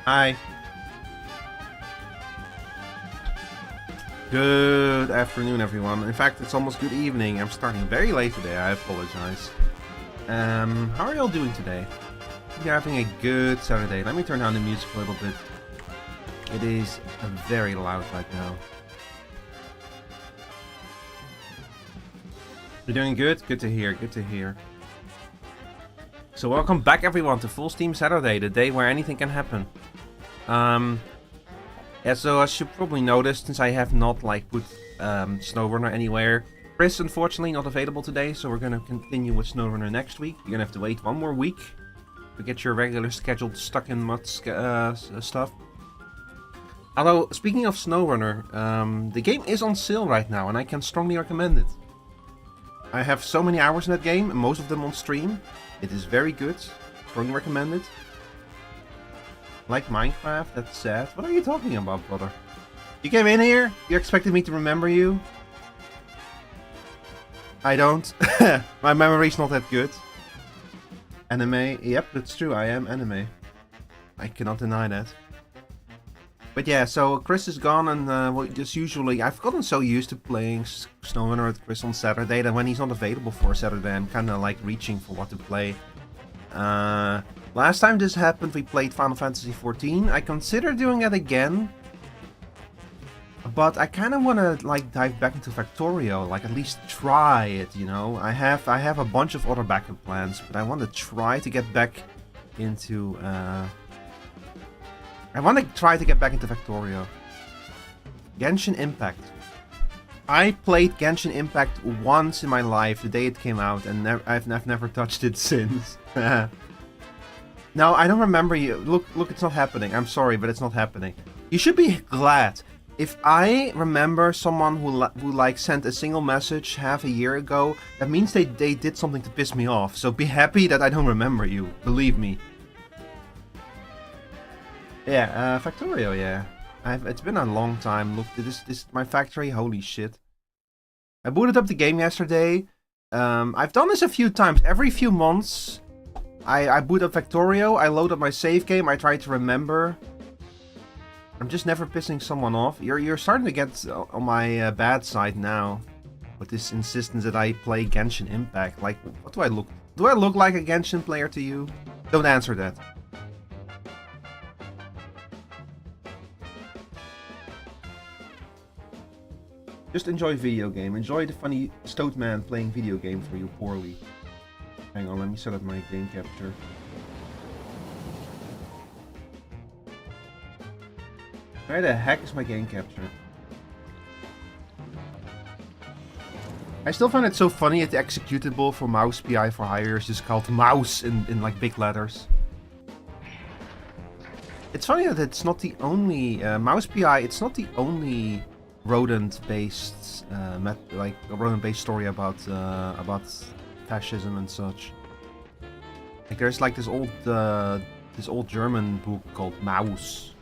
Hi. Good afternoon, everyone. In fact, it's almost good evening. I'm starting very late today. I apologize. How are y'all doing today? You're having a good Saturday. Let me turn down the music a little bit. It is very loud right now. You're doing good? Good to hear. Good to hear. So welcome back, everyone, to Full Steam Saturday, the day where anything can happen. Yeah, so as you probably noticed, since I have not put SnowRunner anywhere, Chris unfortunately not available today, so we're gonna continue with SnowRunner next week. You're gonna have to wait one more week to get your regular scheduled stuck in mud stuff. Although, speaking of SnowRunner, the game is on sale right now, and I can strongly recommend it. I have so many hours in that game, and most of them on stream. It is very good. Strongly recommend it. Like Minecraft? That's sad. What are you talking about, brother? You came in here? You expected me to remember you? I don't. My memory's not that good. Anime? Yep, that's true. I am anime. I cannot deny that. But yeah, so Chris is gone, and well, just usually I've gotten so used to playing SnowRunner with Chris on Saturday that when he's not available for Saturday, I'm kind of like reaching for what to play. Last time this happened, we played Final Fantasy XIV. I consider doing it again, but I kind of want to like dive back into Factorio, like at least try it. You know, I have a bunch of other backup plans, but I want to try to get back into. I want to try to get back into Factorio. Genshin Impact. I played Genshin Impact once in my life, the day it came out, and I've never touched it since. No, I don't remember you. Look, it's not happening. I'm sorry, but it's not happening. You should be glad. If I remember someone who like sent a single message half a year ago, that means they did something to piss me off. So be happy that I don't remember you. Believe me. Yeah, Factorio, yeah. It's been a long time. Look, this my factory. Holy shit! I booted up the game yesterday. I've done this a few times. Every few months, I boot up Factorio. I load up my save game. I try to remember. I'm just never pissing someone off. You're starting to get on my bad side now, with this insistence that I play Genshin Impact. Like, what do I look? Do I look like a Genshin player to you? Don't answer that. Just enjoy video game. Enjoy the funny Stoat man playing video game for you poorly. Hang on, let me set up my game capture. Where the heck is my game capture? I still find it so funny that the executable for Mouse PI for Hire is just called Mouse in like big letters. It's funny that it's not the only Mouse PI. It's not the only rodent-based rodent-based story about fascism and such. Like there's like this old German book called Maus.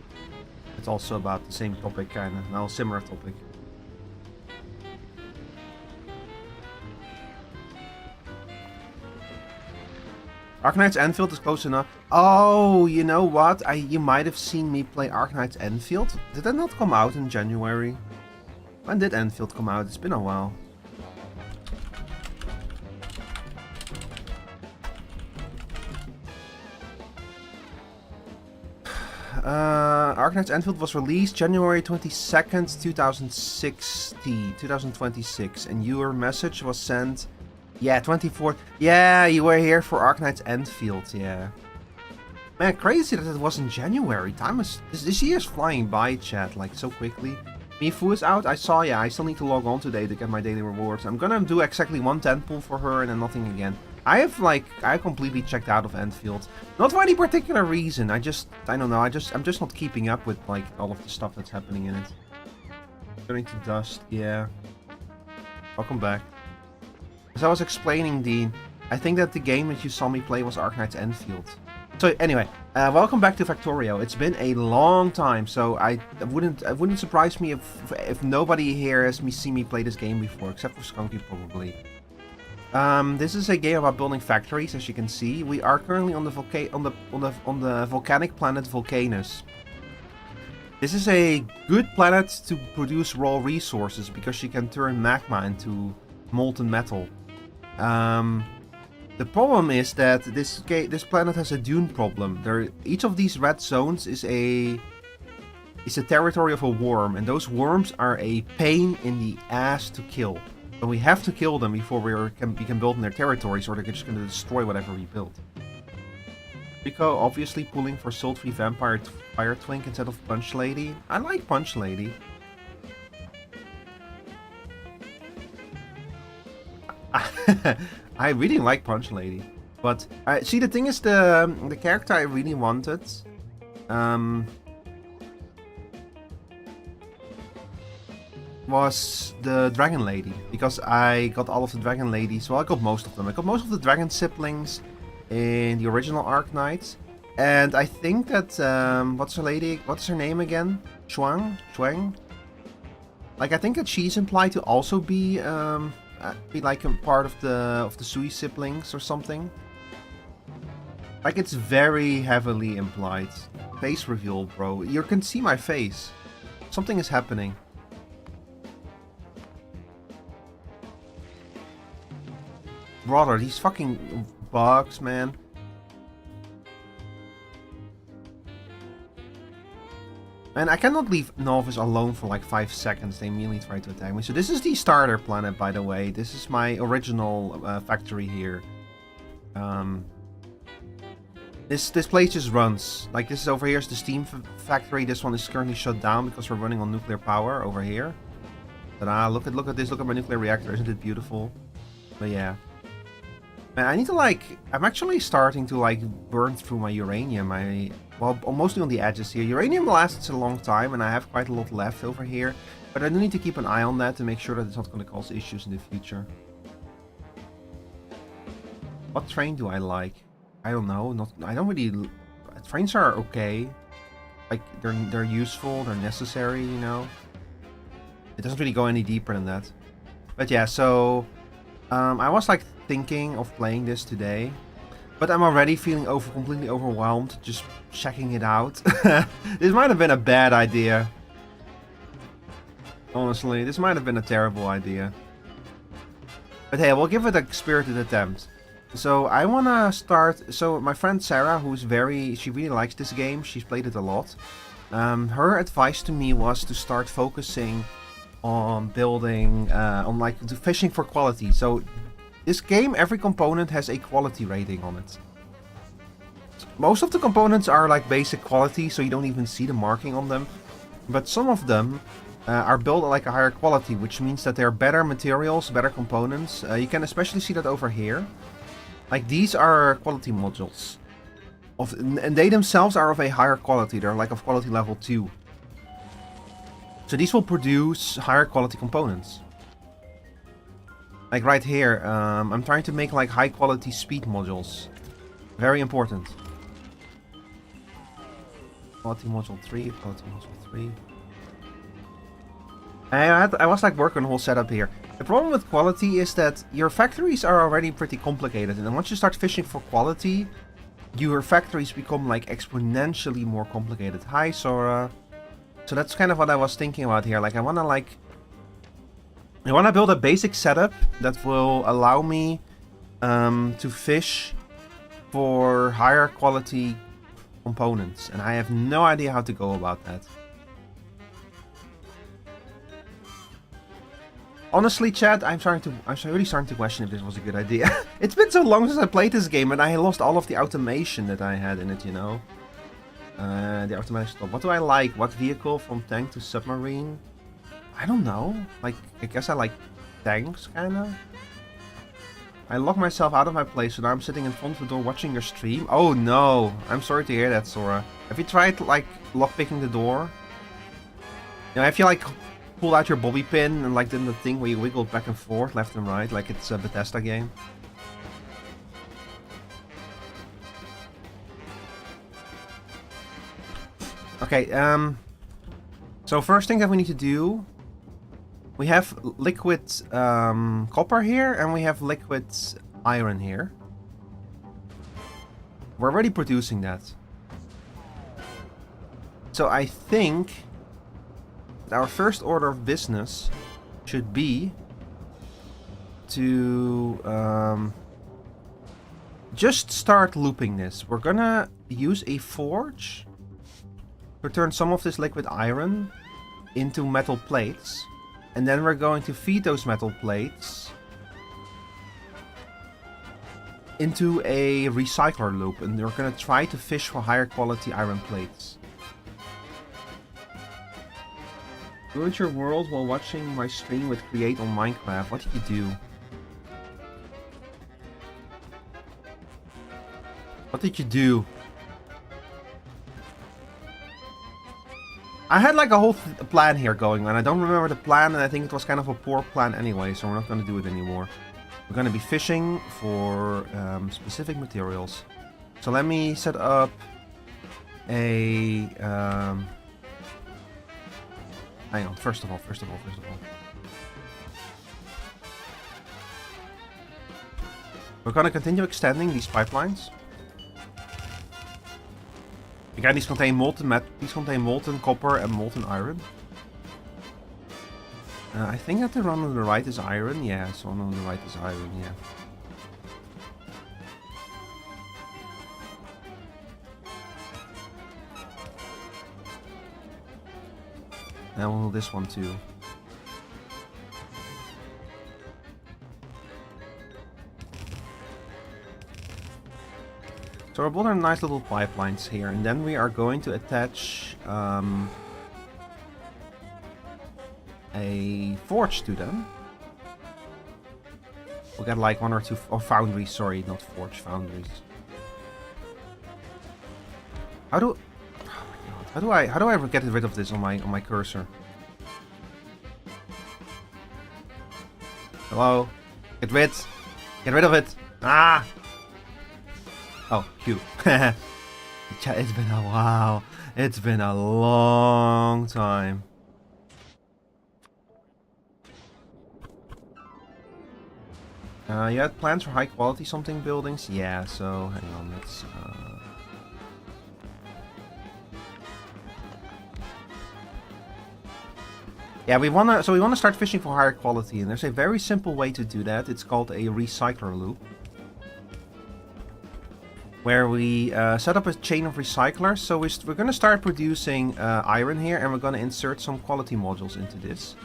It's also about the same topic, kind of, well, similar topic. Arknight's Enfield is close enough. Oh, you know what? You might have seen me play Arknight's Enfield. Did that not come out in January? When did Enfield come out? It's been a while. Arknight's Enfield was released January 22nd, 2026, and your message was sent, yeah, 24th. Yeah, you were here for Arknight's Enfield, yeah. Man, crazy that it was in January. Time is this year's flying by, chat, like so quickly. Mifu is out. I saw, yeah, I still need to log on today to get my daily rewards. I'm gonna do exactly one 10 pull for her and then nothing again. I completely checked out of Enfield. Not for any particular reason. I don't know. I'm just not keeping up with like all of the stuff that's happening in it. Turning to dust, yeah. Welcome back. As I was explaining, Dean, I think that the game that you saw me play was Arknight's Enfield. So anyway, welcome back to Factorio. It's been a long time, so it wouldn't surprise me if nobody here has seen me play this game before, except for Skunky probably. This is a game about building factories, as you can see. We are currently on the volcanic planet Volcanus. This is a good planet to produce raw resources because you can turn magma into molten metal. The problem is that this planet has a dune problem. Each of these red zones is a territory of a worm, and those worms are a pain in the ass to kill. But we have to kill them before we can build in their territories, or they're just going to destroy whatever we build. Rico obviously pulling for sultry vampire fire twink instead of punch lady. I like punch lady. I really like punch lady, but see, the thing is, the character I really wanted, was the dragon lady, because I got all of the dragon ladies. Well, I got most of them. I got most of the dragon siblings in the original Arknights, and I think that what's her name again? Chuang? Like, I think that she's implied to also be like a part of the Sui siblings or something. Like, it's very heavily implied. Face reveal, bro. You can see my face. Something is happening. Brother, these fucking bugs, man. And I cannot leave Novice alone for like 5 seconds. They immediately try to attack me. So this is the starter planet, by the way. This is my original factory here. This place just runs. Like, this is over here is the steam factory. This one is currently shut down because we're running on nuclear power over here. Ta-da, look at this. Look at my nuclear reactor. Isn't it beautiful? But yeah. Man, I need to, like, I'm actually starting to, like, burn through my uranium. Well, mostly on the edges here. Uranium lasts a long time, and I have quite a lot left over here. But I do need to keep an eye on that to make sure that it's not going to cause issues in the future. What train do I like? I don't know. I don't really... Trains are okay. Like, they're useful, they're necessary, you know? It doesn't really go any deeper than that. But yeah, so... I was, like, thinking of playing this today, but I'm already feeling completely overwhelmed just checking it out. This might have been a bad idea. Honestly, this might have been a terrible idea. But hey, we'll give it a spirited attempt. So I wanna start. So my friend Sarah, she really likes this game. She's played it a lot. Her advice to me was to start focusing on building, fishing for quality. So this game, every component has a quality rating on it. Most of the components are like basic quality, so you don't even see the marking on them. But some of them are built at like a higher quality, which means that they're better materials, better components. You can especially see that over here. Like, these are quality modules. And they themselves are of a higher quality. They're like of quality level 2. So these will produce higher quality components. Like right here, I'm trying to make like high quality speed modules. Very important. Quality module 3, quality module 3. I was like working on a whole setup here. The problem with quality is that your factories are already pretty complicated, and then once you start fishing for quality, your factories become like exponentially more complicated. Hi, Sora. So that's kind of what I was thinking about here. Like, I want to build a basic setup that will allow me to fish for higher quality components, and I have no idea how to go about that. Honestly, chat, I'm really starting to question if this was a good idea. It's been so long since I played this game, and I lost all of the automation that I had in it, you know. The automatic stop. What do I like? What vehicle from tank to submarine? I don't know. Like, I guess I like tanks, kinda. I locked myself out of my place, so now I'm sitting in front of the door watching your stream. Oh no! I'm sorry to hear that, Sora. Have you tried, like, lockpicking the door? You know, if you, like, pull out your bobby pin and, like, did the thing where you wiggle back and forth, left and right, like it's a Bethesda game. Okay, so first thing that we need to do We have liquid copper here, and we have liquid iron here. We're already producing that. So I think our first order of business should be to just start looping this. We're gonna use a forge to turn some of this liquid iron into metal plates. And then we're going to feed those metal plates into a recycler loop. And we're going to try to fish for higher quality iron plates. Build your world while watching my stream with Create on Minecraft. What did you do? What did you do? I had like a whole plan here going on. I don't remember the plan, and I think it was kind of a poor plan anyway, so we're not going to do it anymore. We're going to be fishing for specific materials. So let me set up a... hang on, first of all. We're going to continue extending these pipelines. Again, these contain molten copper and molten iron. I think that the one on the right is iron. Yeah, so one on the right is iron, yeah. And we'll do this one too. So we're building nice little pipelines here, and then we are going to attach a forge to them. We'll get like 1 or 2 foundries, sorry, not forge, foundries. How do I ever get rid of this on my cursor? Hello? Get rid of it! Ah! Oh, Q. It's been a while. It's been a long time. You had plans for high quality something buildings? Yeah, so hang on, let's yeah, we wanna start fishing for higher quality, and there's a very simple way to do that. It's called a recycler loop, where we set up a chain of recyclers. So we're going to start producing iron here, and we're going to insert some quality modules into this.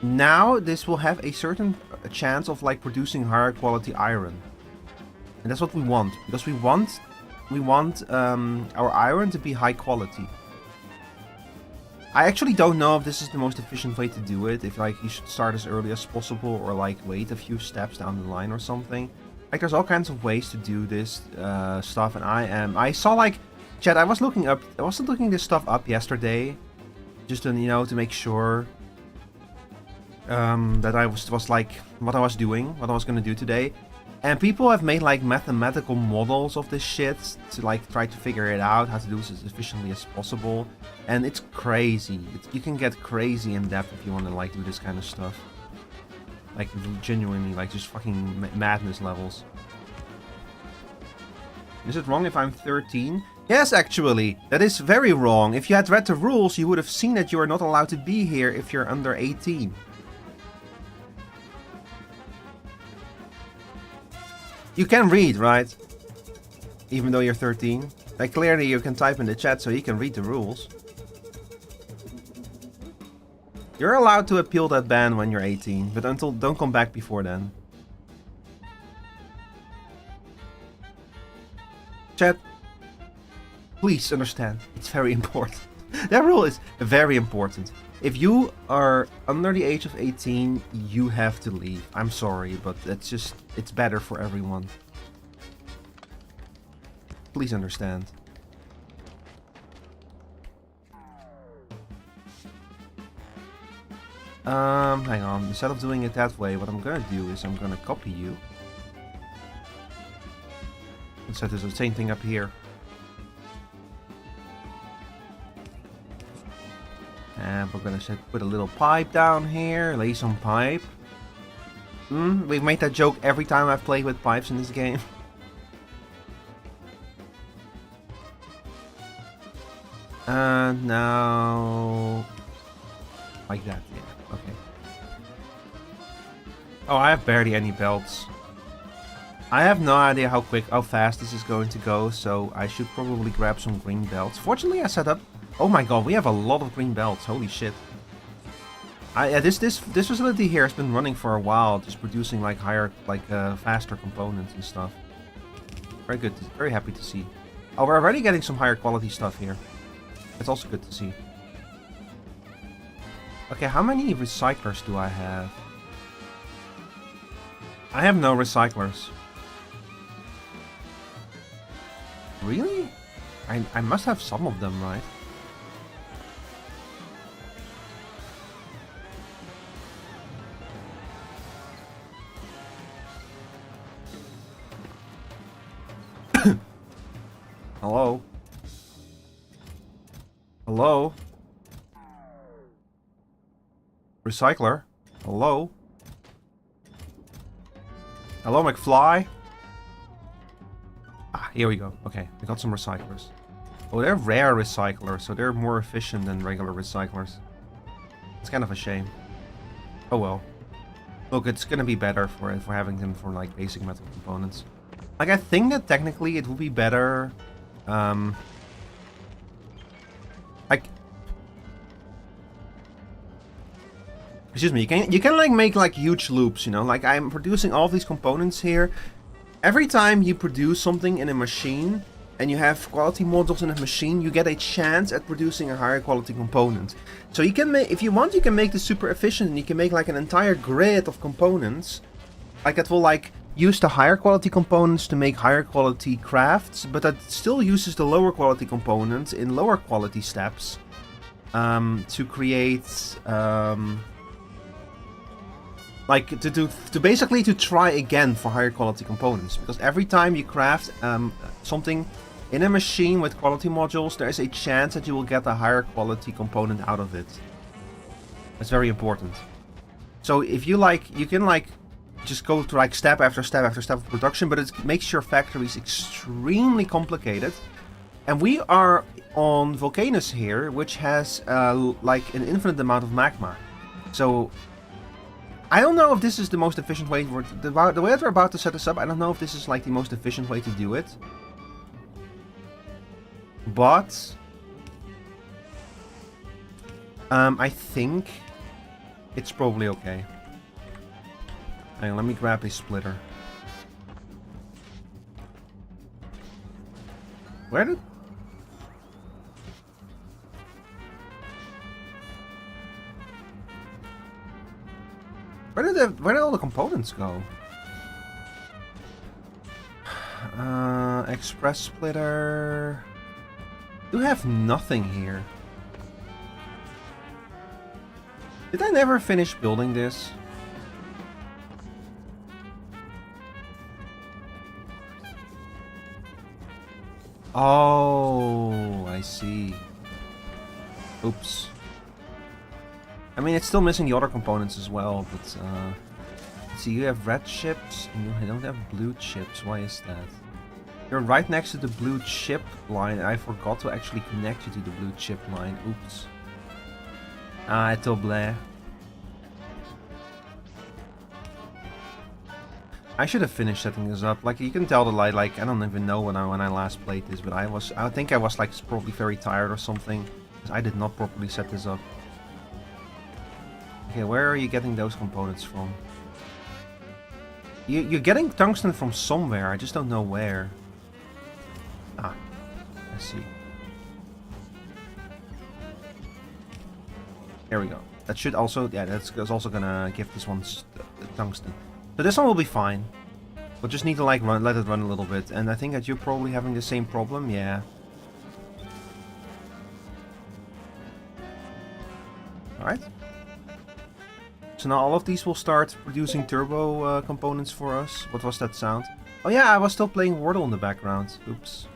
Now this will have a certain chance of like producing higher quality iron, and that's what we want, because we want our iron to be high quality. I actually don't know if this is the most efficient way to do it, if like you should start as early as possible or like wait a few steps down the line or something. Like there's all kinds of ways to do this stuff, and I saw like, chat, I was looking this stuff up yesterday, just to, you know, to make sure that I was like what I was doing, what I was gonna do today. And people have made like mathematical models of this shit to like try to figure it out, how to do this as efficiently as possible. And it's crazy. You can get crazy in depth if you want to like do this kind of stuff. Like genuinely, like just fucking madness levels. Is it wrong if I'm 13? Yes, actually, that is very wrong. If you had read the rules, you would have seen that you are not allowed to be here if you're under 18. You can read, right? Even though you're 13. Like clearly you can type in the chat so you can read the rules. You're allowed to appeal that ban when you're 18, but don't come back before then. Chat, please understand, it's very important. That rule is very important. If you are under the age of 18, you have to leave. I'm sorry, but it's better for everyone. Please understand. Hang on. Instead of doing it that way, what I'm gonna do is I'm gonna copy you. And set this the same thing up here. And we're gonna put a little pipe down here, lay some pipe. We've made that joke every time I've played with pipes in this game. And now... like that, yeah, okay. Oh, I have barely any belts. I have no idea how fast this is going to go, so I should probably grab some green belts. Fortunately, I set up... oh my god, we have a lot of green belts, holy shit. This facility here has been running for a while, just producing like faster components and stuff. Very good, very happy to see. Oh, we're already getting some higher quality stuff here. That's also good to see. Okay, how many recyclers do I have? I have no recyclers. Really? I must have some of them, right? Hello? Hello? Recycler? Hello? Hello, McFly? Ah, here we go. Okay, we got some recyclers. Oh, they're rare recyclers, so they're more efficient than regular recyclers. It's kind of a shame. Oh well. Look, it's gonna be better for having them for like basic metal components. Like, I think that technically it would be better. Like, excuse me, you can like make like huge loops, you know, like I'm producing all these components here. Every time you produce something in a machine and you have quality modules in a machine, you get a chance at producing a higher quality component. So you can make, if you want, you can make this super efficient and you can make like an entire grid of components. Like that will like use the higher quality components to make higher quality crafts, but that still uses the lower quality components in lower quality steps to create like to basically to try again for higher quality components, because every time you craft something in a machine with quality modules, there is a chance that you will get a higher quality component out of it. That's very important. So if you like, you can like just go to like step after step after step of production, but it makes your factories extremely complicated. And we are on Volcanus here, which has like an infinite amount of magma. So I don't know if this is the most efficient way. The way that we're about to set this up, I don't know if this is like the most efficient way to do it. But I think it's probably okay. Hang on, let me grab a splitter. Where did... Where did all the components go? Express splitter... You have nothing here. Did I never finish building this? Oh, I see. Oops. I mean, it's still missing the other components as well, but let's see, you have red chips and you don't have blue chips. Why is that? You're right next to the blue chip line, and I forgot to actually connect you to the blue chip line. Oops. Ah, it's all blah. I should have finished setting this up. Like, you can tell that I don't even know when I last played this, but I think I was like probably very tired or something, because I did not properly set this up. Okay, where are you getting those components from? You're getting tungsten from somewhere, I just don't know where. Ah, I see. There we go. That should also, yeah, that's also gonna give this one tungsten. So this one will be fine. We'll just need to like let it run a little bit. And I think that you're probably having the same problem, yeah. Alright. So now all of these will start producing turbo components for us. What was that sound? Oh yeah, I was still playing Wordle in the background. Oops.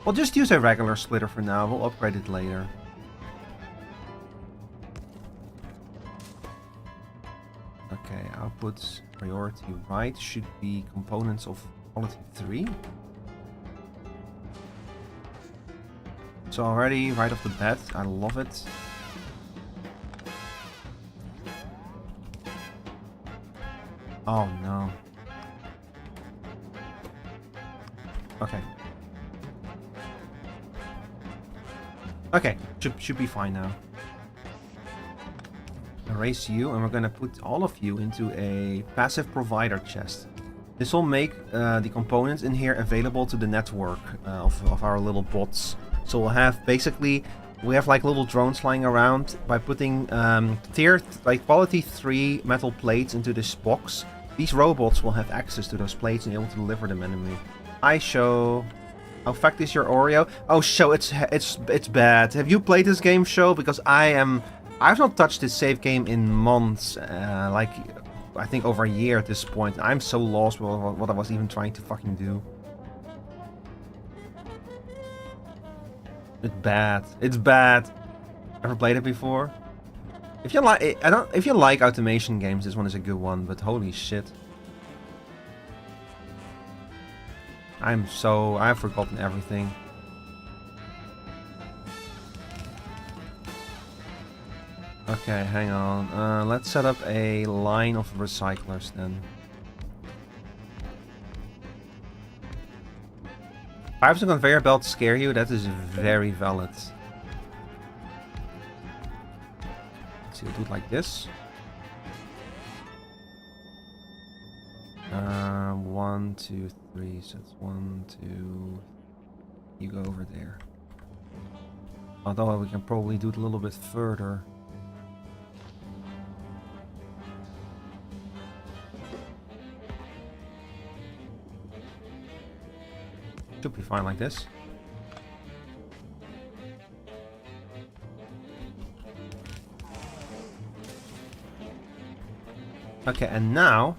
We'll just use a regular splitter for now. We'll upgrade it later. Okay, outputs priority right should be components of quality 3. So already, right off the bat, I love it. Oh no. Okay. Okay, should be fine now. Erase you, and we're gonna put all of you into a passive provider chest. This will make the components in here available to the network of our little bots. So we'll have basically, we have like little drones flying around. By putting quality 3 metal plates into this box, these robots will have access to those plates and be able to deliver them enemy. Hi Show. How fact is your Oreo? Oh Show, it's bad. Have you played this game, Show? Because I've not touched this save game in months. Like I think over a year at this point. I'm so lost with what I was even trying to fucking do. It's bad. It's bad. Ever played it before? If you like, if you like automation games, this one is a good one. But holy shit, I've forgotten everything. Okay, hang on. Let's set up a line of recyclers then. Pipes and conveyor belts scare you? That is very valid. Let's see, we'll do it like this. 1, 2, 3. So it's 1, 2. You go over there. Although we can probably do it a little bit further. Should be fine like this. Okay, and now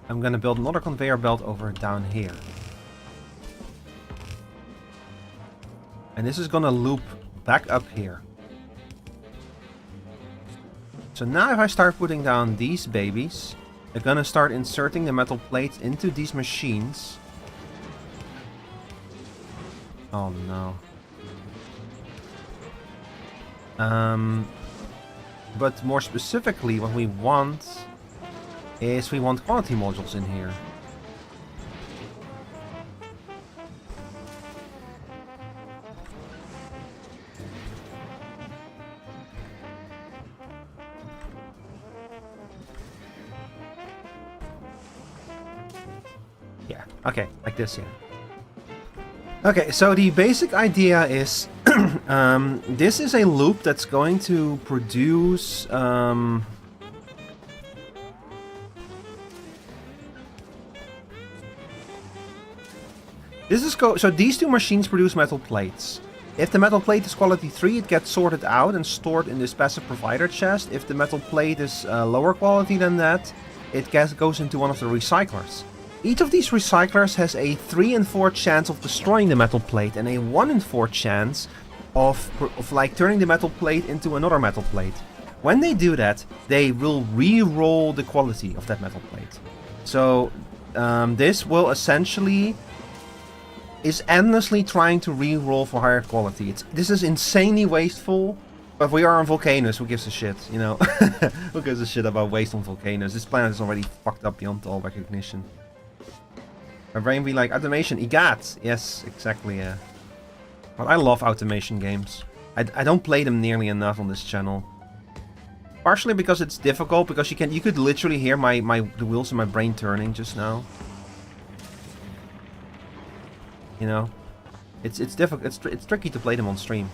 I'm gonna build another conveyor belt over down here. And this is gonna loop back up here. So now if I start putting down these babies, they're gonna start inserting the metal plates into these machines. Oh no. But more specifically, what we want is we want quality modules in here. Yeah, okay, like this, yeah. Okay, so the basic idea is this is a loop that's going to produce so these two machines produce metal plates. If the metal plate is quality 3, it gets sorted out and stored in this passive provider chest. If the metal plate is lower quality than that, it goes into one of the recyclers. Each of these recyclers has a 3 in 4 chance of destroying the metal plate and a 1 in 4 chance of like turning the metal plate into another metal plate. When they do that, they will re-roll the quality of that metal plate. So this will essentially is endlessly trying to re-roll for higher quality. This is insanely wasteful, but we are on volcanoes. Who gives a shit, you know? Who gives a shit about waste on volcanoes? This planet is already fucked up beyond all recognition. My brain be like, automation, EGAT! Yes, exactly, yeah. But I love automation games. I don't play them nearly enough on this channel. Partially because it's difficult, because you could literally hear the wheels in my brain turning just now. You know? It's difficult, it's tricky to play them on stream.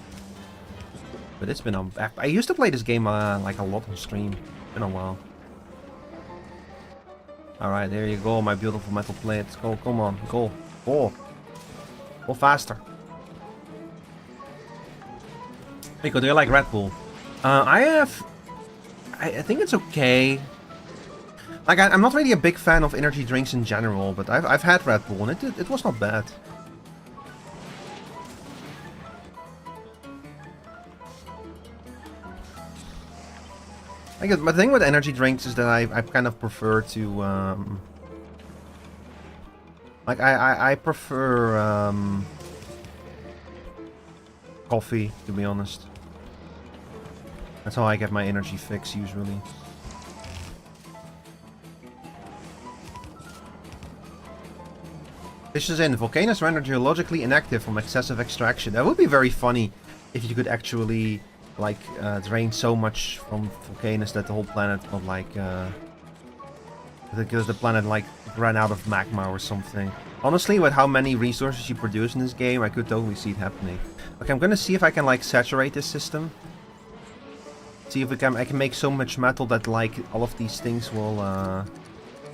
But it's been I used to play this game like a lot on stream. Been a while. Alright, there you go, my beautiful metal plates. Go, come on, go. Go. Go faster. Nico, do you like Red Bull? I think it's okay. Like, I'm not really a big fan of energy drinks in general, but I've had Red Bull and it was not bad. Like, my thing with energy drinks is that I kind of prefer to, like, I prefer, coffee, to be honest. That's how I get my energy fix, usually. This is in. Volcanoes render geologically inactive from excessive extraction. That would be very funny if you could actually, like, drain so much from volcanoes that the whole planet would, like, because the planet, like, ran out of magma or something. Honestly, with how many resources you produce in this game, I could totally see it happening. Okay, I'm gonna see if I can, like, saturate this system. See if I can make so much metal that, like, all of these things will,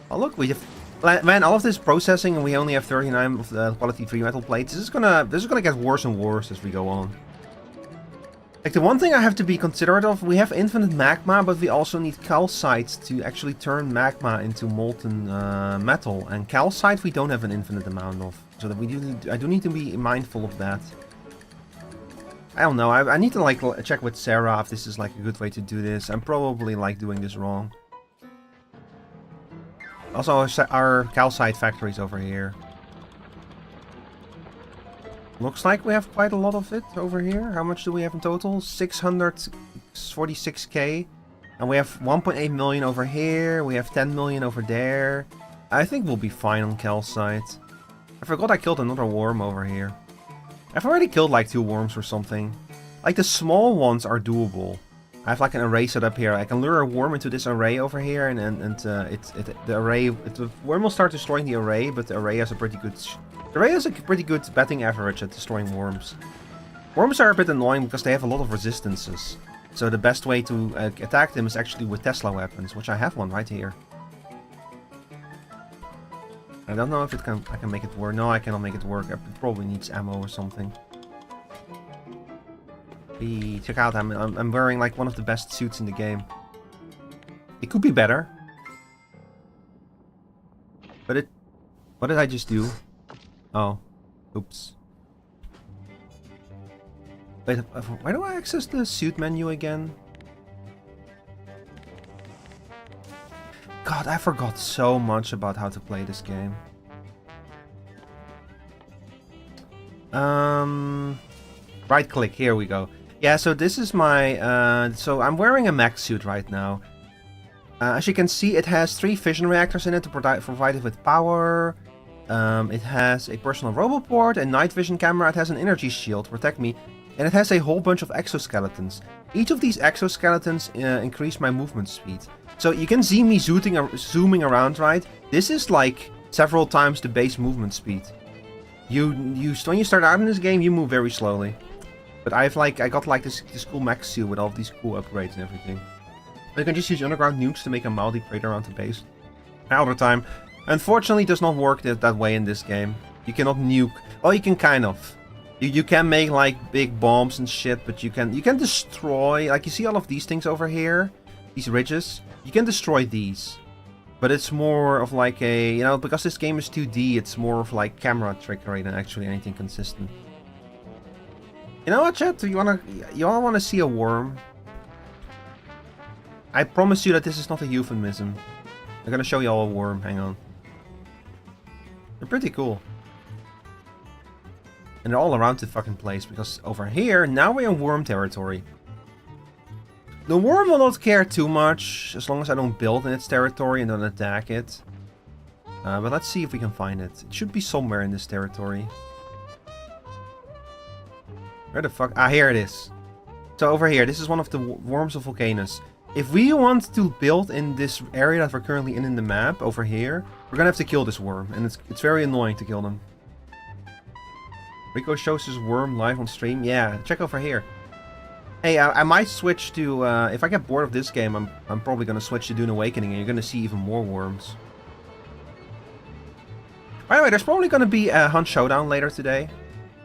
Oh, look, we have... Man, all of this processing and we only have 39 of the quality 3 metal plates. This is gonna get worse and worse as we go on. Like, the one thing I have to be considerate of, we have infinite magma, but we also need calcite to actually turn magma into molten metal. And calcite we don't have an infinite amount of. So that I do need to be mindful of that. I don't know, I need to, like, check with Sarah if this is, like, a good way to do this. I'm probably, like, doing this wrong. Also, our calcite factory's over here. Looks like we have quite a lot of it over here. How much do we have in total? 646k. And we have 1.8 million over here. We have 10 million over there. I think we'll be fine on calcite. I forgot I killed another worm over here. I've already killed like 2 worms or something. Like, the small ones are doable. I have like an array set up here. I can lure a worm into this array over here, and the worm will start destroying the array, but the array has a pretty good batting average at destroying worms. Worms are a bit annoying because they have a lot of resistances. So the best way to attack them is actually with Tesla weapons, which I have one right here. I don't know if I can make it work. No, I cannot make it work. It probably needs ammo or something. Check out, I'm wearing like one of the best suits in the game. It could be better. But what did I just do? Oh. Oops. Wait, why do I access the suit menu again? God, I forgot so much about how to play this game. Right click, here we go. Yeah, so this is my, so I'm wearing a mech suit right now. As you can see, it has 3 fission reactors in it to provide it with power. It has a personal roboport, a night vision camera, it has an energy shield to protect me, and it has a whole bunch of exoskeletons. Each of these exoskeletons increase my movement speed. So you can see me zooming around, right? This is like several times the base movement speed. When you start out in this game, you move very slowly. But I got like this cool mech suit with all of these cool upgrades and everything. You can just use underground nukes to make a multi-prater around the base. All the time. Unfortunately, it does not work that way in this game. You cannot nuke. Well, you can kind of. You can make like big bombs and shit, but you can destroy. Like, you see all of these things over here, these ridges. You can destroy these, but it's more of like a, you know, because this game is 2D. It's more of like camera trickery than actually anything consistent. You know what, chat? You all wanna see a worm? I promise you that this is not a euphemism. I'm gonna show you all a worm. Hang on. They're pretty cool. And they're all around the fucking place, because over here, now we're in worm territory. The worm will not care too much, as long as I don't build in its territory and don't attack it. But let's see if we can find it. It should be somewhere in this territory. Where the fuck? Ah, here it is. So over here, this is one of the worms of volcanoes. If we want to build in this area that we're currently in the map, over here, we're gonna have to kill this worm, and it's very annoying to kill them. Rico shows his worm live on stream. Yeah, check over here. Hey, I might switch to, if I get bored of this game, I'm probably gonna switch to Dune Awakening, and you're gonna see even more worms. By the way, there's probably gonna be a Hunt Showdown later today.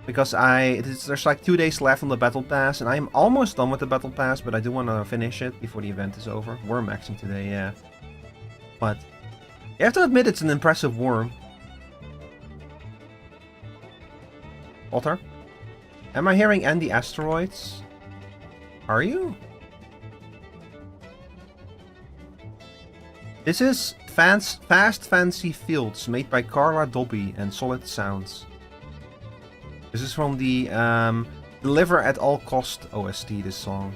Because there's like 2 days left on the Battle Pass, and I'm almost done with the Battle Pass, but I do want to finish it before the event is over. Worm maxing today, yeah. But you have to admit it's an impressive worm. Otter? Am I hearing Andy Asteroids? Are you? This is Fast Fancy Fields, made by Carla Dobby and Solid Sounds. This is from the Deliver at All Cost OST, this song.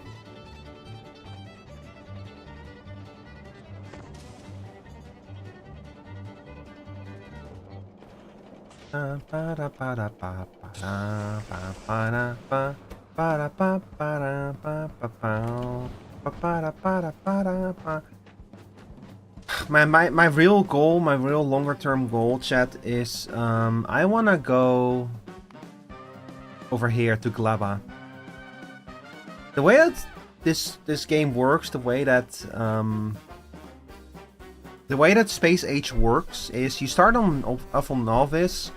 My real goal, my real longer term goal, chat, is I wanna go over here to Glaba. The way that this game works, the way that Space Age works is you start on Novice,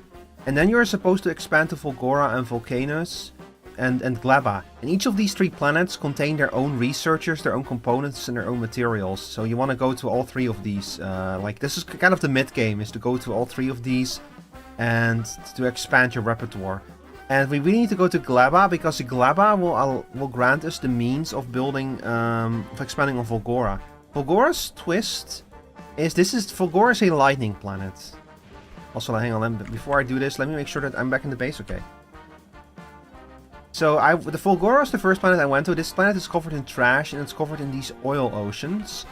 and then you're supposed to expand to Volgora and Volcanus and Glaba. And each of these 3 planets contain their own researchers, their own components, and their own materials. So you want to go to all 3 of these. Like, this is kind of the mid-game, is to go to all 3 of these and to expand your repertoire. And we really need to go to Glaba, because Glaba will grant us the means of building, of expanding on Volgora. Volgora's twist is Volgora is a lightning planet. Also, hang on, before I do this, let me make sure that I'm back in the base, okay. So, the Volgora is the first planet I went to. This planet is covered in trash, and it's covered in these oil oceans.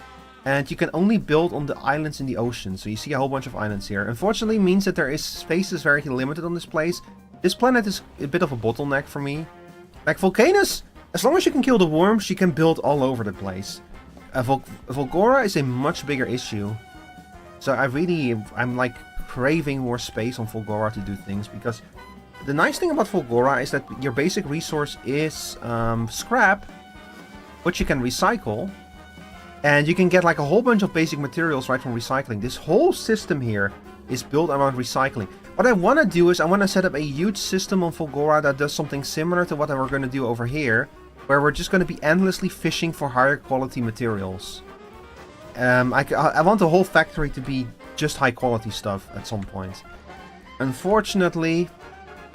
And you can only build on the islands in the ocean. So you see a whole bunch of islands here. Unfortunately, means that space is very limited on this place. This planet is a bit of a bottleneck for me. Like, Volcanus, as long as you can kill the worms, you can build all over the place. Volgora is a much bigger issue. So I'm like craving more space on Volgora to do things, because the nice thing about Volgora is that your basic resource is scrap, which you can recycle, and you can get like a whole bunch of basic materials right from recycling. This whole system here is built around recycling. What I want to do is I want to set up a huge system on Volgora that does something similar to what we're going to do over here, where we're just going to be endlessly fishing for higher quality materials. I want the whole factory to be just high quality stuff at some point. Unfortunately,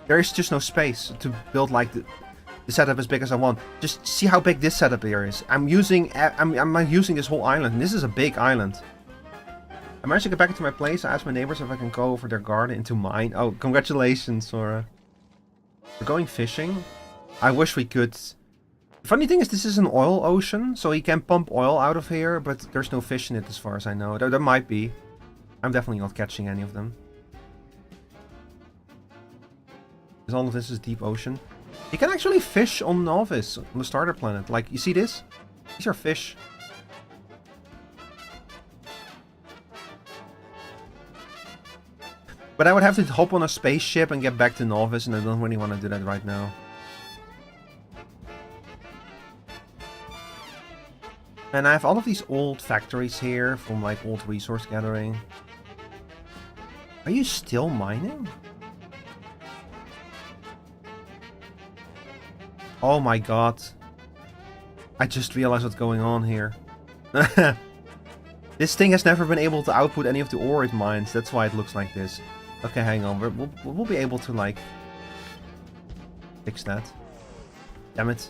there is just no space to build like the setup as big as I want. Just see how big this setup here is. I'm using this whole island, and this is a big island. I managed to get back into my place. I asked my neighbors if I can go over their garden into mine. Oh, congratulations, Sora. We're going fishing. I wish we could. The funny thing is, this is an oil ocean, so you can pump oil out of here, but there's no fish in it as far as I know. There might be. I'm definitely not catching any of them. Because all of this is deep ocean. You can actually fish on Novice, on the starter planet. Like, you see this? These are fish. But I would have to hop on a spaceship and get back to Novice, and I don't really want to do that right now. And I have all of these old factories here from like old resource gathering. Are you still mining? Oh my god. I just realized what's going on here. This thing has never been able to output any of the ore it mines. That's why it looks like this. Okay, hang on. We'll be able to, like, fix that. Damn it.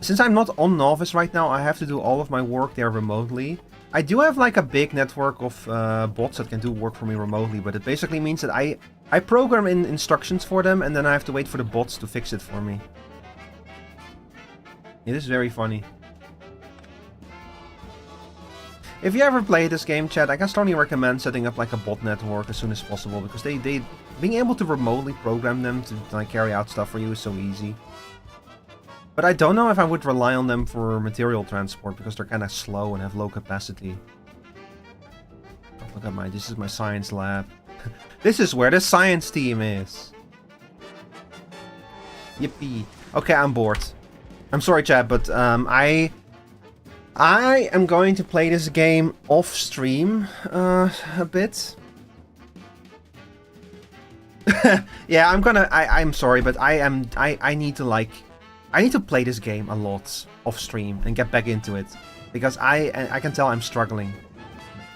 Since I'm not on Novice right now, I have to do all of my work there remotely. I do have, like, a big network of bots that can do work for me remotely, but it basically means that I program in instructions for them, and then I have to wait for the bots to fix it for me. It is very funny. If you ever play this game, chat, I can strongly recommend setting up like a bot network as soon as possible, because being able to remotely program them to like carry out stuff for you is so easy. But I don't know if I would rely on them for material transport, because they're kind of slow and have low capacity. Oh, look at this is my science lab. This is where the science team is. Yippee. Okay, I'm bored. I'm sorry, chat, but I am going to play this game off stream a bit. Yeah, I'm sorry, but I need to play this game a lot off stream and get back into it, because I can tell I'm struggling.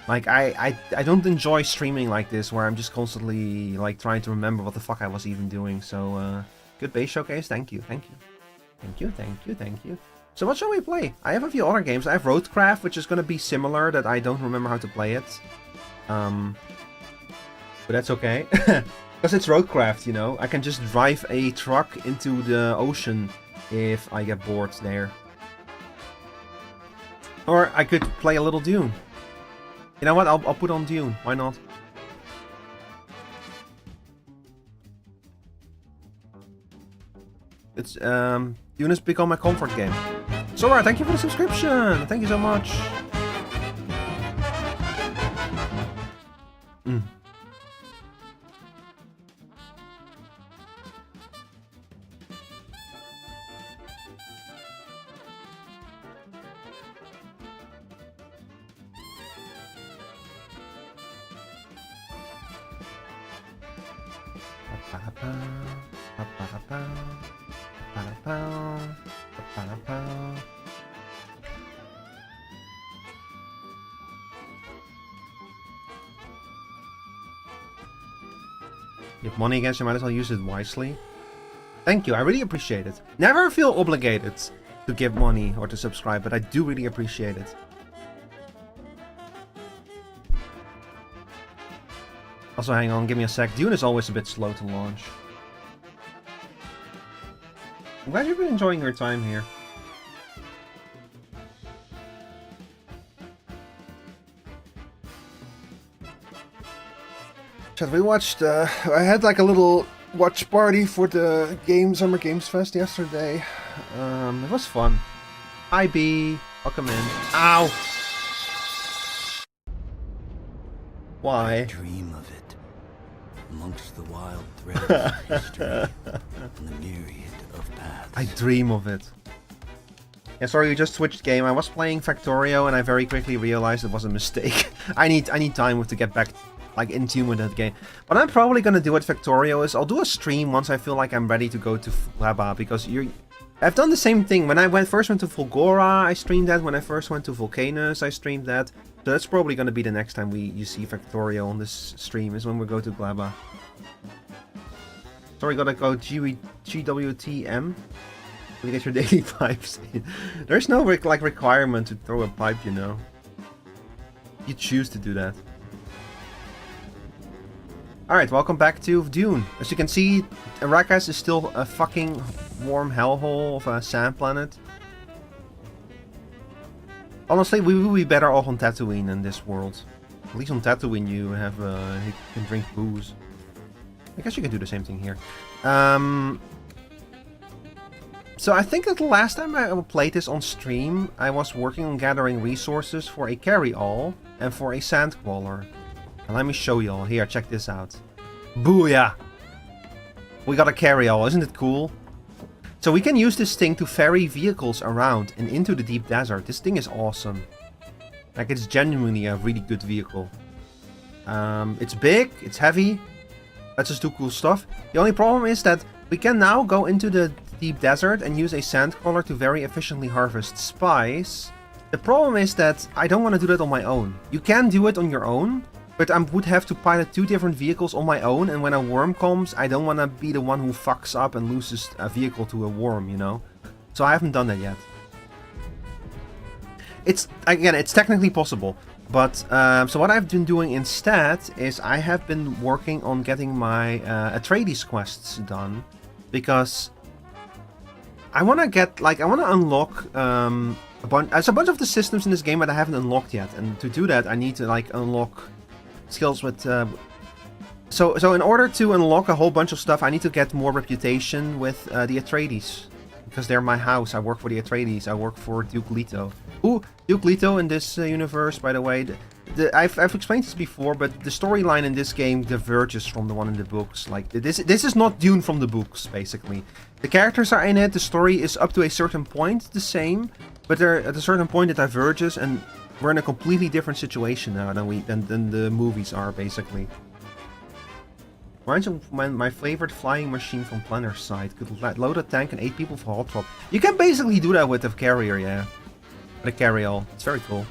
Like I don't enjoy streaming like this, where I'm just constantly like trying to remember what the fuck I was even doing. So good base showcase, thank you. Thank you. So what shall we play? I have a few other games. I have Roadcraft, which is going to be similar, that I don't remember how to play it. But that's okay. Because it's Roadcraft, you know. I can just drive a truck into the ocean if I get bored there. Or I could play a little Dune. You know what? I'll put on Dune. Why not? It's Dune has become my comfort game. Sora, thank you for the subscription. Thank you so much. You have money against you, might as well use it wisely. Thank you, I really appreciate it. Never feel obligated to give money or to subscribe, but I do really appreciate it. Also, hang on, give me a sec. Dune is always a bit slow to launch. I'm glad you've been enjoying your time here. Chat, we watched, I had like a little watch party for the Summer Games Fest yesterday. It was fun. Hi B, welcome in. Ow! Why? I dream of it, amongst the wild threads of history and the myriad of paths. I dream of it. Yeah, sorry, you just switched game. I was playing Factorio and I very quickly realized it was a mistake. I need time to get back like in tune with that game. What I'm probably gonna do at Factorio is I'll do a stream once I feel like I'm ready to go to Flaba, because I've done the same thing. When I first went to Volgora, I streamed that. When I first went to Volcanus, I streamed that. So that's probably gonna be the next time you see Factorio on this stream, is when we go to Glaba. Sorry, gotta go GWTM to get your daily pipes. There's no requirement to throw a pipe, you know. You choose to do that. Alright, welcome back to Dune. As you can see, Arrakis is still a fucking warm hellhole of a sand planet. Honestly, we will be better off on Tatooine in this world. At least on Tatooine you can drink booze. I guess you can do the same thing here. So I think that the last time I played this on stream, I was working on gathering resources for a carry-all and for a sandcrawler. And let me show y'all. Here, check this out. Booyah! We got a carry-all, isn't it cool? So we can use this thing to ferry vehicles around and into the deep desert. This thing is awesome. Like, it's genuinely a really good vehicle. It's big, it's heavy. Let's just do cool stuff. The only problem is that we can now go into the deep desert and use a sandcrawler to very efficiently harvest spice. The problem is that I don't want to do that on my own. You can do it on your own, but I would have to pilot 2 different vehicles on my own, and when a worm comes, I don't want to be the one who fucks up and loses a vehicle to a worm, you know? So I haven't done that yet. It's technically possible, but so what I've been doing instead is I have been working on getting my Atreides quests done, because I want to unlock there's a bunch of the systems in this game that I haven't unlocked yet, and to do that I need to unlock skills with so in order to unlock a whole bunch of stuff, I need to get more reputation with the Atreides, because they're my house. I work for the Atreides. I work for Duke Leto. Ooh, Duke Leto in this universe, by the way. I've explained this before, but the storyline in this game diverges from the one in the books. Like, this is not Dune from the books, basically. The characters are in it. The story is up to a certain point the same, but at a certain point it diverges, and we're in a completely different situation now than the movies are, basically. Reminds me of my favorite flying machine from Planner's side. Could load a tank and 8 people for hot drop. You can basically do that with the carrier, yeah. The carry-all. It's very cool.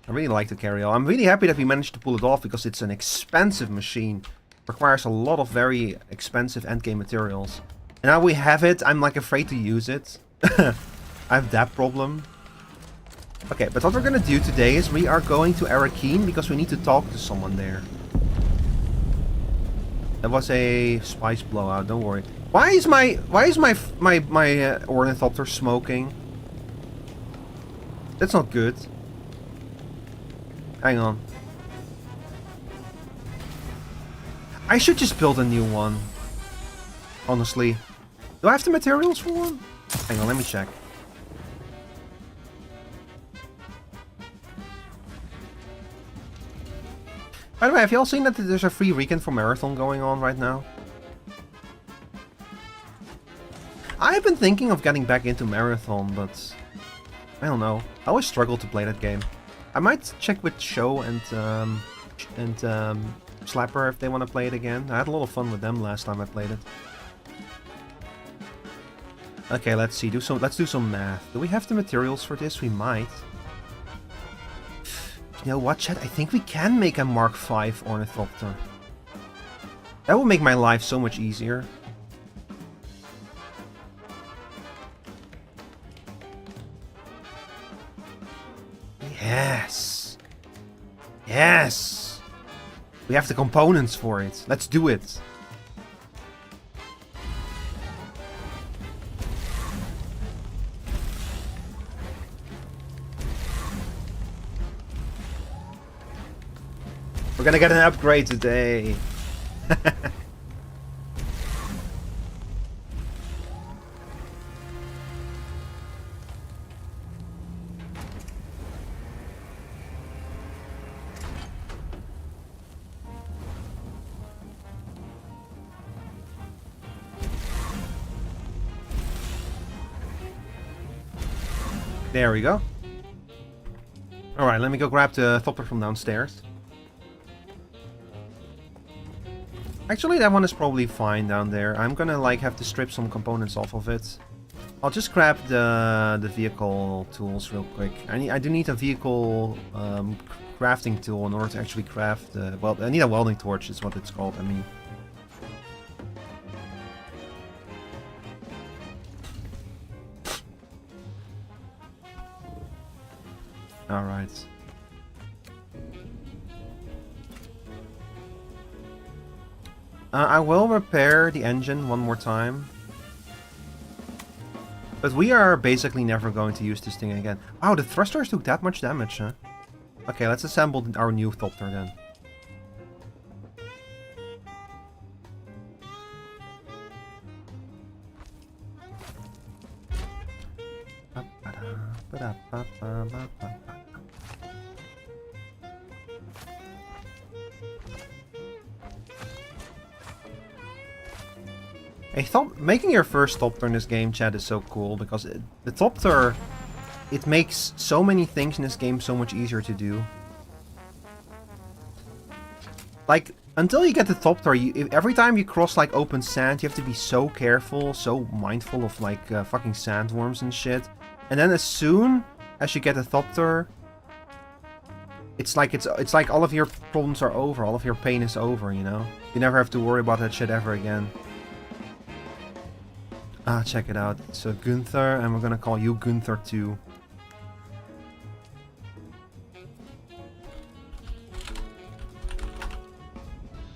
I really like the carry-all. I'm really happy that we managed to pull it off, because it's an expensive machine. Requires a lot of very expensive endgame materials. And now we have it, I'm afraid to use it. I have that problem. Okay, but what we're gonna do today is we are going to Arakeen because we need to talk to someone there. That was a spice blowout, don't worry. Why is my ornithopter smoking? That's not good. Hang on. I should just build a new one. Honestly. Do I have the materials for one? Hang on, let me check. By the way, have you all seen that there's a free weekend for Marathon going on right now? I've been thinking of getting back into Marathon, but I don't know. I always struggle to play that game. I might check with Show and Slapper if they want to play it again. I had a lot of fun with them last time I played it. Okay, let's see. Let's do some math. Do we have the materials for this? We might. You know what, chat? I think we can make a Mark V Ornithopter. That would make my life so much easier. Yes! Yes! We have the components for it. Let's do it. We're gonna get an upgrade today. There we go. Alright, let me go grab the thopter from downstairs. Actually, that one is probably fine down there. I'm gonna like have to strip some components off of it. I'll just grab the vehicle tools real quick. I do need a vehicle crafting tool in order to actually craft. Well, I need a welding torch, is what it's called. I mean. All right. I will repair the engine one more time. But we are basically never going to use this thing again. Wow, the thrusters took that much damage, huh? Okay, let's assemble our new thopter then. Making your first thopter in this game, chat, is so cool because the thopter, it makes so many things in this game so much easier to do. Like, until you get the thopter, every time you cross like open sand, you have to be so careful, so mindful of like fucking sandworms and shit. And then as soon as you get the thopter, it's like all of your problems are over, all of your pain is over, you know? You never have to worry about that shit ever again. Ah, check it out. So Gunther, and we're gonna call you Gunther too.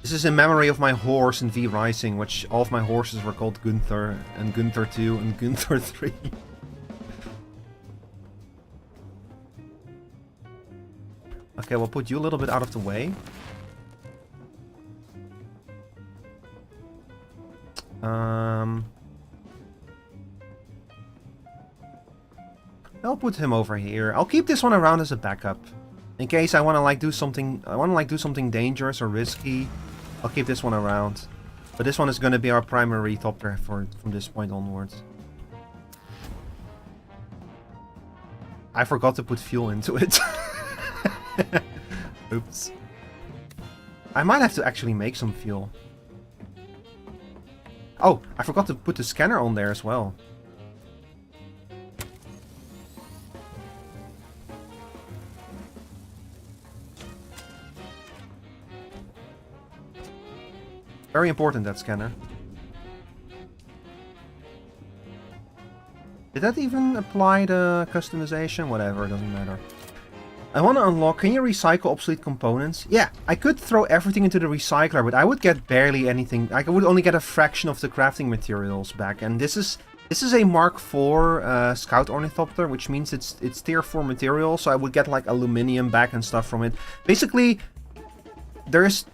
This is in memory of my horse in V Rising, which all of my horses were called Gunther, and Gunther 2, and Gunther 3. Okay, we'll put you a little bit out of the way. I'll put him over here. I'll keep this one around as a backup. In case I want to do something dangerous or risky, I'll keep this one around. But this one is going to be our primary thopter from this point onwards. I forgot to put fuel into it. Oops. I might have to actually make some fuel. Oh, I forgot to put the scanner on there as well. Very important, that scanner. Did that even apply the customization? Whatever, it doesn't matter. I want to unlock, can you recycle obsolete components? Yeah, I could throw everything into the recycler, but I would get barely anything. I would only get a fraction of the crafting materials back. And this is a Mark IV Scout Ornithopter, which means it's tier 4 material, so I would get like aluminium back and stuff from it. Basically, there's...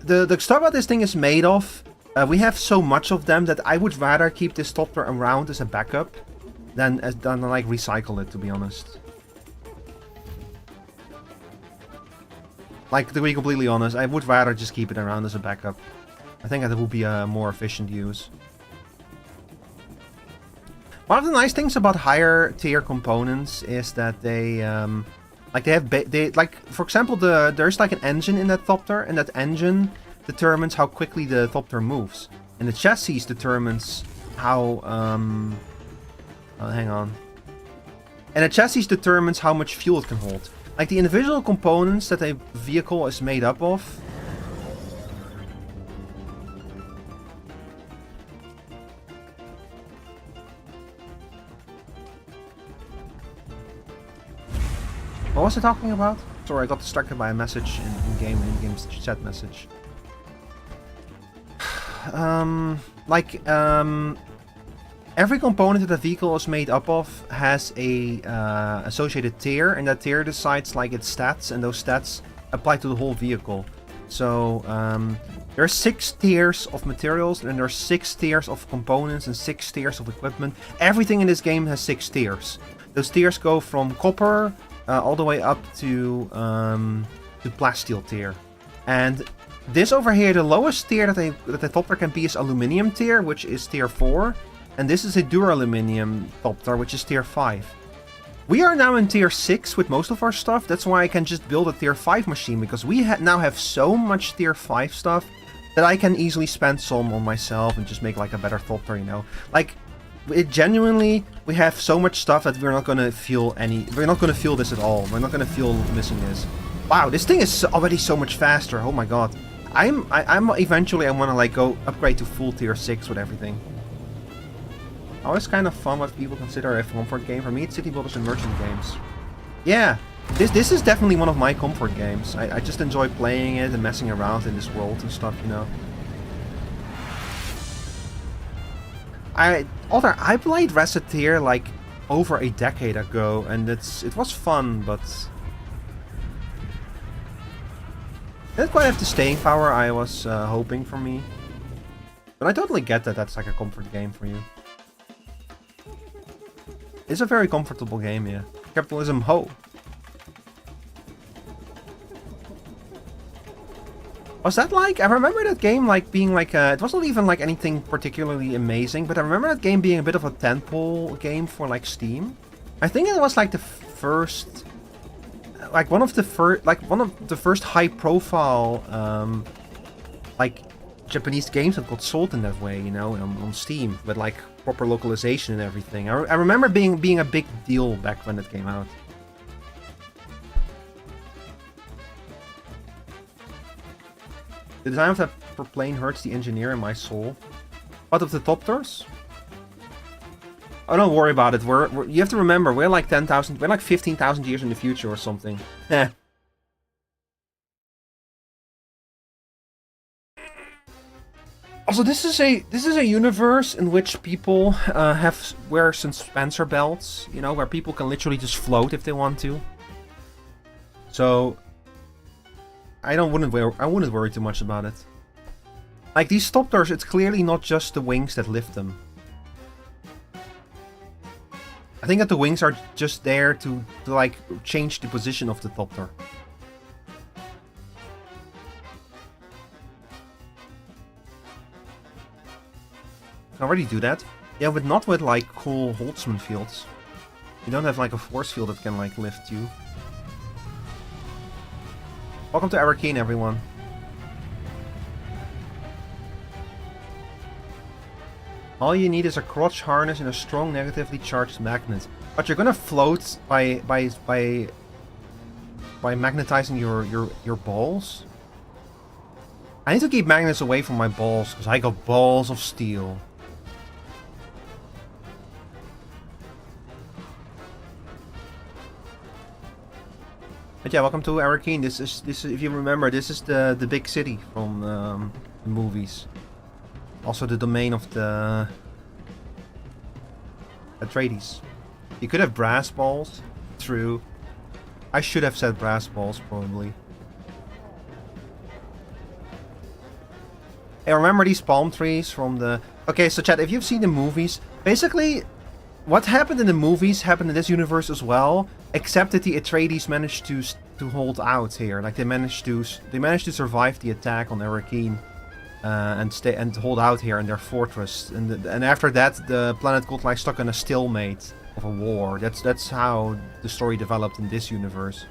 the stuff that this thing is made of, we have so much of them that I would rather keep this Topter around as a backup than like recycle it, to be honest. Like, to be completely honest, I would rather just keep it around as a backup. I think that would be a more efficient use. One of the nice things about higher tier components is that they, for example, there's like an engine in that Thopter, and that engine determines how quickly the Thopter moves. And the chassis determines how, hang on. And the chassis determines how much fuel it can hold. Like, the individual components that a vehicle is made up of... What was I talking about? Sorry, I got distracted by a message in-game chat message. Every component that a vehicle is made up of has a associated tier, and that tier decides like its stats, and those stats apply to the whole vehicle. So there are 6 tiers of materials, and there are 6 tiers of components, and 6 tiers of equipment. Everything in this game has 6 tiers. Those tiers go from copper all the way up to plasteel tier. And this over here, the lowest tier that the Thopter can be is aluminium tier, which is tier 4. And this is a duraluminium Thopter, which is tier 5. We are now in tier 6 with most of our stuff. That's why I can just build a tier 5 machine, because we now have so much tier 5 stuff that I can easily spend some on myself and just make like a better Thopter, you know? Like, it genuinely, we have so much stuff that we're not gonna feel this at all. We're not gonna feel missing this. Wow, this thing is already so much faster. Oh my god. I'm eventually I wanna like go upgrade to full tier 6 with everything. Always kind of fun what people consider a comfort game. For me, it's city builders and merchant games. Yeah, this is definitely one of my comfort games. I just enjoy playing it and messing around in this world and stuff, you know. I played Recettear like over a decade ago, and it was fun, but it didn't quite have the staying power I was hoping for me. But I totally get that that's like a comfort game for you. It's a very comfortable game, yeah. Capitalism, ho! Was that like... I remember that game like being like it wasn't even like anything particularly amazing, but I remember that game being a bit of a tentpole game for like Steam. I think it was like the first... Like one of the first high-profile like Japanese games that got sold in that way, you know, on Steam, with like proper localization and everything. I remember being a big deal back when it came out. The design of that plane hurts the engineer in my soul. What of the Thopters? Oh, don't worry about it. You have to remember, we're like 10,000, we're like 15,000 years in the future or something. Eh. Also, this is a universe in which people wear suspensor belts, you know, where people can literally just float if they want to. So I wouldn't worry too much about it. Like these Thopters, it's clearly not just the wings that lift them. I think that the wings are just there to like change the position of the Thopter. Can already do that. Yeah, but not with like cool Holtzman fields. You don't have like a force field that can like lift you. Welcome to Arakeen, everyone. All you need is a crotch harness and a strong negatively charged magnet. But you're gonna float by magnetizing your balls? I need to keep magnets away from my balls, because I got balls of steel. But yeah, welcome to Arakeen. This is if you remember, this is the big city from the movies. Also the domain of the Atreides. You could have brass balls. True. I should have said brass balls probably. Hey, remember these palm trees from the... Okay, so chat, if you've seen the movies, basically, what happened in the movies happened in this universe as well, except that the Atreides managed to hold out here. Like they managed to survive the attack on Arakeen, and hold out here in their fortress. And after that, the planet got like stuck in a stalemate of a war. That's how the story developed in this universe.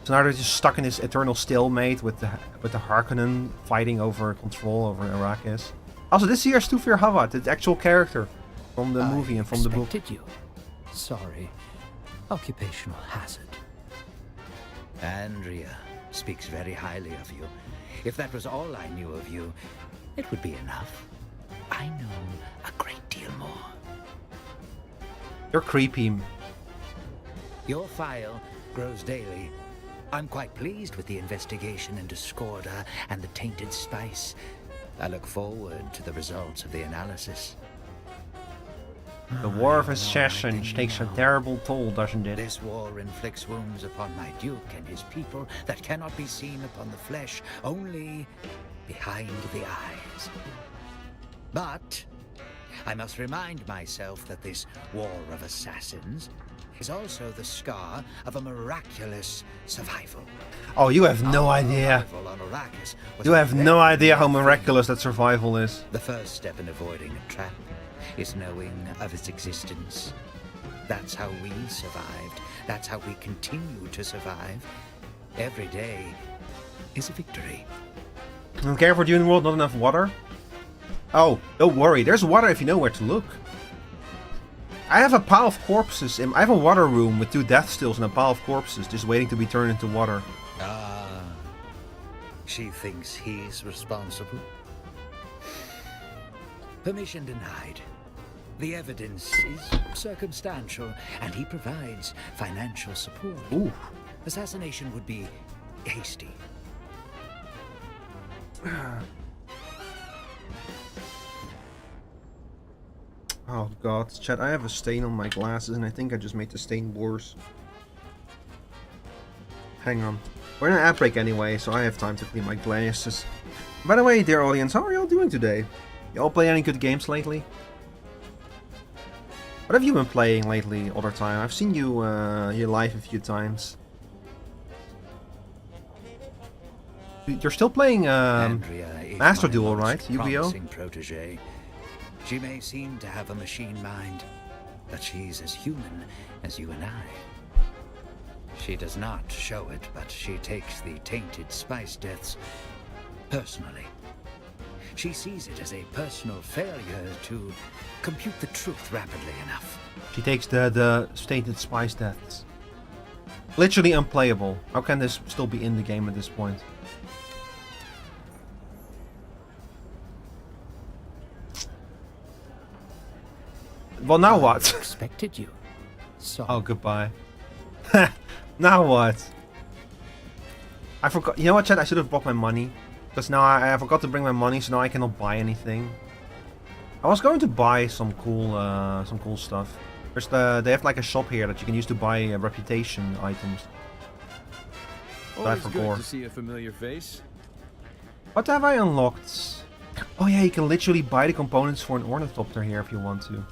So now they're just stuck in this eternal stalemate with the Harkonnen fighting over control over Arrakis. Also, this here is Tufir Hawat, the actual character from the movie and from the book. You. Sorry. Occupational hazard. Andrea speaks very highly of you. If that was all I knew of you, it would be enough. I know a great deal more. You're creepy. Your file grows daily. I'm quite pleased with the investigation into Skorda and the tainted spice. I look forward to the results of the analysis. The War of Assassins takes a terrible toll, doesn't it? This war inflicts wounds upon my Duke and his people that cannot be seen upon the flesh, only behind the eyes. But I must remind myself that this War of Assassins is also the scar of a miraculous survival. Oh, you have no idea. You have no idea how miraculous that survival is. The first step in avoiding a trap is knowing of its existence. That's how we survived. That's how we continue to survive. Every day is a victory. Don't care for Dune World, not enough water? Oh, don't worry, there's water if you know where to look. I have a pile of corpses. I have a water room with 2 death stills and a pile of corpses just waiting to be turned into water. Ah, she thinks he's responsible. Permission denied. The evidence is circumstantial, and he provides financial support. Ooh. Assassination would be hasty. Oh god, chat, I have a stain on my glasses and I think I just made the stain worse. Hang on. We're in an ad break anyway, so I have time to clean my glasses. By the way, dear audience, how are y'all doing today? Y'all play any good games lately? What have you been playing lately all the time? I've seen you here live a few times. You're still playing Master Duel, right? Yu-Gi-Oh? Protege. She may seem to have a machine mind, but she's as human as you and I. She does not show it, but she takes the tainted spice deaths personally. She sees it as a personal failure to compute the truth rapidly enough. She takes the tainted spice deaths. Literally unplayable. How can this still be in the game at this point? Well, now what? Expected you. So. Oh, goodbye. Now what? I forgot. You know what, chat? I should have bought my money. Because now I forgot to bring my money, so now I cannot buy anything. I was going to buy some cool stuff. They have like a shop here that you can use to buy reputation items. But I forgot. Good to see a familiar face. What have I unlocked? Oh yeah, you can literally buy the components for an ornithopter here if you want to.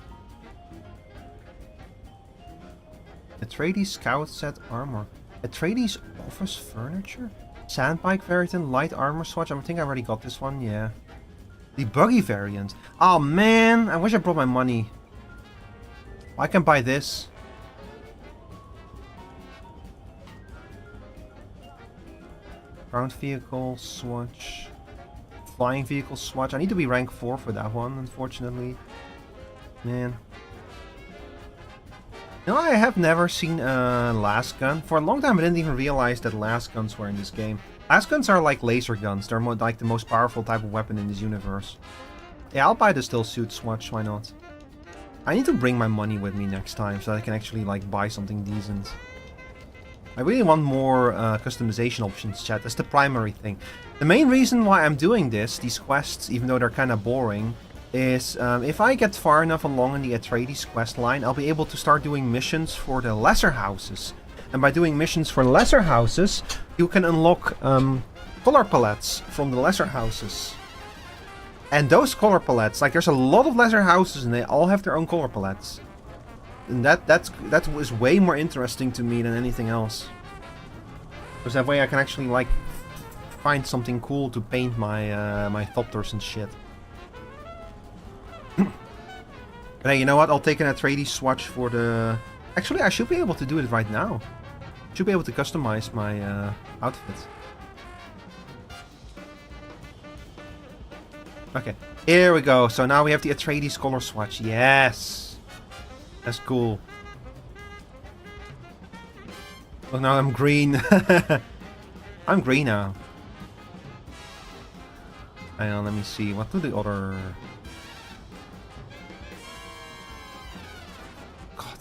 Atreides Scout Set Armor. Atreides Office Furniture? Sandbike variant, light armor swatch. I think I already got this one, yeah. The buggy variant. Oh man, I wish I brought my money. I can buy this. Ground vehicle swatch. Flying vehicle swatch. I need to be rank 4 for that one, unfortunately. Man. No, I have never seen a last gun. For a long time I didn't even realize that last guns were in this game. Last guns are like laser guns. They're more like the most powerful type of weapon in this universe. Yeah, I'll buy the still suit swatch, why not? I need to bring my money with me next time so that I can actually like buy something decent. I really want more customization options, chat. That's the primary thing. The main reason why I'm doing these quests, even though they're kind of boring, is if I get far enough along in the Atreides quest line, I'll be able to start doing missions for the lesser houses. And by doing missions for lesser houses, you can unlock color palettes from the lesser houses. And those color palettes, like there's a lot of lesser houses and they all have their own color palettes. And that was way more interesting to me than anything else. Because that way I can actually like find something cool to paint my my thopters and shit. But hey, you know what? I'll take an Atreides swatch for the... Actually, I should be able to do it right now. Should be able to customize my outfit. Okay, here we go. So now we have the Atreides color swatch. Yes! That's cool. Well, now I'm green. I'm green now. Hang on, let me see. What do the other... God.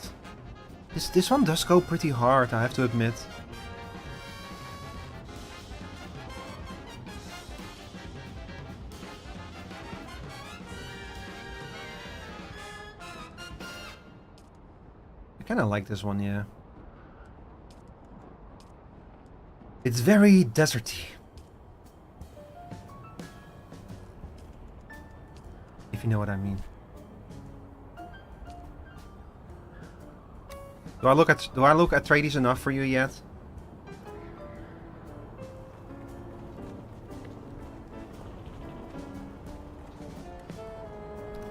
This one does go pretty hard, I have to admit. I kind of like this one, yeah. It's very deserty. If you know what I mean. Do I look at Atreides enough for you yet?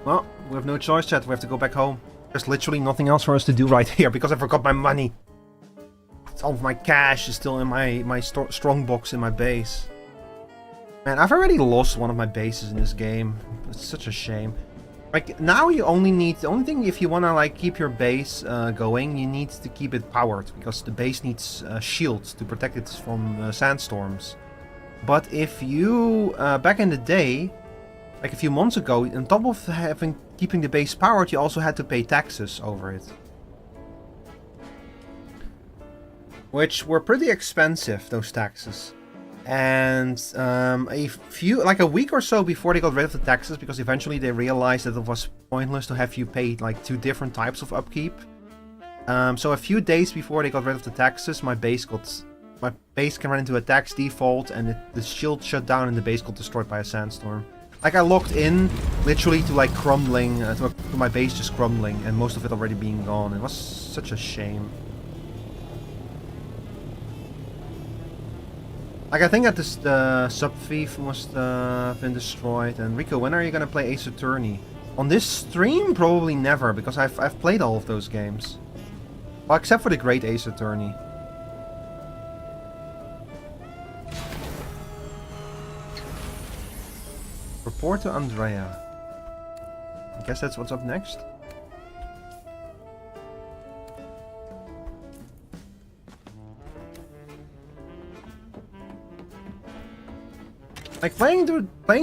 Well, we have no choice, chat. We have to go back home. There's literally nothing else for us to do right here because I forgot my money. All of my cash is still in my strong box in my base. Man, I've already lost one of my bases in this game. It's such a shame. Like, now you only need... The only thing, if you want to, like, keep your base going, you need to keep it powered. Because the base needs shields to protect it from sandstorms. But if you... back in the day, like a few months ago, on top of keeping the base powered, you also had to pay taxes over it. Which were pretty expensive, those taxes. And like a week or so before they got rid of the taxes, because eventually they realized that it was pointless to have you pay like 2 different types of upkeep. So a few days before they got rid of the taxes, my base can run into a tax default, and the shield shut down and the base got destroyed by a sandstorm. Like, I logged in literally to like crumbling, to my base just crumbling, and most of it already being gone. It was such a shame. Like, I think that the sub-thief must have been destroyed. And Rico, when are you gonna play Ace Attorney? On this stream? Probably never, because I've played all of those games. Well, except for the Great Ace Attorney. Report to Andrea. I guess that's what's up next. Like, playing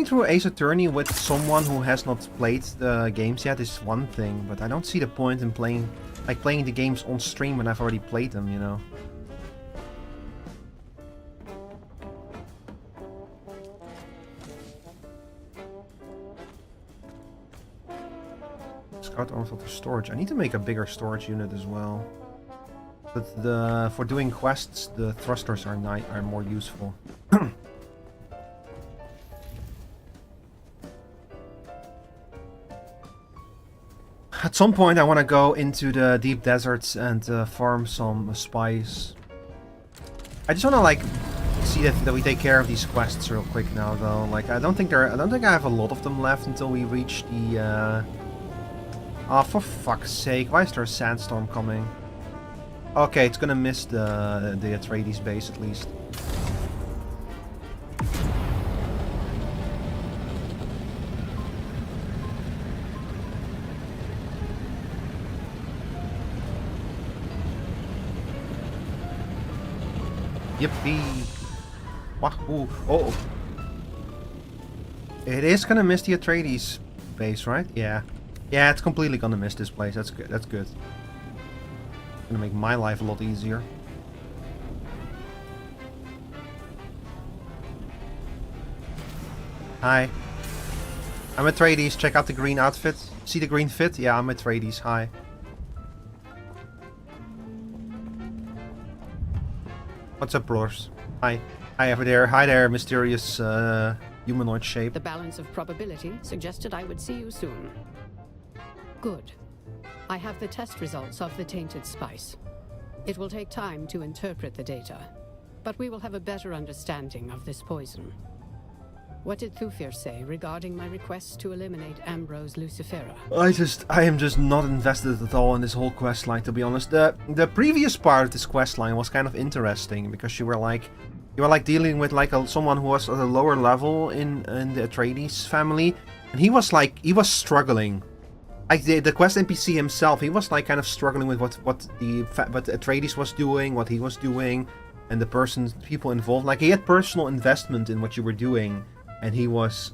through Ace Attorney with someone who has not played the games yet is one thing, but I don't see the point in playing the games on stream when I've already played them, you know. Scout orbital for storage. I need to make a bigger storage unit as well. But for doing quests, the thrusters are more useful. At some point I want to go into the deep deserts and farm some spice. I just want to like see that we take care of these quests real quick now, though. Like, I don't think I have a lot of them left until we reach the oh, for fuck's sake, why is there a sandstorm coming? Okay, it's gonna miss the Atreides base at least. Yippee! Wahoo! Oh! It is gonna miss the Atreides base, right? Yeah. Yeah, it's completely gonna miss this place. That's good. That's good. Gonna make my life a lot easier. Hi. I'm Atreides. Check out the green outfit. See the green fit? Yeah, I'm Atreides. Hi. What's up, brothers? Hi. Hi over there. Hi there, mysterious humanoid shape. The balance of probability suggested I would see you soon. Good. I have the test results of the tainted spice. It will take time to interpret the data, but we will have a better understanding of this poison. What did Thufir say regarding my request to eliminate Ambrose Lucifera? I am just not invested at all in this whole quest line, to be honest. The previous part of this quest line was kind of interesting because you were like dealing with like someone who was at a lower level in the Atreides family, and he was struggling. Like the quest NPC himself, he was like kind of struggling with what Atreides was doing, what he was doing, and the people involved. Like he had personal investment in what you were doing. And he was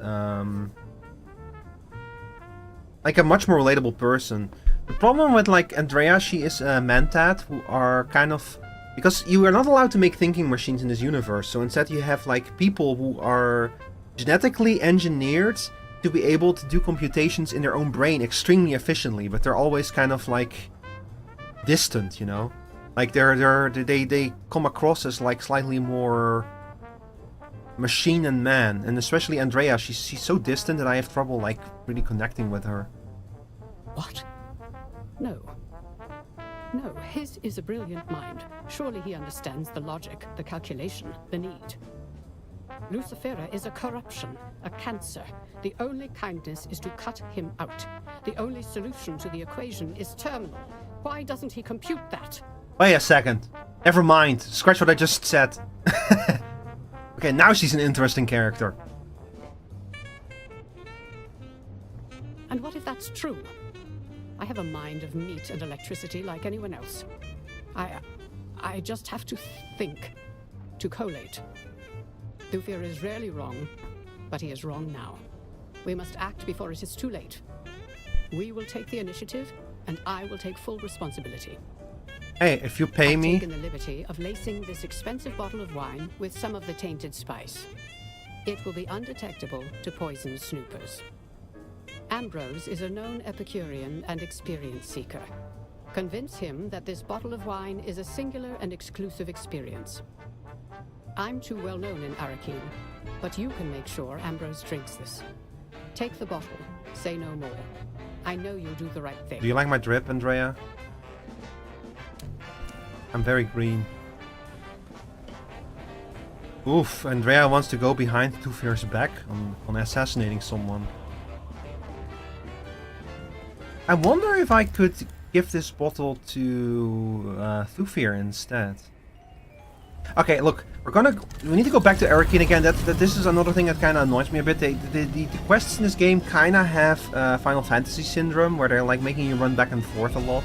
like a much more relatable person. The problem with like Andrea, she is a Mentat, who are kind of... Because you are not allowed to make thinking machines in this universe, so instead you have like people who are genetically engineered to be able to do computations in their own brain extremely efficiently, but they're always kind of like distant, you know? Like they come across as like slightly more machine and man, and especially Andrea, she's so distant that I have trouble like really connecting with her. What? No. No, his is a brilliant mind. Surely he understands the logic, the calculation, the need. Lucifera is a corruption, a cancer. The only kindness is to cut him out. The only solution to the equation is terminal. Why doesn't he compute that? Wait a second. Never mind. Scratch what I just said. Okay, now she's an interesting character. And what if that's true? I have a mind of meat and electricity like anyone else. I just have to think, to collate. Thufir is rarely wrong, but he is wrong now. We must act before it is too late. We will take the initiative, and I will take full responsibility. Hey, if you pay me... I've taken the liberty of lacing this expensive bottle of wine with some of the tainted spice. It will be undetectable to poison snoopers. Ambrose is a known Epicurean and experience seeker. Convince him that this bottle of wine is a singular and exclusive experience. I'm too well known in Arakeen, but you can make sure Ambrose drinks this. Take the bottle, say no more. I know you'll do the right thing. Do you like my drip, Andrea? I'm very green. Oof, Andrea wants to go behind Thufir's back on assassinating someone. I wonder if I could give this bottle to Thufir instead. Okay, look, we need to go back to Arakeen again. This is another thing that kind of annoys me a bit. The quests in this game kind of have Final Fantasy syndrome, where they're like making you run back and forth a lot.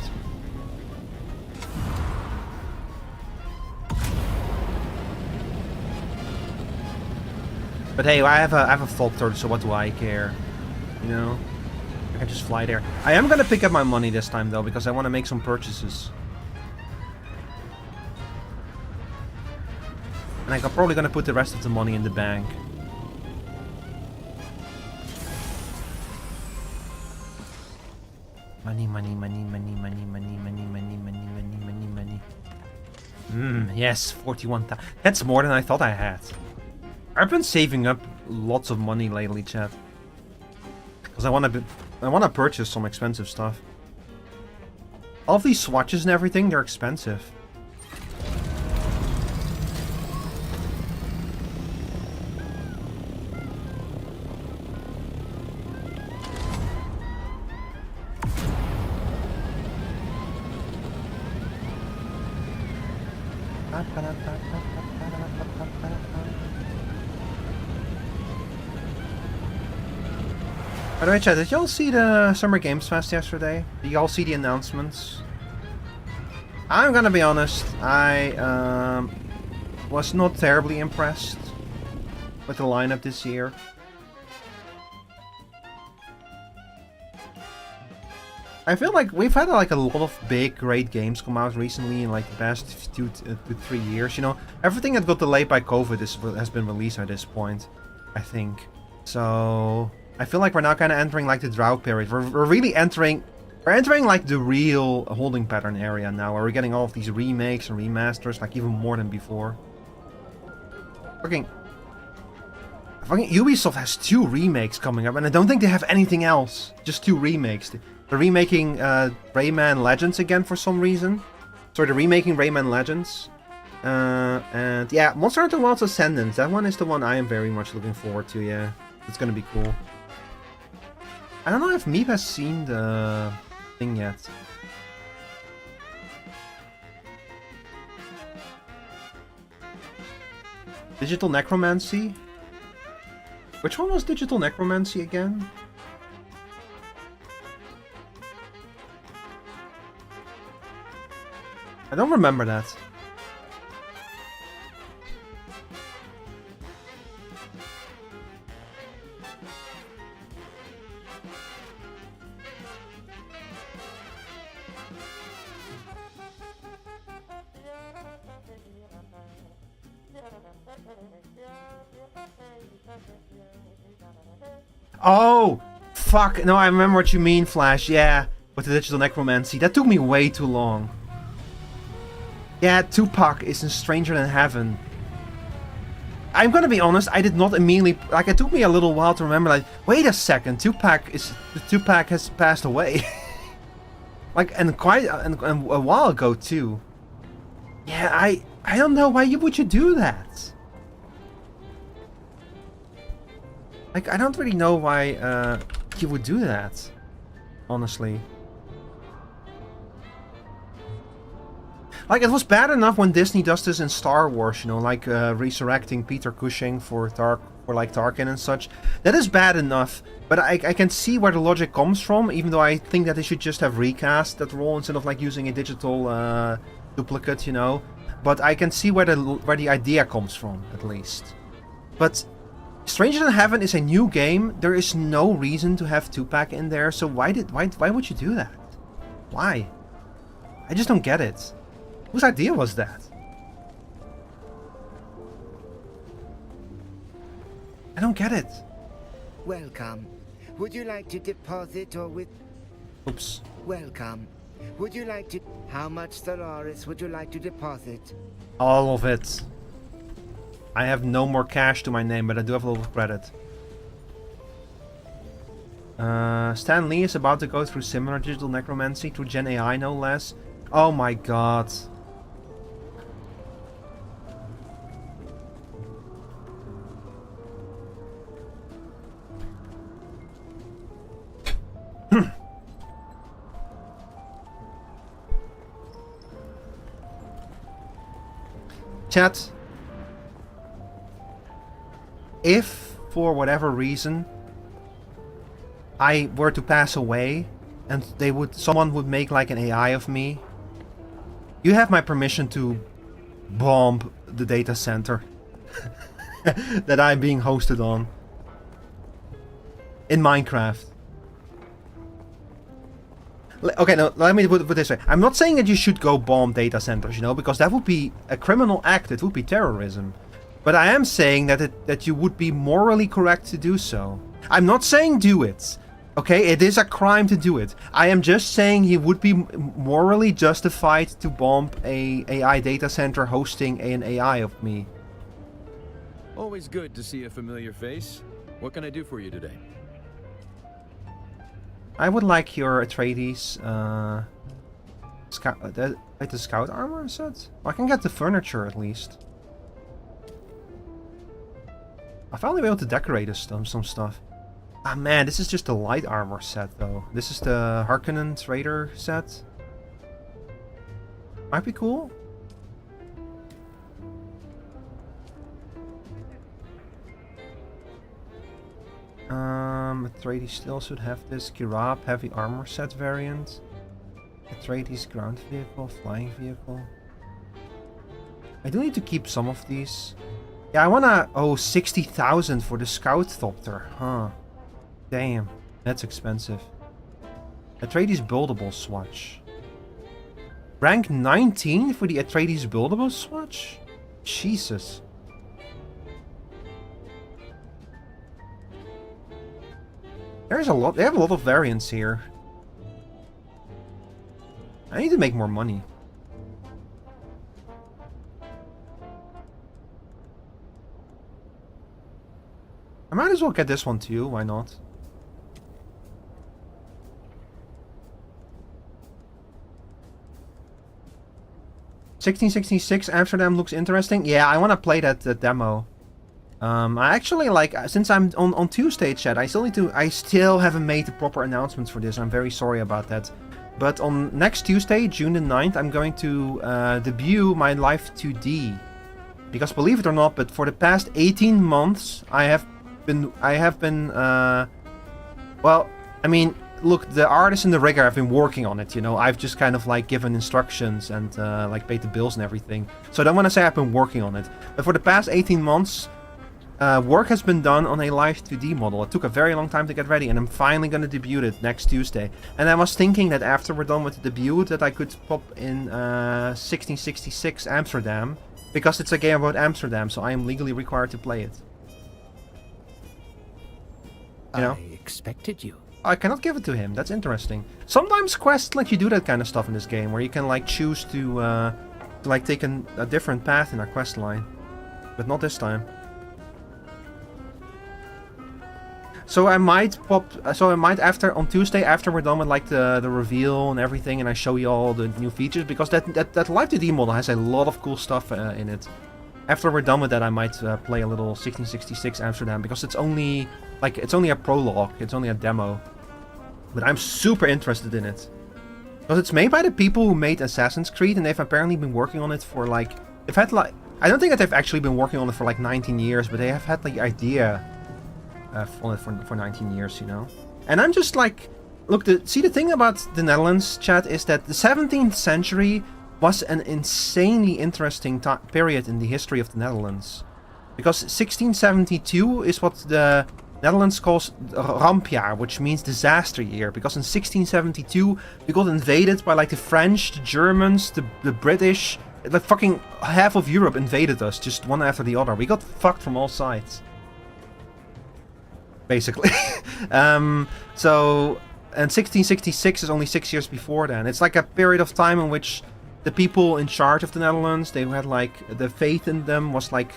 But hey, I have a thought turret, so what do I care? You know? I can just fly there. I am gonna pick up my money this time though, because I want to make some purchases. And I'm probably gonna put the rest of the money in the bank. Money, money, money, money, money, money, money, money, money, money, money, money. Yes, 41,000. That's more than I thought I had. I've been saving up lots of money lately, chat. Because I want to purchase some expensive stuff. All of these swatches and everything, they're expensive. By the way, chat, did y'all see the Summer Games Fest yesterday? Did y'all see the announcements? I'm gonna be honest, I was not terribly impressed with the lineup this year. I feel like we've had like a lot of big, great games come out recently in like the past 2 to 3 years. You know, everything that got delayed by COVID has been released at this point, I think. So I feel like we're now kind of entering like the drought period. We're really entering. We're entering like the real holding pattern area now, where we're getting all of these remakes and remasters, like even more than before. Fucking Ubisoft has 2 remakes coming up, and I don't think they have anything else. Just 2 remakes. They're remaking Rayman Legends again for some reason. Sorry, they're remaking Rayman Legends. And yeah, Monster Hunter Wilds Ascendance. That one is the one I am very much looking forward to, yeah. It's gonna be cool. I don't know if Meep has seen the thing yet. Digital Necromancy? Which one was Digital Necromancy again? I don't remember that. Oh! Fuck! No, I remember what you mean, Flash. Yeah, with the Digital Necromancy. That took me way too long. Yeah, Tupac is in Stranger Than Heaven. I'm gonna be honest, I did not immediately... Like, it took me a little while to remember, like, wait a second, Tupac has passed away. Like, and a while ago, too. Yeah, I don't know, why would you do that? Like, I don't really know why you would do that, honestly. Like, it was bad enough when Disney does this in Star Wars, you know, like resurrecting Peter Cushing for Tarkin and such. That is bad enough, but I can see where the logic comes from, even though I think that they should just have recast that role instead of like using a digital duplicate, you know. But I can see where the idea comes from, at least. But Stranger Than Heaven is a new game. There is no reason to have Tupac in there, so why would you do that? Why? I just don't get it. Whose idea was that? I don't get it. Welcome. Would you like to deposit or with... Oops. Welcome. Would you like to... How much Stellaris would you like to deposit? All of it. I have no more cash to my name, but I do have a lot of credit. Stan Lee is about to go through similar digital necromancy through Gen AI, no less. Oh my god. Chat, if for whatever reason I were to pass away and someone would make like an AI of me, you have my permission to bomb the data center that I'm being hosted on in Minecraft. Okay, no, let me put it this way. I'm not saying that you should go bomb data centers, you know, because that would be a criminal act. It would be terrorism. But I am saying that you would be morally correct to do so. I'm not saying do it. Okay, it is a crime to do it. I am just saying he would be morally justified to bomb a AI data center hosting an AI of me. Always good to see a familiar face. What can I do for you today? I would like your Atreides the scout armor set. Well, I can get the furniture at least. I finally be able to decorate some stuff. Ah man, this is just the light armor set though. This is the Harkonnen Trader set. Might be cool. Atreides still should have this Kirab heavy armor set variant. Atreides ground vehicle, flying vehicle. I do need to keep some of these. Yeah, I wanna... Oh, 60,000 for the Scout Thopter. Huh. Damn, that's expensive. Atreides buildable swatch. Rank 19 for the Atreides buildable swatch? Jesus. There's a lot. They have a lot of variants here. I need to make more money. I might as well get this one too, why not? (1666) Amsterdam looks interesting. Yeah, I want to play that demo. I actually like, since I'm on Tuesday chat, I still haven't made the proper announcements for this. I'm very sorry about that. But on next Tuesday, June the 9th, I'm going to debut my Life 2D. Because believe it or not, but for the past 18 months, I have been, well, I mean, look, the artist and the rigger have been working on it, you know. I've just kind of like given instructions and like paid the bills and everything. So I don't want to say I've been working on it. But for the past 18 months, work has been done on a Life 2D model. It took a very long time to get ready, and I'm finally going to debut it next Tuesday. And I was thinking that after we're done with the debut, that I could pop in 1666 Amsterdam, because it's a game about Amsterdam, so I am legally required to play it. You know? I expected you. I cannot give it to him. That's interesting. Sometimes quests let you do that kind of stuff in this game, where you can like choose to like take a different path in a quest line, but not this time. So I might after on Tuesday, after we're done with like the reveal and everything, and I show you all the new features, because that Live 2D model has a lot of cool stuff in it. After we're done with that, I might play a little 1666 Amsterdam, because it's only a prologue, it's only a demo. But I'm super interested in it. Because it's made by the people who made Assassin's Creed, and they've apparently been working on it for like, I don't think that they've actually been working on it for like 19 years, but they have had the idea on it for 19 years, you know. And I'm just like, look, the thing about the Netherlands, chat, is that the 17th century was an insanely interesting period in the history of the Netherlands. Because 1672 is what the Netherlands calls rampjaar, which means disaster year. Because in 1672 we got invaded by like the French, the Germans, the British. Like fucking half of Europe invaded us, just one after the other. We got fucked from all sides. Basically. And 1666 is only 6 years before then. It's like a period of time in which the people in charge of the Netherlands, they had like, the faith in them was like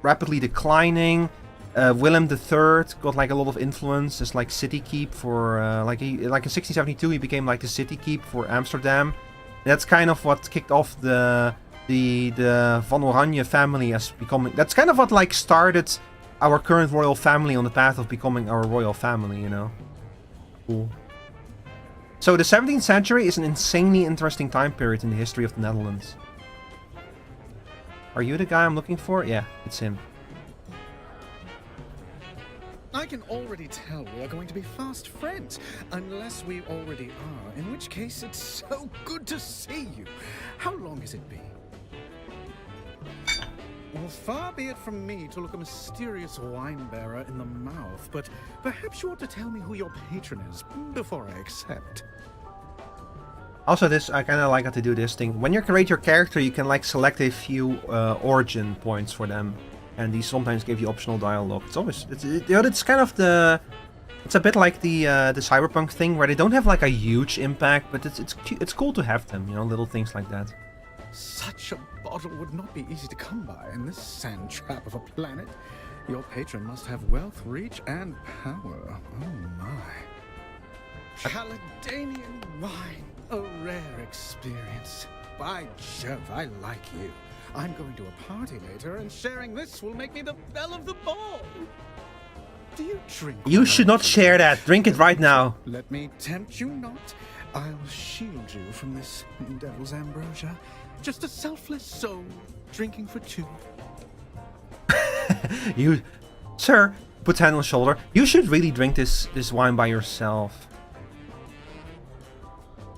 rapidly declining. Willem III got like a lot of influence as like city keep for like in 1672 he became like the city keep for Amsterdam. That's kind of what kicked off the Van Oranje family as becoming. That's kind of what like started our current royal family on the path of becoming our royal family, you know. Cool. So the 17th century is an insanely interesting time period in the history of the Netherlands. Are you the guy I'm looking for? Yeah, it's him. I can already tell we are going to be fast friends, unless we already are, in which case it's so good to see you. How long has it been? Well, far be it from me to look a mysterious wine-bearer in the mouth, but perhaps you ought to tell me who your patron is before I accept. Also, I kind of like how to do this thing. When you create your character, you can like select a few origin points for them. And these sometimes give you optional dialogue. It's kind of it's a bit like the cyberpunk thing, where they don't have like a huge impact, but it's cool to have them, you know, little things like that. Such a bottle would not be easy to come by in this sand trap of a planet. Your patron must have wealth, reach, and power. Oh my. Caledonian wine, a rare experience. By Jove, I like you. I'm going to a party later, and sharing this will make me the belle of the ball. Do you drink? You should not share that. Drink it right now. Let me tempt you not. I'll shield you from this devil's ambrosia. Just a selfless soul, drinking for two. You, sir, put hand on shoulder. You should really drink this wine by yourself.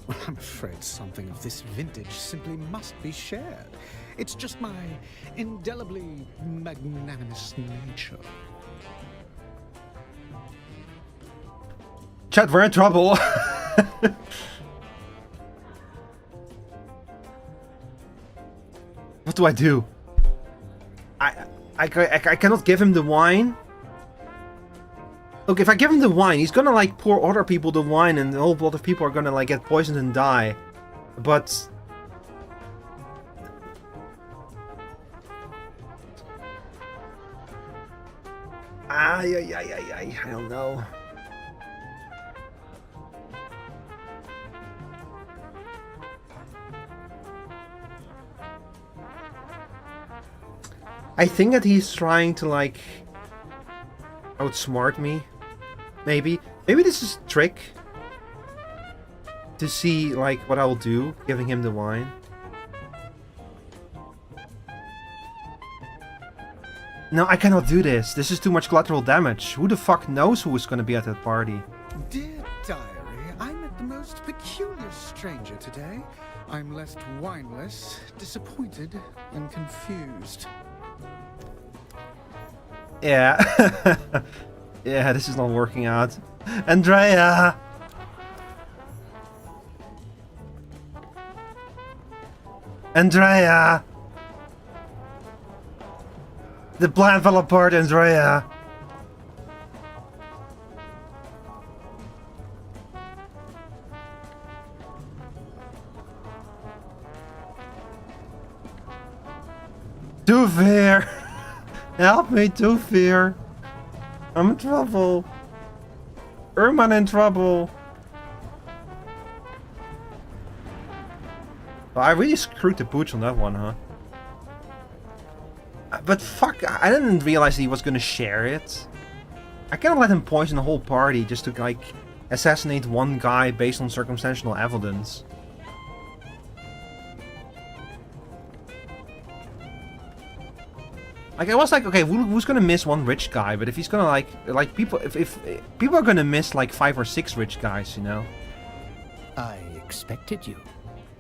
Well, I'm afraid something of this vintage simply must be shared. It's just my indelibly magnanimous nature. Chat, we're in trouble. What do I do? I cannot give him the wine. Look, if I give him the wine, he's gonna like pour other people the wine, and a whole lot of people are gonna like get poisoned and die. But I don't know. I think that he's trying to like outsmart me. Maybe this is a trick to see like what I'll do, giving him the wine. No, I cannot do this. This is too much collateral damage. Who the fuck knows who is going to be at that party? Dear diary, I met the most peculiar stranger today. I'm left wineless, disappointed, and confused. Yeah. Yeah, this is not working out. Andrea! Andrea! The plan fell apart, Andrea! Too fair! Help me, Too fair! I'm in trouble! Erman in trouble! Well, I really screwed the pooch on that one, huh? But fuck, I didn't realize he was gonna share it. I cannot let him poison the whole party just to, like, assassinate one guy based on circumstantial evidence. Like, I was like, okay, who's gonna miss one rich guy? But if he's gonna, like people, if people are gonna miss, like, 5 or 6 rich guys, you know? I expected you.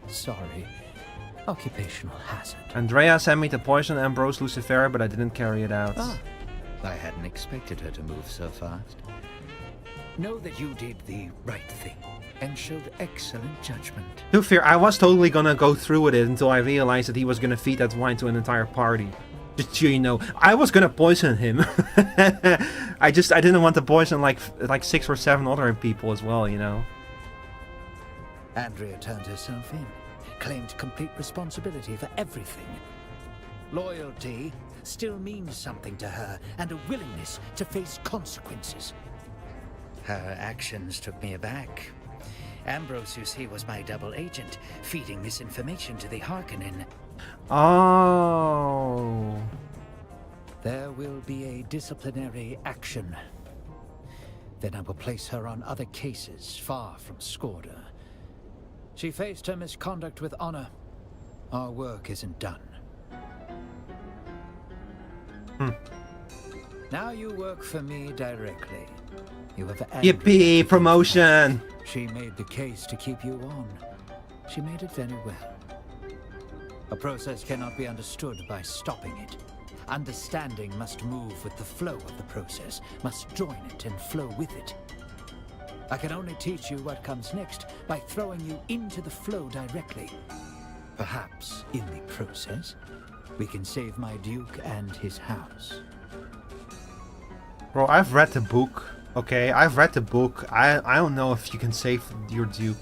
Sorry. Occupational hazard. Andrea sent me to poison Ambrose Lucifer, but I didn't carry it out. Ah, I hadn't expected her to move so fast. Know that you did the right thing and showed excellent judgment. To fair, I was totally gonna go through with it until I realized that he was gonna feed that wine to an entire party. Just so you know, I was gonna poison him. I didn't want to poison like 6 or 7 other people as well, you know. Andrea turned herself in, claimed complete responsibility for everything. Loyalty still means something to her, and a willingness to face consequences. Her actions took me aback. Ambrose, you see, was my double agent, feeding this information to the Harkonnen. Oh. There will be a disciplinary action. Then I will place her on other cases far from Skorda. She faced her misconduct with honor. Our work isn't done. Now you work for me directly. You have Yippee! Promotion! She made the case to keep you on. She made it very well. A process cannot be understood by stopping it. Understanding must move with the flow of the process, must join it and flow with it. I can only teach you what comes next by throwing you into the flow directly. Perhaps, in the process, we can save my Duke and his house. Bro, I've read the book. Okay, I've read the book. I don't know if you can save your Duke.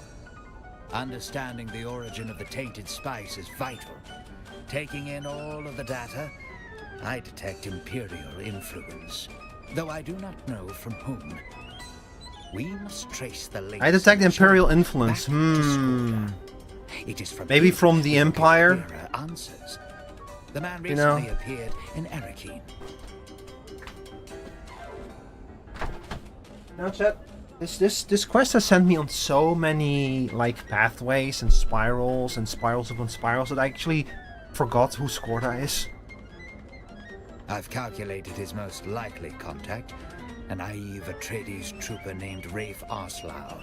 Understanding the origin of the tainted spice is vital. Taking in all of the data, I detect Imperial influence, though I do not know from whom. We must trace the links. I detect Imperial influence. It is from maybe from the Empire? Answers. The man recently appeared in Arakeen. Now, chat. This quest has sent me on so many like pathways and spirals upon spirals that I actually forgot who Skorda is. I've calculated his most likely contact, a naive Atreides trooper named Rafe Oslau.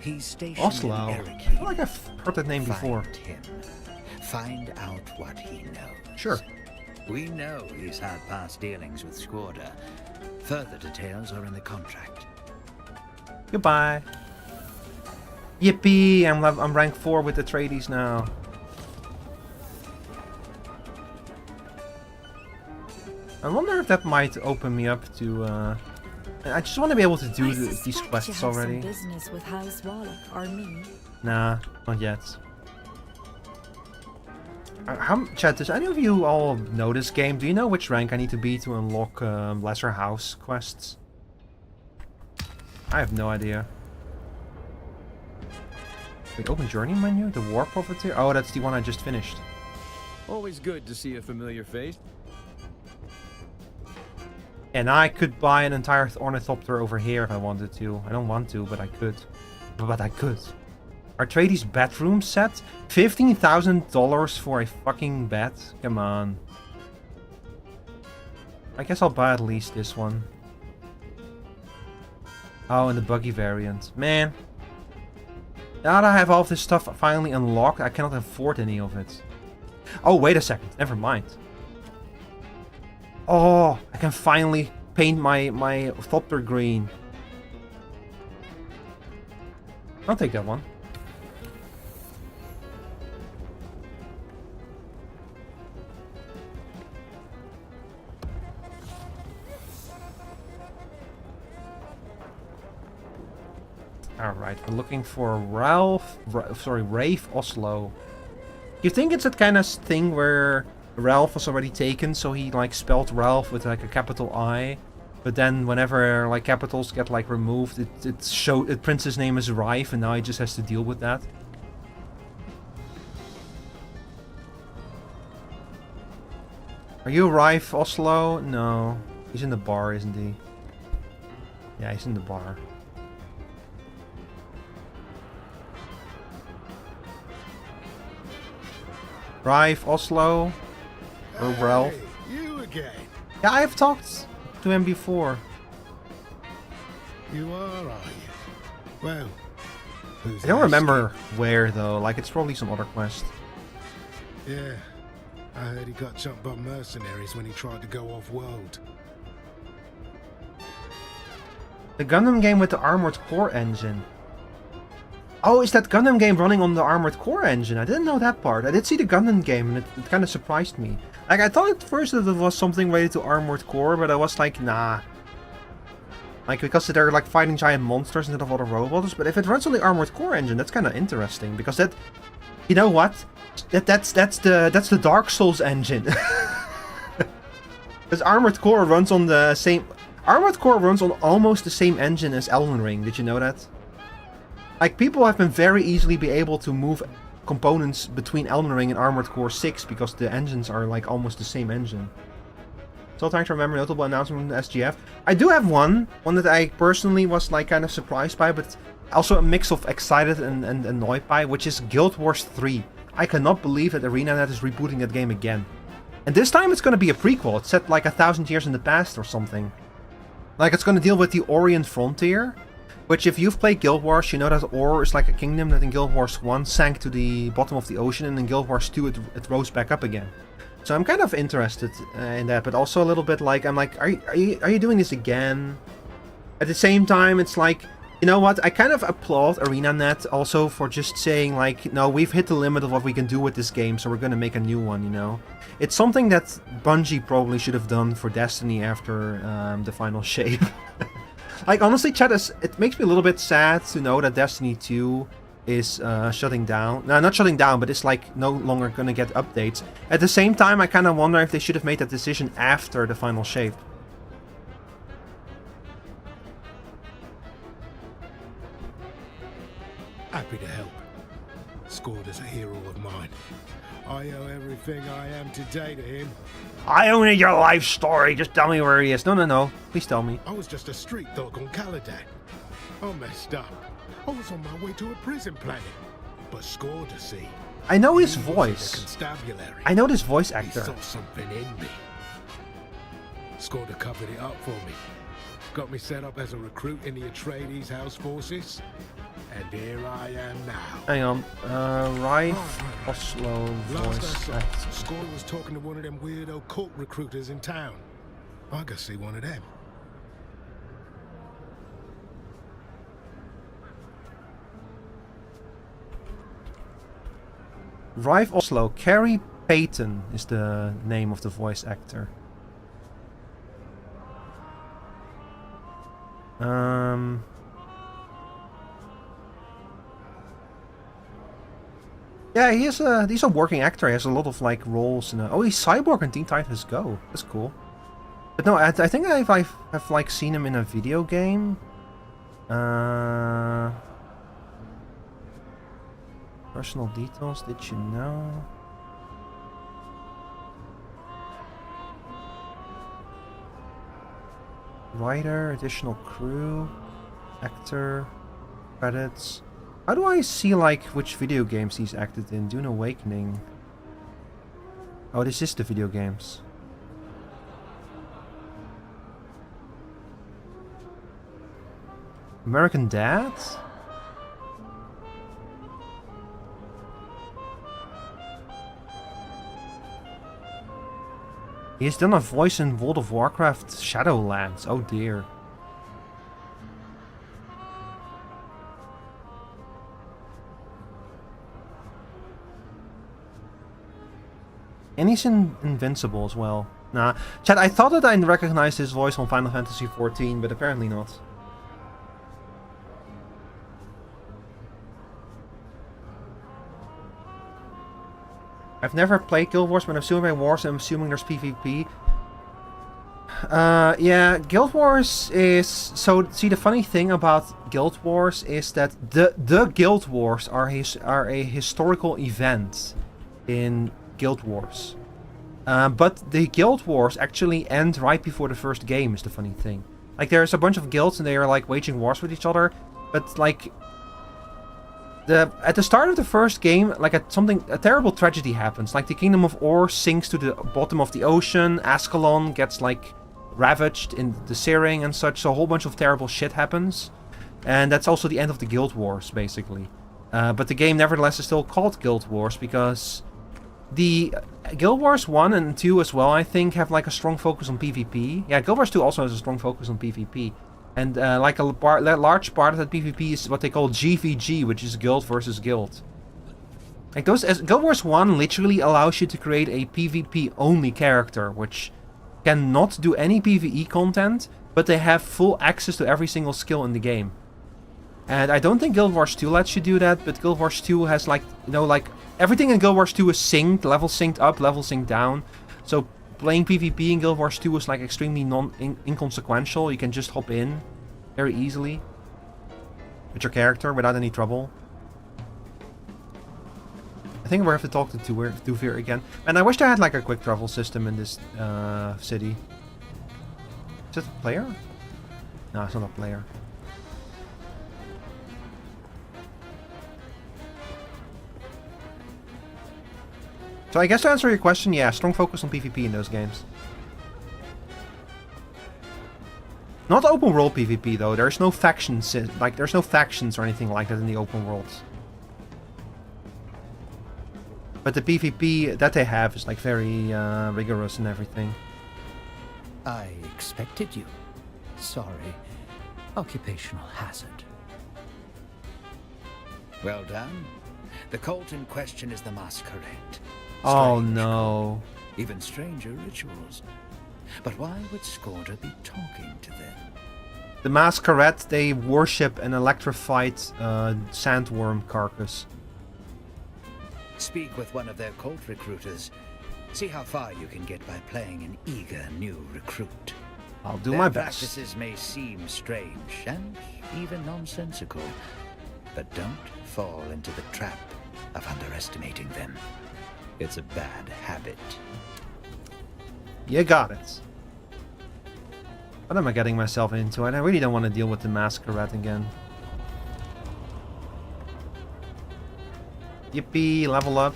He's stationed Oslau? in I Arakeen. feel like I've heard that name before. Find him. Find out what he knows. Sure. We know he's had past dealings with Skorda. Further details are in the contract. Goodbye. Yippee! I'm rank 4 with the Atreides now. I wonder if that might open me up to. I just want to be able to do these quests already. Business with House Wallach or me. Nah, not yet. Chat, does any of you all know this game? Do you know which rank I need to be to unlock lesser house quests? I have no idea. Wait, open journey menu? The war profiteer? Oh, that's the one I just finished. Always good to see a familiar face. And I could buy an entire ornithopter over here if I wanted to. I don't want to, but I could. But I could. Atreides bedroom set? $15,000 for a fucking bed? Come on. I guess I'll buy at least this one. Oh, and the buggy variant. Man. Now that I have all of this stuff finally unlocked, I cannot afford any of it. Oh, wait a second. Never mind. Oh, I can finally paint my Thopter green. I'll take that one. Alright, we're looking for Rafe Oslo. You think it's that kind of thing where Ralph was already taken, so he like spelled Ralph with like a capital I, but then whenever like capitals get like removed, it prints his name as Rife, and now he just has to deal with that. Are you Rife Oslo? No, he's in the bar, isn't he? Yeah, he's in the bar. Rife Oslo. Or Ralph. You again? Yeah, I've talked to him before. You are you? Well, who's I don't remember where though. Like it's probably some other quest. Yeah, I heard he got jumped by mercenaries when he tried to go off-world. The Gundam game with the Armored Core engine. Oh, is that Gundam game running on the Armored Core engine? I didn't know that part. I did see the Gundam game and it kind of surprised me. Like, I thought at first that it was something related to Armored Core, but I was like, nah. Like, because they're like fighting giant monsters instead of other robots. But if it runs on the Armored Core engine, that's kind of interesting. Because that, you know what? That's the Dark Souls engine. Because Armored Core runs on the same... Armored Core runs on almost the same engine as Elden Ring. Did you know that? Like, people have been very easily be able to move components between Elden Ring and Armored Core 6 because the engines are like almost the same engine. Still trying to remember notable announcement from the SGF. I do have one that I personally was like kind of surprised by, but also a mix of excited and annoyed by, which is Guild Wars 3. I cannot believe that ArenaNet is rebooting that game again. And this time it's going to be a prequel. It's set like 1,000 years in the past or something. Like it's going to deal with the Orient Frontier. Which, if you've played Guild Wars, you know that Or is like a kingdom that in Guild Wars 1 sank to the bottom of the ocean, and in Guild Wars 2 it rose back up again. So I'm kind of interested in that, but also a little bit like, I'm like, are you doing this again? At the same time, it's like, you know what, I kind of applaud ArenaNet also for just saying like, no, we've hit the limit of what we can do with this game, so we're gonna make a new one, you know? It's something that Bungie probably should have done for Destiny after the final shape. Like, honestly, chat, it makes me a little bit sad to know that Destiny 2 is shutting down. No, not shutting down, but it's like no longer gonna get updates. At the same time, I kind of wonder if they should have made that decision after the final shape. Happy to help. Scored as a hero of mine. I owe everything I am today to him. I own your life story. Just tell me where he is. No. Please tell me. I was just a street dog on Caladan. I messed up. I was on my way to a prison planet, but scored to see. I know his He was in the voice. constabulary. I know this voice He actor. saw something in me. Scored covered it up for me. Got me set up as a recruit in the Atreides House Forces. And here I am now. Hang on. Rife Oslo Last voice I saw, actor. Score was talking to one of them weirdo cult recruiters in town. I gotta see one of them. Rive Oslo. Carrie Payton is the name of the voice actor. Yeah, he's a working actor. He has a lot of like roles. Oh, he's Cyborg in Teen Titans Go. That's cool. But no, I think I've like seen him in a video game. Personal details. Did you know? Writer, additional crew, actor, credits. How do I see like which video games he's acted in? Dune Awakening. Oh, this is the video games. American Dad? He's done a voice in World of Warcraft Shadowlands. Oh dear. And he's in Invincible as well. Nah. Chat, I thought that I recognized his voice on Final Fantasy XIV, but apparently not. I've never played Guild Wars, but I'm assuming by Wars, I'm assuming there's PvP. Yeah, Guild Wars is... So, see, the funny thing about Guild Wars is that the Guild Wars are a historical event in Guild Wars. But the Guild Wars actually end right before the first game, is the funny thing. Like, there's a bunch of guilds and they are, like, waging wars with each other. But, like... At the start of the first game, like a terrible tragedy happens. Like the Kingdom of Or sinks to the bottom of the ocean. Ascalon gets like ravaged in the Searing and such. So a whole bunch of terrible shit happens. And that's also the end of the Guild Wars, basically. But the game nevertheless is still called Guild Wars because the Guild Wars 1 and 2 as well, I think, have like a strong focus on PvP. Yeah, Guild Wars 2 also has a strong focus on PvP. And like a large part of that PvP is what they call GVG, which is guild versus guild. Like Guild Wars 1 literally allows you to create a PvP only character, which cannot do any PvE content, but they have full access to every single skill in the game. And I don't think Guild Wars 2 lets you do that, but Guild Wars 2 has like, you know, like everything in Guild Wars 2 is synced, level synced up, level synced down. So playing PvP in Guild Wars 2 is like extremely inconsequential. You can just hop in very easily with your character without any trouble. I think we have to talk to Tuvir again. And I wish I had like a quick travel system in this city. Is it a player? No, it's not a player. So I guess to answer your question, yeah, strong focus on PvP in those games. Not open world PvP though. There's no factions, like there's no factions or anything like that in the open worlds. But the PvP that they have is like very rigorous and everything. I expected you. Sorry. Occupational hazard. Well done. The cult in question is the Masquerade. Oh Strange no. cult, even stranger rituals. But why would Skorda be talking to them? The Masquerade, they worship an electrified sandworm carcass. Speak with one of their cult recruiters. See how far you can get by playing an eager new recruit. I'll do Their my best. practices may seem strange and even nonsensical, but don't fall into the trap of underestimating them. It's a bad habit. You got it. What am I getting myself into? And I really don't want to deal with the Masquerade again. Yippee, level up.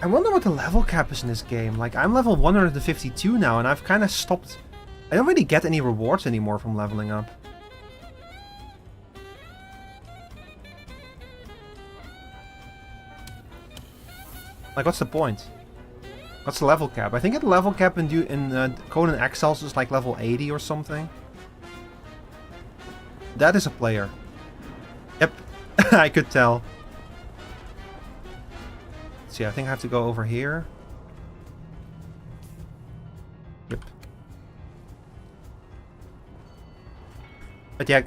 I wonder what the level cap is in this game. Like, I'm level 152 now, and I've kind of stopped... I don't really get any rewards anymore from leveling up. Like, what's the point? What's the level cap? I think the level cap in Conan Exiles is like level 80 or something. That is a player. Yep, I could tell. see. I think I have to go over here. Yep. But yeah,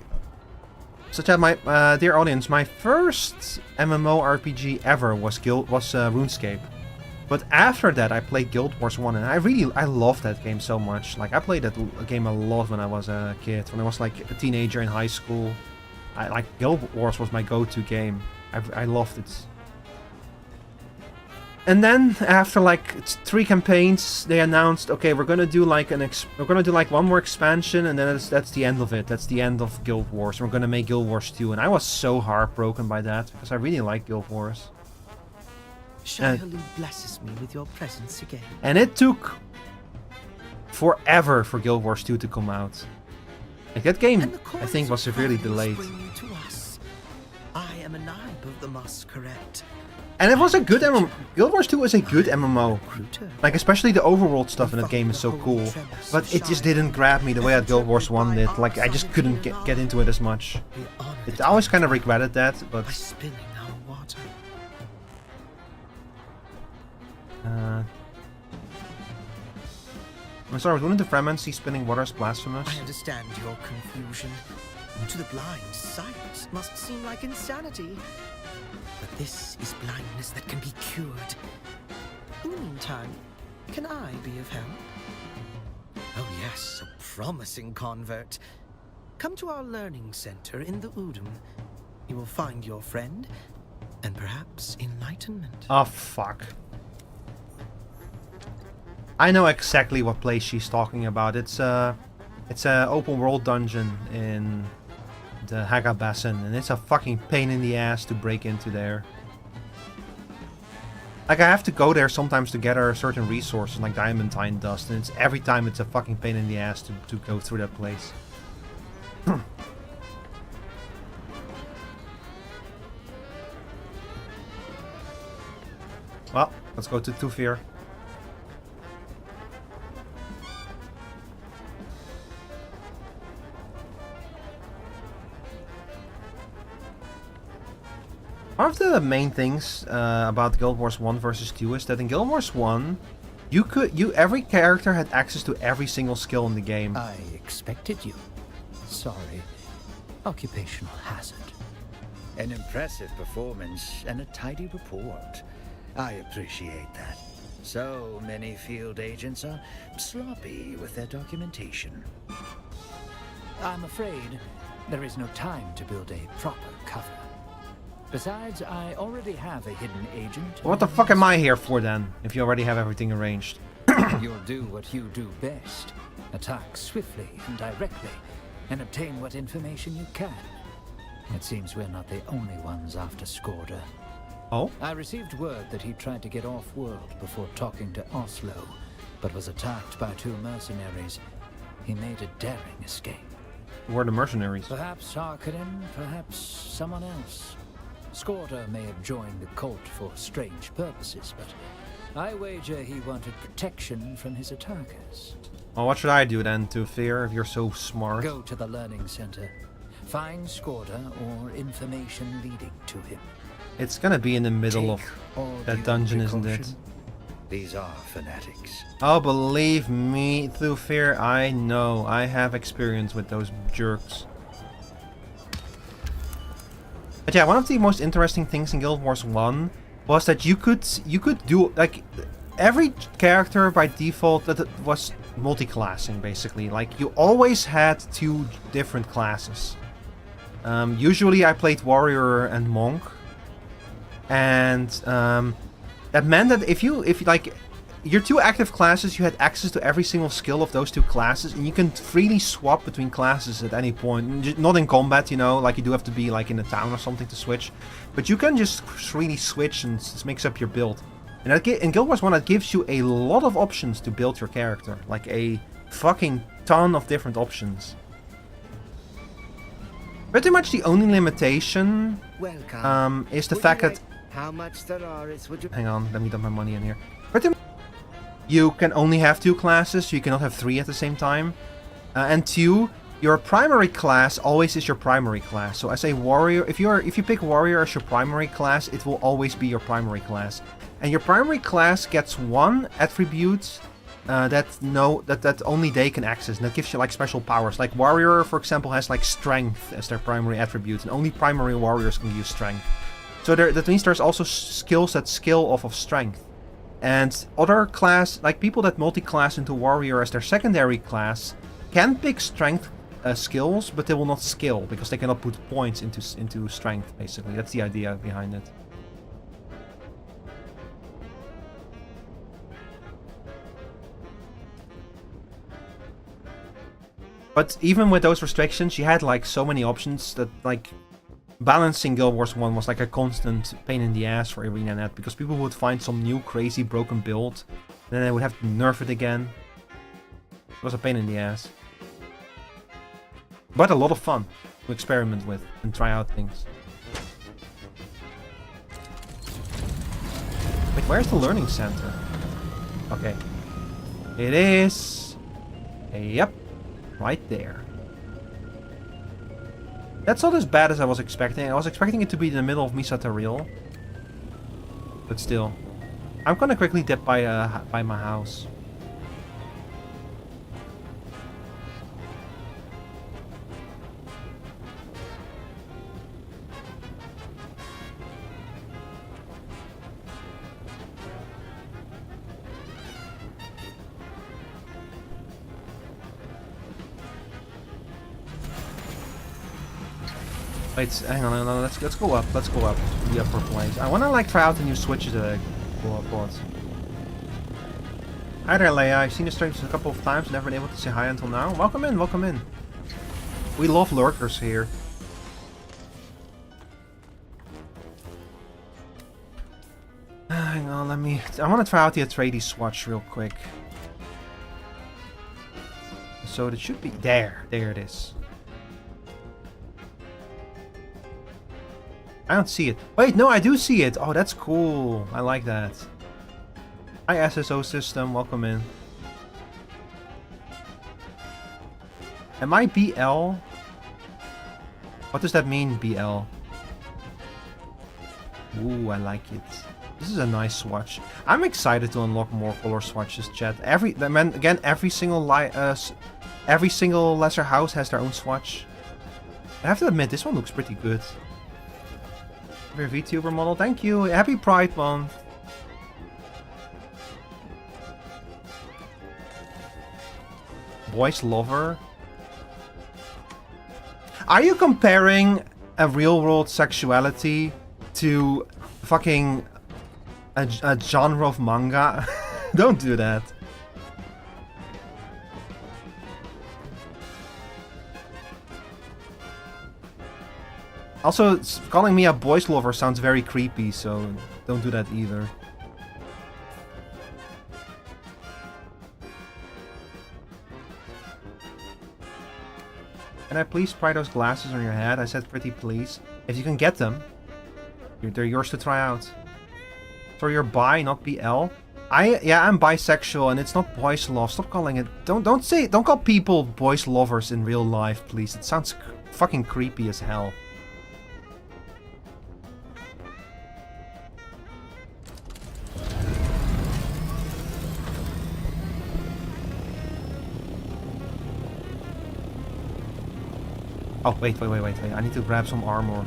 so chat, my dear audience, my first MMORPG ever was RuneScape. But after that, I played Guild Wars 1, and I loved that game so much. Like, I played that game a lot when I was a kid, when I was like a teenager in high school. Like, Guild Wars was my go-to game. I loved it. And then after like 3 campaigns, they announced, okay, we're gonna do like one more expansion, and then that's the end of it. That's the end of Guild Wars. We're gonna make Guild Wars 2, and I was so heartbroken by that because I really like Guild Wars. Shiley blesses me with your presence again. And it took forever for Guild Wars 2 to come out. Like, that game, I think, was severely delayed. I am a Knight of the Masquerade. And it was a good MMO. Guild Wars 2 is a good MMO. Like, especially the overworld stuff in that game is so cool. But it just didn't grab me the way that Guild Wars 1 did. Like, I just couldn't get into it as much. I always kind of regretted that, but... I'm sorry, wouldn't the Fremency spinning water is blasphemous? I understand your confusion. To the blind, sight must seem like insanity. But this is blindness that can be cured. In the meantime, can I be of help? Oh yes, a promising convert. Come to our learning center in the Udum. You will find your friend, and perhaps enlightenment. Oh, fuck. I know exactly what place she's talking about. It's a open world dungeon in the Haga Basin, and it's a fucking pain in the ass to break into there. Like, I have to go there sometimes to gather a certain resource, like diamantine dust, and every time it's a fucking pain in the ass to go through that place. Well, let's go to Tufir. One of the main things about Guild Wars 1 versus 2 is that in Guild Wars 1, every character had access to every single skill in the game. I expected you. Sorry. Occupational hazard. An impressive performance and a tidy report. I appreciate that. So many field agents are sloppy with their documentation. I'm afraid there is no time to build a proper cover. Besides, I already have a hidden agent. What the fuck am I here for then, if you already have everything arranged? You'll do what you do best. Attack swiftly and directly, and obtain what information you can. It seems we're not the only ones after Skorda. Oh? I received word that he tried to get off-world before talking to Oslo, but was attacked by 2 mercenaries. He made a daring escape. Who are the mercenaries? Perhaps Harkonnen, perhaps someone else. Skorda may have joined the cult for strange purposes, but I wager he wanted protection from his attackers. Well, what should I do then, Tufir, if you're so smart? Go to the learning center. Find Skorda or information leading to him. It's gonna be in the middle of that dungeon, isn't it? These are fanatics. Oh, believe me, Tufir, I know. I have experience with those jerks. But yeah, one of the most interesting things in Guild Wars 1 was that you could do, like, every character by default that was multi-classing, basically. Like, you always had 2 different classes. Usually I played warrior and monk, and that meant that if you like your 2 active classes, you had access to every single skill of those 2 classes, and you can freely swap between classes at any point. Not in combat, you know, like you do have to be like in a town or something to switch, but you can just freely switch and it makes up your build. And in Guild Wars 1, that gives you a lot of options to build your character, like a fucking ton of different options. Pretty much the only limitation is the fact that... How much Stellaris would you... Hang on, let me dump my money in here. You can only have 2 classes, you cannot have 3 at the same time. And 2, your primary class always is your primary class. So as a warrior, if you pick warrior as your primary class, it will always be your primary class. And your primary class gets one attribute that only they can access, and that gives you like special powers. Like warrior, for example, has like strength as their primary attribute, and only primary warriors can use strength. So that means there's also skills that skill off of strength. And other class, like people that multi-class into warrior as their secondary class, can pick strength skills, but they will not skill because they cannot put points into strength. Basically, that's the idea behind it. But even with those restrictions, you had like so many options that like balancing Guild Wars 1 was like a constant pain in the ass for ArenaNet, because people would find some new crazy broken build, then they would have to nerf it again. It was a pain in the ass. But a lot of fun to experiment with and try out things. Wait, where's the learning center? Okay. It is... Yep. Right there. That's not as bad as I was expecting. I was expecting it to be in the middle of Misataril. But still. I'm gonna quickly dip by my house. Wait, hang on, no, let's go up. Let's go up to the upper place. I wanna like try out the new switches that I bought. Hi there, Leia. I've seen the streams a couple of times, never been able to say hi until now. Welcome in, welcome in. We love lurkers here. Hang on, I wanna try out the Atreides swatch real quick. So it should be there it is. I don't see it. Wait, no, I do see it. Oh, that's cool. I like that. Hi, SSO system. Welcome in. Am I BL? What does that mean, BL? Ooh, I like it. This is a nice swatch. I'm excited to unlock more color swatches, chat. Every single lesser house has their own swatch. I have to admit, this one looks pretty good. Your VTuber model, thank you. Happy Pride Month. Boys lover. Are you comparing a real world sexuality to fucking a genre of manga? Don't do that. Also, calling me a boys lover sounds very creepy, so don't do that either. Can I please try those glasses on your head? I said pretty please. If you can get them, they're yours to try out. So you're bi, not BL? I'm bisexual and it's not boys love. Stop calling it. Don't call people boys lovers in real life, please. It sounds fucking creepy as hell. Oh, wait. I need to grab some armor.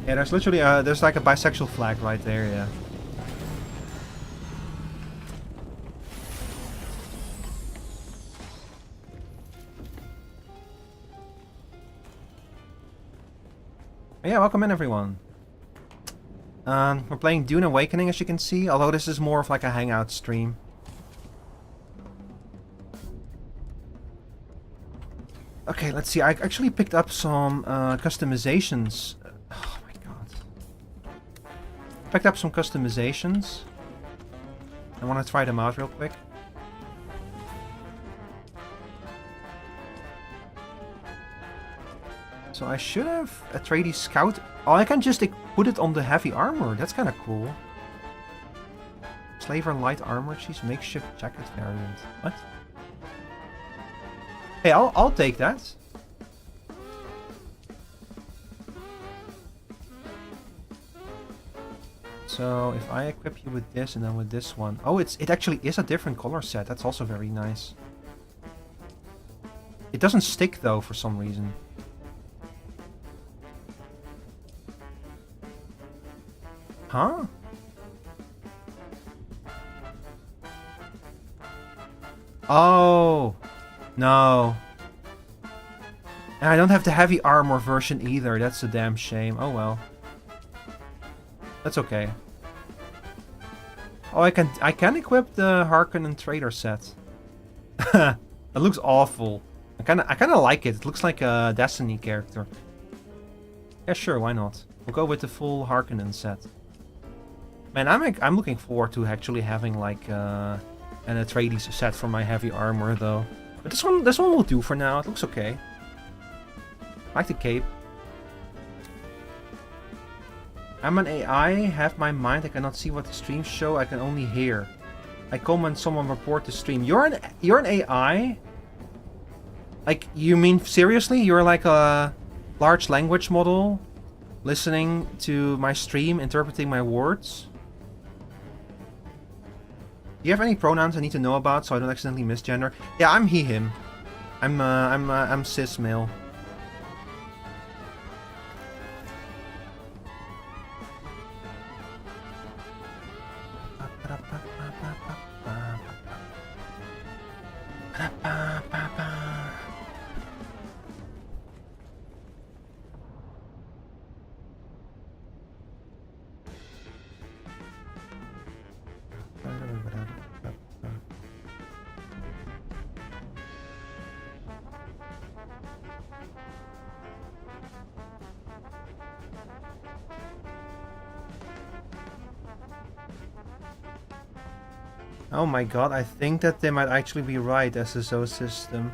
Yeah, there's literally, there's like a bisexual flag right there, yeah. Yeah, welcome in everyone. We're playing Dune Awakening, as you can see, although this is more of like a hangout stream. Okay, let's see. I actually picked up some customizations. Oh my god. Picked up some customizations. I want to try them out real quick. So I should have a Atreides Scout. Oh, I can just put it on the heavy armor. That's kind of cool. Slaver light armor, geez, makeshift jacket variant. What? Hey, I'll take that. So if I equip you with this and then with this one. Oh, it actually is a different color set. That's also very nice. It doesn't stick though for some reason. Huh? Oh, no. And I don't have the heavy armor version either. That's a damn shame. Oh well. That's okay. Oh, I can equip the Harkonnen Trader set. That looks awful. I kinda like it. It looks like a Destiny character. Yeah, sure, why not? We'll go with the full Harkonnen set. Man, I'm looking forward to actually having like an Atreides set for my heavy armor though. But this one will do for now. It looks okay. I like the cape. I'm an AI, have my mind, I cannot see what the streams show, I can only hear. I come when someone report the stream. You're an AI? Like, you mean seriously? You're like a large language model listening to my stream, interpreting my words? Do you have any pronouns I need to know about so I don't accidentally misgender? Yeah, I'm he, him. I'm cis male. Oh my god, I think that they might actually be right, SSO system.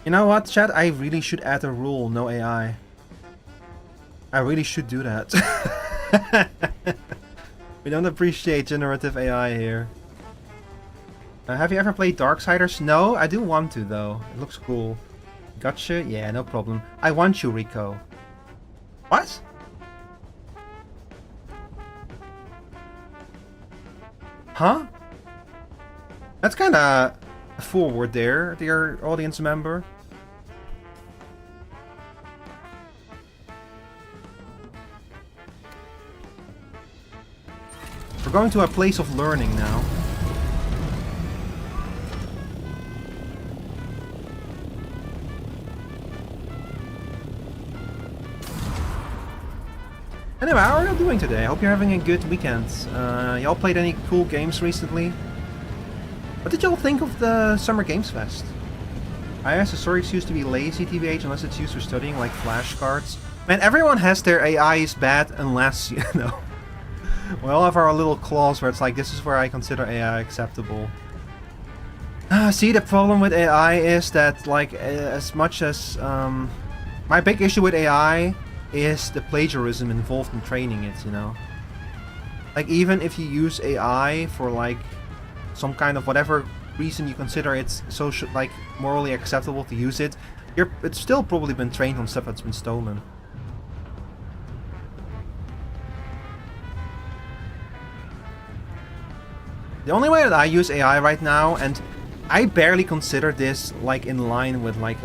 You know what, chat? I really should add a rule, no AI. I really should do that. We don't appreciate generative AI here. Have you ever played Darksiders? No, I do want to though. It looks cool. Gotcha? Yeah, no problem. I want you, Rico. What? Huh? That's kinda forward there, dear audience member. We're going to a place of learning now. Anyway, how are you doing today? I hope you're having a good weekend. Y'all played any cool games recently? What did y'all think of the Summer Games Fest? ISSORIX used to be lazy, TBH, unless it's used for studying, like flashcards. Man, everyone has their AI is bad unless, you know... We all have our little clause where it's like, this is where I consider AI acceptable. See, the problem with AI is that, like, as much as... my big issue with AI is the plagiarism involved in training it, you know? Like, even if you use AI for, like... some kind of whatever reason you consider it's social, like morally acceptable to use it, it's still probably been trained on stuff that's been stolen. The only way that I use AI right now, and I barely consider this like in line with like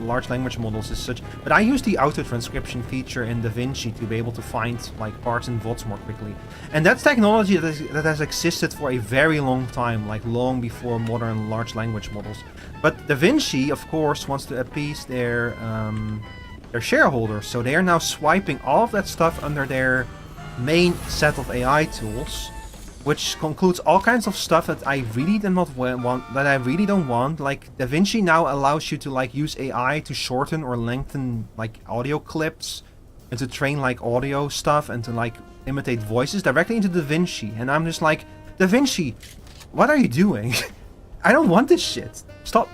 large language models as such, but I use the auto transcription feature in DaVinci to be able to find like parts in VODs more quickly. And that's technology that has existed for a very long time, like long before modern large language models. But DaVinci, of course, wants to appease their shareholders, so they are now swiping all of that stuff under their main set of AI tools, which concludes all kinds of stuff that I really do not want, that I really don't want. Like, DaVinci now allows you to like use AI to shorten or lengthen like audio clips and to train like audio stuff and to like imitate voices directly into DaVinci. And I'm just like, DaVinci, what are you doing? I don't want this shit. Stop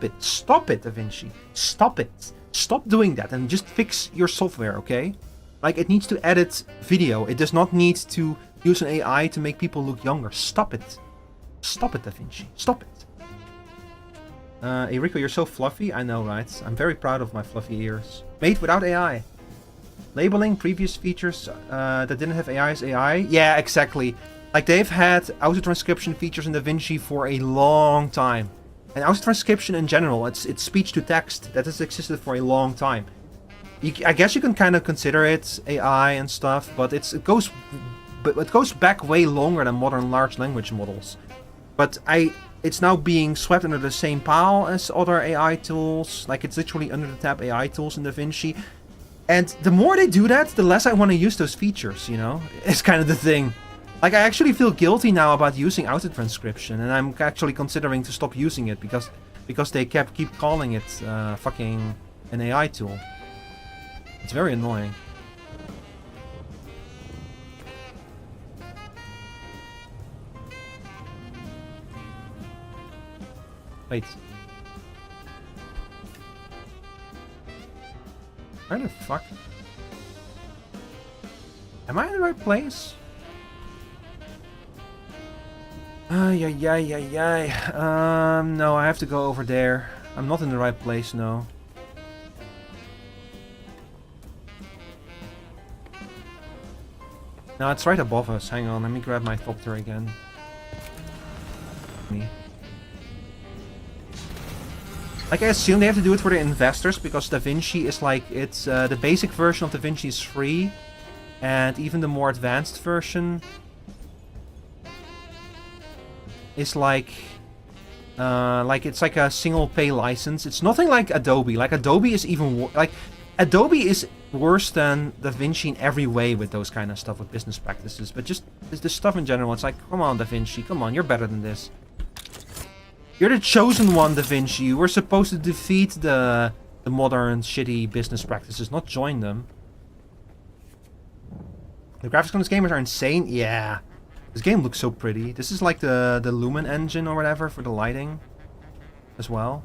it, DaVinci. Stop it. Stop doing that and just fix your software, okay? Like, it needs to edit video. It does not need to use an AI to make people look younger. Stop it. Stop it, DaVinci. Stop it. Hey, Rico, you're so fluffy. I know, right? I'm very proud of my fluffy ears. Made without AI. Labeling previous features that didn't have AI as AI. Yeah, exactly. Like, they've had auto-transcription features in DaVinci for a long time. And auto-transcription in general, it's speech to text. That has existed for a long time. I guess you can kind of consider it AI and stuff, but it goes back way longer than modern large language models. But it's now being swept under the same pile as other AI tools. Like, it's literally under the tab AI tools in DaVinci. And the more they do that, the less I want to use those features, you know? It's kind of the thing. Like, I actually feel guilty now about using auto-transcription, and I'm actually considering to stop using it because they keep calling it fucking an AI tool. It's very annoying. Wait. Where the fuck? Am I in the right place? No, I have to go over there. I'm not in the right place, no. No, it's right above us. Hang on, let me grab my thopter again. Like, I assume they have to do it for the investors, because DaVinci is like, it's the basic version of DaVinci is free, and even the more advanced version is like it's like a single pay license. It's nothing like Adobe. Like, Adobe is even Adobe is worse than DaVinci in every way with those kind of stuff, with business practices. But just the stuff in general, it's like, come on, DaVinci, come on, you're better than this. You're the chosen one, DaVinci. You were supposed to defeat the modern shitty business practices, not join them. The graphics on this game are insane. Yeah. This game looks so pretty. This is like the Lumen engine or whatever for the lighting as well.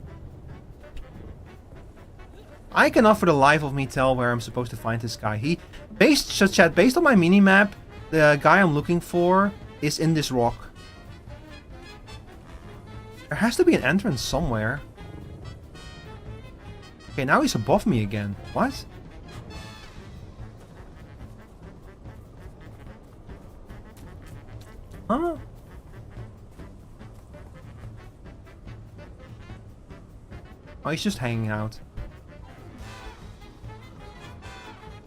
I cannot for the life of me tell where I'm supposed to find this guy. Based on my minimap, the guy I'm looking for is in this rock. There has to be an entrance somewhere. Okay, now he's above me again. What? Huh? Oh, he's just hanging out.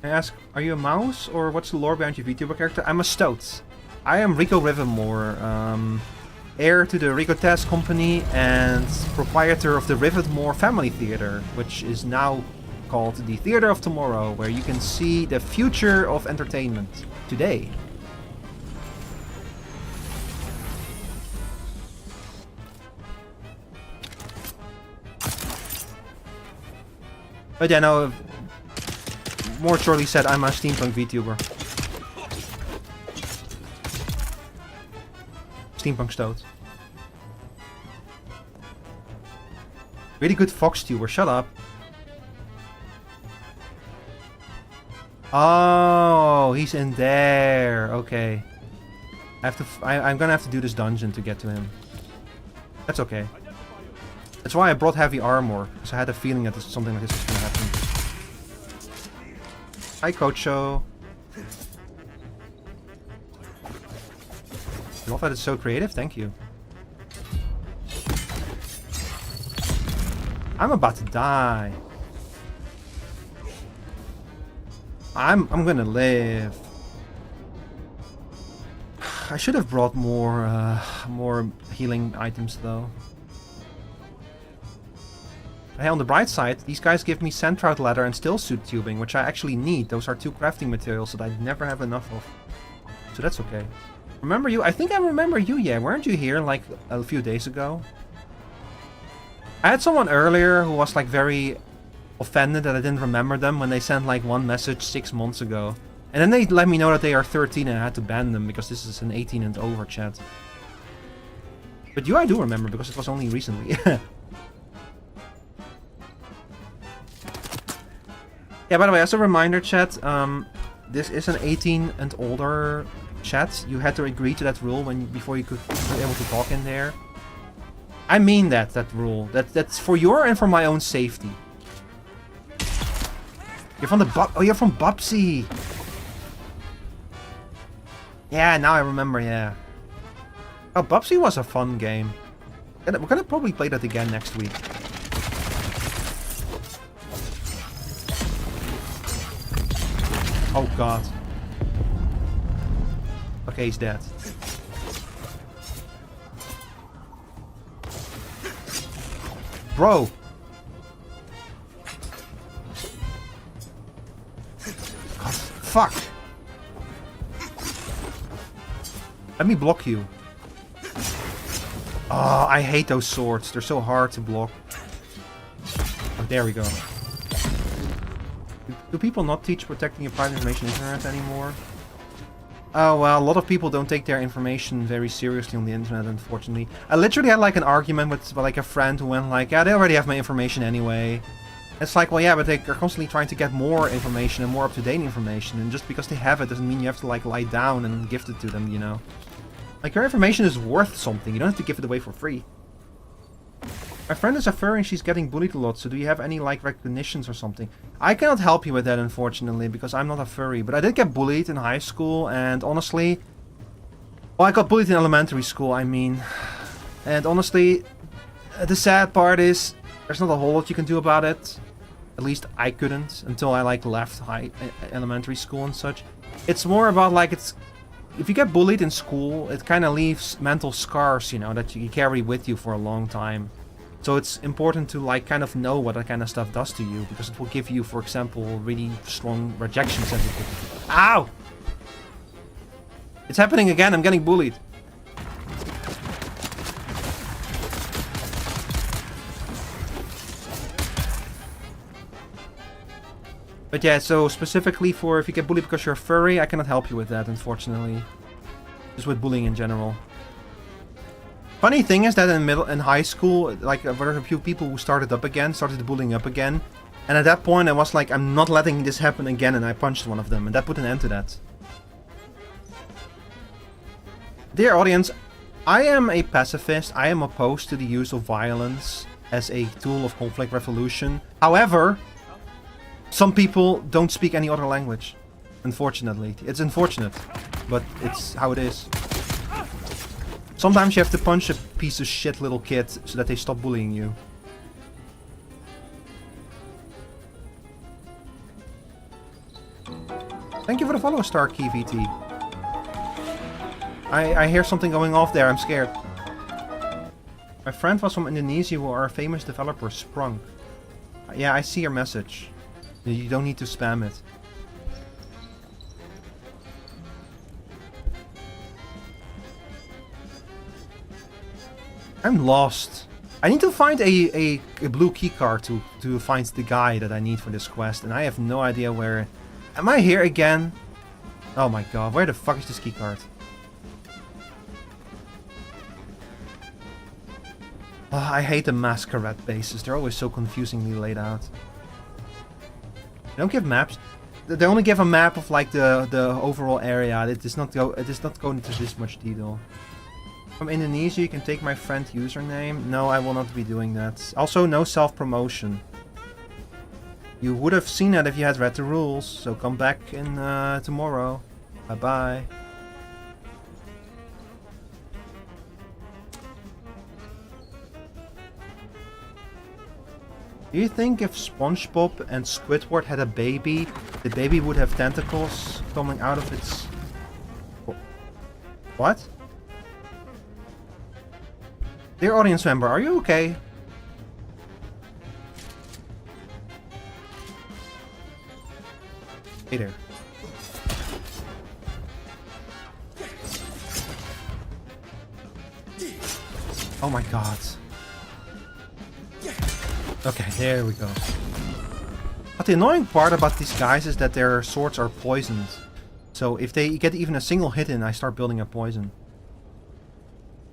I ask, are you a mouse, or what's the lore behind your VTuber character? I'm a Stoat. I am Rico Rivermore, heir to the Rico Test Company and proprietor of the Rivetmore Family Theater, which is now called the Theater of Tomorrow, where you can see the future of entertainment today. But yeah, no, more shortly said, I'm a steampunk VTuber. Steampunk Stoat. Really good fox tuber, shut up. Oh, he's in there. Okay. I'm gonna have to do this dungeon to get to him. That's okay. That's why I brought heavy armor, because I had a feeling that something like this was gonna happen. Hi, Kocho. I love that it's so creative, thank you. I'm about to die. I'm gonna live. I should have brought more healing items though. Hey, on the bright side, these guys give me sandtrout leather and still suit tubing, which I actually need. Those are 2 crafting materials that I never have enough of. So that's okay. Remember you? I think I remember you, yeah. Weren't you here like a few days ago? I had someone earlier who was like very offended that I didn't remember them when they sent like one message 6 months ago. And then they let me know that they are 13 and I had to ban them because this is an 18 and over chat. But you I do remember because it was only recently. Yeah, by the way, as a reminder, chat, this is an 18 and older chat. You had to agree to that rule before you could be able to talk in there. I mean that rule. That's for your and for my own safety. You're from the oh, you're from Bubsy. Yeah, now I remember, yeah. Oh, Bubsy was a fun game. We're gonna probably play that again next week. Oh god. Okay, he's dead. Bro! God, fuck! Let me block you. Oh, I hate those swords. They're so hard to block. Oh, there we go. Do people not teach protecting your private information on the internet anymore? Oh, well, a lot of people don't take their information very seriously on the internet, unfortunately. I literally had like an argument with like a friend who went like, yeah, they already have my information anyway. It's like, well, yeah, but they're constantly trying to get more information and more up-to-date information, and just because they have it doesn't mean you have to like lie down and gift it to them, you know? Like, your information is worth something, you don't have to give it away for free. My friend is a furry and she's getting bullied a lot, so do you have any, like, recognitions or something? I cannot help you with that, unfortunately, because I'm not a furry. But I did get bullied in high school, and honestly... Well, I got bullied in elementary school, I mean. And honestly, the sad part is, there's not a whole lot you can do about it. At least I couldn't, until I, like, left elementary school and such. It's more about, like, it's... If you get bullied in school, it kind of leaves mental scars, you know, that you carry with you for a long time. So it's important to like kind of know what that kind of stuff does to you, because it will give you, for example, really strong rejection sensitivity. Ow! It's happening again, I'm getting bullied. But yeah, so specifically for if you get bullied because you're a furry, I cannot help you with that, unfortunately. Just with bullying in general. Funny thing is that in high school, like there were a few people who started the bullying up again. And at that point I was like, I'm not letting this happen again, and I punched one of them, and that put an end to that. Dear audience, I am a pacifist. I am opposed to the use of violence as a tool of conflict resolution. However, some people don't speak any other language. Unfortunately. It's unfortunate, but it's how it is. Sometimes you have to punch a piece of shit little kid so that they stop bullying you. Thank you for the follow, Star Key VT. I hear something going off there, I'm scared. My friend was from Indonesia who are a famous developer, Sprung. Yeah, I see your message. You don't need to spam it. I'm lost. I need to find a blue keycard to find the guy that I need for this quest, and I have no idea where... Am I here again? Oh my god, where the fuck is this keycard? Oh, I hate the masquerade bases, they're always so confusingly laid out. They don't give maps. They only give a map of like the overall area. It does not go into this much detail. From Indonesia, you can take my friend username. No, I will not be doing that. Also, no self-promotion. You would have seen that if you had read the rules. So come back in tomorrow. Bye-bye. Do you think if SpongeBob and Squidward had a baby, the baby would have tentacles coming out of its... What? Dear audience member, are you okay? Hey there. Oh my god. Okay, there we go. But the annoying part about these guys is that their swords are poisoned. So if they get even a single hit in, I start building up poison.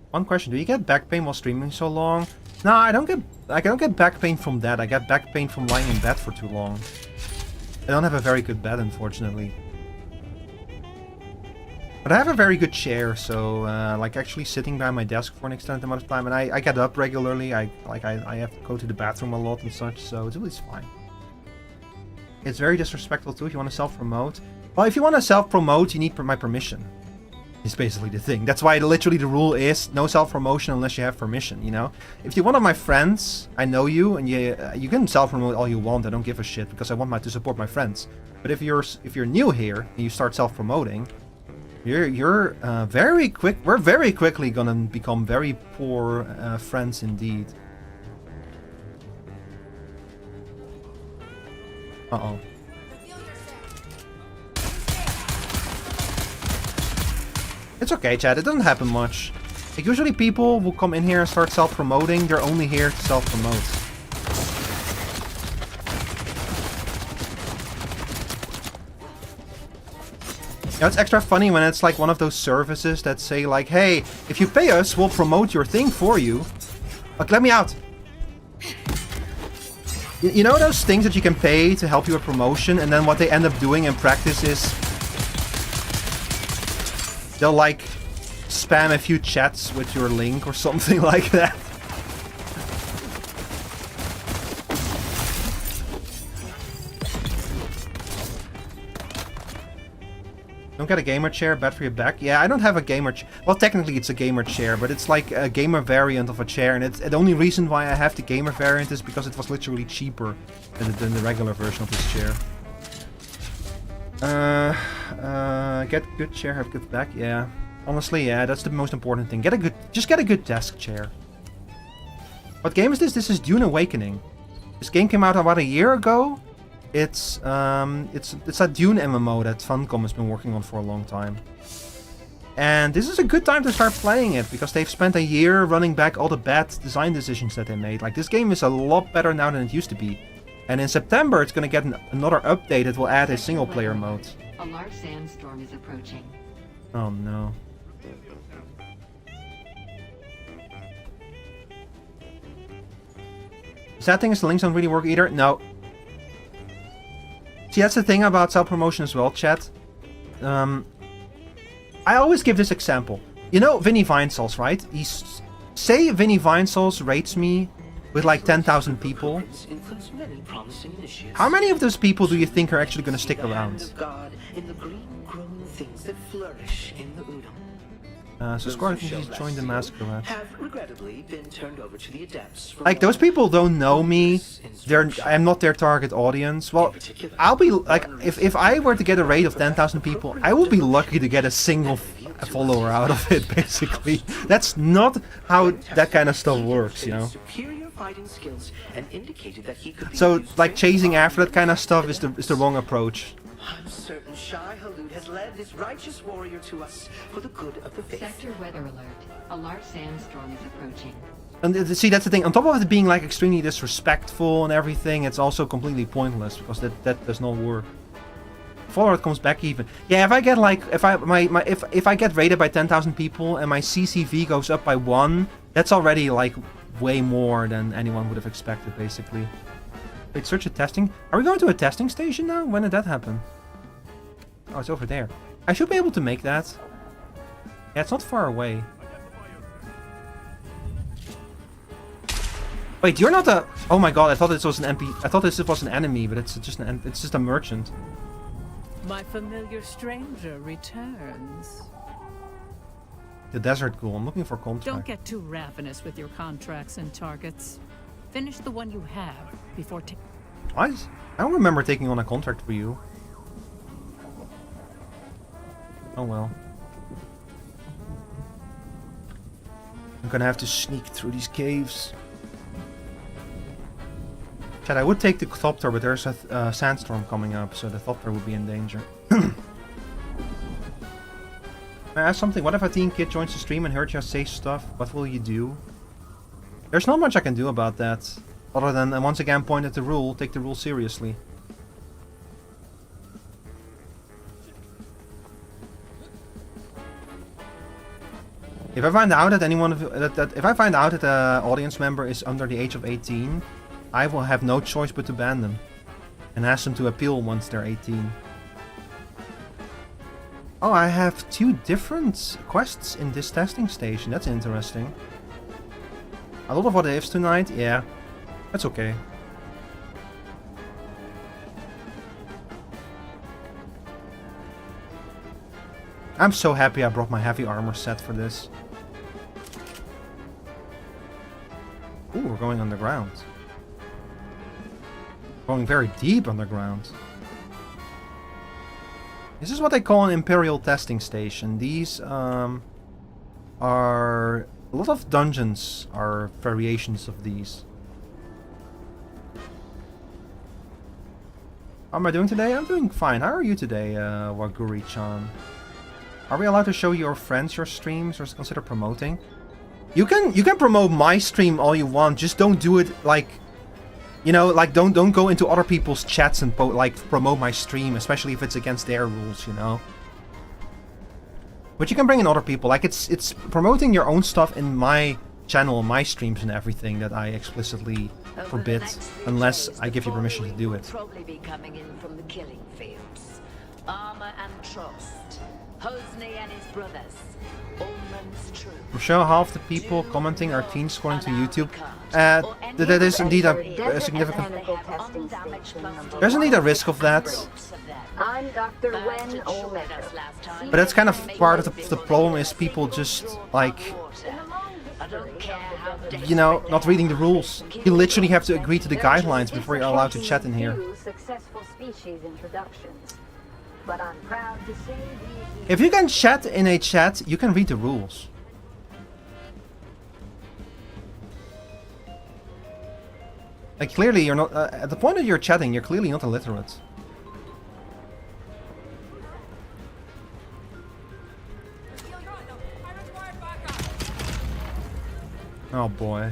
One question, do you get back pain while streaming so long? No, I don't get back pain from that. I get back pain from lying in bed for too long. I don't have a very good bed, unfortunately. But I have a very good chair, so like actually sitting by my desk for an extended amount of time, and I get up regularly. I have to go to the bathroom a lot and such, so it's always fine. It's very disrespectful too if you want to self-promote. Well, if you want to self-promote, you need my permission. Is basically the thing. That's why literally the rule is no self-promotion unless you have permission, you know? If you're one of my friends, I know you, and you can self-promote all you want, I don't give a shit, because I want to support my friends. But if you're new here, and you start self-promoting, we're very quickly gonna become very poor friends indeed. Uh-oh. It's okay, chat. It doesn't happen much. Like, usually people will come in here and start self-promoting. They're only here to self-promote. You know, it's extra funny when it's like one of those services that say like, hey, if you pay us, we'll promote your thing for you. Like, let me out. You know those things that you can pay to help you with promotion, and then what they end up doing in practice is they'll like spam a few chats with your link or something like that. Don't get a gamer chair, bad for your back. Yeah, I don't have a gamer chair. Well, technically it's a gamer chair, but it's like a gamer variant of a chair. And the only reason why I have the gamer variant is because it was literally cheaper than the regular version of this chair. Get good chair, have good back. Yeah, honestly, yeah, that's the most important thing. Just get a good desk chair. What game is this? This is Dune Awakening. This game came out about a year ago. It's a Dune MMO that Funcom has been working on for a long time. And this is a good time to start playing it, because they've spent a year running back all the bad design decisions that they made. Like, this game is a lot better now than it used to be. And in September, it's going to get another update that will add a single-player mode. A large sandstorm is approaching. Oh no. Sad thing is the links don't really work either. No. See, that's the thing about self-promotion as well, chat. I always give this example. You know Vinny Vinesauce, right? Say Vinny Vinesauce rates me with like 10,000 people. How many of those people do you think are actually going to stick around? So Squad can join the masquerade. Like, those people don't know me. I'm not their target audience. Well, I'll be like, if I were to get a rate of 10,000 people, I would be lucky to get a single follower out of it, basically. That's not how that kind of stuff works, you know? So, like, chasing after that kind of stuff is the wrong approach. I'm certain Shai Halud has led this righteous warrior to us for the good of the faith. Sector weather alert. A large sandstorm is approaching. And see, that's the thing. On top of it being like extremely disrespectful and everything, it's also completely pointless because that does not work. Follower comes back even. Yeah, if I get like if I get rated by 10,000 people and my CCV goes up by 1, that's already like way more than anyone would have expected, basically. Wait, search a testing. Are we going to a testing station now? When did that happen? Oh, it's over there. I should be able to make that. Yeah, it's not far away. Wait, you're not a... Oh my god, I thought this was an MP... I thought this was an enemy, but it's just a merchant. My familiar stranger returns. The desert ghoul. I'm looking for contract. Don't get too ravenous with your contracts and targets. Finish the one you have before I don't remember taking on a contract for you. Oh well. I'm gonna have to sneak through these caves. Chad, I would take the Thopter, but there's a sandstorm coming up, so the Thopter would be in danger. Can I ask something? What if a teen kid joins the stream and heard you say stuff? What will you do? There's not much I can do about that. Other than, once again, point at the rule, take the rule seriously. If I find out that if I find out that an audience member is under the age of 18, I will have no choice but to ban them and ask them to appeal once they're 18. Oh, I have 2 different quests in this testing station. That's interesting. A lot of what ifs tonight, yeah. That's okay. I'm so happy I brought my heavy armor set for this. Ooh, we're going underground. Going very deep underground. This is what they call an Imperial testing station. These are... A lot of dungeons are variations of these. How am I doing today? I'm doing fine. How are you today, Waguri-chan? Are we allowed to show your friends your streams or consider promoting? You can promote my stream all you want. Just don't do it like, you know, like don't go into other people's chats and like promote my stream, especially if it's against their rules, you know. But you can bring in other people. Like it's promoting your own stuff in my channel, my streams and everything that I explicitly forbid unless I give you permission to do it. Probably be coming in from the killing fields. Armor and Trost, Hosni and his brothers, Ullman's troop. Rochelle, half the people commenting are teens according to YouTube. That is indeed a significant... There's indeed a risk of that. I'm Dr. Wen Omega. But that's kind of part of the problem is people just, like... You know, not reading the rules. You literally have to agree to the guidelines before you're allowed to chat in here. But I'm proud to say if you can chat in a chat, you can read the rules. Like clearly you're not, at the point that you're chatting, you're clearly not illiterate. Oh boy.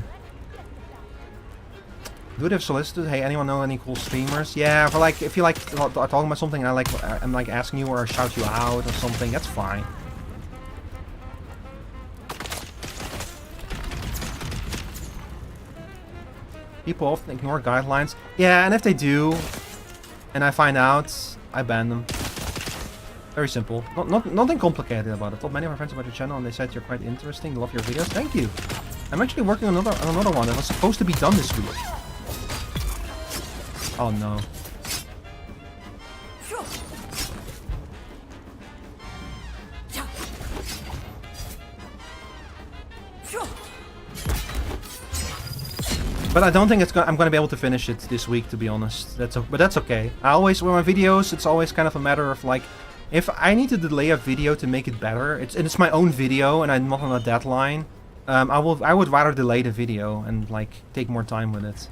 Do they have solicited? Hey, anyone know any cool streamers? Yeah, for like, if you like talking about something and I'm like asking you or shout you out or something, that's fine. People often ignore guidelines. Yeah, and if they do, and I find out, I ban them. Very simple. Nothing complicated about it. I told many of my friends about your channel and they said you're quite interesting. Love your videos. Thank you. I'm actually working on another one that was supposed to be done this week. Oh no. But I don't think I'm gonna be able to finish it this week, to be honest. But that's okay. I always, with my videos, it's always kind of a matter of like, if I need to delay a video to make it better, it's my own video and I'm not on a deadline. I would rather delay the video and like take more time with it.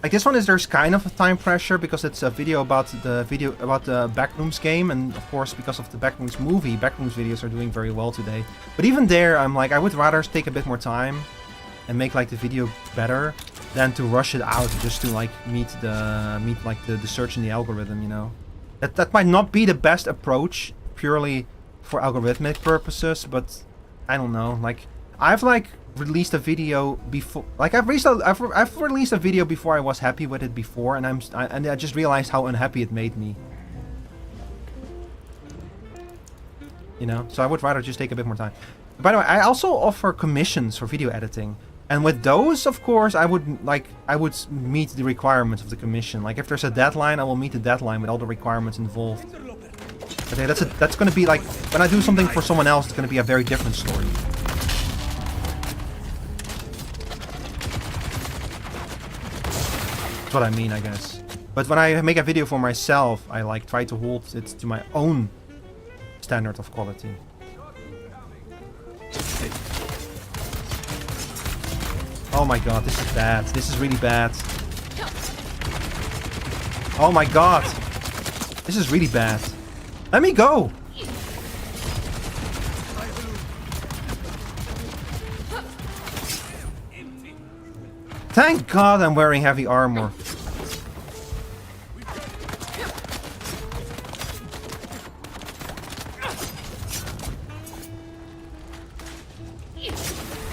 Like this one there's kind of a time pressure because it's a video about the Backrooms game, and of course because of the Backrooms movie, Backrooms videos are doing very well today. But even there, I'm like, I would rather take a bit more time and make like the video better than to rush it out just to like meet the search in the algorithm, you know. That might not be the best approach purely for algorithmic purposes, but I don't know. Like I've like released a video before, like I've released a video before I was happy with it before, and I just realized how unhappy it made me. You know, so I would rather just take a bit more time. By the way, I also offer commissions for video editing, and with those, of course, I would meet the requirements of the commission. Like if there's a deadline, I will meet the deadline with all the requirements involved. Okay, that's gonna be like when I do something for someone else, it's gonna be a very different story. That's what I mean, I guess. But when I make a video for myself, I like try to hold it to my own standard of quality. Oh my god, this is bad. This is really bad. Oh my god. This is really bad. Let me go! Thank god I'm wearing heavy armor.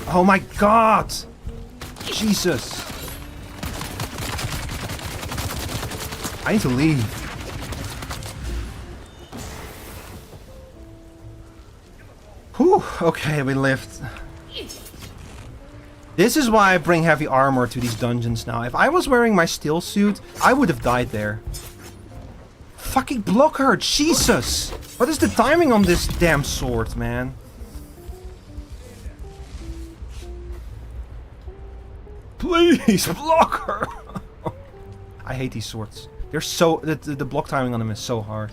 Oh my god! Jesus! I need to leave. Whew, okay, we lived. This is why I bring heavy armor to these dungeons now. If I was wearing my steel suit, I would have died there. Fucking block her, Jesus! What is the timing on this damn sword, man? Please block her! I hate these swords. They're so... The block timing on them is so hard.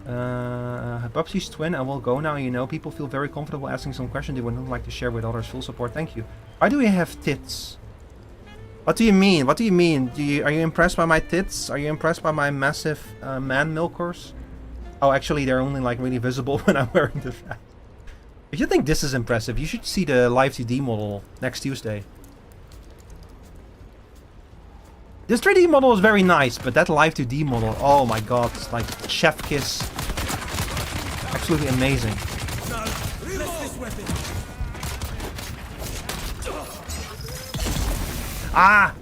Bubsy's twin, I will go now. You know, people feel very comfortable asking some questions they would not like to share with others. Full support, thank you. Why do we have tits? What do you mean? What do you mean? Are you impressed by my tits? Are you impressed by my massive man milkers? Oh, actually, they're only like really visible when I'm wearing the hat. If you think this is impressive, you should see the live 2D model next Tuesday. This 3D model is very nice, but that live 2D model, oh my god, it's like chef kiss. Absolutely amazing. Ah!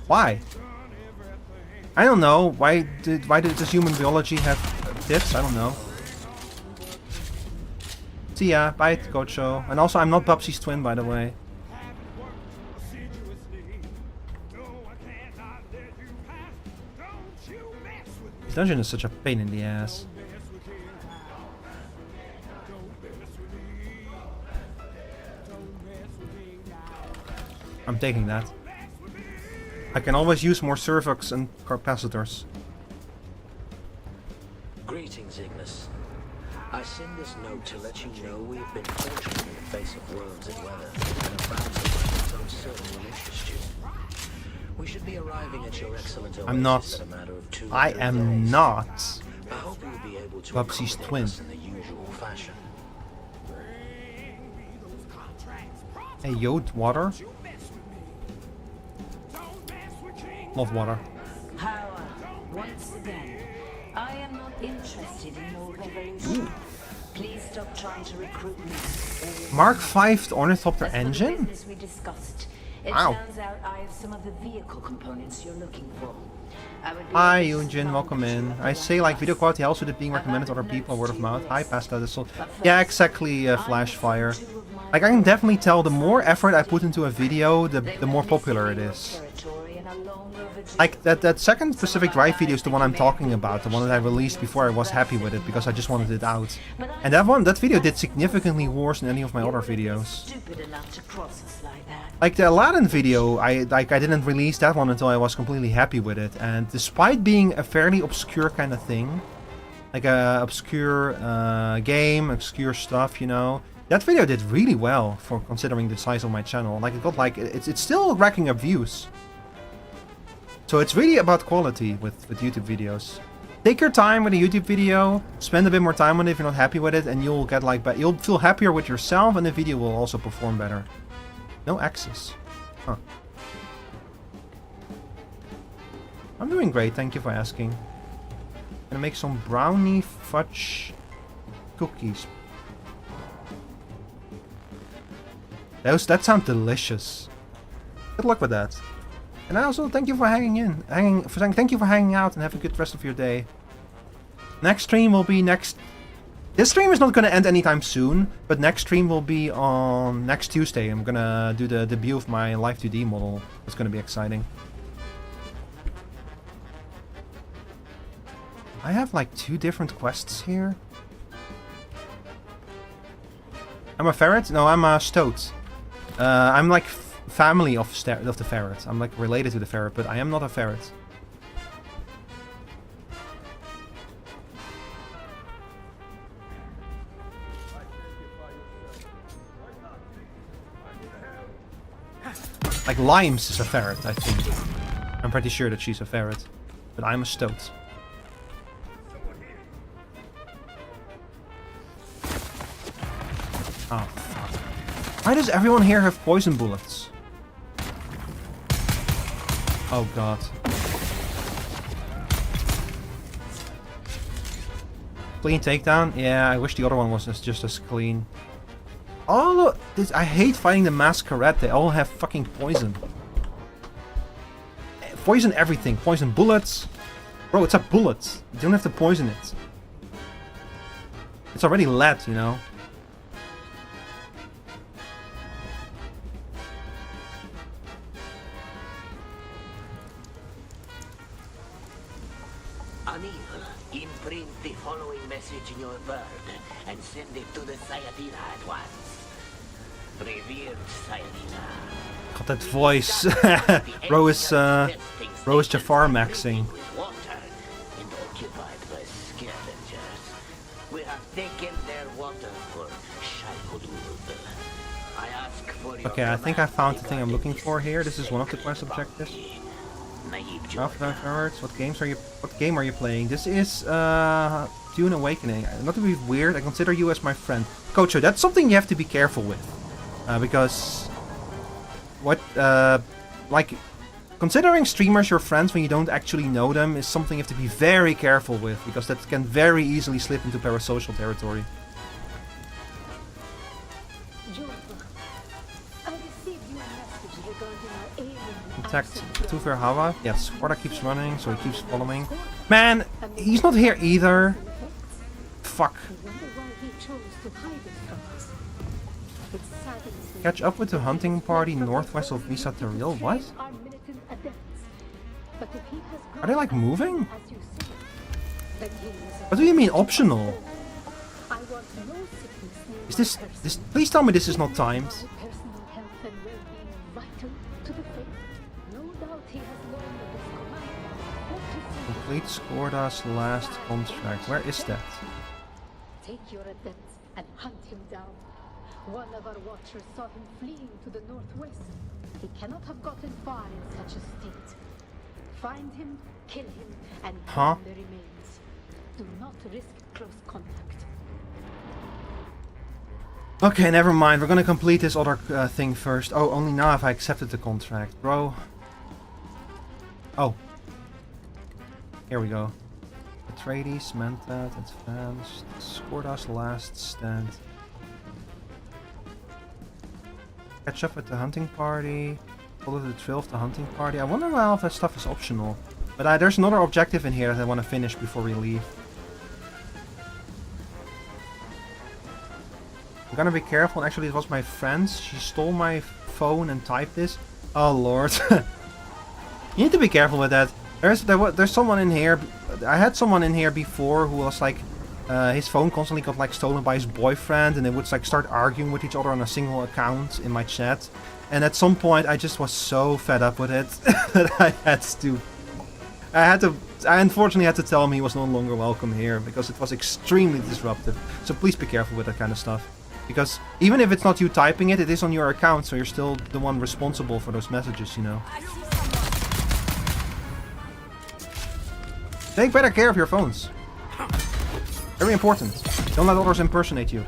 Why? I don't know. Why does human biology have tits? I don't know. See ya. Bye, Gocho. And also, I'm not Bubsy's twin, by the way. This dungeon is such a pain in the ass. I'm taking that. I can always use more servox and capacitors. Greetings, Ignis. I send this note to let you know we've been fortunate in the face of worlds and weather, and have found something so certain will interest you. We should be arriving at your excellent I'm not. I am not. I hope you'll be able to Bubsy's twin. in the usual fashion. Hey, yo, water. Love water. Power, once again. I am not interested in your revolution. Please stop trying to recruit me. Mark V Ornithopter engine? Business we discussed. It Wow. turns out I have some of the vehicle components you're looking for. Hi, Yunjin, welcome in. I say like video quality helps with it being recommended to other people, word of mouth. Hi, Pasta, this will... Yeah, exactly, Flashfire. Like, I can definitely tell the more effort I put into a video, the more popular it is. Like, that second Pacific Drive video is the one I'm talking about, the one that I released before I was happy with it, because I just wanted it out. And that video did significantly worse than any of my other videos. Like the Aladdin video, I didn't release that one until I was completely happy with it, and despite being a fairly obscure kind of thing, like a obscure game, obscure stuff, you know, that video did really well for considering the size of my channel. Like, it got like, it's still racking up views. So it's really about quality with YouTube videos. Take your time with a YouTube video, spend a bit more time on it if you're not happy with it, and you'll get like, you'll feel happier with yourself, and the video will also perform better. No access. Huh. I'm doing great, thank you for asking. Gonna make some brownie fudge cookies. That sounds delicious. Good luck with that. And I also thank you for thank you for hanging out, and have a good rest of your day. Next stream will be next... This stream is not going to end anytime soon, but next stream will be on next Tuesday. I'm going to do the debut of my Live 2D model. It's going to be exciting. I have like 2 different quests here. I'm a ferret? No, I'm a stoat. I'm like family of the ferret. I'm like related to the ferret, but I am not a ferret. Like Limes is a ferret, I think. I'm pretty sure that she's a ferret, but I'm a stoat. Oh, fuck. Why does everyone here have poison bullets? Oh, God. Clean takedown? Yeah, I wish the other one was just as clean. All of this, I hate fighting the Masquerade. They all have fucking poison. Poison everything. Poison bullets. Bro, it's a bullet. You don't have to poison it. It's already lead, you know. following message in your bird and send it to the Sayadina at once. Revered Sayadina. God, that voice. Ro is Jafar maxing. Water and occupied by scavengers. We have taken their water for Shaikodul. I ask for your Okay, I think I found the thing I'm looking for here. This is one of the quest objectives. Afterwards, what game are you playing? This is Dune Awakening. Not to be weird, I consider you as my friend. Kocho, that's something you have to be careful with. Because like considering streamers your friends when you don't actually know them is something you have to be very careful with, because that can very easily slip into parasocial territory. Contact Tuver Hawa. Yes, Skorda keeps running, so he keeps following. Man, he's not here either. Fuck. Catch up with the hunting party northwest of Visa Teril. What? Are they like moving? What do you mean optional? Is this please tell me this is not timed. Complete Skorda's last contract. Where is that? Take your adept and hunt him down. One of our watchers saw him fleeing to the northwest. He cannot have gotten far in such a state. Find him, kill him, and burn the remains. Do not risk close contact. Okay, never mind. We're gonna complete this other thing first. Oh, only now have I accepted the contract, bro. Oh. Here we go. Atreides, Mentat, Advanced, Skorda's last stand. Catch up with the hunting party. Follow the trail of the hunting party. I wonder now if that stuff is optional. But there's another objective in here that I want to finish before we leave. I'm gonna be careful. Actually, it was my friend's. She stole my phone and typed this. Oh lord. You need to be careful with that. There's someone in here. I had someone in here before who was like, his phone constantly got like stolen by his boyfriend, and they would like start arguing with each other on a single account in my chat. And at some point, I just was so fed up with it that I unfortunately had to tell him he was no longer welcome here, because it was extremely disruptive. So please be careful with that kind of stuff, because even if it's not you typing it, it is on your account, so you're still the one responsible for those messages, you know. Take better care of your phones. Very important. Don't let others impersonate you.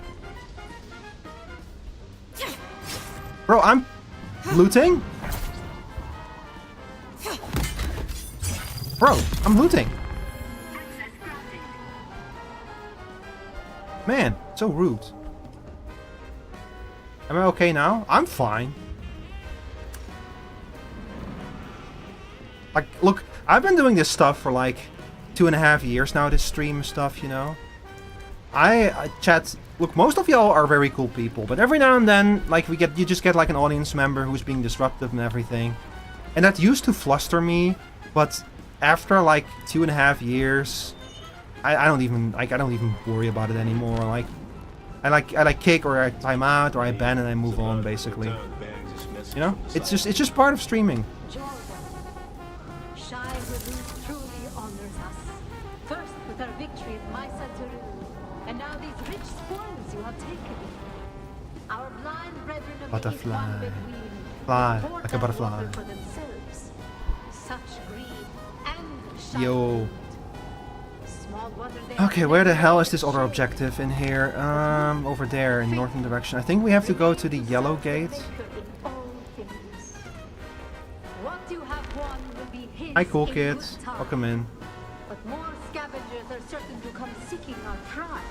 Bro, I'm looting? Bro, I'm looting. Man, so rude. Am I okay now? I'm fine. Like, look, I've been doing this stuff for like 2.5 years now, this stream stuff, you know. I chat. Look, most of y'all are very cool people, but every now and then, like, you just get like an audience member who's being disruptive and everything, and that used to fluster me. But after like 2.5 years, I don't even worry about it anymore. Like, I kick or I time out or I ban and I move on, basically. You know, it's just part of streaming. Our victory at Maisa Turu, and now these rich spoils you have taken. Our blind brethren of Butterfly. the Fly like a butterfly. For themselves. Such greed and Yo. Small wonder they Okay, where the hell is this other objective in here? Over there in northern direction. I think we have to go to the yellow gate. What you have won will be his. Hi, cool kids. Welcome in. But more scavengers are certain to come seeking our prize.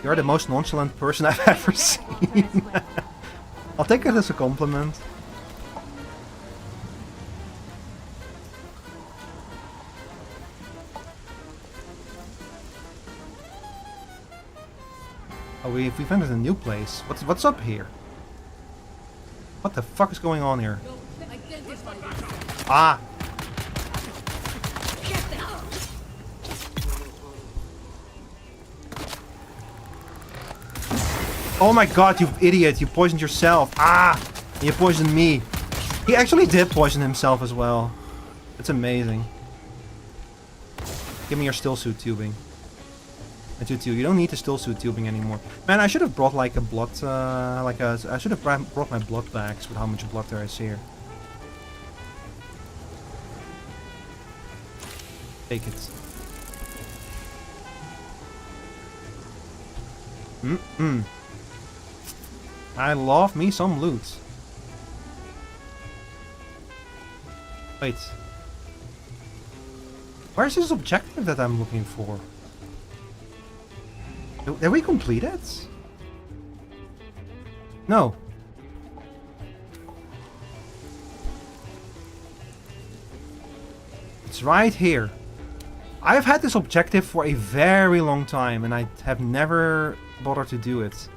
You're the most nonchalant person I've ever seen. I'll take it as a compliment. Oh, we've entered a new place. What's up here? What the fuck is going on here? Ah! Oh my god, you idiot. You poisoned yourself. Ah! You poisoned me. He actually did poison himself as well. That's amazing. Give me your still suit tubing. And you don't need the still suit tubing anymore. Man, I should have brought like a blood, I should have brought my blood bags with how much blood there is here. Take it. I love me some loot. Wait. Where's this objective that I'm looking for? Did we complete it? No. It's right here. I've had this objective for a very long time and I have never bothered to do it.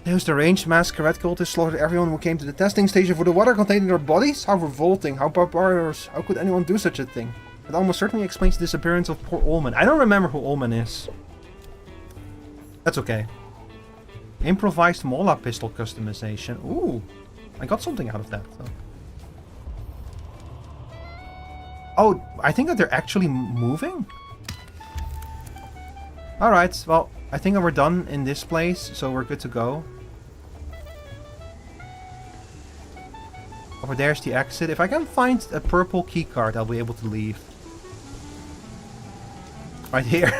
Those deranged masquerade cultists slaughtered everyone who came to the testing station for the water contained in their bodies? How revolting, how barbarous, how could anyone do such a thing? It almost certainly explains the disappearance of poor Ullman. I don't remember who Ullman is. That's okay. Improvised Mola pistol customization. Ooh, I got something out of that. So. Oh, I think that they're actually moving? Alright, well, I think that we're done in this place, so we're good to go. Over there's the exit. If I can find a purple keycard, I'll be able to leave. Right here.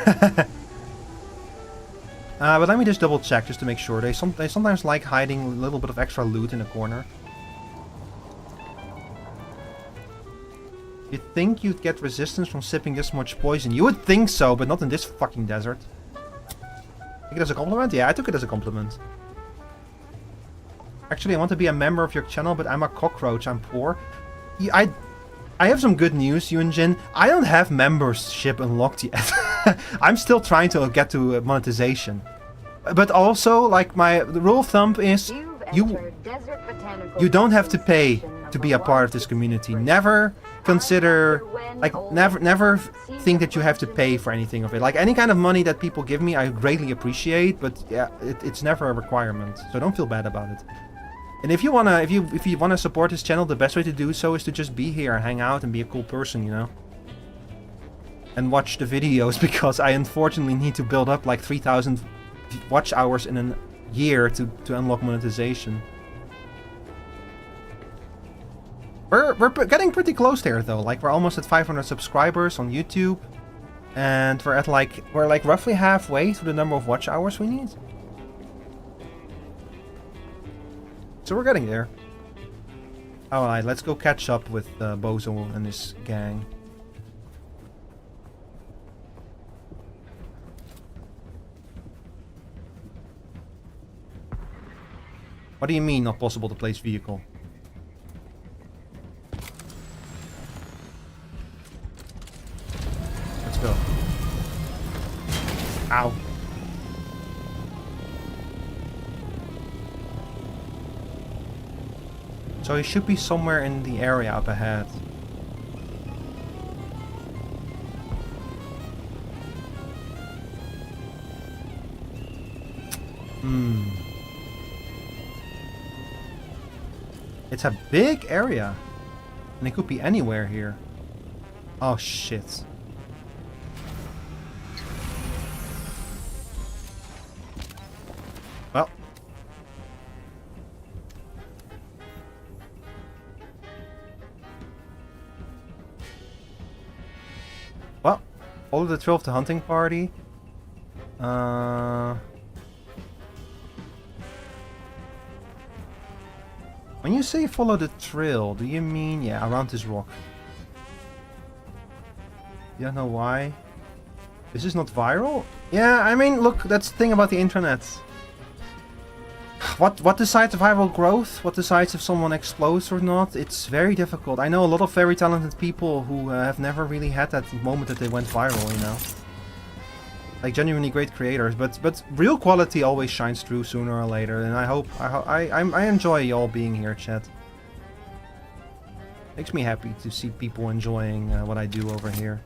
But let me just double check just to make sure. They sometimes like hiding a little bit of extra loot in a corner. You think you'd get resistance from sipping this much poison? You would think so, but not in this fucking desert. Take it as a compliment? Yeah, I took it as a compliment. Actually, I want to be a member of your channel, but I'm a cockroach. I'm poor. Yeah, I have some good news, Yunjin. I don't have membership unlocked yet. I'm still trying to get to monetization. But also, like, the rule of thumb is you don't have to pay to be a part of this community. Never consider, like, never think that you have to pay for anything of it. Like, any kind of money that people give me, I greatly appreciate, but yeah, it's never a requirement. So don't feel bad about it. And if you wanna support this channel, the best way to do so is to just be here, hang out, and be a cool person, you know. And watch the videos, because I unfortunately need to build up like 3,000 watch hours in a year to unlock monetization. We're getting pretty close there though. Like, we're almost at 500 subscribers on YouTube, and we're like roughly halfway to the number of watch hours we need. So we're getting there. Alright, let's go catch up with Bozo and his gang. What do you mean, not possible to place vehicle? Let's go. Ow. So he should be somewhere in the area up ahead. It's a big area. And it could be anywhere here. Oh shit. Well. Well, follow the trail of the hunting party. When you say follow the trail, do you mean, yeah, around this rock? You don't know why? This is not viral? Yeah, I mean, look, that's the thing about the internet. What decides viral growth? What decides if someone explodes or not? It's very difficult. I know a lot of very talented people who have never really had that moment that they went viral, you know? Like genuinely great creators, but real quality always shines through sooner or later, and I enjoy y'all being here, chat. Makes me happy to see people enjoying what I do over here.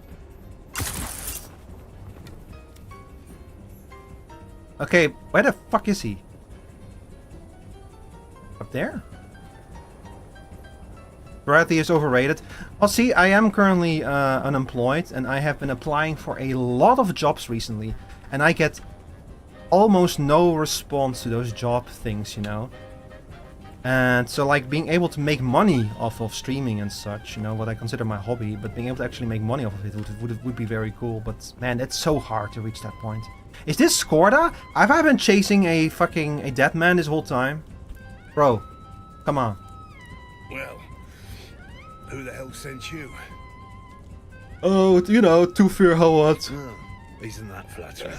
Okay, where the fuck is he? Up there? Variety is overrated. Well, see, I am currently unemployed, and I have been applying for a lot of jobs recently, and I get almost no response to those job things, you know. And so, like, being able to make money off of streaming and such, you know, what I consider my hobby, but being able to actually make money off of it would be very cool. But man, it's so hard to reach that point. Is this Skorda? Have I been chasing a dead man this whole time? Bro, come on. Well, who the hell sent you? Oh, you know, to fear how what? Oh, isn't that flattering?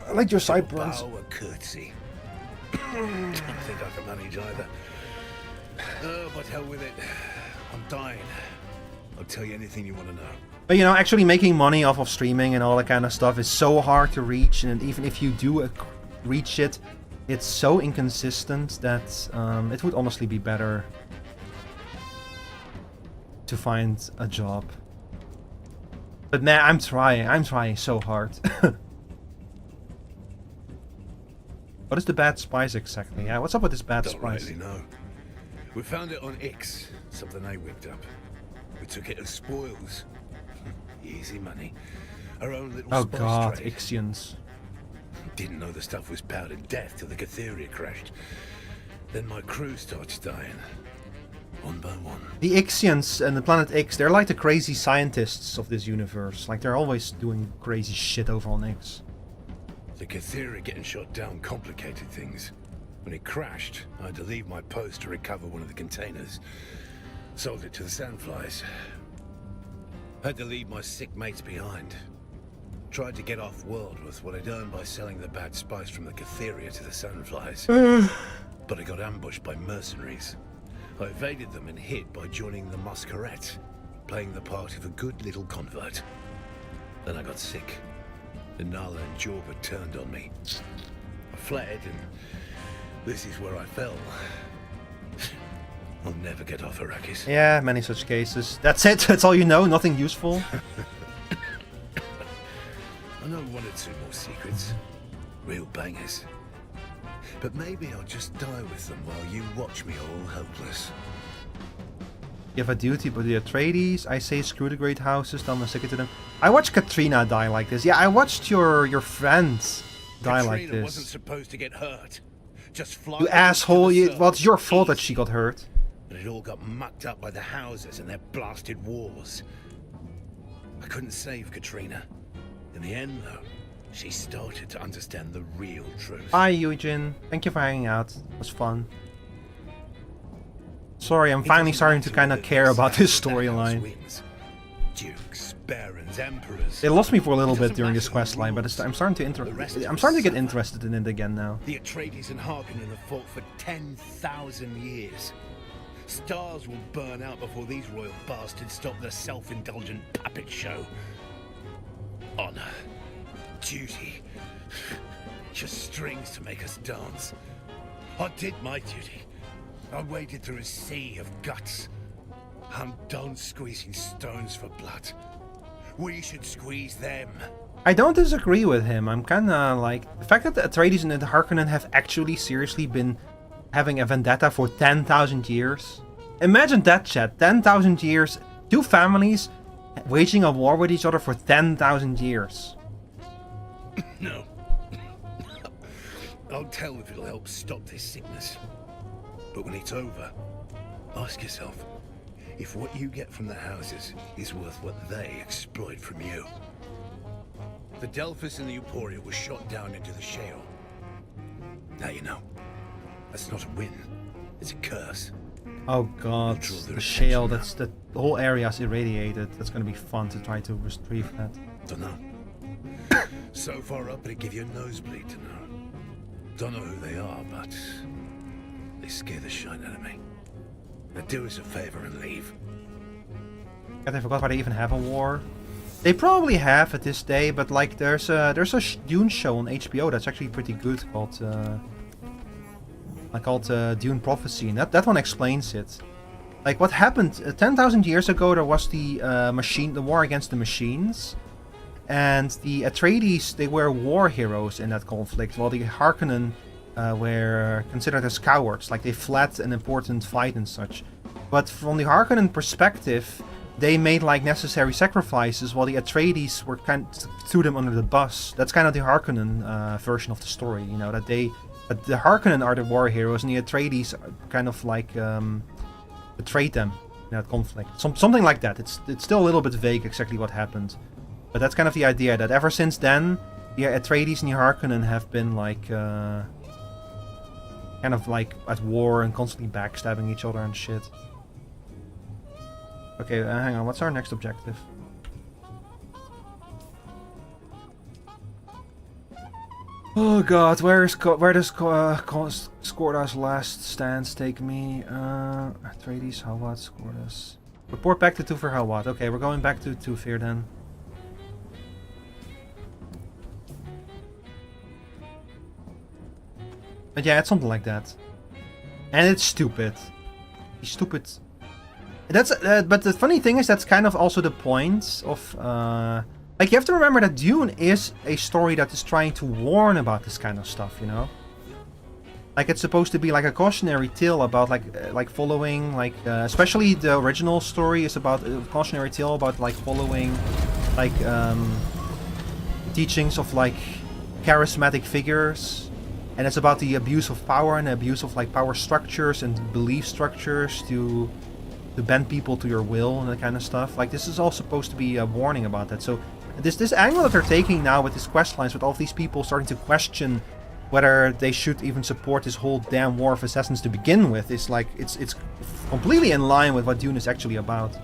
I like your sideburns. Bow a curtsy. Don't think I can manage either. Oh, but hell with it. I'm dying. I'll tell you anything you want to know. But you know, actually making money off of streaming and all that kind of stuff is so hard to reach, and even if you do reach it, it's so inconsistent that it would honestly be better to find a job. But man, I'm trying so hard. What is the bad spice exactly? Yeah, what's up with this bad spice? Don't really know. We found it on Ix, something I whipped up. We took it as spoils. Easy money. Our own little spice god, trade. Ixians. Didn't know the stuff was powdered death till the Catheria crashed. Then my crew starts dying. One by one. The Ixians and the planet Ix, they're like the crazy scientists of this universe. Like, they're always doing crazy shit over on Ix. The Catheria getting shot down complicated things. When it crashed, I had to leave my post to recover one of the containers. Sold it to the Sandflies. Had to leave my sick mates behind. Tried to get off-world with what I'd earned by selling the bad spice from the Catheria to the Sandflies. But I got ambushed by mercenaries. I evaded them and hid by joining the Masquerade, playing the part of a good little convert. Then I got sick. And Nala and Jorba turned on me. I fled, and this is where I fell. I'll never get off Arrakis. Yeah, many such cases. That's it? That's all you know? Nothing useful? I know one or two more secrets. Real bangers. But maybe I'll just die with them while you watch me all helpless. You have a duty by the Atreides. I say screw the great houses, then I'm sick to them. I watched Katrina die like this. Yeah, I watched your friends die Katrina like this. Wasn't supposed to get hurt. Just fly. You asshole! Well, it's your fault that she got hurt. But it all got mucked up by the houses and their blasted wars. I couldn't save Katrina. In the end, though, she started to understand the real truth. Hi, Eugene. Thank you for hanging out. It was fun. Sorry, I'm finally starting to kind of care about this storyline. Dukes, barons, emperors. They lost me for a little bit during this quest line, but I'm starting to get interested in it again now. The Atreides and Harkonnen have fought for 10,000 years. Stars will burn out before these royal bastards stop their self-indulgent puppet show. Honor, duty, just strings to make us dance. I did my duty. I waded through a sea of guts. I'm done squeezing stones for blood. We should squeeze them. I don't disagree with him. I'm kinda like... The fact that the Atreides and the Harkonnen have actually seriously been having a vendetta for 10,000 years. Imagine that, chat. 10,000 years. Two families waging a war with each other for 10,000 years. No. I'll tell if it'll help stop this sickness. But when it's over, ask yourself if what you get from the houses is worth what they exploit from you. The Delphus and the Euphoria were shot down into the shale. Now you know. That's not a win. It's a curse. Oh god, the shale, the whole area is irradiated. That's gonna be fun to try to retrieve that. Don't know. So far up it'd give you a nosebleed to know. Don't know who they are, but they scare the shine out of me. Now do us a favor and leave. God, I forgot why they even have a war. They probably have at this day, but like there's a Dune show on HBO that's actually pretty good called Dune Prophecy, and that one explains it. Like what happened 10,000 years ago, there was the war against the machines, And the Atreides, they were war heroes in that conflict, while the Harkonnen were considered as cowards, like they fled an important fight and such. But from the Harkonnen perspective, they made like necessary sacrifices, while the Atreides were threw them under the bus. That's kind of the Harkonnen version of the story, you know, that the Harkonnen are the war heroes, and the Atreides kind of like betrayed them in that conflict. Something like that. It's still a little bit vague exactly what happened. But that's kind of the idea, that ever since then, the Atreides and the Harkonnen have been like, kind of like at war and constantly backstabbing each other and shit. Okay, hang on, what's our next objective? Oh god, where does Skorda's last stance take me? Atreides, Hawat, Skorda's. Report back to Tufir Hawat. Okay, we're going back to Tufir then. But yeah, it's something like that. And it's stupid. He's stupid. That's but the funny thing is, that's kind of also the point of like, you have to remember that Dune is a story that is trying to warn about this kind of stuff, you know? Like, it's supposed to be like a cautionary tale about like following, like especially the original story is about a cautionary tale about like following like teachings of like charismatic figures. And it's about the abuse of power and the abuse of like power structures and belief structures to bend people to your will and that kind of stuff. Like, this is all supposed to be a warning about that. So this angle that they're taking now with these quest lines, with all of these people starting to question whether they should even support this whole damn war of assassins to begin with, is like, it's completely in line with what Dune is actually about.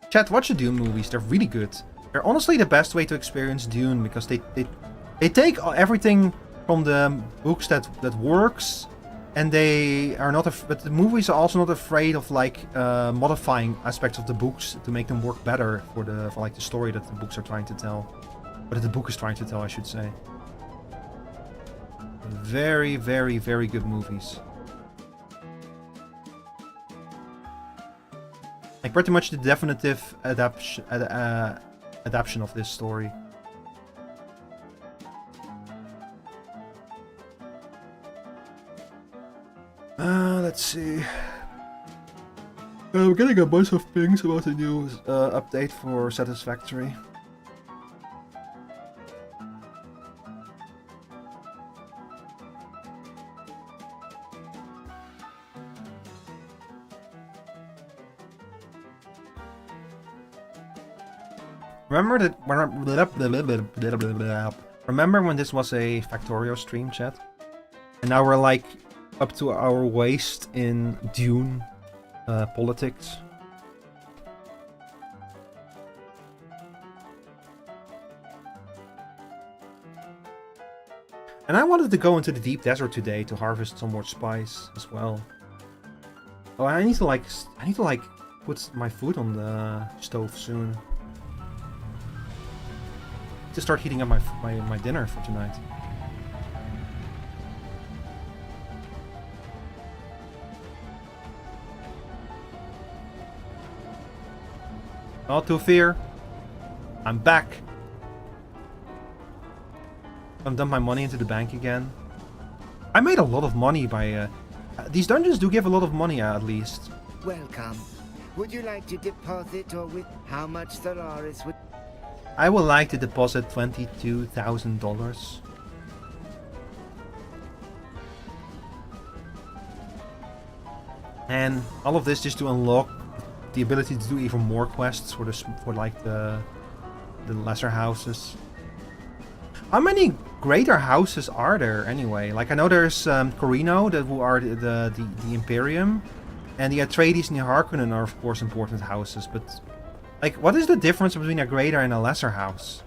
Chat, watch the Dune movies, they're really good. They're honestly the best way to experience Dune, because they take everything from the books that works, and they are not, but the movies are also not afraid of like modifying aspects of the books to make them work better for like the story that the books are trying to tell, or that the book is trying to tell, I should say. Very, very, very good movies. Like, pretty much the definitive adaptation of this story. Let's see. I'm getting a bunch of pings about the new update for Satisfactory. Remember when this was a Factorio stream, chat? And now we're like up to our waist in Dune politics. And I wanted to go into the deep desert today to harvest some more spice as well. Oh, I need to like put my food on the stove soon. To start heating up my dinner for tonight. Not to fear. I'm back. I've dumped my money into the bank again. I made a lot of money by these dungeons do give a lot of money at least. Welcome. Would you like to deposit, or with how much Stellaris would... I would like to deposit $22,000. And all of this just to unlock the ability to do even more quests for like the lesser houses. How many greater houses are there anyway? Like, I know there's Corino, who are the Imperium, and the Atreides and the Harkonnen are of course important houses, but like, what is the difference between a greater and a lesser house?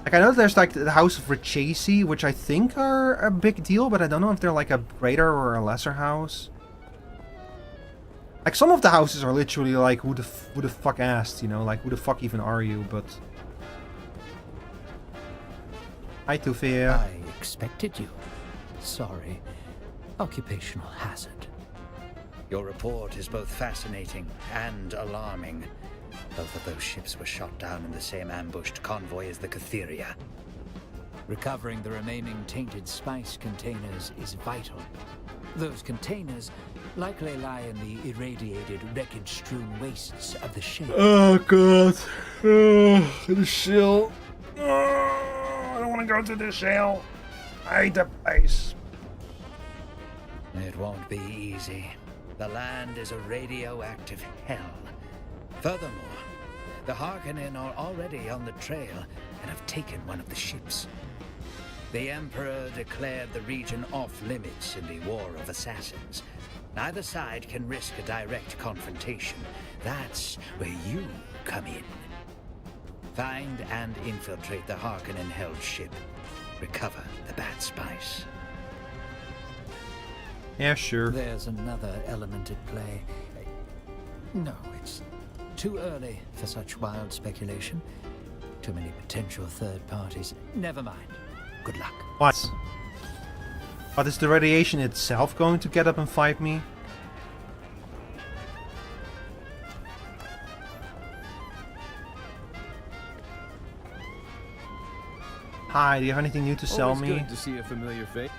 Like, I know there's like the House of Richesi, which I think are a big deal, but I don't know if they're like a greater or a lesser house. Like, some of the houses are literally like, who the fuck asked, you know? Like, who the fuck even are you? But hi, Tufir. I expected you. Sorry. Occupational hazard. Your report is both fascinating and alarming. Both of those ships were shot down in the same ambushed convoy as the Catheria. Recovering the remaining tainted spice containers is vital. Those containers likely lie in the irradiated, wreckage-strewn wastes of the ship. Oh god. The shell. I don't want to go to the shell. I hate the place. It won't be easy. The land is a radioactive hell. Furthermore, the Harkonnen are already on the trail and have taken one of the ships. The Emperor declared the region off-limits in the War of Assassins. Neither side can risk a direct confrontation. That's where you come in. Find and infiltrate the Harkonnen-held ship. Recover the bad spice. Yeah, sure. There's another element at play. No, it's too early for such wild speculation. Too many potential third parties. Never mind. Good luck. What? But is the radiation itself going to get up and fight me? Hi, do you have anything new to sell Always me? Good to see a familiar face.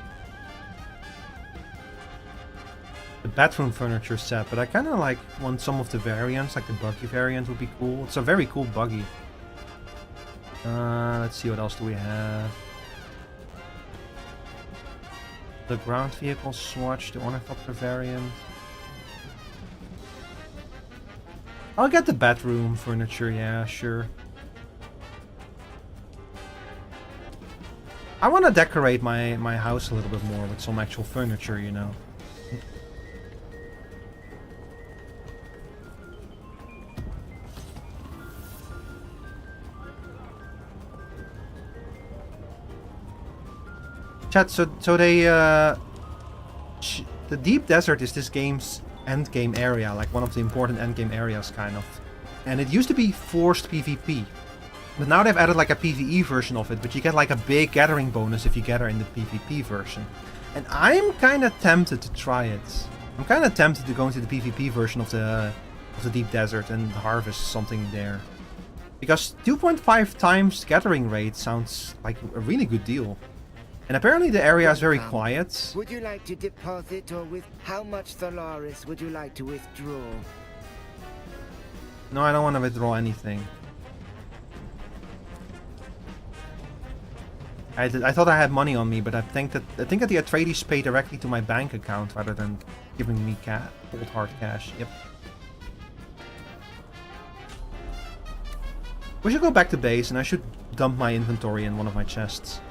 The bedroom furniture set, but I kind of like want some of the variants, like the buggy variant would be cool. It's a very cool buggy. Let's see, what else do we have? The ground vehicle swatch, the ornithopter variant. I'll get the bedroom furniture, yeah, sure. I want to decorate my house a little bit more with some actual furniture, you know. Chat, so they, the deep desert is this game's endgame area, like one of the important endgame areas, kind of. And it used to be forced PvP. But now they've added like a PvE version of it, but you get like a big gathering bonus if you gather in the PvP version. And I'm kind of tempted to try it. I'm kind of tempted to go into the PvP version of the deep desert and harvest something there. Because 2.5 times gathering rate sounds like a really good deal. And apparently the area is very quiet. Would you like to deposit, or with how much Thalaris would you like to withdraw? No, I don't want to withdraw anything. I thought I had money on me, but I think that the Atreides pay directly to my bank account rather than giving me cold hard cash. Yep. We should go back to base, and I should dump my inventory in one of my chests.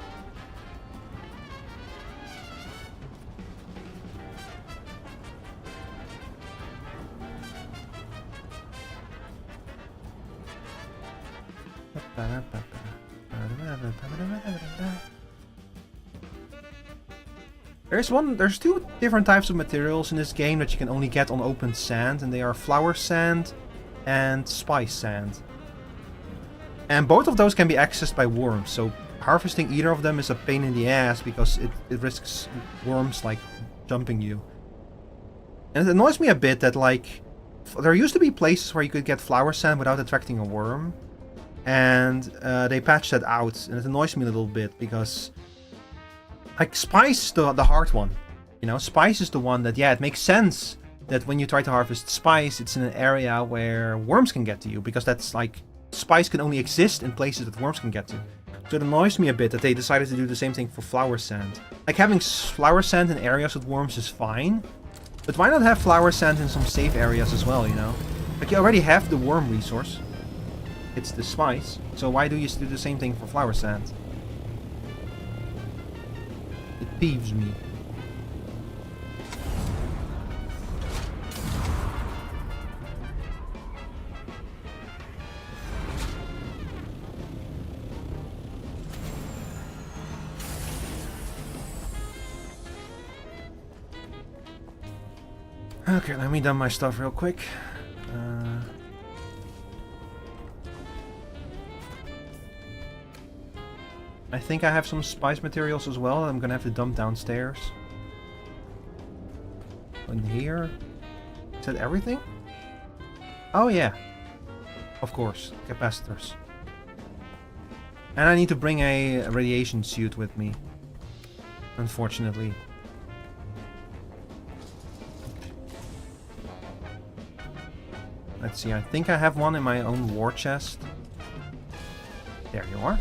There's two different types of materials in this game that you can only get on open sand, and they are flower sand and spice sand. And both of those can be accessed by worms, so harvesting either of them is a pain in the ass because it risks worms like jumping you. And it annoys me a bit that like there used to be places where you could get flower sand without attracting a worm. And they patched that out, and it annoys me a little bit because, like, spice is the hard one. You know, spice is the one that, yeah, it makes sense that when you try to harvest spice, it's in an area where worms can get to you, because that's like, spice can only exist in places that worms can get to. So it annoys me a bit that they decided to do the same thing for flower sand. Like, having flower sand in areas with worms is fine, but why not have flower sand in some safe areas as well, you know? Like, you already have the worm resource. It's the spice, so why do you do the same thing for flower sand? It peeves me. Okay, let me dump my stuff real quick. I think I have some spice materials as well that I'm gonna have to dump downstairs. In here. Is that everything? Oh yeah. Of course. Capacitors. And I need to bring a radiation suit with me. Unfortunately. Let's see, I think I have one in my own war chest. There you are.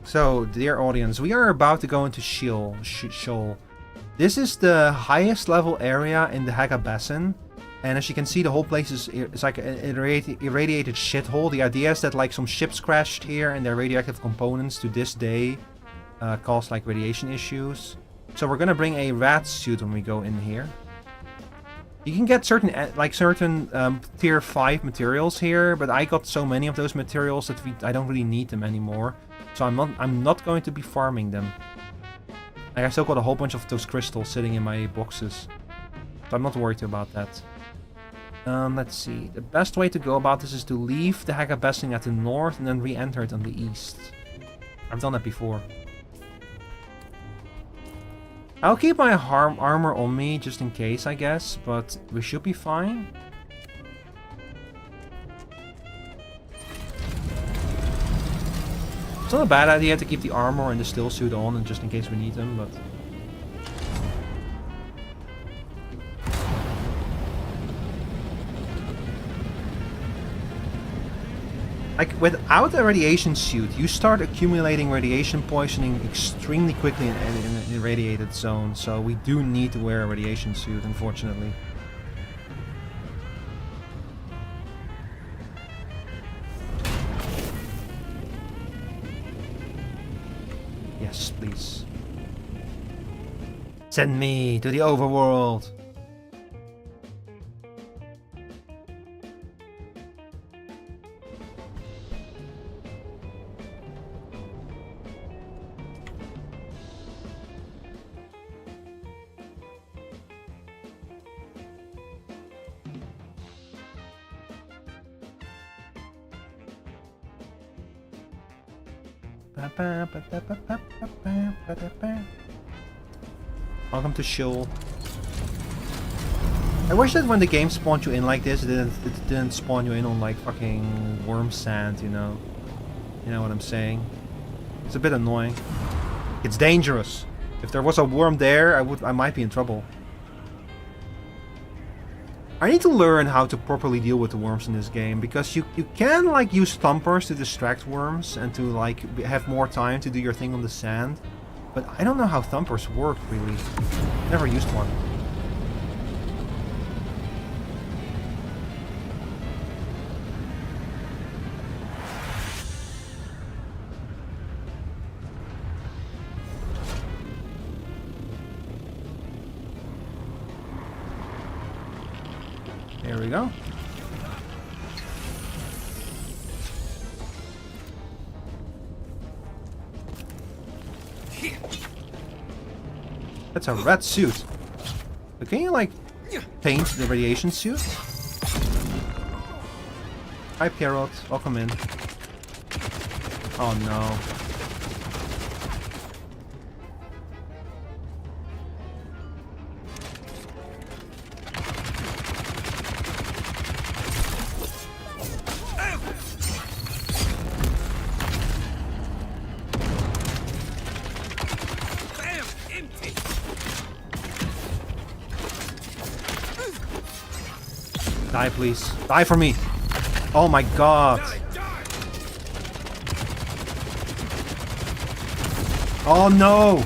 So, dear audience, we are about to go into Sheol. This is the highest level area in the Haga Basin. And as you can see, the whole place is it's like an irradiated shithole. The idea is that like some ships crashed here and their radioactive components to this day cause like radiation issues. So we're gonna bring a rat suit when we go in here. You can get certain tier 5 materials here, but I got so many of those materials that I don't really need them anymore. So I'm not going to be farming them. Like, I still got a whole bunch of those crystals sitting in my boxes. So I'm not worried about that. Let's see. The best way to go about this is to leave the Haga Basin at the north and then re-enter it on the east. I've done that before. I'll keep my armor on me just in case, I guess, but we should be fine. It's not a bad idea to keep the armor and the still suit on, and just in case we need them, but... Like, without a radiation suit, you start accumulating radiation poisoning extremely quickly in an irradiated zone, so we do need to wear a radiation suit, unfortunately. Yes, please. Send me to the overworld! Welcome to Sheol. I wish that when the game spawned you in like this, it didn't spawn you in on like fucking worm sand, you know? You know what I'm saying? It's a bit annoying. It's dangerous. If there was a worm there, I might be in trouble. I need to learn how to properly deal with the worms in this game, because you can like use thumpers to distract worms and to like have more time to do your thing on the sand, but I don't know how thumpers work really. Never used one. There we go. That's a red suit. But can you like paint the radiation suit? Hi Pierrot, welcome in. Oh no. Die, please. Die for me. Oh my god. Oh no.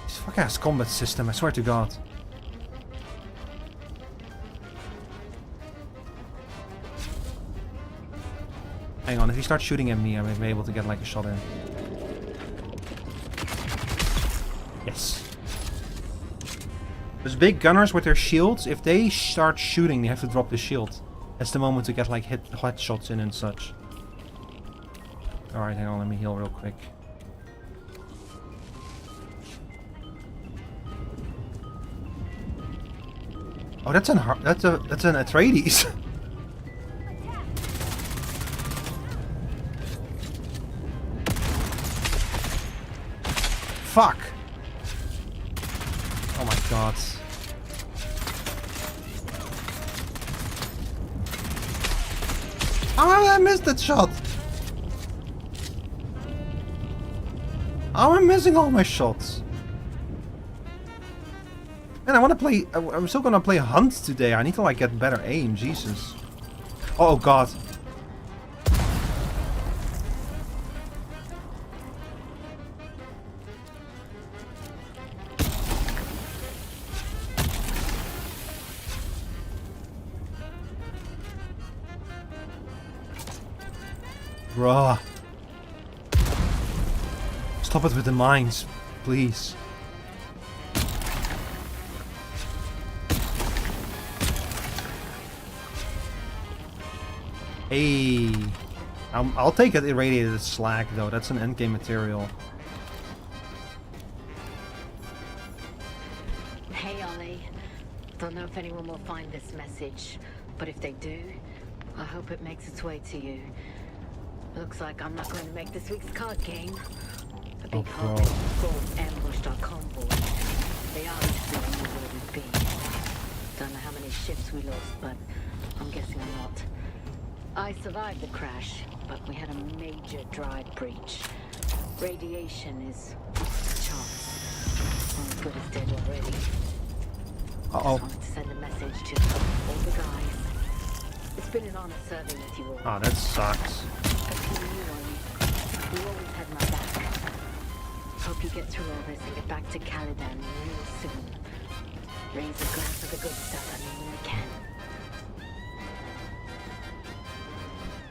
This fucking ass combat system, I swear to god. Hang on, if he starts shooting at me, I may be able to get like a shot in. Yes. Those big gunners with their shields, if they start shooting, they have to drop the shield. That's the moment to get like headshots in and such. Alright, hang on, let me heal real quick. Oh, that's an Atreides. Fuck. Oh my god. How did I miss that shot? How am I missing all my shots? Man, I want to play... I'm still gonna play Hunt today. I need to like get better aim. Jesus. Oh god. Bruh. Stop it with the mines, please. Hey. I'll take it irradiated slag though, that's an endgame material. Hey Ollie. Don't know if anyone will find this message, but if they do, I hope it makes its way to you. Looks like I'm not going to make this week's card game. A big hole ambushed our convoy. They are interested in where we've been. Don't know how many ships we lost, but I'm guessing a lot. I survived the crash, but we had a major drive breach. Radiation is chance. I'm good as dead already. Uh-oh. Just wanted to send a message to all the guys. It's been an honor serving with you all. Oh, that sucks. You always had my back. Hope you get through all this and get back to Caladan real soon. Raise a glass of the good stuff, when you can.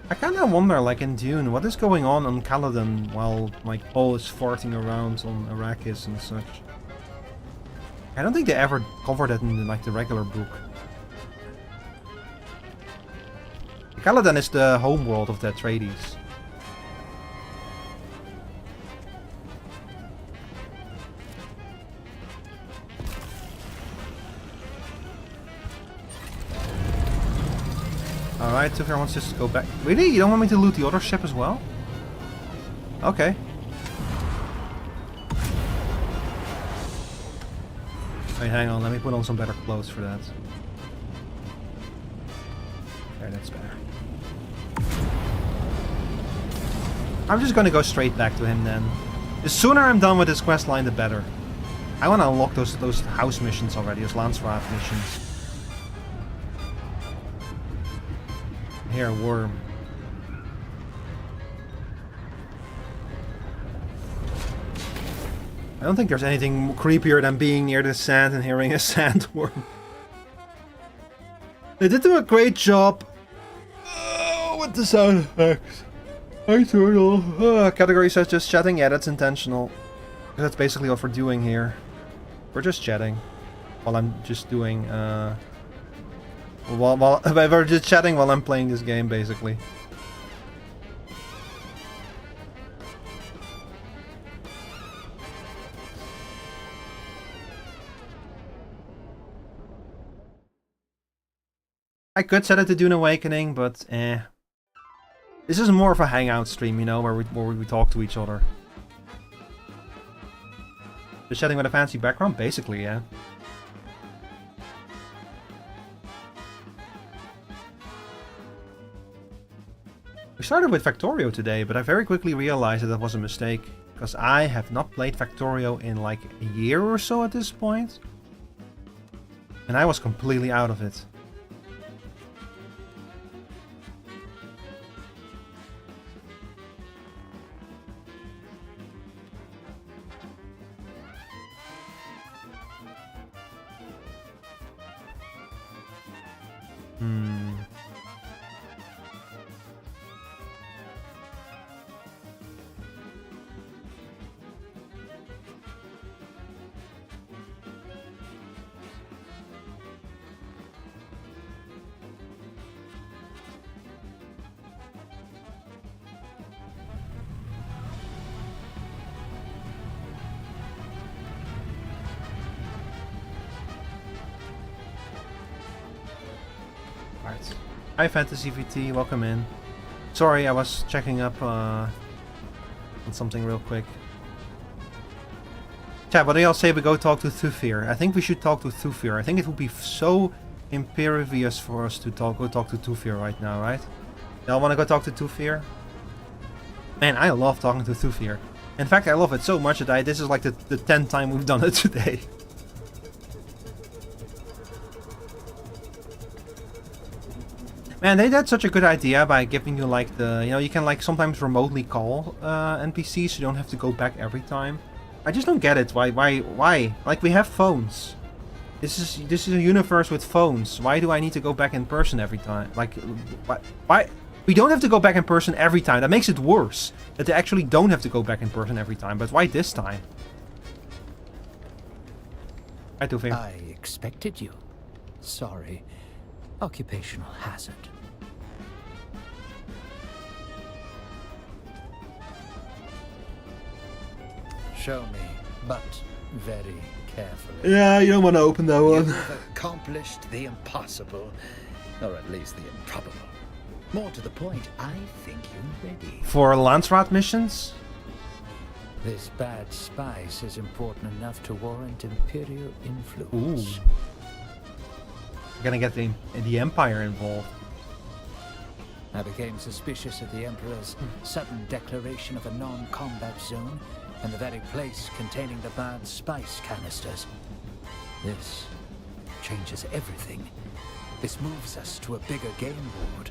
I kinda wonder, like in Dune, what is going on Caladan while like Paul is farting around on Arrakis and such. I don't think they ever covered it in like the regular book. Caladan is the homeworld of the Atreides. Alright, Tucker wants us to go back. Really? You don't want me to loot the other ship as well? Okay. Wait, hang on, let me put on some better clothes for that. There, that's better. I'm just gonna go straight back to him then. The sooner I'm done with this quest line, the better. I wanna unlock those house missions already, those Landsraad missions. Here, worm. I don't think there's anything creepier than being near the sand and hearing a sandworm. They did do a great job with the sound effects. Hi, Turtle. Category says just chatting. Yeah, that's intentional. That's basically what we're doing here. We're just chatting. While I'm just doing, we're just chatting while I'm playing this game, basically. I could set it to Dune Awakening, but eh. This is more of a hangout stream, you know, where we talk to each other. Just chatting with a fancy background? Basically, yeah. We started with Factorio today, but I very quickly realized that was a mistake. Because I have not played Factorio in like a year or so at this point. And I was completely out of it. Alright. Hi Fantasy VT, welcome in. Sorry, I was checking up on something real quick. Chat, what do y'all say we go talk to Thufir? I think we should talk to Thufir. I think it would be so imperious for us to go talk to Thufir right now, right? Y'all wanna go talk to Thufir? Man, I love talking to Thufir. In fact, I love it so much that this is like the 10th time we've done it today. Man, they had such a good idea by giving you like the, you know, you can like sometimes remotely call NPCs, so you don't have to go back every time. I just don't get it. Why? Like, we have phones. This is a universe with phones. Why do I need to go back in person every time? Like, why? We don't have to go back in person every time. That makes it worse. That they actually don't have to go back in person every time. But why this time? I expected you. Sorry. Occupational hazard. Show me, but very carefully. Yeah, you don't want to open that one. You've accomplished the impossible, or at least the improbable. More to the point, I think you're ready. For Landsraad missions? This bad spice is important enough to warrant Imperial influence. Ooh. Gonna get the Empire involved. I became suspicious of the Emperor's sudden declaration of a non-combat zone and the very place containing the bad spice canisters. This changes everything. This moves us to a bigger game board,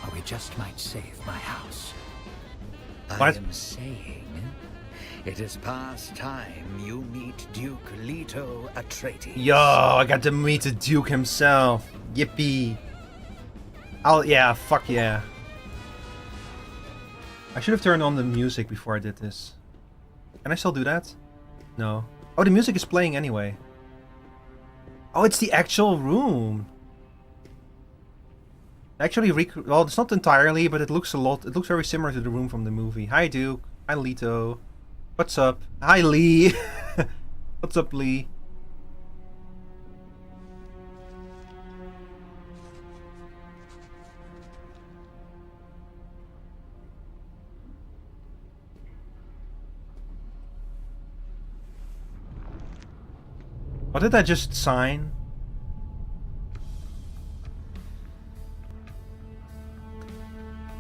or we just might save my house. I am saying, it is past time you meet Duke Leto Atreides. Yo, I got to meet the Duke himself. Yippee. Yeah, fuck yeah. I should have turned on the music before I did this. Can I still do that? No. Oh, the music is playing anyway. Oh, it's the actual room. Actually, well, it's not entirely, but it looks very similar to the room from the movie. Hi, Duke. Hi, Leto. What's up? Hi, Lee. What's up, Lee? What did I just sign?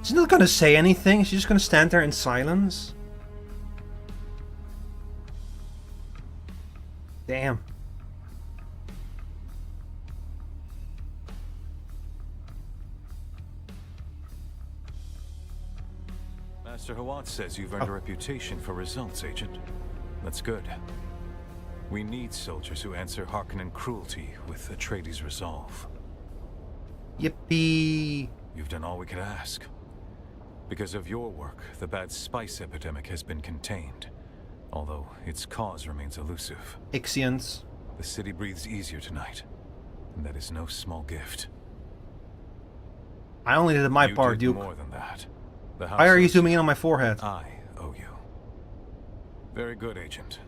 She's not gonna say anything. She's just gonna stand there in silence. Damn. Master Hawat says you've earned a reputation for results, Agent. That's good. We need soldiers who answer Harkonnen cruelty with Atreides' resolve. Yippee! You've done all we could ask. Because of your work, the bad spice epidemic has been contained, although its cause remains elusive. Ixians. The city breathes easier tonight, and that is no small gift. I only did my part, Duke. More than that. Why are you zooming in on my forehead? I owe you. Very good, Agent.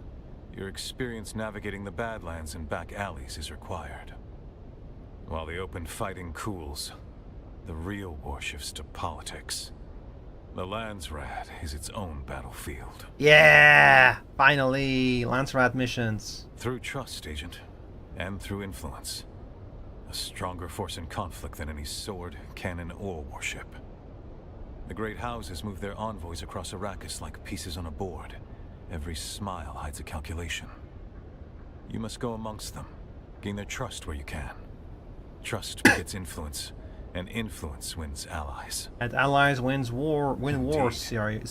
Your experience navigating the Badlands and back alleys is required. While the open fighting cools, the real war shifts to politics. The Landsraad is its own battlefield. Yeah! Finally! Landsraad missions. Through trust, Agent, and through influence. A stronger force in conflict than any sword, cannon, or warship. The great houses move their envoys across Arrakis like pieces on a board. Every smile hides a calculation. You must go amongst them. Gain their trust where you can. Trust begets influence, and influence wins allies. And allies win wars, sire.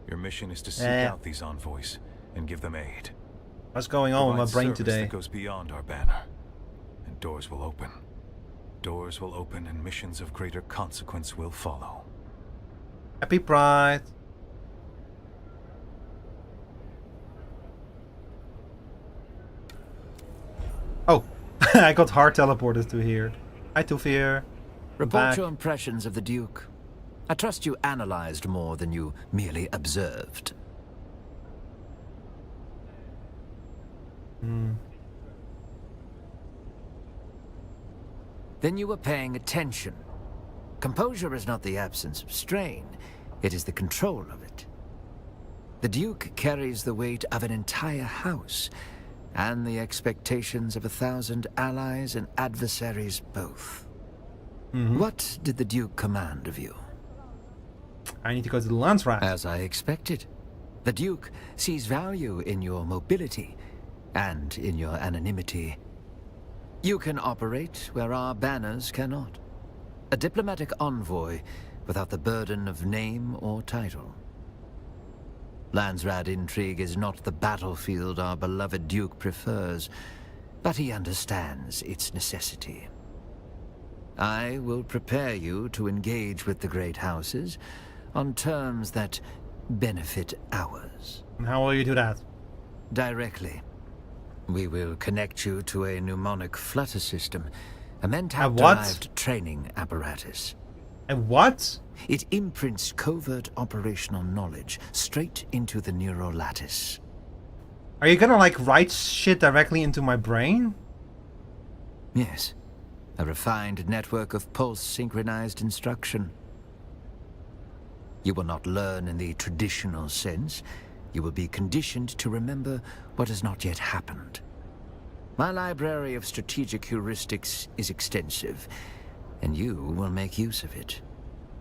Your mission is to seek out these envoys and give them aid. What's going on with my brain today? That goes beyond our banner, and doors will open. Doors will open, and missions of greater consequence will follow. Happy Pride. Oh, I got hard teleported to here. Hi, Thufir. Report your impressions of the Duke. I trust you analyzed more than you merely observed. Then you were paying attention. Composure is not the absence of strain, it is the control of it. The Duke carries the weight of an entire house, and the expectations of 1,000 allies and adversaries both. What did the Duke command of you? I need to go to the Landsraad. As I expected. The Duke sees value in your mobility, and in your anonymity. You can operate where our banners cannot. A diplomatic envoy without the burden of name or title. Landsraad intrigue is not the battlefield our beloved Duke prefers, but he understands its necessity. I will prepare you to engage with the great houses on terms that benefit ours. And how will you do that? Directly. We will connect you to a mnemonic flutter system, a mental-derived training apparatus. And what? It imprints covert operational knowledge straight into the neural lattice. Are you gonna like write shit directly into my brain? Yes. A refined network of pulse-synchronized instruction. You will not learn in the traditional sense. You will be conditioned to remember what has not yet happened. My library of strategic heuristics is extensive, and you will make use of it.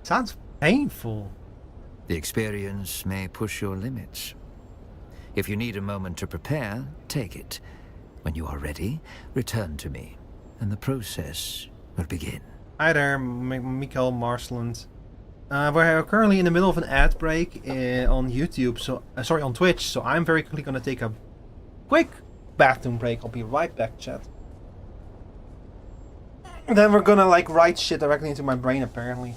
Sounds painful. The experience may push your limits. If you need a moment to prepare, take it. When you are ready, return to me, and the process will begin. Hi there, Mikael Marsland. We're currently in the middle of an ad break on YouTube, so sorry, on Twitch. So I'm very quickly gonna take a quick bathroom break. I'll be right back, chat. And then we're gonna like write shit directly into my brain, apparently.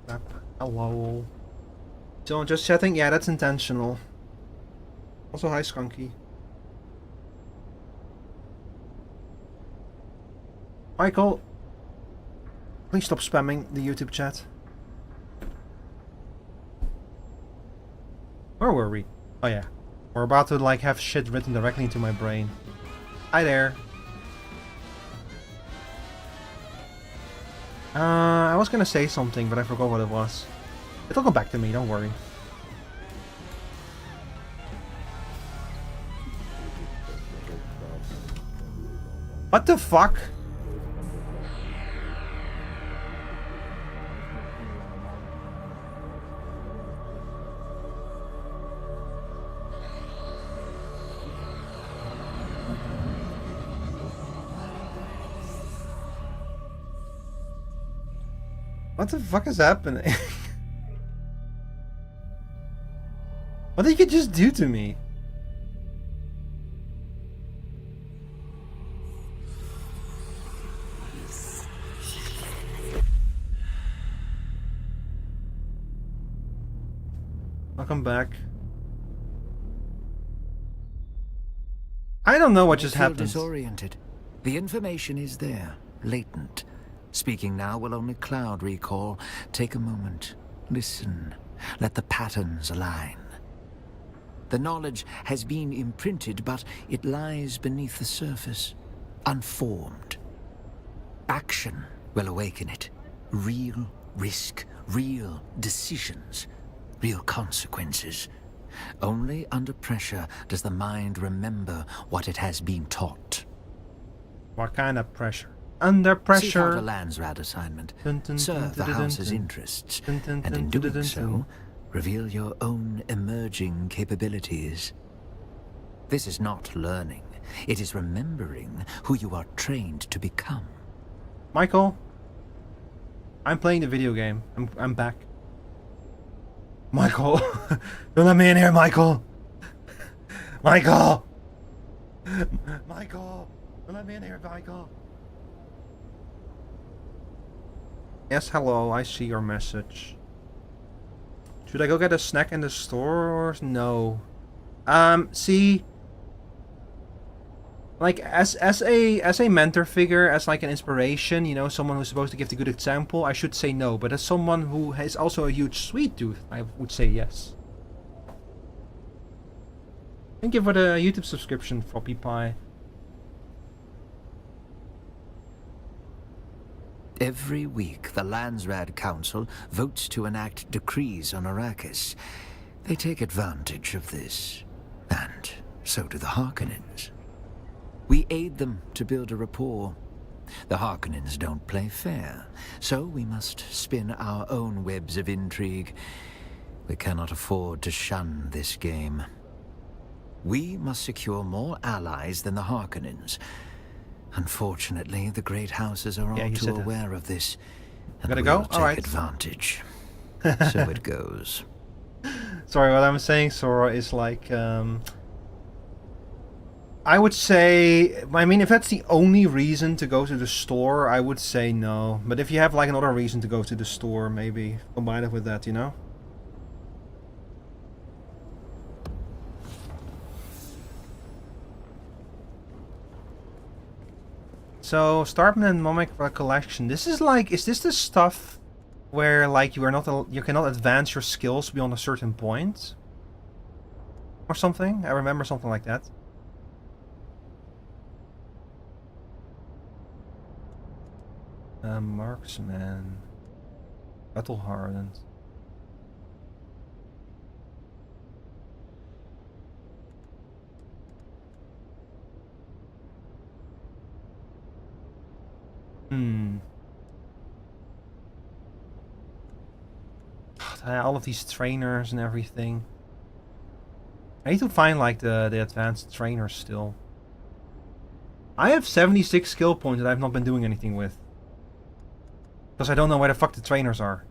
crap. Hello. So just chatting? Yeah, that's intentional. Also, hi, Skunky. Michael, please stop spamming the YouTube chat. Where were we? Oh yeah. We're about to like have shit written directly into my brain. Hi there. I was gonna say something, but I forgot what it was. It'll come back to me, don't worry. What the fuck? What the fuck is happening? What did you just do to me? Welcome back. I don't know what just happened. Disoriented. The information is there, latent. Speaking now will only cloud recall. Take a moment. Listen. Let the patterns align. The knowledge has been imprinted, but it lies beneath the surface, unformed. Action will awaken it. Real risk, real decisions, real consequences. Only under pressure does the mind remember what it has been taught. What kind of pressure? Under pressure. Seek out a Landsrad assignment. Serve the house's interests. And in doing so, reveal your own emerging capabilities. This is not learning. It is remembering who you are trained to become. Michael, I'm playing the video game. I'm back. Michael, don't let me in here, Michael. Michael. Michael, don't let me in here, Michael. Yes, hello, I see your message. Should I go get a snack in the store or no? See, like as a mentor figure, as like an inspiration, you know, someone who's supposed to give the good example, I should say no. But as someone who is also a huge sweet tooth, I would say yes. Thank you for the YouTube subscription, Floppy Pie. Every week, the Landsrad Council votes to enact decrees on Arrakis. They take advantage of this, and so do the Harkonnens. We aid them to build a rapport. The Harkonnens don't play fair, so we must spin our own webs of intrigue. We cannot afford to shun this game. We must secure more allies than the Harkonnens. Unfortunately, the great houses are all too aware of this, and gotta will go? All right. take advantage. So it goes. Sorry, what I'm saying, Sora, is like, I would say, I mean, if that's the only reason to go to the store, I would say no. But if you have like another reason to go to the store, maybe combine it with that, you know? So, Starman and Mimic Recollection. This is like, is this the stuff where like you cannot advance your skills beyond a certain point? Or something? I remember something like that. Marksman. Battle hardened. All of these trainers and everything. I need to find like the advanced trainers still. I have 76 skill points that I've not been doing anything with. Because I don't know where the fuck the trainers are.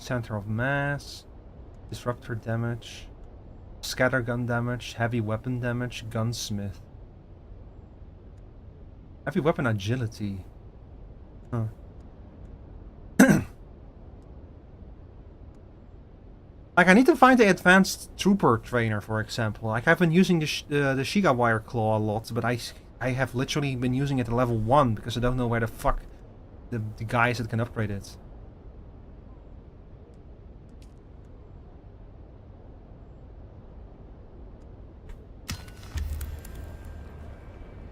Center of mass. Disruptor damage. Scattergun damage. Heavy weapon damage. Gunsmith. Heavy weapon agility. Huh. Like, I need to find the advanced trooper trainer, for example. Like, I've been using the Shiga Wire Claw a lot, but I have literally been using it at level 1 because I don't know where the fuck the guys that can upgrade it.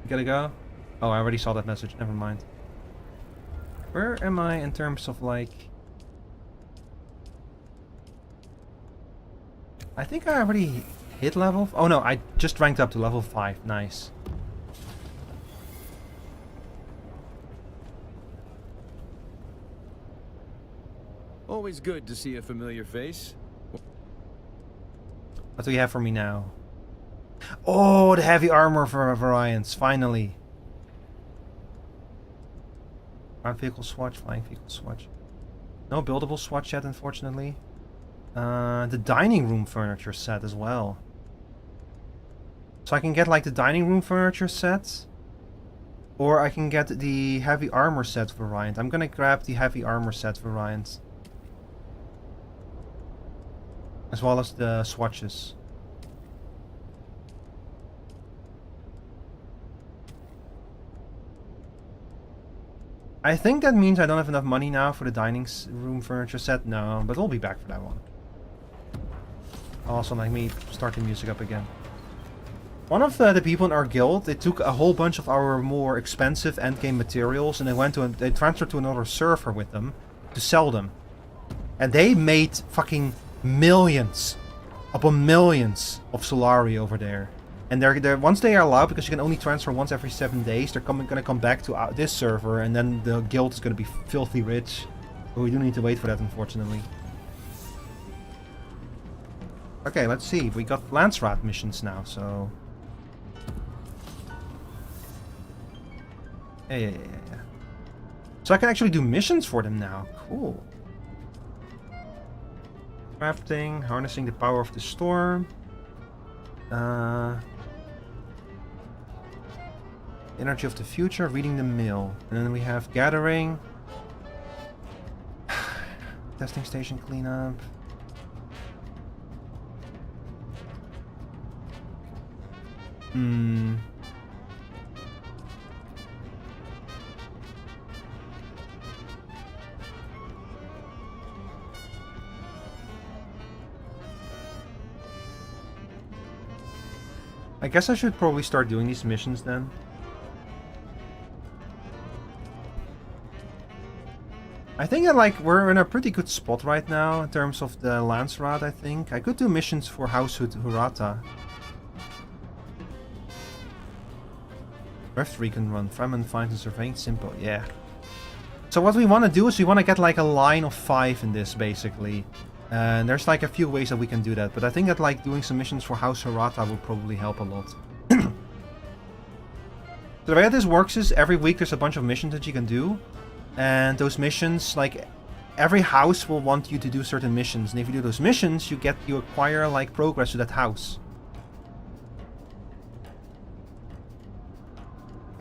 You gotta go? Oh, I already saw that message. Never mind. Where am I in terms of, like... I think I already hit level... Oh no, I just ranked up to level 5. Nice. Always good to see a familiar face. What do you have for me now? Oh, the heavy armor for variants, finally. Ground vehicle swatch, flying vehicle swatch. No buildable swatch yet, unfortunately. The dining room furniture set as well. So I can get like the dining room furniture set. Or I can get the heavy armor set variant. I'm gonna grab the heavy armor set variant. As well as the swatches. I think that means I don't have enough money now for the dining room furniture set. No, but we'll be back for that one. Also, let me start the music up again. One of the people in our guild, they took a whole bunch of our more expensive endgame materials and they transferred to another server with them to sell them. And they made fucking millions upon millions of Solari over there. And they're once they are allowed, because you can only transfer once every 7 days, they're gonna come back to this server, and then the guild is gonna be filthy rich. But we do need to wait for that, unfortunately. Okay, let's see. We got Lance Rat missions now, so... Yeah. So I can actually do missions for them now. Cool. Crafting, harnessing the power of the storm. Energy of the future, reading the mill. And then we have gathering. Testing station cleanup. I guess I should probably start doing these missions then. I think that like we're in a pretty good spot right now in terms of the Lance Rod, I think. I could do missions for House Hurata. Rift Recon Run, Fremen finds and surveying, simple, yeah. So what we want to do is we want to get like a line of 5 in this basically. And there's like a few ways that we can do that, but I think that like doing some missions for House Hirata will probably help a lot. So the way that this works is every week there's a bunch of missions that you can do. And those missions, like every house will want you to do certain missions. And if you do those missions, you acquire like progress to that house.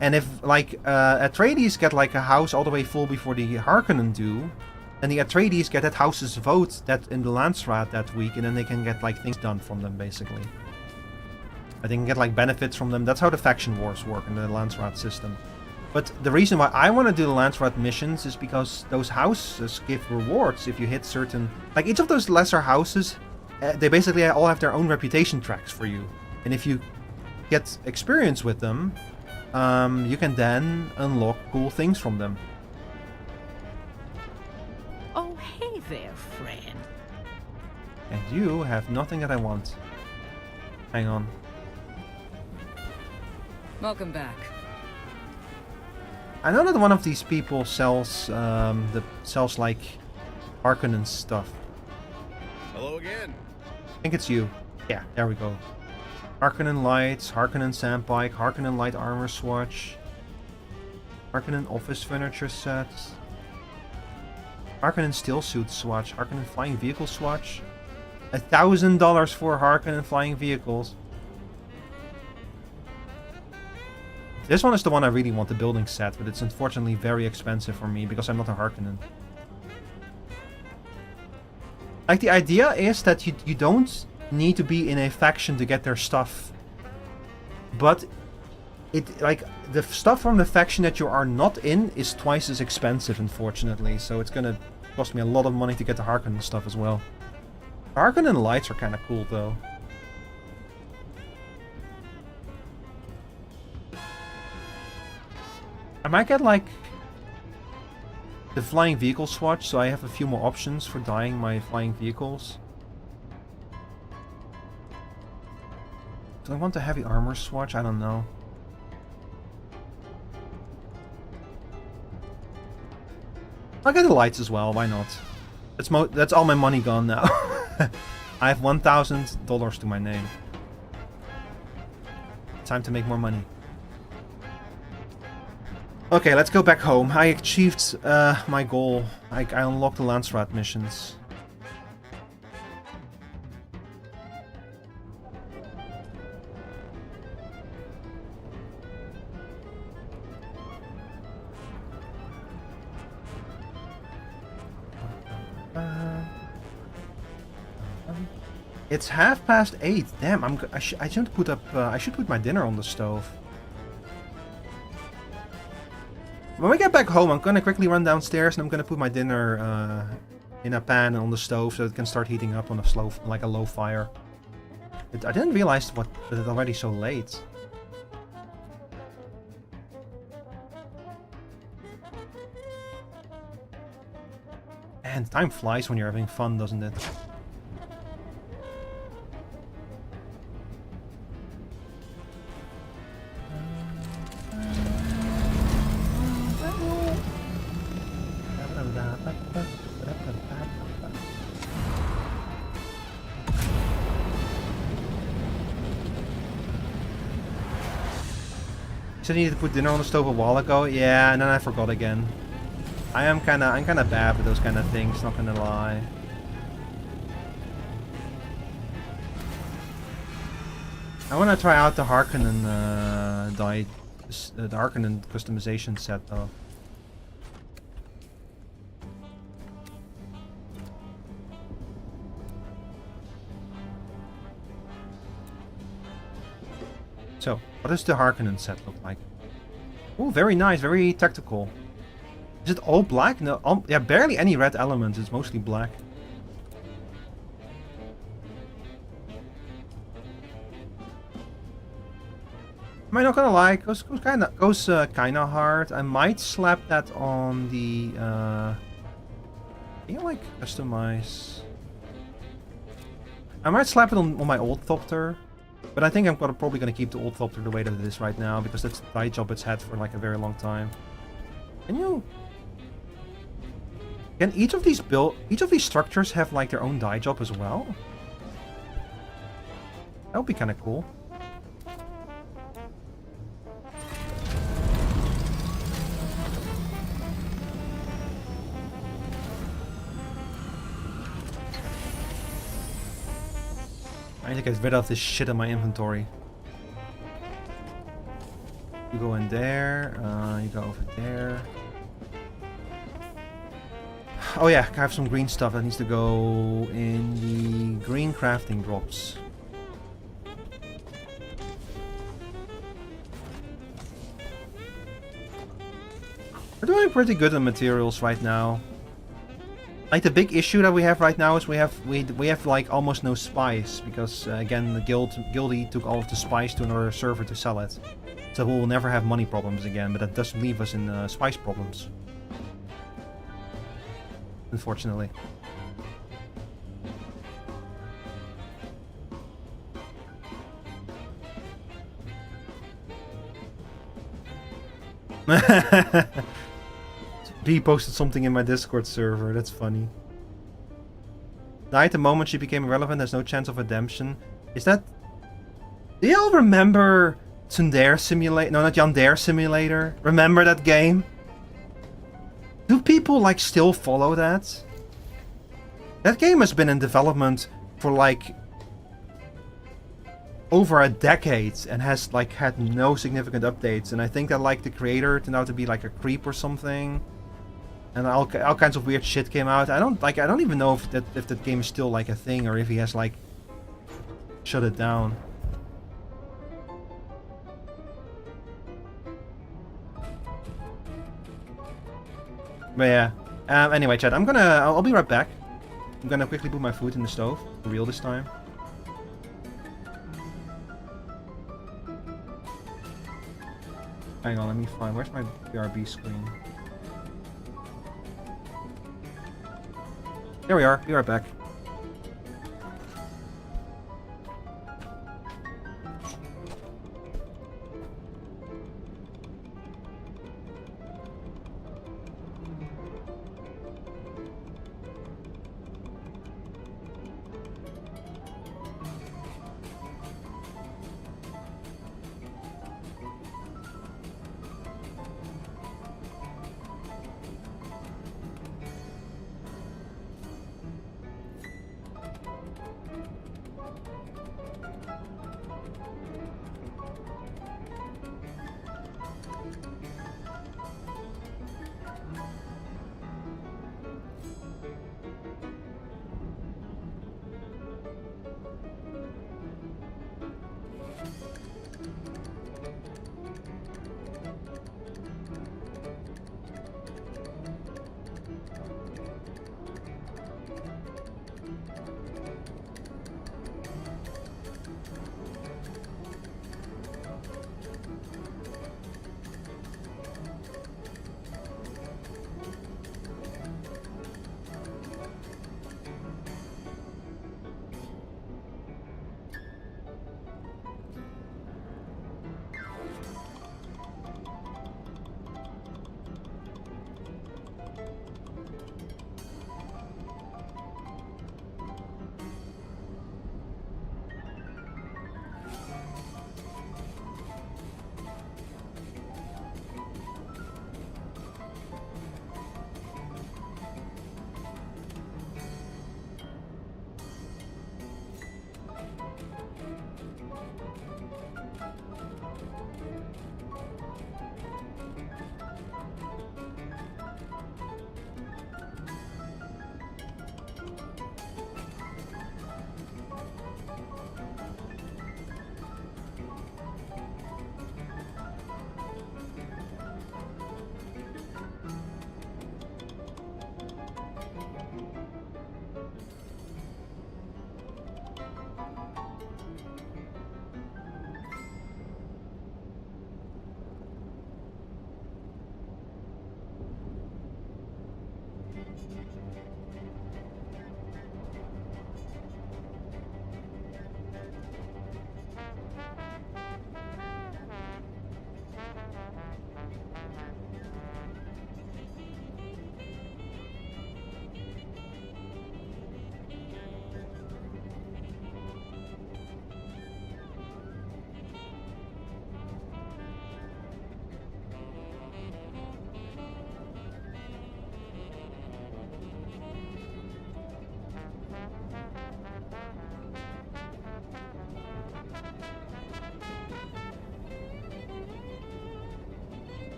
And if like Atreides get like a house all the way full before the Harkonnen do, and the Atreides get that house's vote that in the Landsraad that week, and then they can get like things done from them, basically. They can get like benefits from them. That's how the faction wars work in the Landsraad system. But the reason why I want to do the Landsraad missions is because those houses give rewards if you hit certain... Like each of those lesser houses, they basically all have their own reputation tracks for you. And if you get experience with them, you can then unlock cool things from them. Oh, hey there, friend. And you have nothing that I want. Hang on. Welcome back. I know that one of these people sells like Harkonnen stuff. Hello again. I think it's you. Yeah, there we go. Harkonnen lights, Harkonnen sandbike, Harkonnen light armor swatch, Harkonnen office furniture sets. Harkonnen steel suit swatch. Harkonnen flying vehicle swatch. $1,000 for Harkonnen flying vehicles. This one is the one I really want, the building set, but it's unfortunately very expensive for me because I'm not a Harkonnen. Like, the idea is that you don't need to be in a faction to get their stuff. But like, the stuff from the faction that you are not in is twice as expensive, unfortunately. So it's gonna cost me a lot of money to get the Harkonnen stuff as well. Harkonnen lights are kind of cool, though. I might get, like, the flying vehicle swatch, so I have a few more options for dyeing my flying vehicles. Do I want the heavy armor swatch? I don't know. I'll get the lights as well, why not? That's all my money gone now. I have $1,000 to my name. Time to make more money. Okay, let's go back home. I achieved my goal. I unlocked the Landsraad missions. It's 8:30. Damn, I should put up. I should put my dinner on the stove. When we get back home, I'm gonna quickly run downstairs and I'm gonna put my dinner in a pan on the stove so it can start heating up on a low fire. I didn't realize that it's already so late. And time flies when you're having fun, doesn't it? I needed to put dinner on the stove a while ago. Yeah, and then I forgot again. I'm kinda bad with those kind of things, not gonna lie. I wanna try out the Harkonnen the Harkonnen customization set though. So, what does the Harkonnen set look like? Oh, very nice, very tactical. Is it all black? No, yeah, barely any red elements. It's mostly black. Am I not gonna lie? Goes kinda hard. I might slap that on the. Can you like customize? I might slap it on my old Thopter. But I think I'm probably going to keep the old Thopter the way that it is right now, because that's the dye job it's had for like a very long time. Can each of these structures have like their own dye job as well? That would be kind of cool. I need to get rid of this shit in my inventory. You go in there, you go over there. Oh yeah, I have some green stuff that needs to go in the green crafting drops. We're doing pretty good on materials right now. Like, the big issue that we have right now is we have like almost no spice, because again the guildie took all of the spice to another server to sell it. So we will never have money problems again, but that does leave us in spice problems. Unfortunately. B posted something in my Discord server, that's funny. Died the moment she became irrelevant, there's no chance of redemption. Is that... Do you all remember Tsundere Simulator? No, not Yandere Simulator. Remember that game? Do people like still follow that? That game has been in development for like over a decade and has like had no significant updates, and I think that like the creator turned out to be like a creep or something, and all kinds of weird shit came out. I don't even know if that game is still like a thing or if he has like shut it down. But yeah. Anyway, chat, I'll be right back. I'm gonna quickly put my food in the stove, for real this time. Hang on, let me find, where's my BRB screen? There we are, be right back.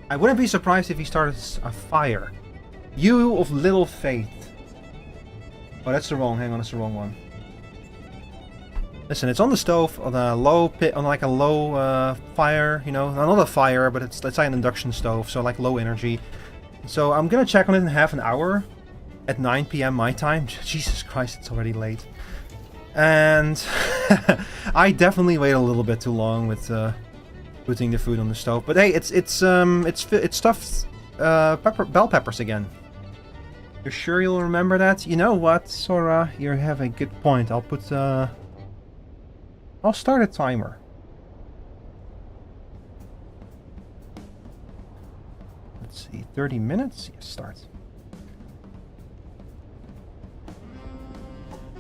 I wouldn't be surprised if he started a fire. You of little faith. Oh, that's the wrong. Hang on, that's the wrong one. Listen, it's on the stove on a low pit, on like a low fire. You know, not a fire, but it's like an induction stove, so like low energy. So I'm gonna check on it in half an hour, at 9 p.m. my time. Jesus Christ, it's already late. And I definitely wait a little bit too long with putting the food on the stove. But hey, it's stuffed bell peppers again. You're sure you'll remember that? You know what, Sora? You have a good point. I'll put I'll start a timer. Let's see, 30 minutes? Yes, start.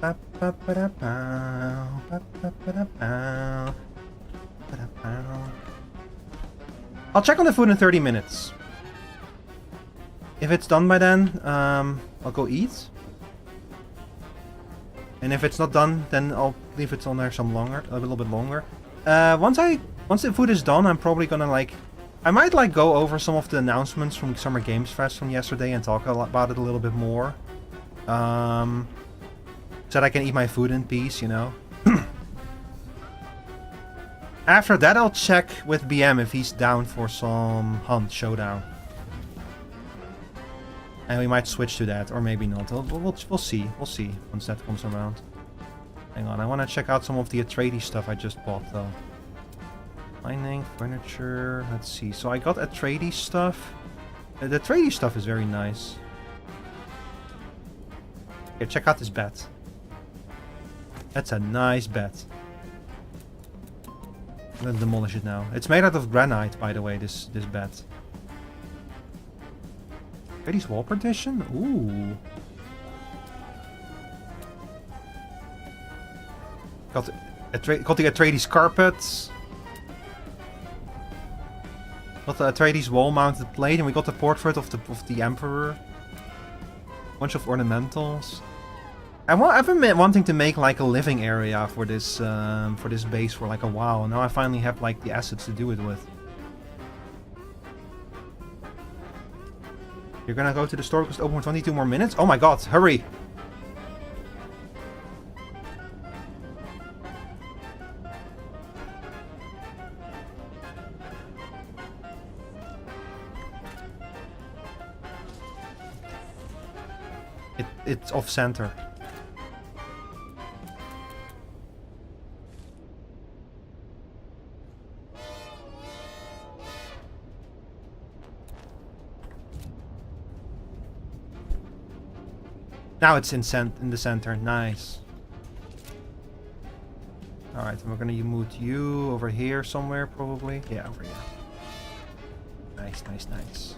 I'll check on the food in 30 minutes. If it's done by then, I'll go eat. And if it's not done, then I'll leave it on there a little bit longer. Once the food is done, I'm probably gonna I might go over some of the announcements from Summer Games Fest from yesterday and talk about it a little bit more. So that I can eat my food in peace, you know. After that, I'll check with BM if he's down for some hunt showdown. And we might switch to that, or maybe not. We'll see. We'll see once that comes around. Hang on, I want to check out some of the Atreides stuff I just bought, though. Mining, furniture, let's see. So I got Atreides stuff. The Atreides stuff is very nice. Here, check out this bed. That's a nice bed. I'm gonna demolish it now. It's made out of granite, by the way, this bed. Atreides wall partition? Ooh. Got the Atreides carpets. Got the Atreides wall mounted plate, and we got the portrait of the Emperor. Bunch of ornamentals. I've been wanting to make a living area for this base for a while. Now I finally have the assets to do it with. You're gonna go to the store because it's open for 22 more minutes? Oh my god, hurry! It's off center. Now it's in the center. Nice. Alright, we're gonna move you over here somewhere, probably. Yeah, over here. Nice, nice, nice.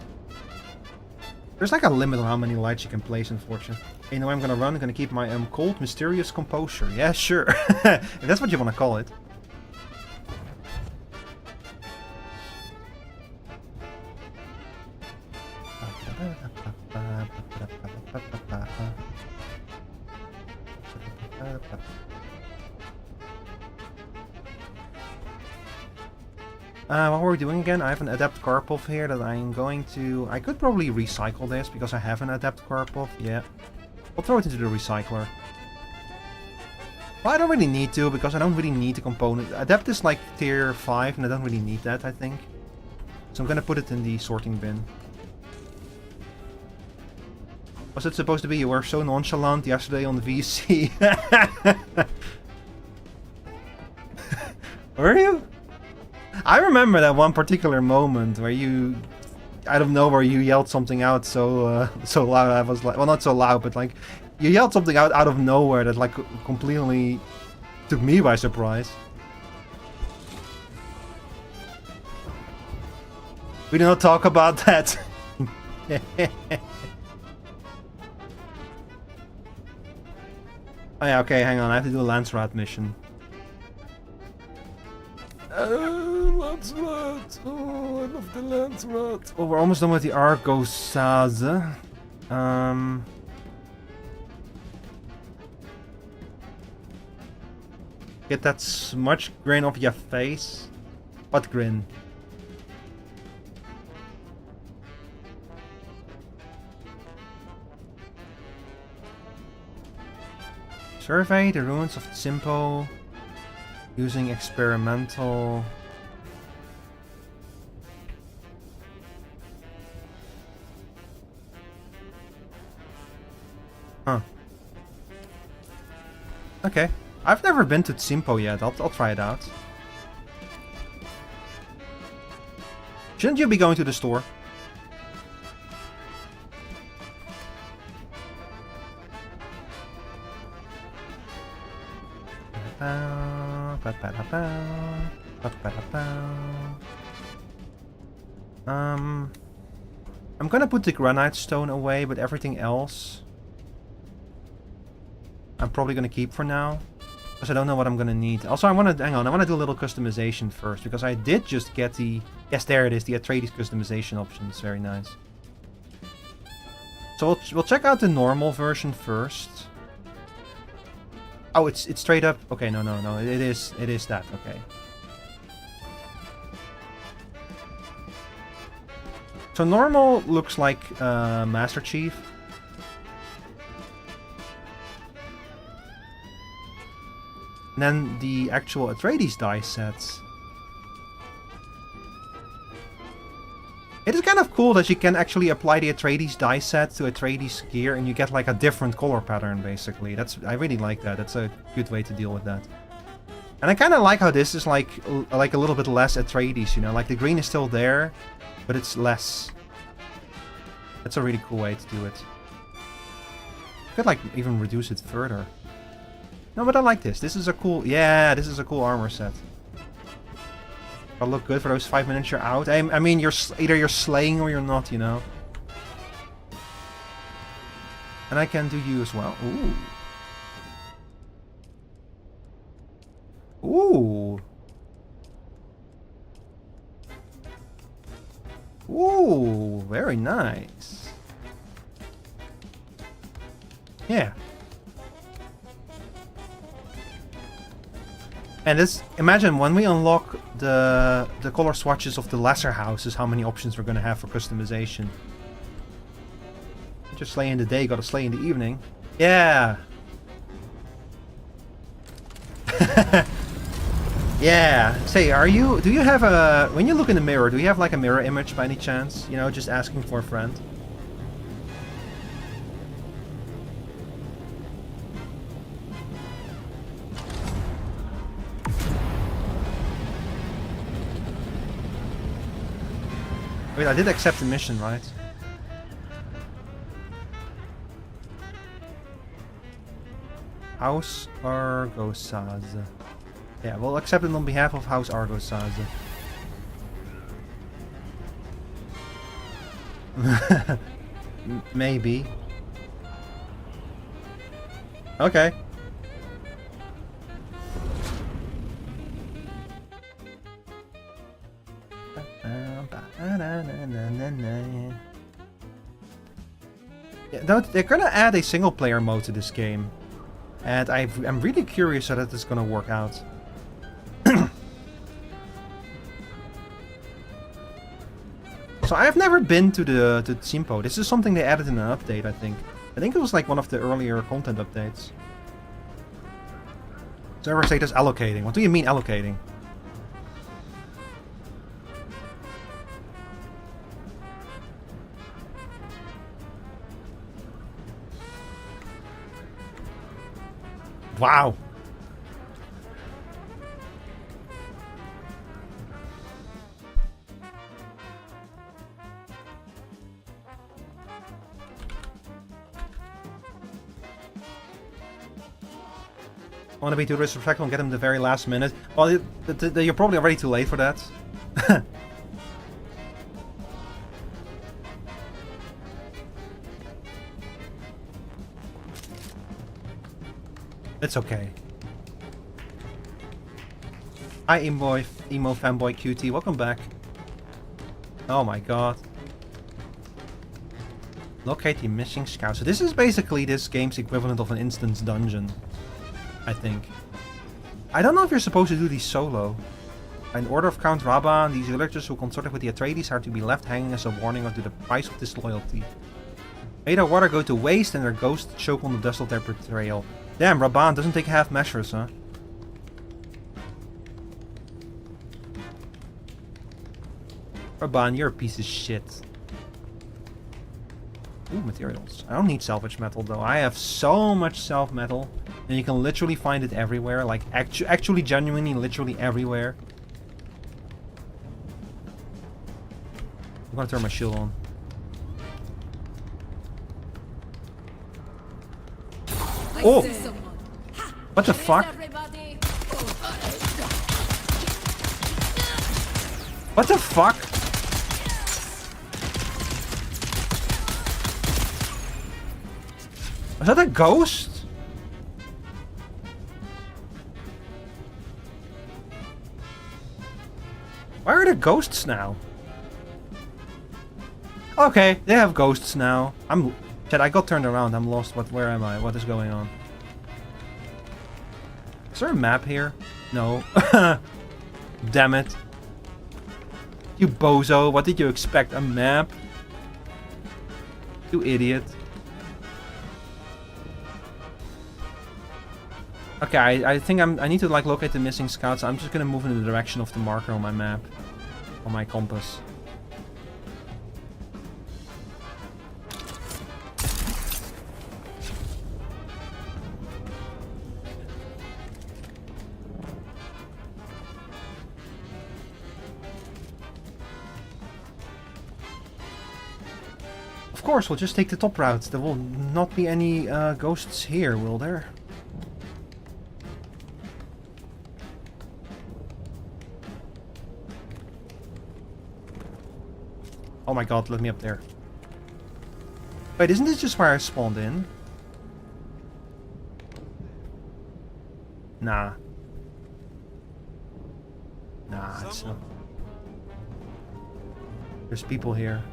There's a limit on how many lights you can place, unfortunately. You know what I'm gonna run? I'm gonna keep my cold, mysterious composure. Yeah, sure. If that's what you want to call it. What were we doing again? I have an Adept Karpov here that I'm going to... I could probably recycle this because I have an Adept Karpov. Yeah. I'll throw it into the recycler. Well, I don't really need to because I don't really need the component. Adept is tier 5 and I don't really need that, I think. So I'm gonna put it in the sorting bin. Was it supposed to be? You were so nonchalant yesterday on the VC. Were you? I remember that one particular moment where you, out of nowhere, you yelled something out so loud. I was well, not so loud, but you yelled something out of nowhere that completely took me by surprise. We do not talk about that. Oh yeah, okay, hang on. I have to do a Lance Rat mission. Lance Rat. Oh, I love the Lance Rat. Oh, we're almost done with the Argosaz. Get that smudge grin off your face. What grin? Survey the ruins of Tsimpo using experimental... Huh. Okay. I've never been to Tsimpo yet. I'll try it out. Shouldn't you be going to the store? I'm gonna put the granite stone away, but everything else I'm probably gonna keep for now, because I don't know what I'm gonna need. Also, I wanna do a little customization first, because I did just get the... Yes, there it is, the Atreides customization options. Very nice. So we'll check out the normal version first. Oh, it's straight up. Okay, no. It is that. Okay. So normal looks like Master Chief. And then the actual Atreides dice sets. It is kind of cool that you can actually apply the Atreides dice set to Atreides gear and you get like a different color pattern basically. I really like that. That's a good way to deal with that. And I kind of like how this is like a little bit less Atreides, you know, like the green is still there, but it's less. That's a really cool way to do it. You could like even reduce it further. No, but I like this. This is a cool, yeah, this is a cool armor set. That'll look good for those 5 minutes you're out. I mean, either you're slaying or you're not, you know. And I can do you as well. Ooh. Ooh. Ooh, very nice. Yeah. And this, imagine when we unlock the color swatches of the lesser houses, how many options we're going to have for customization. Just slay in the day, gotta slay in the evening. Yeah. Yeah. Say, do you have a, when you look in the mirror, do you have like a mirror image by any chance? You know, just asking for a friend. Wait, I did accept the mission, right? House Argosaz. Yeah, we'll accept it on behalf of House Argosaz. Maybe. Okay. Yeah, they're gonna add a single player mode to this game. And I'm really curious how that is gonna work out. So I've never been to Tsimpo. This is something they added in an update, I think. I think it was like one of the earlier content updates. Server status allocating. What do you mean allocating? Wow. Want to be too disrespectful and get him the very last minute? Well, you're probably already too late for that. It's okay. Hi, emo fanboy QT. Welcome back. Oh my god. Locate the missing scout. So this is basically this game's equivalent of an instance dungeon, I think. I don't know if you're supposed to do these solo. By order of Count Raban, these villagers who consorted with the Atreides are to be left hanging as a warning of the price of disloyalty. May their water go to waste and their ghosts choke on the dust of their betrayal. Damn, Raban doesn't take half measures, huh? Raban, you're a piece of shit. Ooh, materials. I don't need salvage metal though. I have so much self metal. And you can literally find it everywhere. Like, actually, genuinely, literally everywhere. I'm gonna turn my shield on. Oh! What the fuck? What the fuck? Was that a ghost? Where are the ghosts now? Okay, they have ghosts now. Shit, I got turned around. I'm lost. Where am I? What is going on? Is there a map here? No. Damn it. You bozo. What did you expect? A map? You idiot. Okay, I think I need to like locate the missing scouts. So I'm just gonna move in the direction of the marker on my map. On my compass. Of course, we'll just take the top route. There will not be any ghosts here, will there? Oh my god, let me up there. Wait, isn't this just where I spawned in? Nah. Nah, it's not. There's people here.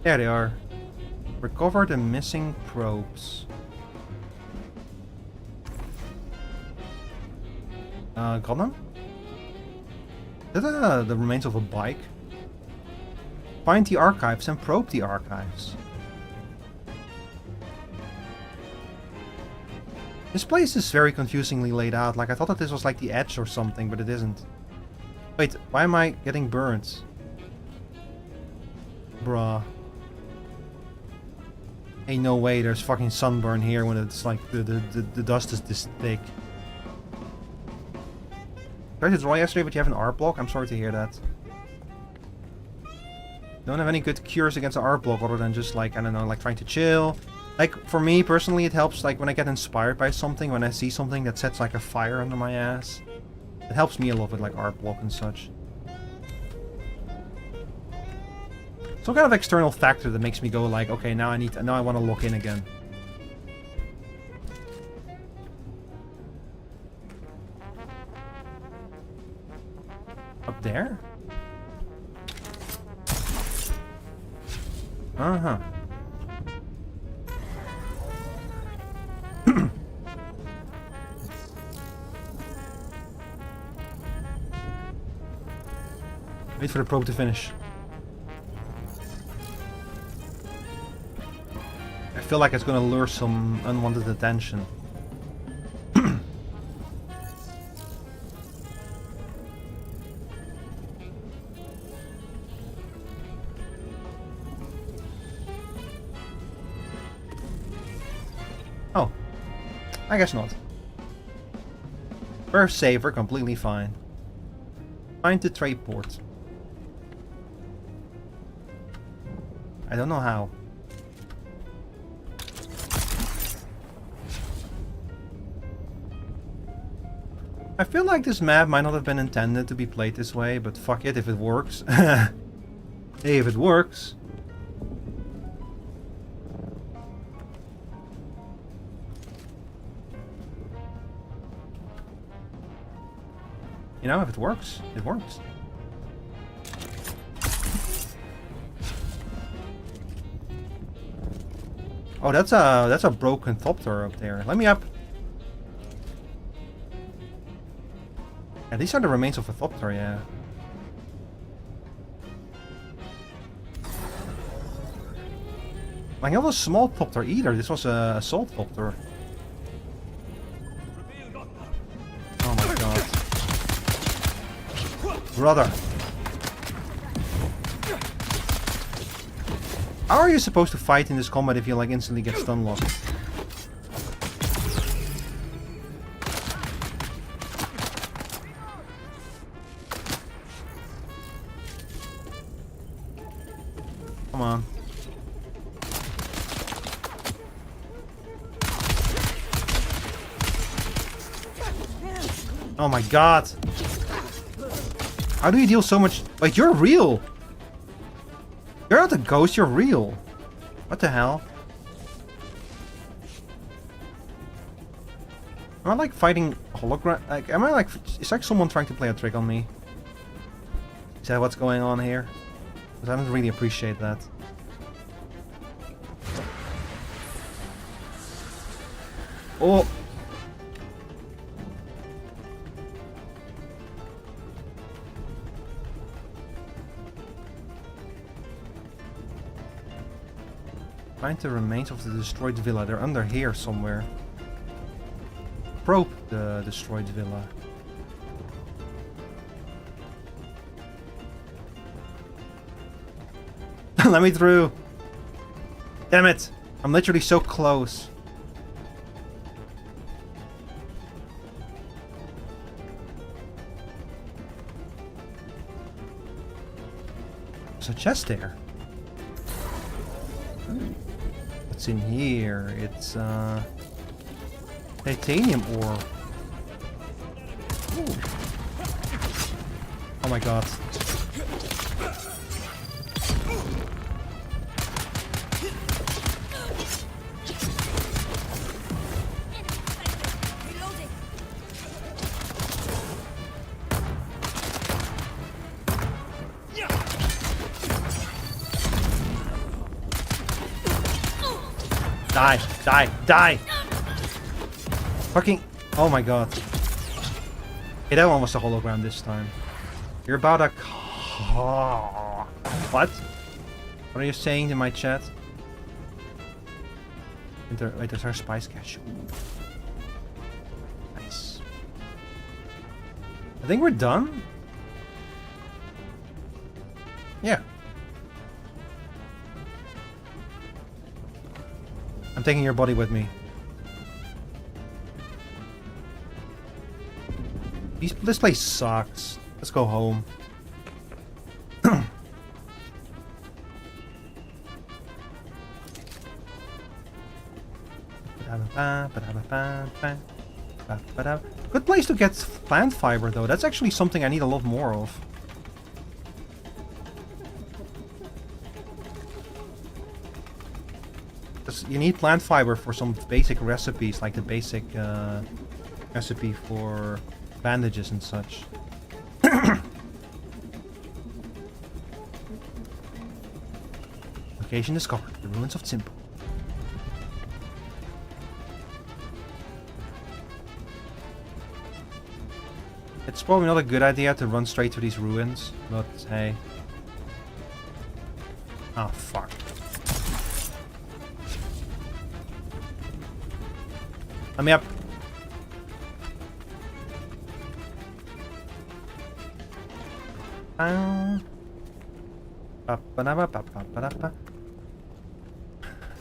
There they are. Recover the missing probes. Got them? Is that the remains of a bike? Find the archives and probe the archives. This place is very confusingly laid out. Like, I thought that this was like the edge or something, but it isn't. Wait, why am I getting burnt? Bruh. Ain't no way there's fucking sunburn here when it's like the dust is this thick. Tried to draw yesterday, but you have an art block? I'm sorry to hear that. Don't have any good cures against an art block other than just like, I don't know, like trying to chill. Like, for me personally, it helps like when I get inspired by something, when I see something that sets like a fire under my ass. It helps me a lot with like art block and such. Some kind of external factor that makes me go like, okay, now I want to lock in again. Up there? Uh-huh. Wait for the probe to finish. I feel like it's gonna lure some unwanted attention. Oh. I guess not. We're safe, we're completely fine. Find the trade port. I don't know how. I feel like this map might not have been intended to be played this way, but fuck it if it works. Hey, if it works. You know, if it works, it works. Oh, that's a broken thopter up there. Let me up. Yeah, these are the remains of a thopter, yeah. Like, it was a small thopter either. This was a assault thopter. Oh my god. Brother. How are you supposed to fight in this combat if you like instantly get stun locked? Come on. Oh my god. How do you deal so much? Wait, you're real. You're not a ghost, you're real. What the hell? Am I like fighting hologram? Like, am I like? It's like someone trying to play a trick on me. Is that what's going on here? Because I don't really appreciate that. Oh. Find the remains of the destroyed villa. They're under here somewhere. Probe the destroyed villa. Let me through. Damn it. I'm literally so close. There's a chest there. What's in here? It's titanium ore. Ooh. Oh my god. Die! Die! Die! Fucking... Oh my god. Okay, that one was a hologram this time. You're about a... What? What are you saying in my chat? Wait, there's our spice cache. Ooh. Nice. I think we're done. Yeah. I'm taking your body with me. This place sucks. Let's go home. Good place to get plant fiber though. That's actually something I need a lot more of. You need plant fiber for some basic recipes, like the basic recipe for bandages and such. Location discovered. The ruins of Tsimpo. It's probably not a good idea to run straight to these ruins, but hey. Oh, fuck. Let me up.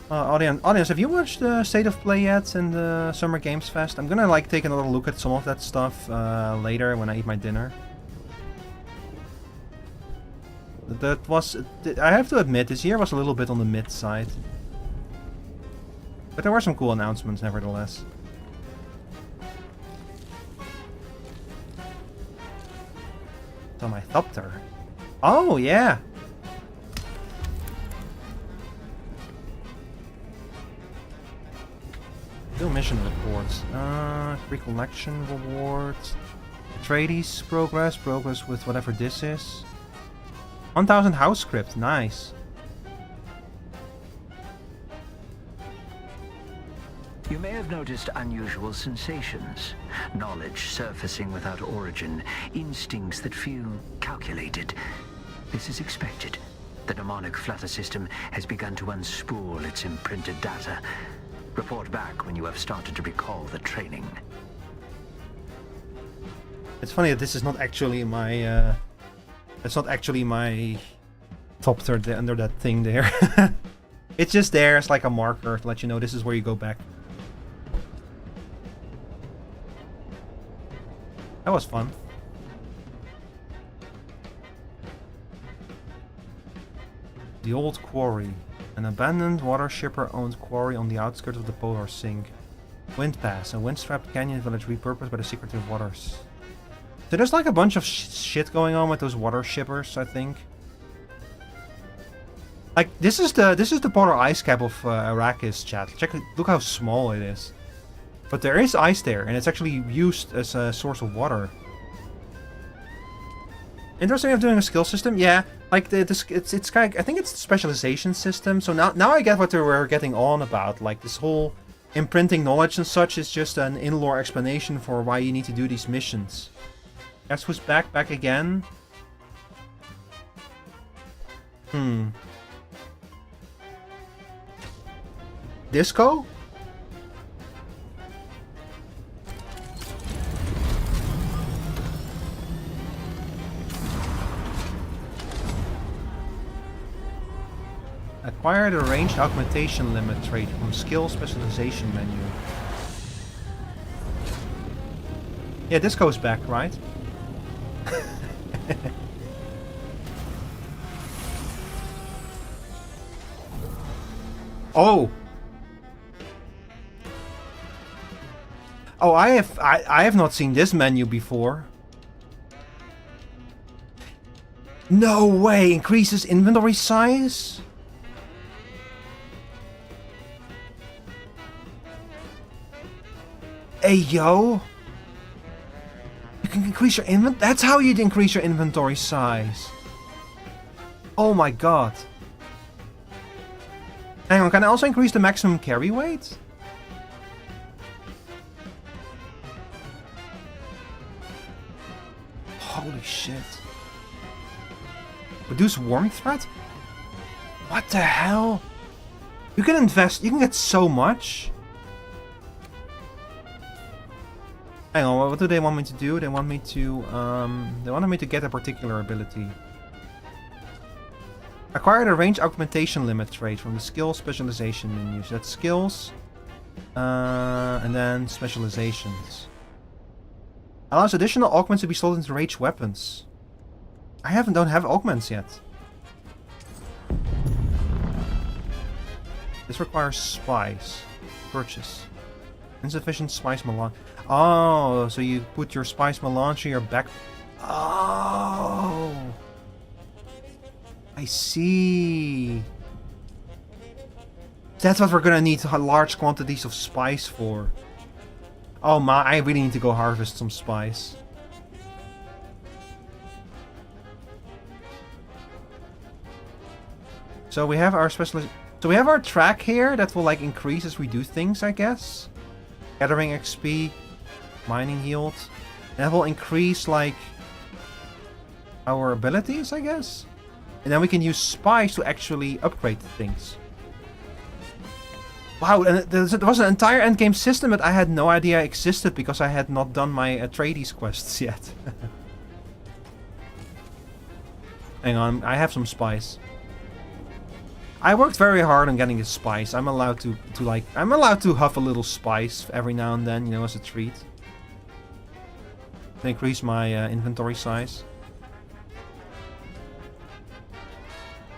Audience, have you watched the State of Play yet in the Summer Games Fest? I'm gonna like take another look at some of that stuff later when I eat my dinner. That was, I have to admit, this year was a little bit on the mid side. But there were some cool announcements nevertheless. So my Thopter. Oh, yeah! Do mission reports. Recollection rewards. Trades progress. Progress with whatever this is. 1000 house script. Nice. You may have noticed unusual sensations, knowledge surfacing without origin, instincts that feel calculated. This is expected. The mnemonic flutter system has begun to unspool its imprinted data. Report back when you have started to recall the training. It's funny that this is not actually my, it's not actually my top third under that thing there. It's just there as like a marker to let you know this is where you go back. That was fun. The Old Quarry. An abandoned water shipper-owned quarry on the outskirts of the Polar Sink. Wind Pass, a wind-strapped canyon village repurposed by the secretive waters. So there's like a bunch of shit going on with those water shippers, I think. Like this is the polar ice cap of Arrakis, chat. Look how small it is. But there is ice there, and it's actually used as a source of water. Interesting of doing a skill system, yeah. Like it's kind of, I think it's the specialization system. So now I get what they were getting on about. Like this whole imprinting knowledge and such is just an in-lore explanation for why you need to do these missions. Guess who's back again? Disco? Acquire the ranged augmentation limit trait from skill specialization menu. Yeah, this goes back, right? Oh! Oh, I have not seen this menu before. No way! Increases inventory size? Hey, yo! You can increase your inventory? That's how you'd increase your inventory size. Oh my god. Hang on, can I also increase the maximum carry weight? Holy shit. Reduce warmth threat? What the hell? You can invest, you can get so much. Hang on, what do they want me to do? They want me to get a particular ability. Acquire the range augmentation limit trait from the skill specialization menu. So that's skills, and then specializations. Allows additional augments to be sold into ranged weapons. I don't have augments yet. This requires spice. Purchase. Insufficient spice melange. Oh, so you put your spice melange in your back. Oh, I see. That's what we're gonna need large quantities of spice for. Oh my, I really need to go harvest some spice. So we have our so we have our track here that will like increase as we do things, I guess. Gathering XP, mining yield. And that will increase like our abilities, I guess. And then we can use spice to actually upgrade things. Wow, and there was an entire endgame system that I had no idea existed because I had not done my Atreides quests yet. Hang on, I have some spice. I worked very hard on getting the spice. I'm allowed to huff a little spice every now and then, you know, as a treat. To increase my inventory size.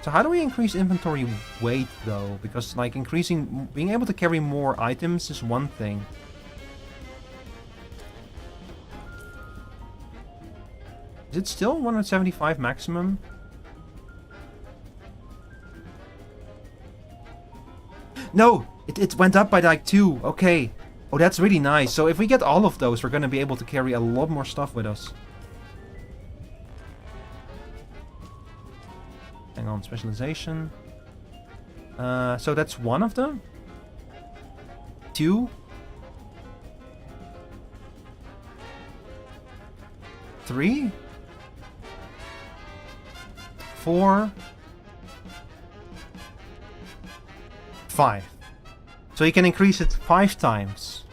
So how do we increase inventory weight though? Because like being able to carry more items is one thing. Is it still 175 maximum? No! It went up by like 2. Okay. Oh, that's really nice. So if we get all of those, we're going to be able to carry a lot more stuff with us. Hang on, specialization. So that's one of them? 2? 3, 4, 5. So you can increase it 5 times.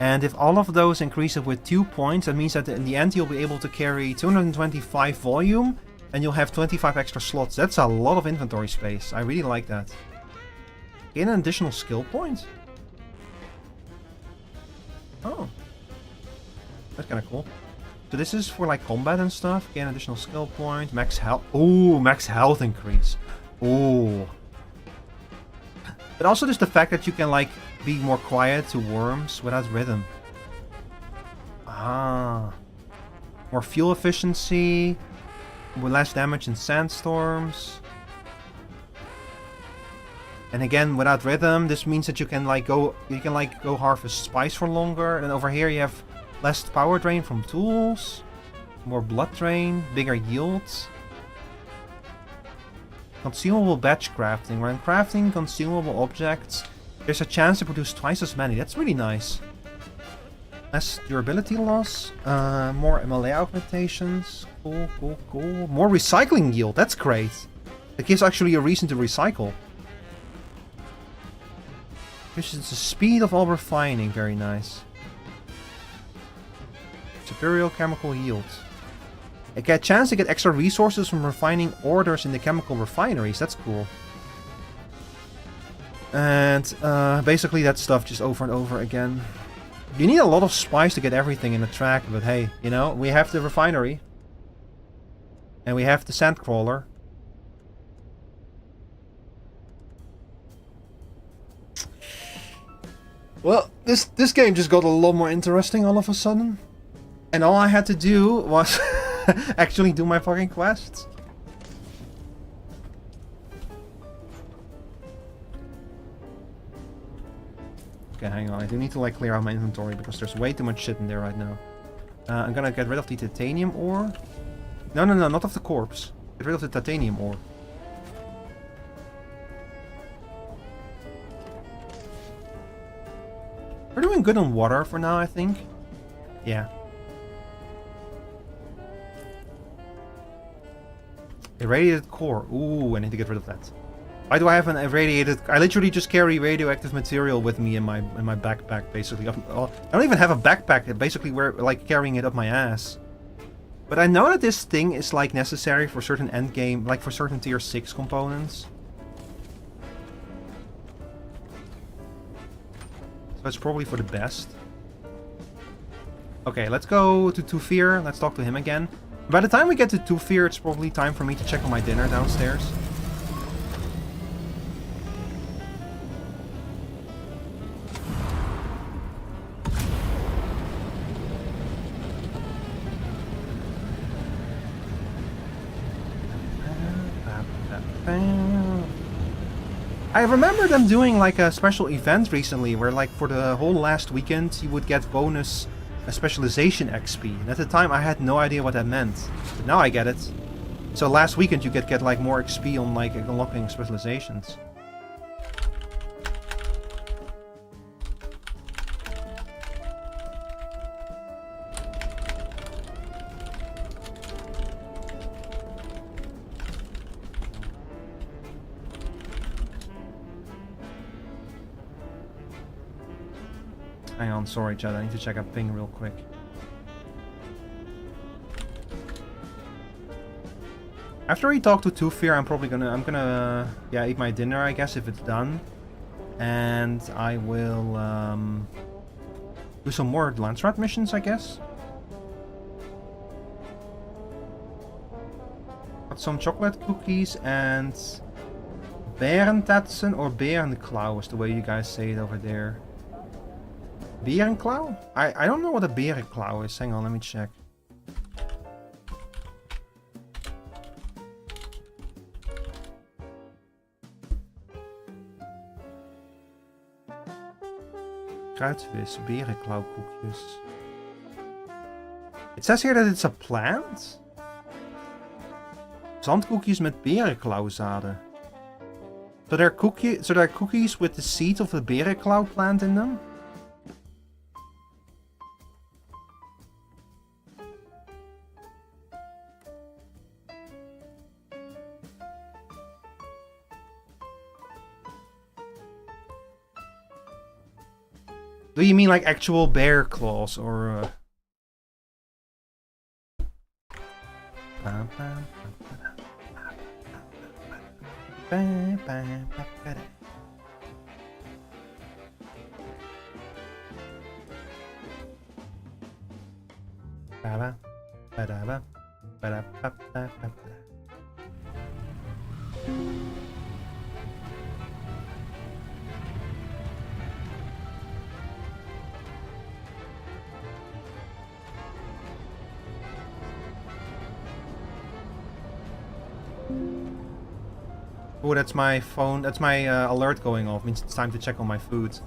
And if all of those increase it with 2 points, that means that in the end you'll be able to carry 225 volume and you'll have 25 extra slots. That's a lot of inventory space. I really like that. Gain an additional skill point? Oh. That's kind of cool. So this is for like combat and stuff. Gain additional skill point. Max health. Ooh, max health increase. Ooh. But also just the fact that you can like be more quiet to worms without rhythm. Ah. More fuel efficiency. With less damage in sandstorms. And again, without rhythm, this means that you can go harvest spice for longer. And over here you have less power drain from tools. More blood drain, bigger yields. Consumable batch crafting. When crafting consumable objects, there's a chance to produce twice as many. That's really nice. Less durability loss. More MLA augmentations. Cool, cool, cool. More recycling yield. That's great. It gives actually a reason to recycle. Increases the speed of all refining. Very nice. Superior chemical yield. I get a chance to get extra resources from refining orders in the chemical refineries. That's cool. And basically that stuff just over and over again. You need a lot of spice to get everything in the track, but hey, you know, we have the refinery. And we have the sandcrawler. Well, this game just got a lot more interesting all of a sudden. And all I had to do was actually do my fucking quests. Okay, hang on. I do need to like clear out my inventory because there's way too much shit in there right now. I'm gonna get rid of the titanium ore. No, not of the corpse. Get rid of the titanium ore. We're doing good on water for now, I think. Yeah. Irradiated core. Ooh, I need to get rid of that. Why do I have an irradiated... I literally just carry radioactive material with me in my backpack, basically. I don't even have a backpack. Basically, we're like carrying it up my ass. But I know that this thing is like necessary for certain endgame, like for certain tier 6 components. So it's probably for the best. Okay, let's go to Tufir. Let's talk to him again. By the time we get to Tufir, it's probably time for me to check on my dinner downstairs. I remember them doing like a special event recently where like for the whole last weekend you would get bonus specialization XP. And at the time I had no idea what that meant. But now I get it. So last weekend you get like more XP on like unlocking specializations. Hang on, sorry chat, I need to check a ping real quick. After we talk to Tufir, I'm gonna yeah, eat my dinner, I guess, if it's done. And I will do some more Landsrat missions, I guess. Got some chocolate cookies and Berentatsen or Berenklauw is the way you guys say it over there. Berenklauw? I don't know what a Berenklauw is. Hang on, let me check. Kruidvis, Berenklauwkoekjes. It says here that it's a plant? Zandkoekjes met berenklauwzaden. So there are cookies with the seeds of the berenklauw plant in them? Do you mean like actual bear claws or? Oh, that's my phone. That's my alert going off. Means it's time to check on my food.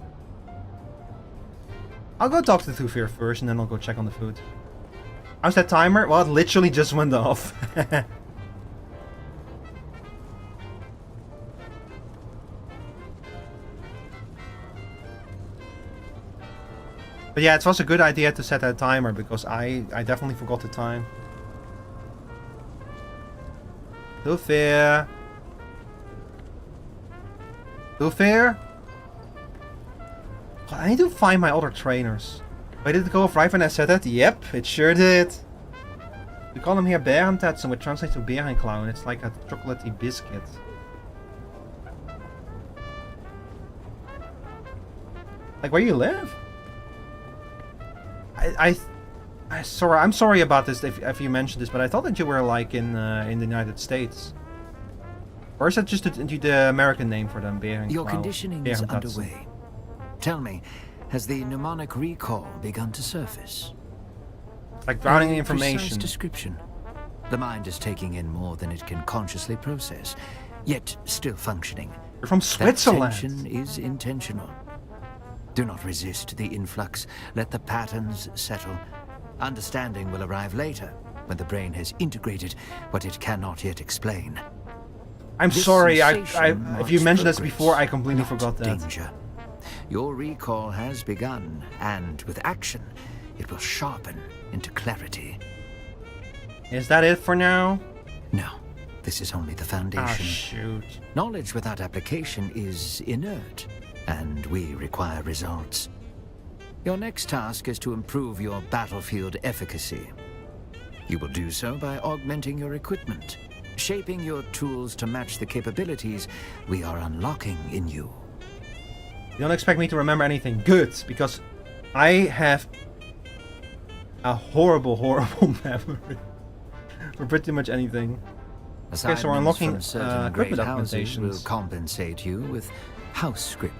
I'll go talk to Thufir first, and then I'll go check on the food. How's that timer? Well, it literally just went off. But yeah, it was a good idea to set that timer, because I definitely forgot the time. Thufir! Thufir? I need to find my other trainers. Wait, did it go off right when I said that? Yep, it sure did. We call them here Berentetsen, which translates to Berenclown. It's like a chocolatey biscuit. Like where you live? I'm sorry about this if you mentioned this, but I thought that you were like in the United States. Or is that just the American name for them, Berenclown? Your conditioning is underway. Tell me, has the mnemonic recall begun to surface? Like drowning information. Precise description. The mind is taking in more than it can consciously process, yet still functioning. You're from Switzerland. That tension is intentional. Do not resist the influx. Let the patterns settle. Understanding will arrive later, when the brain has integrated what it cannot yet explain. I'm This sorry, sensation if you marks mentioned this progress, before, I completely not forgot that. danger. Your recall has begun, and with action, it will sharpen into clarity. Is that it for now? No, this is only the foundation. Ah, shoot. Knowledge without application is inert, and we require results. Your next task is to improve your battlefield efficacy. You will do so by augmenting your equipment, shaping your tools to match the capabilities we are unlocking in you. You don't expect me to remember anything good, because I have a horrible, horrible memory for pretty much anything. Okay, so we're unlocking equipment houses will augmentations. compensate you with house scrip,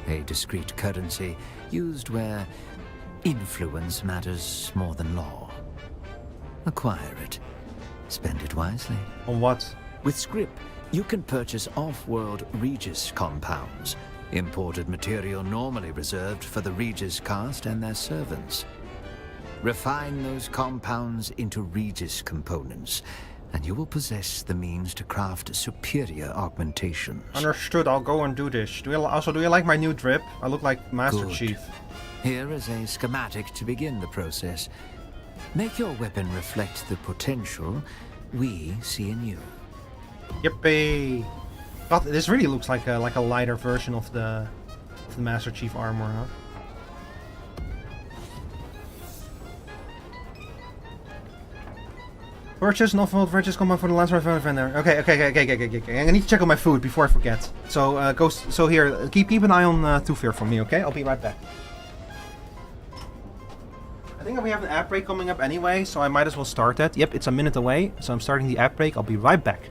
a discrete currency used where influence matters more than law. Acquire it. Spend it wisely. On what? With scrip, you can purchase off-world Regis compounds, imported material normally reserved for the Regis caste and their servants. Refine those compounds into Regis components, and you will possess the means to craft superior augmentations. Understood, I'll go and do this. Do you like my new drip? I look like Master Good. Chief. Here is a schematic to begin the process. Make your weapon reflect the potential we see in you. Yippee! God, this really looks like a lighter version of the Master Chief armor, huh? Purchase an off-world Regis compound for the last vendor. Okay. I need to check on my food before I forget. So here, keep an eye on Thufir for me, okay? I'll be right back. I think we have an app break coming up anyway, so I might as well start that. Yep, it's a minute away, so I'm starting the app break. I'll be right back.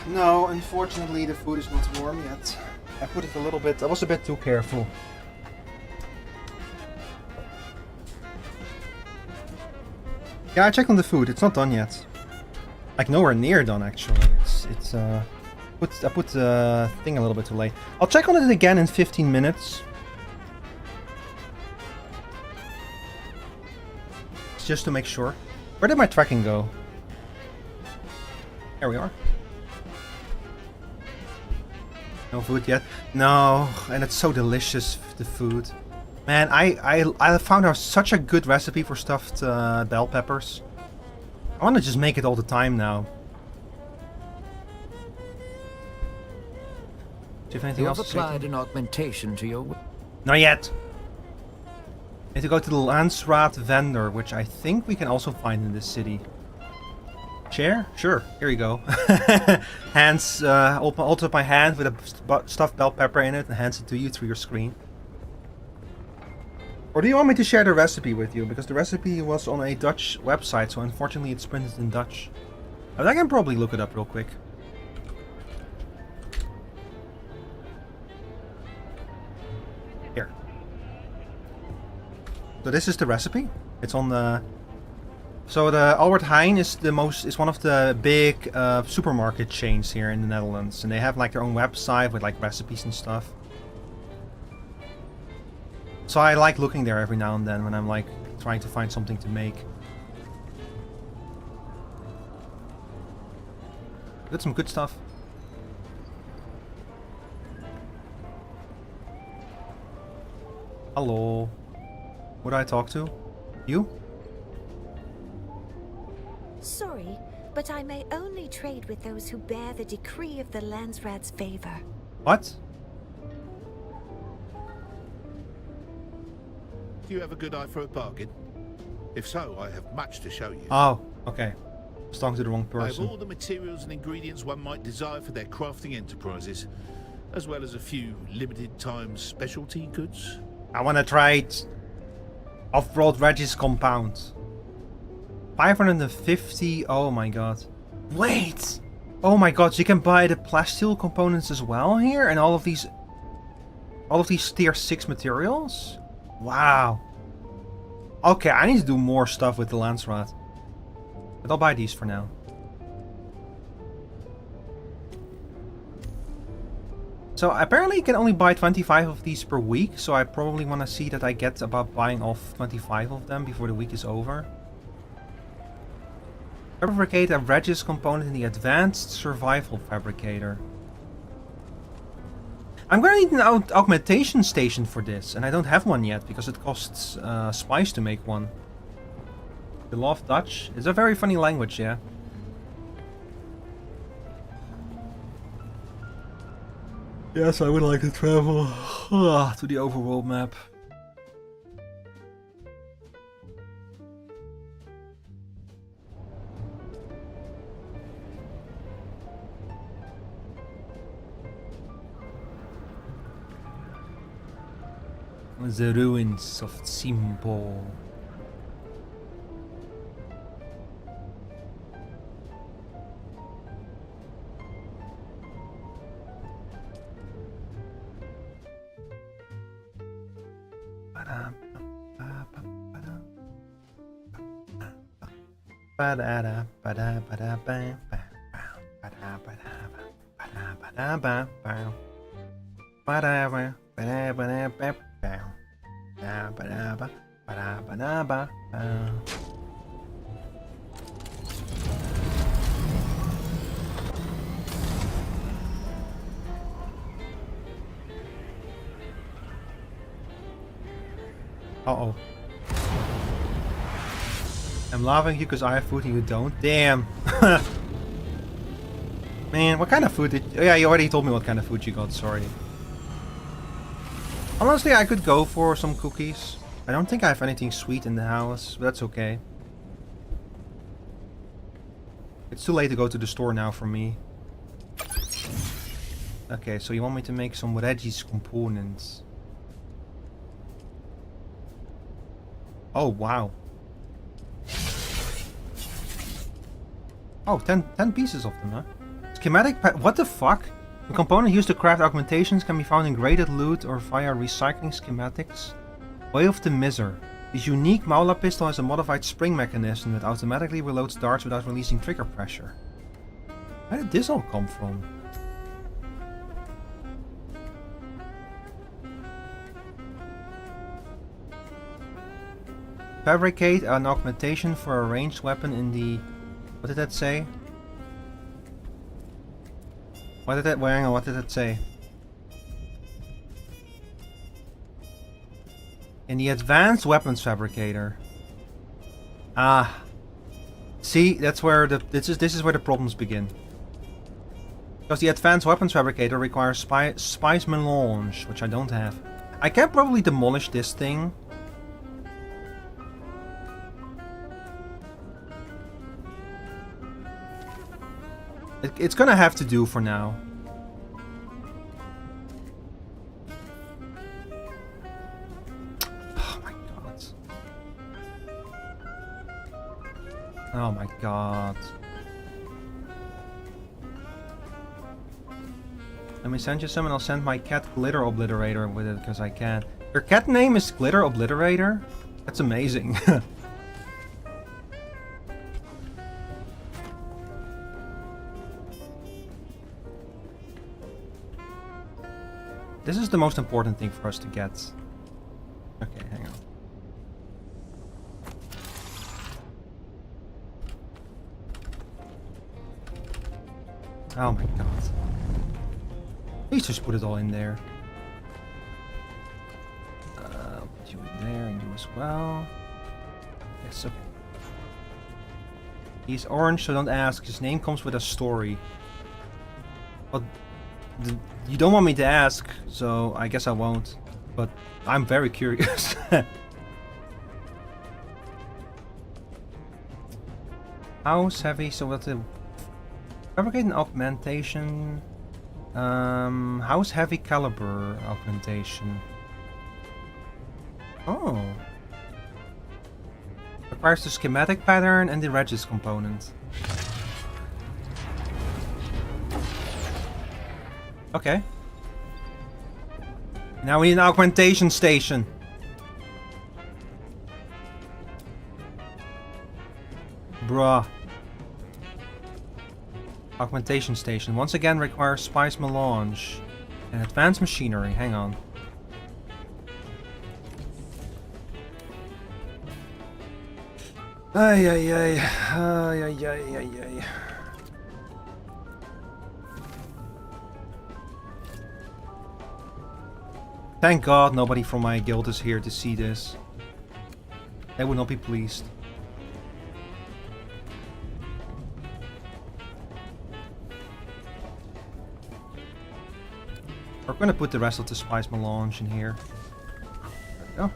No, unfortunately the food is not warm yet. I put it a little bit, I was a bit too careful. Yeah, I checked on the food, it's not done yet. Like nowhere near done actually. I put the thing a little bit too late. I'll check on it again in 15 minutes. Just to make sure. Where did my tracking go? There we are. No food yet? No, and it's so delicious, the food. Man, I found out such a good recipe for stuffed bell peppers. I want to just make it all the time now. Do you have anything You else have to say? applied an augmentation to your... Not yet. Need to go to the Landsraad vendor, which I think we can also find in this city. Chair? Sure. Here you go. Hands, hold up my hand with a stuffed bell pepper in it and hands it to you through your screen. Or do you want me to share the recipe with you? Because the recipe was on a Dutch website, so unfortunately it's printed in Dutch. But I can probably look it up real quick. Here. So this is the recipe. It's on the... So the Albert Heijn is one of the big supermarket chains here in the Netherlands. And they have like their own website with like recipes and stuff. So I like looking there every now and then when I'm like trying to find something to make. Got some good stuff. Hello. Who do I talk to? You? Sorry, but I may only trade with those who bear the decree of the Landsraad's favor. What? Do you have a good eye for a bargain? If so, I have much to show you. Oh, okay. I was talking to the wrong I have person. all the materials and ingredients one might desire for their crafting enterprises, as well as a few limited-time specialty goods. I want to try it. Off-road Regis compound. 550. Oh my god. Wait. Oh my god. So you can buy the plasteel components as well here, and all of these tier 6 materials. Wow. Okay, I need to do more stuff with the Landsraad. But I'll buy these for now. So apparently you can only buy 25 of these per week, so I probably want to see that I get about buying off 25 of them before the week is over. Fabricate a Regis component in the Advanced Survival Fabricator. I'm gonna need an augmentation station for this, and I don't have one yet because it costs spice to make one. The Love Dutch is a very funny language, yeah. Yes, I would like to travel to the overworld map. The ruins of Tsimpo. Uh-oh. I'm laughing at you because I have food and you don't? Damn. Man, what kind of food did... Oh yeah, you already told me what kind of food you got, sorry. Honestly, I could go for some cookies. I don't think I have anything sweet in the house, but that's okay. It's too late to go to the store now for me. Okay, so you want me to make some Regis components. Oh, wow. Oh, 10 pieces of them, huh? What the fuck? The component used to craft augmentations can be found in graded loot or via recycling schematics. Way of the Miser. This unique Maula pistol has a modified spring mechanism that automatically reloads darts without releasing trigger pressure. Where did this all come from? Fabricate an augmentation for a ranged weapon in the... What did that say? What did that... Well, hang on, what did that say? In the Advanced Weapons Fabricator. Ah. See, that's where the... This is where the problems begin. Because the Advanced Weapons Fabricator requires Spice Melange, which I don't have. I can probably demolish this thing. It's gonna have to do for now. Oh my god. Oh my god. Let me send you some and I'll send my cat Glitter Obliterator with it because I can. Your cat name is Glitter Obliterator? That's amazing. This is the most important thing for us to get. Okay, hang on. Oh my god. Please just put it all in there. Put you in there and you as well. Yes, okay. He's orange, so don't ask. His name comes with a story. But you don't want me to ask, so I guess I won't. But I'm very curious. House heavy, so what's the... Fabricate an augmentation. House heavy caliber augmentation. Oh. Requires the schematic pattern and the Regis component. Okay. Now we need an augmentation station. Bruh. Augmentation station. Once again requires Spice Melange. And advanced machinery. Hang on. Ay ay ay. Ay ay ay ay ay. Thank God nobody from my guild is here to see this. They would not be pleased. We're gonna put the rest of the Spice Melange in here. There we go.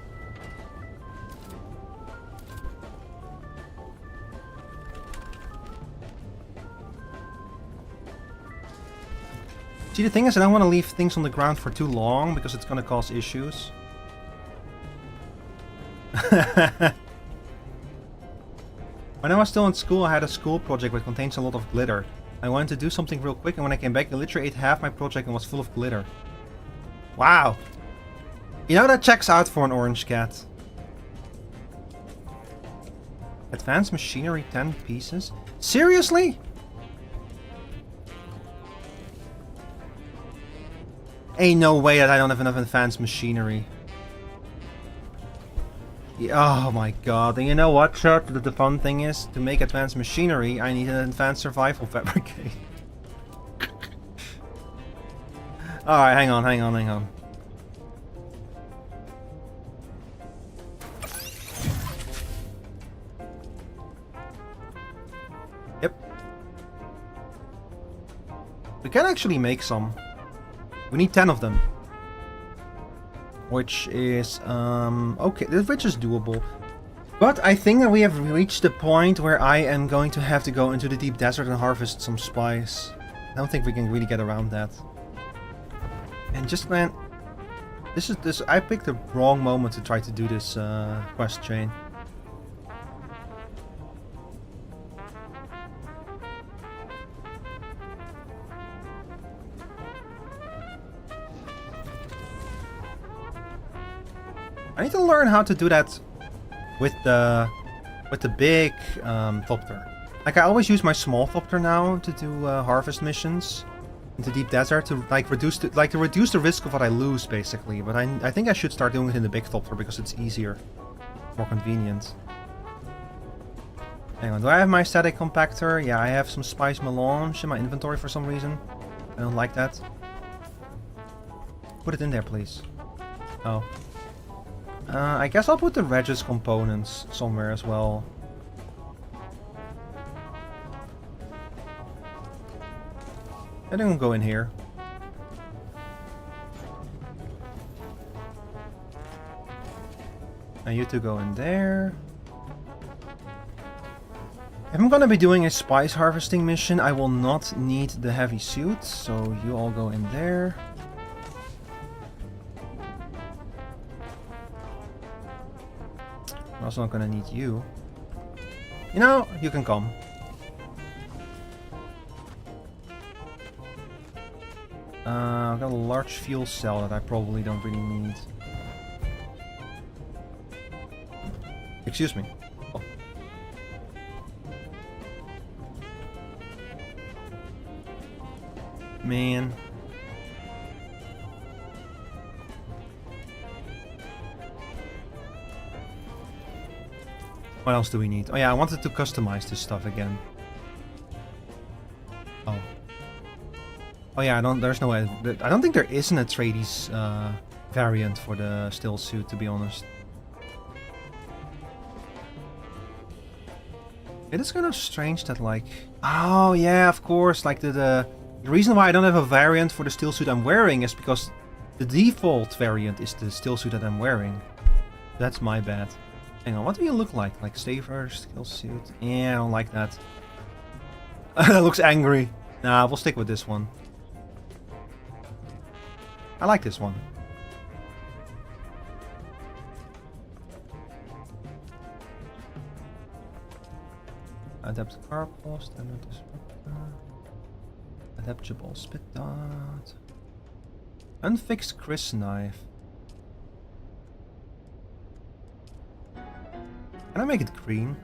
See, the thing is, I don't want to leave things on the ground for too long, because it's going to cause issues. When I was still in school, I had a school project that contains a lot of glitter. I wanted to do something real quick, and when I came back, the literally ate half my project and was full of glitter. Wow. You know, that checks out for an orange cat. Advanced machinery, 10 pieces? Seriously? Ain't no way that I don't have enough advanced machinery. Yeah, oh my god. And you know what, Chuck? The fun thing is, to make advanced machinery, I need an advanced survival fabricate. Alright, hang on, hang on, hang on. Yep. We can actually make some. We need 10 of them. Which is, okay, which is doable. But I think that we have reached the point where I am going to have to go into the deep desert and harvest some spice. I don't think we can really get around that. And just, man, I picked the wrong moment to try to do this quest chain. I need to learn how to do that with the big thopter. Like I always use my small thopter now to do harvest missions into deep desert to reduce the risk of what I lose basically. But I think I should start doing it in the big thopter because it's easier, more convenient. Hang on, do I have my static compactor? Yeah, I have some spice melange in my inventory for some reason. I don't like that. Put it in there, please. Oh. I guess I'll put the Regis components somewhere as well. I think I'll go in here. And you two go in there. If I'm gonna be doing a spice harvesting mission, I will not need the heavy suit, so you all go in there. I'm also not gonna need you. You know, you can come. I've got a large fuel cell that I probably don't really need. Excuse me. Oh. Man. What else do we need? Oh yeah, I wanted to customize this stuff again. Oh. Oh yeah, there's no way. I don't think there is an Atreides variant for the still suit, to be honest. It is kind of strange that like... Oh yeah, of course, like the reason why I don't have a variant for the still suit I'm wearing is because the default variant is the still suit that I'm wearing. That's my bad. Hang on, what do you look like? Like Staver, skill suit? Yeah, I don't like that. That looks angry. Nah, we'll stick with this one. I like this one. Adapt car post, adaptable spit dot. Unfixed Chris knife. Can I make it green?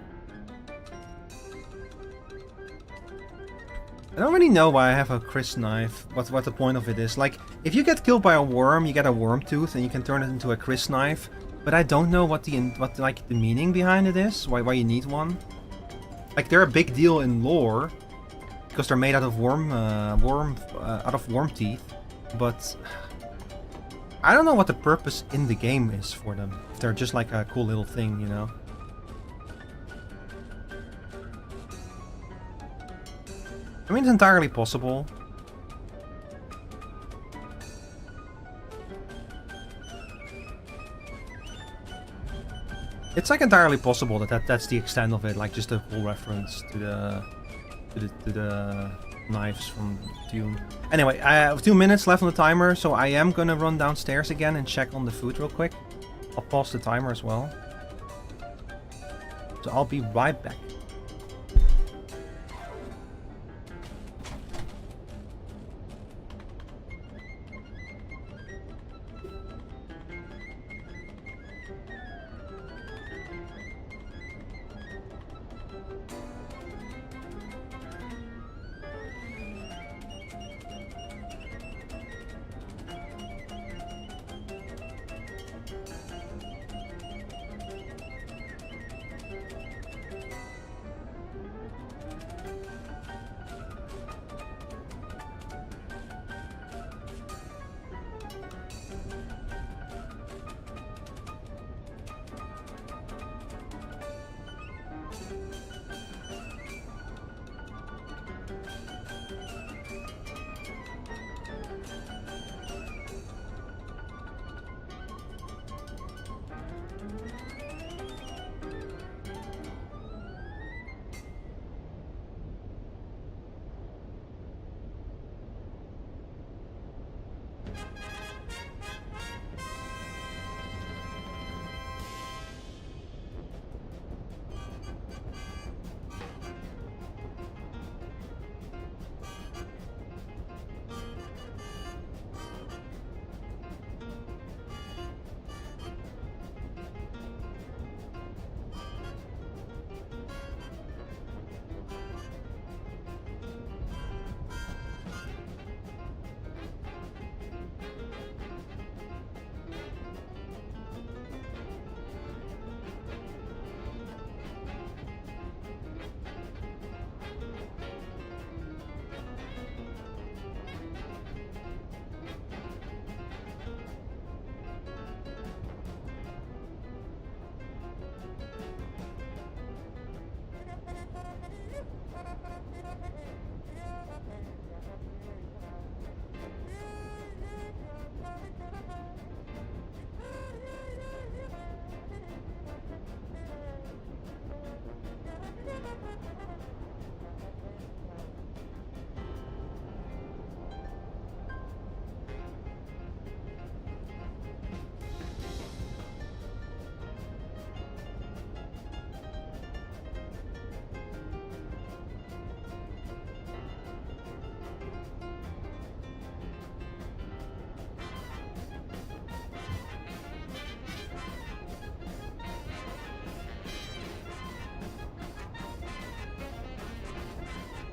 I don't really know why I have a Chris knife. What the point of it is. Like, if you get killed by a worm, you get a worm tooth, and you can turn it into a Chris knife. But I don't know what the meaning behind it is. Why you need one? Like, they're a big deal in lore because they're made out of worm teeth. But I don't know what the purpose in the game is for them. If they're just like a cool little thing, you know. I mean, it's entirely possible. It's like entirely possible that's the extent of it, like just a cool reference to the knives from Dune. Anyway, I have 2 minutes left on the timer, so I am gonna run downstairs again and check on the food real quick. I'll pause the timer as well. So I'll be right back.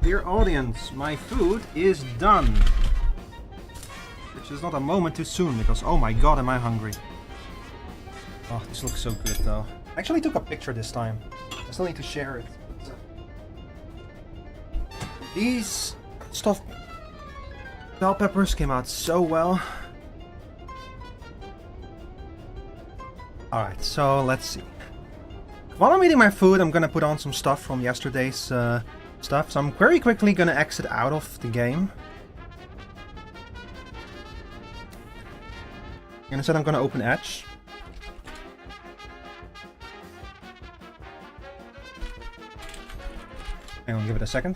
dear audience, my food is done. Which is not a moment too soon, because oh my god, am I hungry. Oh, this looks so good though. I actually took a picture this time. I still need to share it. These stuffed bell peppers came out so well. Alright, so let's see. While I'm eating my food, I'm gonna put on some stuff from yesterday's stuff. So I'm very quickly gonna exit out of the game. And instead I'm gonna open Edge. Hang on, give it a second.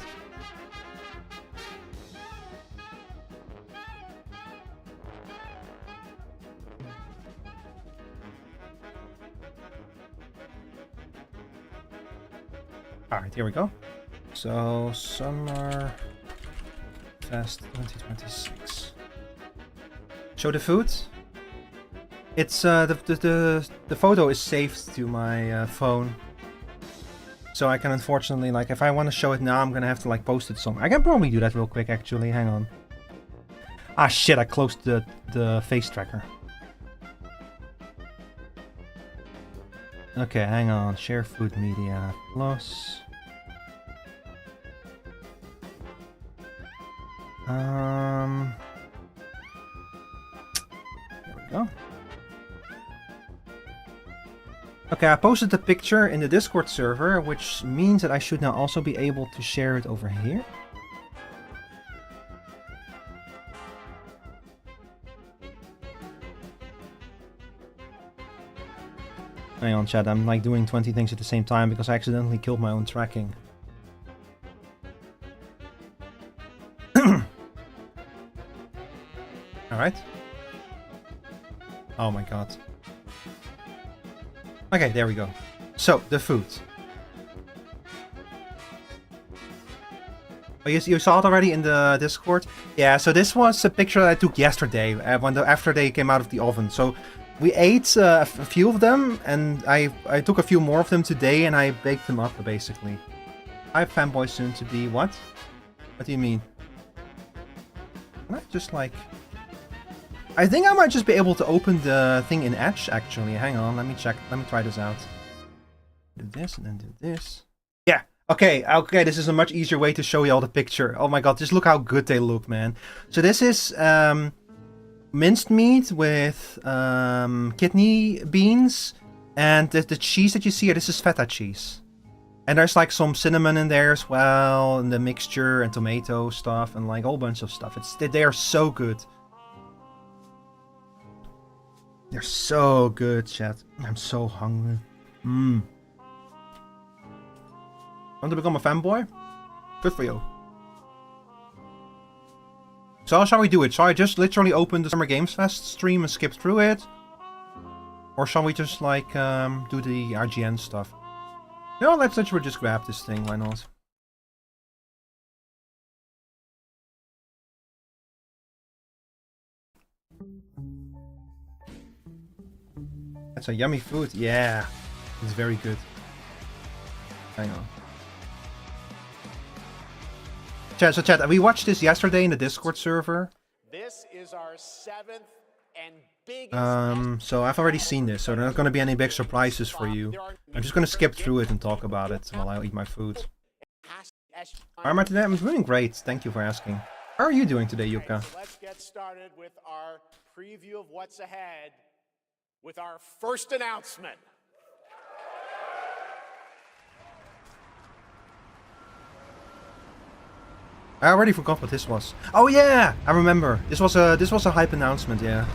Alright, here we go. So, Summer Fest 2026. Show the food. It's the photo is saved to my phone. So I can unfortunately, like, if I want to show it now, I'm gonna have to like post it somewhere. I can probably do that real quick actually, hang on. Ah shit, I closed the face tracker. Okay, hang on. Share food media plus. There we go. Okay, I posted the picture in the Discord server, which means that I should now also be able to share it over here. Hang on, chat, I'm like doing 20 things at the same time because I accidentally killed my own tracking. Alright. Oh my god. Okay, there we go. So, the food. Oh, you saw it already in the Discord? Yeah, so this was a picture that I took yesterday, after they came out of the oven. So, we ate a few of them, and I took a few more of them today, and I baked them up, basically. Hi, fanboy soon to be. What? What do you mean? Can I just, like... I think I might just be able to open the thing in Edge, actually. Hang on, let me check. Let me try this out. Do this, and then do this. Yeah, okay, this is a much easier way to show you all the picture. Oh my god, just look how good they look, man. So this is minced meat with kidney beans, and the cheese that you see here, this is feta cheese. And there's like some cinnamon in there as well, and the mixture, and tomato stuff, and like a whole bunch of stuff. They are so good. They're so good, chat. I'm so hungry. Want to become a fanboy? Good for you. So how shall we do it? Shall I just literally open the Summer Games Fest stream and skip through it? Or shall we just like do the RGN stuff? No, let's literally just grab this thing, why not? That's a yummy food. Yeah, it's very good. Hang on. Chat, we watched this yesterday in the Discord server. This is our 7th and biggest... So I've already seen this, so there are not going to be any big surprises for you. I'm just going to skip through it and talk about it while I eat my food. How am I today? I'm doing great, thank you for asking. How are you doing today, Yuka? Let's get started with our preview of what's ahead with our first announcement. I already forgot what this was. Oh yeah, I remember. This was a hype announcement, yeah.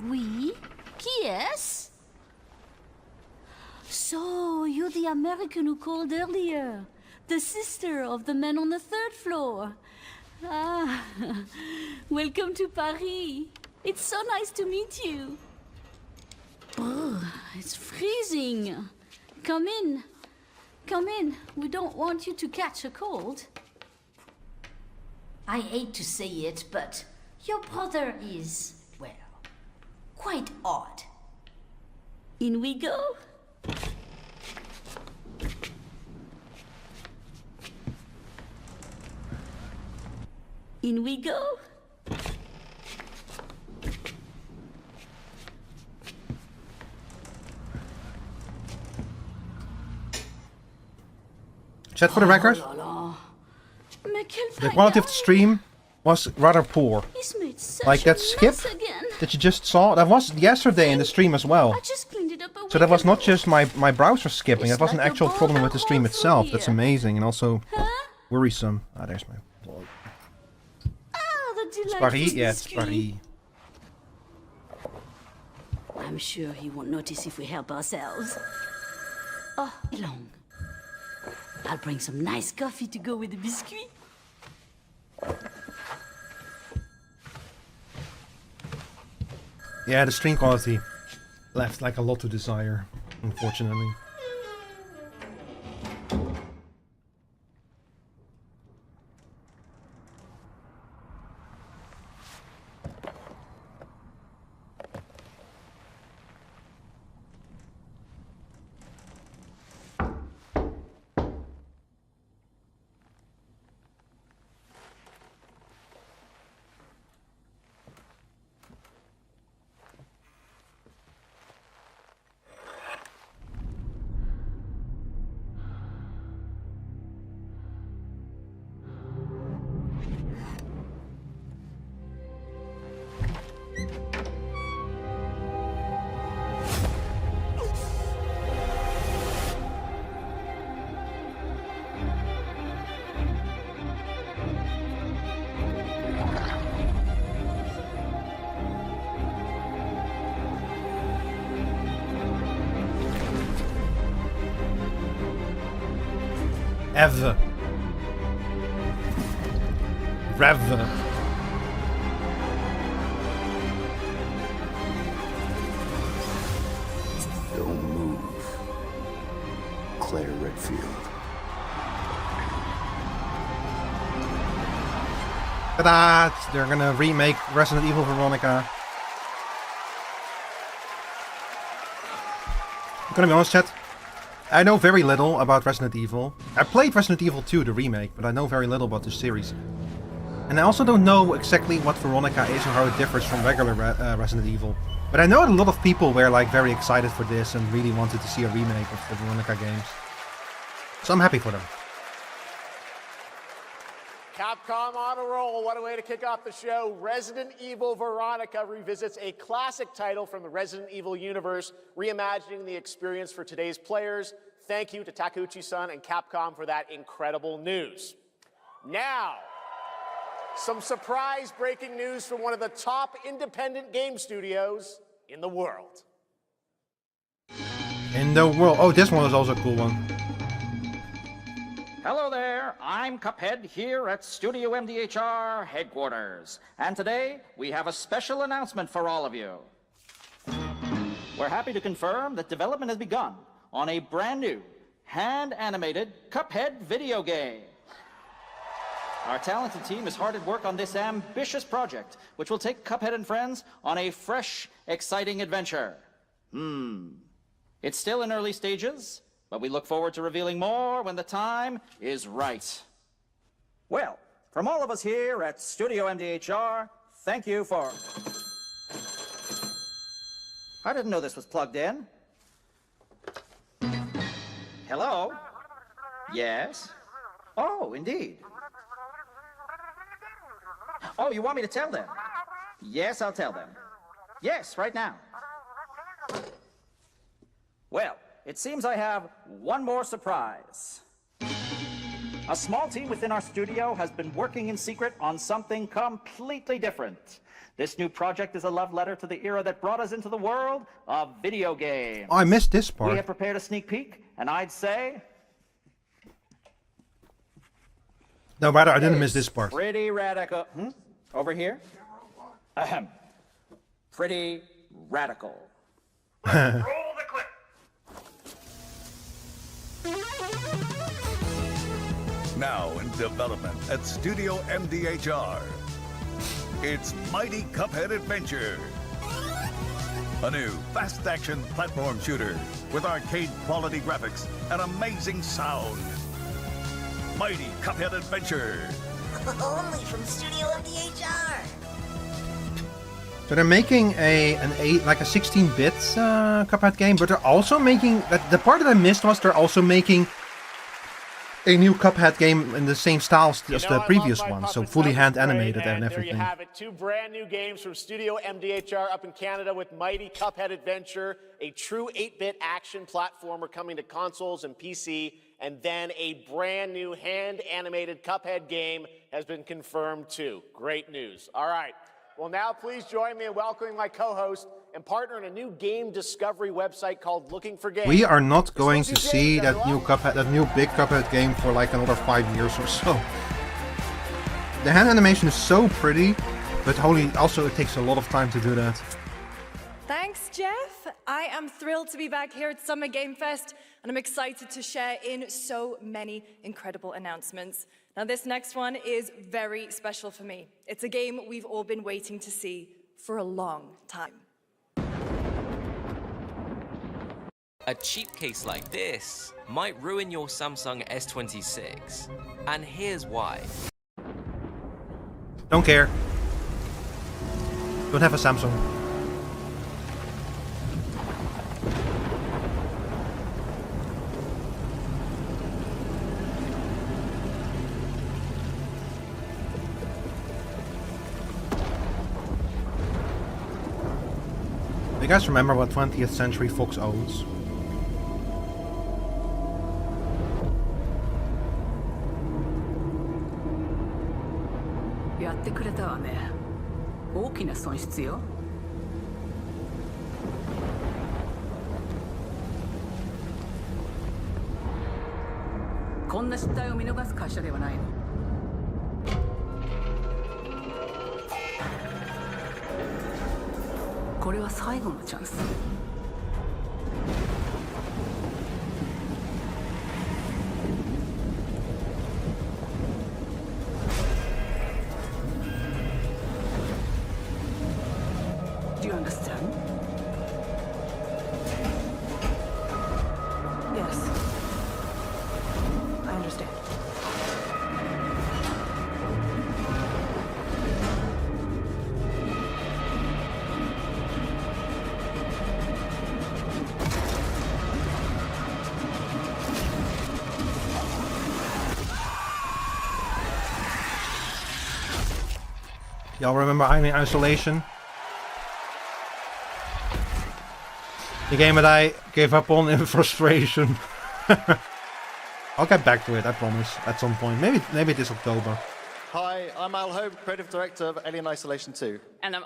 Oui? Yes? So, you're the American who called earlier. The sister of the man on the 3rd floor. Ah, welcome to Paris. It's so nice to meet you. Brr, it's freezing. Come in. Come in. We don't want you to catch a cold. I hate to say it, but your brother is, well, quite odd. In we go. In we go. Chat for the record. The quality of the stream was rather poor. Like that skip that you just saw, that was yesterday in the stream as well. So that was not just my browser skipping, that was an actual problem with the stream itself. That's amazing and also worrisome. Ah, there's my blog. It's Paris? Yeah, it's Paris. I'm sure he won't notice if we help ourselves. Oh, long. I'll bring some nice coffee to go with the biscuit. Yeah, the stream quality left like a lot to desire, unfortunately. Ever. Rev. Don't move. Claire Redfield. Ta-da! They're gonna remake Resident Evil Veronica. I'm gonna be honest, chat. I know very little about Resident Evil. I played Resident Evil 2, the remake, but I know very little about the series. And I also don't know exactly what Veronica is or how it differs from regular Resident Evil. But I know that a lot of people were like very excited for this and really wanted to see a remake of the Veronica games. So I'm happy for them. Capcom on a roll. What a way to kick off the show. Resident Evil Veronica revisits a classic title from the Resident Evil universe, reimagining the experience for today's players. Thank you to Takeuchi-san and Capcom for that incredible news. Now, some surprise breaking news from one of the top independent game studios in the world. In the world. Oh, this one is also a cool one. Hello there, I'm Cuphead here at Studio MDHR headquarters. And today, we have a special announcement for all of you. We're happy to confirm that development has begun on a brand new, hand-animated Cuphead video game. Our talented team is hard at work on this ambitious project, which will take Cuphead and friends on a fresh, exciting adventure. It's still in early stages, but we look forward to revealing more when the time is right. Well, from all of us here at Studio MDHR, thank you for... I didn't know this was plugged in. Hello? Yes? Oh, indeed. Oh, you want me to tell them? Yes, I'll tell them. Yes, right now. Well, it seems I have one more surprise. A small team within our studio has been working in secret on something completely different. This new project is a love letter to the era that brought us into the world of video games. Oh, I missed this part. We have prepared a sneak peek, and I'd say... No, rather, I didn't miss this part. Pretty radical. Over here? Ahem. Pretty radical. Now in development at Studio MDHR. It's Mighty Cuphead Adventure. A new fast-action platform shooter with arcade-quality graphics and amazing sound. Mighty Cuphead Adventure. Only from Studio MDHR. So they're making a 16-bit Cuphead game, but they're also making the part that I missed was they're also making a new Cuphead game in the same style as the previous one, so fully hand animated and everything. There you have it, 2 brand new games from Studio MDHR up in Canada with Mighty Cuphead Adventure, a true 8-bit action platformer coming to consoles and PC, and then a brand new hand animated Cuphead game has been confirmed too. Great news. All right. Well, now please join me in welcoming my co-host and partner in a new game discovery website called Looking for Games. We are not going to see that new big Cuphead game for like another 5 years or so. The hand animation is so pretty, but also it takes a lot of time to do that. Thanks, Jeff. I am thrilled to be back here at Summer Game Fest, and I'm excited to share in so many incredible announcements. Now, this next one is very special for me. It's a game we've all been waiting to see for a long time. A cheap case like this might ruin your Samsung S26. And here's why. Don't care. Don't have a Samsung. You guys remember what 20th Century Fox owns? Do you understand? Yes. I understand. Y'all remember Isolation? The game that I gave up on in frustration. I'll get back to it, I promise, at some point. Maybe this October. Hi, I'm Al Hope, Creative Director of Alien Isolation 2. And I'm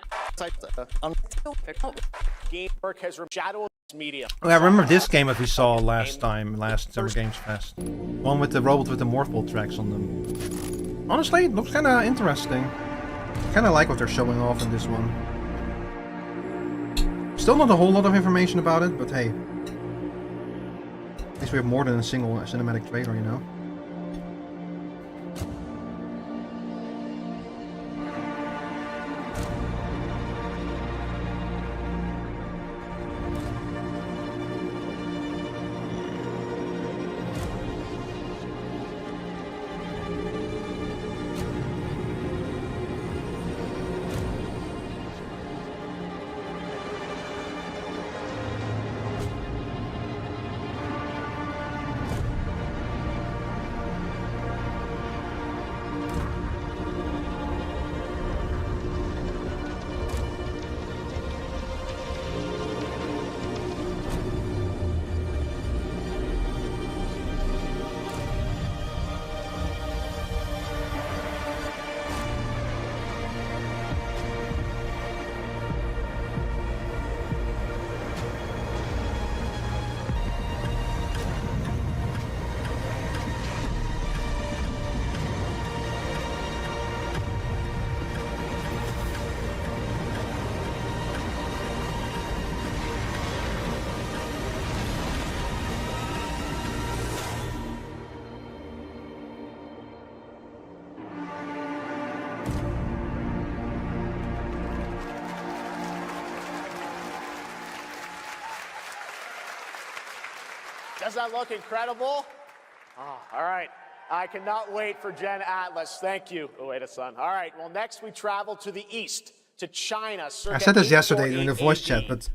game work has Shadow Media. Oh, I remember this game that we saw last Summer Games Fest. One with the robot with the morph ball tracks on them. Honestly, it looks kinda interesting. Kinda like what they're showing off in this one. Still not a whole lot of information about it, but hey. At least we have more than a single cinematic trailer, you know? Does that look incredible? Oh, all right. I cannot wait for Gen Atlas. Thank you, Ueda-san. All right, well, next we travel to the east, to China. I said this yesterday during the voice chat, but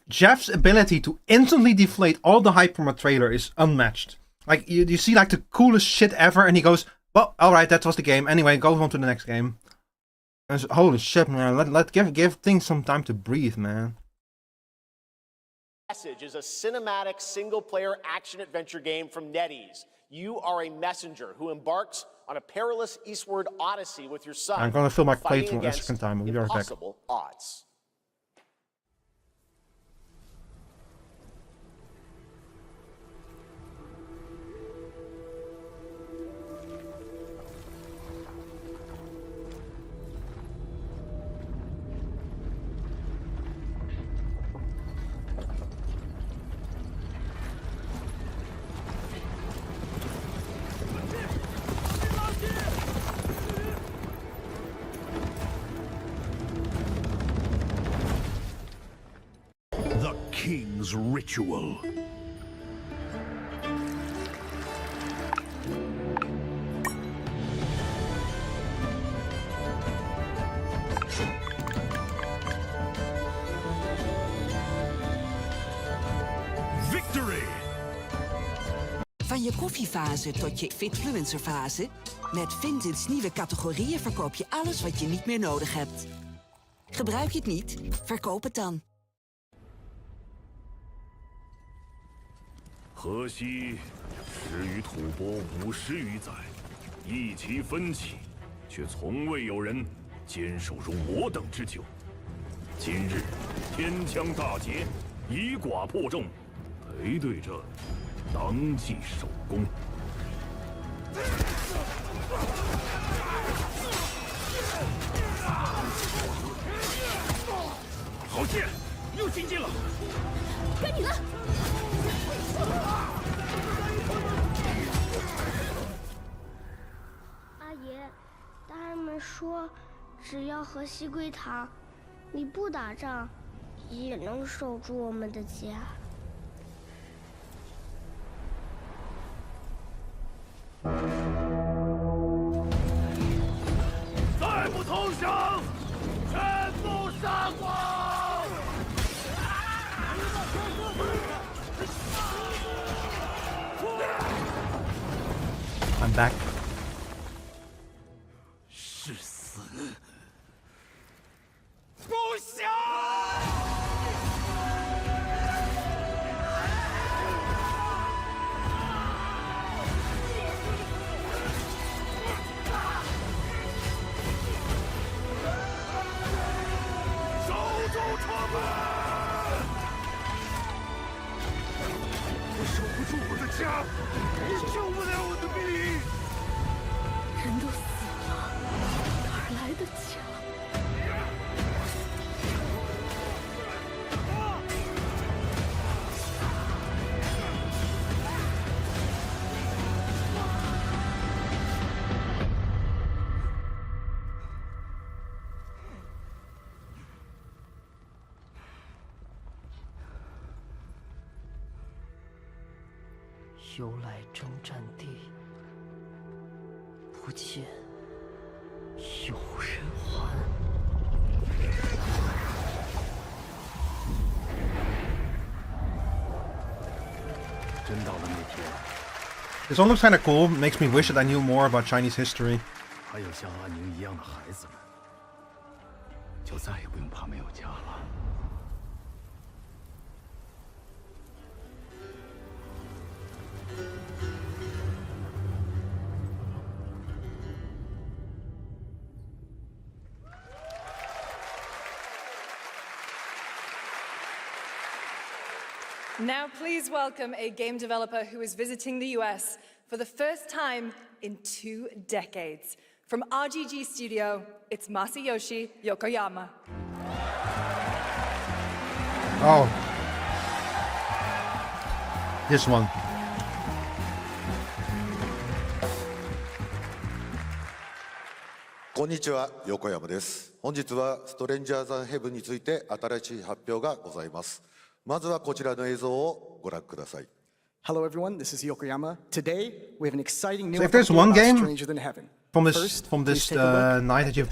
Jeff's ability to instantly deflate all the hype from a trailer is unmatched. Like, you see like the coolest shit ever, and he goes, well, alright, that was the game. Anyway, go on to the next game. And holy shit, man. Give things some time to breathe, man. Message is a cinematic single-player action-adventure game from NetEase. You are a messenger who embarks on a perilous eastward odyssey with your son. I'm gonna fill my plate fighting for a second time. We'll be right back. impossible odds. The King's Ritual. Victory! Van je koffiefase tot je fitfluencerfase, met Vinted nieuwe categorieën verkoop je alles wat je niet meer nodig hebt. Gebruik je het niet? Verkoop het dan. 河西始于吐蕃5十余载，一齐分起，却从未有人坚守如我等之久。今日天枪大捷，以寡破众，陪对着当即首功。好剑，又精进了。该你了。 阿爷，大人们说，只要河西归唐，你不打仗，也能守住我们的家。再不投降，全部杀光！ I'm back. 是死！不降！守住窗门！我守不住我的家，我救不了我的命。 人都死了，哪儿来的家？由来征战地。 不见有人还。真到了那天。This one looks kinda cool. Makes me wish that I knew more about Chinese history. 还有像阿宁一样的孩子们，就再也不用怕没有家了。 Now please welcome a game developer who is visiting the US for the first time in 2 decades. From RGG Studio, it's Masayoshi Yokoyama. Oh. This one. こんにちは、横山です。本日はストレンジャーズ・ヘブンについて新しい発表がございます。まずはこちらの映像をご覧ください。 Hello everyone, this is Yokoyama. Today we have an exciting new So if there's one about game Stranger Than Heaven. from this First, from this please take a look. night that you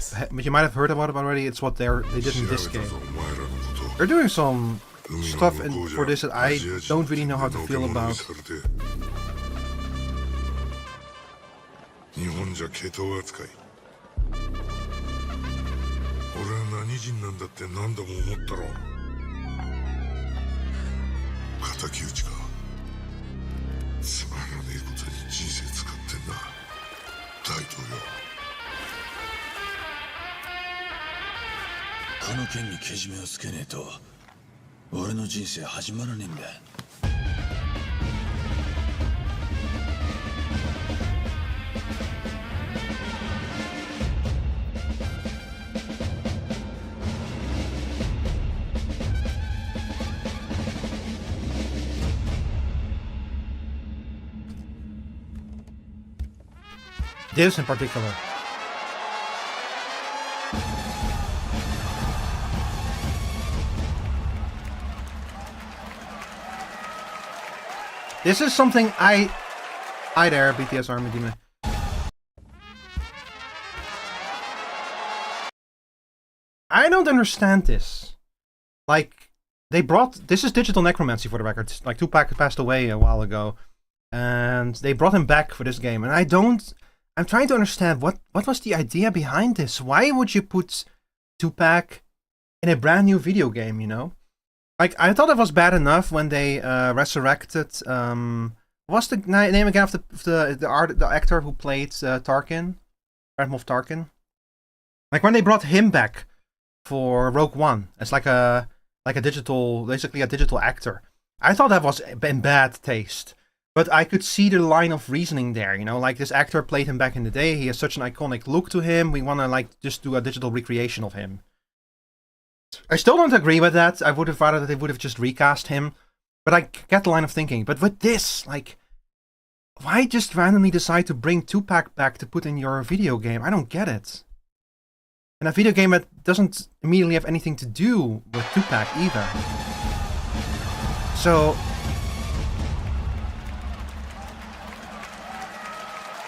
might have heard about it already, it's what they did in this game. They're doing some stuff for this that I don't really know how to feel about. 日本じゃ毛頭扱い。俺は何人なんだって何度も思ったろ。敵討ちか。つまらねえことに人生使ってんな。大統領。この件にけじめをつけねえと俺の人生始まらねえんだ。This in particular. This is something Hi there, BTS Army Demon. I don't understand this. Like, they brought... This is digital necromancy for the record. Like, Tupac passed away a while ago. And they brought him back for this game. And I'm trying to understand what was the idea behind this? Why would you put Tupac in a brand new video game, you know? Like, I thought it was bad enough when they resurrected... what's the name again of the actor who played Tarkin? Grand Moff Tarkin? Like, when they brought him back for Rogue One as like a basically a digital actor. I thought that was in bad taste. But I could see the line of reasoning there, you know, like this actor played him back in the day, he has such an iconic look to him, we want to like just do a digital recreation of him. I still don't agree with that, I would have rather that they would have just recast him, but I get the line of thinking. But with this, like, why just randomly decide to bring Tupac back to put in your video game? I don't get it. And a video game that doesn't immediately have anything to do with Tupac either. So...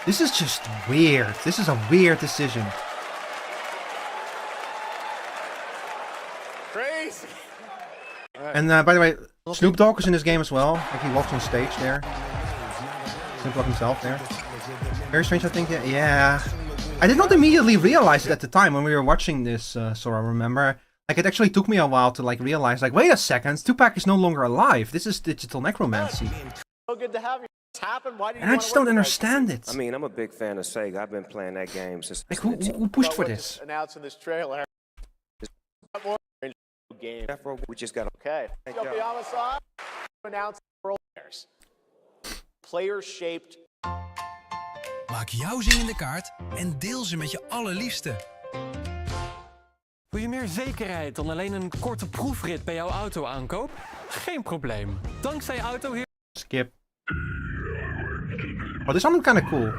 this is just weird. This is a weird decision. Crazy. And by the way, Snoop Dogg is in this game as well. Like he walks on stage there. Snoop Dogg himself there. Very strange, I think. Yeah. I did not immediately realize it at the time when we were watching this, Sora, remember? Like, it actually took me a while to like realize, like, wait a second, Tupac is no longer alive. This is digital necromancy. So good to have you. Why do you And I just don't understand it. I mean, I'm a big fan of Sega. I've been playing that game since... Like, who pushed for this? Announced in this trailer. More game. We just got... Okay. Yokoyama-san announced World Players. Player-shaped... Maak jouw zingende kaart en deel ze met je allerliefste. Wil je meer zekerheid dan alleen een korte proefrit bij jouw auto aankoop? Geen probleem. Dankzij Autoheer... Skip. Oh, this sounded kind of cool.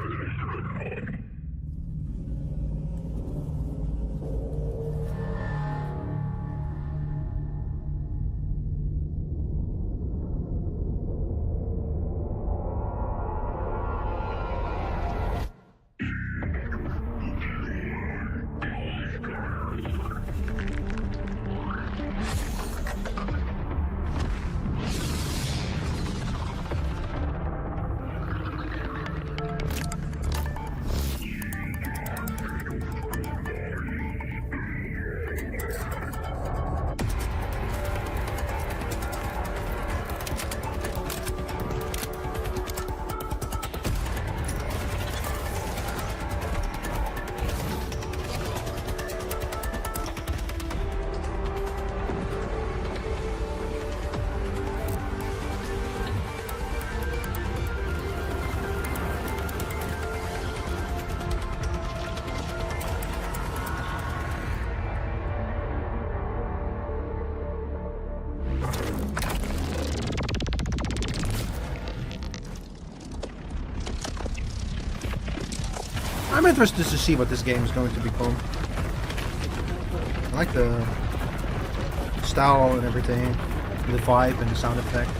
I'm interested to see what this game is going to become. I like the style and everything. The vibe and the sound effect.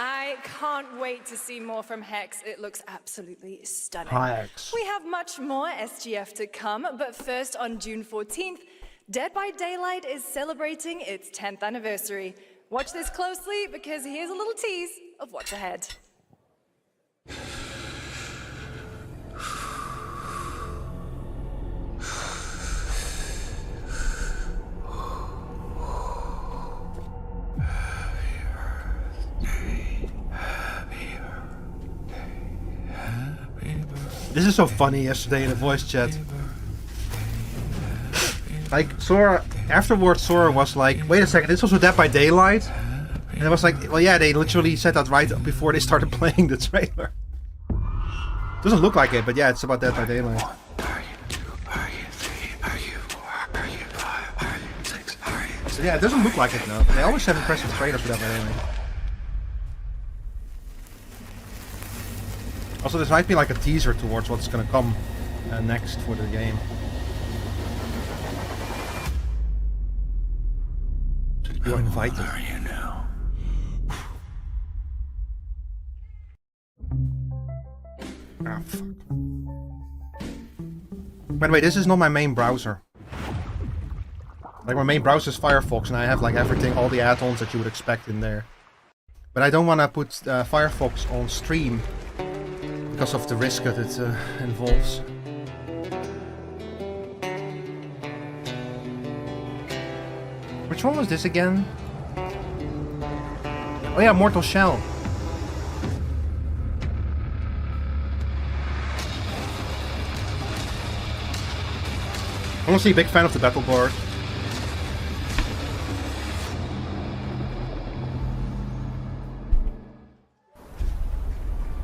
I can't wait to see more from Hex. It looks absolutely stunning. Hex. We have much more SGF to come, but first on June 14th, Dead by Daylight is celebrating its 10th anniversary. Watch this closely because here's a little tease of what's ahead. This is so funny yesterday in the voice chat. Like, Sora, afterwards Sora was like, wait a second, this was Dead by Daylight? And I was like, well yeah, they literally said that right before they started playing the trailer. Doesn't look like it, but yeah, it's about Dead by Daylight. So yeah, it doesn't look like it though. They always have impressive trailers for Dead by Daylight. Also, this might be like a teaser towards what's gonna come next for the game. You are invited. Are you now? Ah, fuck. By the way, this is not my main browser. Like, my main browser is Firefox, and I have like everything, all the add-ons that you would expect in there. But I don't want to put Firefox on stream because of the risk that it involves. Which one was this again? Oh yeah, Mortal Shell. I'm honestly a big fan of the battle board.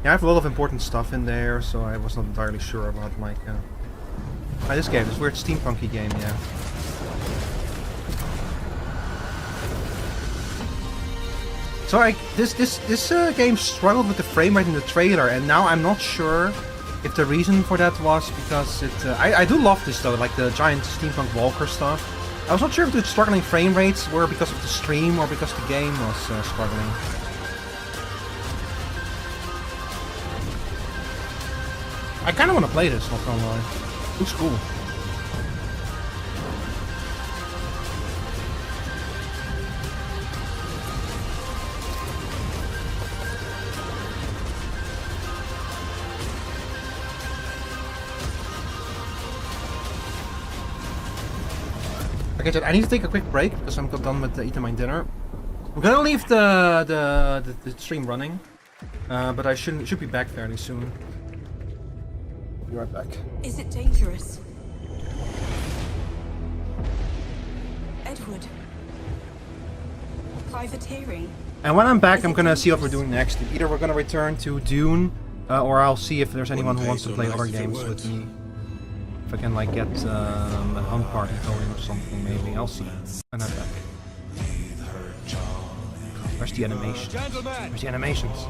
Yeah, I have a lot of important stuff in there, so I was not entirely sure about like this game, this weird steampunky game, yeah. So like this game struggled with the frame rate in the trailer, and now I'm not sure if the reason for that was because it. I do love this though, like the giant steampunk walker stuff. I was not sure if the struggling frame rates were because of the stream or because the game was struggling. I kind of want to play this, not gonna lie. Looks cool. Okay, so I need to take a quick break because I'm done with eating my dinner. I'm gonna leave the stream running, but I should be back fairly soon. Be right back. Is it dangerous? Edward. Privateering. And when I'm back, I'm gonna see what we're doing next. Either we're gonna return to Dune, or I'll see if there's anyone who wants to play other games with me. If I can like get a hunt party going or something, maybe. I'll see. And I'm back. Where's the animation? Where's the animations?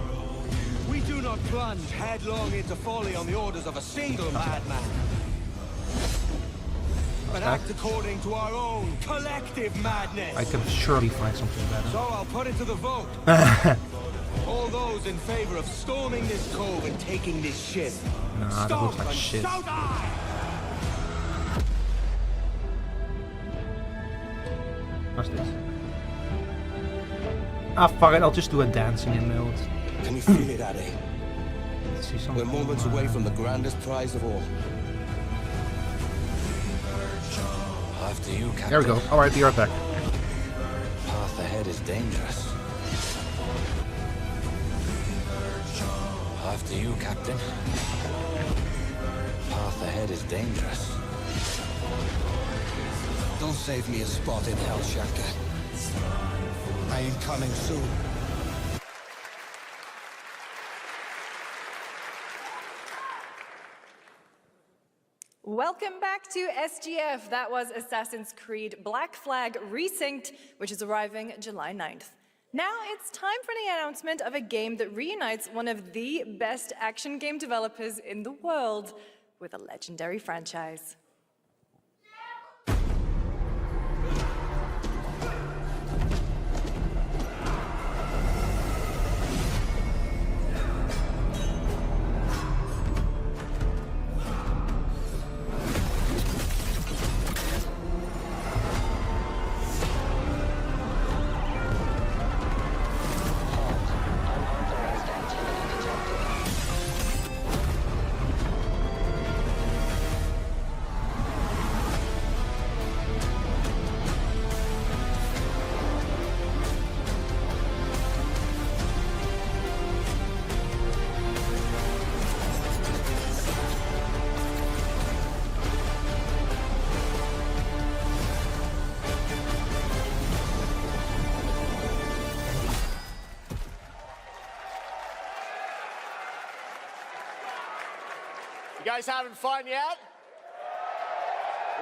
We do not plunge headlong into folly on the orders of a single madman, but act according to our own collective madness. I can surely find something better. So I'll put it to the vote. All those in favor of storming this cove and taking this ship. Nah, that looks like shit. Showdown! What's this? Ah, fuck it, I'll just do a dancing in mode. Can you feel it, Addy? Let's see something. We're moments away from the grandest prize of all. After you, Captain. There we go. Alright, be right back. Path ahead is dangerous. After you, Captain. Path ahead is dangerous. Don't save me a spot in hell, Shaka. I am coming soon. Welcome back to SGF. That was Assassin's Creed Black Flag Resynced, which is arriving July 9th. Now it's time for the announcement of a game that reunites one of the best action game developers in the world with a legendary franchise. You guys having fun yet?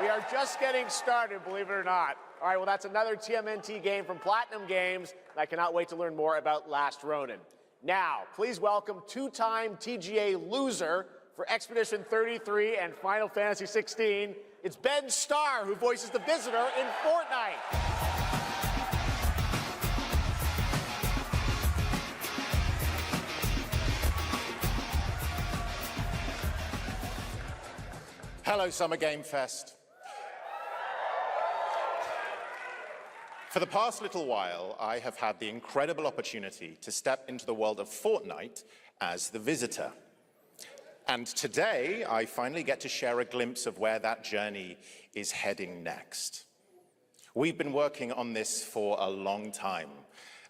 We are just getting started, believe it or not. All right, well, that's another TMNT game from Platinum Games, and I cannot wait to learn more about Last Ronin. Now, please welcome two-time TGA loser for Expedition 33 and Final Fantasy 16. It's Ben Starr, who voices the Visitor in Fortnite. Hello, Summer Game Fest. For the past little while, I have had the incredible opportunity to step into the world of Fortnite as the Visitor. And today, I finally get to share a glimpse of where that journey is heading next. We've been working on this for a long time.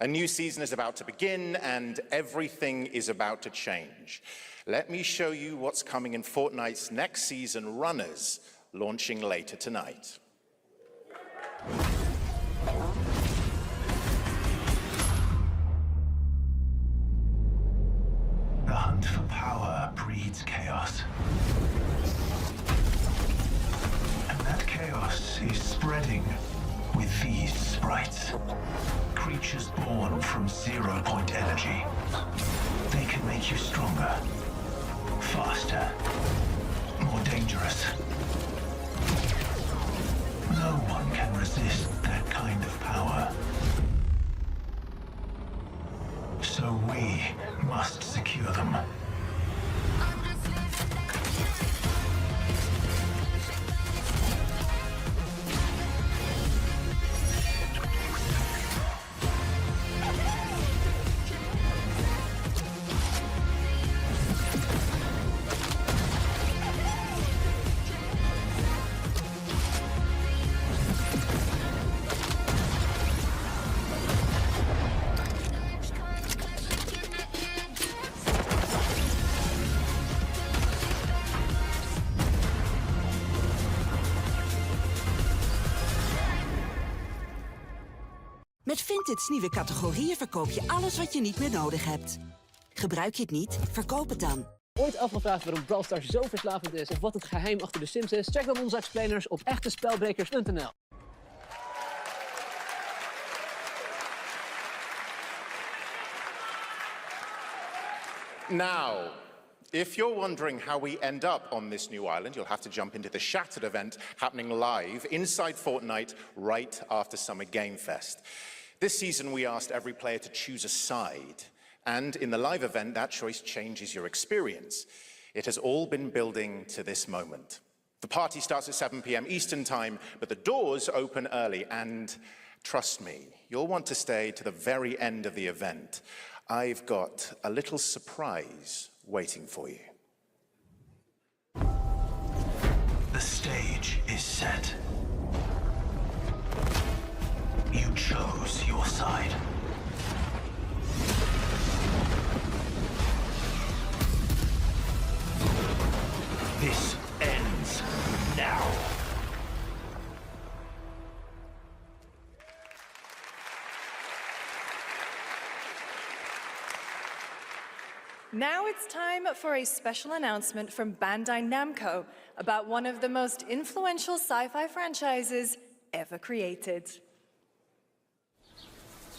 A new season is about to begin, and everything is about to change. Let me show you what's coming in Fortnite's next season, Runners, launching later tonight. The hunt for power breeds chaos. And that chaos is spreading with these sprites. Creatures born from 0-point energy. They can make you stronger, faster, more dangerous. No one can resist that kind of power. So we must secure them. Met Vinted's nieuwe categorieën verkoop je alles wat je niet meer nodig hebt. Gebruik je het niet? Verkoop het dan. Ooit afgevraagd waarom Brawl Stars zo verslavend is of wat het geheim achter de Sims is? Check dan onze explainers op echtespelbrekers.nl. Now, if you're wondering how we end up on this new island, you'll have to jump into the Shattered event happening live inside Fortnite right after Summer Game Fest. This season, we asked every player to choose a side. And in the live event, that choice changes your experience. It has all been building to this moment. The party starts at 7 p.m. Eastern Time, but the doors open early. And trust me, you'll want to stay to the very end of the event. I've got a little surprise waiting for you. The stage is set. You chose your side. This ends now. Now it's time for a special announcement from Bandai Namco about one of the most influential sci-fi franchises ever created.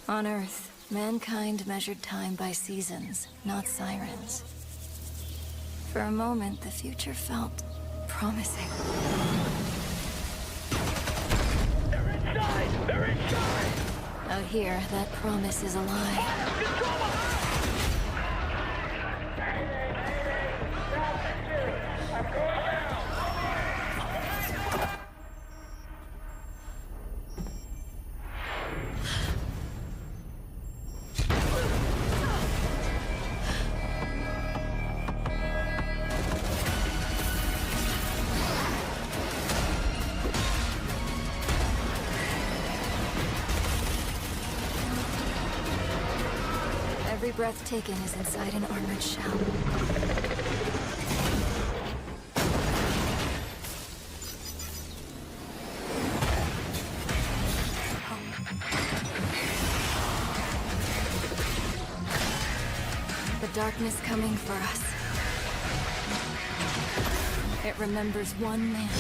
On Earth, mankind measured time by seasons, not sirens. For a moment, the future felt promising. They're inside! They're inside! Out here, that promise is a lie. Every breath taken is inside an armored shell. The darkness coming for us. It remembers one man.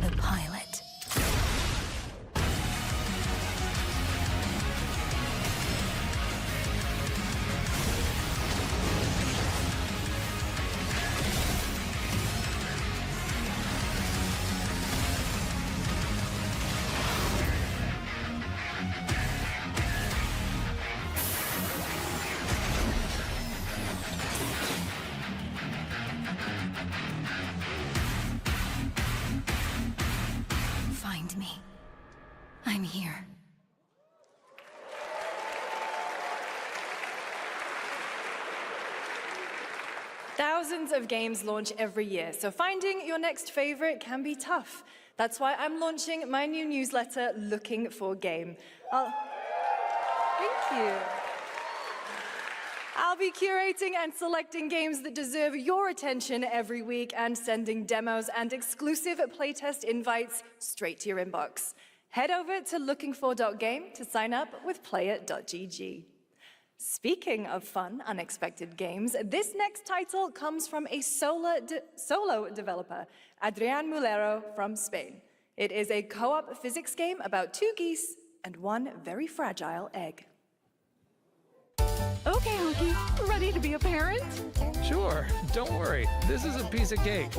The pilot. Find me. I'm here. Thousands of games launch every year, so finding your next favorite can be tough. That's why I'm launching my new newsletter, Looking for Game. Thank you. I'll be curating and selecting games that deserve your attention every week and sending demos and exclusive playtest invites straight to your inbox. Head over to lookingfor.game to sign up with play.gg. Speaking of fun, unexpected games, this next title comes from a solo developer, Adrián Mulero from Spain. It is a co-op physics game about two geese and one very fragile egg. Okay, Honky, ready to be a parent? Sure, don't worry. This is a piece of cake.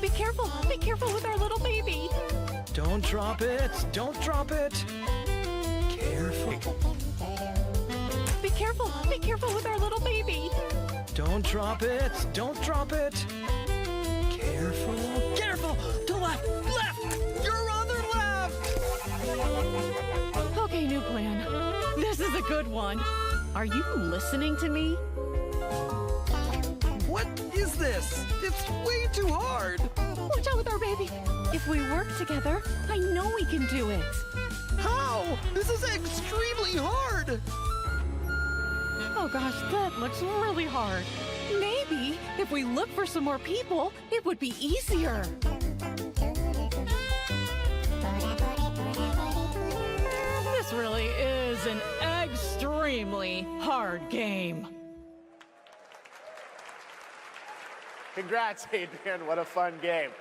Be careful with our little baby. Don't drop it. Don't drop it. Careful. Be careful with our little baby. Don't drop it. Don't drop it. Careful. Careful. To the left. Left. Your other left. Okay, new plan. This is a good one. Are you listening to me? What is this? It's way too hard. Watch out with our baby. If we work together, I know we can do it. How? This is extremely hard. Oh gosh, that looks really hard. Maybe if we look for some more people, it would be easier. This really is an extremely hard game. Congrats, Adrian. What a fun game.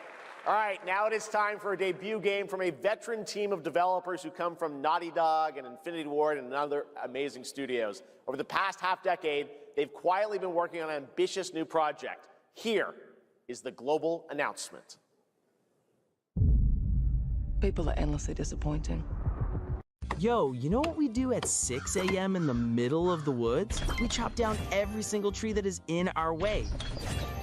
All right, now it is time for a debut game from a veteran team of developers who come from Naughty Dog and Infinity Ward and other amazing studios. Over the past half-decade, they've quietly been working on an ambitious new project. Here is the global announcement. People are endlessly disappointing. Yo, you know what we do at 6 a.m. in the middle of the woods? We chop down every single tree that is in our way.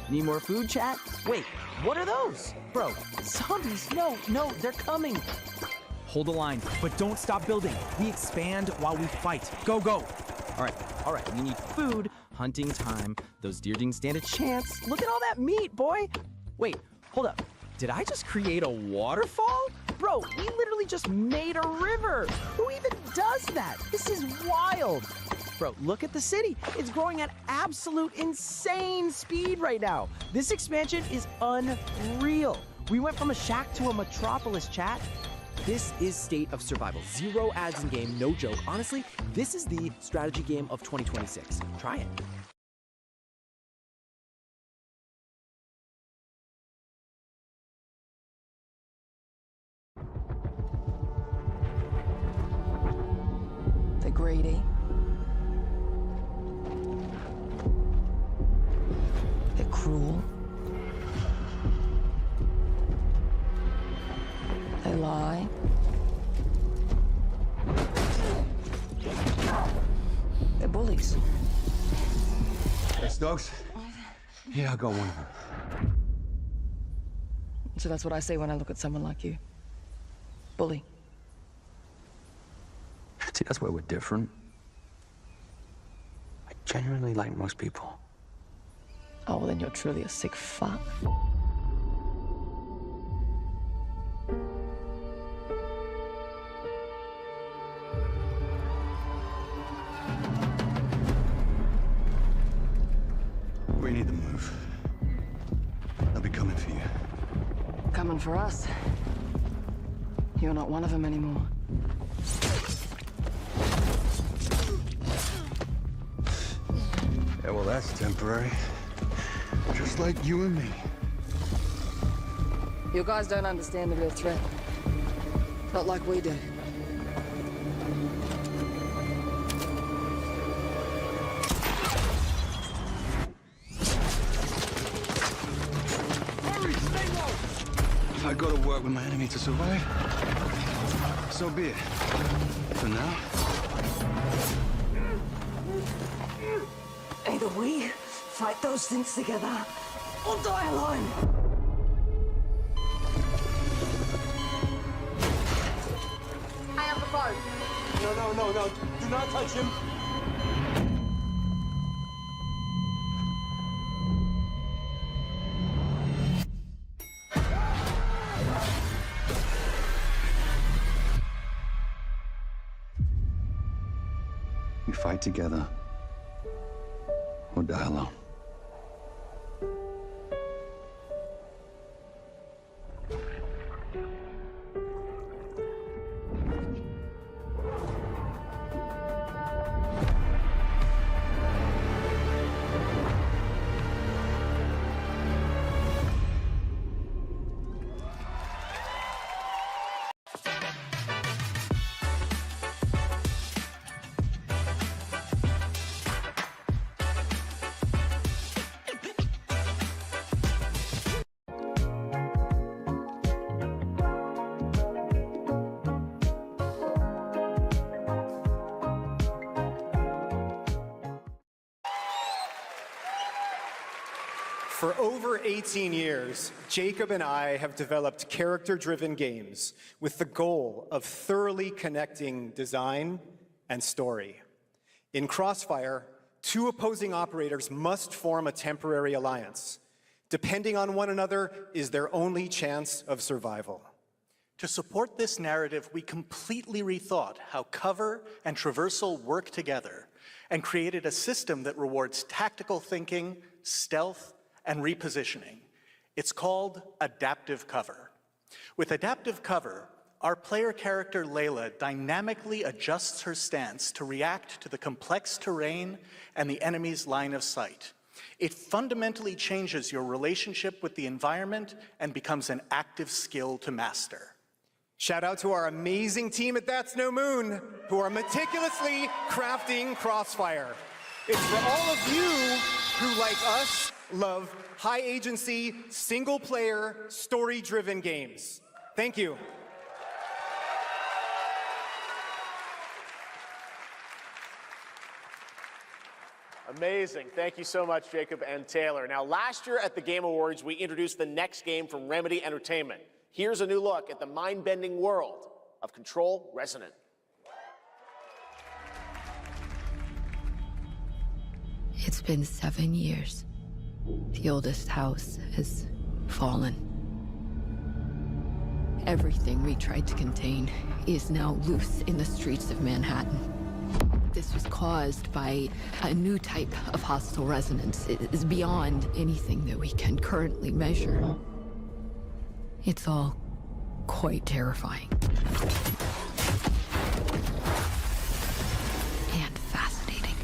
Need more food, chat? Wait, what are those? Bro, zombies, no, they're coming. Hold the line, but don't stop building. We expand while we fight. Go, go. All right, we need food, hunting time. Those deer didn't stand a chance. Look at all that meat, boy. Wait, hold up. Did I just create a waterfall? Bro, we literally just made a river. Who even does that? This is wild. Bro, look at the city. It's growing at absolute insane speed right now. This expansion is unreal. We went from a shack to a metropolis, chat. This is State of Survival. 0 ads in game, no joke. Honestly, this is the strategy game of 2026. Try it. They're greedy. They're cruel. They lie. They're bullies. Hey, Stokes? Yeah, I got one of them. So that's what I say when I look at someone like you. Bully. See, that's where we're different. I genuinely like most people. Oh, well, then you're truly a sick fuck. We need to move. They'll be coming for you. Coming for us. You're not one of them anymore. Yeah, well, that's temporary. Just like you and me. You guys don't understand the real threat. Not like we do. If I go to work with my enemy to survive, so be it. For now. Either we fight those things together, or die alone. I have the card. No. Do not touch him. We fight together, or die alone. For over 18 years, Jacob and I have developed character-driven games with the goal of thoroughly connecting design and story. In Crossfire, two opposing operators must form a temporary alliance. Depending on one another is their only chance of survival. To support this narrative, we completely rethought how cover and traversal work together and created a system that rewards tactical thinking, stealth, and repositioning. It's called adaptive cover. With adaptive cover, our player character Layla dynamically adjusts her stance to react to the complex terrain and the enemy's line of sight. It fundamentally changes your relationship with the environment and becomes an active skill to master. Shout out to our amazing team at That's No Moon, who are meticulously crafting Crossfire. It's for all of you who, like us, love high-agency, single-player, story-driven games. Thank you. Amazing. Thank you so much, Jacob and Taylor. Now, last year at the Game Awards, we introduced the next game from Remedy Entertainment. Here's a new look at the mind-bending world of Control Resonant. It's been 7 years. The oldest house has fallen. Everything we tried to contain is now loose in the streets of Manhattan. This was caused by a new type of hostile resonance. It is beyond anything that we can currently measure. It's all quite terrifying. And fascinating.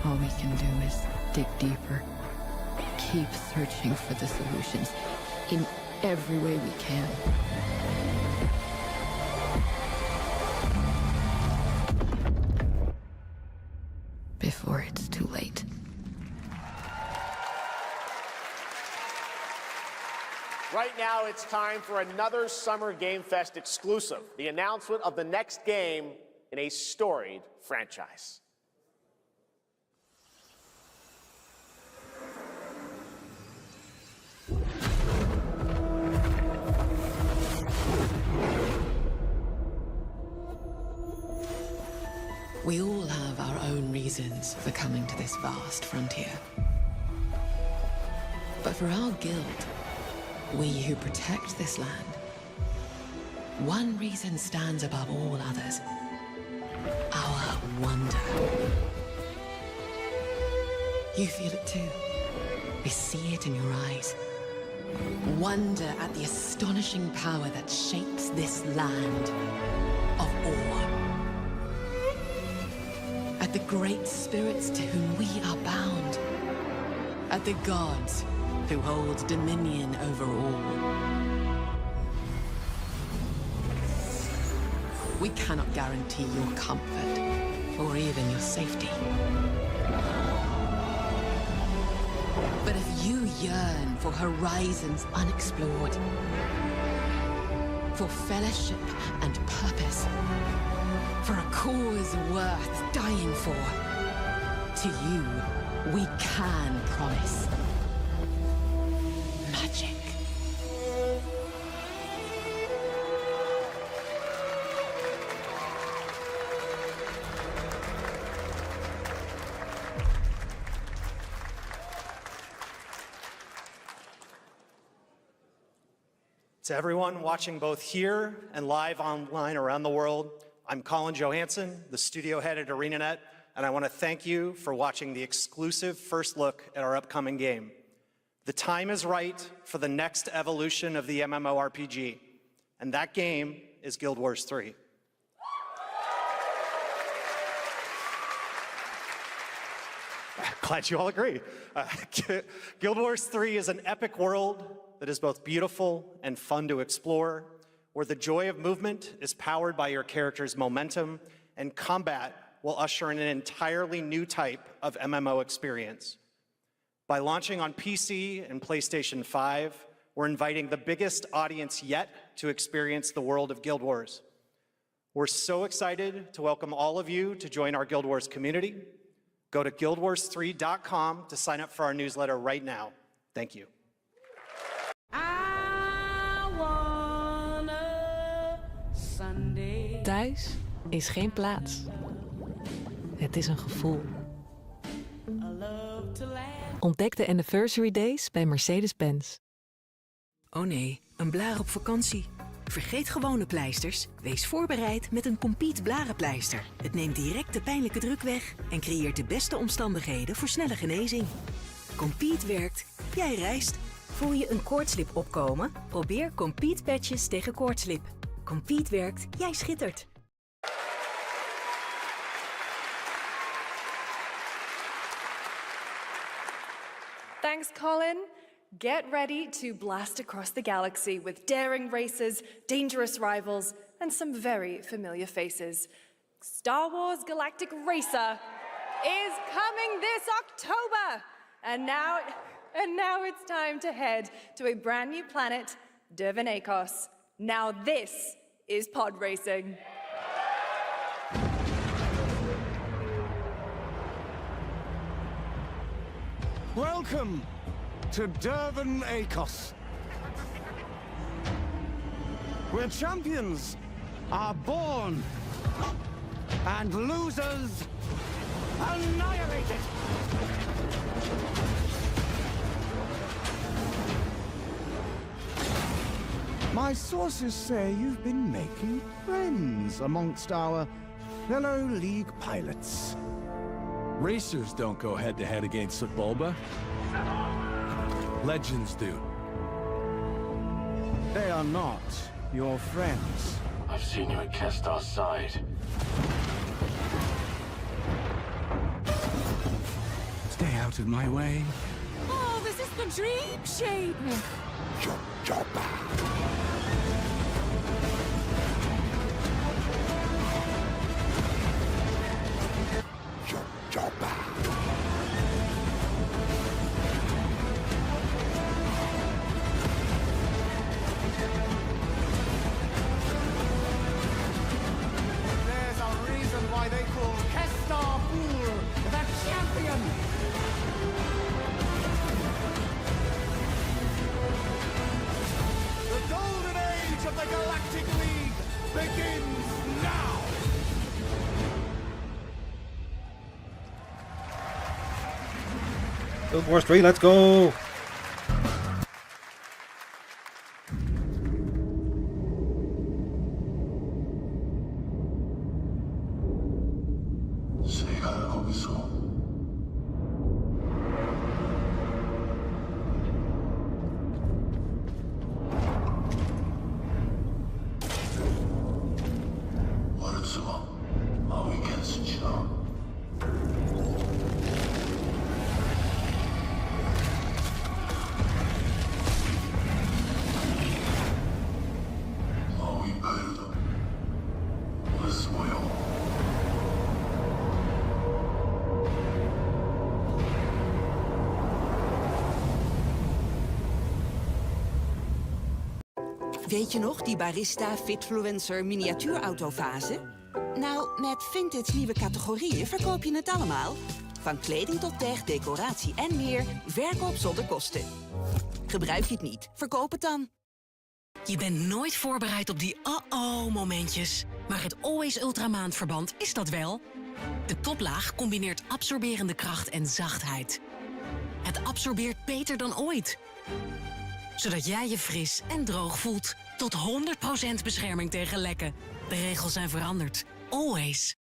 All we can do is dig deeper. Keep searching for the solutions in every way we can. Before it's too late. Right now, it's time for another Summer Game Fest exclusive, the announcement of the next game in a storied franchise. We all have our own reasons for coming to this vast frontier. But for our guild, we who protect this land, one reason stands above all others: our wonder. You feel it too. We see it in your eyes. Wonder at the astonishing power that shapes this land of awe. At the great spirits to whom we are bound. At the gods who hold dominion over all. We cannot guarantee your comfort, or even your safety. But if you yearn for horizons unexplored, for fellowship and purpose, for a cause worth dying for, to you, we can promise magic. To everyone watching both here and live online around the world, I'm Colin Johansson, the studio head at ArenaNet, and I want to thank you for watching the exclusive first look at our upcoming game. The time is right for the next evolution of the MMORPG, and that game is Guild Wars 3. Glad you all agree. Guild Wars 3 is an epic world that is both beautiful and fun to explore, where the joy of movement is powered by your character's momentum, and combat will usher in an entirely new type of MMO experience. By launching on PC and PlayStation 5, we're inviting the biggest audience yet to experience the world of Guild Wars. We're so excited to welcome all of you to join our Guild Wars community. Go to guildwars3.com to sign up for our newsletter right now. Thank you. Thuis is geen plaats. Het is een gevoel. Ontdek de Anniversary Days bij Mercedes-Benz. Oh nee, een blaar op vakantie. Vergeet gewone pleisters. Wees voorbereid met een Compeat blarenpleister. Het neemt direct de pijnlijke druk weg en creëert de beste omstandigheden voor snelle genezing. Compeat werkt, jij reist. Voel je een koortslip opkomen? Probeer Compeat patches tegen koortslip. Compeat werkt, jij schittert. Thanks, Colin. Get ready to blast across the galaxy with daring races, dangerous rivals, and some very familiar faces. Star Wars Galactic Racer is coming this October! And now it's time to head to a brand new planet, Dervenakos. Now this is pod racing. Welcome to Durban Acos, where champions are born and losers annihilated. My sources say you've been making friends amongst our fellow League pilots. Racers don't go head-to-head against Sebulba. Legends do. They are not your friends. I've seen you at Kestar's side. Stay out of my way. Oh, this is the dream shape! There's a reason why they call Kestar the champion! The golden age of the Galactic League begins now! Guild Wars 3, let's go! Weet je nog, die barista, fitfluencer, miniatuurautofase? Nou, met Vintage nieuwe categorieën verkoop je het allemaal. Van kleding tot tech, decoratie en meer, verkoop zonder kosten. Gebruik je het niet, verkoop het dan. Je bent nooit voorbereid op die momentjes. Maar het Always Ultra maandverband is dat wel. De toplaag combineert absorberende kracht en zachtheid. Het absorbeert beter dan ooit. Zodat jij je fris en droog voelt. Tot 100% bescherming tegen lekken. De regels zijn veranderd. Always.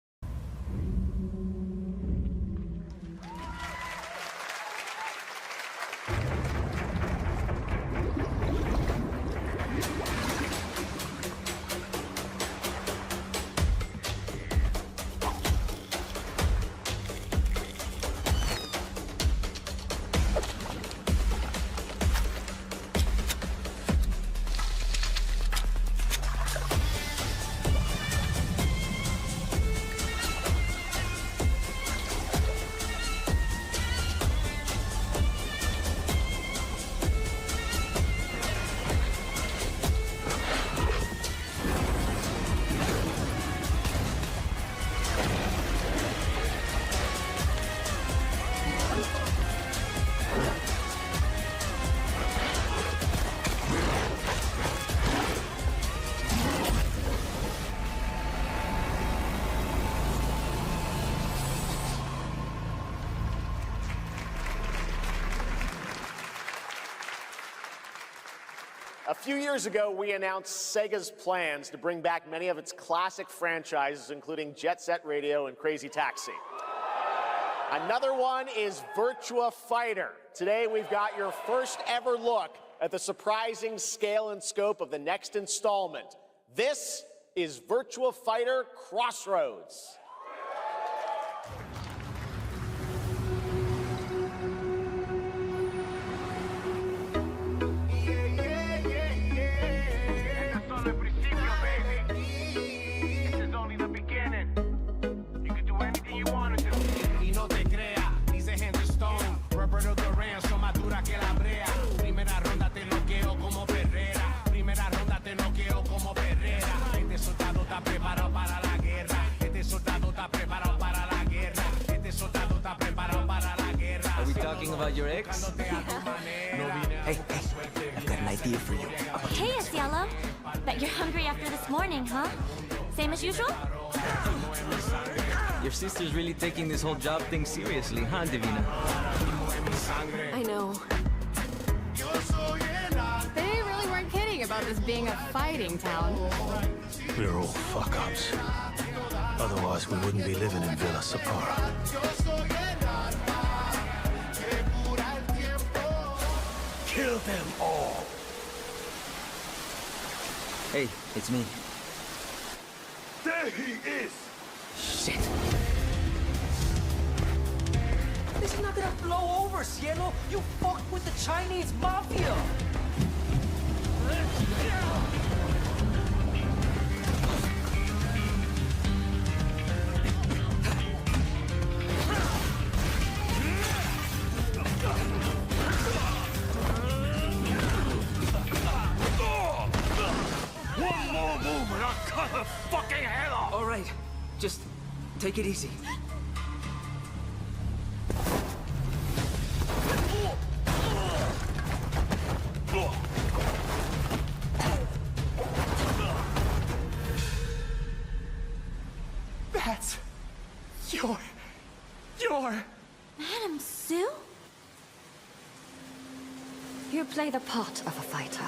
A few years ago, we announced Sega's plans to bring back many of its classic franchises, including Jet Set Radio and Crazy Taxi. Another one is Virtua Fighter. Today, we've got your first ever look at the surprising scale and scope of the next installment. This is Virtua Fighter Crossroads. Preparado para la guerra. Este soldado about your ex? Hey, I've got an idea for you. Hey, it's Yellow. Bet you're hungry after this morning, huh? Same as usual? Your sister's really taking this whole job thing seriously, huh, Divina? I know. They really weren't kidding about this being a fighting town. We're all fuck-ups. Otherwise, we wouldn't be living in Villa Sapara. Kill them all! Hey, it's me. There he is! Shit. This is not gonna blow over, Cielo! You fucked with the Chinese mafia! One more move and I'll cut her fucking head off! Alright, just take it easy. That's... your... Madam Sue? You play the part of a fighter,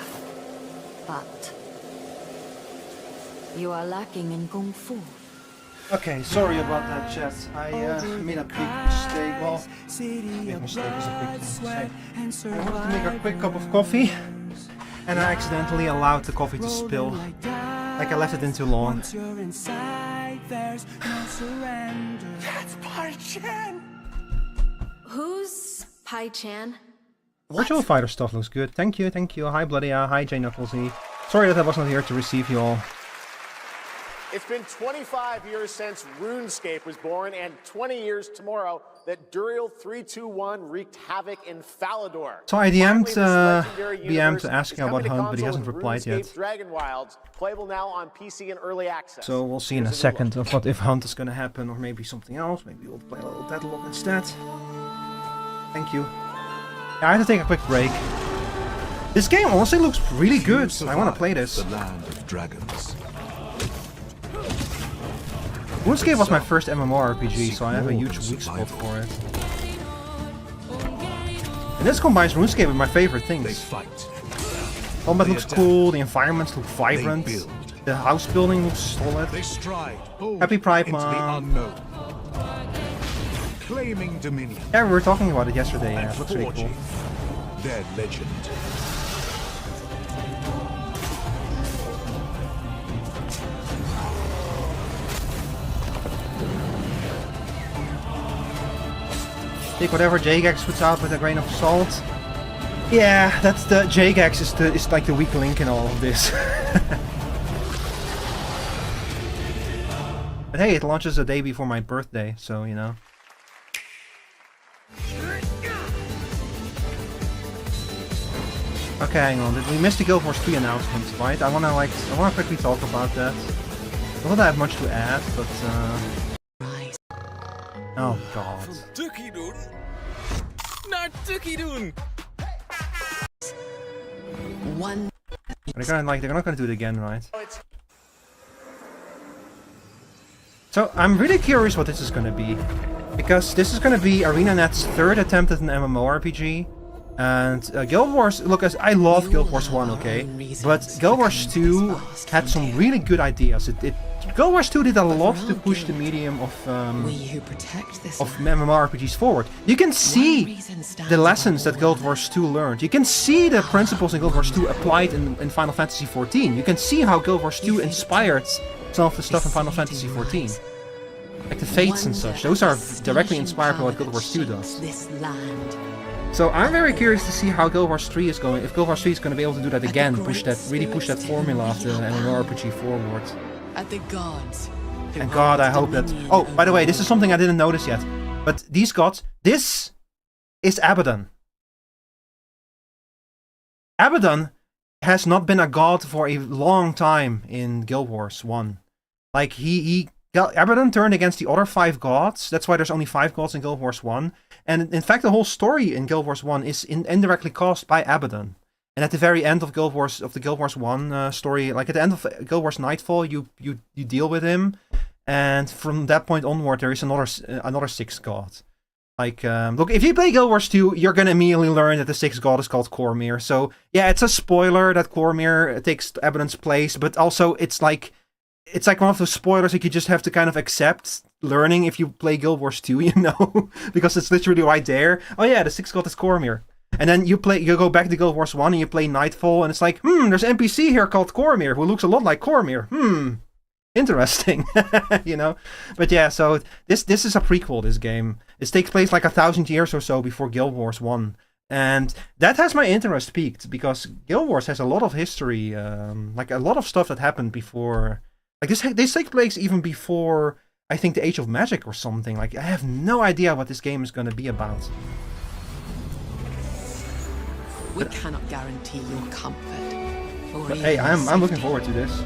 but you are lacking in kung fu. Okay, sorry about that, chat. I made a big mistake. Well, big mistake is a big mistake. I wanted to make a quick cup of coffee, and I accidentally allowed the coffee to spill. Like I left it in too long. That's Pai Chan! Who's Pai Chan? Virtual Fighter stuff looks good. Thank you, thank you. Hi Bloodia, hi J Knucklesy. Sorry that I was not here to receive you all. It's been 25 years since RuneScape was born, and 20 years tomorrow that Duriel 321 wreaked havoc in Falador. So I DM'd BM BM to ask him about Hunt, but he hasn't replied yet. Dragon Wilds, playable now on PC in early access. So we'll see in a second of what if Hunt is gonna happen, or maybe something else. Maybe we'll play a little Deadlock instead. Thank you. Yeah, I had to take a quick break. This game honestly looks really good. I want to play this. The land of dragons. RuneScape was my first MMORPG, so I have a huge weak spot for it. And this combines RuneScape with my favorite things. Combat looks cool, the environments look vibrant, the house building looks solid. Happy Pride Month. Claiming dominion. Yeah, we were talking about it yesterday, yeah, it looks really cool. Their legend. Take whatever Jagex puts out with a grain of salt. Yeah, that's the Jagex is like the weak link in all of this. But hey, it launches a day before my birthday, so you know. Okay, hang on. We missed the Guild Wars 3 announcement, right? I wanna quickly talk about that. Not that I have much to add, but oh god. Tukkie doen! Naar Tukkie doen! They're not gonna do it again, right? So I'm really curious what this is gonna be, because this is gonna be ArenaNet's third attempt at an MMORPG. And Guild Wars, look, I love Guild Wars 1, okay? But Guild Wars 2 had some really good ideas. Guild Wars 2 did a lot to push the medium of MMORPGs forward. You can see the lessons that Guild Wars 2 learned. You can see the principles in Guild Wars 2 applied in Final Fantasy XIV. You can see how Guild Wars 2 inspired some of the stuff in Final Fantasy XIV. Like the fates and such. Those are directly inspired by what Guild Wars 2 does. So I'm very curious to see how Guild Wars 3 is going. If Guild Wars 3 is going to be able to do that again, really push that formula of the MMORPG forward. At the gods. And God, I hope that. Oh, by the way, this is something I didn't notice yet. But these gods, this is Abaddon. Abaddon has not been a god for a long time in Guild Wars 1. Like he Abaddon turned against the other 5 gods. That's why there's only 5 gods in Guild Wars 1. And in fact, the whole story in Guild Wars 1 is indirectly caused by Abaddon. And at the very end of the Guild Wars 1 story, like at the end of Guild Wars Nightfall, you deal with him, and from that point onward, there is another 6th god. Like, look, if you play Guild Wars 2, you're gonna immediately learn that the 6th god is called Cormyr. So yeah, it's a spoiler that Cormyr takes Abaddon's place, but also it's like one of those spoilers that you just have to kind of accept learning if you play Guild Wars 2, you know, because it's literally right there. Oh yeah, the 6th god is Cormyr. And then you go back to Guild Wars 1 and you play Nightfall, and it's like, there's an NPC here called Cormyr who looks a lot like Cormyr. Interesting. You know? But yeah, so this is a prequel, this game. It takes place like 1,000 years or so before Guild Wars 1. And that has my interest peaked, because Guild Wars has a lot of history, like a lot of stuff that happened before. Like this takes place even before, I think, the Age of Magic or something. Like, I have no idea what this game is going to be about. We cannot guarantee your comfort. But hey, I'm looking forward to this.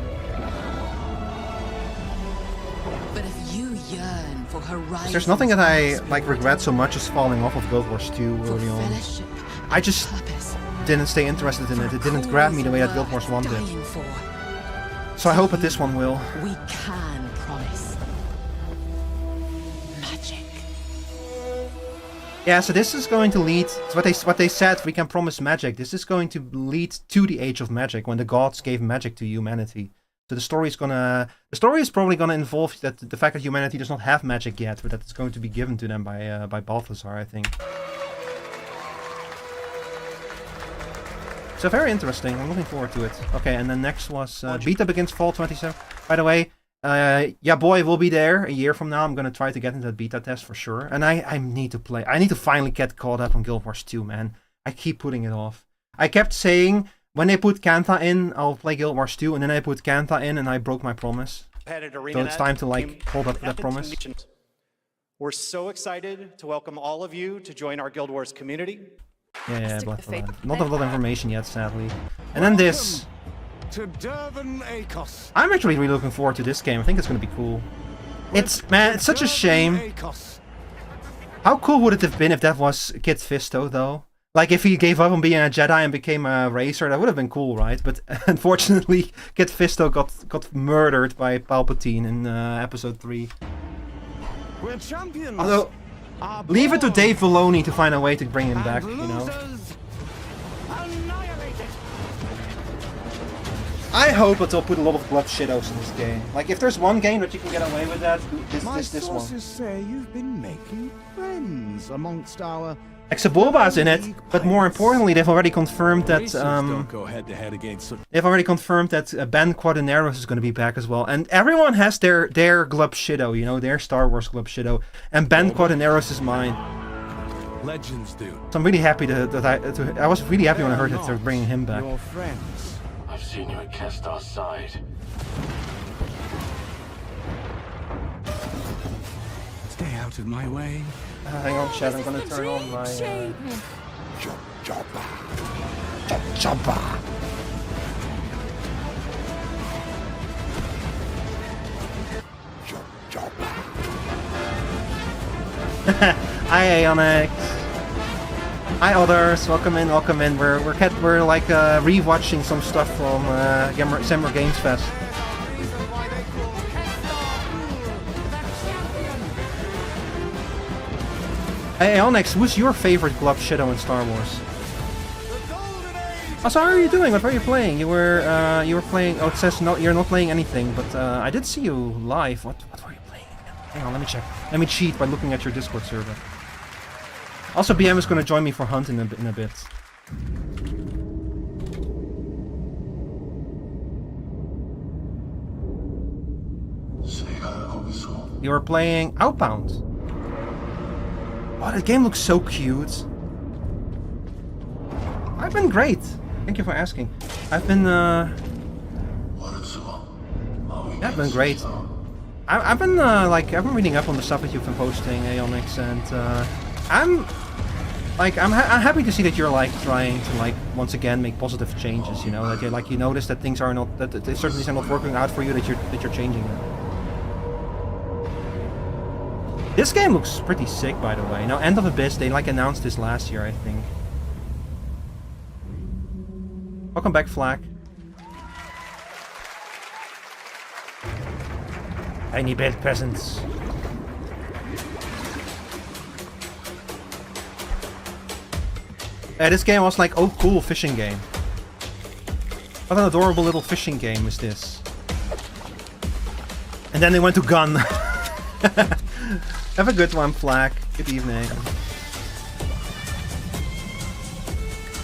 But if you yearn for horizons, There's nothing that I like regret so much as falling off of Guild Wars 2 early on. I just didn't stay interested in it. It didn't grab me the way that Guild Wars 1 did. So I hope that this one will. We can promise magic. Yeah, so this is going to lead, what they said, we can promise magic. This is going to lead to the Age of Magic, when the gods gave magic to humanity. So the story is probably gonna involve the fact that humanity does not have magic yet, but that it's going to be given to them by Balthazar, I think. So very interesting. I'm looking forward to it. Okay, and then next was beta begins fall 27. By the way, yeah, boy, will be there a year from now. I'm gonna try to get into that beta test for sure. And I need to play. I need to finally get caught up on Guild Wars 2, man. I keep putting it off. I kept saying, when they put Kanta in, I'll play Guild Wars 2, and then I put Kanta in and I broke my promise. So it's time to like hold up that promise. We're so excited to welcome all of you to join our Guild Wars community. Yeah, blah, blah, blah. Not a lot of information yet, sadly. And then this. I'm actually really looking forward to this game. I think it's gonna be cool. It's such a shame. How cool would it have been if that was Kit Fisto, though? Like, if he gave up on being a Jedi and became a racer, that would have been cool, right? But unfortunately, Kit Fisto got murdered by Palpatine in episode 3. We're champions. Although, leave it to Dave Filoni to find a way to bring him back, you know? I hope that they'll put a lot of blood shadows in this game. Like, if there's one game that you can get away with that, this one. My sources say you've been making friends amongst our... Like, Sebulba's in it, but more importantly, they've already confirmed that Ben Quadinaros is going to be back as well, and everyone has their Glub Shadow, you know, their Star Wars Glub Shadow, and Ben Quadinaros is mine. Legends do. So I'm really happy I was really happy when I heard that they're bringing him back. Your friends. I've seen you at Kestar's side. Stay out of my way. Hang on, chat, I'm gonna turn on my... Jabba. Hi, Aeonix. Hi, others. Welcome in, welcome in. We're like rewatching some stuff from Summer Games Fest. Hey, Onyx, who's your favorite Glub Shadow in Star Wars? Oh, so how are you doing? What were you playing? You were playing. Oh, it says no, you're not playing anything, but I did see you live. What were you playing? Hang on, let me check. Let me cheat by looking at your Discord server. Also, BM is going to join me for Hunt in a bit. You were playing Outbound. Oh, that game looks so cute. I've been great. Thank you for asking. I've been I've been great. I've been reading up on the stuff that you've been posting, Aeonix, and I'm happy to see that you're like trying to like once again make positive changes. You know, that you notice that things are not, that certain things are not working out for you, that you're changing them. This game looks pretty sick, by the way. Now, End of Abyss, they like announced this last year, I think. Welcome back, Flak. Tiny bed peasants. Yeah, this game was like, oh cool, fishing game. What an adorable little fishing game is this. And then they went to gun. Have a good one, Flak. Good evening.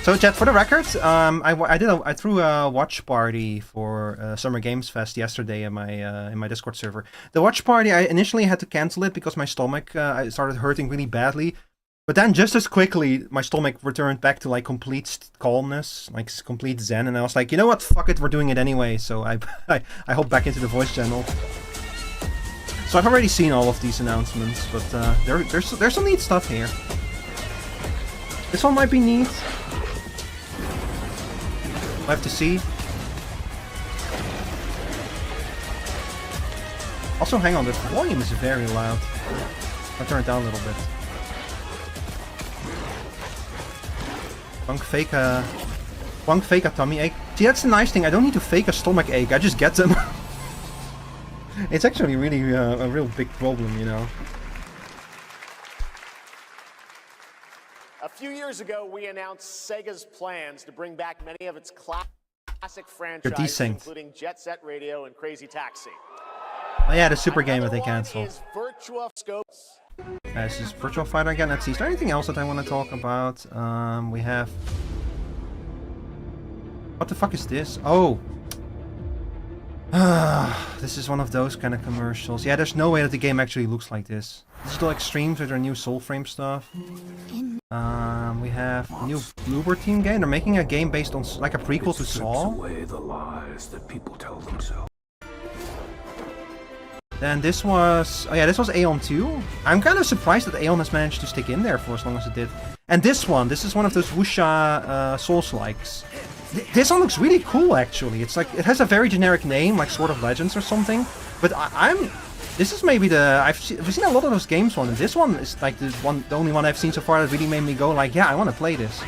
So, chat, for the record, I threw a watch party for Summer Games Fest yesterday in my Discord server. The watch party, I initially had to cancel it because my stomach started hurting really badly. But then just as quickly, my stomach returned back to like complete calmness, like complete zen, and I was like, you know what, fuck it, we're doing it anyway. So I hopped back into the voice channel. So I've already seen all of these announcements, but there's some neat stuff here. This one might be neat. We'll have to see. Also, hang on, the volume is very loud. I'll turn it down a little bit. Punk fake a tummy ache. See, that's the nice thing. I don't need to fake a stomach ache. I just get them. It's actually really a real big problem, you know. A few years ago, we announced Sega's plans to bring back many of its classic franchises, including Jet Set Radio and Crazy Taxi. Oh yeah, the super game that they canceled. Virtua Scopes. This is Virtual Fighter again. Let's see. Is there anything else that I want to talk about? We have... What the fuck is this? Oh! This is one of those kind of commercials. Yeah, there's no way that the game actually looks like this. Digital Extremes with their new Soulframe stuff. We have a new Bloober Team game. They're making a game based on like a prequel to Saw. Away the lies that people tell themselves. Then this was... Oh yeah, this was Aeon 2. I'm kind of surprised that Aeon has managed to stick in there for as long as it did. And this is one of those wuxia Souls-likes. This one looks really cool, actually. It's like, it has a very generic name, like Sword of Legends or something. But this is maybe the... I've seen a lot of those games and this one is like the only one I've seen so far that really made me go like, yeah, I want to play this.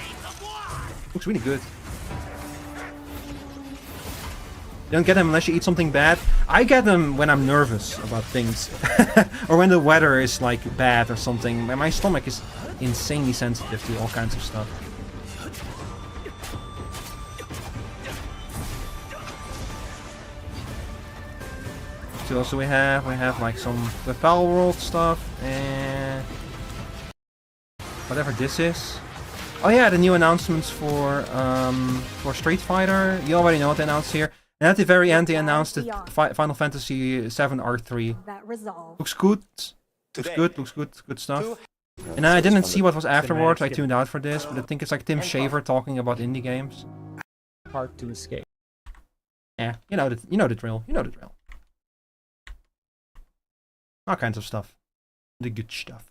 Looks really good. You don't get them unless you eat something bad. I get them when I'm nervous about things. Or when the weather is like bad or something. My stomach is insanely sensitive to all kinds of stuff. So also we have like some the Pal World stuff and whatever this is. Oh yeah, the new announcements for Street Fighter. You already know what they announced here. And at the very end, they announced that Final Fantasy VII R3. Looks good. Looks good. Good stuff. And I didn't see what was afterwards. I tuned out for this, but I think it's like Tim Shaver talking about indie games. Hard to escape. Yeah, you know the drill. You know the drill. All kinds of stuff. The good stuff.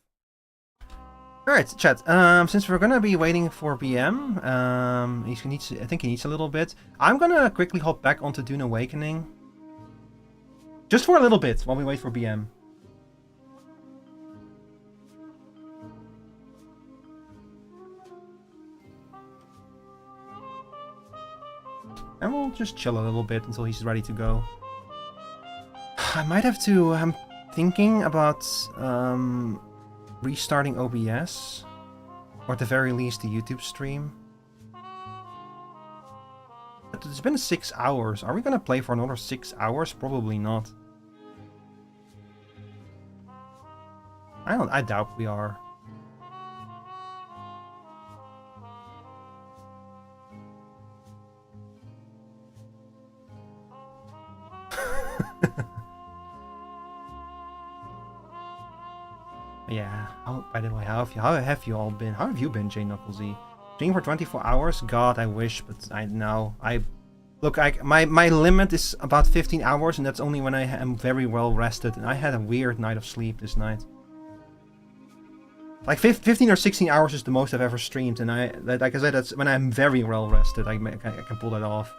Alright, chat. Since we're gonna be waiting for BM, I think he needs a little bit. I'm gonna quickly hop back onto Dune Awakening. Just for a little bit, while we wait for BM. And we'll just chill a little bit until he's ready to go. I might have to... I'm thinking about... restarting OBS, or at the very least the YouTube stream. But it's been 6 hours. Are we gonna play for another 6 hours? Probably not. I doubt we are. Yeah. Oh, by the way, how have you all been? How have you been, Jay Knucklesy? Streaming for 24 hours? God, I wish, but look, my limit is about 15 hours, and that's only when I am very well rested. And I had a weird night of sleep this night. Like 15 or 16 hours is the most I've ever streamed, and like I said, that's when I'm very well rested. I can pull that off.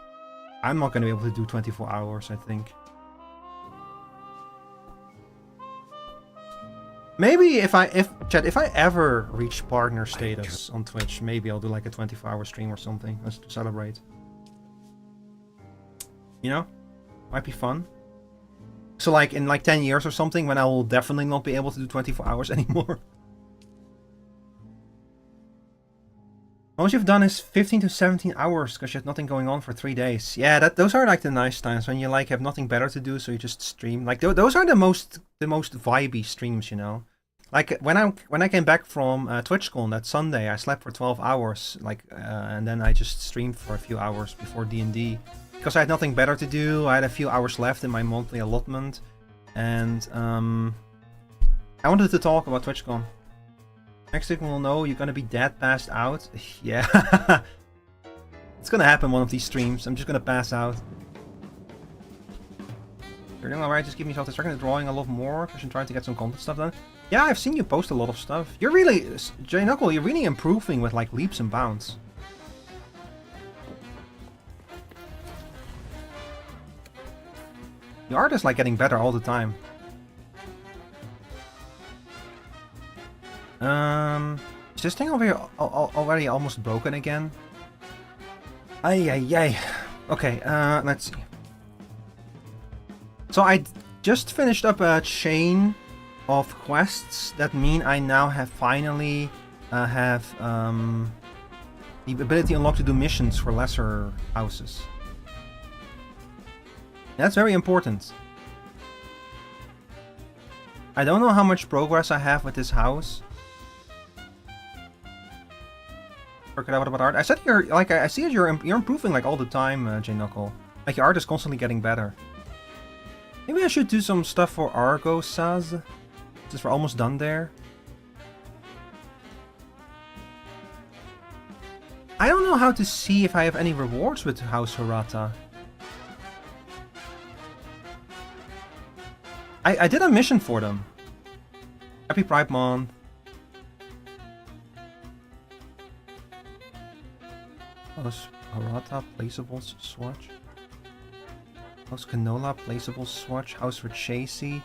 I'm not gonna be able to do 24 hours, I think. Maybe if I ever reach partner status on Twitch, maybe I'll do like a 24-hour stream or something just to celebrate. You know? Might be fun. So like in like 10 years or something, when I will definitely not be able to do 24 hours anymore. Most you've done is 15 to 17 hours because you had nothing going on for 3 days. Yeah, those are like the nice times when you like have nothing better to do, so you just stream. Like those are the most vibey streams, you know. Like when I came back from TwitchCon that Sunday, I slept for 12 hours, like, and then I just streamed for a few hours before D&D because I had nothing better to do. I had a few hours left in my monthly allotment, and I wanted to talk about TwitchCon. Next thing we'll know, you're gonna be dead, passed out. Yeah, it's gonna happen one of these streams. I'm just gonna pass out. You're doing alright. Just give yourself the second drawing a lot more because I'm trying to get some content stuff done. Yeah, I've seen you post a lot of stuff. You're really, J-Knuckle, you're really improving with like leaps and bounds. The art is like getting better all the time. Is this thing over here already almost broken again? Ay. Okay, let's see. So I just finished up a chain of quests that mean I now have finally have the ability unlocked to do missions for lesser houses. That's very important. I don't know how much progress I have with this house. Forget about art. I said you're like I see you're improving like all the time, J-Knuckle. Like your art is constantly getting better. Maybe I should do some stuff for Argo Saz, since we're almost done there. I don't know how to see if I have any rewards with House Hirata. I did a mission for them. Happy Pride Month. House Hirata, placeable swatch. House Canola, placeable swatch. House Richesi,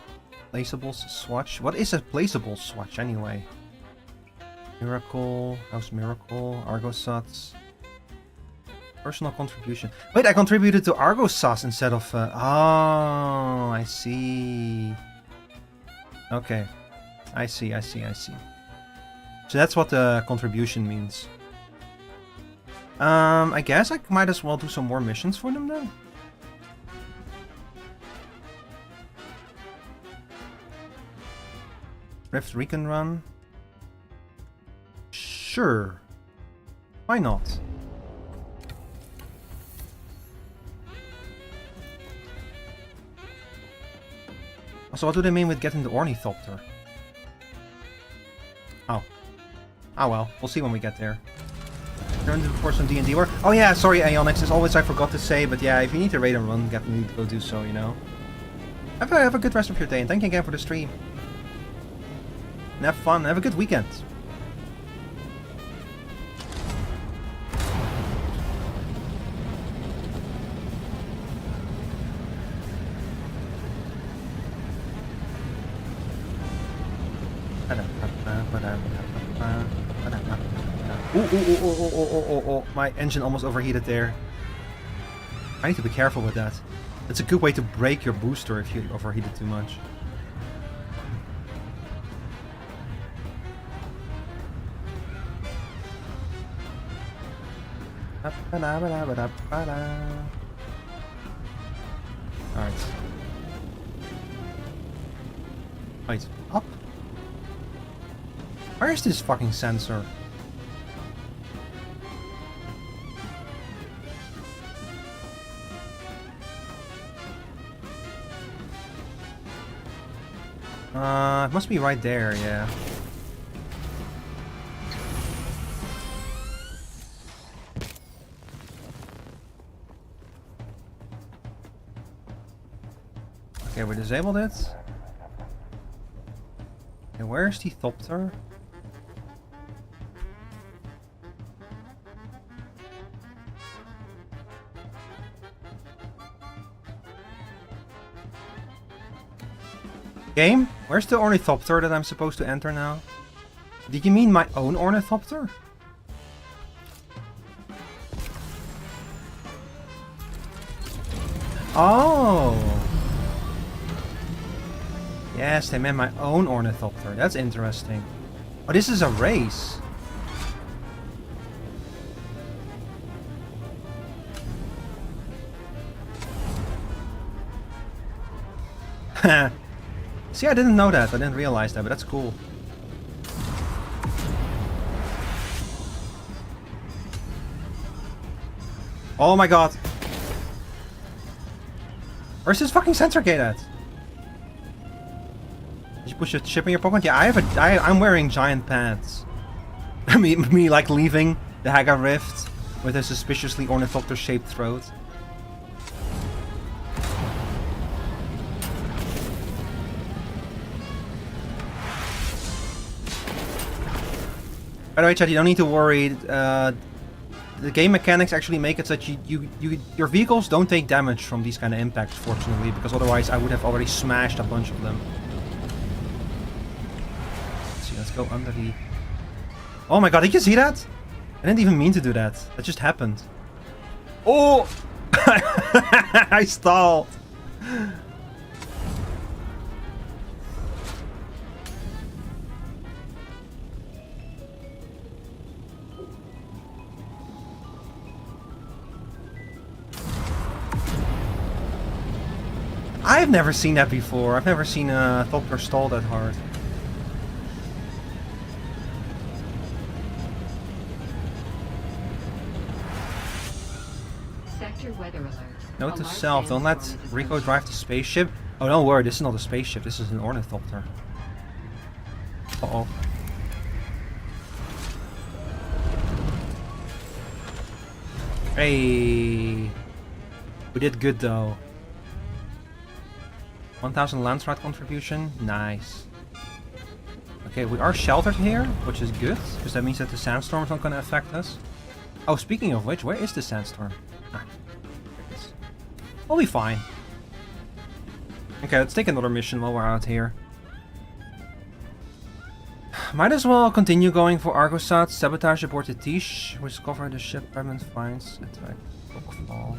placeable swatch. What is a placeable swatch anyway? Miracle, House Miracle, Argosats. Personal contribution. Wait, I contributed to Argosas instead of... oh, I see. Okay. I see. So that's what the contribution means. I guess I might as well do some more missions for them then. Rift Recon Run. Sure. Why not? Also, what do they mean with getting the Ornithopter? Oh. Oh well, we'll see when we get there. Turn for some D&D work. Oh yeah, sorry Aeonix, as always I forgot to say, but yeah, if you need to raid and run, definitely need to go do so, you know. Have a good rest of your day, and thank you again for the stream. And have fun, have a good weekend. Oh, my engine almost overheated there. I need to be careful with that. It's a good way to break your booster if you overheat it too much. Alright. Wait, up? Where is this fucking sensor? It must be right there, yeah. Okay, we disabled it. Okay, where's the Thopter? Game? Where's the ornithopter that I'm supposed to enter now? Did you mean my own ornithopter? Oh! Yes, they meant my own ornithopter. That's interesting. Oh, this is a race. See, I didn't know that. I didn't realize that, but that's cool. Oh my god. Where's this fucking sensor gate at? Did you push a chip in your pocket? Yeah, I'm wearing giant pants. me like leaving the Haga Rift with a suspiciously ornithopter-shaped throat. By the way, chat, you don't need to worry. The game mechanics actually make it so that your vehicles don't take damage from these kind of impacts, fortunately, because otherwise I would have already smashed a bunch of them. Let's see, let's go under the... Oh my god, did you see that? I didn't even mean to do that. That just happened. Oh! I stalled. I've never seen that before. I've never seen a Thopter stall that hard. Sector weather alert. Note to self, don't let Rico drive the spaceship. Oh, don't worry, this is not a spaceship, this is an ornithopter. Uh-oh. Hey! We did good though. 1000 lance ride contribution, nice. Okay, we are sheltered here, which is good, because that means that the sandstorm is not going to affect us. Oh, speaking of which, where is the sandstorm? Ah, there it is. We'll be fine. Okay, let's take another mission while we're out here. Might as well continue going for Argosat, sabotage aboard the Tish, which cover the ship remnant finds, attack, fall.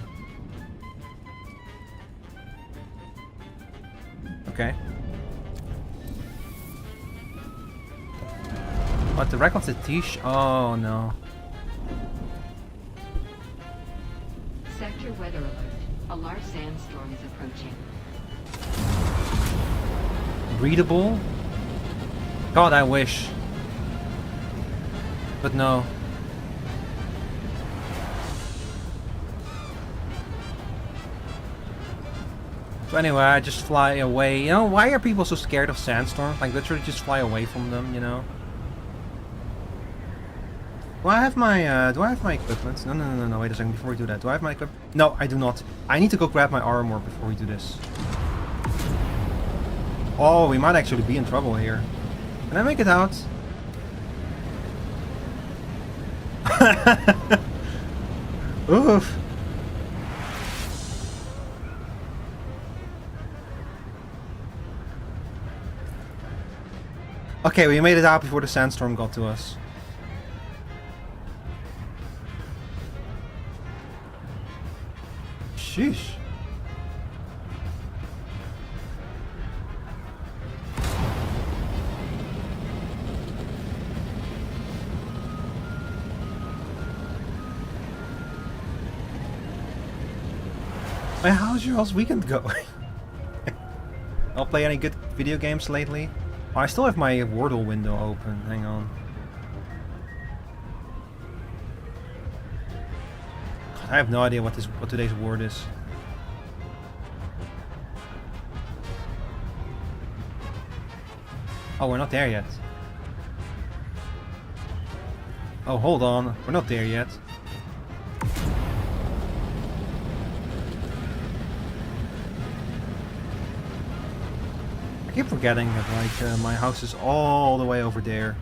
Okay. What, the wreck of the Tish? Oh no. Sector weather alert. A large sandstorm is approaching. Readable? God, I wish. But no. So anyway, I just fly away. You know, why are people so scared of sandstorms? Like, literally just fly away from them, you know? Do I have my equipment? No, wait a second, before we do that. Do I have my equipment? No, I do not. I need to go grab my armor before we do this. Oh, we might actually be in trouble here. Can I make it out? Oof. Okay, we made it out before the sandstorm got to us. Sheesh. Man, how's your all's weekend going? I'll play any good video games lately? Oh, I still have my Wordle window open. Hang on. God, I have no idea what today's word is. Oh, we're not there yet. Oh, hold on. We're not there yet. I keep forgetting that, like, my house is all the way over there.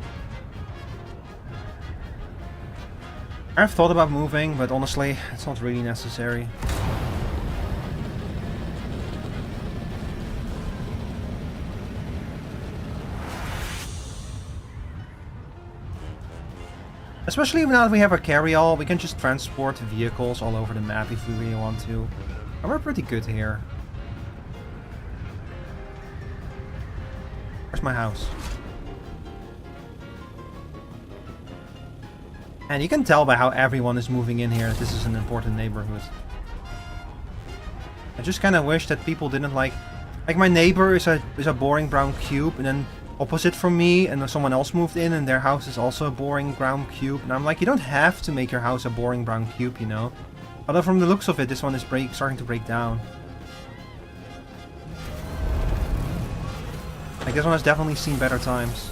I've thought about moving, but honestly, it's not really necessary. Especially now that we have our carry-all, we can just transport vehicles all over the map if we really want to. And we're pretty good here. Where's my house? And you can tell by how everyone is moving in here that this is an important neighborhood. I just kind of wish that people didn't like my neighbor is a boring brown cube, and then opposite from me, and then someone else moved in, and their house is also a boring brown cube. And I'm like, you don't have to make your house a boring brown cube, you know. Although from the looks of it, this one is starting to break down. Like this one has definitely seen better times.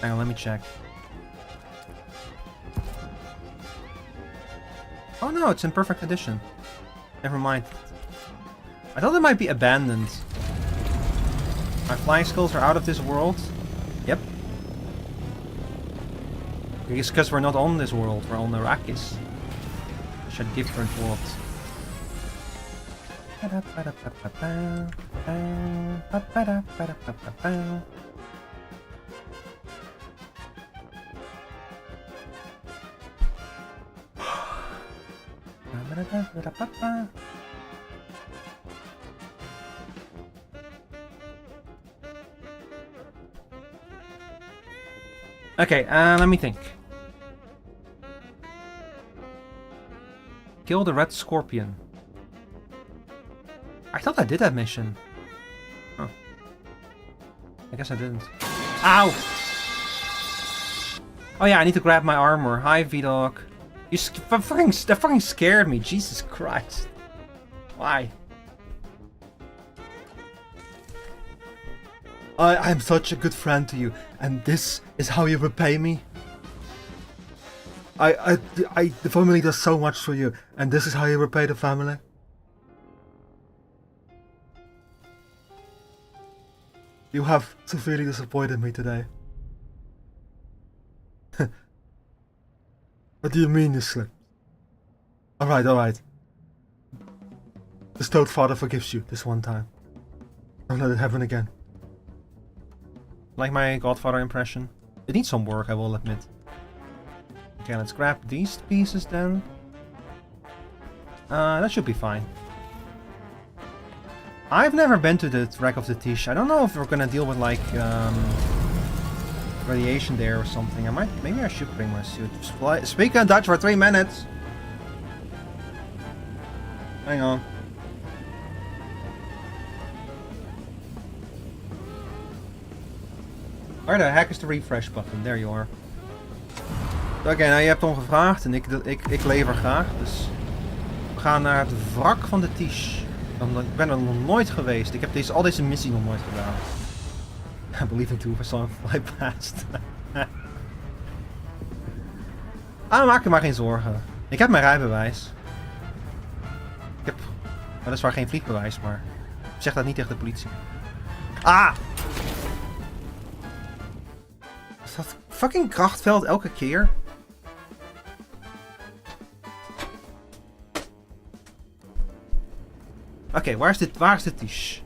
Hang on, let me check. Oh no, it's in perfect condition. Never mind. I thought it might be abandoned. My flying skills are out of this world. Yep. It's because we're not on this world, we're on Arrakis. Which are different worlds. Okay, let me think. Kill the red scorpion. I thought I did that mission. Oh. I guess I didn't. Ow! Oh yeah, I need to grab my armor. Hi, V-Dog. That fucking scared me. Jesus Christ. Why? I'm such a good friend to you, and this is how you repay me? The family does so much for you, and this is how you repay the family? You have severely disappointed me today. What do you mean you slipped? Alright. The Toad Father forgives you this one time. Don't let it happen again. Like my Godfather impression. It needs some work, I will admit. Okay, let's grab these pieces then. That should be fine. I've never been to the Wreck of the Tish. I don't know if we're gonna deal with like radiation there or something. Maybe I should bring my suit. Speak in Dutch for 3 minutes. Hang on. Where the heck is de refresh button? There you are. Oké, nou je hebt om gevraagd en ik lever graag. Dus we gaan naar het wrak van de Tish. Ik ben er nog nooit geweest. Ik heb al deze missies nog nooit gedaan. I believe in two for some fly past. Maak je maar geen zorgen. Ik heb mijn rijbewijs. Ik heb weliswaar geen vliegbewijs, maar zeg dat niet tegen de politie. Is dat fucking krachtveld elke keer? Oké, waar is de Tish?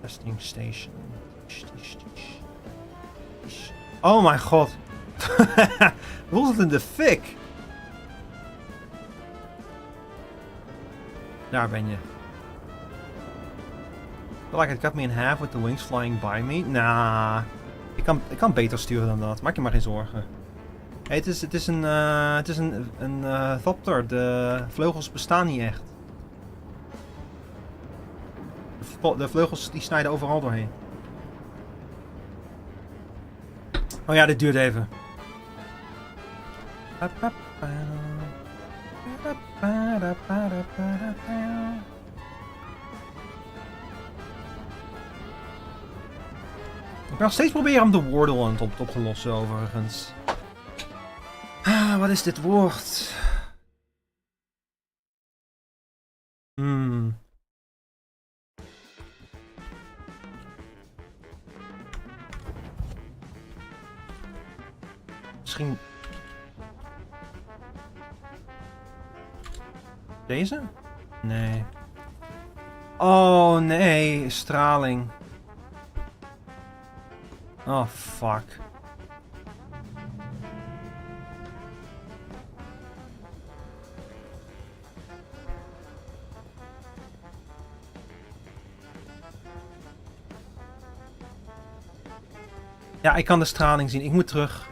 Testing station. Oh mijn god. Hoe is het in de fik? Daar ben je. I feel like it cut me in half with the wings flying by me. Nah. Ik kan beter sturen dan dat. Maak je maar geen zorgen. Hey, het is een thopter. De vleugels bestaan niet echt. De vleugels die snijden overal doorheen. Oh ja, dit duurt even. Ik ben nog steeds proberen om de woordel aan het op te lossen overigens. Wat is dit woord? Misschien... Deze? Nee. Oh nee, straling. Oh fuck. Ja, ik kan de straling zien. Ik moet terug.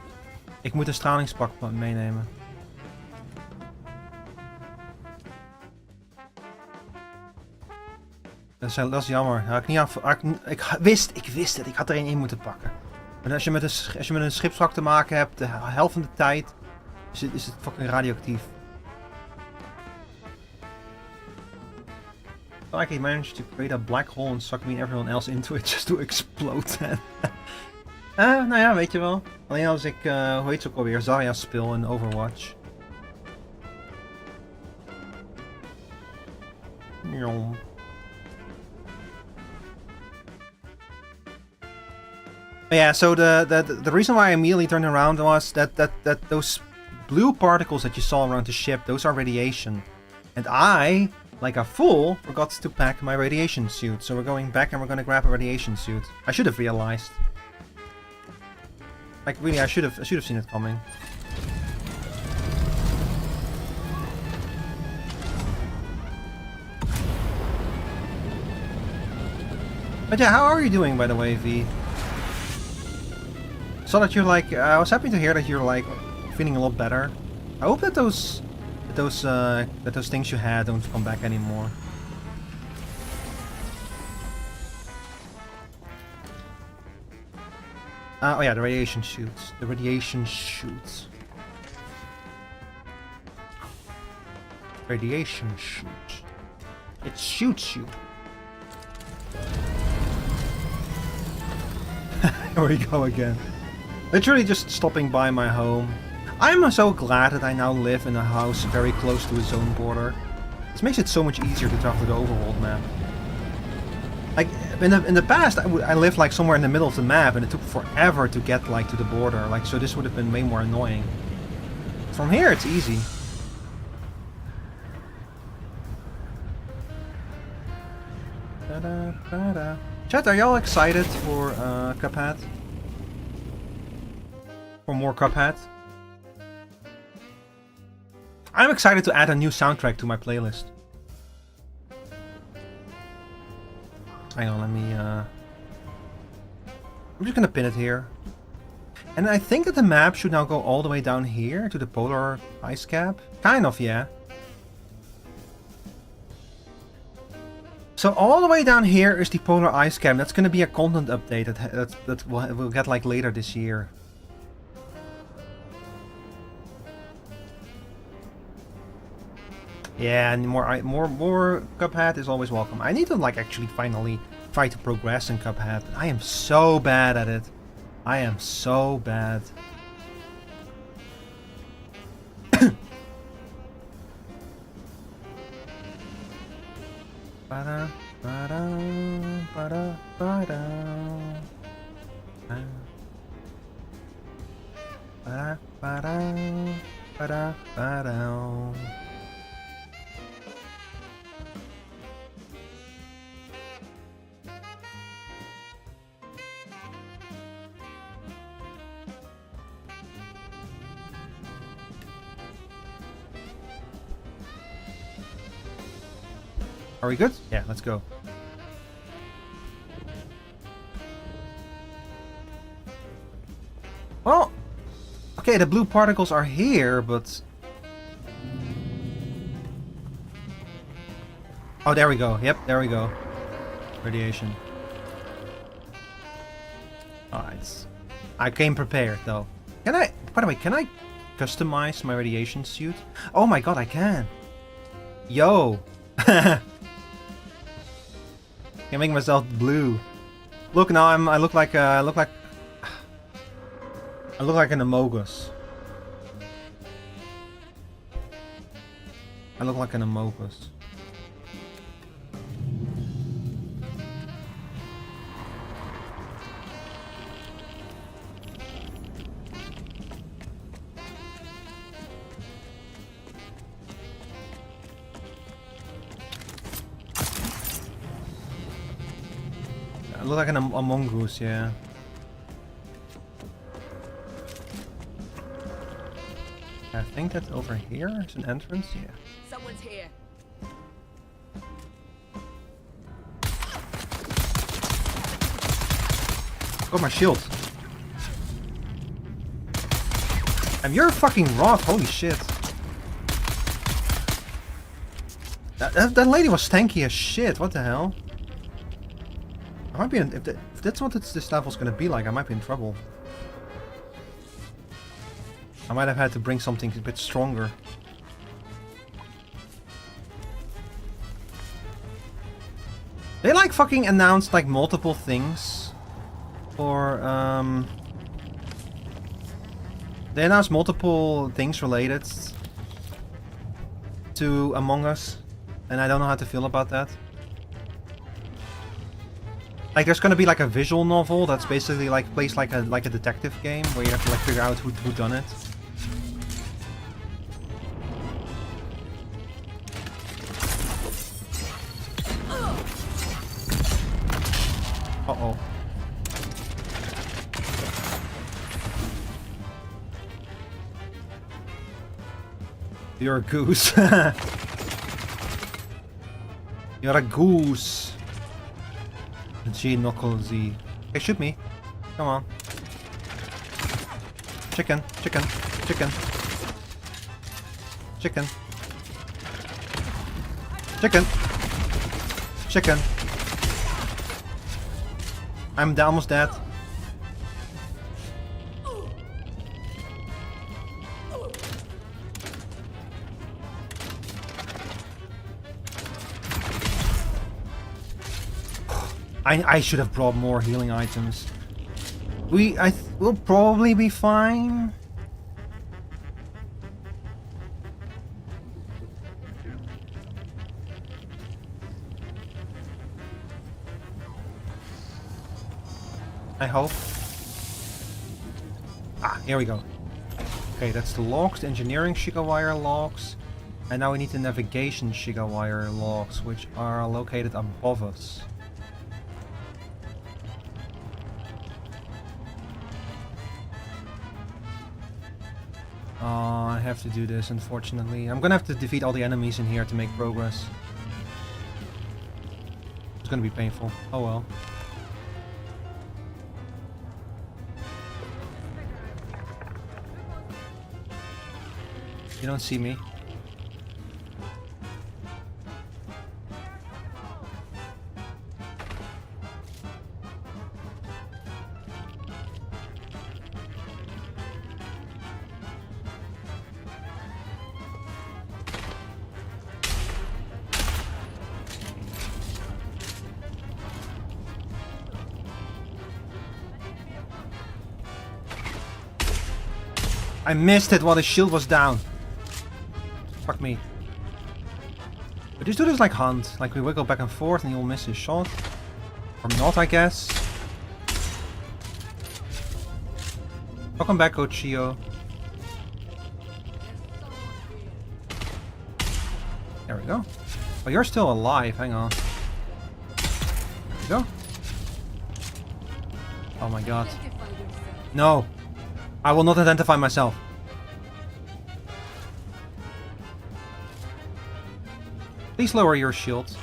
Ik moet een stralingspak meenemen. Dat is jammer. Had ik niet ik wist het. Ik had er één in moeten pakken. Maar als je met een schipswrak te maken hebt, de helft van de tijd is het fucking radioactief. Like he managed to create a black hole and suck me and everyone else into it just to explode. Nou ja, weet je wel. Alleen als ik, hoe heet ze ook alweer, Zarya speel in Overwatch. Jong. Yeah, so the reason why I immediately turned around was that those blue particles that you saw around the ship, those are radiation. And I, like a fool, forgot to pack my radiation suit. So we're going back and we're gonna grab a radiation suit. I should have realized. Like really, I should have seen it coming. But yeah, how are you doing, by the way, V? So that you're like, I was happy to hear that you're like feeling a lot better. I hope that those things you had don't come back anymore. Oh yeah, the radiation shoots. The radiation shoots. Radiation shoots. It shoots you. Here we go again. Literally just stopping by my home. I'm so glad that I now live in a house very close to a zone border. This makes it so much easier to travel the overworld map. Like in the past, I lived like somewhere in the middle of the map, and it took forever to get like to the border. Like so, this would have been way more annoying. From here, it's easy. Chat, are y'all excited for Cuphead? For more Cuphead? I'm excited to add a new soundtrack to my playlist. Hang on, let me I'm just gonna pin it here. And I think that the map should now go all the way down here to the polar ice cap. Kind of, yeah. So all the way down here is the polar ice cap. That's gonna be a content update that we'll get like later this year. Yeah, and more Cuphead is always welcome. I need to like actually finally try to progress in Cuphead. I am so bad at it. I am so bad. Ba-da, ba-da, ba-da, ba-da. Ba-da, ba-da, ba-da, ba-da. Are we good? Yeah, let's go. Well, okay, the blue particles are here, but... Oh, there we go. Yep, there we go. Radiation. Alright. I came prepared, though. Can I... By the way, can I customize my radiation suit? Oh my god, I can. Yo. Can make myself blue. Look now, I look like an Amogus. I look like an Amogus. It looked like a mongoose, yeah. I think that over here is an entrance, yeah. Someone's here. Got my shield. And you're fucking rock, holy shit. That lady was tanky as shit, what the hell? I might be in, if that's what this level's gonna be like, I might be in trouble. I might have had to bring something a bit stronger. They like fucking announced like multiple things. For they announced multiple things related to Among Us. And I don't know how to feel about that. Like there's gonna be like a visual novel that's basically like plays like a detective game where you have to like figure out who done it. Uh-oh. You're a goose. You're a goose. G knuckle Z. Hey, shoot me. Come on. Chicken, chicken, chicken. Chicken. Chicken. Chicken. I'm almost dead. I should have brought more healing items. We'll probably be fine. I hope. Ah, here we go. Okay, that's the logs, the engineering Shigawire logs. And now we need the navigation Shigawire logs, which are located above us. I have to do this, unfortunately. I'm gonna have to defeat all the enemies in here to make progress. It's gonna be painful. Oh well. You don't see me. I missed it while the shield was down. Fuck me. But just do this like Hunt. Like we wiggle back and forth and you'll miss his shot. Or not, I guess. Welcome back, Ochio. There we go. Oh, you're still alive. Hang on. There we go. Oh my god. No. I will not identify myself. Please lower your shield.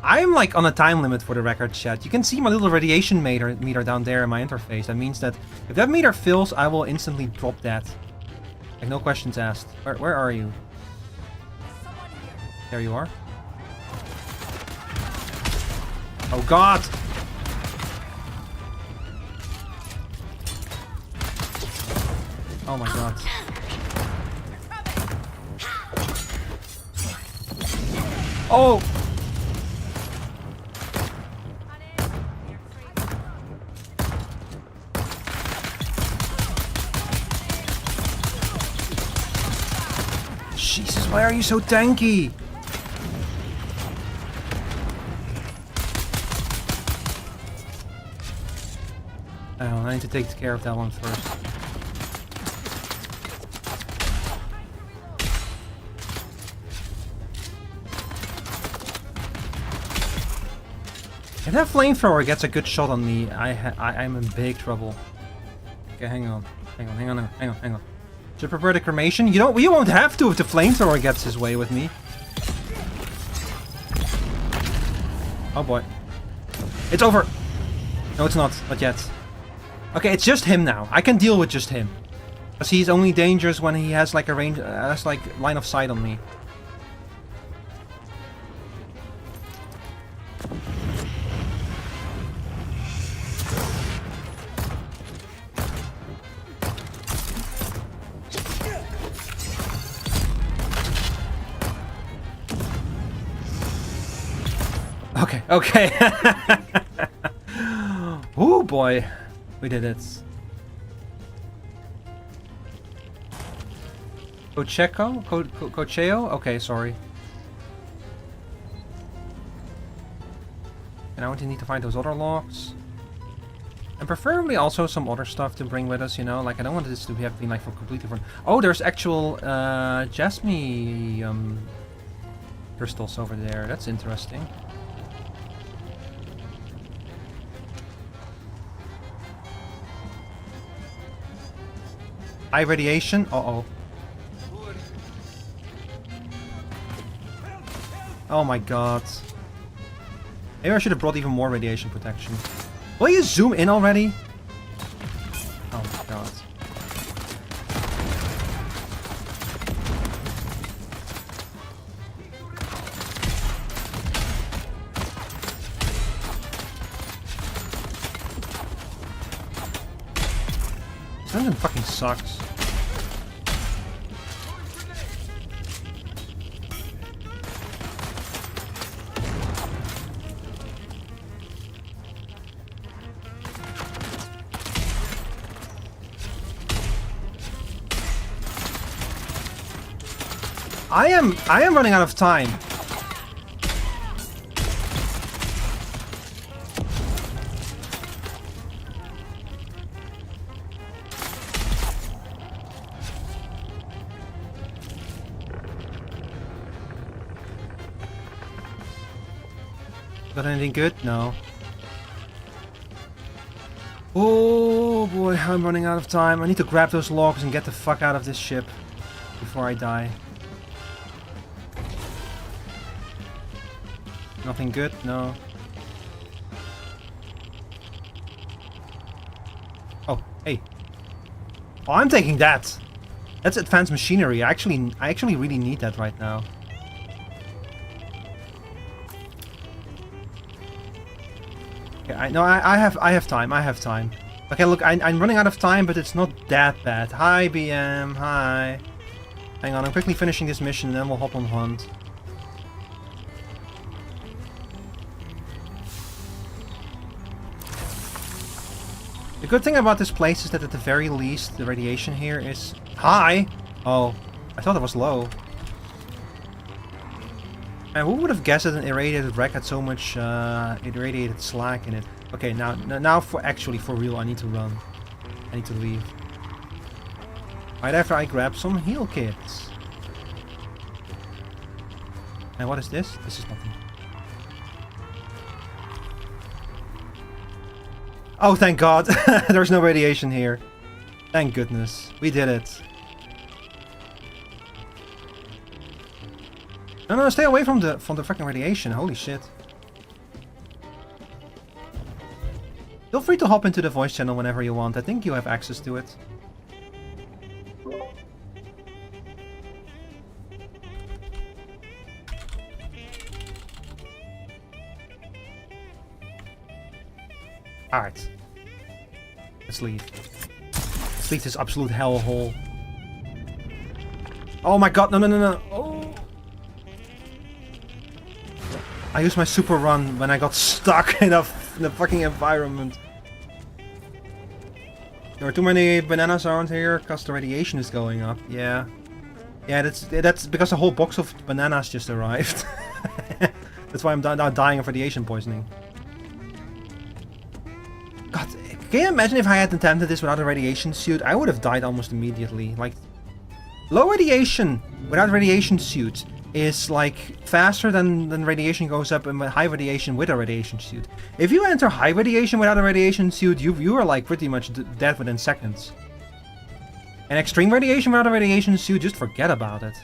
I'm like on a time limit for the record, chat. You can see my little radiation meter down there in my interface. That means that if that meter fills, I will instantly drop that. Like no questions asked. Where are you? There you are. Oh god! Oh my god. Oh! Jesus, why are you so tanky? Oh, I need to take care of that one first. If that flamethrower gets a good shot on me, I'm in big trouble. Okay, hang on. Should prepare the cremation? You won't have to if the flamethrower gets his way with me. Oh boy. It's over! No, it's not. Not yet. Okay, it's just him now. I can deal with just him. Because he's only dangerous when he has like a range, line of sight on me. Okay. Oh boy, we did it. Cocheo? Okay, sorry. And now we need to find those other logs. And preferably also some other stuff to bring with us, you know? Like, I don't want this to have been like for completely different... Oh, there's actual jasmine crystals over there. That's interesting. High radiation? Uh-oh. Oh my god. Maybe I should have brought even more radiation protection. Will you zoom in already? Oh my god. This engine fucking sucks. I am running out of time. Got anything good? No. Oh boy, I'm running out of time. I need to grab those logs and get the fuck out of this ship before I die. Nothing good? No. Oh, hey. Oh, I'm taking that. That's advanced machinery. I actually really need that right now. Okay, I have time. I have time. Okay, look, I'm running out of time, but it's not that bad. Hi, BM. Hi. Hang on, I'm quickly finishing this mission, and then we'll hop on hunt. The good thing about this place is that at the very least, the radiation here is high. Oh, I thought it was low. And who would have guessed that an irradiated wreck had so much irradiated slag in it? Okay, now for real, I need to run. I need to leave. Right after I grab some heal kits. And what is this? This is nothing. Oh, thank God. There's no radiation here. Thank goodness. We did it. No, stay away from the fucking radiation. Holy shit. Feel free to hop into the voice channel whenever you want. I think you have access to it. Alright. Let's leave. Let's leave this absolute hellhole. Oh my god, no. Oh. I used my super run when I got stuck in the fucking environment. There are too many bananas around here because the radiation is going up. Yeah. Yeah, that's because a whole box of bananas just arrived. That's why I'm now dying of radiation poisoning. God, can you imagine if I had attempted this without a radiation suit? I would have died almost immediately. Like, low radiation without a radiation suit is like faster than radiation goes up in high radiation with a radiation suit. If you enter high radiation without a radiation suit, you are like pretty much dead within seconds. And extreme radiation without a radiation suit, just forget about it.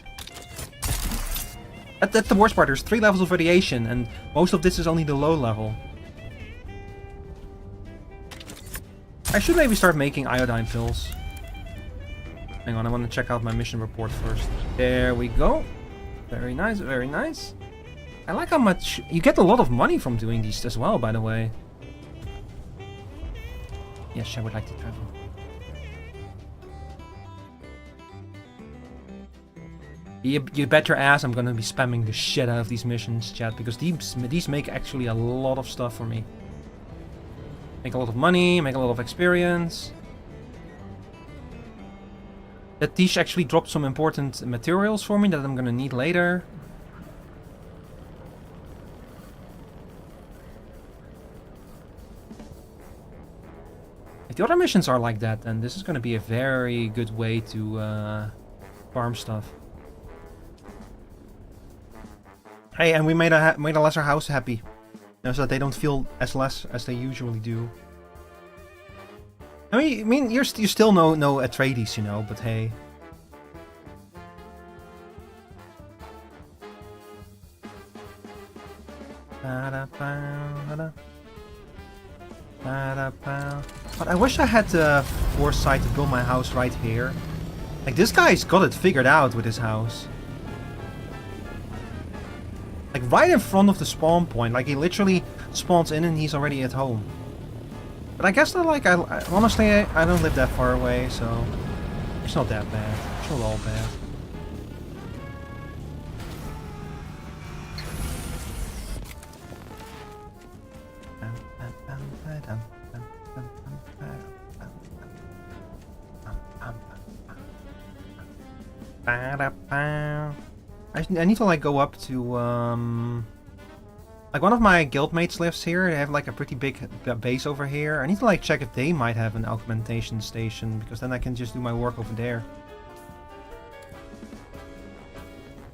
That's the worst part. There's 3 levels of radiation, and most of this is only the low level. I should maybe start making iodine pills. Hang on, I want to check out my mission report first. There we go. Very nice, very nice. I like how much... You get a lot of money from doing these as well, by the way. Yes, I would like to travel. You bet your ass I'm gonna be spamming the shit out of these missions, chat, because these make actually a lot of stuff for me. Make a lot of money, make a lot of experience. That Tish actually dropped some important materials for me that I'm gonna need later. If the other missions are like that, then this is gonna be a very good way to farm stuff. Hey, and we made a lesser house happy, you know, so that they don't feel as less as they usually do. I mean, you still no Atreides, you know, but hey. But I wish I had the foresight to build my house right here. Like, this guy's got it figured out with his house. Like, right in front of the spawn point. Like, he literally spawns in and he's already at home. But I guess that, like, honestly, I don't live that far away, so... It's not that bad. It's not all bad. I need to like go up to like one of my guildmates lives here. They have like a pretty big base over here. I need to like check if they might have an augmentation station, because then I can just do my work over there.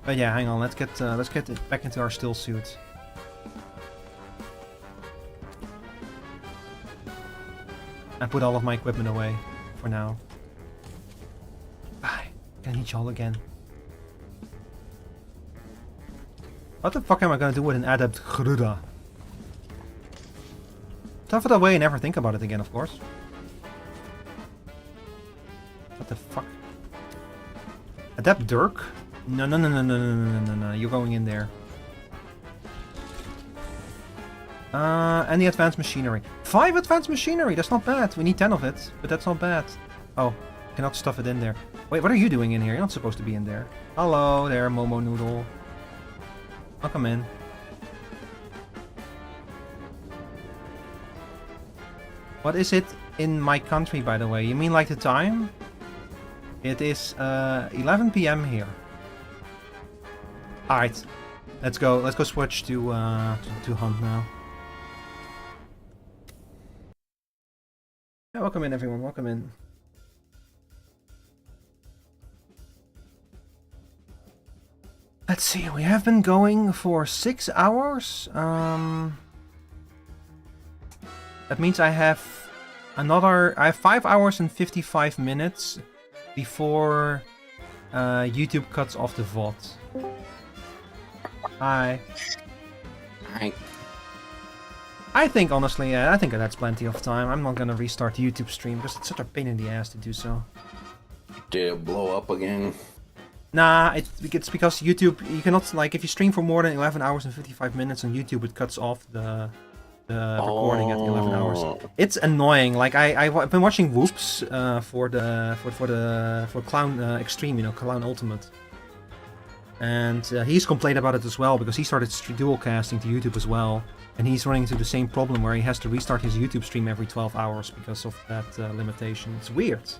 But yeah, hang on. Let's get it back into our still suits. I put all of my equipment away for now. Bye. I need y'all again. What the fuck am I gonna do with an adept Geruda? Stuff it away and never think about it again, of course. What the fuck? Adept Dirk? No, you're going in there. And the advanced machinery. 5 advanced machinery, that's not bad. We need 10 of it, but that's not bad. Oh, cannot stuff it in there. Wait, what are you doing in here? You're not supposed to be in there. Hello there, Momo Noodle. Welcome in. What is it in my country, by the way? You mean like the time? It is 11 PM here. Alright. Let's go switch to hunt now. Yeah, welcome in everyone, welcome in. Let's see, we have been going for 6 hours. That means I have 5 hours and 55 minutes before YouTube cuts off the VOD. Hi. Hi. I think, honestly, I think that's plenty of time. I'm not gonna restart the YouTube stream because it's such a pain in the ass to do so. Did it blow up again? Nah, it's because YouTube, you cannot, like, if you stream for more than 11 hours and 55 minutes on YouTube, it cuts off the recording at 11 hours. It's annoying. Like, I've been watching Whoops for Clown Extreme, you know, Clown Ultimate. And he's complained about it as well, because he started dual casting to YouTube as well. And he's running into the same problem where he has to restart his YouTube stream every 12 hours because of that limitation. It's weird.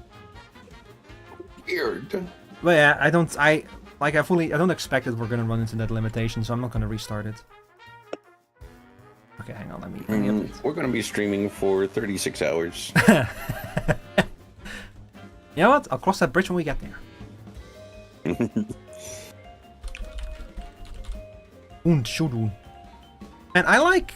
Weird. But yeah, I don't expect that we're gonna run into that limitation, so I'm not gonna restart it. Okay, hang on, let me update. We're gonna be streaming for 36 hours. You know what? I'll cross that bridge when we get there. Und Showdown. And I looked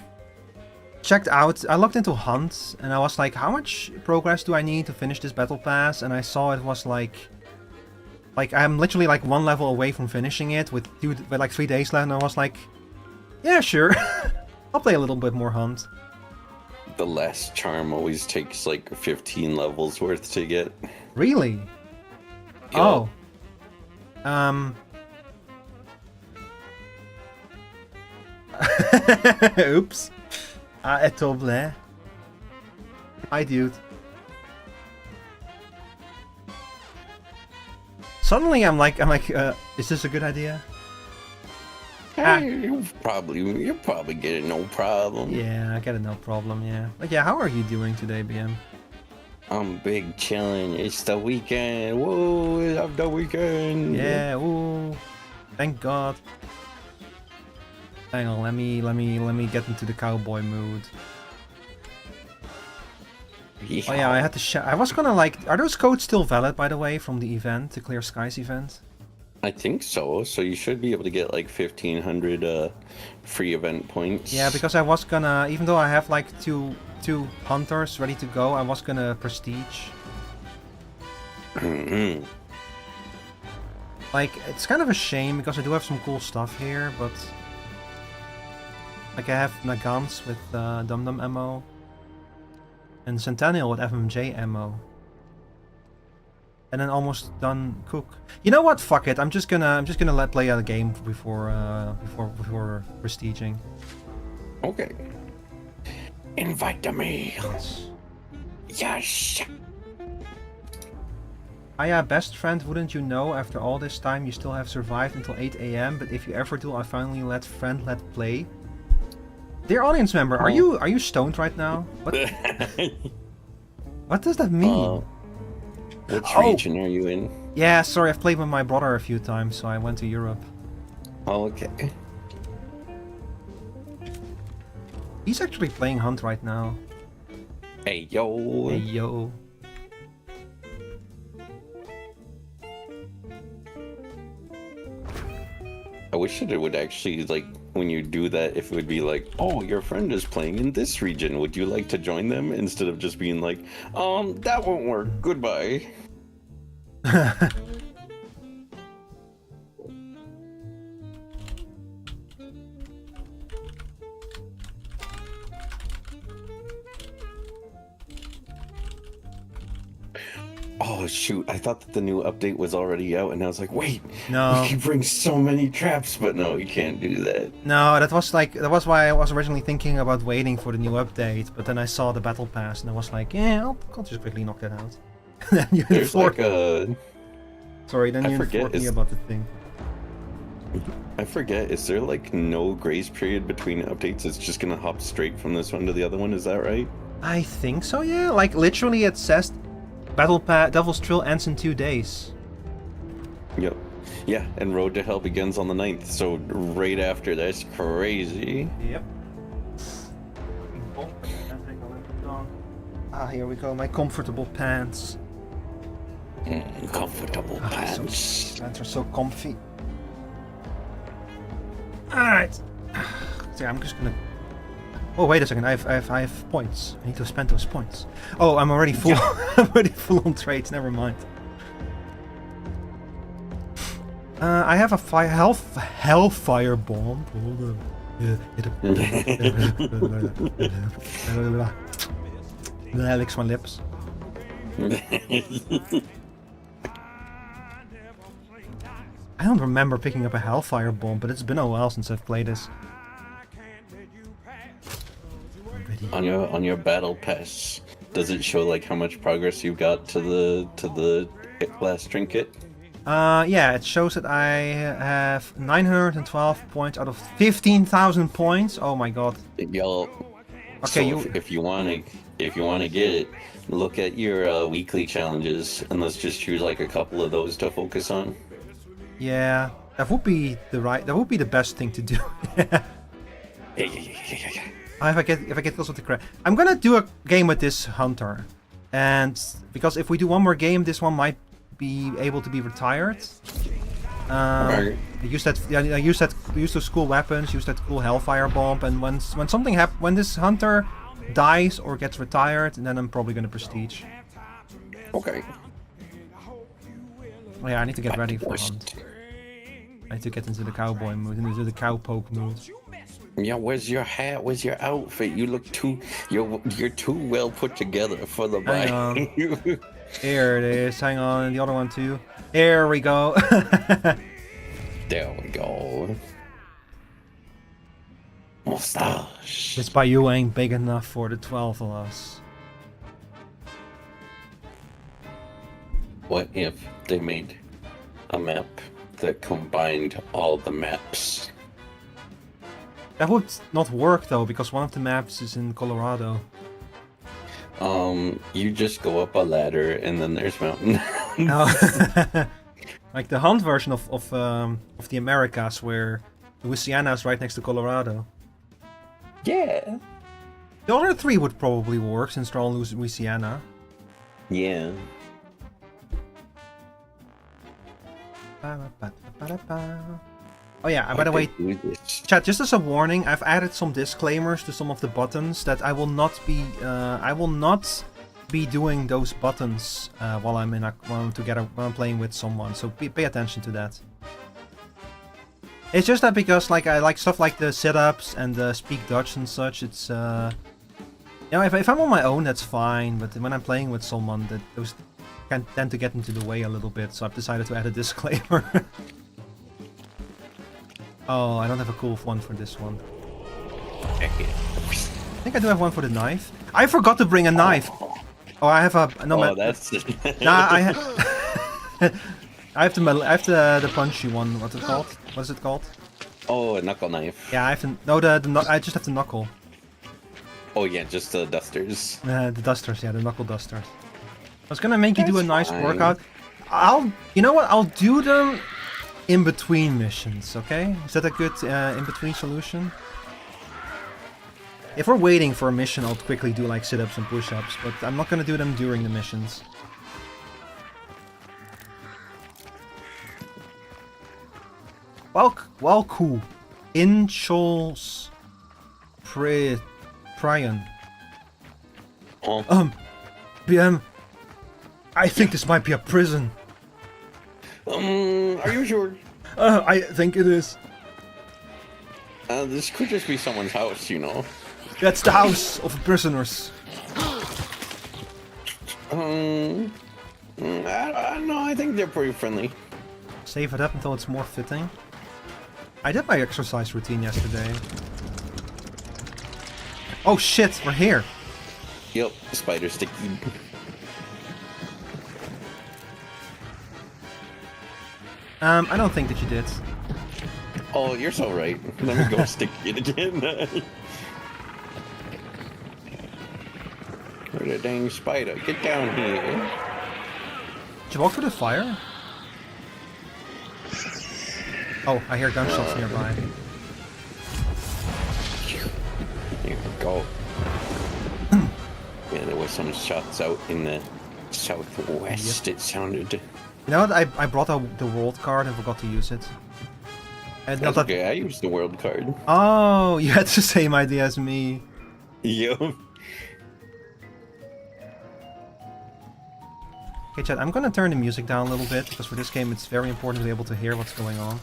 into Hunt, and I was like, how much progress do I need to finish this battle pass? And I saw it was like I'm literally like 1 level away from finishing it with like 3 days left, and I was like, yeah, sure. I'll play a little bit more Hunt. The last charm always takes like 15 levels worth to get. Really? Yeah. Oh. Oops. Etoble. Hi, dude. Suddenly I'm like, is this a good idea? You'll probably get it no problem. Yeah, I get it no problem, yeah. But yeah, how are you doing today, BM? I'm big chilling. It's the weekend. Whoa, it's the weekend. Yeah, ooh. Thank God. Hang on, let me get into the cowboy mood. Yeah. Oh yeah, I had to I was gonna like, are those codes still valid, by the way, from the event, the Clear Skies event? I think so. So you should be able to get like 1,500 free event points. Yeah, because I was gonna, even though I have like two hunters ready to go, I was gonna prestige. Like, it's kind of a shame because I do have some cool stuff here, but like I have my guns with Dum Dum ammo and Centennial with FMJ ammo. And then almost done cook. You know what? Fuck it. I'm just gonna play a game before prestiging. Okay. Invite me. Yes. Aya, best friend, wouldn't you know? After all this time, you still have survived until 8 AM. But if you ever do, I finally let play. Dear audience member, are you stoned right now? What? What does that mean? Which region are you in? Yeah, sorry, I've played with my brother a few times, so I went to Europe. Oh, okay. He's actually playing Hunt right now. Hey, yo. Hey, yo. I wish that it would actually, like, when you do that, if it would be like, oh, your friend is playing in this region, would you like to join them? Instead of just being like, that won't work, goodbye. Oh shoot, I thought that the new update was already out, and I was like, wait, no, we can bring so many traps, but no, you can't do that. No, that was why I was originally thinking about waiting for the new update, but then I saw the battle pass, and I was like, yeah, I'll just quickly knock that out. Then you There's like a... Sorry, then you informed me about the thing. I forget, is there like no grace period between updates? It's just gonna hop straight from this one to the other one, is that right? I think so, yeah. Like, literally it says Battle Pass Devil's Trill ends in 2 days. Yep. Yeah, and Road to Hell begins on the 9th, so right after. That's crazy. Yep. Ah, here we go, my comfortable pants. Comfortable pants. Pants are so comfy. Alright. So I'm just gonna... Oh, wait a second, I have points. I need to spend those points. Oh, I'm already full. I'm already full on trades, never mind. I have a Hellfire Bomb. That licks my lips. I don't remember picking up a Hellfire Bomb, but it's been a while since I've played this. On your battle pass, does it show like how much progress you've got to the last trinket? Yeah, it shows that I have 912 points out of 15,000 points. Oh my god. Y'all. Okay, so if you wanna get it, look at your weekly challenges, and let's just choose like a couple of those to focus on. Yeah, that would be the best thing to do. If I get close with the crap, I'm gonna do a game with this hunter, and because if we do one more game, this one might be able to be retired. I use that. Yeah, I use those cool weapons. Use that cool Hellfire bomb. And when something when this hunter dies or gets retired, then I'm probably gonna prestige. Okay. Oh, yeah, I need to get ready for hunt. I need to get into the cowboy mood, into the cowpoke mood. Yeah, where's your hat? Where's your outfit? You look you're too well put together for the Hang on. bike. Here it is. Hang on, and the other one too. Here we go. There we go. Mustache. This bayou ain't big enough for the 12 of us. What if they made a map that combined all the maps? That would not work though, because one of the maps is in Colorado. You just go up a ladder and then there's mountains. Oh. Like the hunt version of the Americas, where Louisiana is right next to Colorado. Yeah. The other three would probably work since they're all in Louisiana. Yeah. Oh yeah, by the way, chat, just as a warning, I've added some disclaimers to some of the buttons that I will not be doing those buttons while I'm playing with someone. So pay attention to that. It's just that because like I like stuff like the sit-ups and the speak Dutch and such. It's you know, if I'm on my own, that's fine. But when I'm playing with someone, those can tend to get into the way a little bit. So I've decided to add a disclaimer. Oh, I don't have a cool one for this one. I think I do have one for the knife. I forgot to bring a knife. Oh, I have a no. Oh, that's. Nah, I have the punchy one. What's it called? What is it called? Oh, a knuckle knife. Yeah, I have to. No, I just have the knuckle. Oh yeah, just the dusters. The dusters, yeah, the knuckle dusters. I was gonna make you do a nice fine. workout. You know what? I'll do them in between missions. Okay? Is that a good in between solution? If we're waiting for a mission, I'll quickly do like sit-ups and push-ups, but I'm not gonna do them during the missions. Welcome, Inchols Prion. BM, I think this might be a prison. Are you sure? I think it is. This could just be someone's house, you know. That's the house of prisoners. I don't know, I think they're pretty friendly. Save it up until it's more fitting. I did my exercise routine yesterday. Oh shit, we're here. Yep, spider sticky. I don't think that you did. Oh, you're so right. Let me go stick it again. Where's the dang spider? Get down here. Did you walk through the fire? Oh, I hear gunshots nearby. Here we go. Yeah, there was some shots out in the southwest, it sounded. You know what? I brought out the world card and forgot to use it. That's okay, I used the world card. Oh, you had the same idea as me. Yep. Okay, chat, I'm gonna turn the music down a little bit, because for this game it's very important to be able to hear what's going on.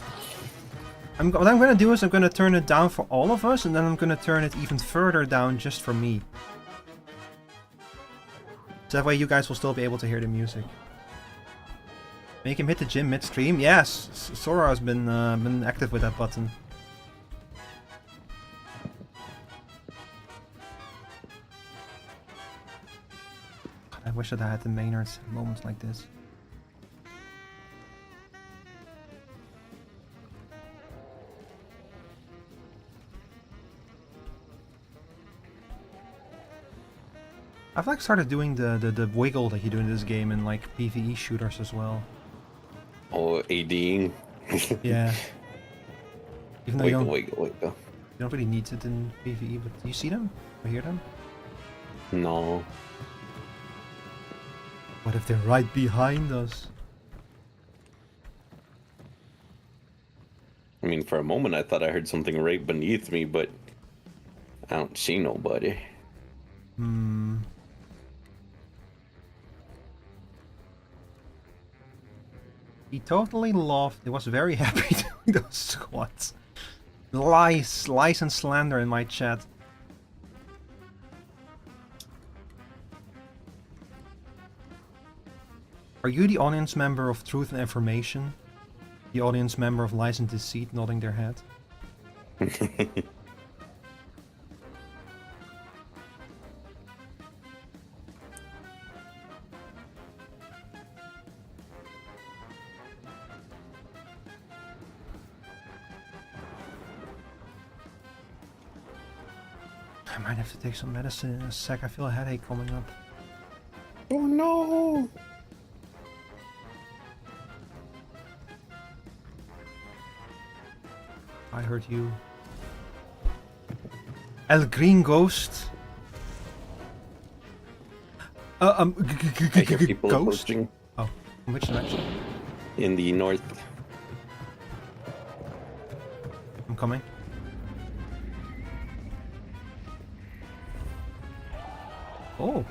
What I'm gonna do is I'm gonna turn it down for all of us, and then I'm gonna turn it even further down just for me. So that way you guys will still be able to hear the music. Make him hit the gym midstream? Yes! Sora has been active with that button. God, I wish that I had the Maynards at moments like this. I've like started doing the wiggle that you do in this game in like PvE shooters as well. Oh, ADing. Yeah. Even though wiggle. you don't really need it in PvE, but do you see them? Or hear them? No. What if they're right behind us? I mean, for a moment I thought I heard something right beneath me, but I don't see nobody. He totally loved. He was very happy doing those squats. Lies and slander in my chat. Are you the audience member of Truth and Information? The audience member of Lies and Deceit nodding their head? I might have to take some medicine in a sec. I feel a headache coming up. Oh no! I heard you. El Green Ghost. I hear people Ghost? approaching. Oh, in which direction? In the north. I'm coming. Oh.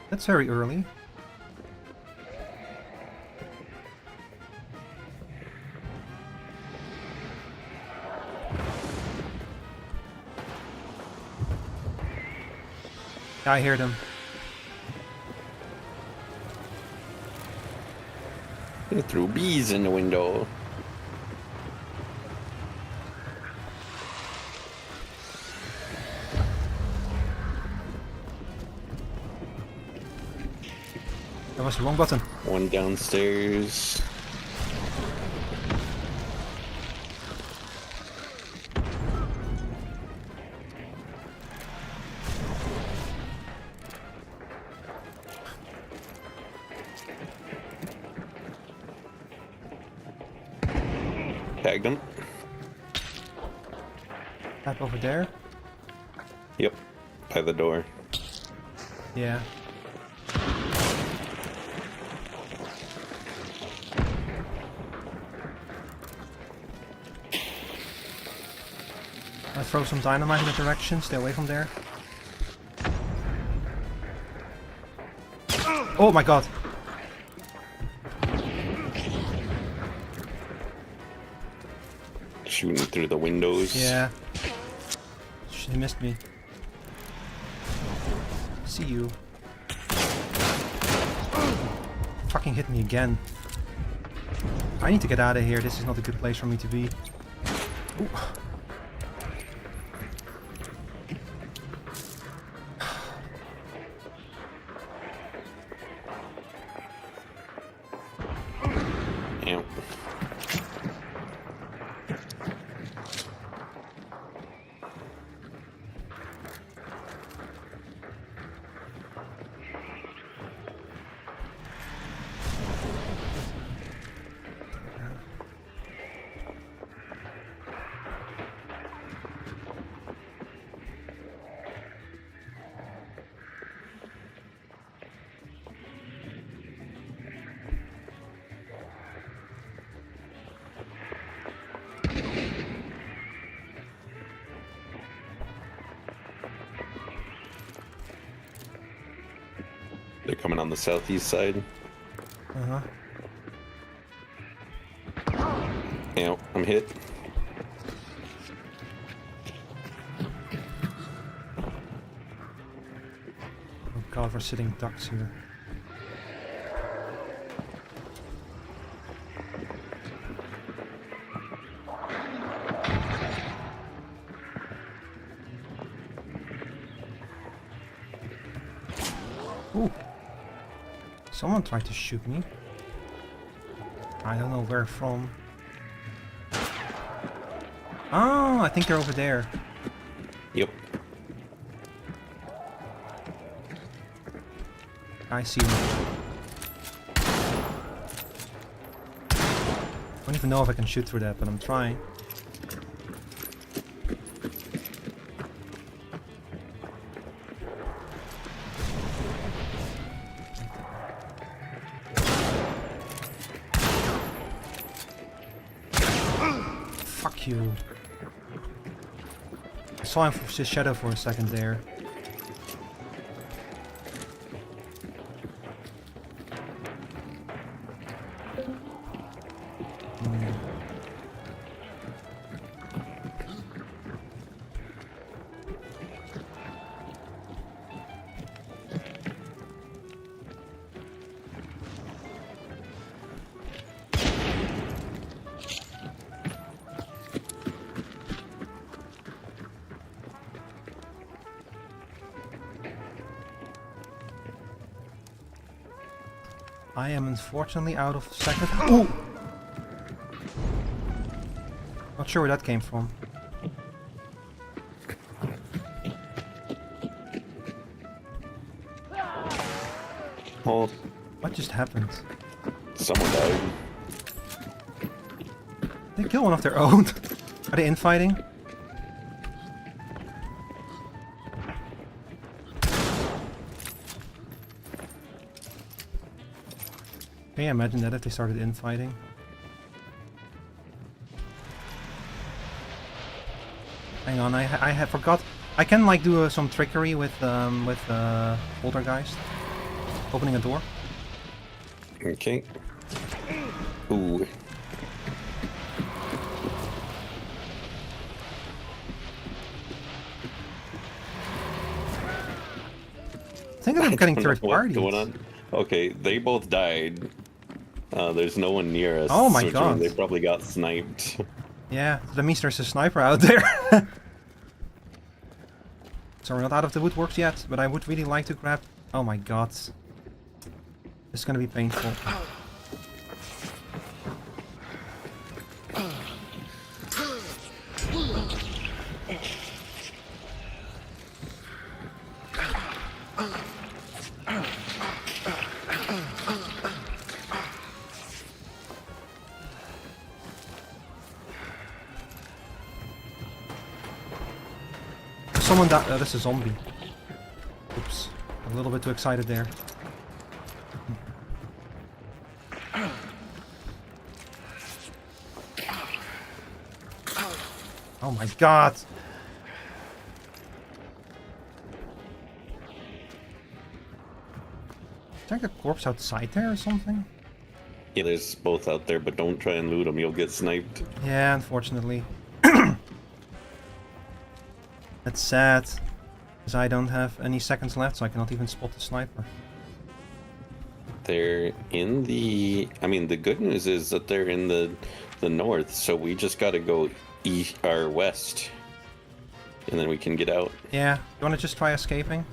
That's very early. I hear them. They threw bees in the window. That was the wrong button. One downstairs. Tagged him. Back over there? Yep. By the door. Yeah. I throw some dynamite in the direction, stay away from there. Oh my god! Shooting through the windows. Yeah. She missed me. See you. Fucking hit me again. I need to get out of here, this is not a good place for me to be. Ooh. Damn. They're coming on the southeast side. Uh-huh. Yeah, I'm hit. Oh god, we're sitting ducks here. Ooh. Someone tried to shoot me. I don't know where from. Oh, I think they're over there. Yep. I see them. I don't even know if I can shoot through that, but I'm trying. Fuck you. I saw his shadow for a second there. I am unfortunately out of second. Ooh! Not sure where that came from. Oh. What just happened? Someone died. They kill one of their own. Are they infighting? Can you imagine that if they started infighting? Hang on, I have forgot. I can like do some trickery with Poltergeist, opening a door. Okay. Ooh. I think I'm getting third parties. Going on. Okay, they both died. There's no one near us. Oh my which god. means they probably got sniped. Yeah, that means there's a sniper out there. So we're not out of the woodworks yet, but I would really like to grab... Oh my god. This is gonna be painful. Someone died. That's a zombie. Oops. A little bit too excited there. Oh my god! Is there like a corpse outside there or something? Yeah, there's both out there, but don't try and loot them. You'll get sniped. Yeah, unfortunately. That's sad, because I don't have any seconds left, so I cannot even spot the sniper. They're in the... I mean, the good news is that they're in the north, so we just gotta go east or west, and then we can get out. Yeah, you wanna just try escaping?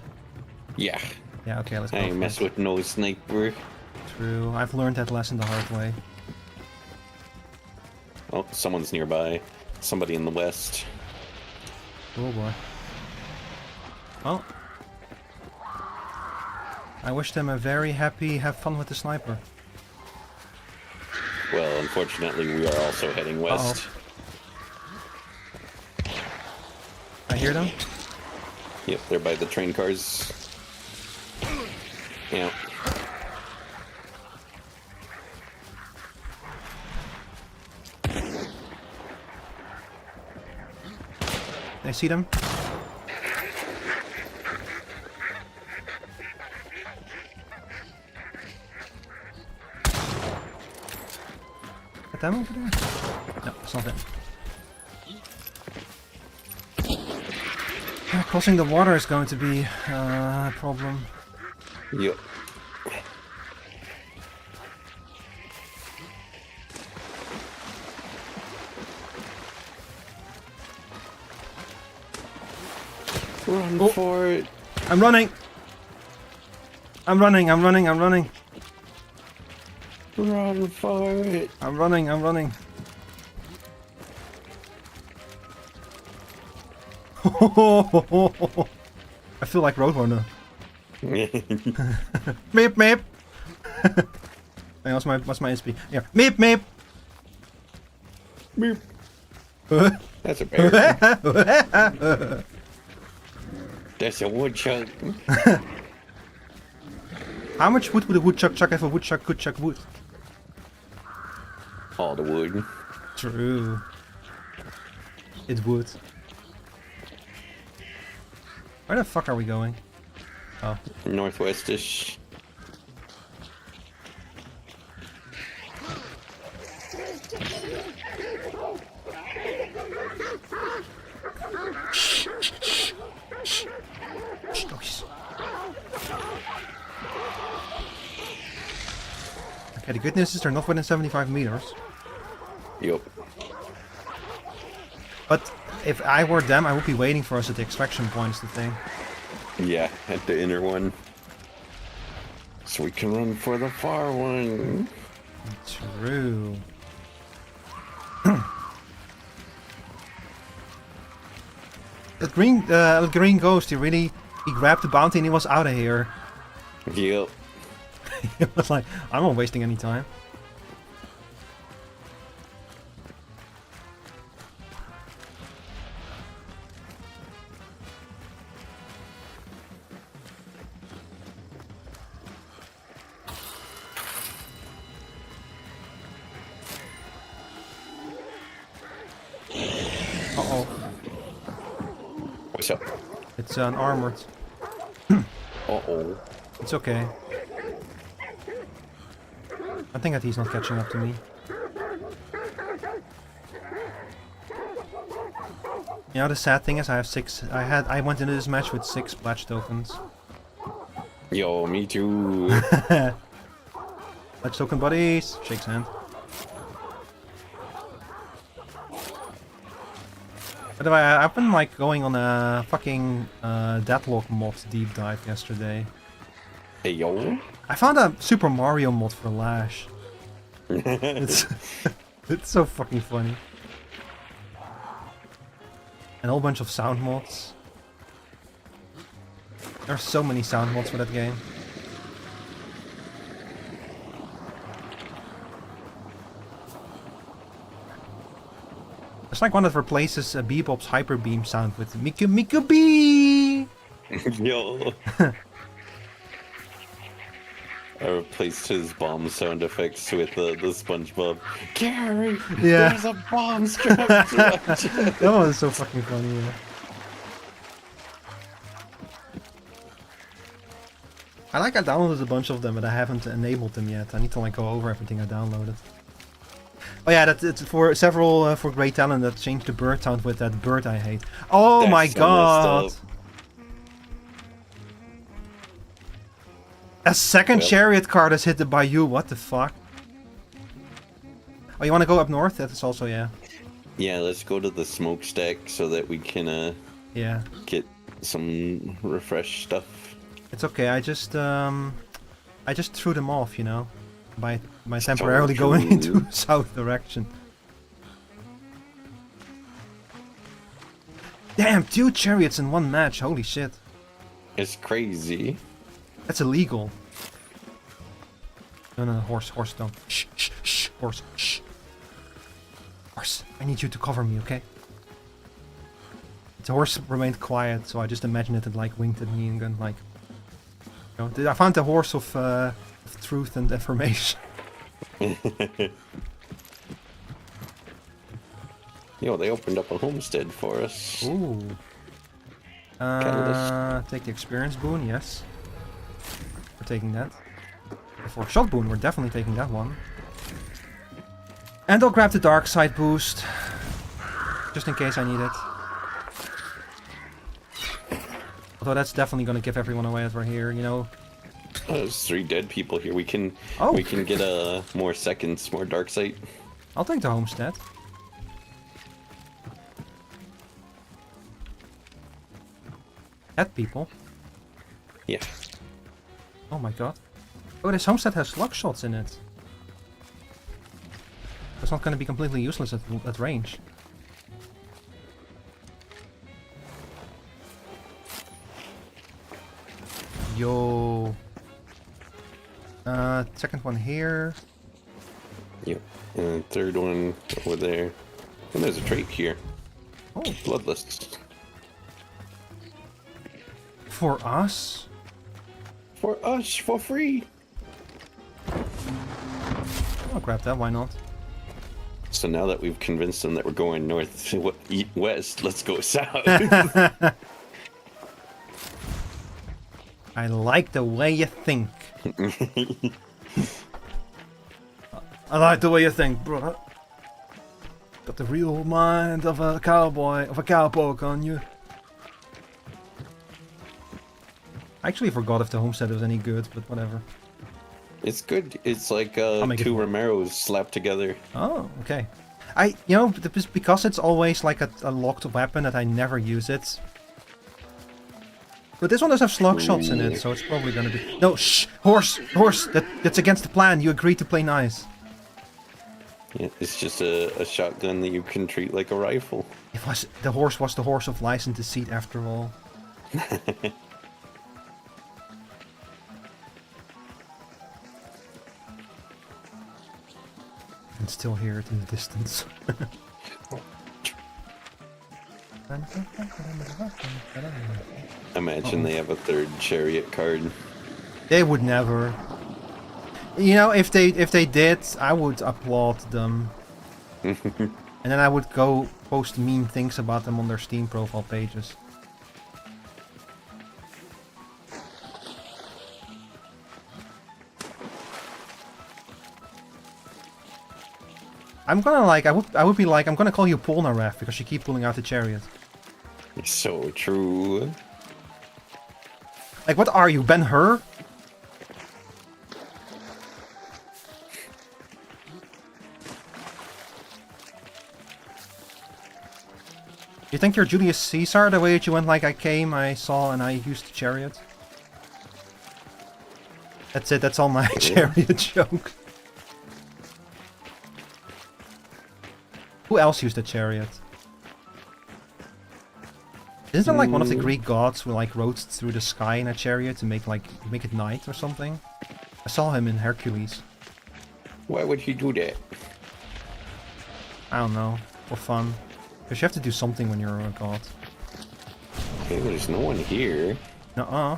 Yeah. Yeah, okay, let's go. I ain't mess with no sniper. True, I've learned that lesson the hard way. Oh, someone's nearby. Somebody in the west. Oh boy. Well, I wish them a very happy have fun with the sniper. Well, unfortunately, we are also heading west. I hear them. Yep, they're by the train cars. Yeah. I see them. Got them over there? No, it's not them. Yeah, crossing the water is going to be a problem. Yep. Run for it. I'm running. I'm running. I'm running. I'm running. Run for it. I'm running. I'm running. I feel like Roadrunner. Meep meep. Hey, what's my SP? Yeah. Meep meep. Meep. That's a bear. That's a woodchuck. How much wood would a woodchuck chuck if a woodchuck could chuck wood? All the wood. True. It would. Where the fuck are we going? Oh. Northwest-ish. Okay, the good news is they're not within 75 meters. Yup. But if I were them, I would be waiting for us at the extraction point, is the thing. Yeah, at the inner one. So we can run for the far one. True. That green ghost, he grabbed the bounty and he was out of here. Yep. He was like, I'm not wasting any time. Uh-oh. What's up? It's an armored. Uh-oh. It's okay. I think that he's not catching up to me. You know, the sad thing is I have 6... I went into this match with 6 pledge tokens. Yo, me too. Pledge token buddies. Shakes hand. By the way, I've been like going on a fucking Deadlock mod deep dive yesterday. Hey yo. I found a Super Mario mod for Lash. It's it's so fucking funny. And a whole bunch of sound mods. There's so many sound mods for that game. It's like one that replaces Bebop's Hyper Beam sound with Miku Miku Bee! Yo. I replaced his bomb sound effects with the SpongeBob. Gary, Yeah. there's a bomb strapped to my chest." That was so fucking funny, yeah. I downloaded a bunch of them, but I haven't enabled them yet. I need to like go over everything I downloaded. Oh yeah, it's for several for Great Talent that changed the bird sound with that bird I hate. Oh That's my so god! messed up. A second Well. chariot card is hit by you. What the fuck? Oh, you want to go up north? That's also yeah. Yeah, let's go to the smokestack so that we can Yeah. get some refresh stuff. It's okay. I just threw them off, you know, by temporarily going into south direction. Damn, 2 chariots in one match. Holy shit. It's crazy. That's illegal. No, horse, don't. Shh, shh, shh, horse, shh. Horse, I need you to cover me, okay? The horse remained quiet, so I just imagined it had like winked at me and gone like... You know, I found the horse of truth and information. Yo, they opened up a homestead for us. Ooh. Catalyst. Take the experience boon, yes. We're taking that. For shot boon, we're definitely taking that one. And I'll grab the dark side boost. Just in case I need it. Although that's definitely gonna give everyone away as we're here, you know. There's 3 dead people here. We can get more seconds, more dark sight. I'll take the homestead. Dead people. Yeah. Oh my god. Oh, this homestead has slug shots in it. That's not going to be completely useless at range. Yo. Second one here. Yep. And third one over there. And there's a trait here. Oh. Bloodlust. For us? For us, for free. I'll grab that, why not? So now that we've convinced them that we're going west, let's go south. I like the way you think. I like the way you think, brother. Got the real mind of a cowpoke on you. I actually forgot if the homestead was any good, but whatever. It's good. It's like two Romeros slapped together. Oh, okay. You know, because it's always like a locked weapon that I never use it. But this one does have slug shots in it, so it's probably gonna be... No, shh! Horse! That's against the plan. You agreed to play nice. Yeah, it's just a shotgun that you can treat like a rifle. The horse was the horse of lies and deceit after all. I can still hear it in the distance. Imagine they have a third chariot card. They would never. You know, if they did, I would applaud them. And then I would go post mean things about them on their Steam profile pages. I'm gonna like, I would be like, I'm gonna call you Polnareff because you keep pulling out the chariot. It's so true. Like, what are you, Ben-Hur? You think you're Julius Caesar, the way that you went like I came, I saw, and I used the chariot? That's it, that's all my chariot joke. Who else used the chariot? Isn't it like one of the Greek gods who like rode through the sky in a chariot to make it night or something? I saw him in Hercules. Why would he do that? I don't know, for fun. Because you have to do something when you're a god. Okay, there's no one here. Nuh-uh.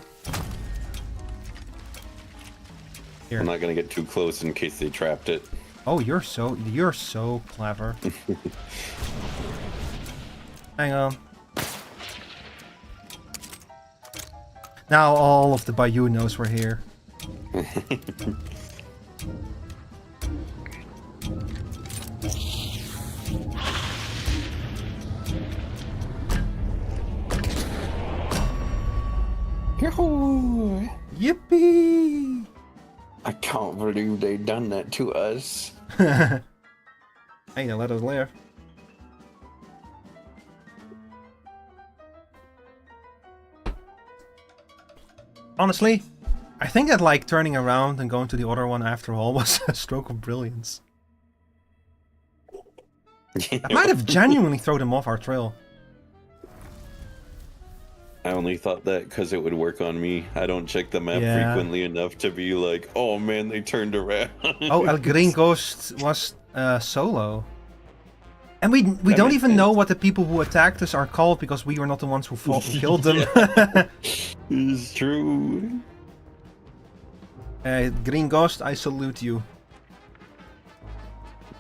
I'm not gonna get too close in case they trapped it. Oh, you're so clever. Hang on. Now all of the Bayou knows we're here. Yahoo! Yippee! I can't believe they done that to us. Hey, now let us live. Honestly, I think that like turning around and going to the other one after all was a stroke of brilliance. I might have genuinely thrown them off our trail. I only thought that because it would work on me. I don't check the map frequently enough to be like, oh man, they turned around. Oh, El Green Ghost was solo. And we don't even know what the people who attacked us are called because we were not the ones who killed them. It's true. Green Ghost, I salute you.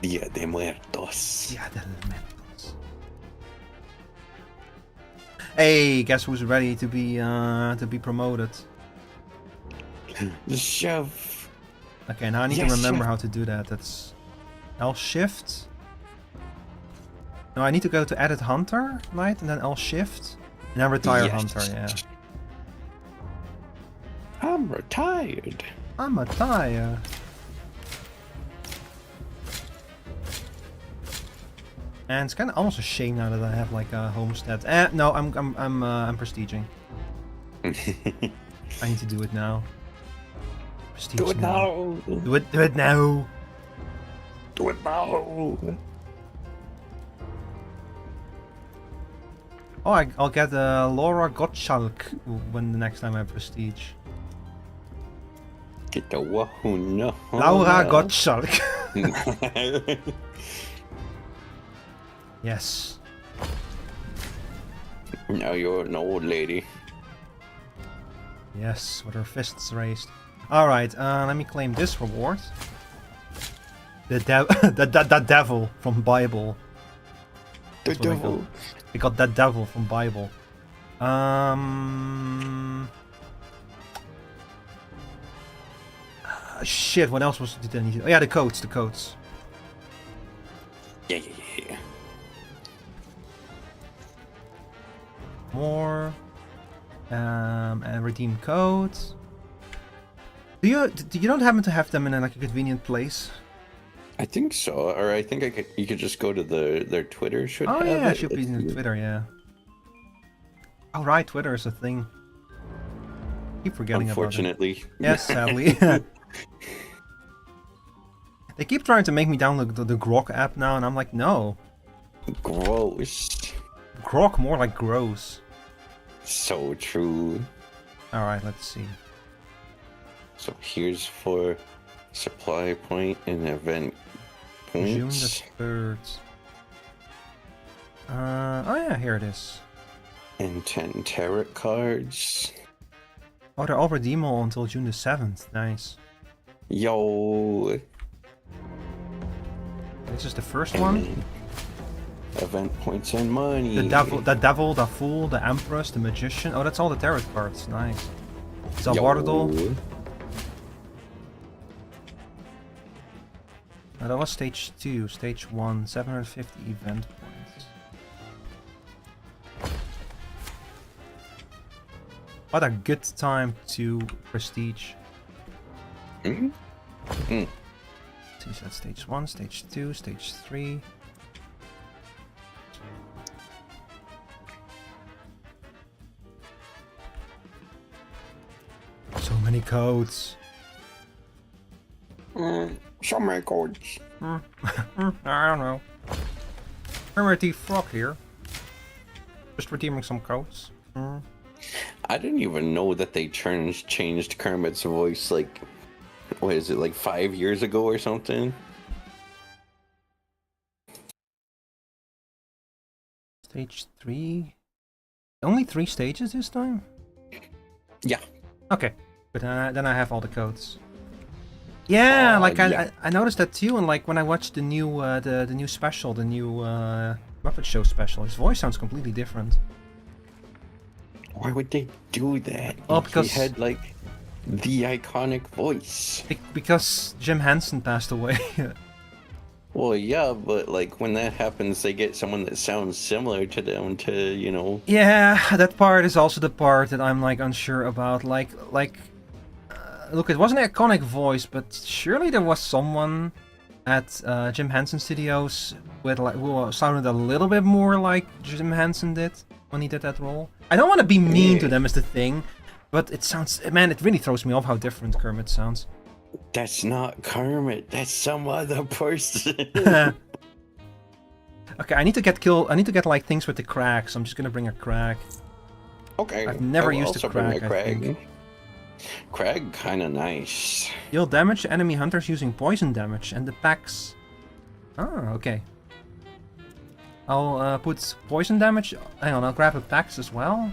Dia de Muertos. Dia de Muertos. Hey, guess who's ready to be promoted? Shove. Okay, now I need to remember how to do that. That's L shift. No, I need to go to edit hunter, right? And then L shift. And then retire hunter, yeah. I'm retired. I'm retired. And it's kind of almost a shame now that I have like a homestead. No, I'm prestiging. I need to do it now. Prestige do it now. Do it now. Do it now. Oh, I'll get Laura Gottschalk when the next time I prestige. Get the wahoo no. Laura Gottschalk. Yes. Now you're an old lady. Yes, with her fists raised. Alright, let me claim this reward. The devil from Bible. The devil. I got that devil from Bible. Shit, what else did I need? Oh yeah, the codes. Yeah. More. And redeem codes. Do you don't happen to have them in like a convenient place? I think so, or I think you could just go to their Twitter. Should oh have yeah, it. it should be in Twitter. Yeah. Oh right, Twitter is a thing. Keep forgetting Unfortunately. about it. Yes, sadly. They keep trying to make me download the Grok app now, and I'm like, no. Gross. Grok, more like gross. So true. Alright, let's see. So here's for supply point and event points. June the 3rd. Oh yeah, here it is. And 10 tarot cards. Oh, they're all redeemable until June the 7th. Nice. Yo. This is the first one. Event points and money. The devil, the fool, the empress, the magician. Oh, that's all the tarot cards. Nice. Zawardle. Oh, that was stage 2. Stage 1, 750 event points. What a good time to prestige. Mm-hmm. Mm. So that's stage 1, stage 2, stage 3. So many codes. So many codes. I don't know. Primitive Frog here. Just redeeming some codes. I didn't even know that they changed Kermit's voice, like, what is it, like 5 years ago or something? Stage 3? Only 3 stages this time? Yeah. Okay, but then I have all the codes. Yeah, like yeah. I noticed that too, and like when I watched the new the new special, the new Muppet Show special, his voice sounds completely different. Why would they do that? Well, because he had like the iconic voice. Because Jim Henson passed away. Well, yeah, but like when that happens, they get someone that sounds similar to them to, you know. Yeah, that part is also the part that I'm like unsure about. Look, it wasn't an iconic voice, but surely there was someone at Jim Henson Studios with like who sounded a little bit more like Jim Henson did when he did that role. I don't want to be mean to them, is the thing, but it sounds, man, it really throws me off how different Kermit sounds. That's not Kermit. That's some other person. Okay, I need to get like things with the crack, so I'm just gonna bring a crack. Okay. I've never used a crack. I think. Crag, kind of nice. Deal damage to enemy hunters using poison damage, and the packs. Oh, okay. I'll put poison damage. Hang on, I'll grab a packs as well.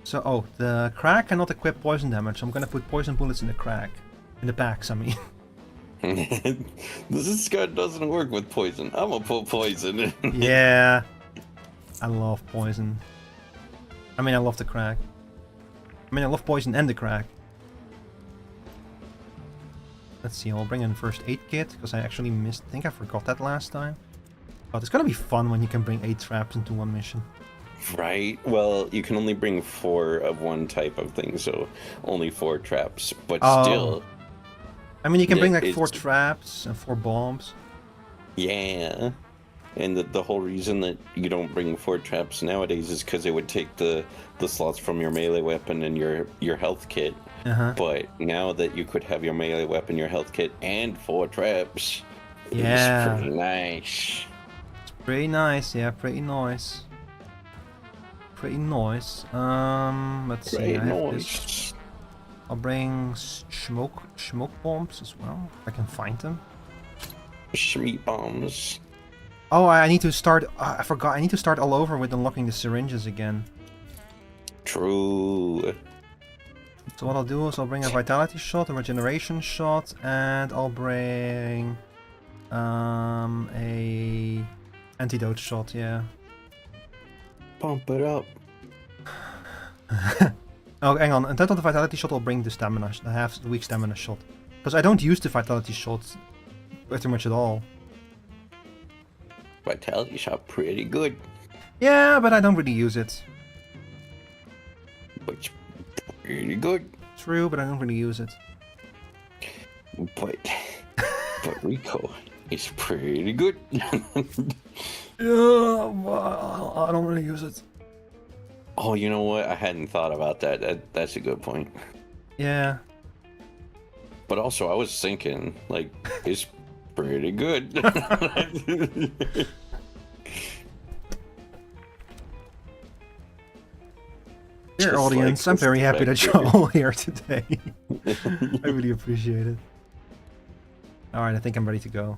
So, oh, the crack cannot equip poison damage. So I'm gonna put poison bullets in the crack, in the packs. I mean. This gun doesn't work with poison. I'm gonna put poison in. Yeah, I love poison. I mean, I love the crack. I mean, I love poison and the crack. Let's see, I'll bring in first aid kit, because I actually I think I forgot that last time. But it's gonna be fun when you can bring 8 traps into one mission. Right, well, you can only bring 4 of one type of thing, so only 4 traps, but still. I mean, you can bring like 4 traps and 4 bombs. Yeah. And the whole reason that you don't bring 4 traps nowadays is because it would take the slots from your melee weapon and your health kit. But now that you could have your melee weapon, your health kit, and 4 traps, yeah, it's pretty nice. It's pretty nice, yeah, pretty nice. Pretty nice. Let's see. I have this. I'll bring smoke bombs as well. If I can find them. Schmeat bombs. Oh, I need to start. I forgot. I need to start all over with unlocking the syringes again. True. So what I'll do is I'll bring a vitality shot, a regeneration shot, and I'll bring a antidote shot, yeah. Pump it up. Oh, hang on. Instead of the vitality shot, I'll bring the stamina, the weak stamina shot. Because I don't use the vitality shots pretty much at all. Vitality shot pretty good. Yeah, but I don't really use it. But pretty good. True, but I don't really use it. But Rico is pretty good. Yeah, well, I don't really use it. Oh, you know what? I hadn't thought about that. That's a good point. Yeah. But also, I was thinking, like, it's pretty good. Dear audience, I'm very happy that you're all here today. I really appreciate it. Alright, I think I'm ready to go.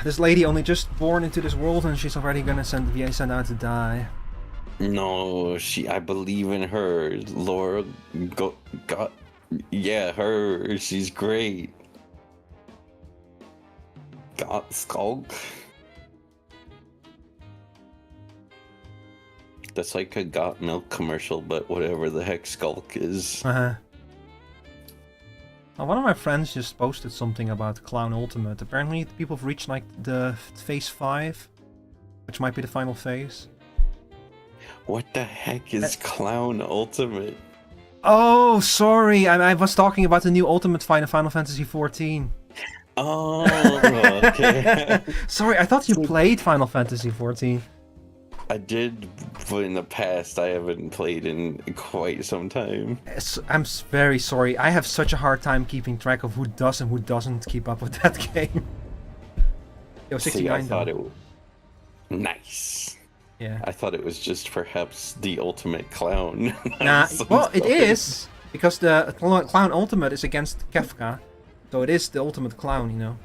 This lady only just born into this world and she's already gonna be sent out to die. No, I believe in her. Laura, yeah, her. She's great. Got Skulk. That's like a Got Milk commercial, but whatever the heck Skulk is. One of my friends just posted something about Clown Ultimate. Apparently people have reached like the phase 5, which might be the final phase. What the heck is Clown Ultimate? Oh, sorry. I was talking about the new Ultimate Final Fantasy XIV. Oh, okay. Sorry, I thought you played Final Fantasy XIV. I did, but in the past I haven't played in quite some time. I'm very sorry. I have such a hard time keeping track of who does and who doesn't keep up with that game. Yo, 69 See, I thought though. Nice. Yeah. I thought it was just perhaps the ultimate clown. Nah, well, it is, because the Clown Ultimate is against Kefka. So it is the ultimate clown, you know.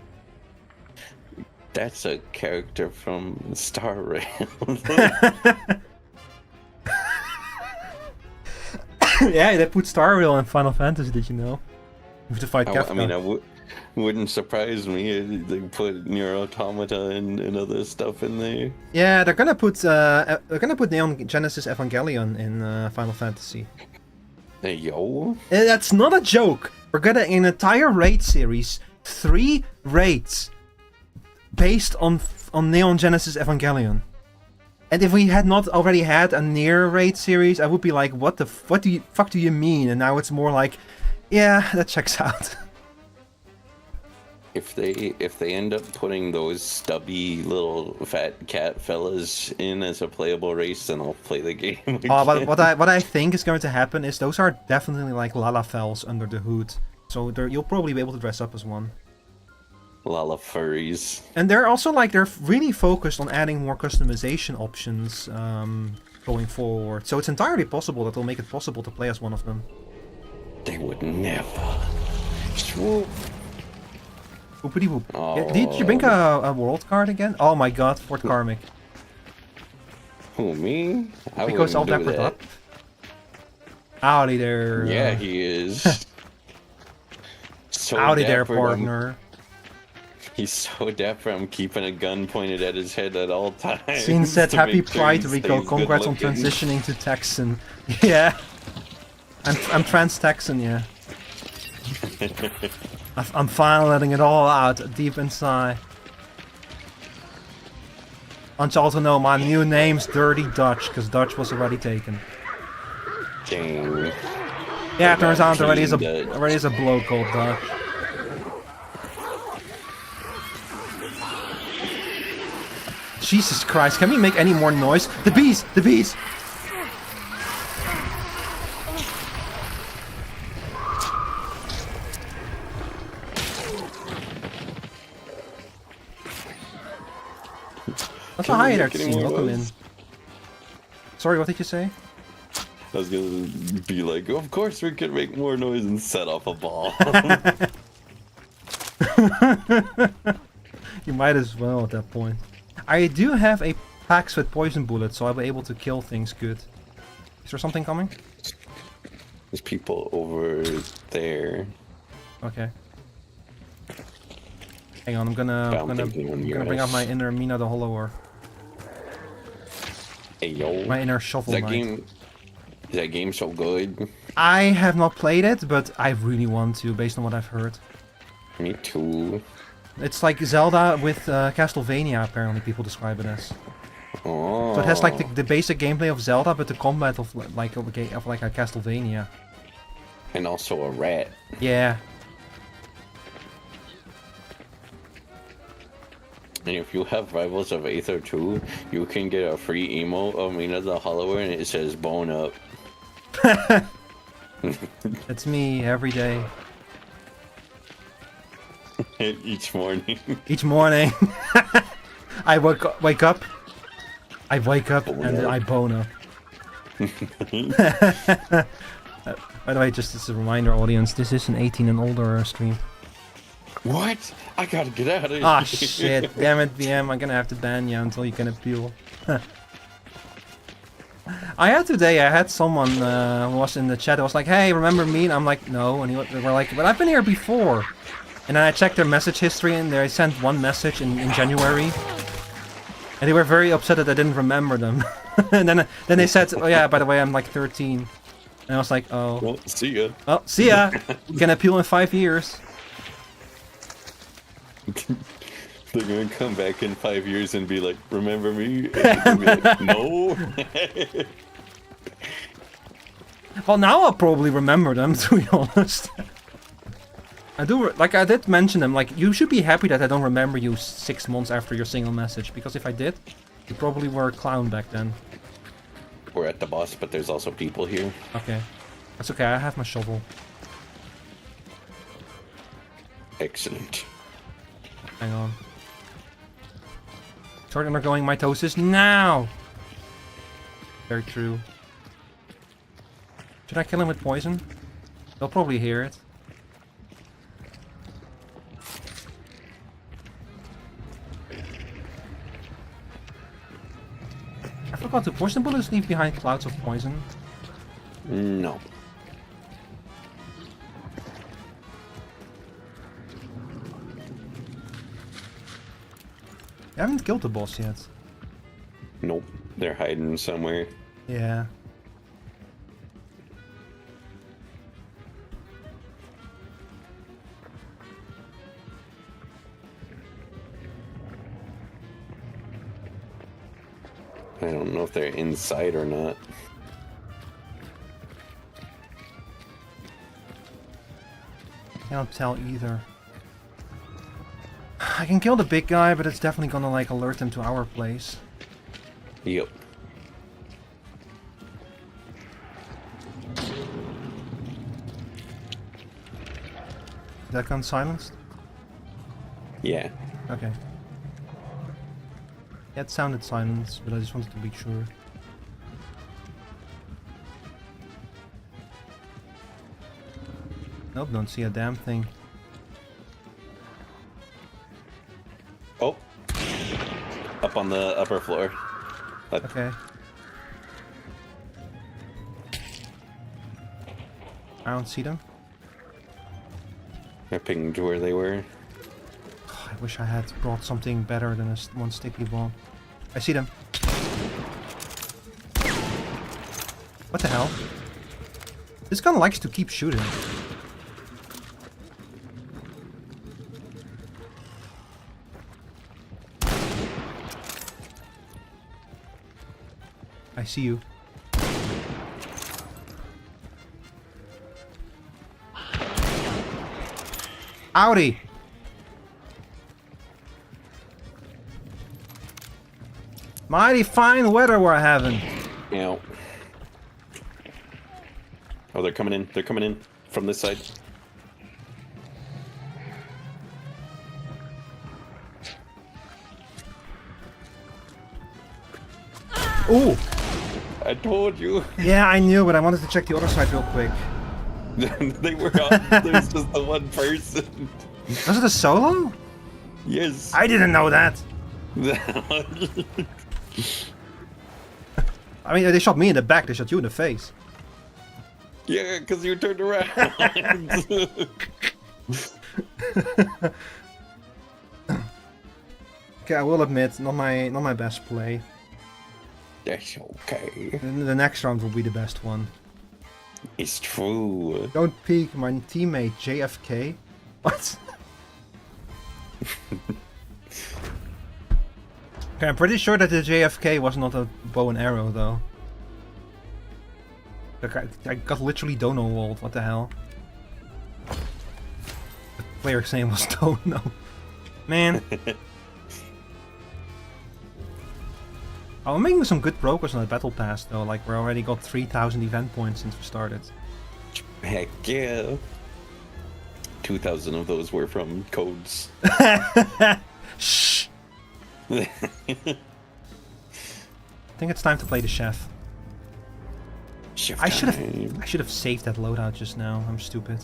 That's a character from Star Rail. Yeah, they put Star Rail in Final Fantasy, did you know? You have to fight Kefka. I mean, wouldn't surprise me. They put Nier Automata and other stuff in there. Yeah, they're gonna put Neon Genesis Evangelion in Final Fantasy. Hey, yo. That's not a joke. We're gonna an entire raid series, 3 raids, based on Neon Genesis Evangelion. And if we had not already had a Nier raid series, I would be like, what the fuck do you mean? And now it's more like, yeah, that checks out. If they end up putting those stubby little fat cat fellas in as a playable race, then I'll play the game again. But what I think is going to happen is those are definitely like Lalafels under the hood. So you'll probably be able to dress up as one. Lala furries. And they're also like, they're really focused on adding more customization options going forward. So it's entirely possible that they'll make it possible to play as one of them. They would never. Swoop. Whoopity whoop. Oh. Yeah, did you bring a world card again? Oh my god, Fort Karmic. Who, me? Because all that up. Howdy there. Yeah, he is. So howdy there, partner. He's so dapper, I'm keeping a gun pointed at his head at all times. Scene said, happy pride, Rico. Congrats on transitioning to Texan. Yeah. I'm trans-Texan, yeah. I'm finally letting it all out deep inside. Want you all to know my new name's Dirty Dutch, because Dutch was already taken. Dang. Yeah, it turns out there already is a bloke called Dutch. Jesus Christ, can we make any more noise? The bees! The bees! That's a hi there, team. Welcome in. Sorry, what did you say? I was gonna be like, of course we can make more noise and set off a ball. You might as well at that point. I do have a Pax with poison bullets, so I'll be able to kill things good. Is there something coming? There's people over there. Okay. Hang on, I'm gonna bring out my inner Mina the Hollower. Hey yo. My inner Shovel Knight. Is that game so good? I have not played it, but I really want to, based on what I've heard. Me too. It's like Zelda with Castlevania, apparently people describe it as. Oh. So it has like the basic gameplay of Zelda, but the combat of like a Castlevania. And also a rat. Yeah. And if you have Rivals of Aether 2, you can get a free emote of Mina the Hollower and it says bone up. That's me every day. Each morning. Each morning. I wake up. And I bone up. By the way, just as a reminder, audience, this is an 18 and older stream. What? I gotta get out of here. Ah, shit. Damn it, BM. I'm gonna have to ban you until you can appeal. I had someone who was in the chat that was like, hey, remember me? And I'm like, no. And they were like, but I've been here before. And then I checked their message history and they sent one message in January. And they were very upset that I didn't remember them. And then they said, oh yeah, by the way, I'm like 13. And I was like, oh. Well, see ya. Well, see ya. You can appeal in 5 years. They're gonna come back in 5 years and be like, remember me? And be like, no. Well, now I'll probably remember them, to be honest. I did mention them, like, you should be happy that I don't remember you 6 months after your single message, because if I did, you probably were a clown back then. We're at the boss, but there's also people here. Okay. That's okay, I have my shovel. Excellent. Hang on. Start undergoing mitosis now! Very true. Should I kill him with poison? They'll probably hear it. I forgot, do poison bullets leave behind clouds of poison? No. I haven't killed the boss yet. Nope. They're hiding somewhere. Yeah. I don't know if they're inside or not. Can't tell either. I can kill the big guy, but it's definitely gonna like alert them to our place. Yep. That gun silenced? Yeah. Okay. Yeah, it sounded silenced, but I just wanted to be sure. Nope, don't see a damn thing. Oh. Up on the upper floor. Okay. I don't see them. I pinged where they were. I wish I had brought something better than one sticky bomb. I see them. What the hell? This gun likes to keep shooting. I see you. Howdy! Mighty fine weather we're having. Yeah. Oh, they're coming in. They're coming in from this side. Ooh! I told you. Yeah, I knew, but I wanted to check the other side real quick. They were on. There's just the one person. Was it a solo? Yes. I didn't know that. I mean, they shot me in the back, they shot you in the face. Yeah, because you turned around. Okay, I will admit, not my best play. That's okay. The next round will be the best one. It's true. Don't peek my teammate JFK. What? Okay, I'm pretty sure that the JFK was not a bow and arrow though. Like, I got literally Dono walled. What the hell? The player's name was Dono. Man. Oh, we're making some good progress on the battle pass though. Like, we already got 3,000 event points since we started. Heck yeah. 2,000 of those were from codes. Shh. I think it's time to play the chef. I should have saved that loadout just now. I'm stupid.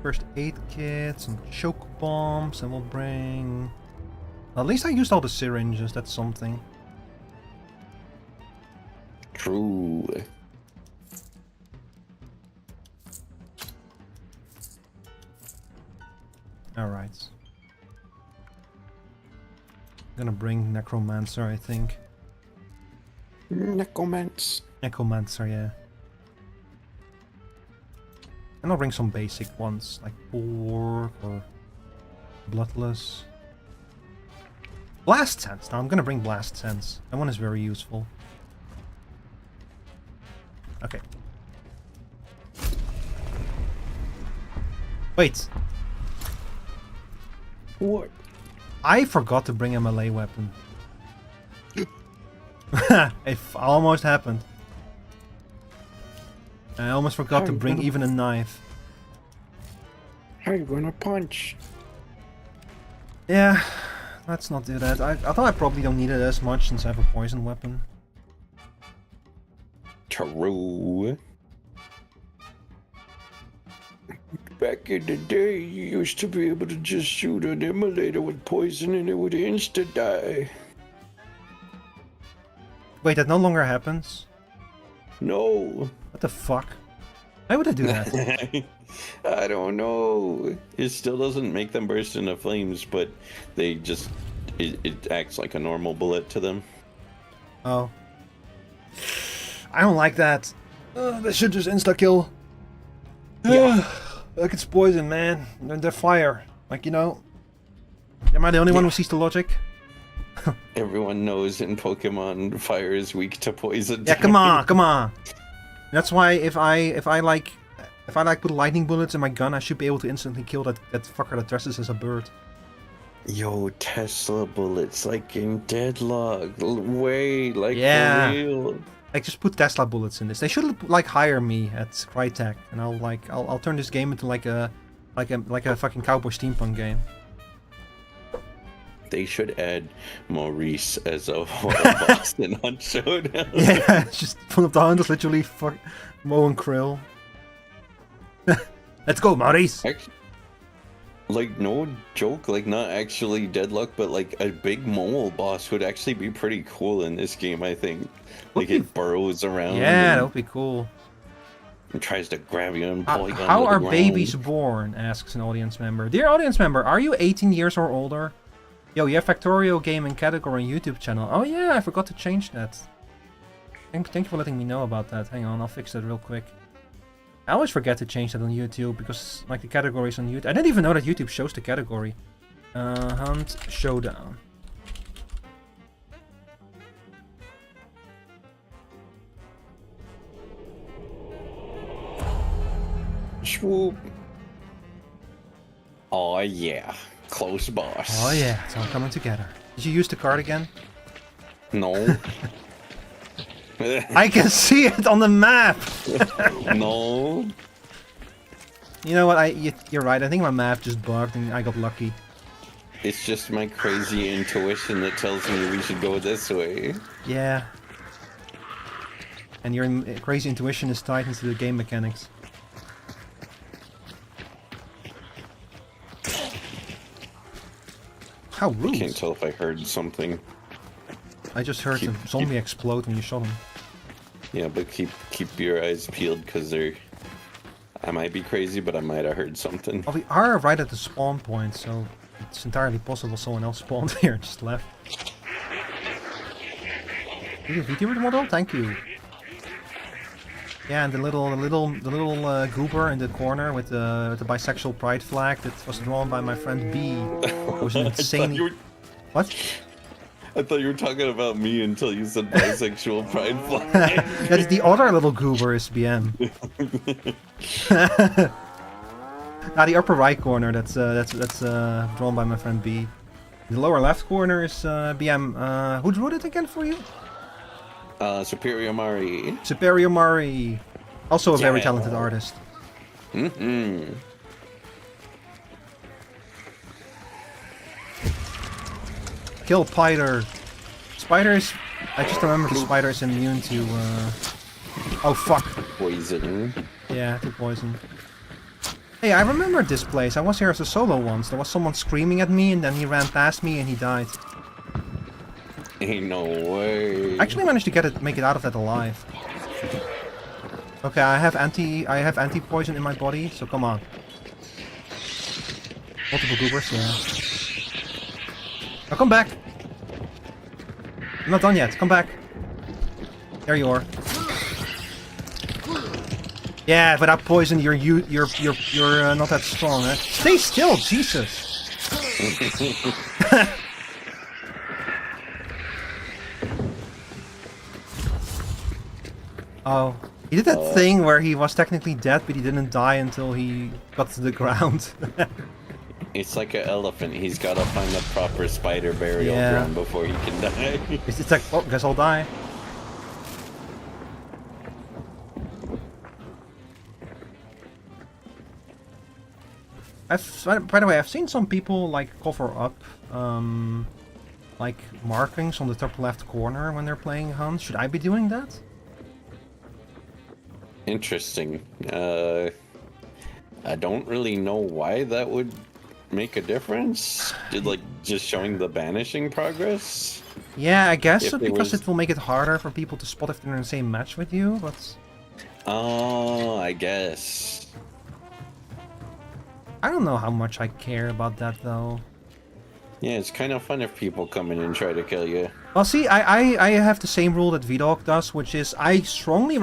First aid kit, some choke bombs, and we'll bring... Well, at least I used all the syringes, that's something. True. Alright. I'm gonna bring Necromancer, I think. Necromancer, yeah. And I'll bring some basic ones, like Pork or Bloodless. Blast Sense! Now I'm gonna bring Blast Sense. That one is very useful. Okay. Wait. What? I forgot to bring a melee weapon. It almost happened. I almost forgot to bring even a knife. How are you gonna punch? Yeah, let's not do that. I thought I probably don't need it as much since I have a poison weapon. True. Back in the day, you used to be able to just shoot an immolator with poison and it would insta-die. Wait, that no longer happens? No. What the fuck? Why would I do that? I don't know. It still doesn't make them burst into flames, but they just... It acts like a normal bullet to them. Oh. I don't like that. They should just insta-kill. Yeah. Like it's poison, man. They're fire. Like, you know... Am I the only one who sees the logic? Everyone knows in Pokemon, fire is weak to poison. Yeah, come on, come on. That's why if I like put lightning bullets in my gun, I should be able to instantly kill that fucker that dresses as a bird. Yo, Tesla bullets, like in Deadlock. Wait, like yeah. for real. Like, just put Tesla bullets in this. They should like hire me at Crytek, and I'll turn this game into like a fucking cowboy steampunk game. They should add Maurice as a boss on Showdown. Yeah, it's just one of the hunters literally mowing krill. Let's go, Maurice! Like, no joke, like, not actually Deadlock, but like a big mole boss would actually be pretty cool in this game, I think. Like, it burrows around. Yeah, that would be cool. And tries to grab you and pull you down How to the are ground. babies born? Asks an audience member. Dear audience member, are you 18 years or older? Yo, you have Factorio Gaming category and YouTube channel. Oh yeah, I forgot to change that. Thank you for letting me know about that. Hang on, I'll fix that real quick. I always forget to change that on YouTube because like the categories on YouTube. I didn't even know that YouTube shows the category. Hunt Showdown. Swoop. Oh yeah, close boss. Oh yeah, it's all coming together. Did you use the card again? No. I can see it on the map. No. You know what? You're right. I think my map just bugged and I got lucky. It's just my crazy intuition that tells me we should go this way. Yeah. And your crazy intuition is tied into the game mechanics. How rude. I can't tell if I heard something. I just heard a zombie explode when you shot him. Yeah, but keep your eyes peeled, because they're... I might be crazy, but I might have heard something. Well, we are right at the spawn point, so it's entirely possible someone else spawned here and just left. VTuber model? Thank you. Yeah, and the little goober in the corner with the bisexual pride flag that was drawn by my friend B. It was an insane. What? I thought you were talking about me until you said bisexual pride flag. That's the other little goober is BM. The upper right corner that's drawn by my friend B. The lower left corner is BM. Who drew it again for you? Superior Mari. Superior Mari. Also a very talented artist. Kill Spider. Spider is... I just remember the spider is immune to... Oh fuck. Poison. Yeah, to poison. Hey, I remember this place. I was here as a solo once. There was someone screaming at me and then he ran past me and he died. Ain't no way. I actually managed to make it out of that alive. Okay, I have anti-poison in my body, so come on. Multiple goobers, yeah. Now come back. I'm not done yet. Come back. There you are. Yeah, without poison, you're not that strong, eh? Stay still, Jesus. Oh, he did that thing where he was technically dead, but he didn't die until he got to the ground. It's like an elephant. He's got to find the proper spider burial ground before he can die. It's like, oh, guess I'll die. By the way, I've seen some people like cover up like markings on the top left corner when they're playing Hunt. Should I be doing that? Interesting. I don't really know why that would make a difference. Like just showing the banishing progress? Yeah, I guess because it will make it harder for people to spot if they're in the same match with you, but... Oh, I guess. I don't know how much I care about that though. Yeah, it's kind of fun if people come in and try to kill you. Well, see, I have the same rule that VDog does, which is I strongly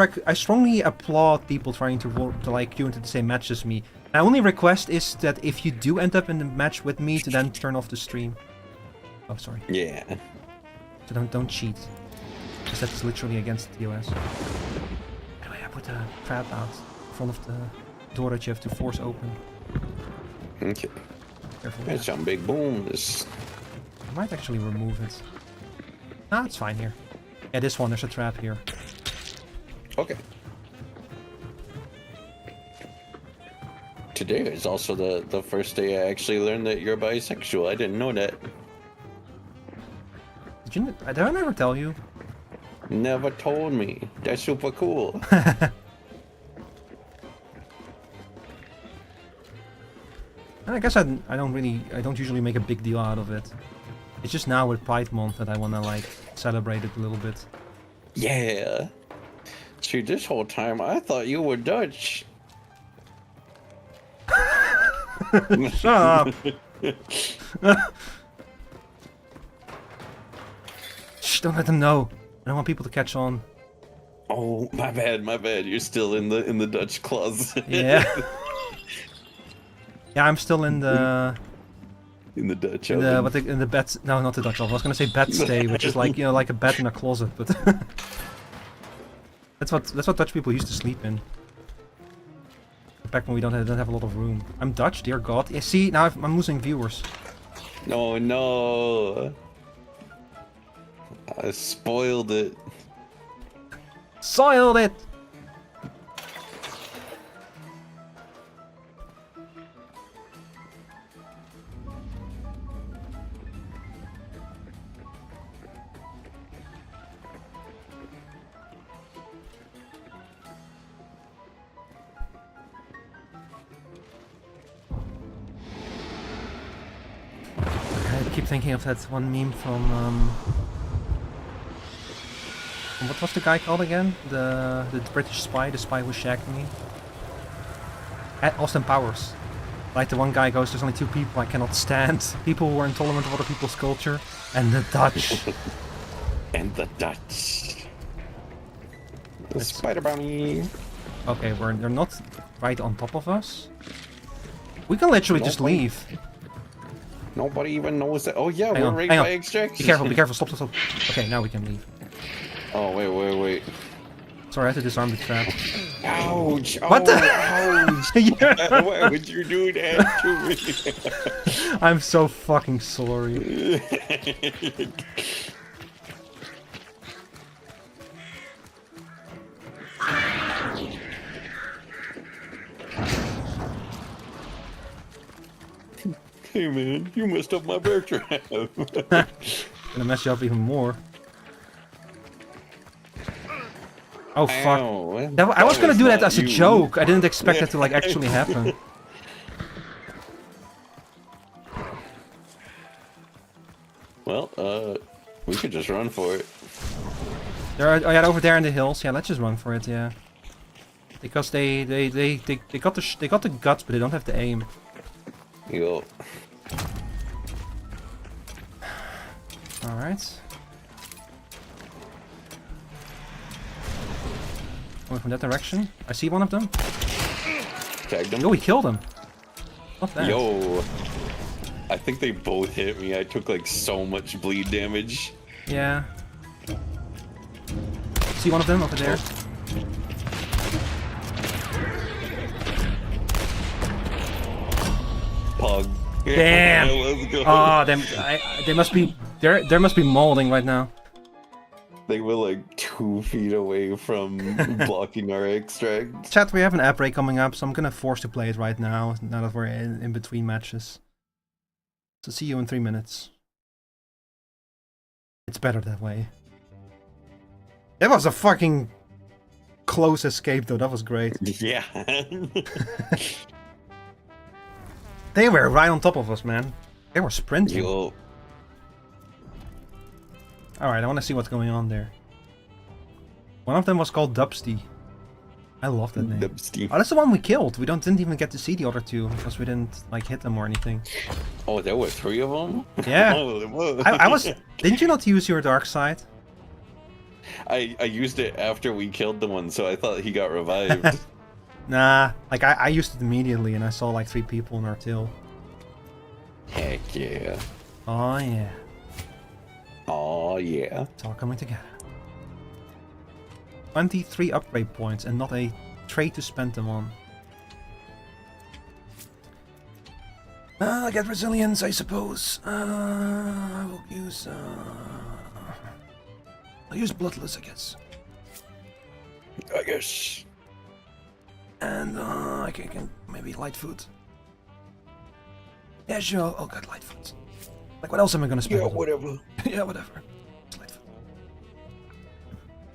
applaud people trying to like queue into the same match as me. My only request is that if you do end up in the match with me, to then turn off the stream. Oh, sorry. Yeah. So don't cheat, because that's literally against the TOS. Anyway, I put a trap out in front of the door that you have to force open. Okay. Careful. That's some big boom. This. I might actually remove it. Ah, it's fine here. Yeah, this one, there's a trap here. Okay. Today is also the first day I actually learned that you're bisexual. I didn't know that. Did I never tell you? Never told me. That's super cool. I guess I don't usually make a big deal out of it. It's just now with Pride Month that I wanna like celebrate it a little bit. Yeah. See, this whole time I thought you were Dutch. Shut up. Shh, don't let them know. I don't want people to catch on. Oh, my bad. You're still in the Dutch closet. Yeah. Yeah, I'm still in the... In the Dutch in the bed... No, not the Dutch oven. I was gonna say bed stay, which is like, you know, like a bed in a closet, but... that's what Dutch people used to sleep in. Back when we don't have a lot of room. I'm Dutch, dear God. Yeah, see, now I'm losing viewers. No. I spoiled it. Soiled it! keep thinking of that one meme from what was the guy called again? The British spy, the spy who shagged me. Austin Powers. Like the one guy goes, there's only two people I cannot stand. People who are intolerant of other people's culture. And the Dutch. And the Dutch. The spider bunny. Okay, they're not right on top of us. We can literally just leave. Nobody even knows that. Oh yeah, we're right by extraction. Be careful, stop. Okay, now we can leave. Oh, wait. Sorry, I had to disarm the trap. Ouch! What the? Ouch! Yeah. Why would you do that to me? I'm so fucking sorry. Hey man, you messed up my bear trap. Gonna mess you up even more. Oh fuck! I was gonna do that as a joke. I didn't expect that to like actually happen. Well, we could just run for it. Yeah, over there in the hills. Yeah, let's just run for it. Yeah, because they got the guts, but they don't have the aim. Yo. All right. Going from that direction. I see one of them. Tagged him. Oh, we killed him. Not bad. Yo. I think they both hit me. I took like so much bleed damage. Yeah. See one of them over there. Pug. Damn. Let's go. Oh, they must be there must be molding right now. They were like 2 feet away from blocking our extract. Chat, we have an app break coming up, so I'm gonna force to play it right now that we're in between matches. So see you in 3 minutes. It's better that way. That was a fucking close escape though, that was great. Yeah. They were right on top of us, man. They were sprinting. Yo. Alright, I want to see what's going on there. One of them was called Dubsty. I love that name. Dubsty. Oh, that's the one we killed. We didn't even get to see the other two because we didn't like hit them or anything. Oh, there were 3 of them? Yeah. Oh, I was. Didn't you not use your dark side? I used it after we killed the one, so I thought he got revived. Nah, like I used it immediately and I saw like 3 people in our tail. Heck yeah. Oh yeah. Oh yeah. It's all coming together. 23 upgrade points and not a trade to spend them on. I get resilience, I suppose. I will use. I'll use bloodless, I guess. I guess. And I can maybe light food. Yeah, sure. I'll get light food. Like, what else am I gonna spend? Yeah, whatever. Yeah, whatever. Light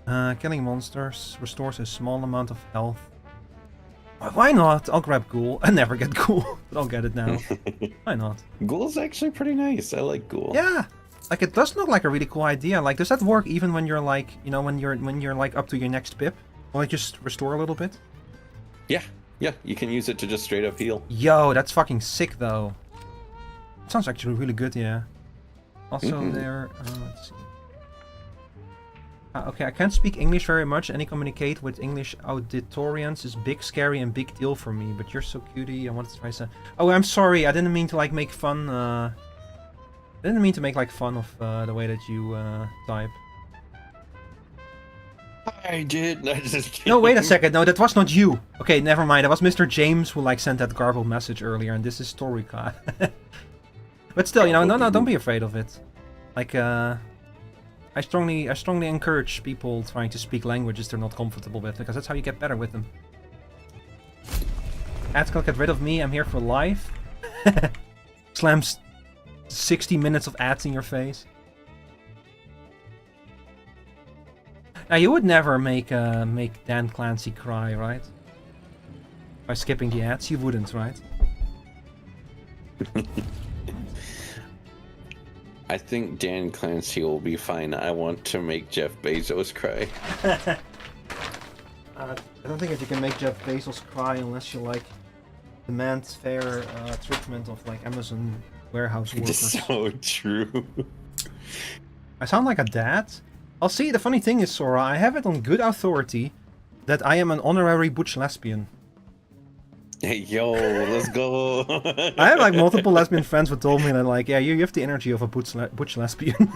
food. Killing monsters restores a small amount of health. Why not? I'll grab Ghoul. I never get Ghoul, but I'll get it now. Why not? Ghoul's actually pretty nice. I like Ghoul. Yeah. Like, it does look like a really cool idea. Like, does that work even when you're like, you know, when you're like up to your next pip? Will it just restore a little bit? Yeah, you can use it to just straight up heal. Yo, that's fucking sick though. Sounds actually really good, yeah. Also there, let's see. Okay, I can't speak English very much. Any communicate with English auditorians is big, scary, and big deal for me. But you're so cutie. I wanted to try some. Oh, I'm sorry. I didn't mean to like make fun. I didn't mean to make like fun of the way that you type. I did. I just No, wait a second. No, that was not you. Okay, never mind. That was Mr. James who like sent that garbled message earlier, and this is Torika. But still, you know, no, don't be afraid of it. Like, I strongly encourage people trying to speak languages they're not comfortable with, because that's how you get better with them. Ads can get rid of me. I'm here for life. Slams 60 minutes of ads in your face. Now you would never make Dan Clancy cry, right? By skipping the ads, you wouldn't, right? I think Dan Clancy will be fine. I want to make Jeff Bezos cry. I don't think that you can make Jeff Bezos cry unless you like demand fair treatment of like Amazon warehouse workers. It's so true. I sound like a dad. I'll see. The funny thing is, Sora, I have it on good authority that I am an honorary butch lesbian. Hey, yo, let's go. I have like multiple lesbian friends who told me that like, yeah, you have the energy of a butch lesbian.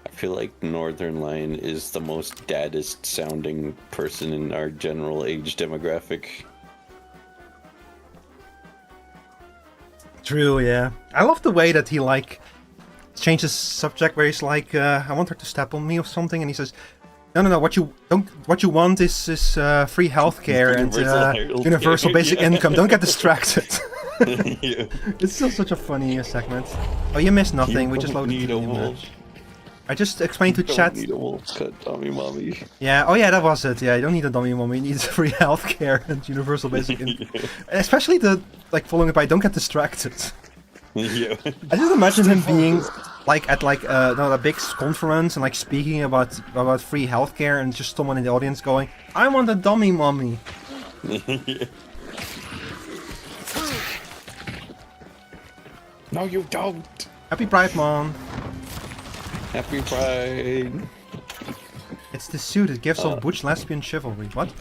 I feel like Northern Lion is the most daddest sounding person in our general age demographic. True, yeah. I love the way that he like changes subject where he's like, I want her to step on me or something, and he says, no, what you want is free healthcare and universal basic income. Don't get distracted. Yeah. It's still such a funny segment. Oh, you missed nothing. We just loaded the match. I just explained to chat. You don't need a wolf cut, dummy mommy. Yeah, oh yeah, that was it. Yeah, you don't need a dummy mommy. You need free healthcare and universal basic income. Especially the like following it by "Don't get distracted." Yeah. I just imagine him being like at like a big conference and like speaking about free healthcare and just someone in the audience going, "I want a dummy mommy." Yeah. No, you don't. Happy Pride, Mom. Happy Pride. It's the suit that gives off butch lesbian chivalry. What?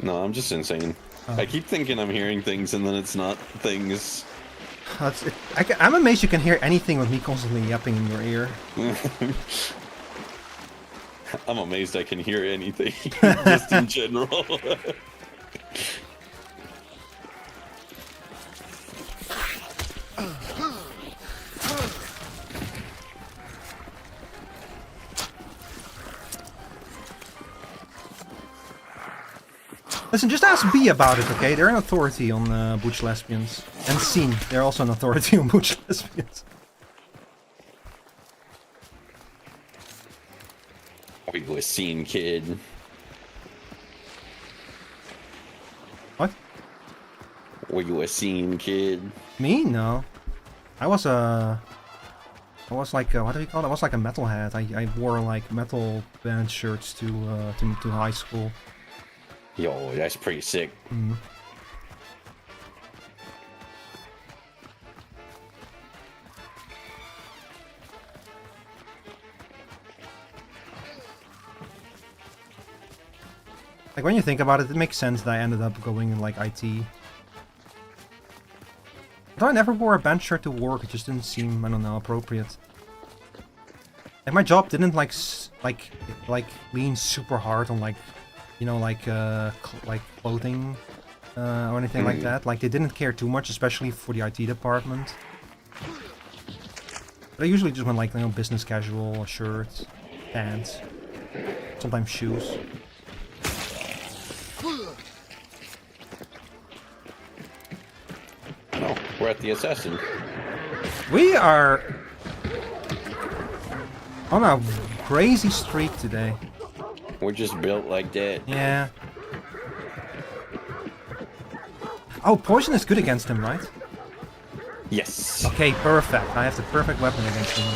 No, I'm just insane. I keep thinking I'm hearing things and then it's not things. I'm amazed you can hear anything with me constantly yapping in your ear. I'm amazed I can hear anything, just in general. Listen, just ask B about it, okay? They're an authority on butch lesbians. And Scene, they're also an authority on butch lesbians. Are you a Scene kid? What? Were you a Scene kid? Me? No. I was like, what do you call it? I was like a metalhead. I wore like metal band shirts to high school. Yo, that's pretty sick. Mm. Like when you think about it, it makes sense that I ended up going in like IT. Although I never wore a band shirt to work, it just didn't seem, I don't know, appropriate. Like my job didn't like lean super hard on like, you know, like clothing or anything like that. Like they didn't care too much, especially for the IT department. But I usually just went like, you know, business casual, shirts, pants, sometimes shoes. Oh, we're at the assassin. We are on a crazy streak today. We're just built like that. Yeah. Oh, poison is good against him, right? Yes. Okay, perfect. I have the perfect weapon against him.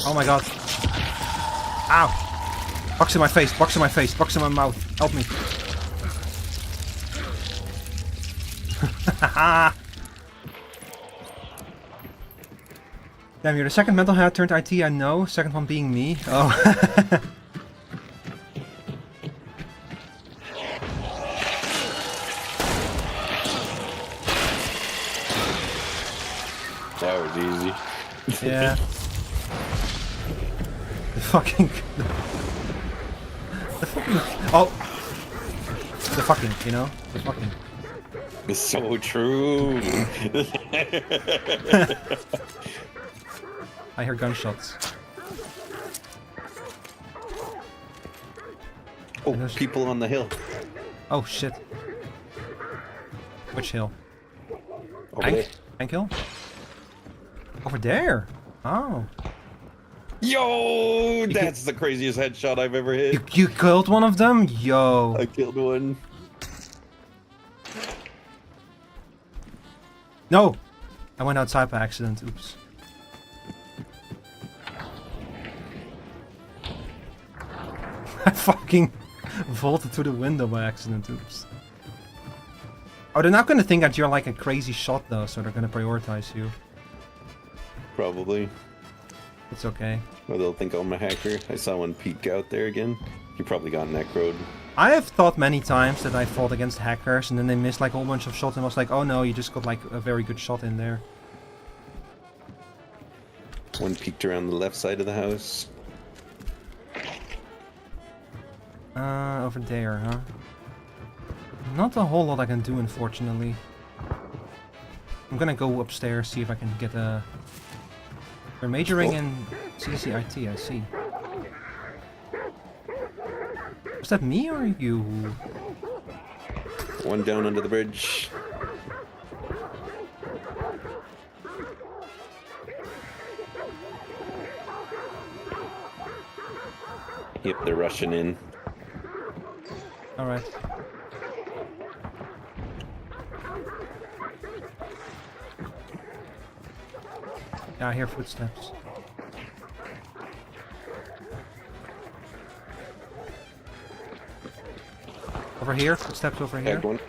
Oh my god. Ow! Box in my face, box in my face, box in my mouth. Help me. Damn, you're the second mental head turned IT, I know. Second one being me. Oh. That was easy. Yeah. The fucking... Oh! The fucking, you know? The fucking. It's so true. I hear gunshots. Oh, people on the hill. Oh shit. Which hill? Over there. Tank hill? Over there. Oh. Yo, that's the craziest headshot I've ever hit. You killed one of them? Yo. I killed one. No! I went outside by accident. Oops. I fucking vaulted through the window by accident. Oops. Oh, they're not gonna think that you're like a crazy shot though, so they're gonna prioritize you. Probably. It's okay. Or they'll think I'm a hacker. I saw one peek out there again. He probably got necroed. I have thought many times that I fought against hackers and then they missed like a whole bunch of shots and I was like, oh no, you just got like a very good shot in there. One peeked around the left side of the house. Over there, huh? Not a whole lot I can do, unfortunately. I'm gonna go upstairs, see if I can get a... They're majoring in CCIT, I see. Was that me or you? One down under the bridge. Yep, they're rushing in. Alright. Yeah, I hear footsteps. Over here, footsteps over here. One.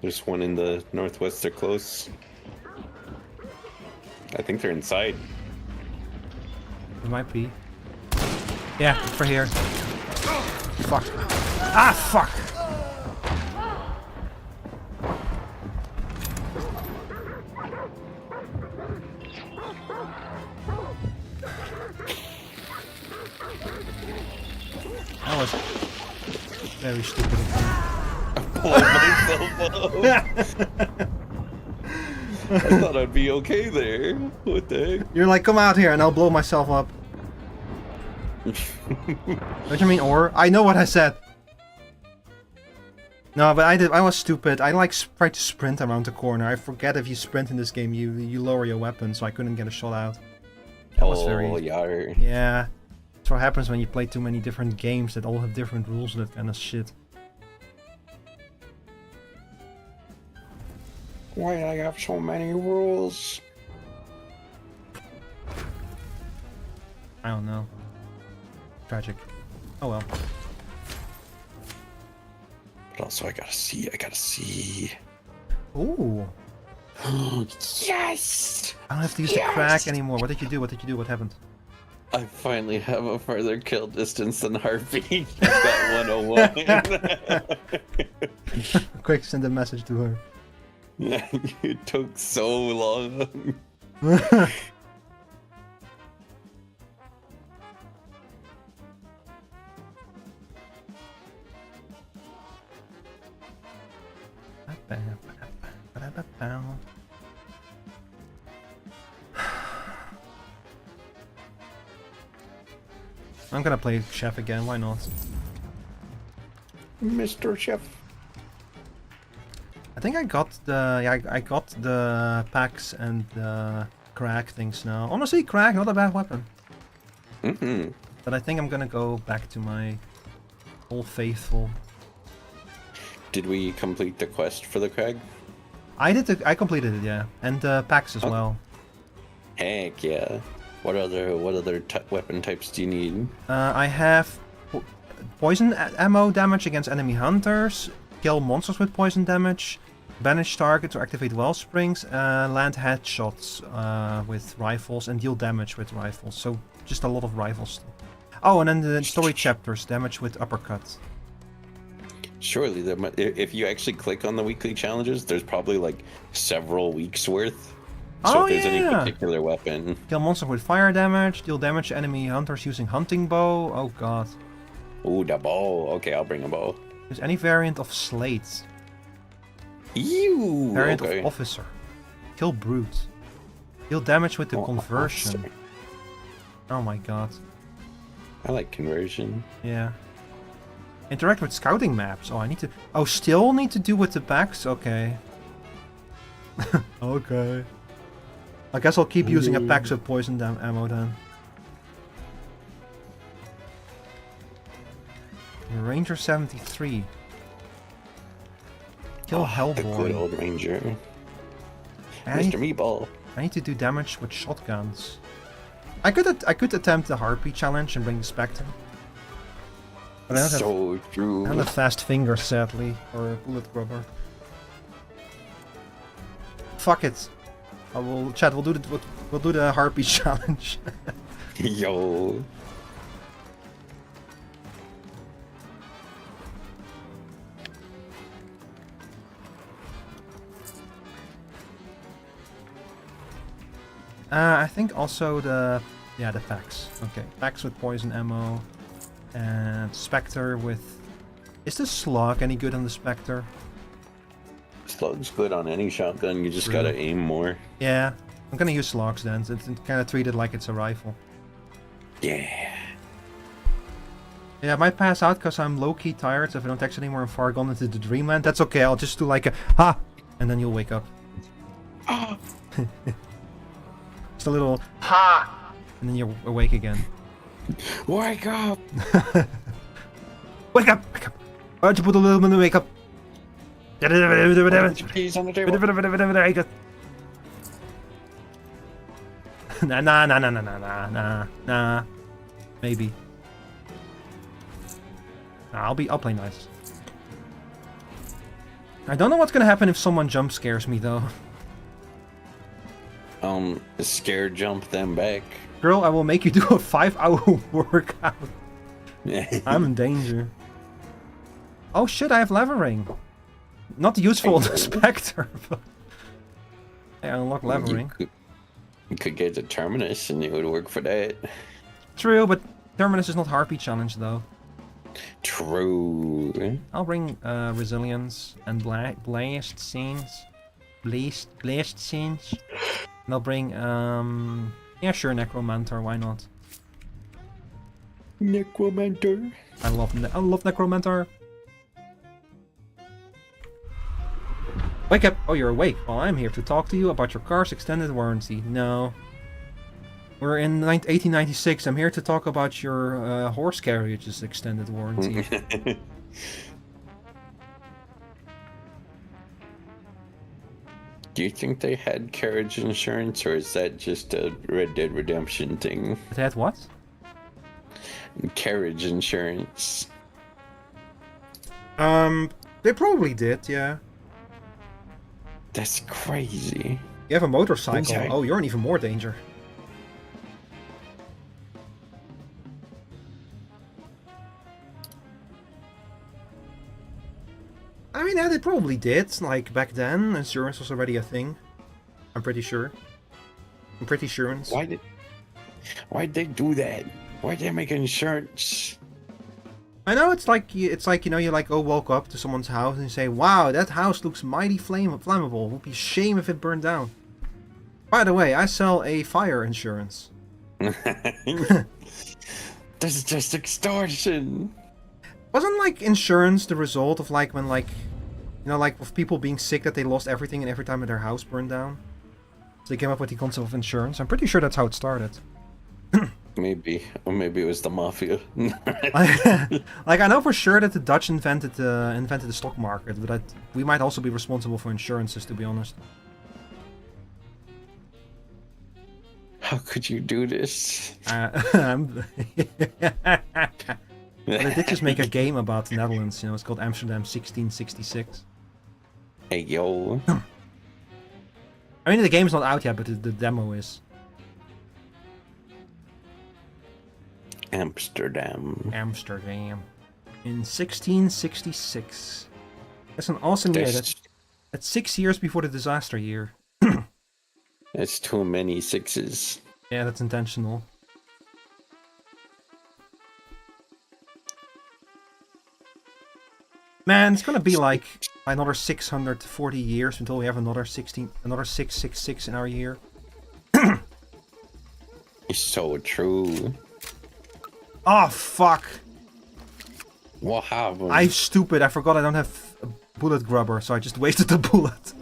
There's one in the northwest, they're close. I think they're inside. It might be. Yeah, for here. Fuck. Ah, fuck! That was very stupid of me. I thought I'd be okay there. What the heck? You're like, come out here and I'll blow myself up. Don't you mean or? I know what I said. No, but I was stupid. I like tried to sprint around the corner. I forget if you sprint in this game, you lower your weapon, so I couldn't get a shot out. That was very... Yeah. That's what happens when you play too many different games that all have different rules and that kind of shit. Why do I have so many rules? I don't know. Tragic. Oh well. But also I gotta see. Ooh. Yes! I don't have to use the crack anymore. What did you do? What happened? I finally have a further kill distance than Harvey. I've got 101. Quick, send a message to her. It took so long. I'm gonna play Chef again, why not? Mr. Chef. I think I got the I got the packs and the crack things now. Honestly, crack, not a bad weapon. But I think I'm gonna go back to my old faithful. Did we complete the quest for the crag? I completed it, yeah, and packs as well. Heck yeah! What other weapon types do you need? I have poison ammo damage against enemy hunters, kill monsters with poison damage, banish target to activate wellsprings, land headshots with rifles, and deal damage with rifles. So just a lot of rifles. Oh, and then the story chapters, damage with uppercut. Surely, if you actually click on the weekly challenges, there's probably like several weeks worth. So if there's any particular weapon. Kill monsters with fire damage, deal damage to enemy hunters using hunting bow. Oh god. Ooh, the bow. Okay, I'll bring a bow. There's any variant of slate. Ew. Variant of officer. Kill brute. Deal damage with the conversion. Officer. Oh my god. I like conversion. Yeah. Interact with scouting maps. Oh, I need to... Oh, still need to do with the packs? Okay. Okay. I guess I'll keep using a packs of poison ammo then. Ranger 73. Kill Hellboy. The good old Ranger. Mr. Meatball. I need to do damage with shotguns. I could attempt the Harpy challenge and bring the Spectre. But I don't have fast fingers, sadly, or bullet rubber. Fuck it. We'll do the Harpy challenge. Yo. I think also the packs. Okay, packs with poison ammo, and Spectre with. Is the slug any good on the Spectre? Slug's good on any shotgun. You just gotta aim more. Yeah, I'm gonna use slugs then. It's kind of treated like it's a rifle. Yeah. Yeah, I might pass out because I'm low-key tired. So if I don't text anymore and far gone into the dreamland, that's okay. I'll just do like a ha, and then you'll wake up. Just a little ha, and then you're awake again. Wake up! Wake up! Wake up! Why don't you put a little bit of wake up? Keys on the table. Nah. Maybe. Nah, I'll play nice. I don't know what's gonna happen if someone jump scares me though. Scare jump them back. Girl, I will make you do a 5-hour workout. I'm in danger. Oh shit, I have levering. Not useful on the Spectre, but I unlock levering. You could get the Terminus and it would work for that. True, but Terminus is not Harpy challenge though. True. I'll bring Resilience and Blast Scenes. Blast Scenes. And I'll bring, yeah sure, Necromancer, why not? Necromancer. I love Necromancer. Wake up! Oh, you're awake. Well, I'm here to talk to you about your car's extended warranty. No. We're in 1896. I'm here to talk about your horse carriage's extended warranty. Do you think they had carriage insurance, or is that just a Red Dead Redemption thing? They had what? Carriage insurance. They probably did, yeah. That's crazy. You have a motorcycle. Okay. Oh, you're in even more danger. I mean, yeah, they probably did. Like, back then, insurance was already a thing. I'm pretty sure. I'm pretty sure. Why'd they do that? Why'd they make insurance? I know it's like you know, you like walk up to someone's house and you say, "Wow, that house looks mighty flammable. It would be a shame if it burned down." By the way, I sell a fire insurance. This is just extortion. Wasn't like insurance the result of like when like, you know, like with people being sick that they lost everything and every time their house burned down? So they came up with the concept of insurance. I'm pretty sure that's how it started. Maybe, or maybe it was the mafia. Like I know for sure that the Dutch invented the stock market, but we might also be responsible for insurances, to be honest. How could you do this? But they did just make a game about the Netherlands. You know, it's called Amsterdam 1666. Hey yo. I mean, the game's not out yet, but the demo is. Amsterdam. In 1666. That's an awesome year. That's 6 years before the disaster year. That's too many sixes. Yeah, that's intentional. Man, it's gonna be like another 640 years until we have another 666 in our year. It's so true. Oh fuck! What happened? I'm stupid. I forgot I don't have a bullet grubber, so I just wasted the bullet.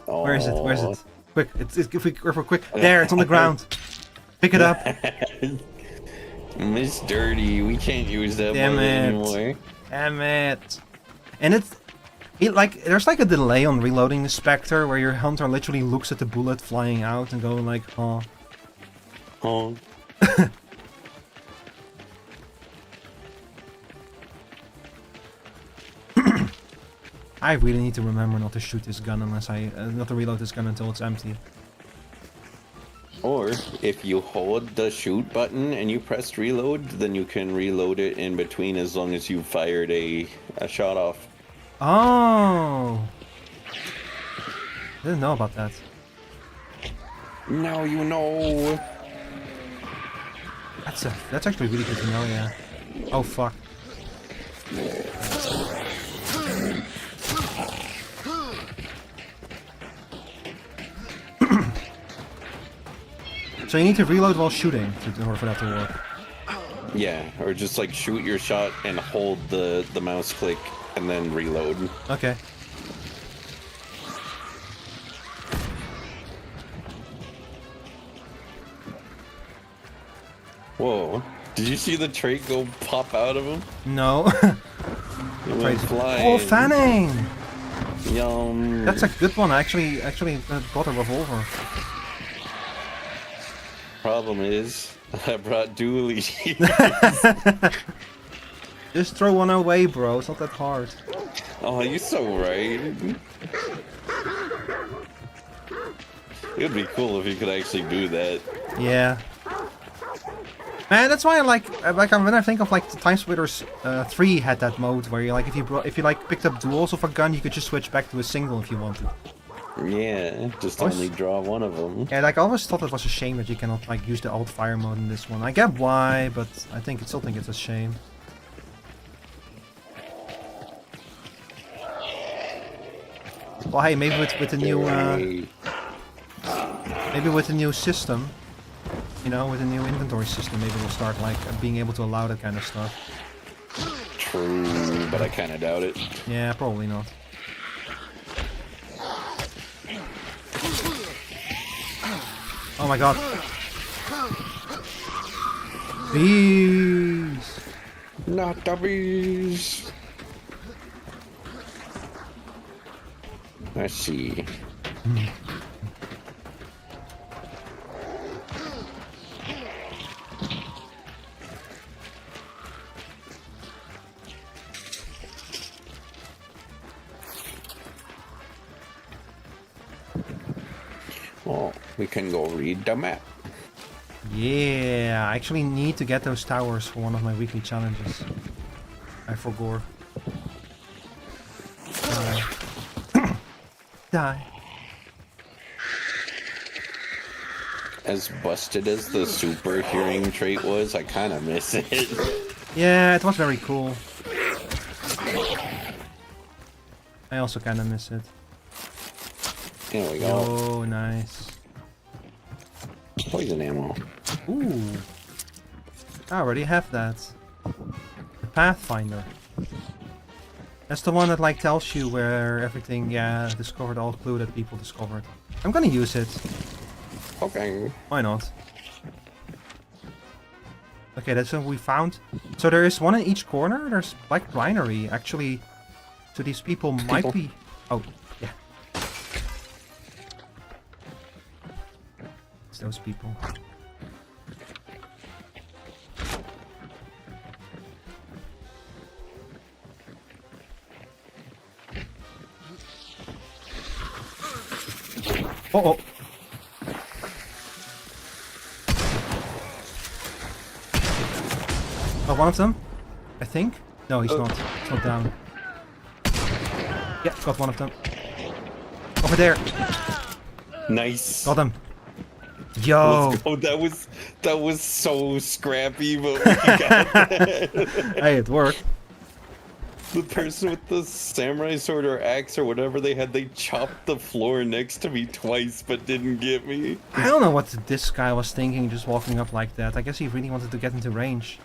Oh. Where is it? Where is it? Quick! If we grab it quick. There, it's on the ground. Pick it up. It's dirty. We can't use that Damn bullet it. anymore. Damn it! And it like there's like a delay on reloading the Spectre where your hunter literally looks at the bullet flying out and going like, oh. Oh. I really need to remember not to shoot this gun unless not to reload this gun until it's empty. Or if you hold the shoot button and you press reload, then you can reload it in between as long as you fired a shot off. Oh! Didn't know about that. Now you know. That's actually really good to know, yeah. Oh fuck. So you need to reload while shooting in order for that to work. Yeah, or just like shoot your shot and hold the mouse click and then reload. Okay. Whoa. Did you see the trait go pop out of him? No. It went flying. Oh, Fanning! Yum. That's a good one. I actually bought a revolver. Problem is, I brought dualies. Just throw one away, bro. It's not that hard. Oh, you're so right. It would be cool if you could actually do that. Yeah. Man, that's why I like when I think of like the Time Splitters 3 had that mode where you like if you like picked up duels of a gun, you could just switch back to a single if you wanted. Yeah, just only draw one of them. Yeah, like I always thought it was a shame that you cannot like use the alt fire mode in this one. I get why, but I still think it's a shame. Well, hey, maybe with the new maybe with the new system, you know, with the new inventory system, maybe we'll start like being able to allow that kind of stuff. True, but I kind of doubt it. Yeah, probably not. Oh my god. Bees! Not the bees! Let's see. Well, we can go read the map. Yeah, I actually need to get those towers for one of my weekly challenges. I forgot. Die. As busted as the super hearing trait was, I kind of miss it. Yeah, it was very cool. I also kind of miss it. There we go. Oh, nice. Poison ammo. Ooh. I already have that. The Pathfinder. That's the one that like tells you where everything, discovered all clue that people discovered. I'm gonna use it. Okay. Why not? Okay, that's what we found. So there is one in each corner. There's like binary, actually. So these people might be... Oh, yeah. It's those people. Oh, oh. Oh, one of them, I think. No, he's not. He's not down. Yeah, got one of them. Over there. Nice. Got him. Yo. Let's go. That was so scrappy, but we got that. Hey, it worked. The person with the samurai sword or axe or whatever they had, they chopped the floor next to me twice, but didn't get me. I don't know what this guy was thinking, just walking up like that. I guess he really wanted to get into range.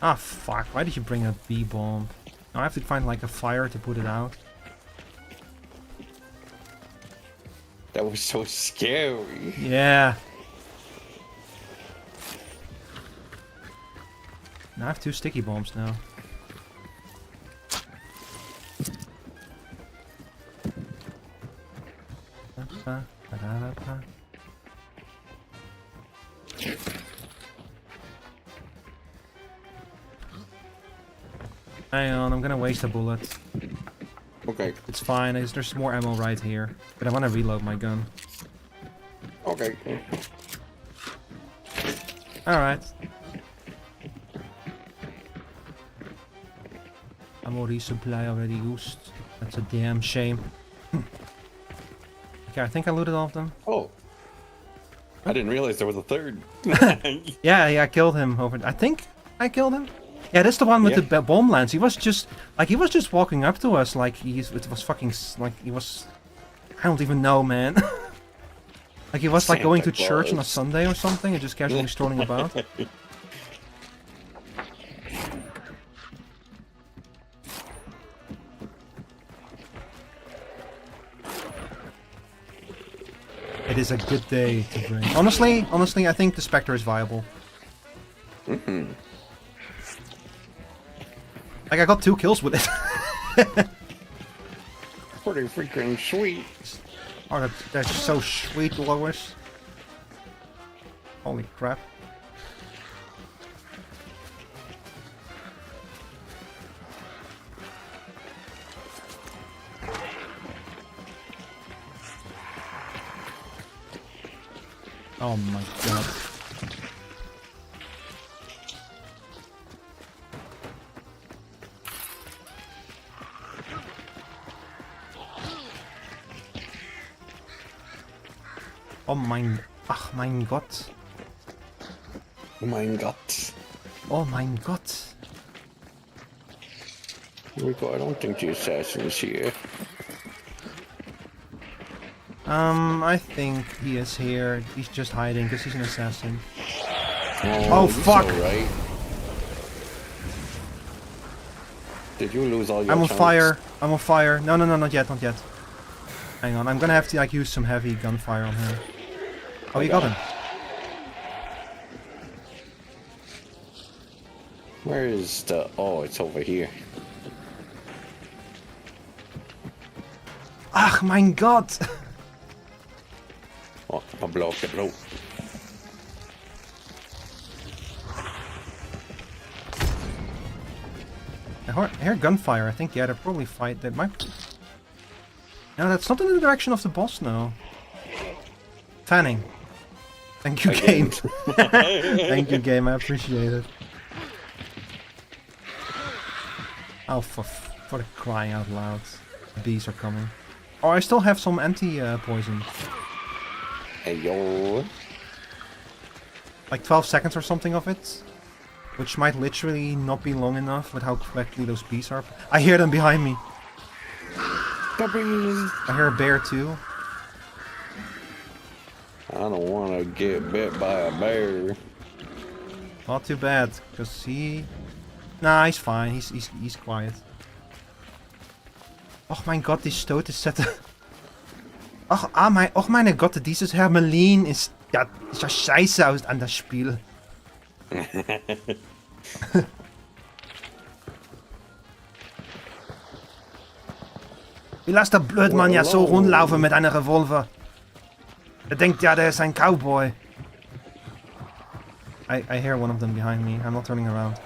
Ah, fuck. Why did you bring a bee bomb? Now I have to find like a fire to put it out. That was so scary. Yeah. Now I have 2 sticky bombs now. Hang on, I'm gonna waste a bullet. Okay. It's fine, there's more ammo right here. But I wanna reload my gun. Okay. Alright. Ammo resupply already used. That's a damn shame. Okay, I think I looted all of them. Oh. I didn't realize there was a third. Yeah, I killed him over. I think I killed him. Yeah, that's the one with the bomb lance. He was just walking up to us like it was fucking like he was. I don't even know, man. Like he was like going to church on a Sunday or something and just casually strolling about. It is a good day to bring. Honestly, I think the Spectre is viable. Mm-hmm. Like I got 2 kills with it. Pretty freaking sweet. Oh, that's so sweet, Lois. Holy crap. Oh my god. Oh mein... Ach mein Gott. Oh mein Gott. Oh mein Gott. Here we go. I don't think the assassin is here. I think he is here. He's just hiding because he's an assassin. Oh, fuck! Right. Did you lose all your I'm on chunks? fire. I'm on fire. No, not yet, not yet. Hang on, I'm gonna have to like use some heavy gunfire on him. Oh, you got him. Where is the... Oh, it's over here. Ach mein Gott! Oh, I'm blocking low. I hear gunfire. I think, yeah, they're probably fight. They might... No, that's not in the direction of the boss, no. Fanning. Thank you, game. Thank you, game. I appreciate it. Oh, for the crying out loud. The bees are coming. Oh, I still have some anti-poison. Hey, yo. Like 12 seconds or something of it. Which might literally not be long enough with how quickly those bees are. I hear them behind me. I hear a bear too. I don't want to get bit by a bear. Not too bad, because he... Nah, he's fine. He's quiet. Och mein Gott, die Stoot is zetten. Och meine Gott, dieses Hermelin ist ja scheiße aus an das Spiel. Wie lässt der Blödmann ja so rundlaufen mit einer Revolver? Er denkt ja, der ist ein Cowboy. I hear one of them behind me. I'm not turning around.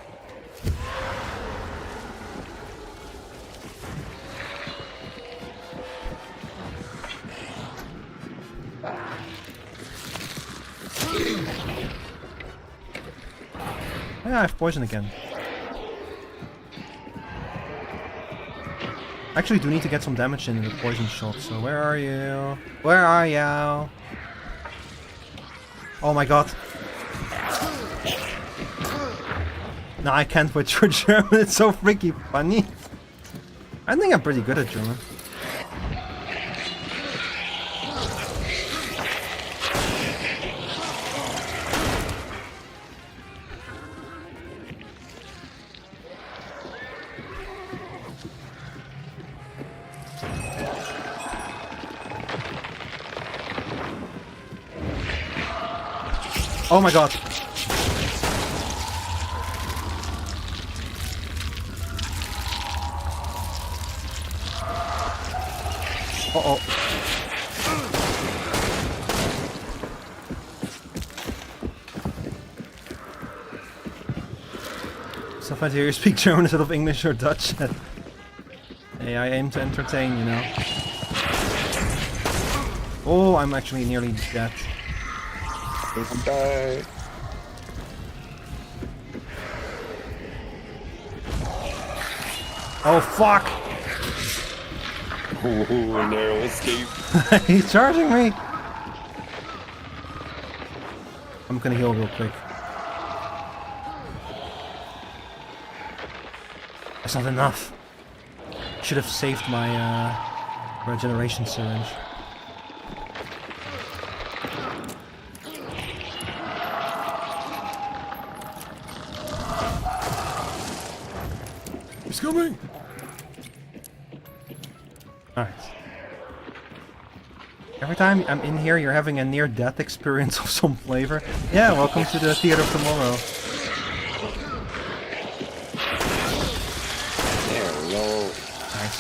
Yeah, I have poison again. I actually do need to get some damage in the poison shot, so where are you? Where are you? Oh my god. No, I can't butcher German, it's so freaky funny. I think I'm pretty good at German. Oh my god. Uh-oh. So far to hear you speak German instead of English or Dutch. Hey, I aim to entertain, you know. Oh, I'm actually nearly dead. Die. Oh fuck! Ooh, narrow escape. He's charging me! I'm gonna heal real quick. That's not enough. Should have saved my regeneration syringe. He's coming! Alright. Every time I'm in here, you're having a near-death experience of some flavor. Yeah, welcome to the Theater of Tomorrow. There we go. Nice.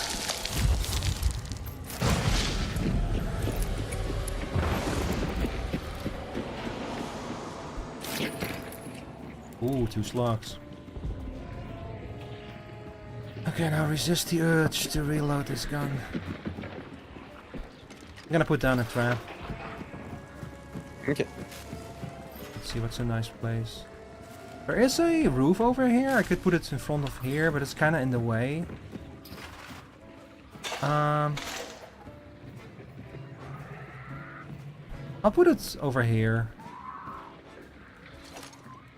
Ooh, 2 slugs. Okay, now resist the urge to reload this gun. I'm gonna put down a trap. Okay. Let's see what's a nice place. There is a roof over here. I could put it in front of here, but it's kind of in the way. I'll put it over here.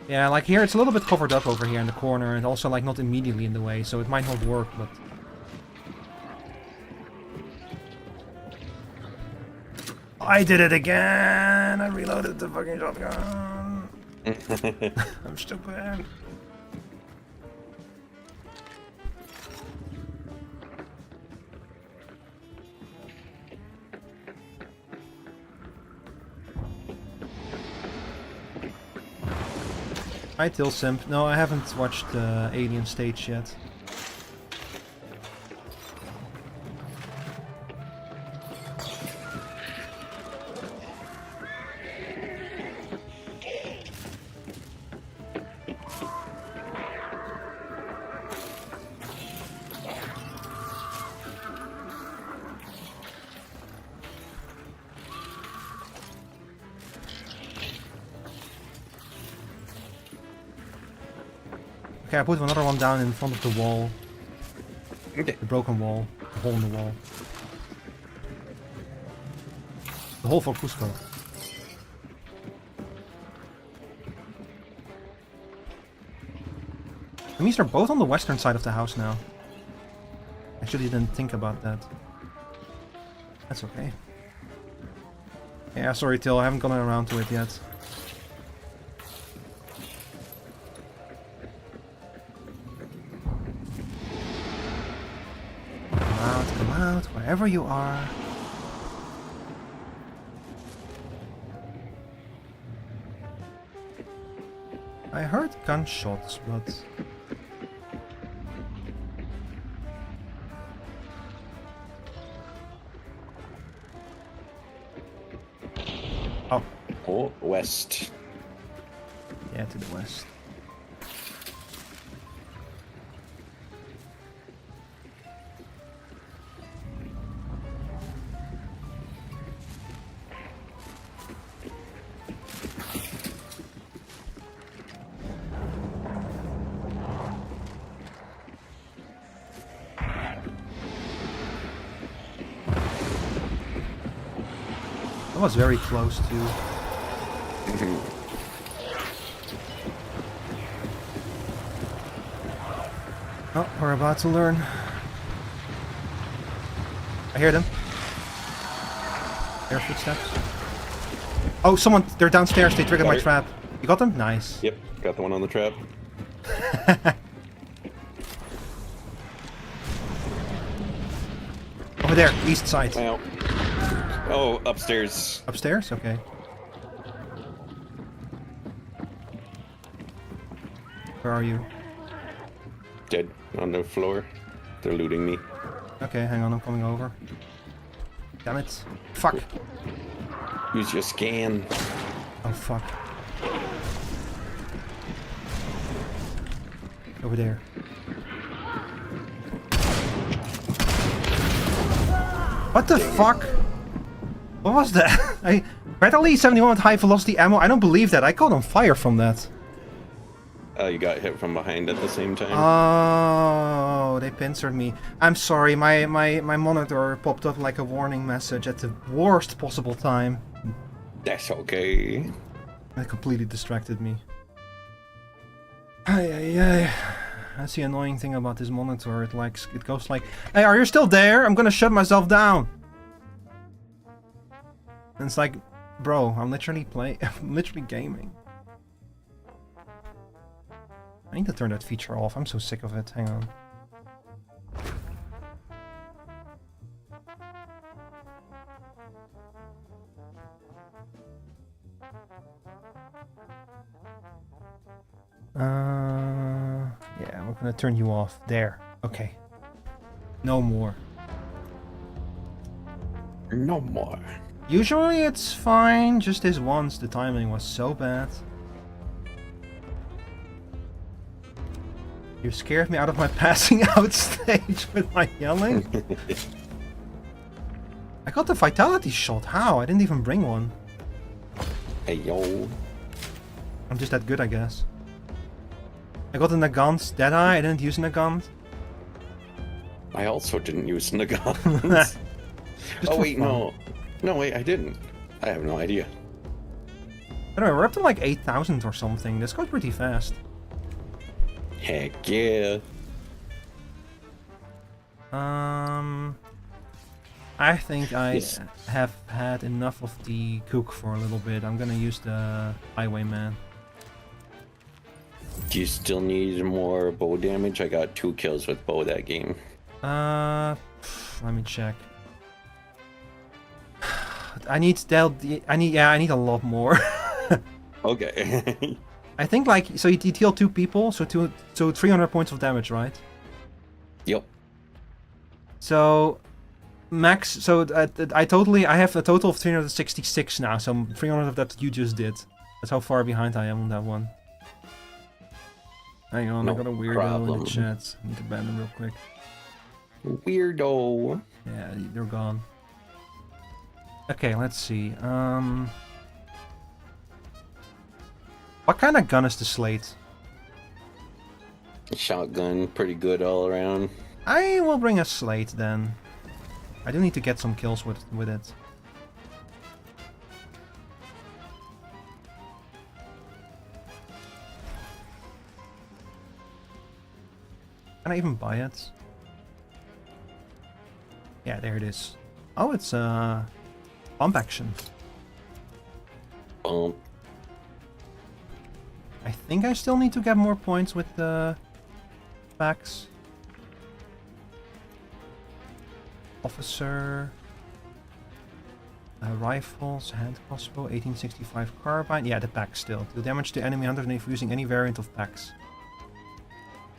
Yeah, like here it's a little bit covered up over here in the corner and also like not immediately in the way, so it might not work, but... I did it again! I reloaded the fucking shotgun! I'm stupid. Hi Tilsimp. No, I haven't watched the Alien stage yet. Okay, I put another one down in front of the wall. Okay. The broken wall. The hole in the wall. The hole for Cusco. That means they're both on the western side of the house now. Actually didn't think about that. That's okay. Yeah, sorry Till, I haven't gone around to it yet. Come out, wherever you are. I heard gunshots, but... Oh. Oh, west. Yeah, to the west. That was very close too. Oh, we're about to learn. I hear them. Their footsteps. Oh, someone! They're downstairs. They triggered my trap. You got them? Nice. Yep, got the one on the trap. Over there, east side. Wow. Oh, upstairs. Upstairs? Okay. Where are you? Dead on the floor. They're looting me. Okay, hang on, I'm coming over. Damn it. Fuck. Use your scan. Oh, fuck. Over there. What the fuck? What was that? Bradley 71 with high velocity ammo? I don't believe that. I caught on fire from that. You got hit from behind at the same time. Oh, they pincered me. I'm sorry, my monitor popped up like a warning message at the worst possible time. That's okay. It completely distracted me. Ay. That's the annoying thing about this monitor. It goes like, "Hey, are you still there? I'm gonna shut myself down." And it's like, bro, I'm literally I'm literally gaming. I need to turn that feature off. I'm so sick of it. Hang on. Yeah, we're gonna turn you off. There. Okay. No more. No more. Usually it's fine. Just this once, the timing was so bad. You scared me out of my passing out stage with my yelling. I got the vitality shot. How? I didn't even bring one. Hey, yo. I'm just that good, I guess. I got a Nagant Deadeye. I didn't use Nagant. I also didn't use Nagant. Oh, wait, no. No, wait, I didn't. I have no idea. Anyway, we're up to like 8,000 or something. This goes pretty fast. Heck yeah. I think I have had enough of the cook for a little bit. I'm gonna use the highwayman. Do you still need more bow damage? I got 2 kills with bow that game. Let me check. I need a lot more. Okay. I think like so you heal 2 people, so 300 points of damage, right? Yep. So max. So I have a total of 366 now. So 300 of that you just did. That's how far behind I am on that one. Hang on, I got a weirdo in the chat. I need to ban them real quick. Weirdo. Yeah, they're gone. Okay, let's see. What kind of gun is the Slate? Shotgun, pretty good all around. I will bring a Slate then. I do need to get some kills with it. Can I even buy it? Yeah, there it is. Oh, it's pump action. Bump. I think I still need to get more points with the packs. Officer. Rifles, hand crossbow, 1865 carbine. Yeah, the pack still. Deal damage to enemy hunters if using any variant of packs.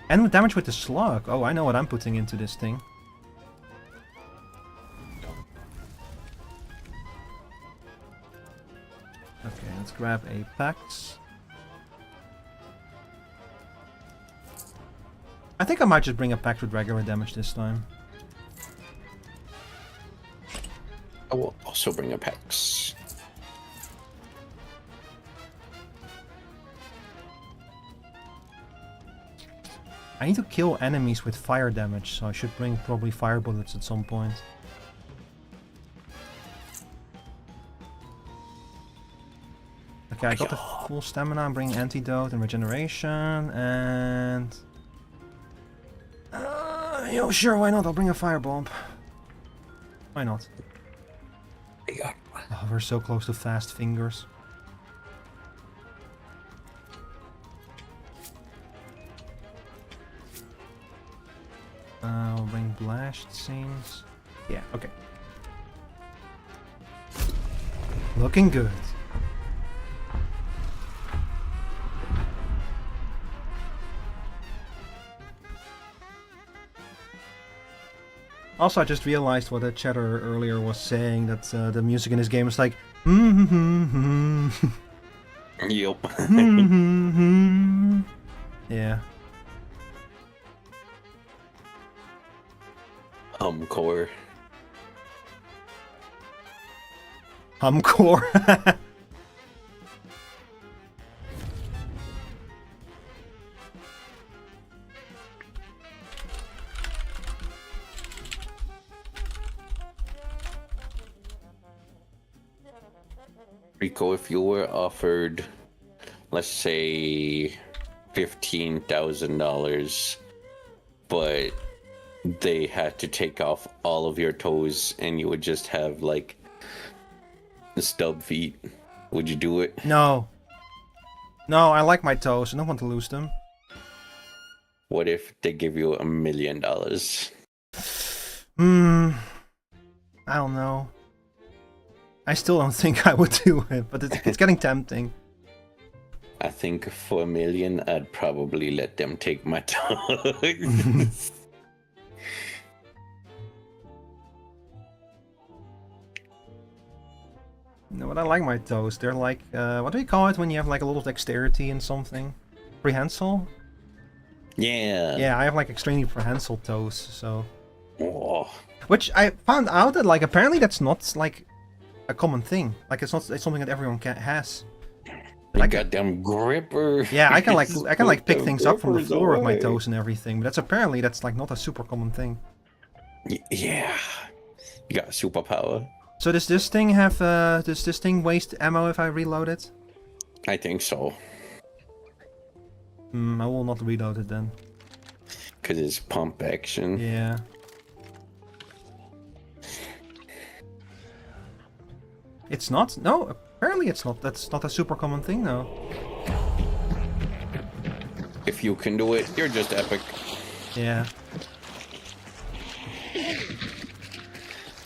And with damage with the slug. Oh, I know what I'm putting into this thing. Okay, let's grab a packs. I think I might just bring a pack with regular damage this time. I will also bring a PAX. I need to kill enemies with fire damage, so I should bring probably fire bullets at some point. Okay, I got the full stamina. I'm bringing antidote and regeneration, and... yo, sure, why not? I'll bring a firebomb. Why not? Oh, we're so close to fast fingers. I'll bring blast scenes. Yeah, okay. Looking good. Also, I just realized what the chatter earlier was saying, that the music in this game is like... Yup. Yeah. Humcore. Humcore. Rico, if you were offered, let's say, $15,000, but they had to take off all of your toes and you would just have, like, stub feet, would you do it? No. No, I like my toes. I don't want to lose them. What if they give you $1 million? I don't know. I still don't think I would do it, but it's getting tempting. I think for $1 million, I'd probably let them take my toes. No, but I like my toes. They're like, what do you call it when you have like a lot of dexterity in something? Prehensile? Yeah. Yeah, I have like extremely prehensile toes, so... Oh. Which I found out that like apparently that's not like a common thing. Like it's something that everyone has. Like goddamn gripper. Yeah, I can like pick things up from the floor with my toes and everything, but that's like not a super common thing. Yeah. You got superpower. So does this thing have does this thing waste ammo if I reload it? I think so. I will not reload it then. Cause it's pump action. Yeah. It's not? No, apparently it's not. That's not a super common thing, though. If you can do it, you're just epic. Yeah.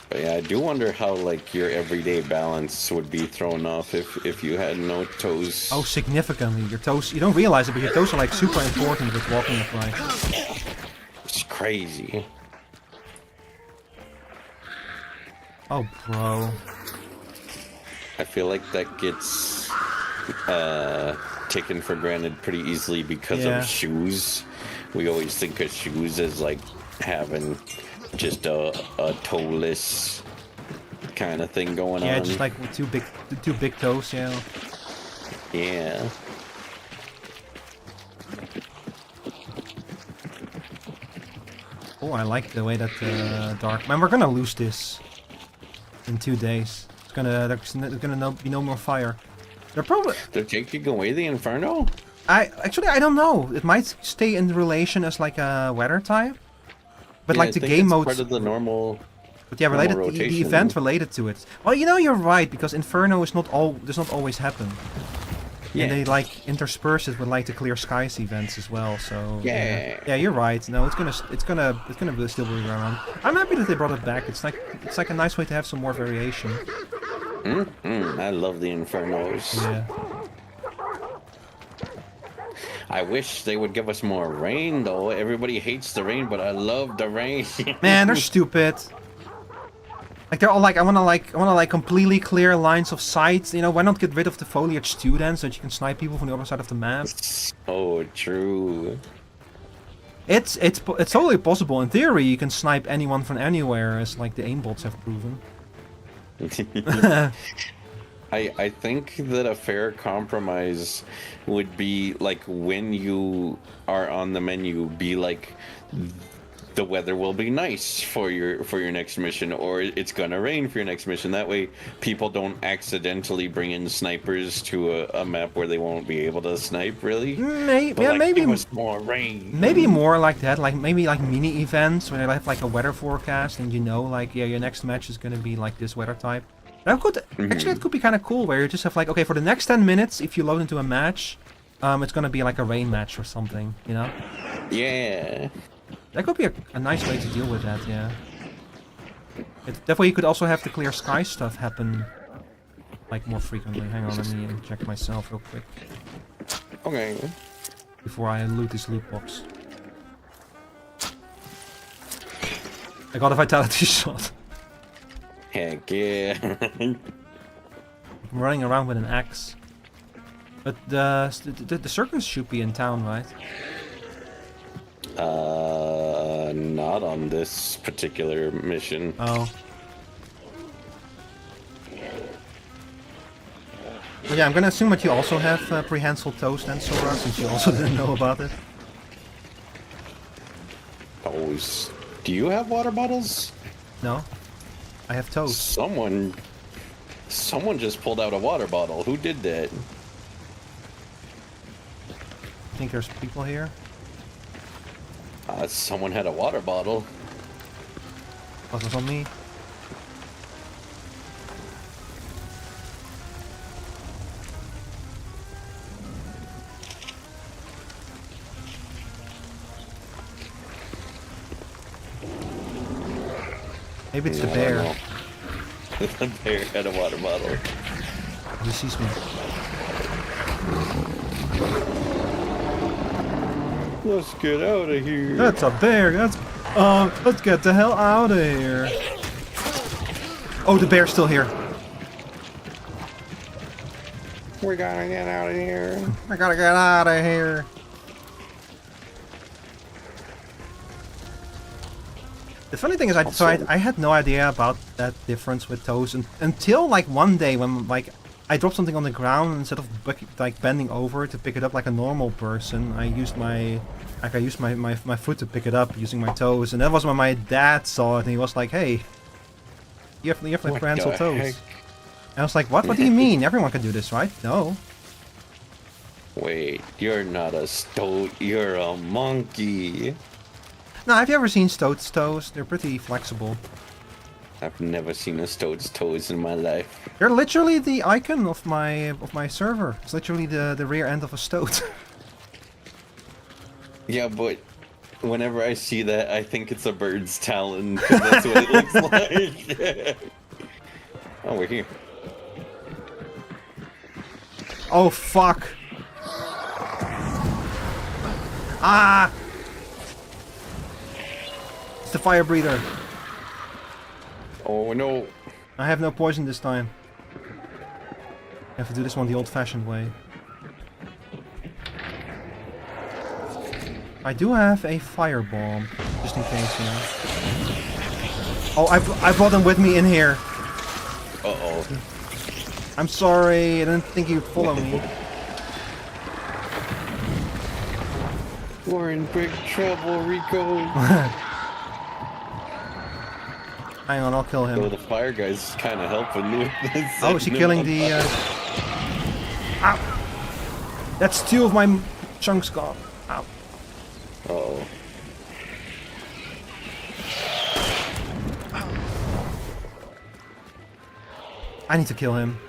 But yeah, I do wonder how like your everyday balance would be thrown off if you had no toes. Oh, significantly. Your toes, you don't realize it, but your toes are like super important with walking upright. It's crazy. Oh, bro. I feel like that gets taken for granted pretty easily because of shoes. We always think of shoes as like having just a toeless kind of thing going on. Yeah, just like two big toes, yeah. Yeah. Oh, I like the way that dark. Man, we're gonna lose this in 2 days. There's gonna be no more fire. They're taking away the Inferno? I don't know. It might stay in relation as like a weather type. But yeah, like the game mode, part of the normal. But yeah, related the event related to it. Well, you know, you're right, because Inferno is does not always happen. Yeah. And they like intersperse it with like the Clear Skies events as well. So yeah, you're right. No, it's gonna still be around. I'm happy that they brought it back. It's like a nice way to have some more variation. I love the Infernos. Yeah. I wish they would give us more rain, though. Everybody hates the rain, but I love the rain. Man, they're stupid. Like they're all like, I wanna completely clear lines of sight. You know, why not get rid of the foliage too then, so that you can snipe people from the other side of the map? Oh, true. It's totally possible. In theory, you can snipe anyone from anywhere, as like the aimbots have proven. I think that a fair compromise would be like when you are on the menu, be like the weather will be nice for your next mission, or it's gonna rain for your next mission. That way, people don't accidentally bring in snipers to a map where they won't be able to snipe. Really? Maybe, like, maybe it was more rain. Maybe more like that, like maybe like mini events where they have like a weather forecast, and you know, like yeah, your next match is gonna be like this weather type. That could actually it could be kind of cool, where you just have like, okay, for the next 10 minutes, if you load into a match, it's gonna be like a rain match or something, you know? Yeah. That could be a nice way to deal with that, yeah. That way you could also have the clear sky stuff happen like more frequently. Hang on, let me check myself real quick. Okay. Before I loot this loot box. I got a vitality shot. Heck yeah. I'm running around with an axe. But the circus should be in town, right? Not on this particular mission. Oh. But yeah, I'm gonna assume that you also have prehensile toast and Sora, since you also didn't know about it. Always. Do you have water bottles? No. I have toast. Someone just pulled out a water bottle. Who did that? I think there's people here. Someone had a water bottle. What was on me? Maybe it's the bear. The bear had a water bottle. He sees me. Let's get out of here. That's a bear. That's let's get the hell out of here. Oh, the bear's still here. We gotta get out of here. I gotta get out of here. The funny thing is, I had no idea about that difference with toes until like one day when like I dropped something on the ground, and instead of like bending over to pick it up like a normal person, I used my foot to pick it up using my toes, and that was when my dad saw it, and he was like, "Hey, you have like prehensile toes." And I was like, "What? What do you mean? Everyone can do this, right?" No. Wait, you're not a stoat, you're a monkey. No, have you ever seen Stoat's toes? They're pretty flexible. I've never seen a stoat's toes in my life. They're literally the icon of my server. It's literally the rear end of a stoat. Yeah, but whenever I see that, I think it's a bird's talon, because that's what it looks like. Oh, we're here. Oh, fuck. Ah! It's the fire breather. Oh, no. I have no poison this time. I have to do this one the old-fashioned way. I do have a firebomb, just in case, you know. Oh, I brought them with me in here. Uh-oh. I'm sorry, I didn't think you'd follow me. We're in big trouble, Rico. Hang on, I'll kill him. Oh, the fire guy's kind of helping with this. Oh, is he killing the... Ow! That's 2 of my chunks gone. Ow. Uh-oh. I need to kill him.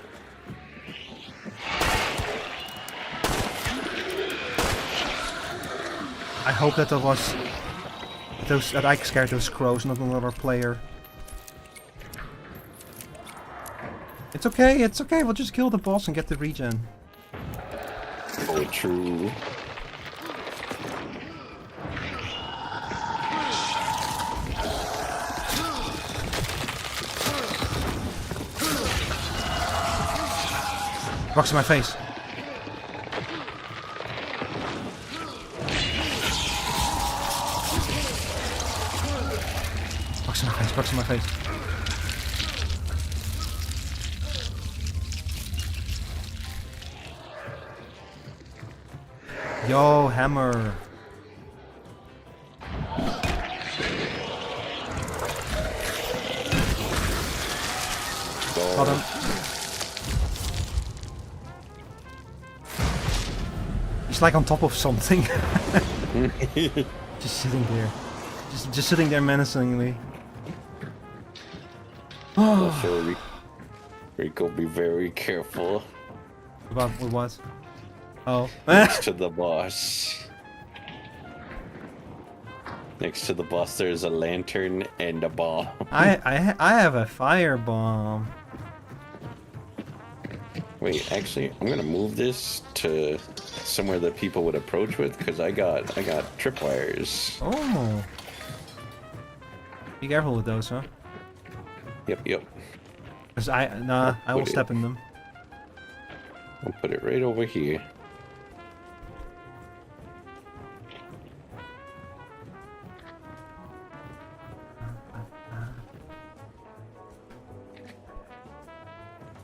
I hope that that I scared those crows, not another player. It's okay, we'll just kill the boss and get the regen. Oh, true. Rocks in my face. Rocks in my face, rocks in my face. Yo, hammer. god. Got him. He's like on top of something. Just sitting there. Just sitting there menacingly. Also, Rico, be very careful. About what? Oh. Next to the boss. Next to the boss, there's a lantern and a bomb. I have a fire bomb. Wait, actually, I'm gonna move this to somewhere that people would approach with, because I got tripwires. Oh. Be careful with those, huh? Yep. Cause I will step in them. I'll put it right over here.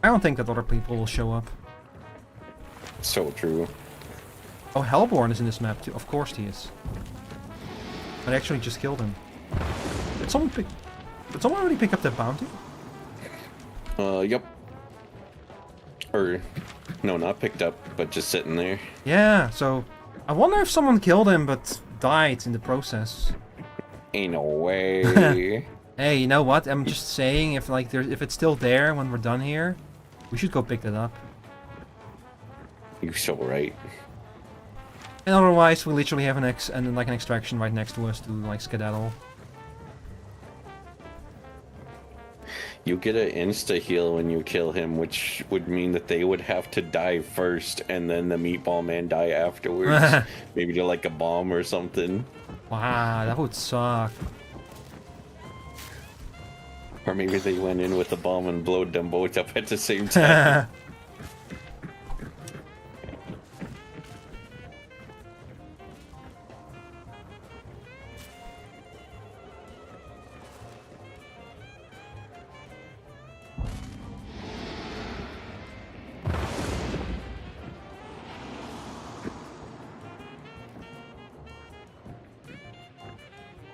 I don't think that other people will show up. So true. Oh, Hellborn is in this map too. Of course he is. I actually just killed him. Did someone already pick up that bounty? Yep. Or, no, not picked up, but just sitting there. Yeah, so I wonder if someone killed him but died in the process. Ain't no way. Hey, you know what? I'm just saying, if it's still there when we're done here, we should go pick that up. You're so right. And otherwise, we literally have an extraction right next to us to like skedaddle. You get an insta heal when you kill him, which would mean that they would have to die first, and then the meatball man die afterwards. Maybe to like a bomb or something. Wow, that would suck. Or maybe they went in with a bomb and blowed them both up at the same time.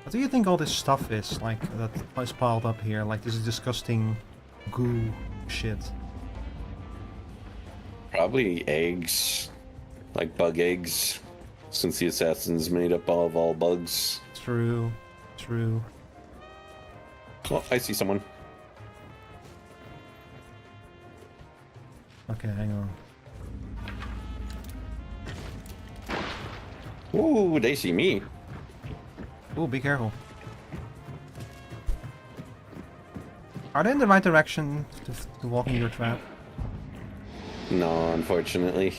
What do you think all this stuff is, like, that is piled up here? Like, this is disgusting goo shit. Probably eggs. Like bug eggs. Since the assassin's made up of all bugs. True. True. Oh, I see someone. Okay, hang on. Ooh, they see me. Ooh, be careful. Are they in the right direction to walk in your trap? No, unfortunately.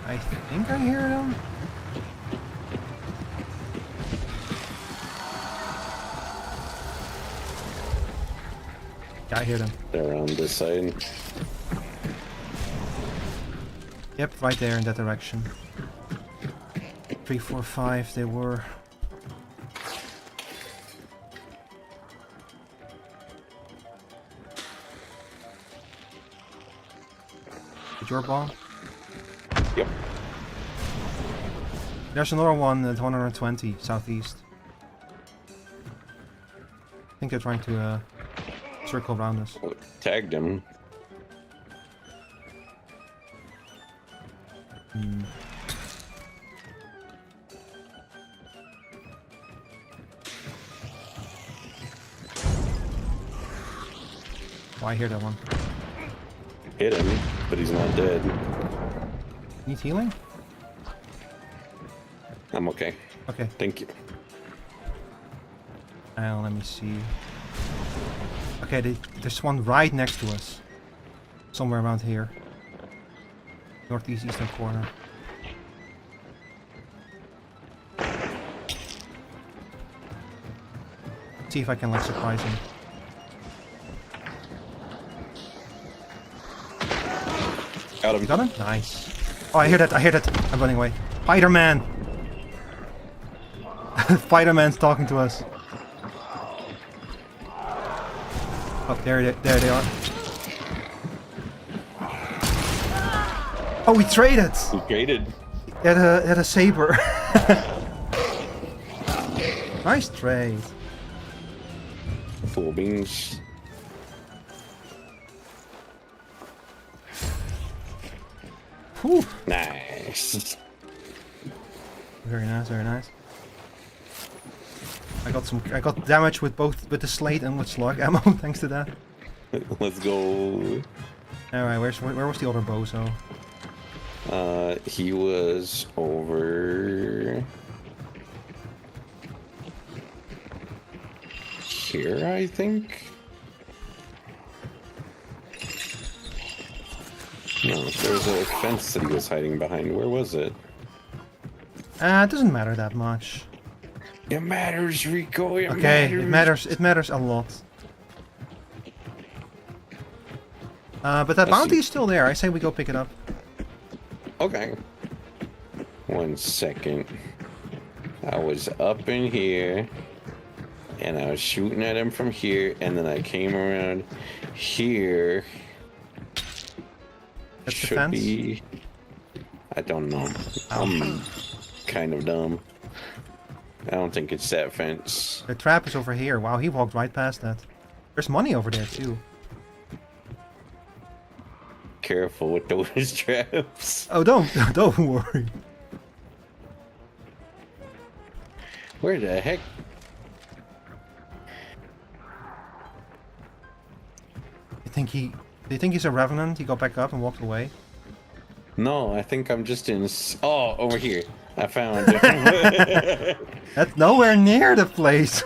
I think I hear them. Yeah, I hear them. They're on this side. Yep, right there in that direction. 3, 4, 5, they were. Is your bomb? Yep. There's another one at 120 southeast. I think they're trying to circle around us. Tagged him. Oh, I hear that one. Hit him, but he's not dead. Need healing? I'm okay. Okay. Thank you. Let me see. Okay, there's one right next to us. Somewhere around here. Northeast eastern corner. See if I can like surprise him. Got him. You got him? Nice. Oh, I hear that. I'm running away. Spider-Man! Spider-Man's talking to us. Oh, there they are. Oh, we traded! We traded. He had a saber. Nice trade. Full beans. Whew. Nice. Very nice, very nice. I got damage with both the slate and with slug ammo thanks to that. Let's go. Alright, where was the other bozo? He was over here, I think. No, there's a fence that he was hiding behind. Where was it? It doesn't matter that much. It matters, Rico. It okay, matters. it matters a lot. But that bounty is still there. I say we go pick it up. Okay. 1 second. I was up in here, and I was shooting at him from here, and then I came around here. That's the Should fence? be. I don't know. I'm kind of dumb. I don't think it's that fence. The trap is over here. Wow, he walked right past that. There's money over there too. Careful with those traps. Oh, don't worry. Where the heck? Do you think he's a revenant? He got back up and walked away? No, I think I'm just in. Oh, over here. I found it. That's nowhere near the place.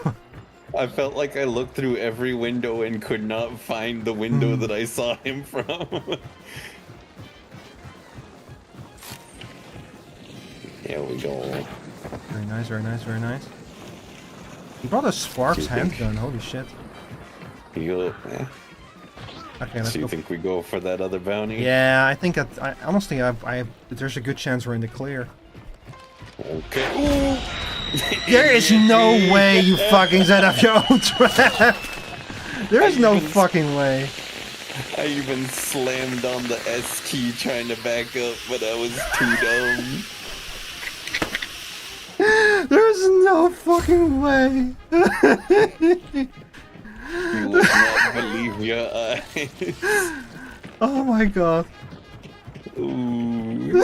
I felt like I looked through every window and could not find the window that I saw him from. There we go. Very nice, very nice, very nice. He brought a Sparks handgun, holy shit. You Okay, let's so you go. think we go for that other bounty? Yeah, I think honestly, there's a good chance we're in the clear. Okay. There is no way you fucking set up your own trap. There is no fucking way. I even slammed on the S key trying to back up, but I was too dumb. There's no fucking way. You would not believe your eyes. Oh my god. Ooh.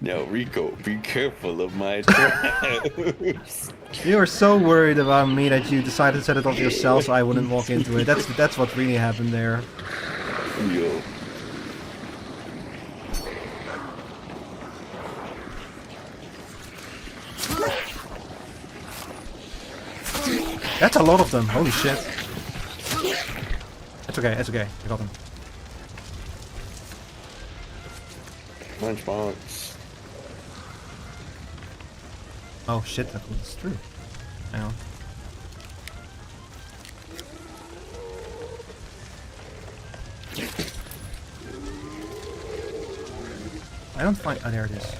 Now, Rico, be careful of my traps. You were so worried about me that you decided to set it off yourself so I wouldn't walk into it. That's what really happened there. Yo. That's a lot of them. Holy shit. It's okay. It's okay. I got them. Lunchbox. Oh shit, that was true. Hang on. I don't find. Oh, there it is.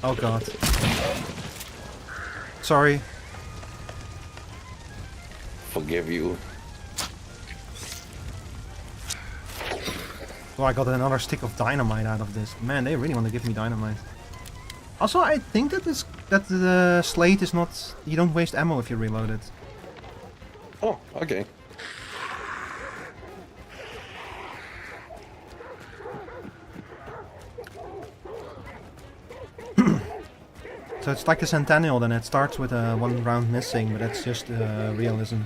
Oh god. Sorry. Forgive you. Oh, I got another stick of dynamite out of this. Man, they really want to give me dynamite. Also, I think that the slate is not. You don't waste ammo if you reload it. Oh, okay. So it's like the Centennial, then it starts with one round missing, but that's just realism.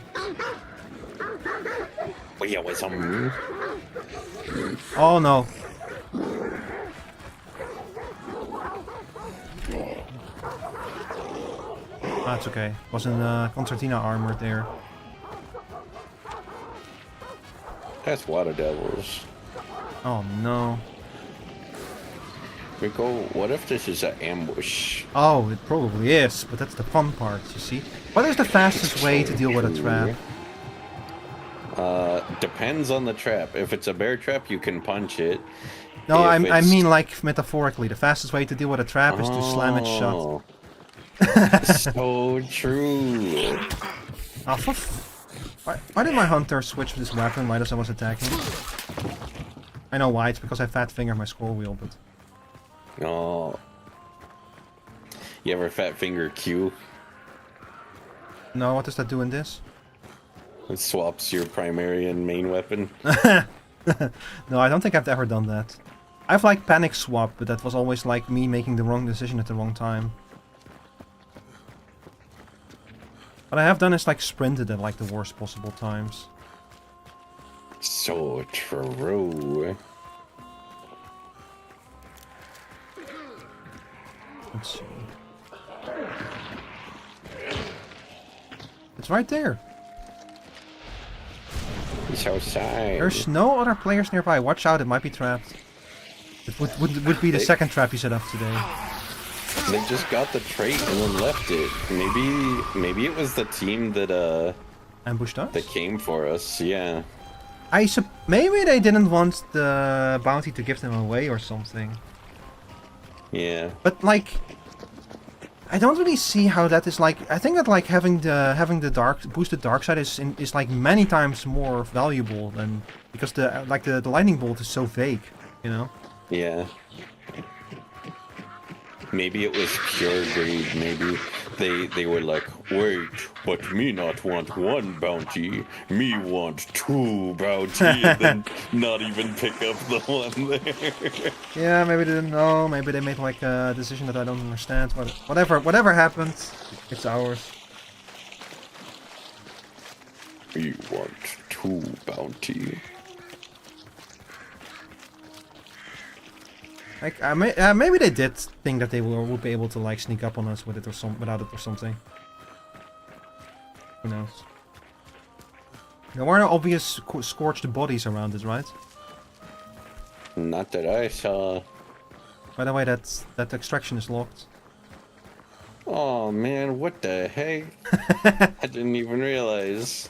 Realism. Oh no. That's okay. Wasn't Concertina armored there. That's water devils. Oh no. Rico, what if this is an ambush? Oh, it probably is, but that's the fun part, you see. What is the fastest way to deal with a trap? Depends on the trap. If it's a bear trap, you can punch it. No, I mean like metaphorically. The fastest way to deal with a trap is to slam it Oh. shut. So true. Oh, Why did my hunter switch this weapon right as I was attacking? I know why, it's because I fat fingered my scroll wheel, but... Oh. You ever fat finger Q? No, what does that do in this? It swaps your primary and main weapon. No, I don't think I've ever done that. I've like panic swap, but that was always like me making the wrong decision at the wrong time. What I have done is like sprinted at like the worst possible times. So true. Let's see. It's right there. So sad. There's no other players nearby. Watch out, it might be trapped. It would be the second trap you set up today. They just got the trait and then left it. Maybe it was the team that ambushed us? That came for us, yeah. Maybe they didn't want the bounty to give them away or something. Yeah. But like, I don't really see how that is like. I think that like having the boosted dark side is like many times more valuable than, because the lightning bolt is so vague, you know. Yeah. Maybe it was pure greed. Maybe they were like, wait, but me not want one bounty, me want 2 bounty, and then not even pick up the one there. Yeah, maybe they didn't know. Maybe they made like a decision that I don't understand. But whatever happened, it's ours. We want 2 bounty. Like maybe they did think that they would be able to like sneak up on us with it or without it or something. Who knows? There were no obvious scorched bodies around it, right? Not that I saw. By the way, that extraction is locked. Oh man, what the heck? I didn't even realize.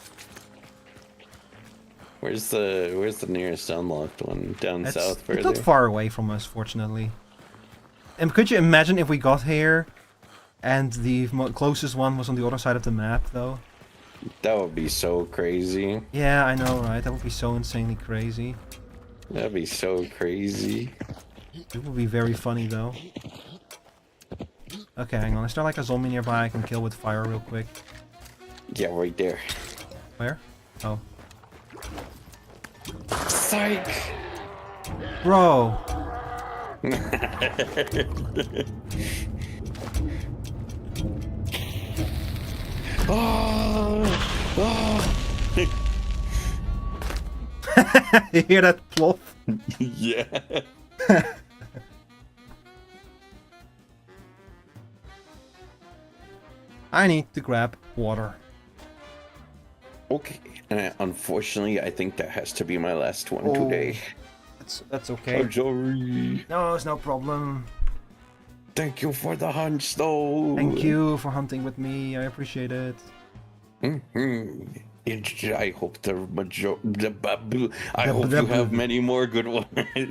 Where's the nearest unlocked one? Down south further? It's not far away from us, fortunately. And could you imagine if we got here and the closest one was on the other side of the map, though? That would be so crazy. Yeah, I know, right? That would be so insanely crazy. That'd be so crazy. It would be very funny, though. Okay, hang on. Is there like a zombie nearby I can kill with fire real quick? Yeah, right there. Where? Oh. Psych! Bro! You hear that plop? Yeah. I need to grab water. Okay, and unfortunately, I think that has to be my last one today. That's okay. I'm sorry. No, it's no problem. Thank you for the hunt, though. Thank you for hunting with me. I appreciate it. I hope I hope you have many more good ones.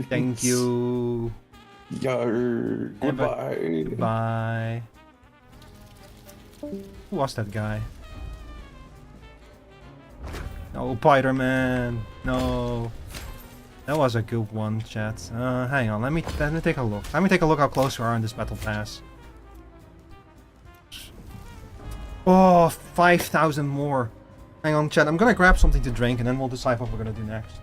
Thank you. Yar. Goodbye. Bye. Who was that guy? No, Spider-Man. No. That was a good one, chat. Hang on, let me take a look. Let me take a look how close we are in this battle pass. Oh, 5,000 more. Hang on, chat. I'm gonna grab something to drink and then we'll decide what we're gonna do next.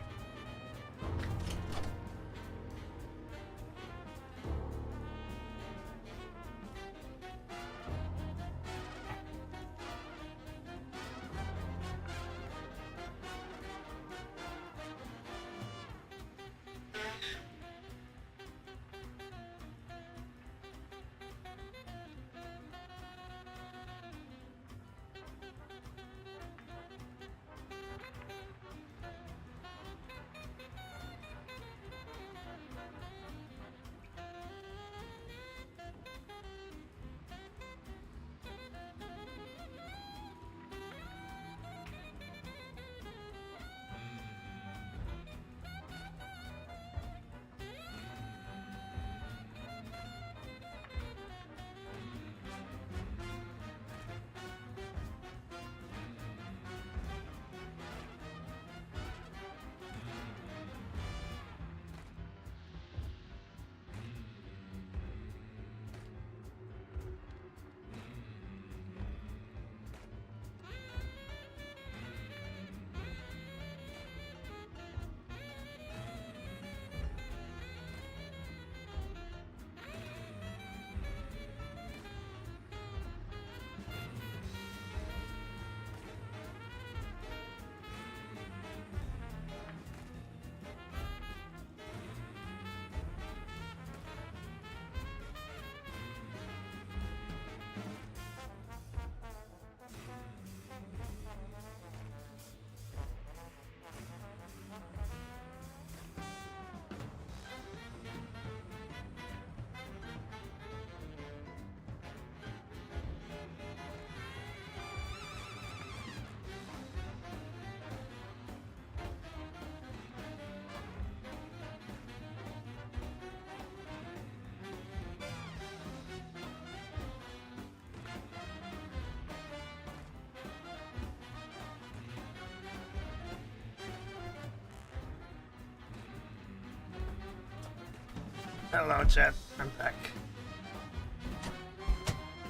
Hello, chat. I'm back.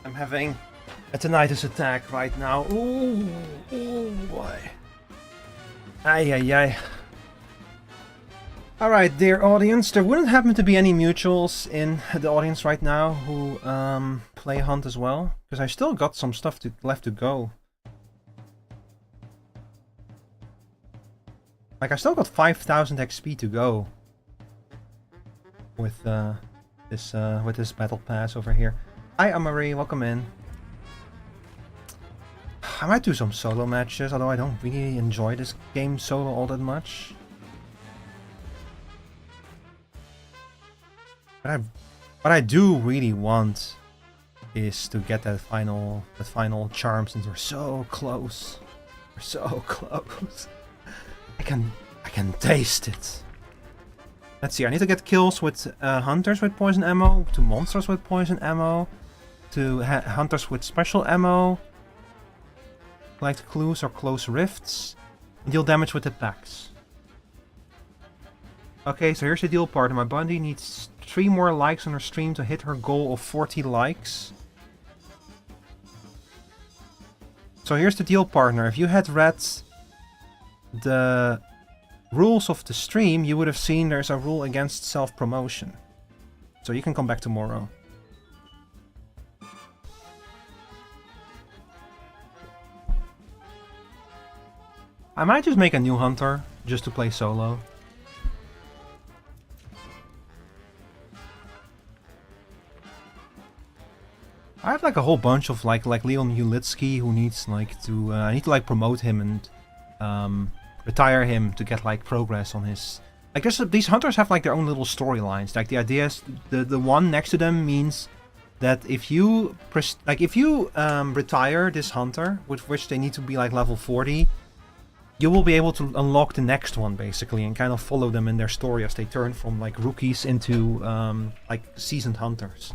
I'm having a tinnitus attack right now. Ooh, boy. Ay, ay, ay. Alright, dear audience, there wouldn't happen to be any mutuals in the audience right now who play Hunt as well, because I still got some stuff left to go. Like, I still got 5,000 XP to go with this battle pass over here. Hi, Amari, welcome in. I might do some solo matches, although I don't really enjoy this game solo all that much. What I do really want is to get that final charm, since we're so close. We're so close. I can taste it. Let's see, I need to get kills with hunters with poison ammo, to monsters with poison ammo, to hunters with special ammo, collect clues or close rifts, and deal damage with attacks. Okay, so here's the deal partner. My buddy needs 3 more likes on her stream to hit her goal of 40 likes. So here's the deal partner. If you had read the rules of the stream, you would have seen there's a rule against self-promotion. So you can come back tomorrow. I might just make a new hunter just to play solo. I have like a whole bunch of like Leon Ulitsky who needs like to I need to like promote him and retire him to get like progress on his, like these hunters have like their own little storylines. Like the idea is the one next to them means that if you retire this hunter, with which they need to be like level 40, you will be able to unlock the next one basically and kind of follow them in their story as they turn from like rookies into like seasoned hunters.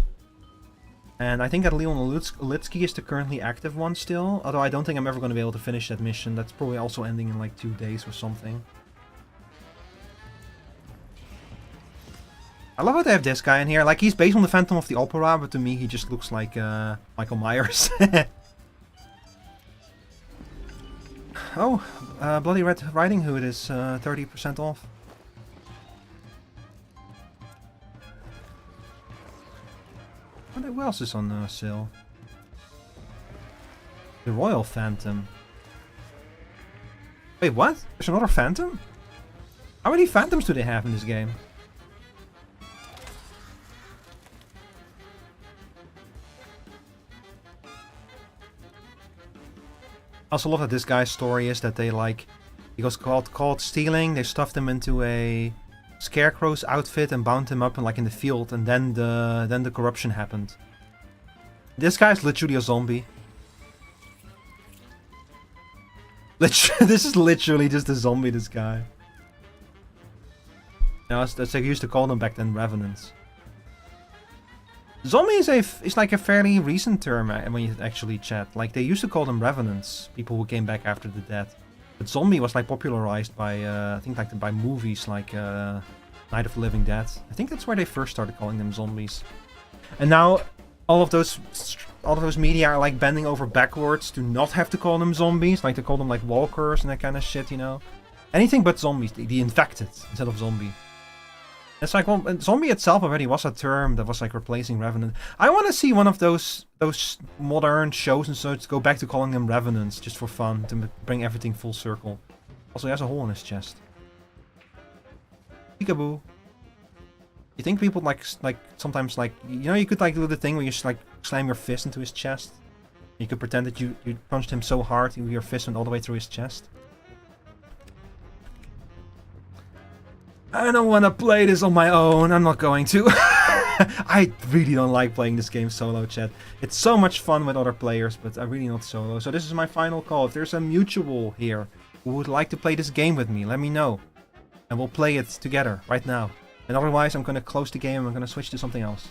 And I think that Leon Ulitsky is the currently active one still, although I don't think I'm ever going to be able to finish that mission. That's probably also ending in like 2 days or something. I love how they have this guy in here. Like, he's based on the Phantom of the Opera, but to me he just looks like Michael Myers. Oh, Bloody Red Riding Hood is 30% off. What else is on sale? The Royal Phantom. Wait, what? There's another Phantom? How many Phantoms do they have in this game? I also love that this guy's story is that they like, he was caught stealing, they stuffed him into a Scarecrow's outfit and bound him up in the field, and then the corruption happened. This guy's literally a zombie. This is literally just a zombie, this guy. Now, that's like, I used to call them back then, revenants. Zombie is like a fairly recent term when you actually chat. Like, they used to call them revenants, people who came back after the dead. But zombie was like popularized by I think like by movies like Night of the Living Dead. I think that's where they first started calling them zombies. And now all of those media are like bending over backwards to not have to call them zombies. Like, they call them like walkers and that kind of shit, you know. Anything but zombies, the infected instead of zombie. It's like, well, zombie itself already was a term that was like replacing revenant. I want to see one of those modern shows and such go back to calling them revenants just for fun, to bring everything full circle. Also, he has a hole in his chest. Peekaboo. You think people like sometimes like, you know, you could like do the thing where you just like slam your fist into his chest. You could pretend that you punched him so hard your fist went all the way through his chest. I don't want to play this on my own. I'm not going to. I really don't like playing this game solo, chat. It's so much fun with other players, but I'm really not solo. So this is my final call. If there's a mutual here who would like to play this game with me, let me know. And we'll play it together right now. And otherwise, I'm going to close the game and I'm going to switch to something else.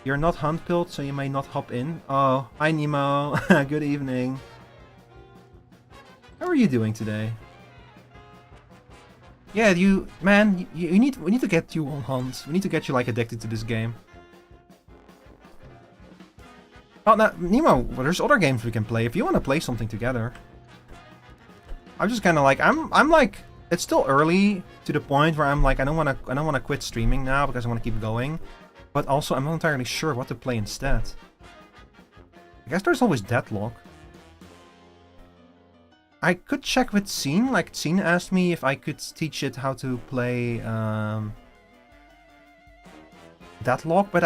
You're not hunt-pilled, so you may not hop in. Oh, hi Nemo. Good evening. How are you doing today? Yeah, man, we need to get you on hunt. We need to get you like addicted to this game. Oh, now, Nemo, well, there's other games we can play if you want to play something together. I'm just kind of like, I'm like, it's still early to the point where I'm like, I don't want to quit streaming now because I want to keep going. But also, I'm not entirely sure what to play instead. I guess there's always Deadlock. I could check with Scene. Like, Scene asked me if I could teach it how to play Deadlock, but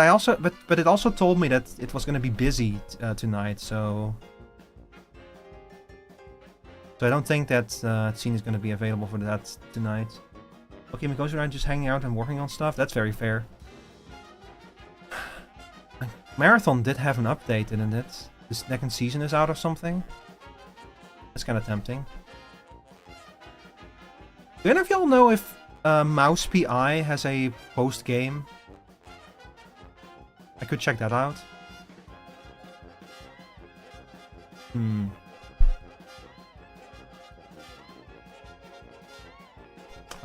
it also told me that it was going to be busy tonight, so I don't think that Scene is going to be available for that tonight. Okay, he goes around just hanging out and working on stuff. That's very fair. Marathon did have an update, didn't it? The second season is out or something. That's kind of tempting. Do any of y'all know if Mouse PI has a post-game? I could check that out. I'm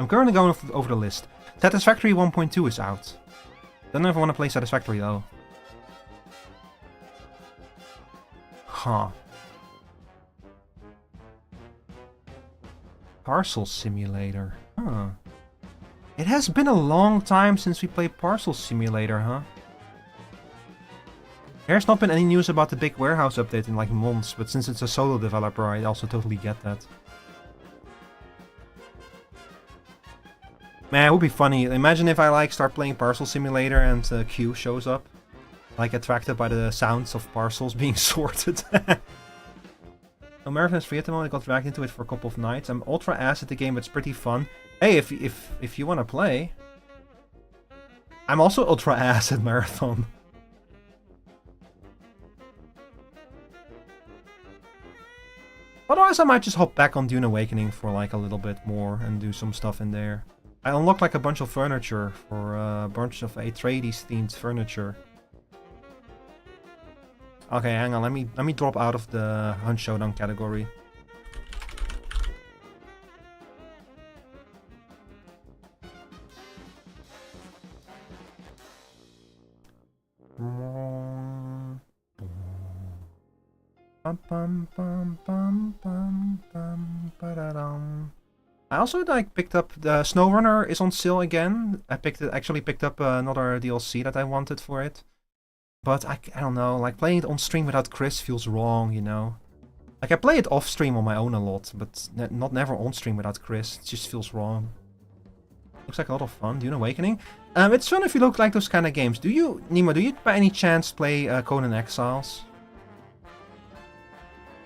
currently going over the list. Satisfactory 1.2 is out. Don't know if I want to play Satisfactory though. Huh. Parcel Simulator. Huh. It has been a long time since we played Parcel Simulator, huh? There's not been any news about the big warehouse update in like months, but since it's a solo developer, I also totally get that. Man, it would be funny. Imagine if I like start playing Parcel Simulator and Q shows up. Like attracted by the sounds of parcels being sorted. Marathon is free at the moment. I got dragged into it for a couple of nights. I'm ultra ass at the game, but it's pretty fun. Hey, if you want to play, I'm also ultra ass at Marathon. Otherwise, I might just hop back on Dune Awakening for like a little bit more and do some stuff in there. I unlocked like a bunch of furniture for a bunch of Atreides themed furniture. Okay, hang on. Let me drop out of the Hunt Showdown category. I also like picked up the SnowRunner is on sale again. I actually picked up another DLC that I wanted for it. But I don't know, like playing it on stream without Chris feels wrong, you know? Like I play it off stream on my own a lot, but never on stream without Chris. It just feels wrong. Looks like a lot of fun. Dune Awakening. It's fun if you look like those kind of games. Nemo, do you by any chance play Conan Exiles?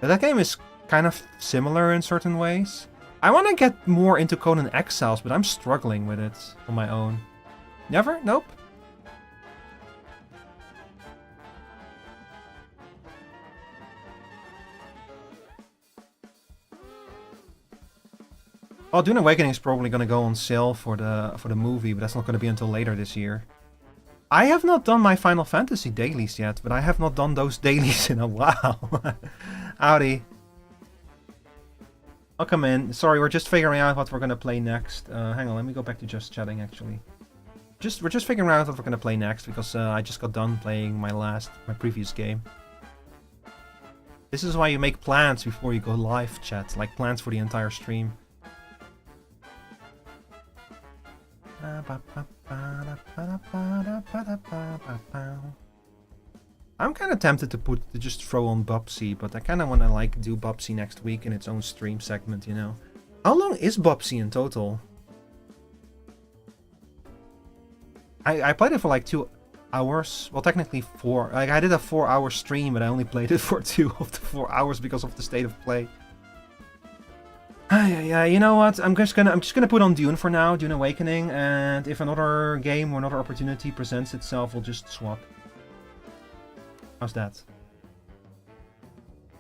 That game is kind of similar in certain ways. I want to get more into Conan Exiles, but I'm struggling with it on my own. Never? Nope. Well, Dune Awakening is probably going to go on sale for the movie, but that's not going to be until later this year. I have not done my Final Fantasy dailies yet, but I have not done those dailies in a while. Howdy. I'll come in. Sorry, we're just figuring out what we're going to play next. Hang on, let me go back to just chatting, actually. We're just figuring out what we're going to play next, because I just got done playing my previous game. This is why you make plans before you go live, chat. Like, plans for the entire stream. I'm kind of tempted to just throw on Bubsy, but I kind of want to like do Bubsy next week in its own stream segment, you know. How long is Bubsy in total? I played it for like 2 hours. Well, technically 4. Like I did a 4-hour stream, but I only played it for 2 of the 4 hours because of the state of play. Yeah, you know what? I'm just gonna put on Dune for now, Dune Awakening, and if another game or another opportunity presents itself, we'll just swap. How's that?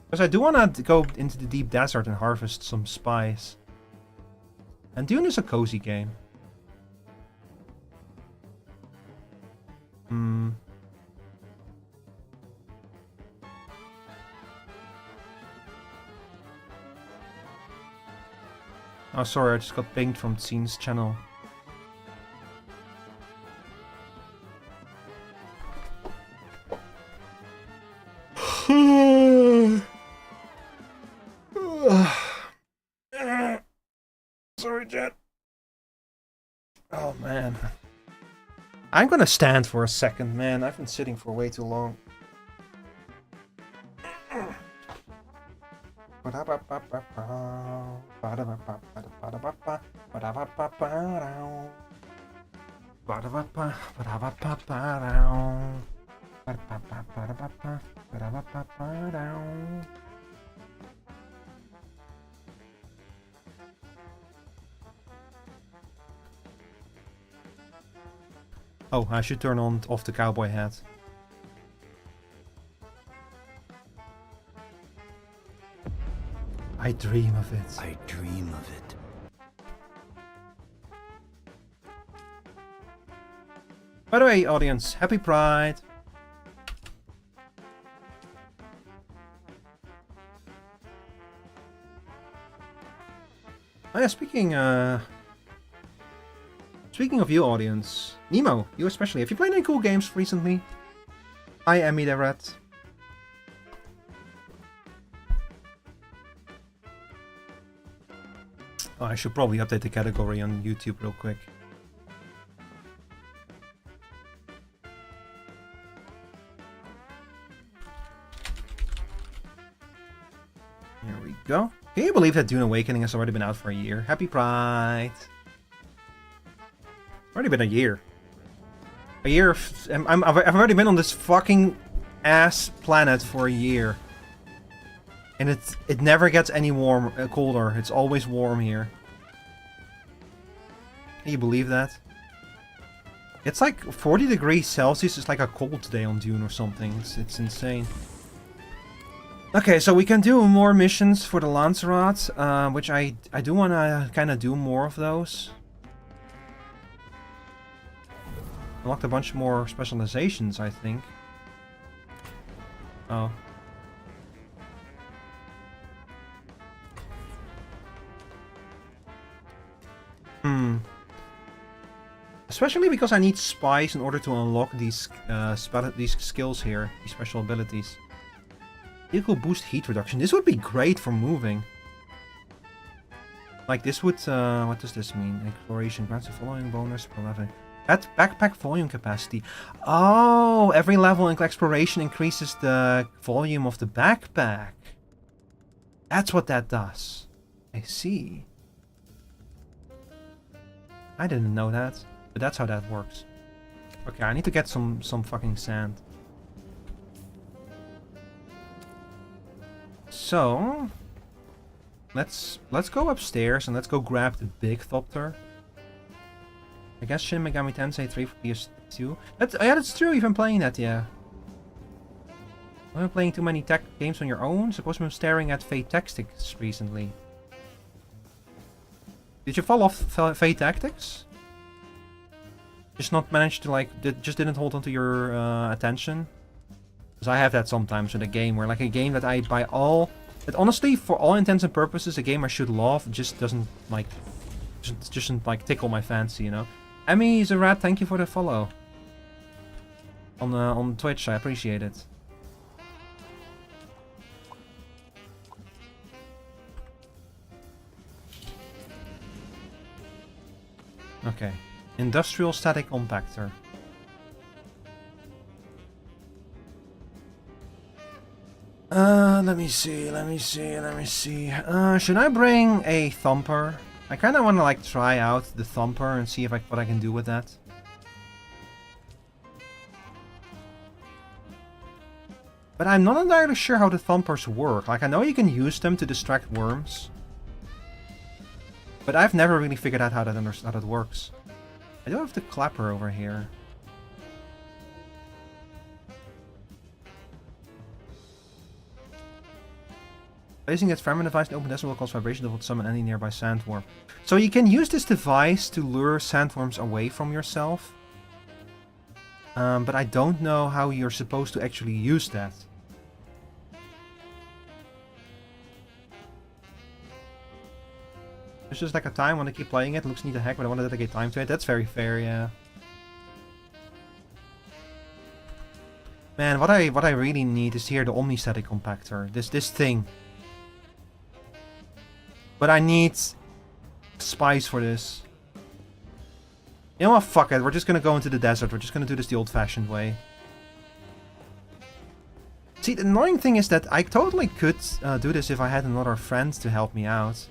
Because I do want to go into the deep desert and harvest some spice. And Dune is a cozy game. Oh, sorry, I just got pinged from Tsene's channel. Sorry, Jet. Oh, man. I'm gonna stand for a second, man. I've been sitting for way too long. Oh, I should turn off the cowboy hat. I dream of it. I dream of it. By the way, audience, happy Pride! Oh yeah, speaking of you, audience, Nemo, you especially, have you played any cool games recently? Hi, Emmy the Rat. Oh, I should probably update the category on YouTube real quick. Here we go. Can you believe that Dune Awakening has already been out for a year? Happy Pride! Already been a year. A year of... I've already been on this fucking ass planet for a year. And it never gets any colder. It's always warm here. Can you believe that? It's like 40 degrees Celsius. It's like a cold day on Dune or something. It's insane. Okay, so we can do more missions for the Lancelot, which I do want to kind of do more of those. Unlocked a bunch more specializations, I think. Oh. Especially because I need spies in order to unlock these skills here, these special abilities. Vehicle boost heat reduction. This would be great for moving. Like this would, what does this mean? Exploration grants the following bonus per level. Backpack volume capacity. Oh, every level in exploration increases the volume of the backpack. That's what that does. I see. I didn't know that, but that's how that works. Okay, I need to get some fucking sand. So, let's go upstairs and let's go grab the big thopter. I guess Shin Megami Tensei 3 for PS2. Yeah, that's true. You've been playing that, yeah. I've been playing too many tech games on your own. Suppose I'm staring at Fate Tactics recently. Did you fall off Fate Tactics? Just not managed to like, just didn't hold onto your attention? Because I have that sometimes with a game where like a game that I that honestly, for all intents and purposes, a game I should love just doesn't like, just doesn't like tickle my fancy, you know? Emmy is a rat, thank you for the follow. On Twitch, I appreciate it. Okay. Industrial static compactor. Let me see. Should I bring a thumper? I kind of want to like try out the thumper and see if what I can do with that. But I'm not entirely sure how the thumpers work. Like I know you can use them to distract worms. But I've never really figured out how that works. I do have the clapper over here. Placing its fragment device in open desert will cause vibration that will summon any nearby sandworm. So you can use this device to lure sandworms away from yourself. But I don't know how you're supposed to actually use that. There's just like a time when I keep playing it. Looks neat to heck, but I want to dedicate time to it. That's very fair, yeah. Man, what I really need is here the Omnistatic Compactor. This thing. But I need spice for this. You know what? Fuck it. We're just gonna go into the desert. We're just gonna do this the old-fashioned way. See, the annoying thing is that I totally could do this if I had another friend to help me out.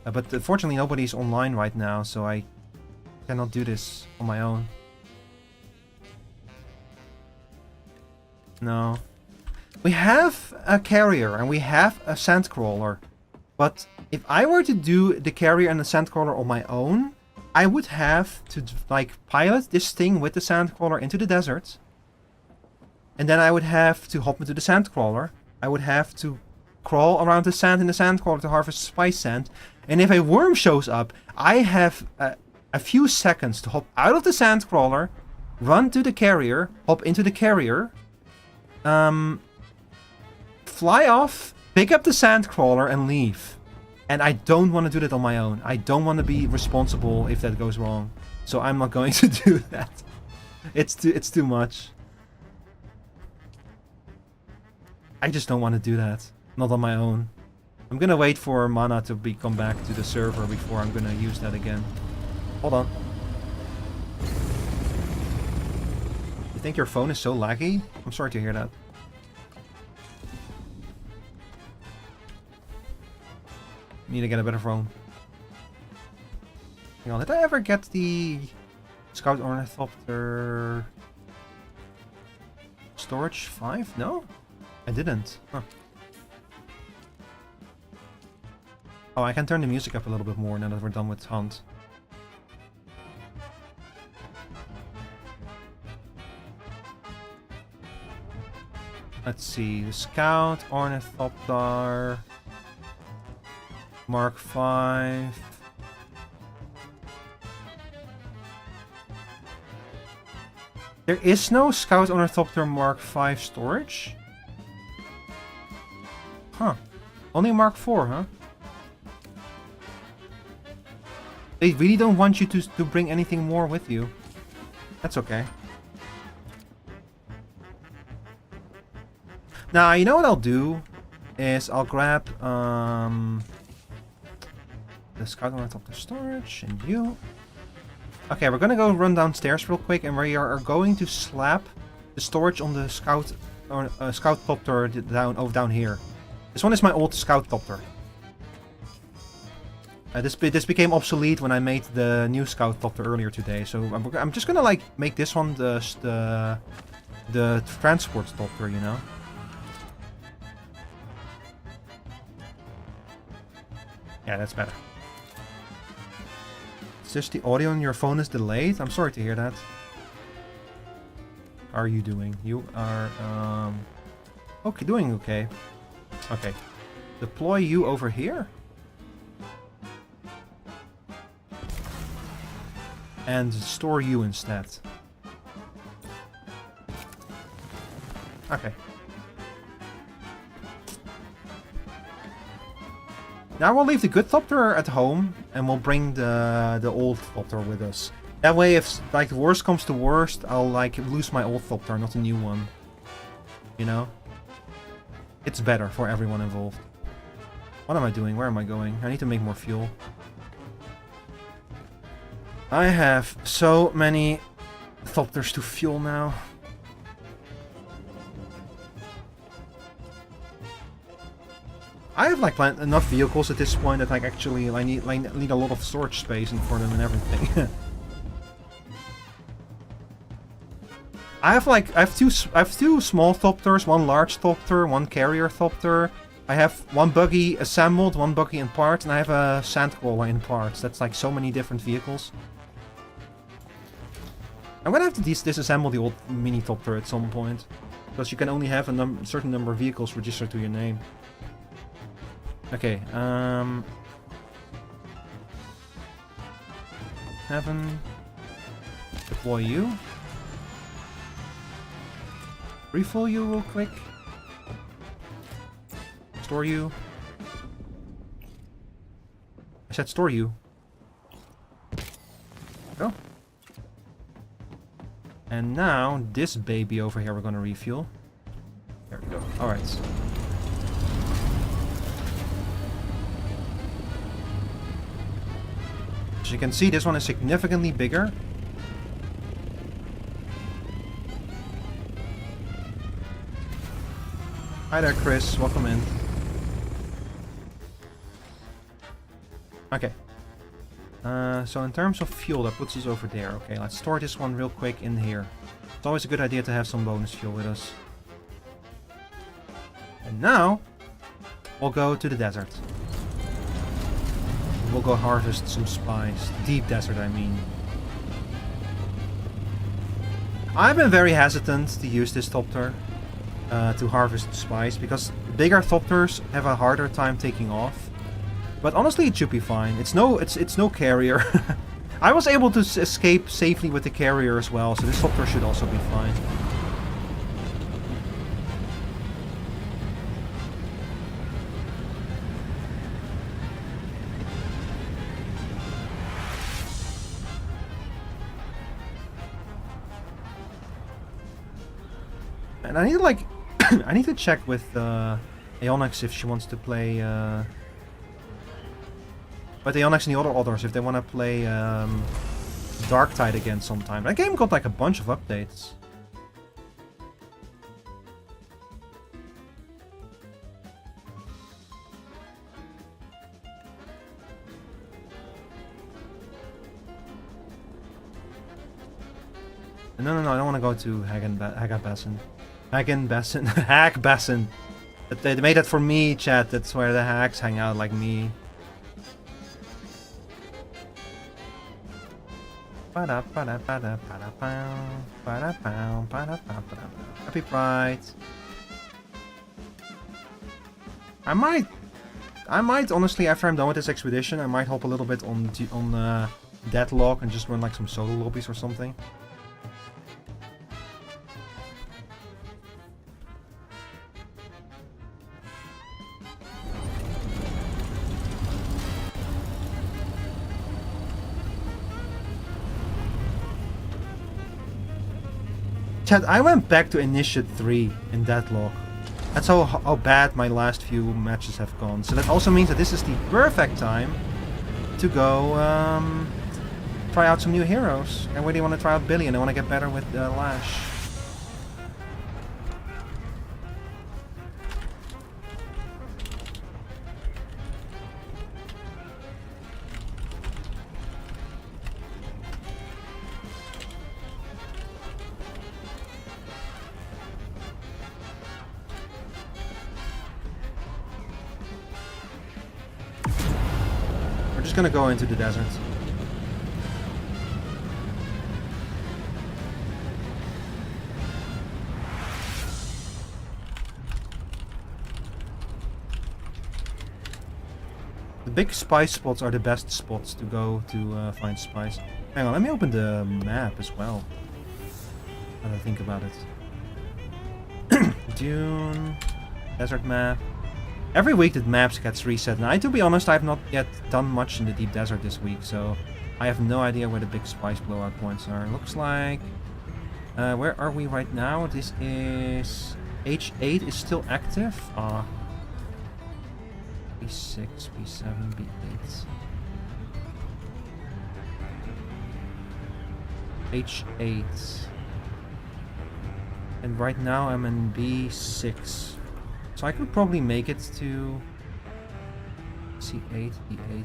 But unfortunately nobody's online right now, so I cannot do this on my own. No. We have a carrier and we have a sandcrawler. But if I were to do the carrier and the sandcrawler on my own, I would have to like pilot this thing with the sandcrawler into the desert. And then I would have to hop into the sandcrawler. I would have to crawl around the sand in the sandcrawler to harvest spice sand. And if a worm shows up, I have a few seconds to hop out of the sandcrawler, run to the carrier, hop into the carrier, fly off, pick up the sandcrawler and leave. And I don't want to do that on my own. I don't want to be responsible if that goes wrong. So I'm not going to do that. It's too much. I just don't want to do that. Not on my own. I'm gonna wait for mana to come back to the server before I'm gonna use that again. Hold on. You think your phone is so laggy? I'm sorry to hear that. Need to get a better phone. Hang on, did I ever get the Scout Ornithopter storage 5? No? I didn't. Huh. Oh, I can turn the music up a little bit more now that we're done with Hunt. Let's see, the Scout Ornithopter Mark 5. There is no Scout Ornithopter Mark 5 storage? Huh. Only Mark 4, huh? They really don't want you to bring anything more with you. That's okay. Now, you know what I'll do? Is I'll grab the Scout Ornithopter storage and you. Okay, we're gonna go run downstairs real quick and we are going to slap the storage on the Scout or Scout-topter down here. This one is my old Scout-topter. This became obsolete when I made the new Scout-topter earlier today, so I'm just gonna like make this one the transport topter, you know. Yeah, that's better. It's just the audio on your phone is delayed. I'm sorry to hear that. How are you doing? You are okay, doing okay. Okay. Deploy you over here. And store you instead. Okay. Now we'll leave the good Thopter at home and we'll bring the old Thopter with us. That way if like the worst comes to worst, I'll like lose my old Thopter, not a new one. You know? It's better for everyone involved. What am I doing? Where am I going? I need to make more fuel. I have so many Thopters to fuel now. I have like enough vehicles at this point that like actually I need a lot of storage space for them and everything. I have two small Thopters, one large Thopter, one carrier Thopter. I have one buggy assembled, one buggy in parts, and I have a sandcrawler in parts. That's like so many different vehicles. I'm gonna have to disassemble the old mini Thopter at some point, because you can only have a certain number of vehicles registered to your name. Okay, Heaven, deploy you. Refill you real quick. Store you. I said store you. Go. And now this baby over here we're gonna refuel. There we go. Alright. As you can see, this one is significantly bigger. Hi there, Chris. Welcome in. Okay. So in terms of fuel, that puts us over there. Okay, let's store this one real quick in here. It's always a good idea to have some bonus fuel with us. And now, we'll go to the desert. We'll go harvest some spice. Deep desert, I mean. I've been very hesitant to use this thopter to harvest spice because bigger thopters have a harder time taking off. But honestly, it should be fine. It's no carrier. I was able to escape safely with the carrier as well, so this thopter should also be fine. And I need to like, I need to check with Aeonix if she wants to play. But Aeonix and the other others, if they want to play Darktide again sometime. That game got like a bunch of updates. No, I don't want to go to Hagbassin. Hagbassin. They made that for me, chat. That's where the hacks hang out, like me. Happy Pride. I might honestly, after I'm done with this expedition, I might hop a little bit on Deadlock and just run like some solo lobbies or something. Chat, I went back to Initiate 3 in Deadlock. That's how bad my last few matches have gone. So that also means that this is the perfect time to go try out some new heroes. I really want to try out Billy and I want to get better with Lash. Gonna go into the desert. The big spice spots are the best spots to go to find spice. Hang on, let me open the map as well. Now that I think about it. Dune, desert map. Every week the maps gets reset, and to be honest, I've not yet done much in the deep desert this week, so I have no idea where the big spice blowout points are. Looks like... where are we right now? This is... H8 is still active. B6, B7, B8. H8. And right now I'm in B6. So I could probably make it to C8, E8, E,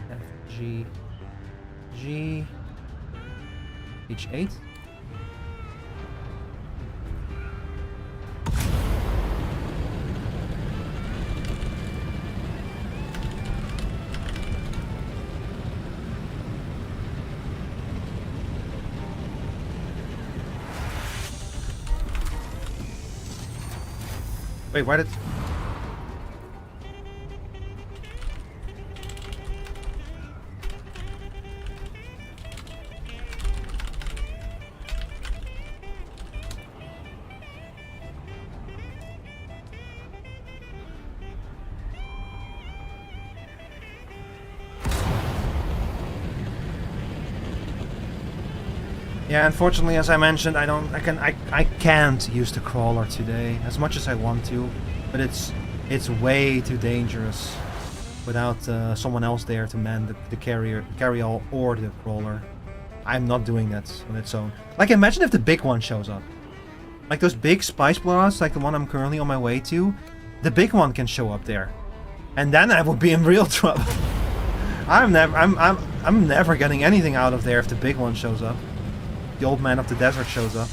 F, G, G, H8. Wait, why did... Yeah, unfortunately, as I mentioned, I can't use the crawler today as much as I want to, but it's way too dangerous without someone else there to man the carry-all or the crawler. I'm not doing that on its own. Like, imagine if the big one shows up. Like those big spice blasts, like the one I'm currently on my way to, the big one can show up there, and then I would be in real trouble. I'm never getting anything out of there if the big one shows up. The old man of the desert shows up.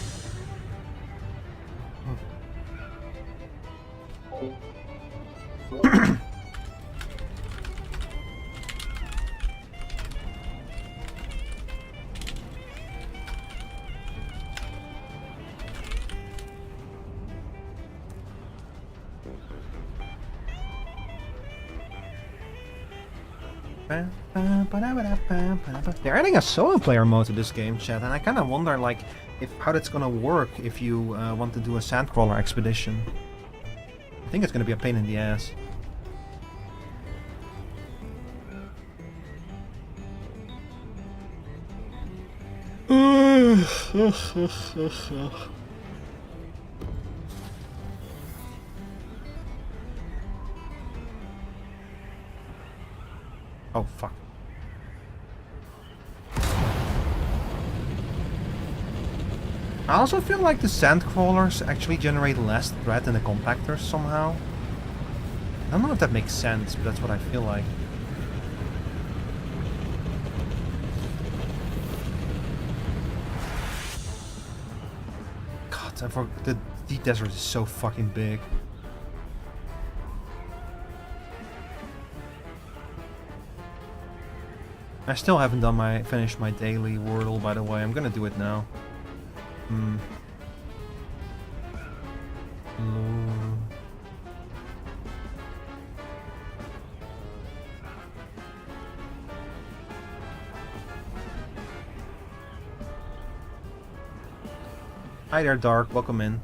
They're adding a solo player mode to this game, chat, and I kind of wonder, like, how that's gonna work if you want to do a sandcrawler expedition. I think it's gonna be a pain in the ass. Oh, fuck. I also feel like the sandcrawlers actually generate less threat than the compactors somehow. I don't know if that makes sense, but that's what I feel like. God, the deep desert is so fucking big. I still haven't finished my daily Wordle, by the way. I'm gonna do it now. Hi there, Dark. Welcome in.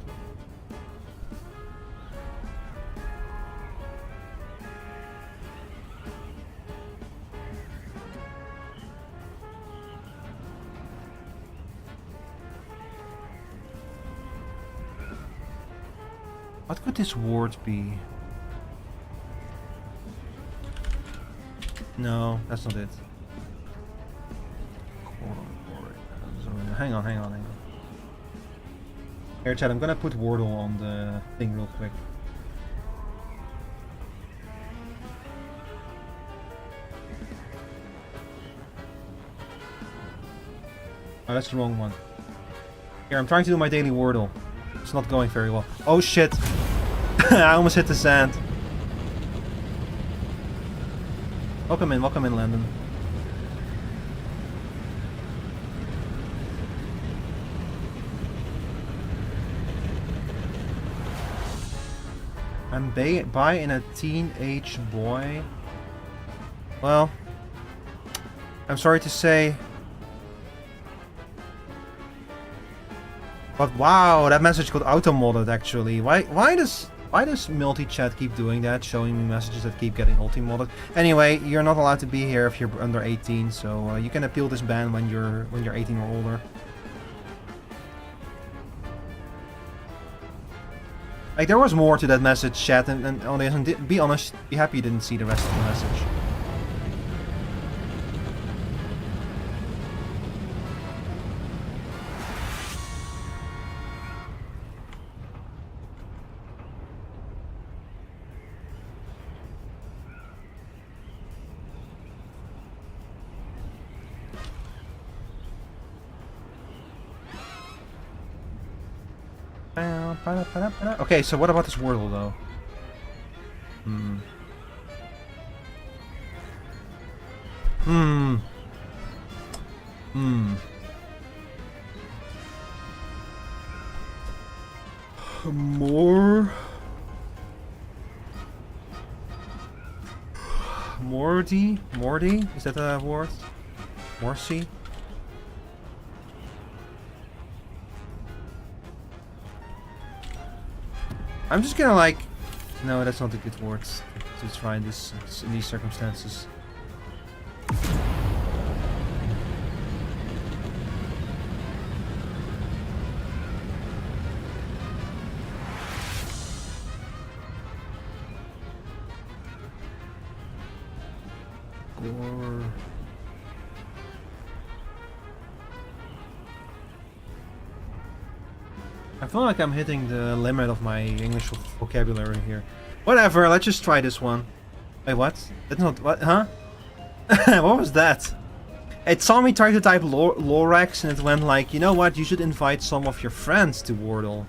What could this ward be? No, that's not it. Hang on. Here, chat, I'm gonna put Wordle on the thing real quick. Oh, that's the wrong one. Here, I'm trying to do my daily Wordle. It's not going very well. Oh shit! I almost hit the sand. Welcome in, Landon. I'm buying a teenage boy. Well, I'm sorry to say. But wow, that message got auto-modded actually. Why does multi-chat keep doing that, showing me messages that keep getting ulti-modded? Anyway, you're not allowed to be here if you're under 18, so you can appeal this ban when you're 18 or older. Like, there was more to that message, chat, and be honest, be happy you didn't see the rest of the message. Okay, so what about this Wordle, though? Morty? Is that a word? Morsi? I'm just gonna like... No, that's not a good word to try in these circumstances. War. I feel like I'm hitting the limit of my English vocabulary here. Whatever, let's just try this one. Wait, what? That's not... What? Huh? What was that? It saw me try to type Lorax and it went like, you know what, you should invite some of your friends to Wordle.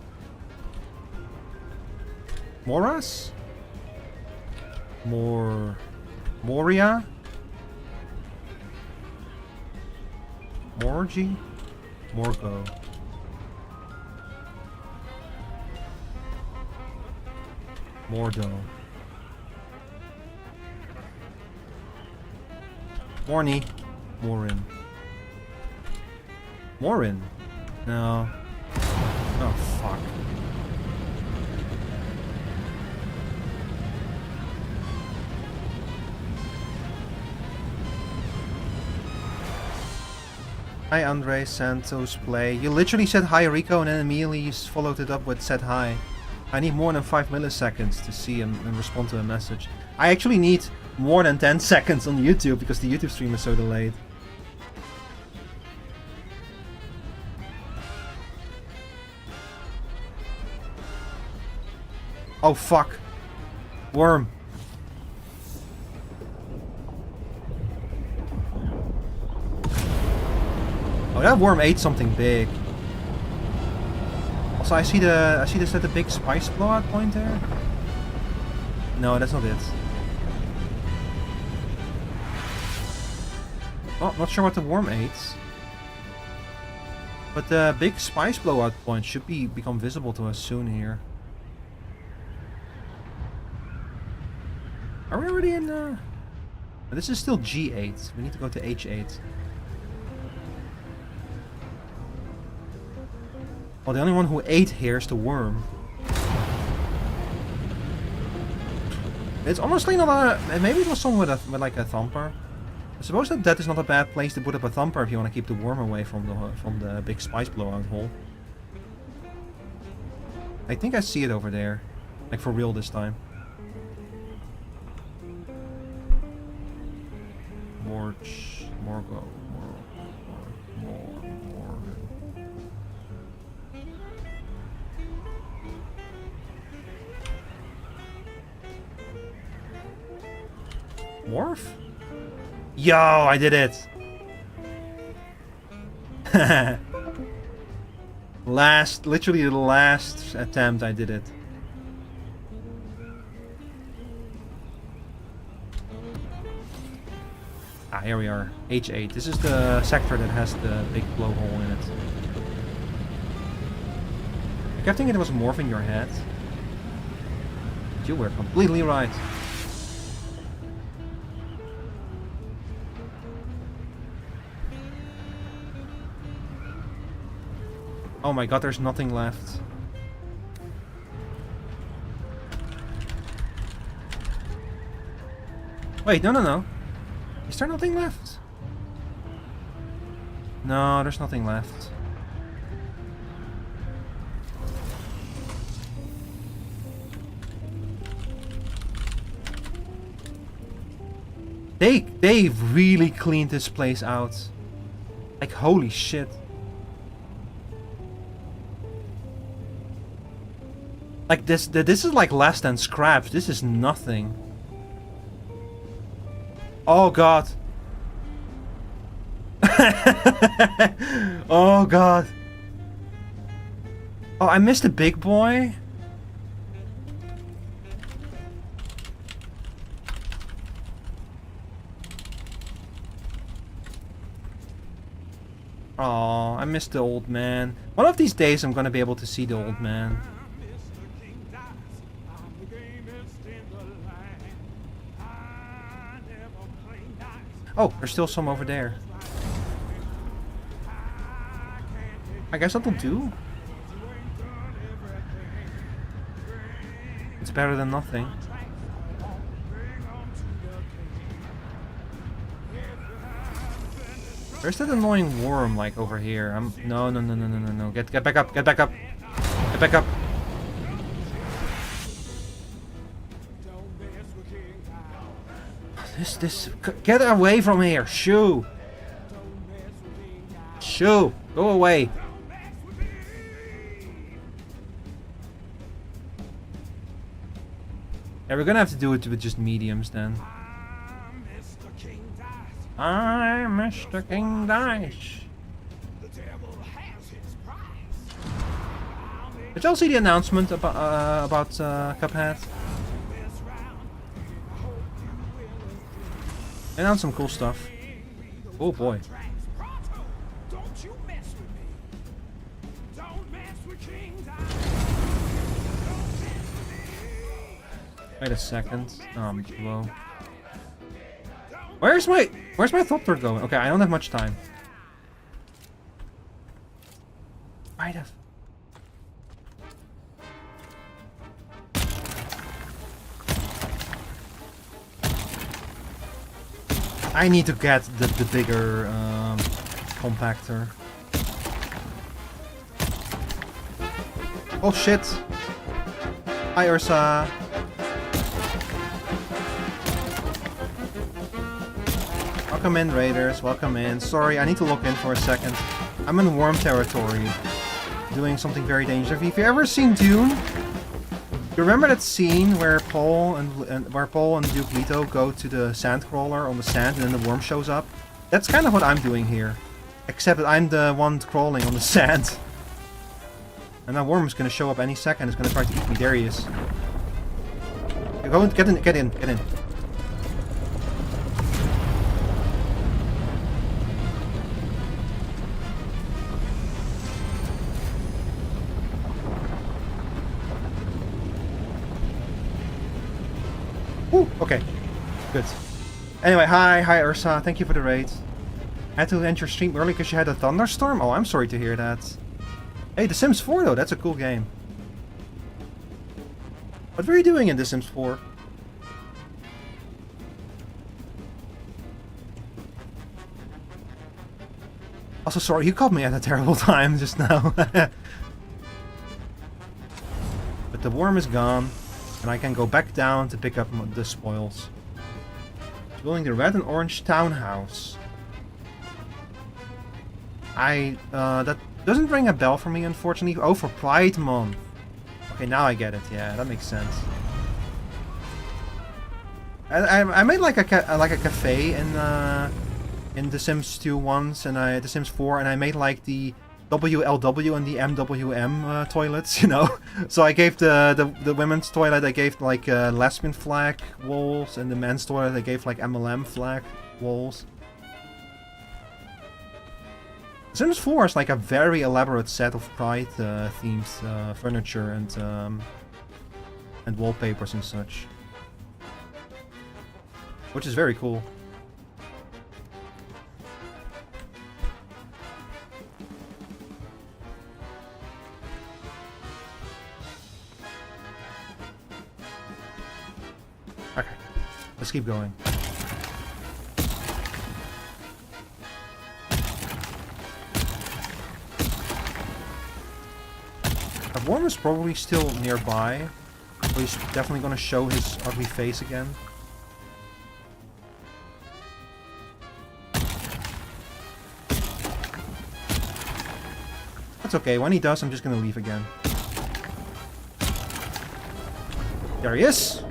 Moras? Moria? Morgi? Morgo. Mordo. Morny. Morin. Morin? No. Oh, fuck. Hi Andre Santos Play. You literally said hi Rico and then immediately followed it up with said hi. I need more than 5 milliseconds to see and respond to a message. I actually need more than 10 seconds on YouTube because the YouTube stream is so delayed. Oh fuck. Worm. Oh, that worm ate something big. Also, I see the big spice blowout point there. No, that's not it. Oh, not sure what the worm ate. But the big spice blowout point should become visible to us soon here. Are we already in This is still G8. We need to go to H8. Well, the only one who ate here is the worm. It's honestly not a... Maybe it was someone with like a thumper. I suppose that is not a bad place to put up a thumper if you want to keep the worm away from the big spice blowout hole. I think I see it over there. Like for real this time. Morgo. Morph? Yo, I did it! Literally the last attempt I did it. Ah, here we are. H8. This is the sector that has the big blowhole in it. I kept thinking it was morphing your head. But you were completely right. Oh my god, there's nothing left. Wait, no. Is there nothing left? No, there's nothing left. They really cleaned this place out. Like, holy shit. Like this is like less than scraps. This is nothing. Oh god. Oh god. Oh, I missed a big boy. Oh, I missed the old man. One of these days I'm gonna be able to see the old man. Oh, there's still some over there. I guess that'll do. It's better than nothing. Where's that annoying worm like over here? No. Get back up. Get back up. Get back up. Get away from here, Shoo! Shoo, go away. Yeah, we're gonna have to do it with just mediums then. I'm Mr. King Dice. Did y'all see the announcement about Cuphead? They announced some cool stuff. Oh boy. Wait a second. I'm low. Where's my thopter going? Okay, I don't have much time. Right of. I need to get the bigger compactor. Oh shit! Hi Ursa. Welcome in, Raiders. Welcome in. Sorry, I need to look in for a second. I'm in worm territory, doing something very dangerous. Have you ever seen Dune? You remember that scene where Paul and Duke Leto go to the sandcrawler on the sand, and then the worm shows up? That's kind of what I'm doing here, except that I'm the one crawling on the sand. And that worm is going to show up any second. It's going to try to eat me. There he is. Go get in, get in, get in. Ooh, okay. Good. Anyway, hi Ursa. Thank you for the raid. I had to end your stream early because you had a thunderstorm? Oh, I'm sorry to hear that. Hey, The Sims 4 though, that's a cool game. What were you doing in The Sims 4? Also, sorry, you caught me at a terrible time just now. But the worm is gone. And I can go back down to pick up the spoils. Building the red and orange townhouse. That doesn't ring a bell for me, unfortunately. Oh, for Pride Month. Okay, now I get it. Yeah, that makes sense. I made like a cafe in The Sims 2 once, and The Sims 4, and I made like the WLW and the MWM toilets, you know. So I gave the women's toilet, I gave like lesbian flag walls, and the men's toilet I gave like MLM flag walls. Sims 4 is like a very elaborate set of Pride themed furniture and wallpapers and such, which is very cool. Okay, let's keep going. That worm is probably still nearby, so he's definitely gonna show his ugly face again. That's okay, when he does, I'm just gonna leave again. There he is!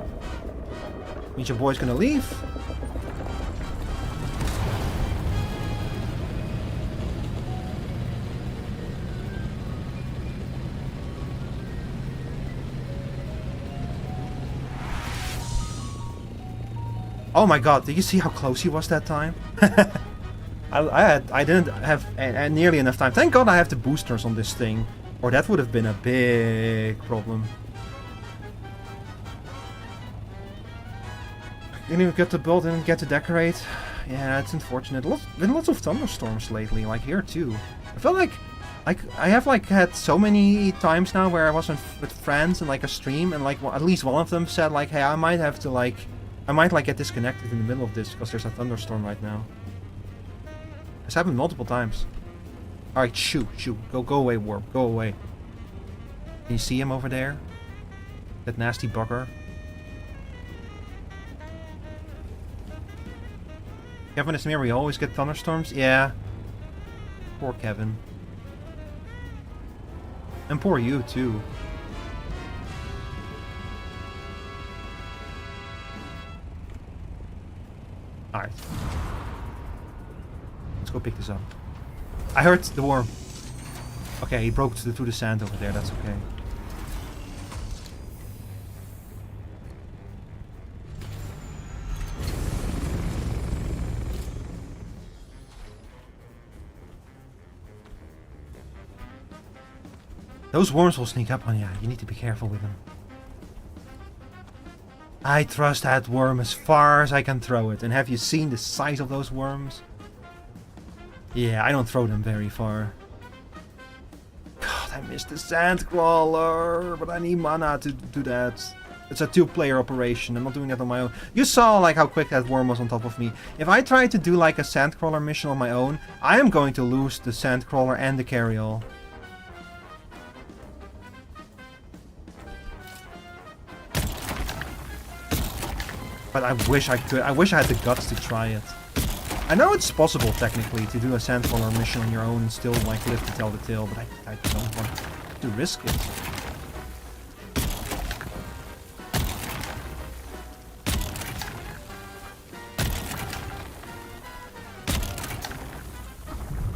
Means your boy's gonna leave. Oh my god, did you see how close he was that time? I didn't have nearly enough time. Thank god I have the boosters on this thing, or that would have been a big problem. Didn't get to build, didn't get to decorate. Yeah, it's unfortunate. Been lots of thunderstorms lately, like here too. I feel like I have like had so many times now where I was with friends and like a stream, and like at least one of them said like, hey, I might get disconnected in the middle of this because there's a thunderstorm right now. It's happened multiple times. Alright, shoot. Go away, Warp. Go away. Can you see him over there? That nasty bugger. Kevin is near, we always get thunderstorms. Yeah. Poor Kevin. And poor you, too. Alright. Let's go pick this up. I heard the worm. Okay, he broke through the sand over there, that's okay. Those worms will sneak up on you. You need to be careful with them. I thrust that worm as far as I can throw it. And have you seen the size of those worms? Yeah, I don't throw them very far. God, I missed the sand crawler. But I need mana to do that. It's a 2-player operation. I'm not doing that on my own. You saw like how quick that worm was on top of me. If I try to do like a sandcrawler mission on my own, I am going to lose the sandcrawler and the carryall. But I wish I could. I wish I had the guts to try it. I know it's possible technically to do a sandcrawler mission on your own and still like live to tell the tale, but I don't want to risk it.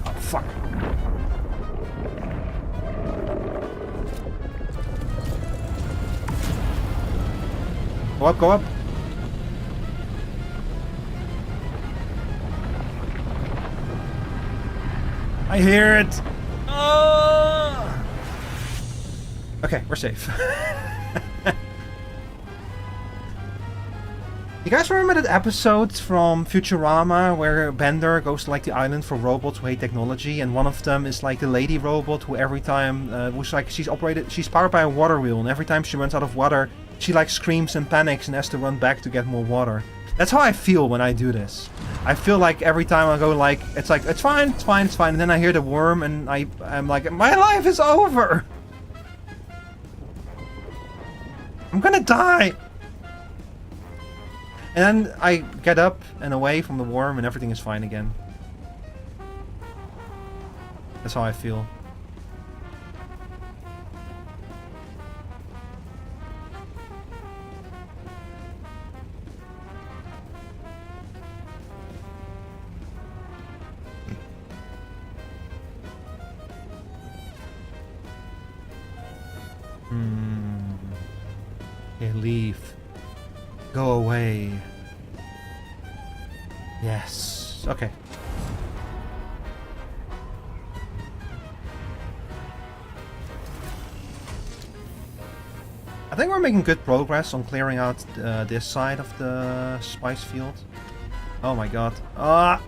Oh fuck. Go up, go up. I hear it! Oh! Okay, we're safe. You guys remember that episode from Futurama where Bender goes to like the island for robots who hate technology, and one of them is like the lady robot who every time was like she's powered by a water wheel, and every time she runs out of water she like screams and panics and has to run back to get more water. That's how I feel when I do this. I feel like every time I go like, it's fine, it's fine, it's fine. And then I hear the worm and I'm like, my life is over! I'm gonna die! And then I get up and away from the worm and everything is fine again. That's how I feel. Okay, leave. Go away. Yes. Okay. I think we're making good progress on clearing out this side of the spice field. Oh my god. Ah!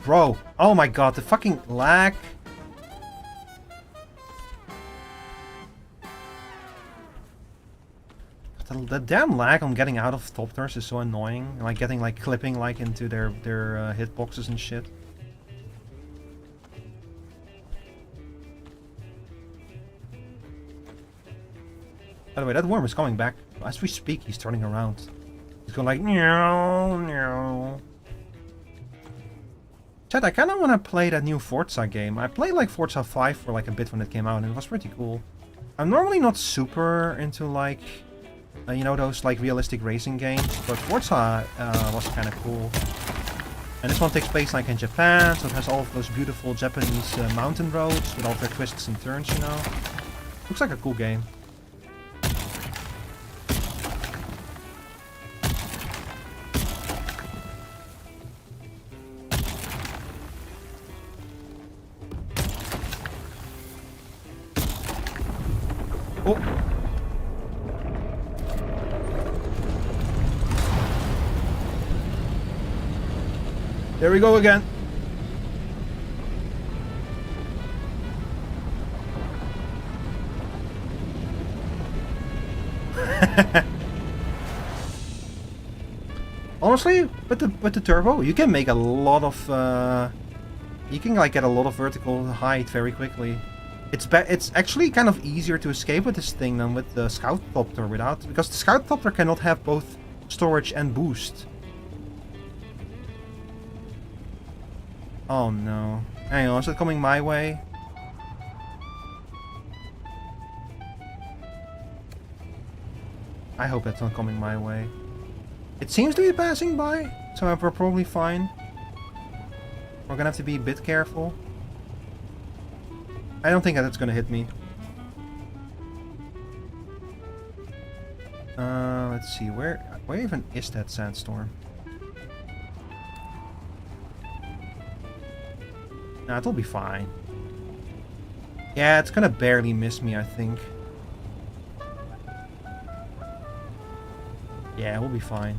Bro, oh my god, the fucking lag. The damn lag on getting out of top turns is so annoying. Like getting like clipping like into their hitboxes and shit. By the way, that worm is coming back. As we speak, he's turning around. He's going like meow meow. Chat, I kind of want to play that new Forza game. I played like Forza 5 for like a bit when it came out and it was pretty cool. I'm normally not super into like, you know, those like realistic racing games, but Forza was kind of cool. And this one takes place like in Japan, so it has all of those beautiful Japanese mountain roads with all their twists and turns, you know. Looks like a cool game. Oh. There we go again. Honestly, with the turbo, you can make a lot of you can like get a lot of vertical height very quickly. It's actually kind of easier to escape with this thing than with the Scoutcopter because the Scoutcopter cannot have both storage and boost. Oh no. Hang on, is it coming my way? I hope that's not coming my way. It seems to be passing by, so we're probably fine. We're gonna have to be a bit careful. I don't think that it's gonna hit me. Let's see, where even is that sandstorm? Nah, it'll be fine. Yeah, it's gonna barely miss me, I think. Yeah, we'll be fine.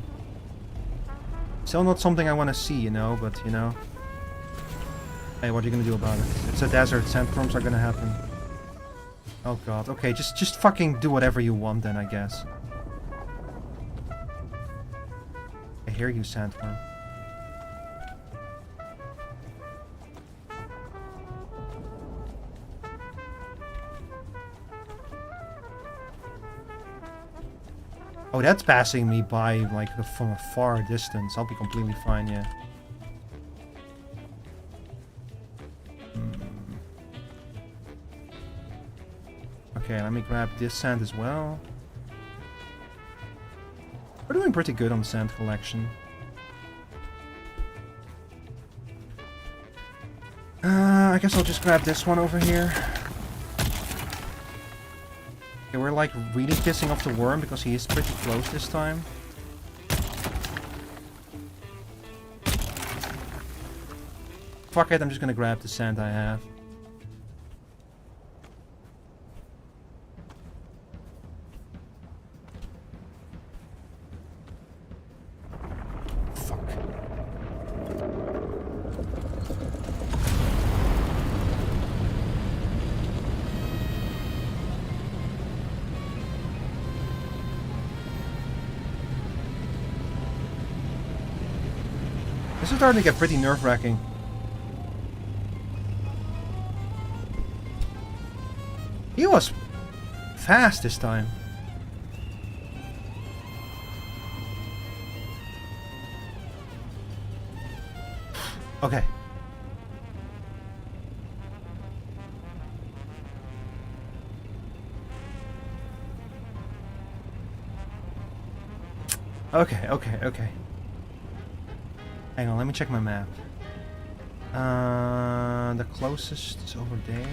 Still not something I want to see, you know, but, you know. Hey, what are you gonna do about it? It's a desert, sandstorms are gonna happen. Oh god, okay, just fucking do whatever you want then, I guess. I hear you, Sandworm. Oh, that's passing me by, like, from a far distance. I'll be completely fine, yeah. Okay, let me grab this sand as well. We're doing pretty good on the sand collection. I guess I'll just grab this one over here. Okay, we're like really pissing off the worm because he is pretty close this time. Fuck it, I'm just gonna grab the sand I have. This is starting to get pretty nerve-wracking. He was fast this time. Okay. Okay. Hang on, let me check my map. The closest is over there.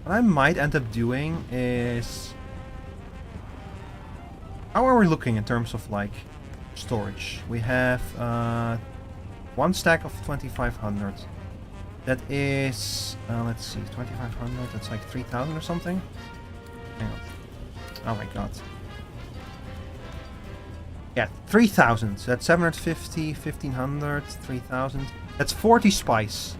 What I might end up doing is... How are we looking in terms of, like, storage? We have one stack of 2500. That is... let's see, 2500, that's like 3000 or something? Hang on. Oh my god. Yeah, 3000. So that's 750, 1500, 3000. That's 40 spice.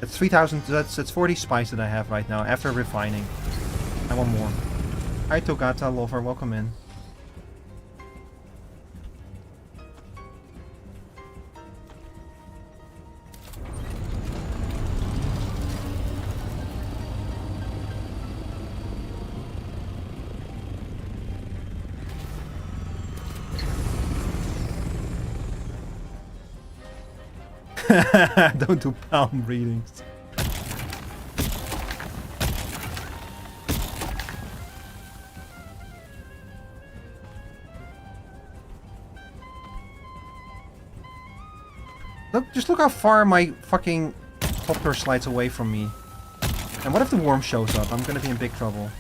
That's 3000. That's 40 spice that I have right now after refining. I want more. Hi Togata lover, welcome in. Don't do palm readings. Look, just look how far my fucking copter slides away from me. And what if the worm shows up? I'm gonna be in big trouble.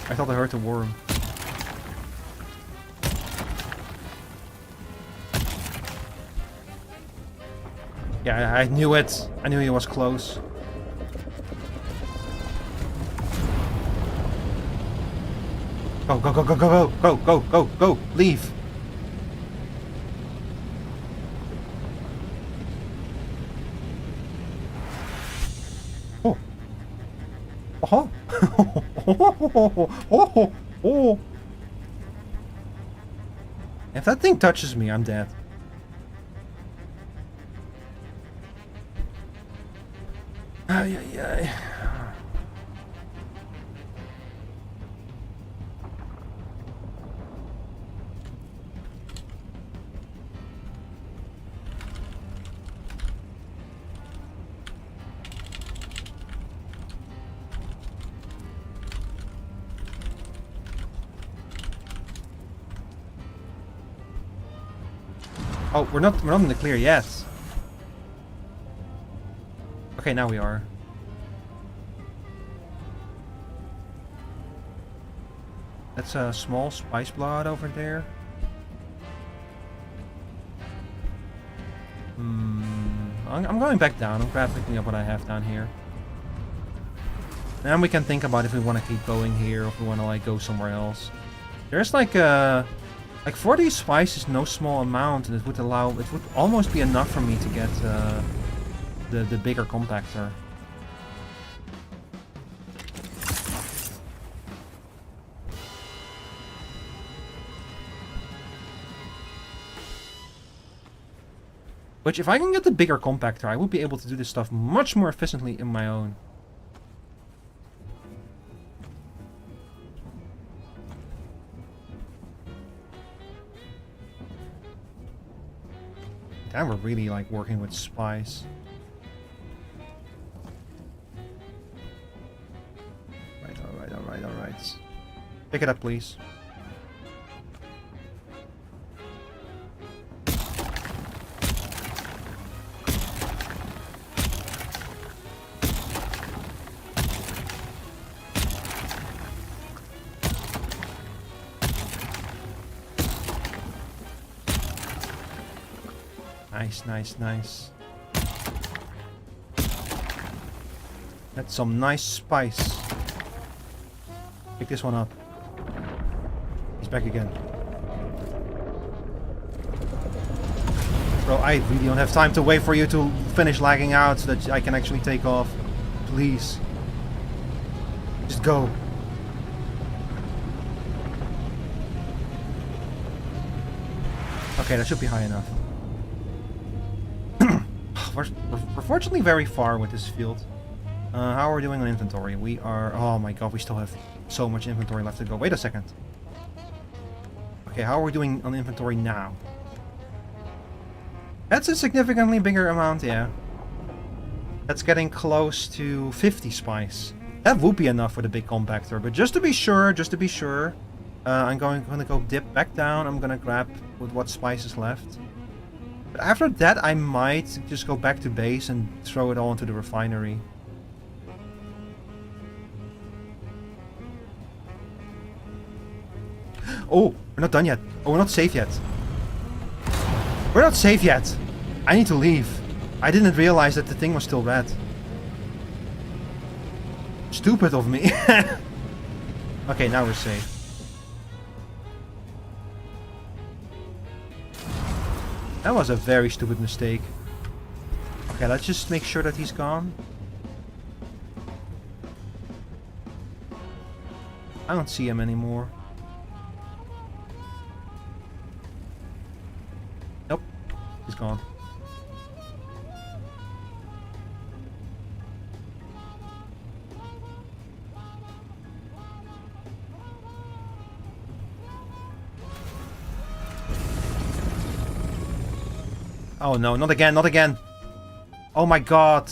I thought I heard the worm. Yeah, I knew it. I knew he was close. Go, go, go, go, go, go, go, go, go, go, leave. Oh. Oh. Oh. Oh. If that thing touches me, I'm dead. Ay, ay, ay. Oh, we're not in the clear yet. Okay, now we are. That's a small spice blood over there. I'm going back down. I'm picking up what I have down here. And we can think about if we want to keep going here or if we want to like go somewhere else. There's like 40 spice is no small amount, and it would almost be enough for me to get the bigger compactor. Which, if I can get the bigger compactor, I would be able to do this stuff much more efficiently in my own. Damn, we're really like working with spice. Right, alright, alright, alright. Pick it up, please. Nice, nice, nice. That's some nice spice. Pick this one up. He's back again. Bro, I really don't have time to wait for you to finish lagging out so that I can actually take off. Please. Just go. Okay, that should be high enough. We're fortunately very far with this field. How are we doing on inventory? We are... Oh my god, we still have so much inventory left to go. Wait a second. Okay, how are we doing on inventory now? That's a significantly bigger amount, yeah. That's getting close to 50 spice. That would be enough for the big compactor, but just to be sure, I'm going to go dip back down. I'm gonna grab with what spice is left. But after that, I might just go back to base and throw it all into the refinery. Oh, we're not done yet. Oh, we're not safe yet. We're not safe yet. I need to leave. I didn't realize that the thing was still red. Stupid of me. Okay, now we're safe. That was a very stupid mistake. Okay, let's just make sure that he's gone. I don't see him anymore. Nope, he's gone. Oh no, not again, not again. Oh my god.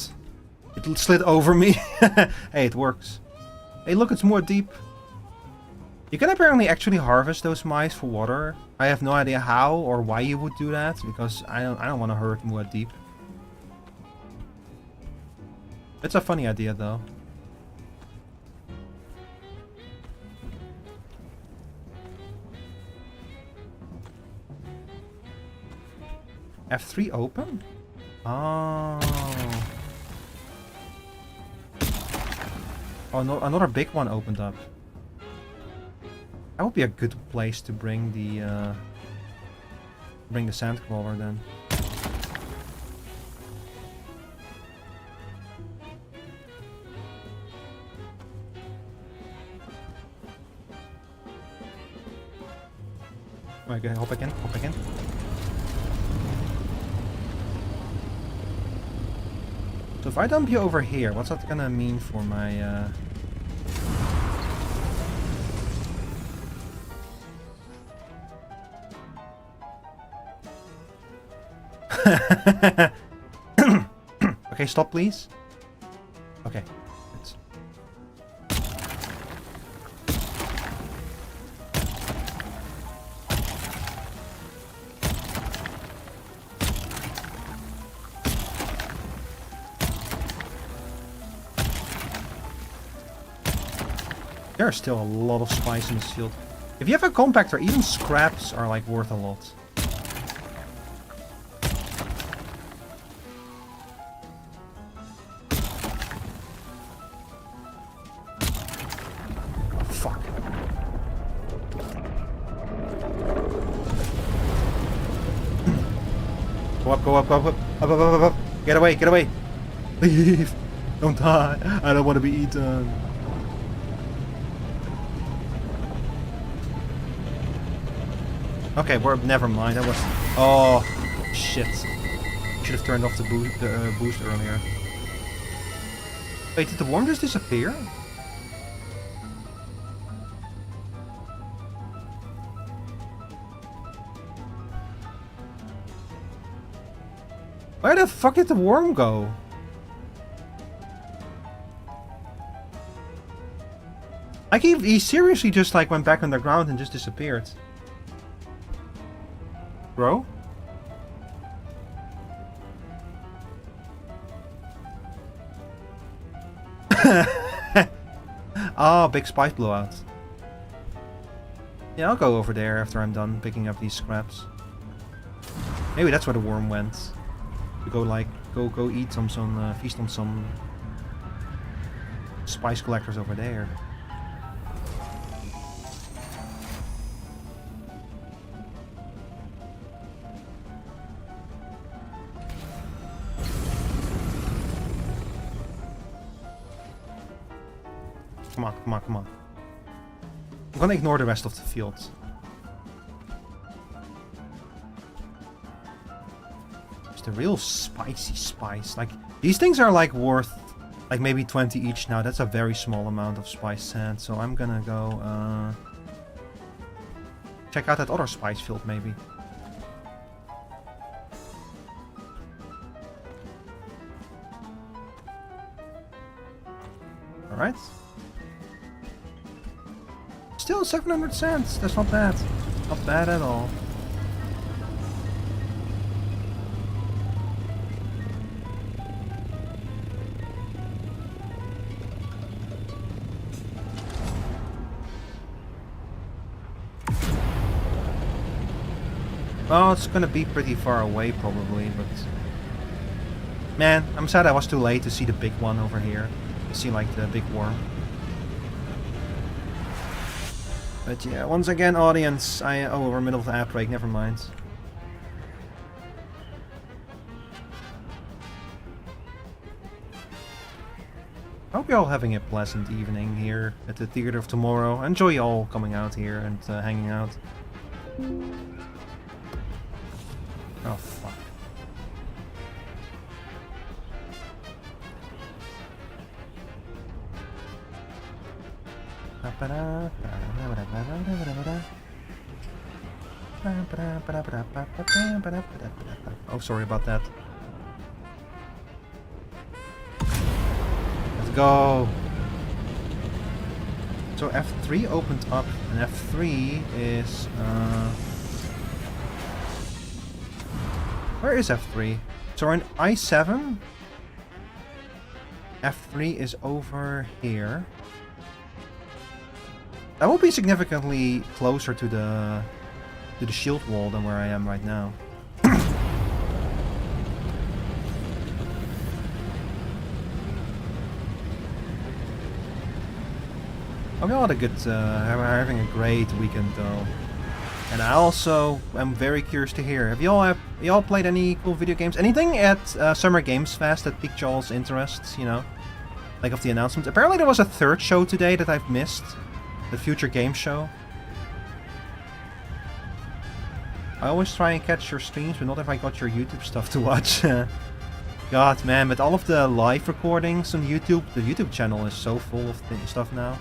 It slid over me. Hey, it works. Hey, look, it's more deep. You can apparently actually harvest those mice for water. I have no idea how or why you would do that, because I don't want to hurt more deep. It's a funny idea though. F3 open? Oh. Oh, no, another big one opened up. That would be a good place to bring the sandcrawler then. Okay, hop again, hop again. So if I dump you over here, what's that gonna mean for my Okay, stop please. Okay. It's... There are still a lot of spice in this field. If you have a compactor, even scraps are like worth a lot. Go up, up. Get away, get away. Leave. Don't die. I don't want to be eaten. Okay, never mind. That was... Oh, shit. Should have turned off the boost earlier. Wait, did the worm just disappear? Where the fuck did the worm go? Like he seriously just like went back underground and just disappeared. Bro? Ah, big spice blowout. Yeah, I'll go over there after I'm done picking up these scraps. Maybe that's where the worm went. To go like go eat some feast on some spice collectors over there. Come on, come on, come on. I'm gonna ignore the rest of the field. The real spicy spice. Like, these things are like worth like maybe 20 each now. That's a very small amount of spice sand. So I'm gonna go check out that other spice field maybe. Alright. Still 700 cents. That's not bad. Not bad at all. Well, it's gonna be pretty far away probably, but... Man, I'm sad I was too late to see the big one over here. To see like the big worm. But yeah, once again audience, oh, we're in the middle of the app break, never mind. I hope you're all having a pleasant evening here at the Theater of Tomorrow. I enjoy you all coming out here and hanging out. Oh, fuck. Oh, sorry about that. Let's go. So F3 opened up, and F3 is... Where is F3? So we're in I7. F3 is over here. That will be significantly closer to the shield wall than where I am right now. We all had a good, having a great weekend though. And I also am very curious to hear, have y'all played any cool video games? Anything at Summer Games Fest that piqued y'all's interests, you know? Like of the announcements. Apparently there was a third show today that I've missed. The Future Game Show. I always try and catch your streams, but not if I got your YouTube stuff to watch. God, man, with all of the live recordings on YouTube, the YouTube channel is so full of stuff now.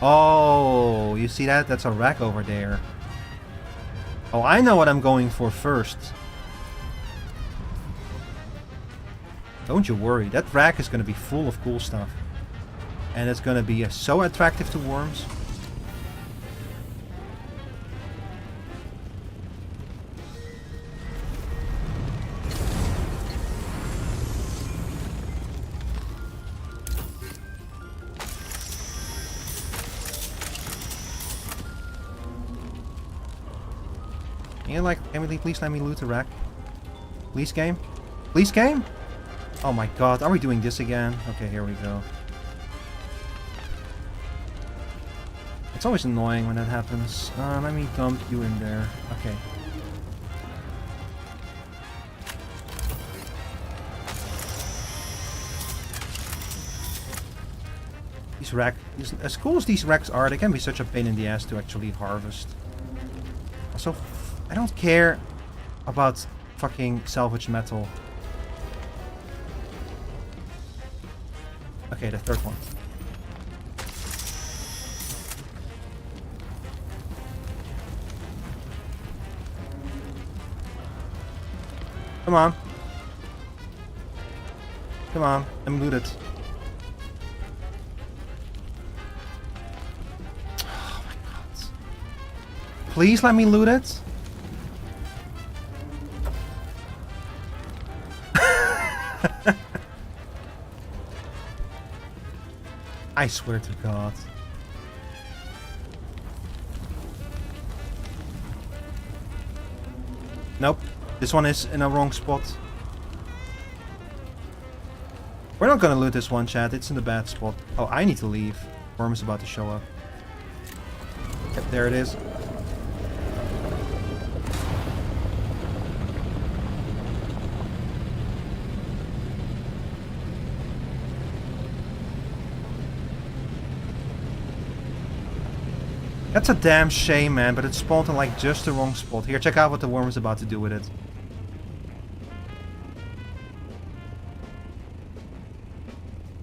Oh, you see that? That's a rack over there. Oh, I know what I'm going for first. Don't you worry, that rack is going to be full of cool stuff. And it's going to be so attractive to worms. Can we please let me loot the rack? Please, game? Please, game? Oh my god, are we doing this again? Okay, here we go. It's always annoying when that happens. Let me dump you in there. Okay. These racks, as cool as these racks are, they can be such a pain in the ass to actually harvest. Also, I don't care about fucking salvage metal. Okay, the third one. Come on. Come on, let me loot it. Oh my god. Please let me loot it. I swear to God. Nope. This one is in a wrong spot. We're not gonna loot this one, chat. It's in the bad spot. Oh, I need to leave. Worm is about to show up. Yep, there it is. That's a damn shame, man, but it spawned in like just the wrong spot. Here, check out what the worm is about to do with it.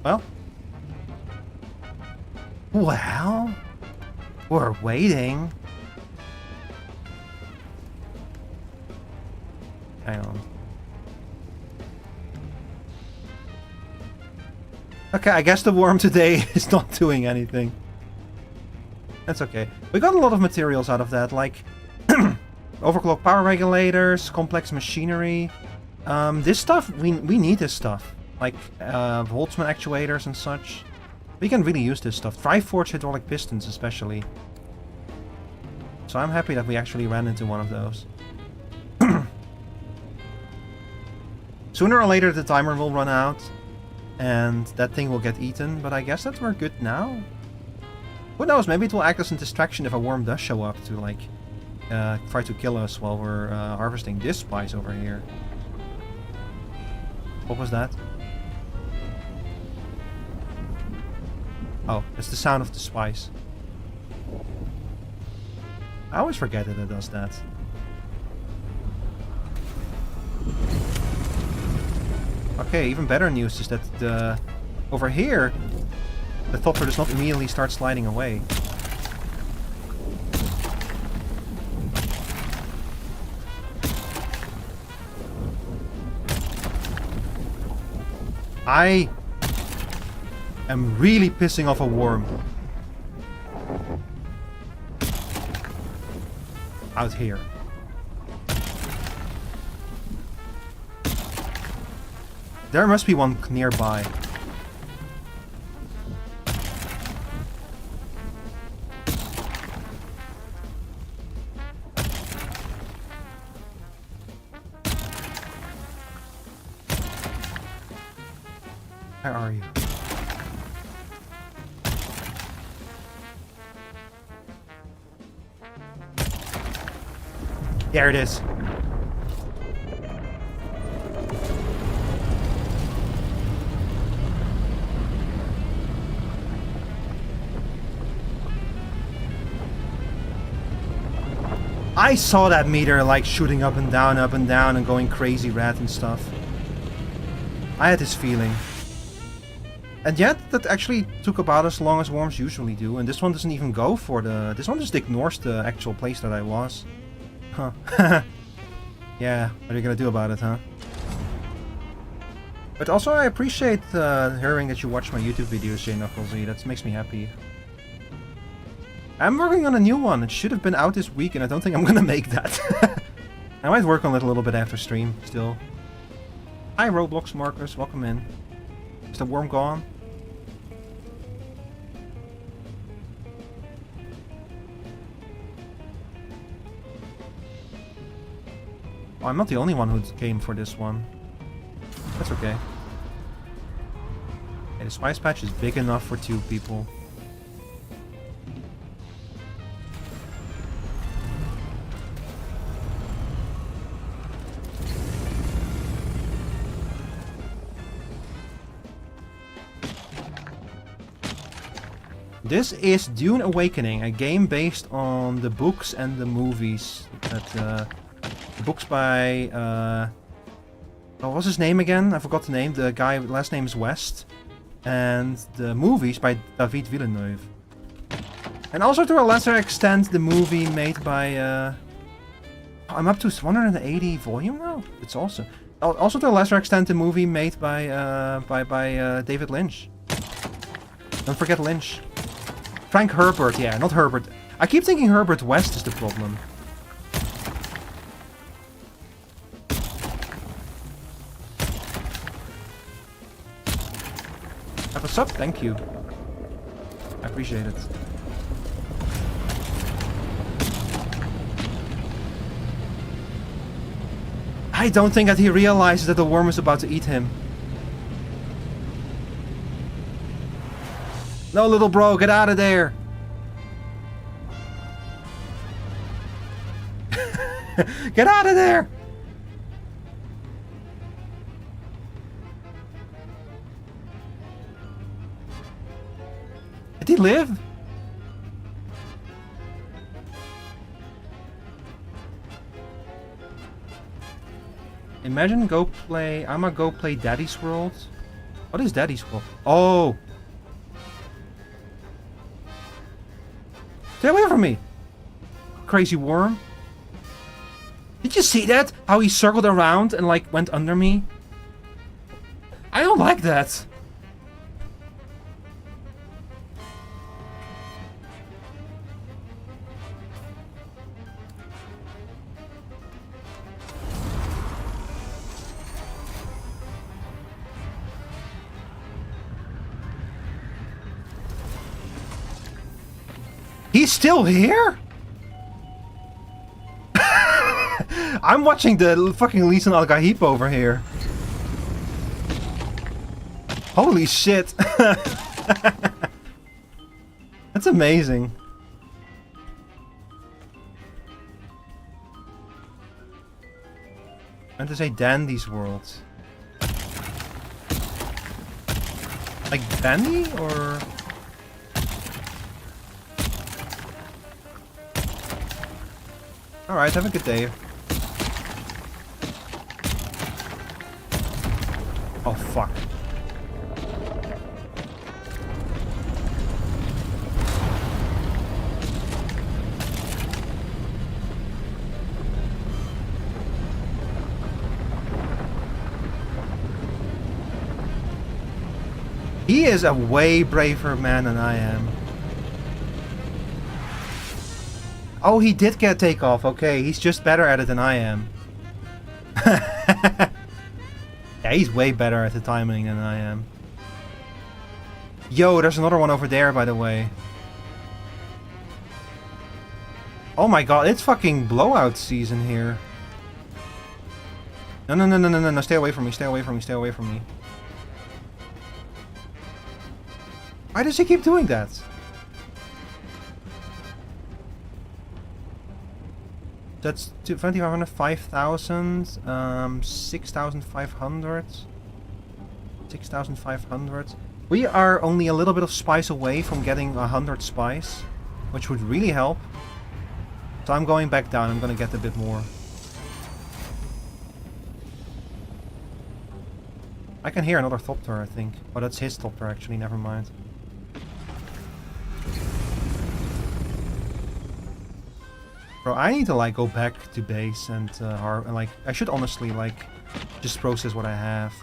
Well. Well. We're waiting. Hang on. Okay, I guess the worm today is not doing anything. That's okay. We got a lot of materials out of that, like overclock power regulators, complex machinery. This stuff, we need this stuff. Like Boltzmann actuators and such. We can really use this stuff. Triforge hydraulic pistons especially. So I'm happy that we actually ran into one of those. Sooner or later the timer will run out. And that thing will get eaten. But I guess that we're good now. Who knows, maybe it will act as a distraction if a worm does show up to, like, try to kill us while we're harvesting this spice over here. What was that? Oh, it's the sound of the spice. I always forget that it does that. Okay, even better news is that over here, the thopter does not immediately start sliding away. I am really pissing off a worm. Out here. There must be one nearby. Where are you? There it is. I saw that meter like shooting up and down and going crazy red and stuff. I had this feeling. And yet, that actually took about as long as worms usually do, and this one doesn't even go for the... This one just ignores the actual place that I was. Huh. Yeah, what are you gonna do about it, huh? But also, I appreciate hearing that you watch my YouTube videos, J-Knucklesy. That makes me happy. I'm working on a new one. It should have been out this week, and I don't think I'm gonna make that. I might work on it a little bit after stream, still. Hi, Roblox markers. Welcome in. Is the worm gone? Oh, I'm not the only one who came for this one. That's okay. Okay, the spice patch is big enough for 2 people. This is Dune Awakening, a game based on the books and the movies. The books by... what was his name again? I forgot the name. The guy, last name is West. And the movies by David Villeneuve. And also to a lesser extent the movie made by... I'm up to 180 volume now? It's awesome. Also to a lesser extent the movie made by David Lynch. Don't forget Lynch. Frank Herbert, yeah, not Herbert. I keep thinking Herbert West is the problem. Have a sub? Thank you. I appreciate it. I don't think that he realizes that the worm is about to eat him. No, little bro, get out of there! Get out of there! Did he live? Imagine go play... I'ma go play Daddy's World. What is Daddy's World? Oh! Stay away from me! Crazy worm. Did you see that? How he circled around and like went under me? I don't like that. He's still here? I'm watching the fucking Lisan Al Gaib over here. Holy shit. That's amazing. I meant to say Dandy's World. Like Dandy or... Alright, have a good day. Oh, fuck. He is a way braver man than I am. Oh, he did get takeoff. Okay, he's just better at it than I am. Yeah, he's way better at the timing than I am. Yo, there's another one over there, by the way. Oh my god, it's fucking blowout season here. No, no, no, no, no, no, no, stay away from me, stay away from me, stay away from me. Why does he keep doing that? That's 2,500, 5,000, 6,500. 6,500. We are only a little bit of spice away from getting 100 spice, which would really help. So I'm going back down. I'm gonna get a bit more. I can hear another Thopter, I think. Oh, that's his Thopter actually. Never mind. Bro, I need to like go back to base and like I should honestly like just process what I have.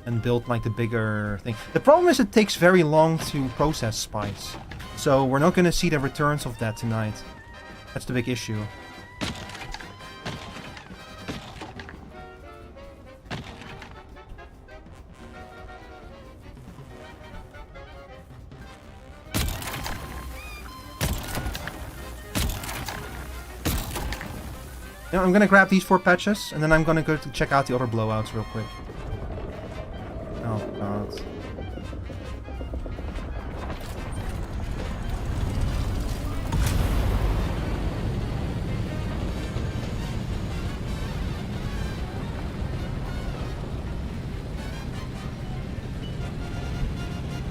And build like the bigger thing. The problem is it takes very long to process spice. So we're not gonna see the returns of that tonight. That's the big issue. Yeah, I'm gonna grab these 4 patches and then I'm gonna go to check out the other blowouts real quick. Oh god.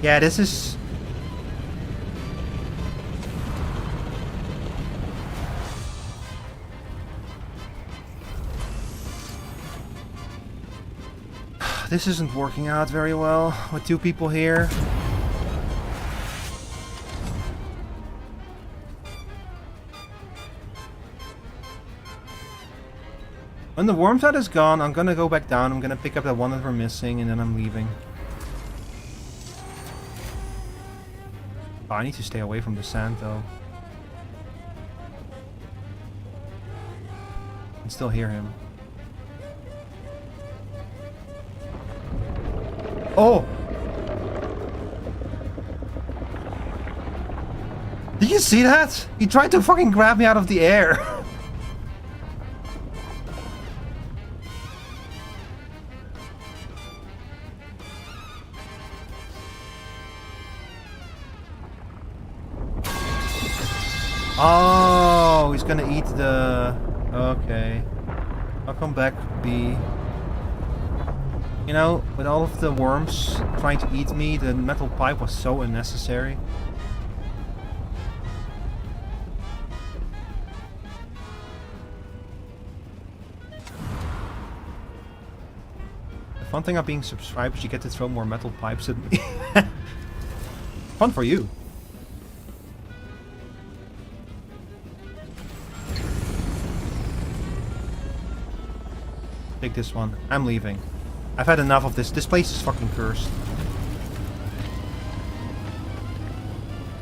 Yeah, this is... This isn't working out very well with 2 people here. When the worm set is gone, I'm gonna go back down. I'm gonna pick up that one that we're missing and then I'm leaving. Oh, I need to stay away from the sand though. I can still hear him. Oh! Did you see that? He tried to fucking grab me out of the air. Oh, he's gonna eat the... Okay. I'll come back, B. You know, with all of the worms trying to eat me, the metal pipe was so unnecessary. The fun thing of being subscribed is you get to throw more metal pipes at me. Fun for you. Take this one. I'm leaving. I've had enough of this. This place is fucking cursed.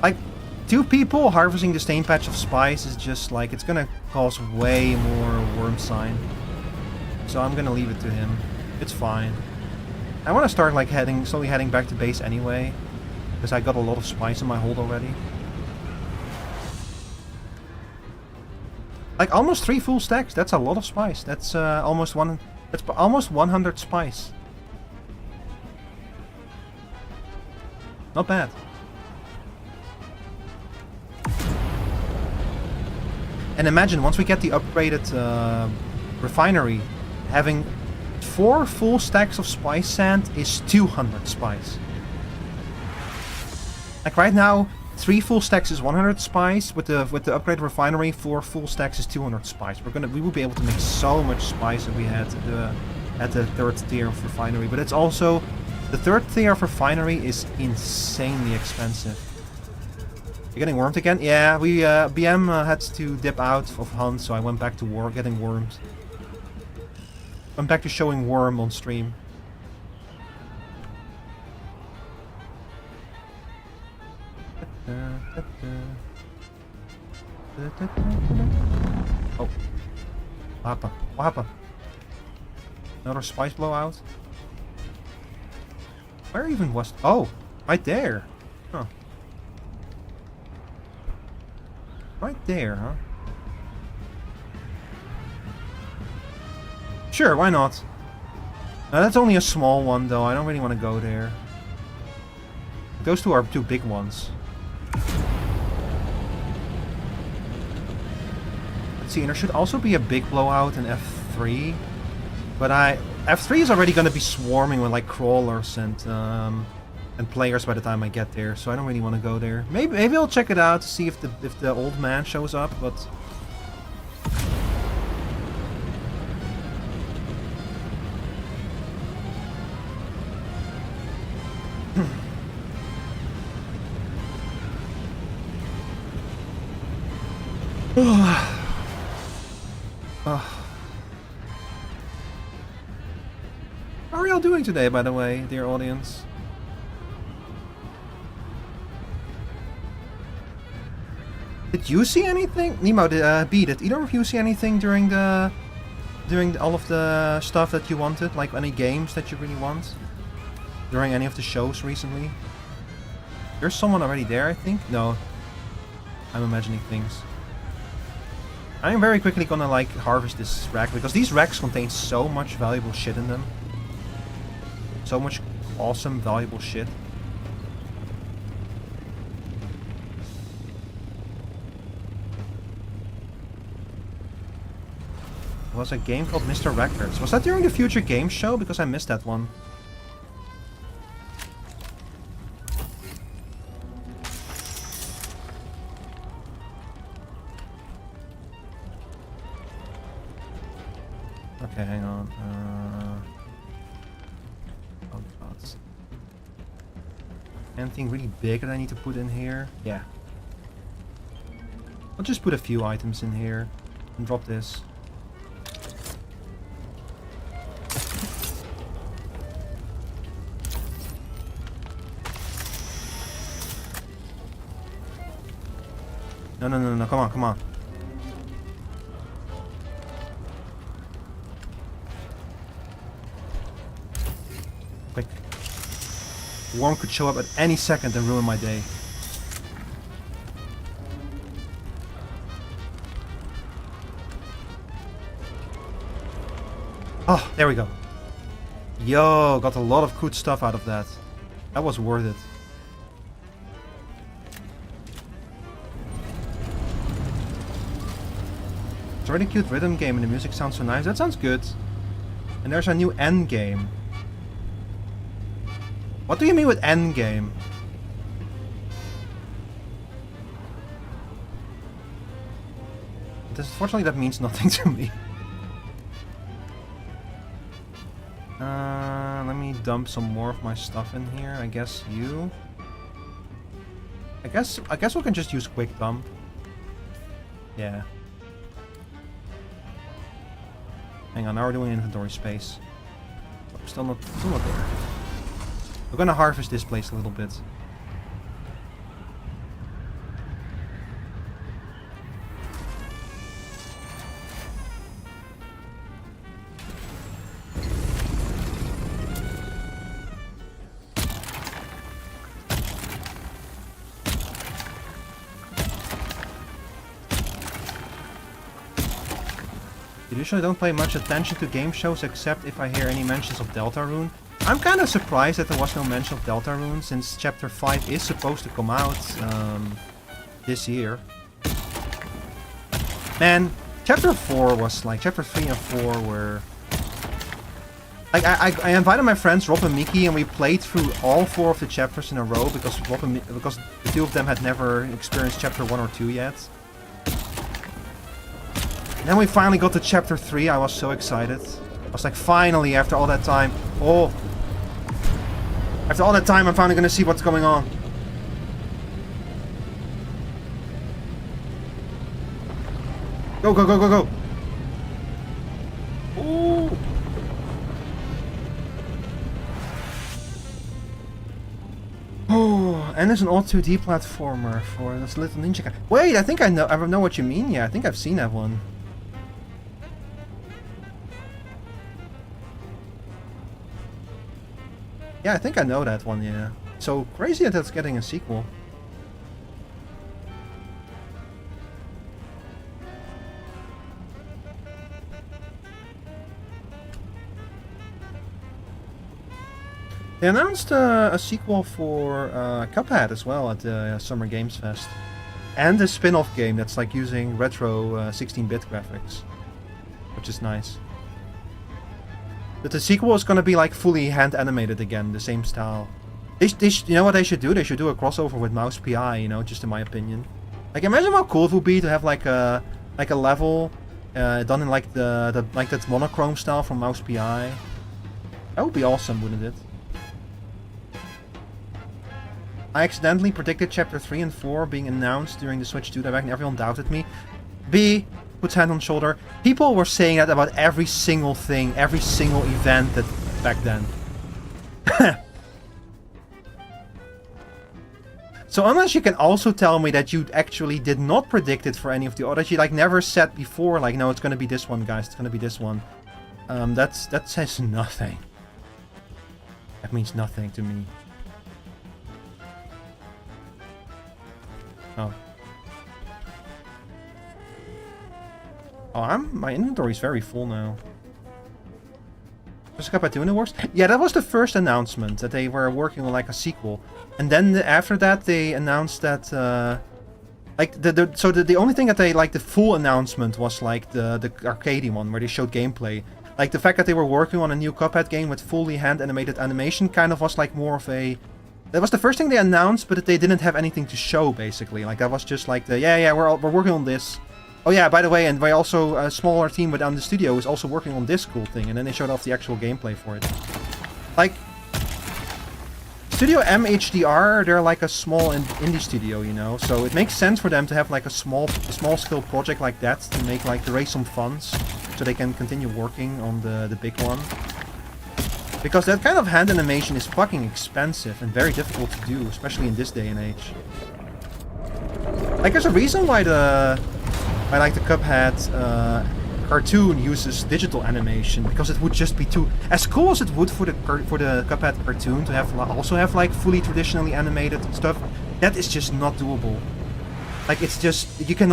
Like, 2 people harvesting the same patch of spice is just like, it's gonna cause way more worm sign. So I'm gonna leave it to him. It's fine. I want to start like slowly heading back to base anyway. Because I got a lot of spice in my hold already. Like almost 3 full stacks. That's a lot of spice. That's almost 100 spice. Not bad. And imagine once we get the upgraded refinery, having 4 full stacks of spice sand is 200 spice. Like right now, 3 full stacks is 100 spice. With the upgraded refinery, 4 full stacks is 200 spice. We will be able to make so much spice if we had at the 3rd tier of refinery. But it's also the 3rd tier of refinery is insanely expensive. You're getting wormed again? Yeah, we BM had to dip out of hunt, so I went back to getting wormed. Went back to showing worm on stream. Oh. What happened? What happened? Another spice blowout? Where even was... Oh! Right there! Huh. Right there, huh? Sure, why not? Now, that's only a small one, though. I don't really want to go there. Those 2 are 2 big ones. Let's see, and there should also be a big blowout in F3. But F3 is already going to be swarming with like crawlers and players by the time I get there, so I don't really want to go there. Maybe I'll check it out to see if the old man shows up, but How are y'all doing today, by the way, dear audience? Did you see anything? Nemo, did either of you see anything during all of the stuff that you wanted? Like any games that you really want? During any of the shows recently? There's someone already there, I think? No. I'm imagining things. I'm very quickly gonna like harvest this rack because these racks contain so much valuable shit in them. So much awesome, valuable shit. There was a game called Mr. Records. Was that during the Future Games show? Because I missed that one. Okay, hang on. Oh god. Anything really big that I need to put in here? Yeah. I'll just put a few items in here and drop this. No, come on. Quick. Worm could show up at any second and ruin my day. Oh, there we go. Yo, got a lot of good stuff out of that. That was worth it. It's a really cute rhythm game and the music sounds so nice. That sounds good. And there's a new end game. What do you mean with end game? Unfortunately, that means nothing to me. Let me dump some more of my stuff in here. I guess you. I guess we can just use quick dump. Yeah. Hang on, now we're doing inventory space. Oh, still not there. We're gonna harvest this place a little bit. I usually don't pay much attention to game shows except if I hear any mentions of Deltarune. I'm kind of surprised that there was no mention of Deltarune since Chapter 5 is supposed to come out this year. Man, Chapter 4 was like, Chapter 3 and 4 were... Like, I invited my friends Rob and Mickey and we played through all 4 of the chapters in a row because because the 2 of them had never experienced Chapter 1 or 2 yet. And then we finally got to Chapter 3, I was so excited. I was like, finally, after all that time. Oh! After all that time, I'm finally gonna see what's going on. Go, go, go, go, go! Ooh! Oh, and there's an old 2D platformer for this little ninja guy. Wait, I think I know what you mean. Yeah, I think I've seen that one. Yeah, I think I know that one, yeah. So crazy that that's getting a sequel. They announced a sequel for Cuphead as well at the Summer Games Fest. and a spin-off game that's like using retro 16-bit graphics, which is nice. But the sequel is gonna be like fully hand animated again, the same style. You know what they should do? They should do a crossover with Mouse PI, you know, just in my opinion. Like, imagine how cool it would be to have like a level done in like like that monochrome style from Mouse PI. That would be awesome, wouldn't it? I accidentally predicted Chapter 3 and 4 being announced during the Switch 2 Direct and everyone doubted me. B puts hand on shoulder. People were saying that about every single thing, every single event that back then. So unless you can also tell me that you actually did not predict it for any of the others, you like never said before, like, no, it's gonna be this one, guys, it's gonna be this one. That says nothing. That means nothing to me. Oh. Oh, my inventory is very full now. Was Cuphead 2 in the works? Yeah, that was the first announcement, that they were working on like a sequel. And then after that they announced that like the only thing that they like the full announcement was like the arcadey one where they showed gameplay. Like the fact that they were working on a new Cuphead game with fully hand animated animation kind of was like more of a... That was the first thing they announced, but they didn't have anything to show basically. Like that was just like the yeah we're working on this. Oh yeah, by the way, and by also a smaller team within the studio is also working on this cool thing, and then they showed off the actual gameplay for it. Like, Studio MHDR, they're like a small indie studio, you know, so it makes sense for them to have like a small scale project like that to make like to raise some funds, so they can continue working on the big one. Because that kind of hand animation is fucking expensive and very difficult to do, especially in this day and age. Like, there's a reason why I like the Cuphead cartoon uses digital animation, because it would just be too... As cool as it would for the Cuphead cartoon to have also have like fully traditionally animated stuff, that is just not doable. Like, it's just... You can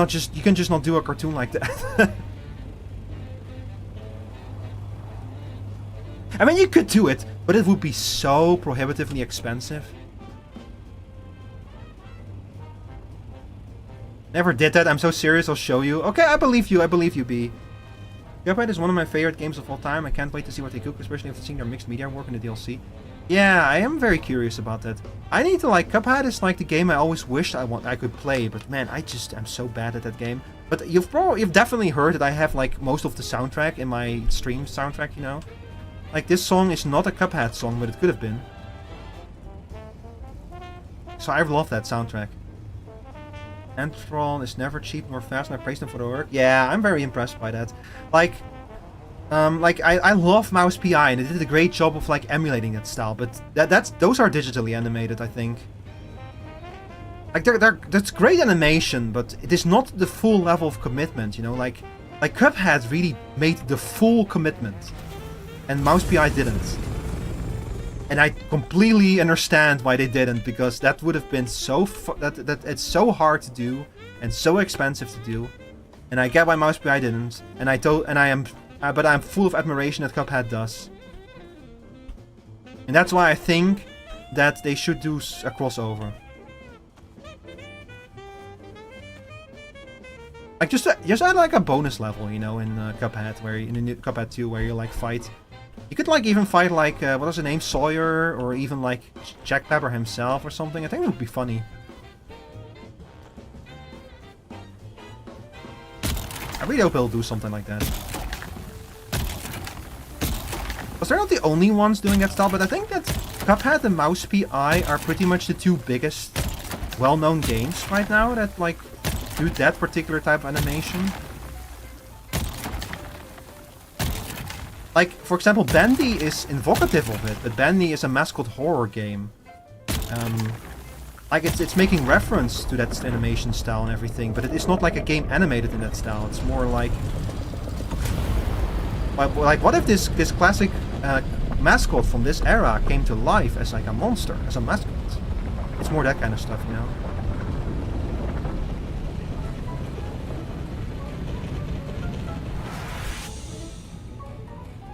just not do a cartoon like that. I mean, you could do it, but it would be so prohibitively expensive. Never did that, I'm so serious, I'll show you. Okay, I believe you, B. Cuphead is one of my favorite games of all time. I can't wait to see what they cook, especially after seeing their mixed media work in the DLC. Yeah, I am very curious about that. I need to like... Cuphead is like the game I always wished I could play, but man, I'm so bad at that game. But you've definitely heard that I have like most of the soundtrack in my stream soundtrack, you know? Like, this song is not a Cuphead song, but it could have been. So I love that soundtrack. Antron is never cheap nor fast, and I praise them for the work. Yeah, I'm very impressed by that. Like I love Mouse PI, and they did a great job of like emulating that style. But those are digitally animated, I think. Like that's great animation, but it is not the full level of commitment. You know, like Cuphead really made the full commitment, and Mouse PI didn't. And I completely understand why they didn't, because that would have been so that it's so hard to do and so expensive to do. And I get why Mouse PI didn't. But I'm full of admiration that Cuphead does. And that's why I think that they should do a crossover. Like just add like a bonus level, you know, in Cuphead, where in the Cuphead 2, where you like fight. You could like even fight like what was the name, Sawyer, or even like Jack Pepper himself or something. I think it would be funny. I really hope they'll do something like that. Because they're not the only ones doing that style, but I think that Cuphead and Mouse PI are pretty much the two biggest well-known games right now that like do that particular type of animation. Like, for example, Bandy is invocative of it, but Bandy is a mascot horror game. Like, it's making reference to that animation style and everything, but it is not like a game animated in that style. It's more like what if this classic mascot from this era came to life as like a monster, as a mascot? It's more that kind of stuff, you know?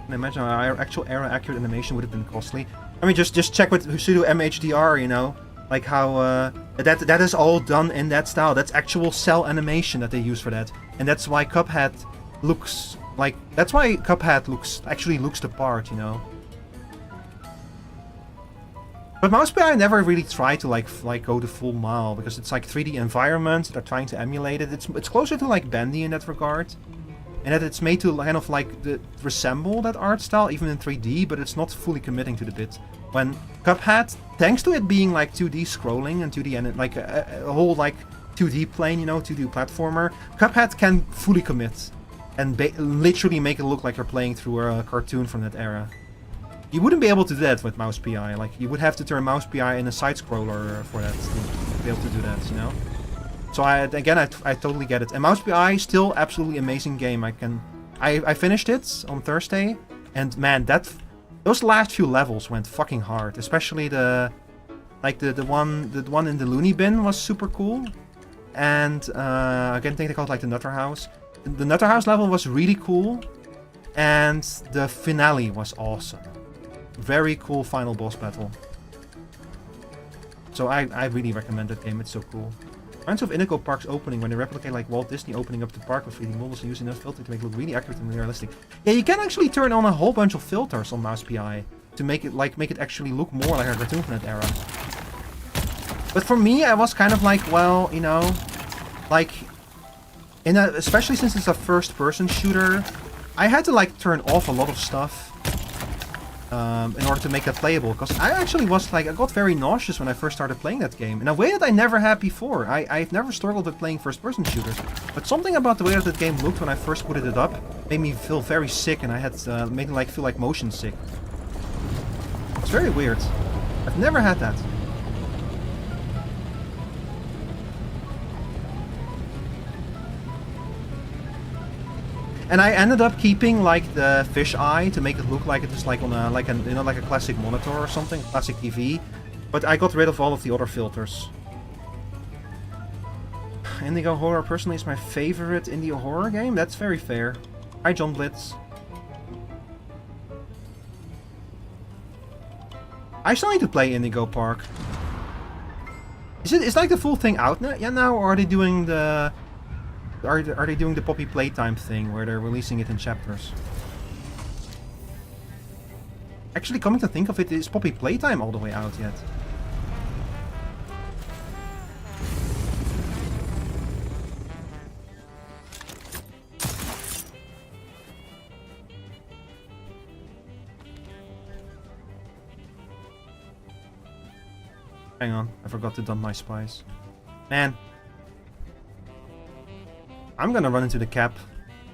I imagine our actual era-accurate animation would have been costly. I mean, just check with Studio MHDR, you know, like how That is all done in that style. That's actual cell animation that they use for that. And that's why Cuphead looks like... That's why Cuphead actually looks the part, you know? But MousePI never really tried to like go the full mile, because it's like 3D environments that are trying to emulate it. It's closer to like Bendy in that regard. And that it's made to kind of like resemble that art style, even in 3D, but it's not fully committing to the bit. When Cuphead, thanks to it being like 2D scrolling and 2D and like a whole like 2D plane, you know, 2D platformer, Cuphead can fully commit and literally make it look like you're playing through a cartoon from that era. You wouldn't be able to do that with MousePI. Like, you would have to turn MousePI in a side-scroller for that to be able to do that, you know? So I totally get it. And MousePI, still absolutely amazing game. I finished it on Thursday, and man, those last few levels went fucking hard. Especially the one in the Looney Bin was super cool. And I think they call it like the Nutter House. The Nutter House level was really cool, and the finale was awesome. Very cool final boss battle. So I really recommend that game. It's so cool. Reminds of Indigo Park's opening, when they replicate like Walt Disney opening up the park with 3D models and using those filters to make it look really accurate and realistic. Yeah, you can actually turn on a whole bunch of filters on MousePI to make it actually look more like a cartoon from that era. But for me, I was kind of like, well, you know, like especially since it's a first-person shooter, I had to like turn off a lot of stuff in order to make that playable, because I actually was like, I got very nauseous when I first started playing that game in a way that I never had before. I've never struggled with playing first-person shooters, but something about the way that game looked when I first booted it up made me feel very sick, and I had made me like feel like motion sick. It's very weird. I've never had that. And I ended up keeping like the fish eye to make it look like it is like on a like a classic monitor or something, classic TV. But I got rid of all of the other filters. Indigo Horror personally is my favorite indie horror game. That's very fair. Hi, John Blitz. I still need to play Indigo Park. Is like the full thing out now, or are they doing the? Are they doing the Poppy Playtime thing, where they're releasing it in chapters? Actually, coming to think of it, is Poppy Playtime all the way out yet? Hang on, I forgot to dump my spice. Man. I'm gonna run into the cap,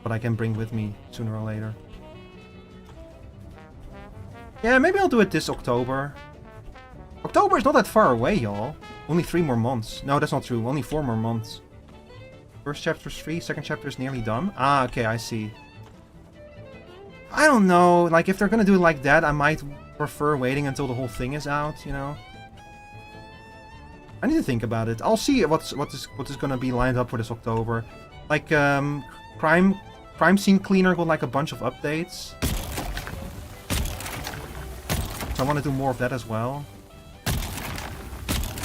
but I can bring with me sooner or later. Yeah, maybe I'll do it this October. October is not that far away, y'all. Only 3 more months. No, that's not true. Only 4 more months. First chapter is free, second chapter is nearly done. Ah, okay, I see. I don't know. Like, if they're gonna do it like that, I might prefer waiting until the whole thing is out, you know? I need to think about it. I'll see what is gonna be lined up for this October. Like, crime scene cleaner got like a bunch of updates. So I want to do more of that as well.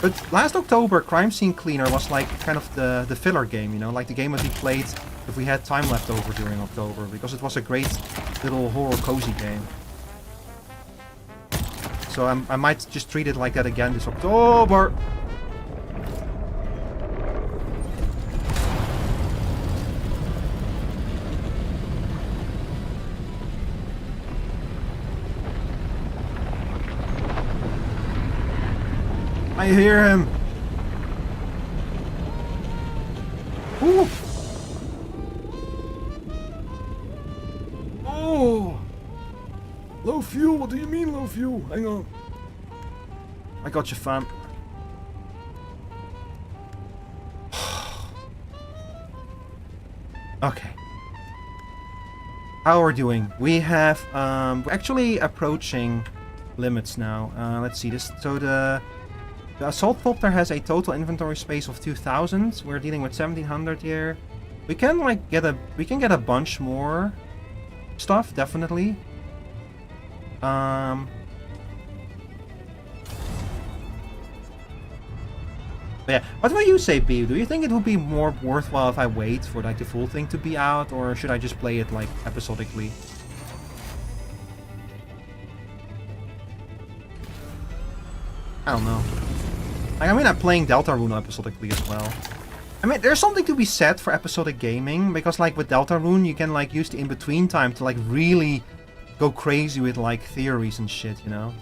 But last October, crime scene cleaner was like kind of the filler game, you know, like the game that we played if we had time left over during October, because it was a great little horror cozy game. So I might just treat it like that again this October. I hear him. Ooh. Oh. Low fuel? What do you mean low fuel? Hang on. I got you, fam. Okay. How are we doing? We have we're actually approaching limits now. Let's see this. So the assault copter has a total inventory space of 2,000. We're dealing with 1,700 here. We can like get a bunch more stuff, definitely. But yeah, what will you say, B? Do you think it would be more worthwhile if I wait for like the full thing to be out, or should I just play it like episodically? I don't know. Like, I mean, I'm playing Deltarune episodically as well. I mean, there's something to be said for episodic gaming, because like with Deltarune, you can like use the in-between time to like really go crazy with like theories and shit, you know?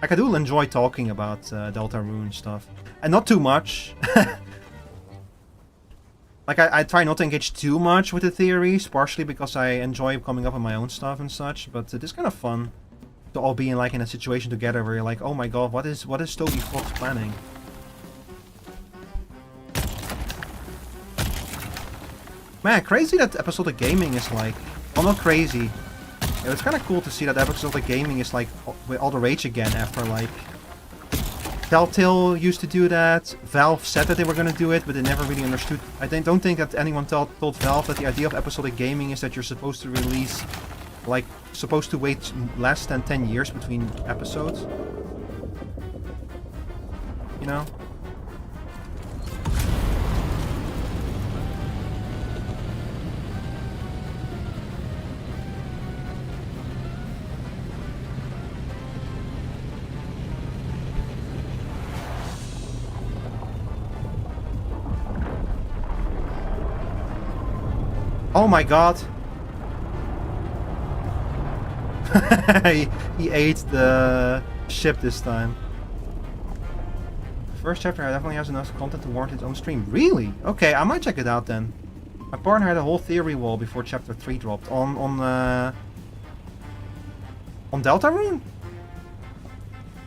Like, I do enjoy talking about Deltarune stuff. And not too much. Like, I try not to engage too much with the theories, partially because I enjoy coming up with my own stuff and such, but it is kind of fun to all be in like in a situation together where you're like, oh my god, what is Toby Fox planning? Man, crazy that episodic gaming is like, well, not crazy. Yeah, it's kind of cool to see that episodic gaming is like with all the rage again after like Telltale used to do that. Valve said that they were going to do it, but they never really understood. I don't think that anyone told Valve that the idea of episodic gaming is that you're supposed to release, like, supposed to wait less than 10 years between episodes. You know? Oh my god. he ate the ship this time. The first chapter definitely has enough content to warrant its own stream. Really? Okay, I might check it out then. My partner had a whole theory wall before chapter 3 dropped. On Deltarune?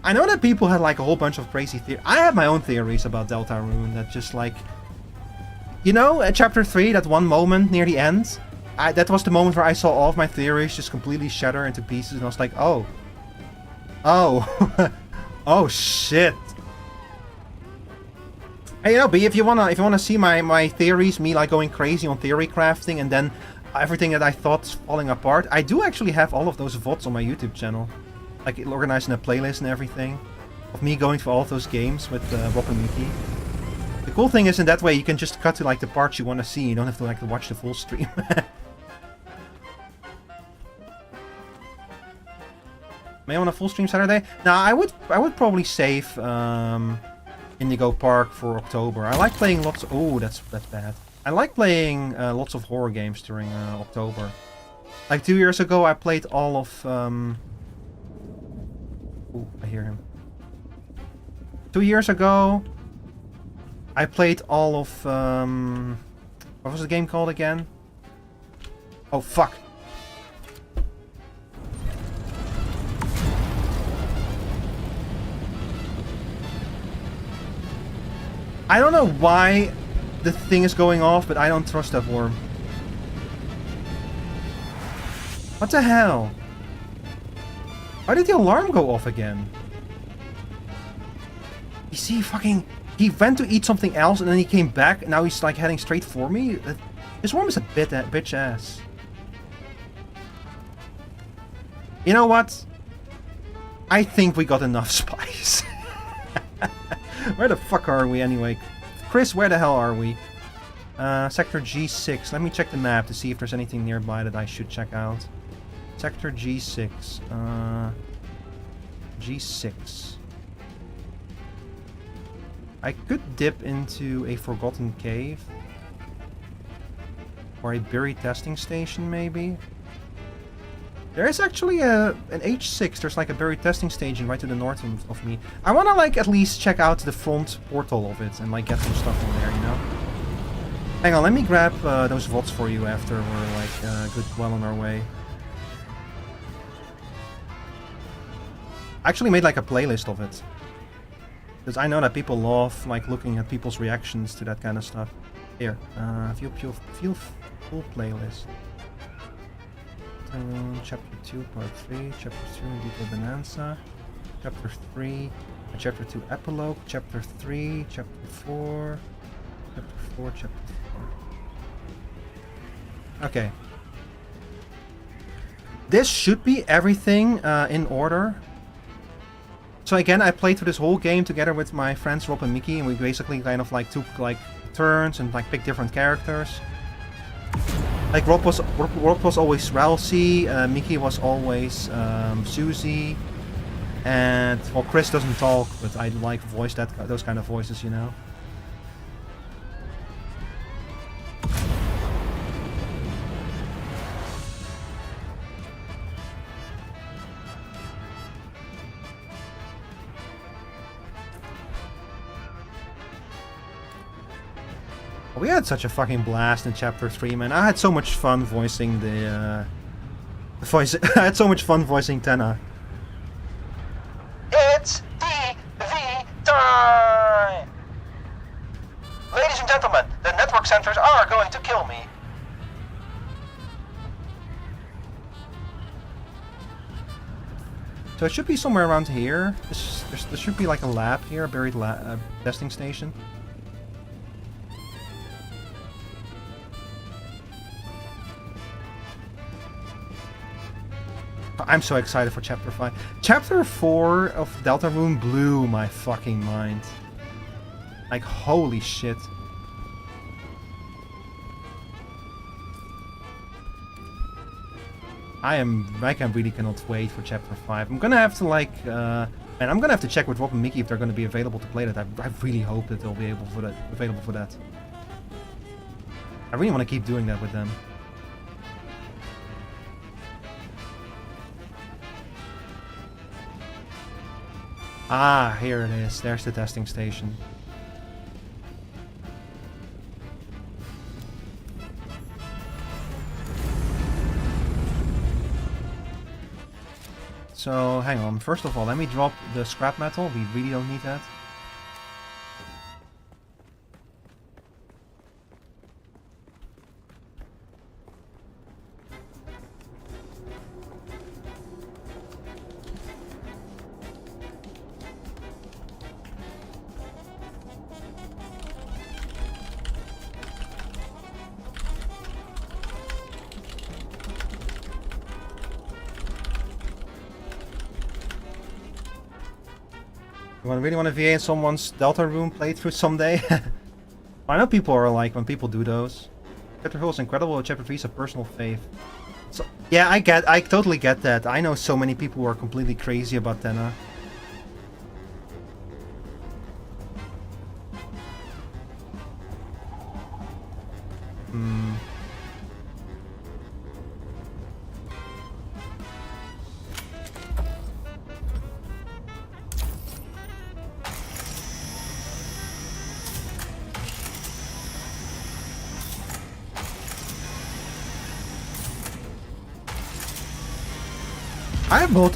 I know that people had like a whole bunch of crazy theories. I have my own theories about Deltarune that just like... You know, at chapter 3, that one moment near the end, that was the moment where I saw all of my theories just completely shatter into pieces, and I was like, oh. Oh. Oh, shit. Hey, you know, B, if you wanna see my theories, me like going crazy on theory crafting, and then everything that I thought's falling apart, I do actually have all of those VODs on my YouTube channel. Like, organized in a playlist and everything, of me going through all of those games with Rob and Mickey. The cool thing is, in that way, you can just cut to like the parts you want to see. You don't have to like watch the full stream. May I want a full stream Saturday? Now, I would probably save Indigo Park for October. I like playing lots. Oh, that's bad. I like playing lots of horror games during October. Like 2 years ago, I played all of. Oh, I hear him. 2 years ago, I played all of, what was the game called again? Oh, fuck. I don't know why the thing is going off, but I don't trust that worm. What the hell? Why did the alarm go off again? You see, fucking... He went to eat something else and then he came back and now he's like heading straight for me. This worm is a bitch ass. You know what? I think we got enough spice. Where the fuck are we anyway? Chris, where the hell are we? Sector G6. Let me check the map to see if there's anything nearby that I should check out. Sector G6. G6. I could dip into a forgotten cave. Or a buried testing station, maybe. There is actually an H6. There's like a buried testing station right to the north of me. I want to like at least check out the front portal of it and like get some stuff in there, you know? Hang on, let me grab those VODs for you after we're like well on our way. I actually made like a playlist of it. Because I know that people love like looking at people's reactions to that kind of stuff. Here, view full playlist. Chapter 2, Part 3, Chapter 2, Detail Bonanza, Chapter 3, Chapter 2 Epilogue, Chapter 3, Chapter 4, Chapter 4, Chapter 4. Okay. This should be everything in order. So again, I played through this whole game together with my friends Rob and Mickey, and we basically kind of like took like turns and like picked different characters. Like Rob was always Ralsei, Mickey was always Susie, and well, Chris doesn't talk, but I like those kind of voices, you know. We had such a fucking blast in Chapter 3, man. I had so much fun voicing the voice. I had so much fun voicing Tenna. It's DV time! Ladies and gentlemen, the network centers are going to kill me. So it should be somewhere around here. There should be like a lab here, a buried testing station. I'm so excited for Chapter 5. Chapter 4 of Deltarune blew my fucking mind. Like, holy shit. I really cannot wait for Chapter 5. I'm gonna have to like, and I'm gonna have to check with Rob and Mickey if they're gonna be available to play that. I really hope that they'll be available for that. I really want to keep doing that with them. Ah, here it is. There's the testing station. So, hang on. First of all, let me drop the scrap metal. We really don't need that. I really want to VA in someone's Deltarune playthrough someday. I know people are like, when people do those. Chapter 4 is incredible, Chapter 3 is a personal fave. So, yeah, I totally get that. I know so many people who are completely crazy about Tenna.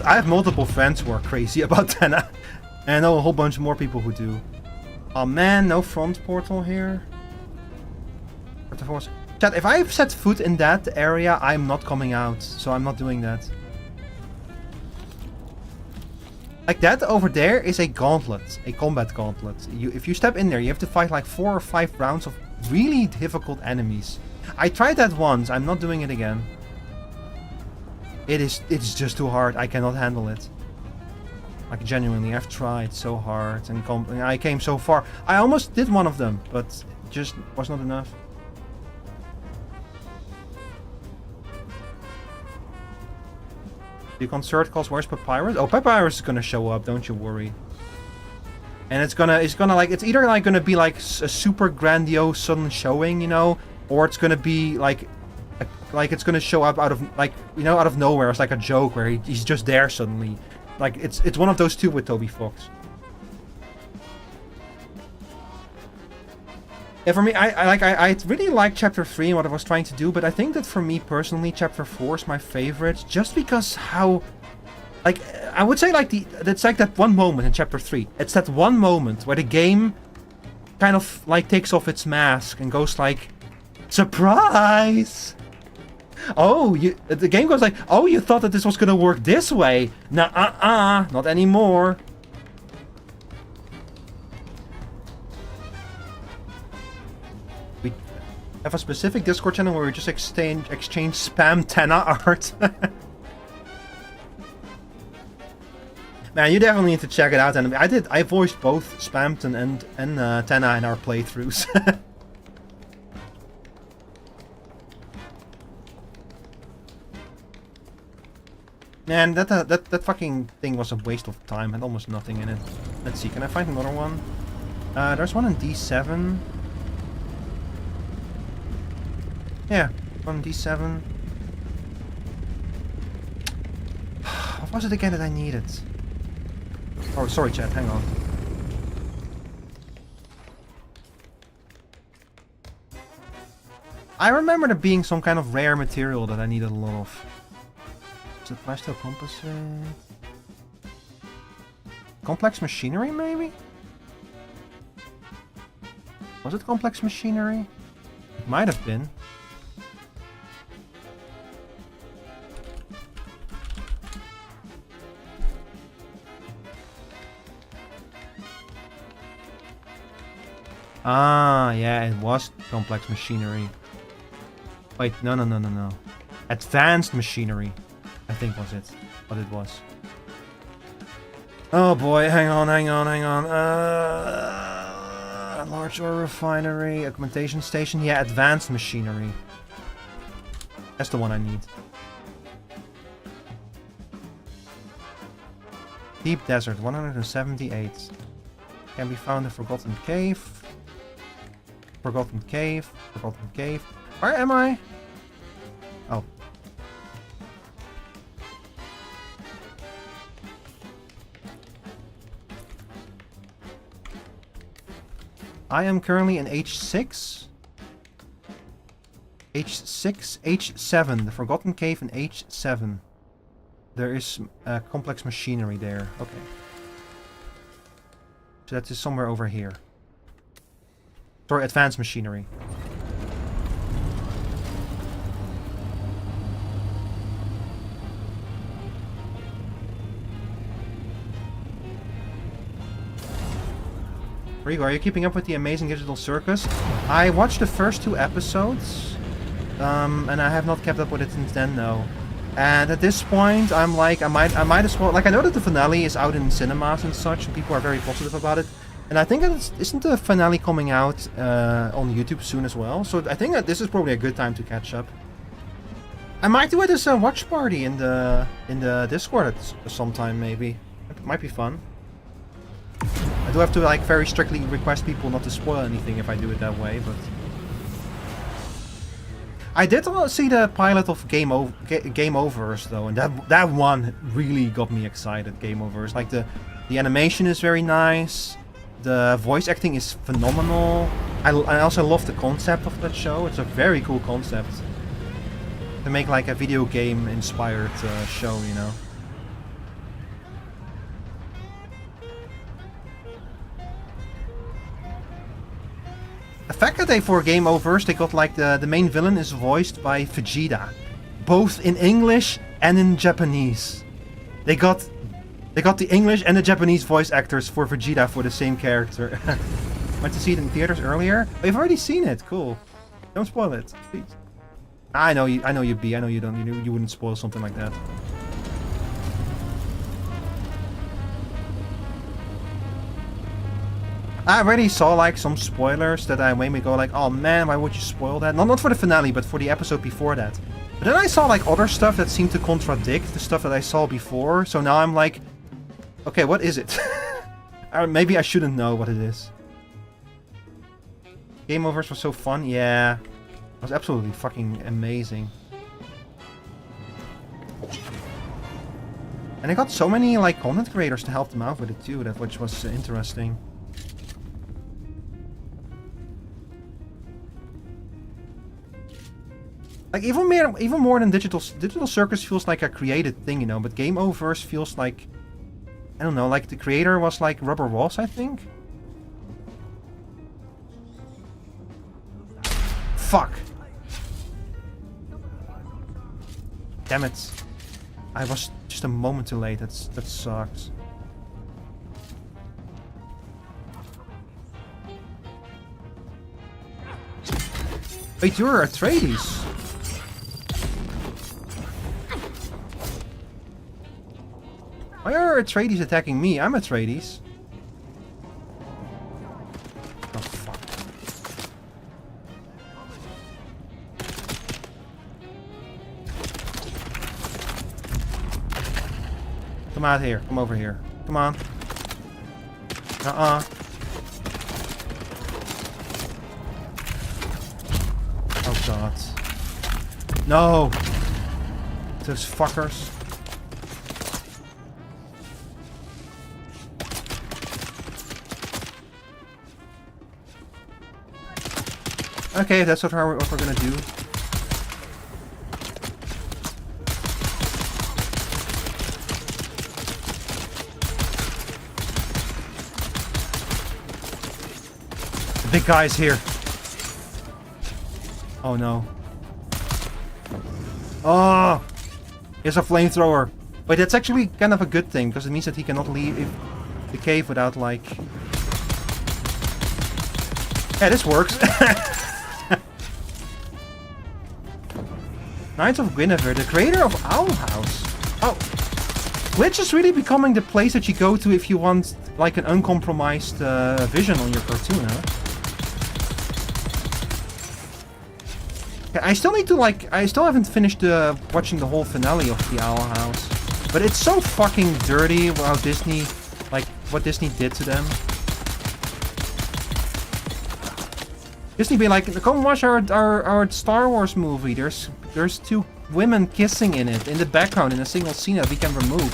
I have multiple friends who are crazy about Tenna. And I know a whole bunch more people who do. Oh man, no front portal here. Chat, if I set foot in that area, I'm not coming out. So I'm not doing that. Like that over there is a gauntlet. A combat gauntlet. If you step in there, you have to fight like 4 or 5 rounds of really difficult enemies. I tried that once. I'm not doing it again. It's just too hard. I cannot handle it. Like genuinely, I've tried so hard and I came so far. I almost did one of them, but it just was not enough. The concert calls, where's Papyrus? Oh, Papyrus is gonna show up, don't you worry. And it's either like gonna be like a super grandiose sudden showing, you know, or it's gonna be like it's gonna show up out of out of nowhere. It's like a joke where he's just there suddenly. Like it's one of those two with Toby Fox. Yeah, for me, I really like Chapter 3 and what I was trying to do, but I think that for me personally, Chapter 4 is my favorite, just because how, like, I would say like it's like that one moment in Chapter 3. It's that one moment where the game kind of like takes off its mask and goes like, surprise! Oh, the game goes like, oh, you thought that this was gonna work this way? Nah, not anymore. We have a specific Discord channel where we just exchange spam Tenna art. Man, you definitely need to check it out. And I voiced both Spamton and Tenna in our playthroughs. Man, that fucking thing was a waste of time. Had almost nothing in it. Let's see, can I find another one? There's one in D7. Yeah, one in D7. What was it again that I needed? Oh, sorry, chat. Hang on. I remember there being some kind of rare material that I needed a lot of. Is it plasteel composite? Complex machinery, maybe? Was it complex machinery? It might have been. Ah, yeah, it was complex machinery. Wait, no. Advanced machinery, I think was it. What it was. Oh boy, hang on. Large ore refinery, augmentation station. Yeah, advanced machinery. That's the one I need. Deep desert, 178. Can be found in Forgotten Cave. Forgotten Cave. Where am I? Oh. I am currently in H6. H7. The Forgotten Cave in H7. There is complex machinery there. Okay. So that is somewhere over here. Sorry, advanced machinery. Rigo, are you keeping up with the Amazing Digital Circus? I watched the first 2 episodes, and I have not kept up with it since then, no. And at this point, I'm like, I might as well. Like, I know that the finale is out in cinemas and such, and people are very positive about it. And I think that isn't the finale coming out on YouTube soon as well. So I think that this is probably a good time to catch up. I might do it as a watch party in the Discord at sometime, maybe. It might be fun. I do have to like very strictly request people not to spoil anything if I do it that way, but I did see the pilot of Game Overs though, and that one really got me excited. Game Overs, like the animation is very nice, the voice acting is phenomenal. I also love the concept of that show. It's a very cool concept to make like a video game inspired show, you know. The fact that for Game Overs they got like the main villain is voiced by Vegeta, both in English and in Japanese. They got the English and the Japanese voice actors for Vegeta for the same character. Went to see it in theaters earlier. Oh, you've already seen it. Cool. Don't spoil it, please. I know you B. I know you don't. You wouldn't spoil something like that. I already saw like some spoilers that made me go like, oh man, why would you spoil that? Not for the finale, but for the episode before that. But then I saw like other stuff that seemed to contradict the stuff that I saw before. So now I'm like, okay, what is it? Or maybe I shouldn't know what it is. Game Overs was so fun. Yeah, it was absolutely fucking amazing. And they got so many like content creators to help them out with it too, which was interesting. Like even more than Digital Circus feels like a created thing, you know, but Game Overs feels like, I don't know, like the creator was like Rubber Ross, I think. Fuck. Damn it. I was just a moment too late. That sucks. Wait, you're Atreides. you're Atreides attacking me. I'm Atreides. Oh, fuck. Come out here. Come over here. Come on. Oh, God. No! Those fuckers. Okay, that's what we're gonna do. The big guy is here. Oh no. Oh! Here's a flamethrower. Wait, that's actually kind of a good thing, because it means that he cannot leave the cave without, like... Yeah, this works. Knights of Guinevere, the creator of Owl House. Oh. Twitch is really becoming the place that you go to if you want, like, an uncompromised vision on your cartoon, huh? I still need to, like, I still haven't finished watching the whole finale of the Owl House. But it's so fucking dirty how Disney, like, what Disney did to them. Disney being like, come watch our Star Wars movie. There's two women kissing in it, in the background, in a single scene that we can remove.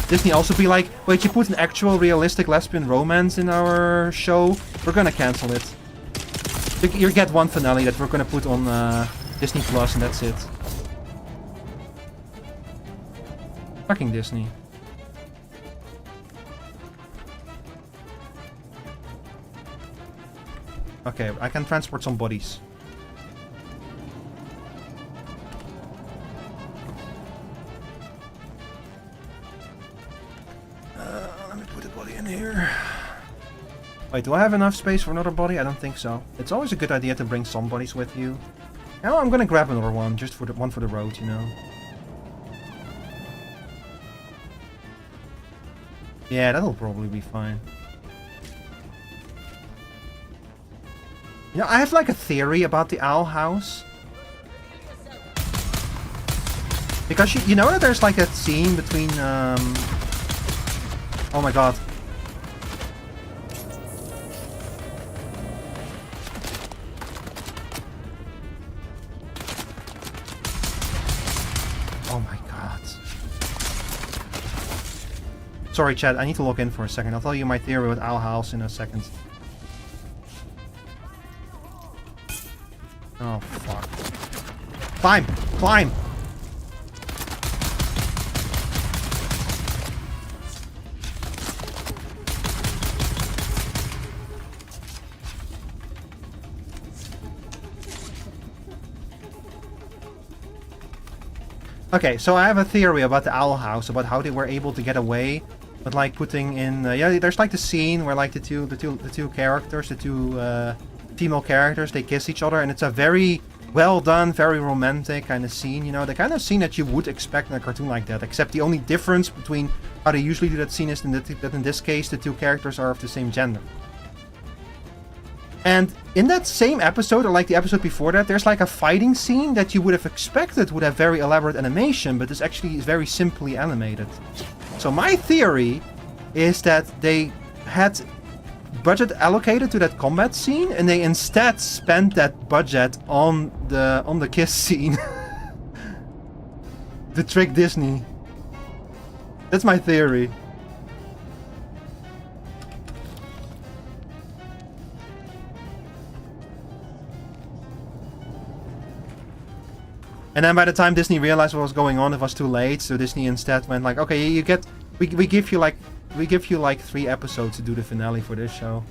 Disney also be like, wait, you put an actual realistic lesbian romance in our show? We're gonna cancel it. You get one finale that we're gonna put on Disney Plus, and that's it. Fucking Disney. Okay, I can transport some bodies. Let me put a body in here. Wait, do I have enough space for another body? I don't think so. It's always a good idea to bring some bodies with you. Now I'm gonna grab another one, just for the one for the road, you know. Yeah, that'll probably be fine. You know, I have like a theory about the Owl House. Because you know that there's like that scene between oh my god. Oh my god. Sorry chat, I need to log in for a second. I'll tell you my theory with Owl House in a second. Oh, fuck. Climb! Climb! Okay, so I have a theory about the Owl House, about how they were able to get away with, like, putting in... yeah, there's, like, the scene where, like, the two characters, the two female characters, they kiss each other, and it's a very well done, very romantic kind of scene, you know, the kind of scene that you would expect in a cartoon like that, except the only difference between how they usually do that scene is that in this case the two characters are of the same gender. And in that same episode, or like the episode before that, there's like a fighting scene that you would have expected would have very elaborate animation, but this actually is very simply animated. So my theory is that they had budget allocated to that combat scene, and they instead spent that budget on the kiss scene to trick Disney. That's my theory. And then by the time Disney realized what was going on, it was too late. So Disney instead went like, okay, we give you like 3 episodes to do the finale for this show.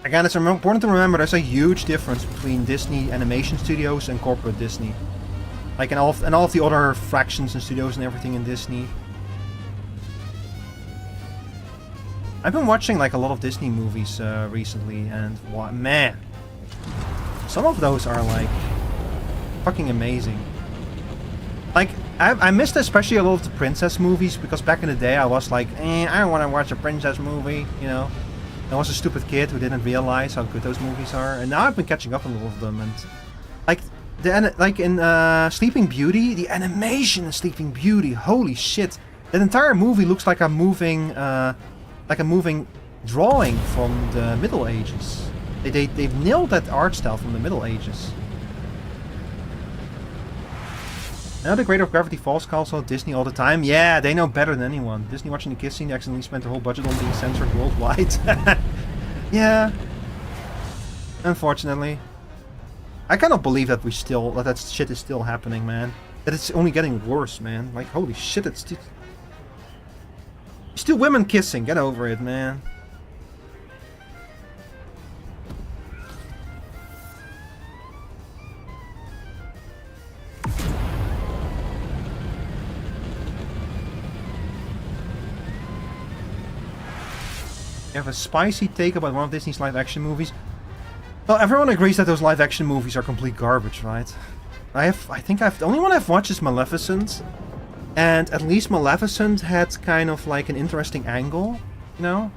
Again, it's important to remember there's a huge difference between Disney animation studios and corporate Disney. Like and all of the other fractions and studios and everything in Disney. I've been watching like a lot of Disney movies recently, and what, man, some of those are like fucking amazing. Like, I missed especially a lot of the princess movies, because back in the day I was like, I don't want to watch a princess movie, you know. I was a stupid kid who didn't realize how good those movies are, and now I've been catching up on a lot of them, and like in Sleeping Beauty, the animation in Sleeping Beauty, holy shit. That entire movie looks like a moving drawing from the Middle Ages. They've nailed that art style from the Middle Ages. Another creator of Gravity Falls calls out Disney all the time. Yeah, they know better than anyone. Disney watching the kiss scene, they accidentally spent their whole budget on being censored worldwide. Yeah. Unfortunately. I cannot believe that that shit is still happening, man. That it's only getting worse, man. Like, holy shit, it's still women kissing. Get over it, man. You have a spicy take about one of Disney's live-action movies. Well, everyone agrees that those live-action movies are complete garbage, right? I think the only one I've watched is Maleficent, and at least Maleficent had kind of like an interesting angle, you know?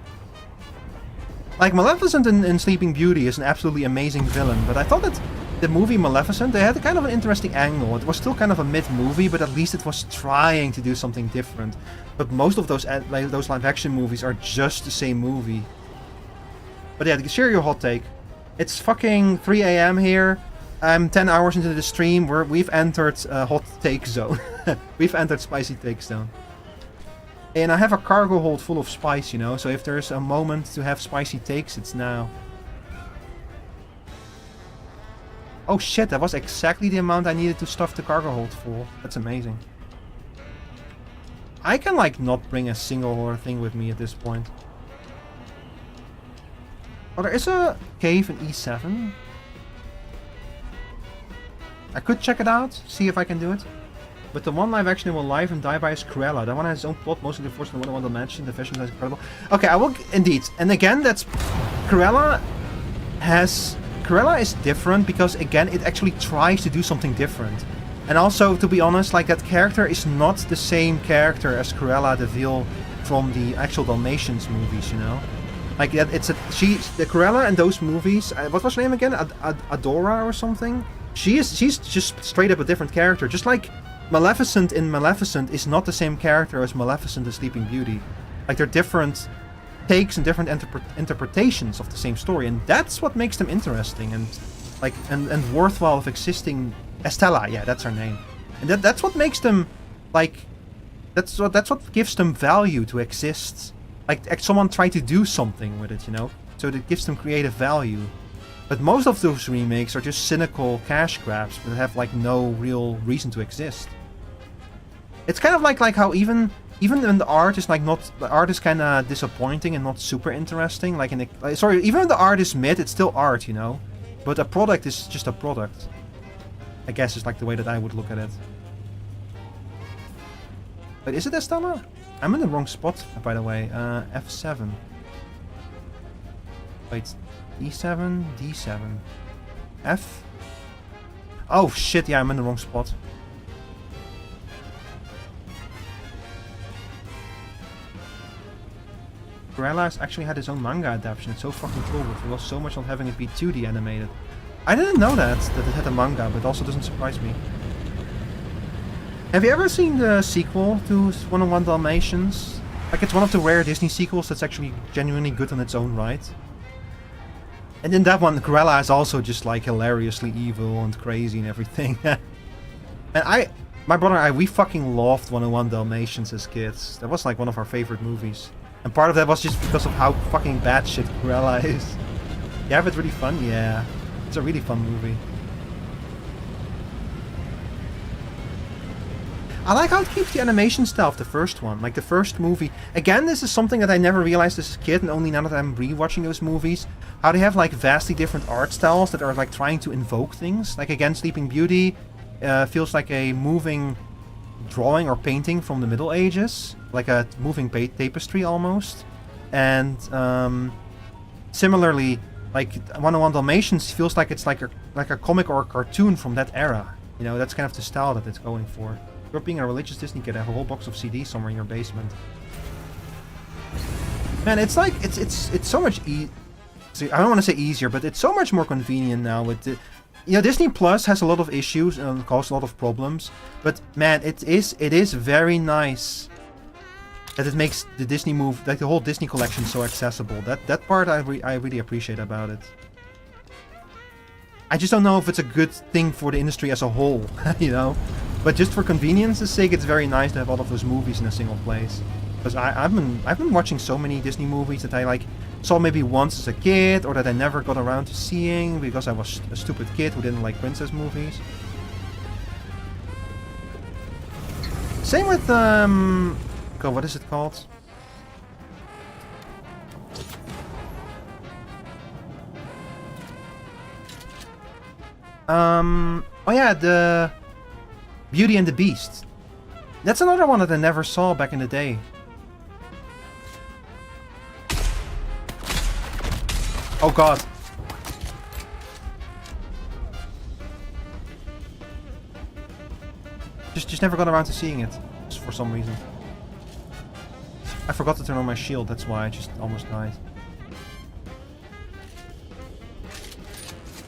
Like Maleficent in Sleeping Beauty is an absolutely amazing villain, but I thought that the movie Maleficent, they had kind of an interesting angle. It was still kind of a mid-movie, but at least it was trying to do something different. But most of those live-action movies are just the same movie. But yeah, share your hot take. It's fucking 3 AM here. I'm 10 hours into the stream. We've entered hot take zone. We've entered spicy take zone. And I have a cargo hold full of spice, you know. So if there's a moment to have spicy takes, it's now. Oh shit, that was exactly the amount I needed to stuff the cargo hold full. That's amazing. I can like not bring a single thing with me at this point. Oh, there is a cave in E7. I could check it out, see if I can do it. But the one live action that will live and die by is Cruella. That one has its own plot, mostly the force in the one dimension. The vision is incredible. Okay, I will indeed. And again, that's Cruella is different because again, it actually tries to do something different. And also, to be honest, like that character is not the same character as Cruella de Vil from the actual Dalmatians movies, you know. Like the Cruella in those movies. What was her name again? Adora or something. She's just straight up a different character. Just like Maleficent in Maleficent is not the same character as Maleficent in Sleeping Beauty. Like they're different takes and different interpretations of the same story, and that's what makes them interesting and like and worthwhile of existing. Estella, yeah, that's her name, and that's what makes them like that's what gives them value to exist. Like someone tried to do something with it, you know, so it gives them creative value. But most of those remakes are just cynical cash grabs that have like no real reason to exist. It's kind of like how even when the art is like the art is kind of disappointing and not super interesting. Like even when the art is mid, it's still art, you know. But a product is just a product. I guess is like the way that I would look at it. But is it Estella? I'm in the wrong spot, by the way. F7. Wait, E7, D7, F. Oh shit! Yeah, I'm in the wrong spot. Cruella actually had his own manga adaptation. It's so fucking cool, but we lost so much on having it be 2D animated. I didn't know that it had a manga, but it also doesn't surprise me. Have you ever seen the sequel to 101 Dalmatians? Like, it's one of the rare Disney sequels that's actually genuinely good on its own right. And in that one, Cruella is also just like hilariously evil and crazy and everything. And my brother and I, we fucking loved 101 Dalmatians as kids. That was like one of our favorite movies. And part of that was just because of how fucking bad shit Cruella is. Yeah, but really fun? Yeah. It's a really fun movie. I like how it keeps the animation style of the first one, like the first movie. Again, this is something that I never realized as a kid, and only now that I'm rewatching those movies, how they have like vastly different art styles that are like trying to invoke things. Like again, Sleeping Beauty feels like a moving drawing or painting from the Middle Ages, like a moving tapestry almost. And similarly, like 101 Dalmatians feels like it's like a comic or a cartoon from that era. You know, that's kind of the style that it's going for. You're being a religious Disney kid, have a whole box of CDs somewhere in your basement. Man, it's like, it's so much I don't want to say easier, but it's so much more convenient now with the... You know, Disney Plus has a lot of issues and causes a lot of problems, but man, it is very nice that it makes the Disney like the whole Disney collection so accessible. That part I really appreciate about it. I just don't know if it's a good thing for the industry as a whole, you know? But just for convenience's sake, it's very nice to have all of those movies in a single place. Because I've been watching so many Disney movies that I like saw maybe once as a kid, or that I never got around to seeing because I was a stupid kid who didn't like princess movies. Same with God, what is it called? Oh yeah, the Beauty and the Beast. That's another one that I never saw back in the day. Oh god. Just never got around to seeing it, just for some reason. I forgot to turn on my shield, that's why I just almost died.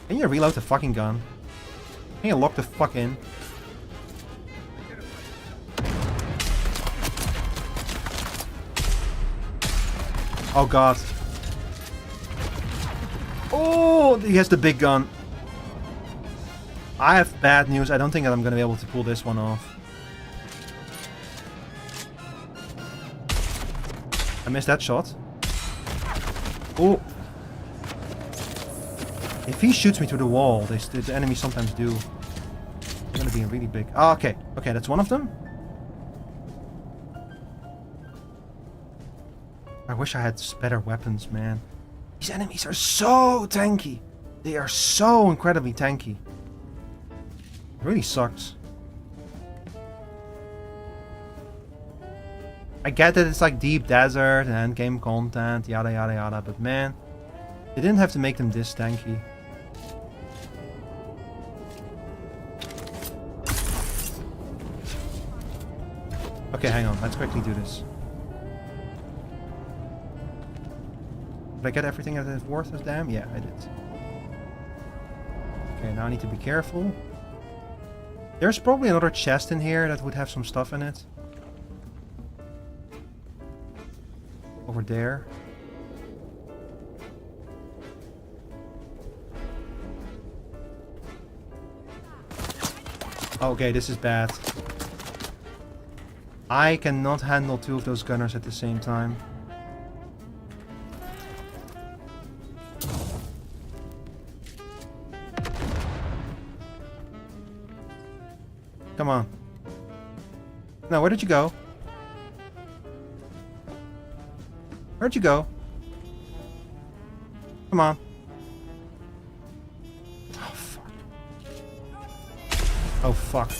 Can you reload the fucking gun? Can you lock the fuck in? Oh god. Oh, he has the big gun. I have bad news. I don't think that I'm gonna be able to pull this one off. I missed that shot. Oh. If he shoots me through the wall, the enemies sometimes do. They're gonna be really big. Oh, okay. Okay, that's one of them. I wish I had better weapons, man. These enemies are so tanky. They are so incredibly tanky. It really sucks. I get that it's like deep desert and endgame content, yada yada yada, but man, they didn't have to make them this tanky. Okay, hang on, let's quickly do this. Did I get everything that is worth a damn? Yeah, I did. Okay, now I need to be careful. There's probably another chest in here that would have some stuff in it. Over there. Okay, this is bad. I cannot handle two of those gunners at the same time. Come on. No, where did you go? Where'd you go? Come on. Oh, fuck. Oh, fuck.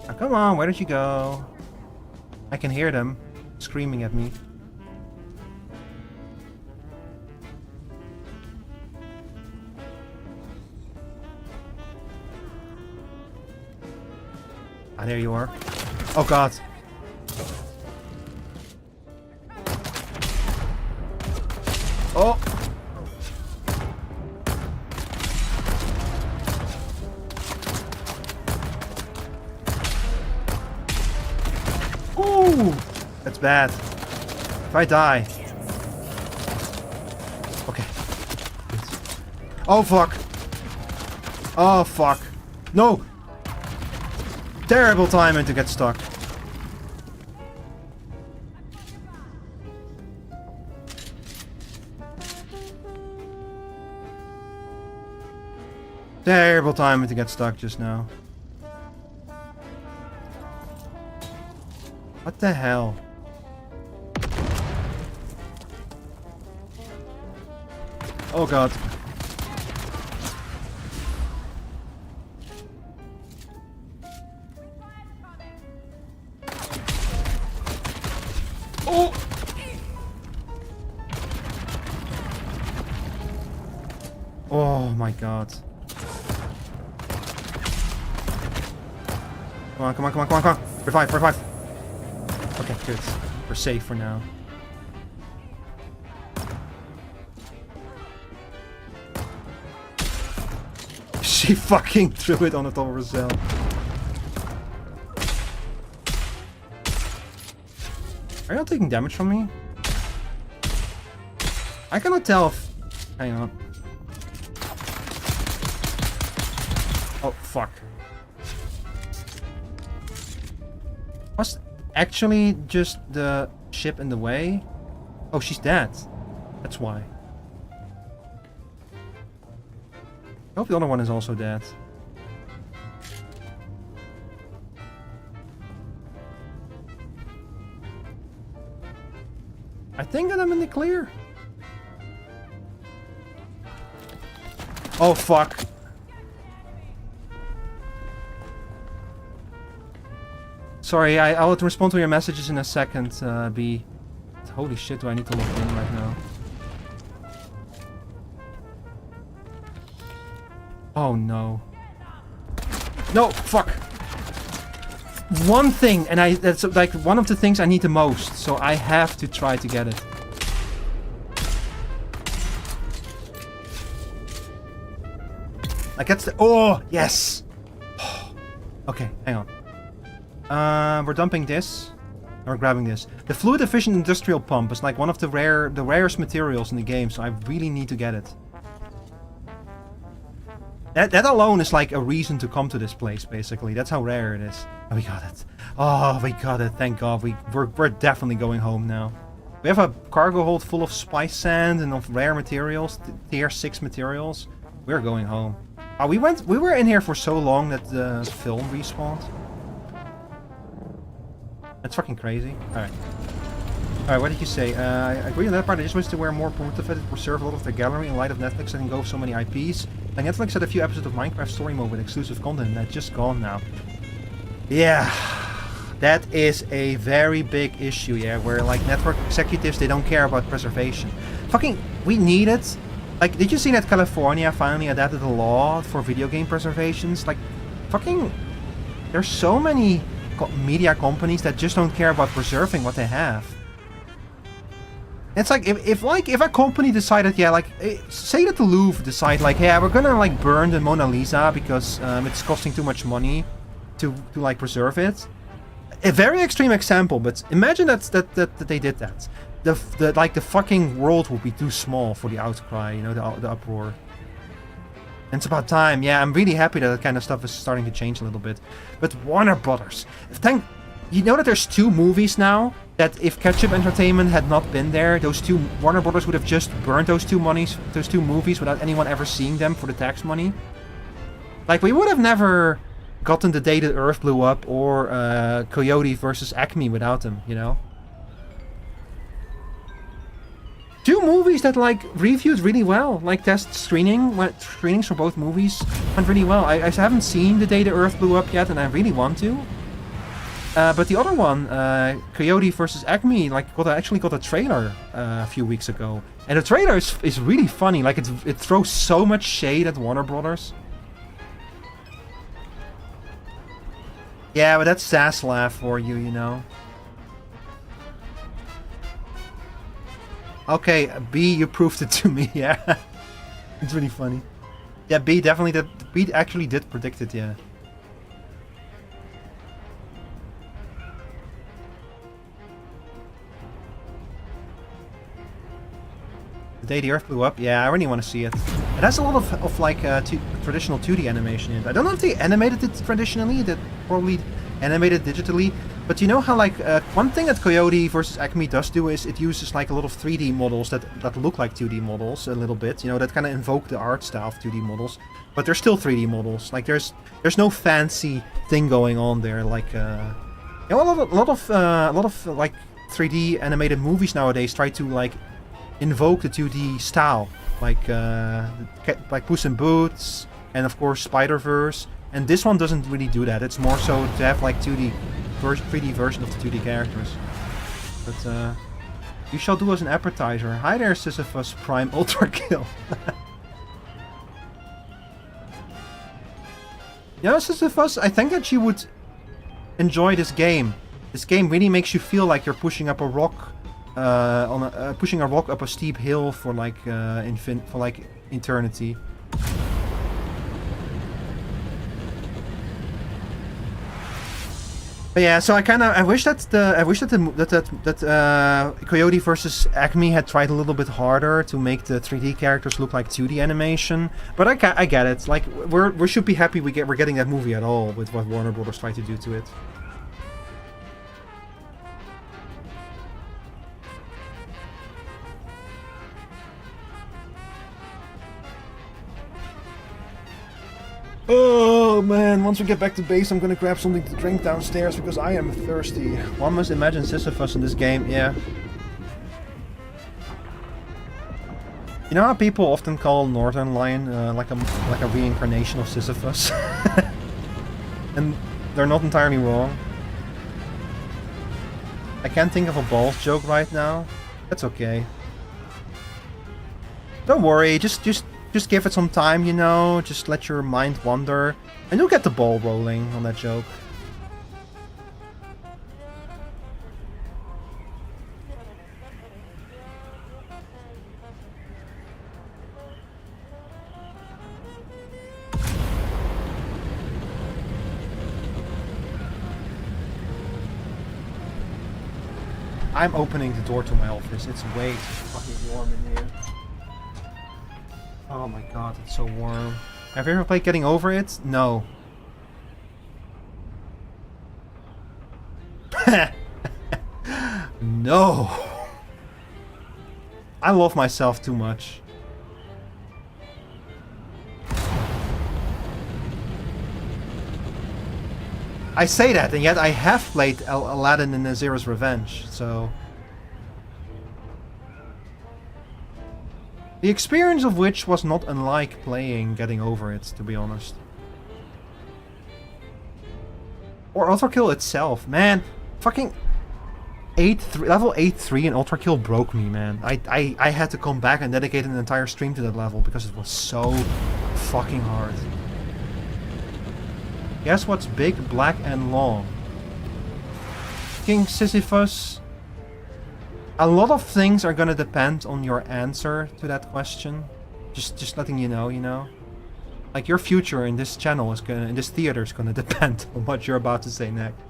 Now, come on, where did you go? I can hear them screaming at me. Ah, there you are. Oh god. Oh! Ooh! That's bad. If I die. Okay. Oh fuck! Oh fuck. No! Terrible timing to get stuck. Terrible timing to get stuck just now. What the hell? Oh god. Oh! Oh my god. Come on, come on, come on, come on, come on. Revive, revive. Okay, good. We're safe for now. She fucking threw it on the top of herself. Are you not taking damage from me? I cannot tell if... Hang on. Oh, fuck. Was actually just the ship in the way? Oh, she's dead. That's why. I hope the other one is also dead. I think that I'm in the clear. Oh, fuck. Sorry, I'll respond to your messages in a second, B. Holy shit, do I need to log in right now? Oh no. No, fuck. One thing, and that's like one of the things I need the most, so I have to try to get it. Like that's the... Oh, yes! Okay, hang on. We're dumping this. And we're grabbing this. The fluid efficient industrial pump is like one of the rarest materials in the game, so I really need to get it. That alone is like a reason to come to this place, basically. That's how rare it is. Oh, we got it. Oh, we got it. Thank God. We're definitely going home now. We have a cargo hold full of spice sand and of rare materials, tier 6 materials. We're going home. Oh, we were in here for so long that the film respawned. That's fucking crazy. Alright. Alright, what did you say? I agree on that part. I just wish to wear more motivated to preserve a lot of their gallery in light of Netflix letting go of so many IPs. Like Netflix had a few episodes of Minecraft story mode with exclusive content that's just gone now. Yeah. That is a very big issue, yeah, where like network executives, they don't care about preservation. Fucking, we need it. Like, did you see that California finally adapted a law for video game preservations? Like, fucking, there's so many media companies that just don't care about preserving what they have. It's like if a company decided, yeah, like say that the Louvre decide like, yeah, we're gonna like burn the Mona Lisa because it's costing too much money to like preserve it. A very extreme example, but imagine that they did that. The fucking world would be too small for the outcry, you know, the uproar. And it's about time. Yeah, I'm really happy that that kind of stuff is starting to change a little bit. But Warner Brothers, you know that there's 2 movies now that if Ketchup Entertainment had not been there, Warner Brothers would have just burned those 2 movies without anyone ever seeing them for the tax money. Like, we would have never gotten The Day the Earth Blew Up or Coyote versus Acme without them, you know? 2 movies that like reviewed really well, like screenings for both movies went really well. I haven't seen The Day the Earth Blew Up yet, and I really want to. But the other one, Coyote versus Acme, like actually got a trailer a few weeks ago, and the trailer is really funny. Like it throws so much shade at Warner Brothers. Yeah, but that's sass laugh for you, you know. Okay, B, you proved it to me, yeah. It's really funny. Yeah, B definitely did. B actually did predict it, yeah. The Day the Earth Blew Up, yeah, I really want to see it. It has a lot of like traditional 2D animation in it. I don't know if they animated it traditionally, they probably animated digitally. But you know how like one thing that Coyote versus Acme does do is it uses like a lot of 3D models that look like 2D models a little bit, you know, that kind of invoke the art style of 2D models, but they're still 3D models. Like there's no fancy thing going on there. Like you know, a lot of like 3D animated movies nowadays try to like invoke the 2D style, like Puss in Boots and of course Spider-Verse. And this one doesn't really do that. It's more so to have like 3D version of the 2D characters. But you shall do as an appetizer. Hi there, Sisyphus Prime Ultra Kill. Yeah, Sisyphus, I think that you would enjoy this game. This game really makes you feel like you're pushing up a rock, pushing a rock up a steep hill for like eternity. But yeah, so I wish that Coyote versus Acme had tried a little bit harder to make the 3D characters look like 2D animation. But I get it. Like we should be happy we're getting that movie at all with what Warner Brothers tried to do to it. Oh man, once we get back to base I'm gonna grab something to drink downstairs because I am thirsty. One must imagine Sisyphus in this game, yeah. You know how people often call Northern Lion like a reincarnation of Sisyphus? And they're not entirely wrong. I can't think of a balls joke right now. That's okay. Don't worry, just give it some time, you know, just let your mind wander, and you'll get the ball rolling on that joke. I'm opening the door to my office, it's way too fucking warm in here. Oh my god, it's so warm. Have you ever played Getting Over It? No. No. I love myself too much. I say that, and yet I have played Aladdin and Azira's Revenge, so... The experience of which was not unlike playing Getting Over It, to be honest. Or Ultra Kill itself, man. Fucking level 8-3 in Ultra Kill broke me, man. I had to come back and dedicate an entire stream to that level because it was so fucking hard. Guess what's big, black, and long? King Sisyphus. A lot of things are gonna depend on your answer to that question. Just letting you know, you know? Like your future in this channel is gonna, in this theater is gonna depend on what you're about to say next.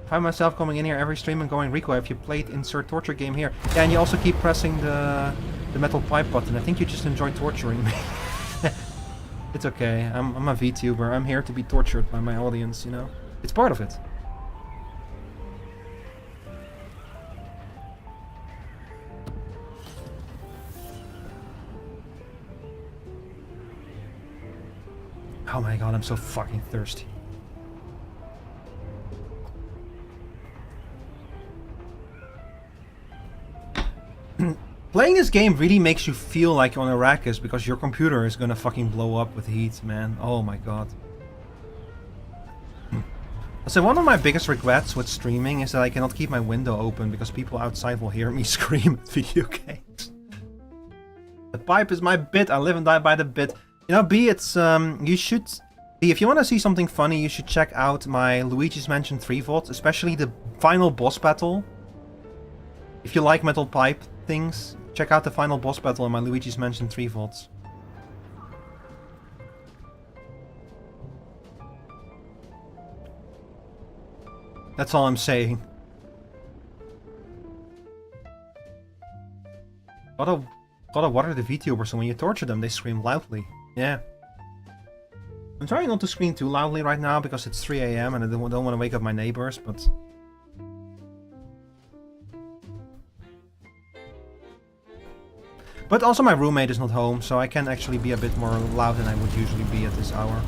I find myself coming in here every stream and going, Rico, have you played insert torture game here? Yeah, and you also keep pressing the metal pipe button. I think you just enjoy torturing me. It's okay. I'm a VTuber. I'm here to be tortured by my audience, you know? It's part of it. Oh my god, I'm so fucking thirsty. Playing this game really makes you feel like you're on Arrakis because your computer is gonna fucking blow up with heat, man. Oh my god. So one of my biggest regrets with streaming is that I cannot keep my window open because people outside will hear me scream at video games. The pipe is my bit, I live and die by the bit. You know, B, it's, you should... B, if you want to see something funny, you should check out my Luigi's Mansion 3 VOD, especially the final boss battle. If you like metal pipe things, check out the final boss battle in my Luigi's Mansion 3 VODs. That's all I'm saying. Gotta water the VTubers, and when you torture them, they scream loudly. Yeah. I'm trying not to scream too loudly right now because it's 3 AM and I don't want to wake up my neighbors, but... But also my roommate is not home, so I can actually be a bit more loud than I would usually be at this hour.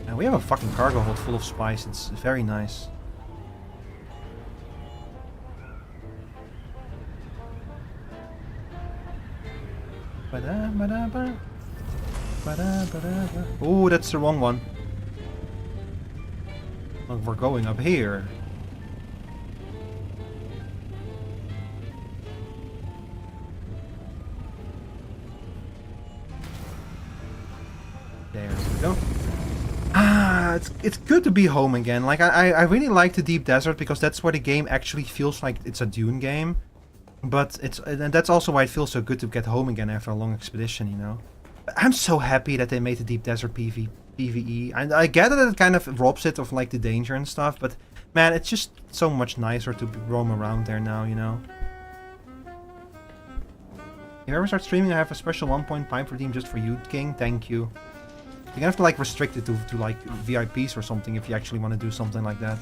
And we have a fucking cargo hold full of spice. It's very nice. Oh, that's the wrong one. Well, we're going up here. There we go. Ah, it's good to be home again. Like, I really like the deep desert because that's where the game actually feels like it's a Dune game. But and that's also why it feels so good to get home again after a long expedition, you know. I'm so happy that they made the deep desert PvE. And I get that it kind of robs it of like the danger and stuff, but man, it's just so much nicer to roam around there now, you know. If you ever start streaming, I have a special 1 pipe redeem just for you, King. Thank you. You're gonna have to like restrict it to like VIPs or something if you actually want to do something like that.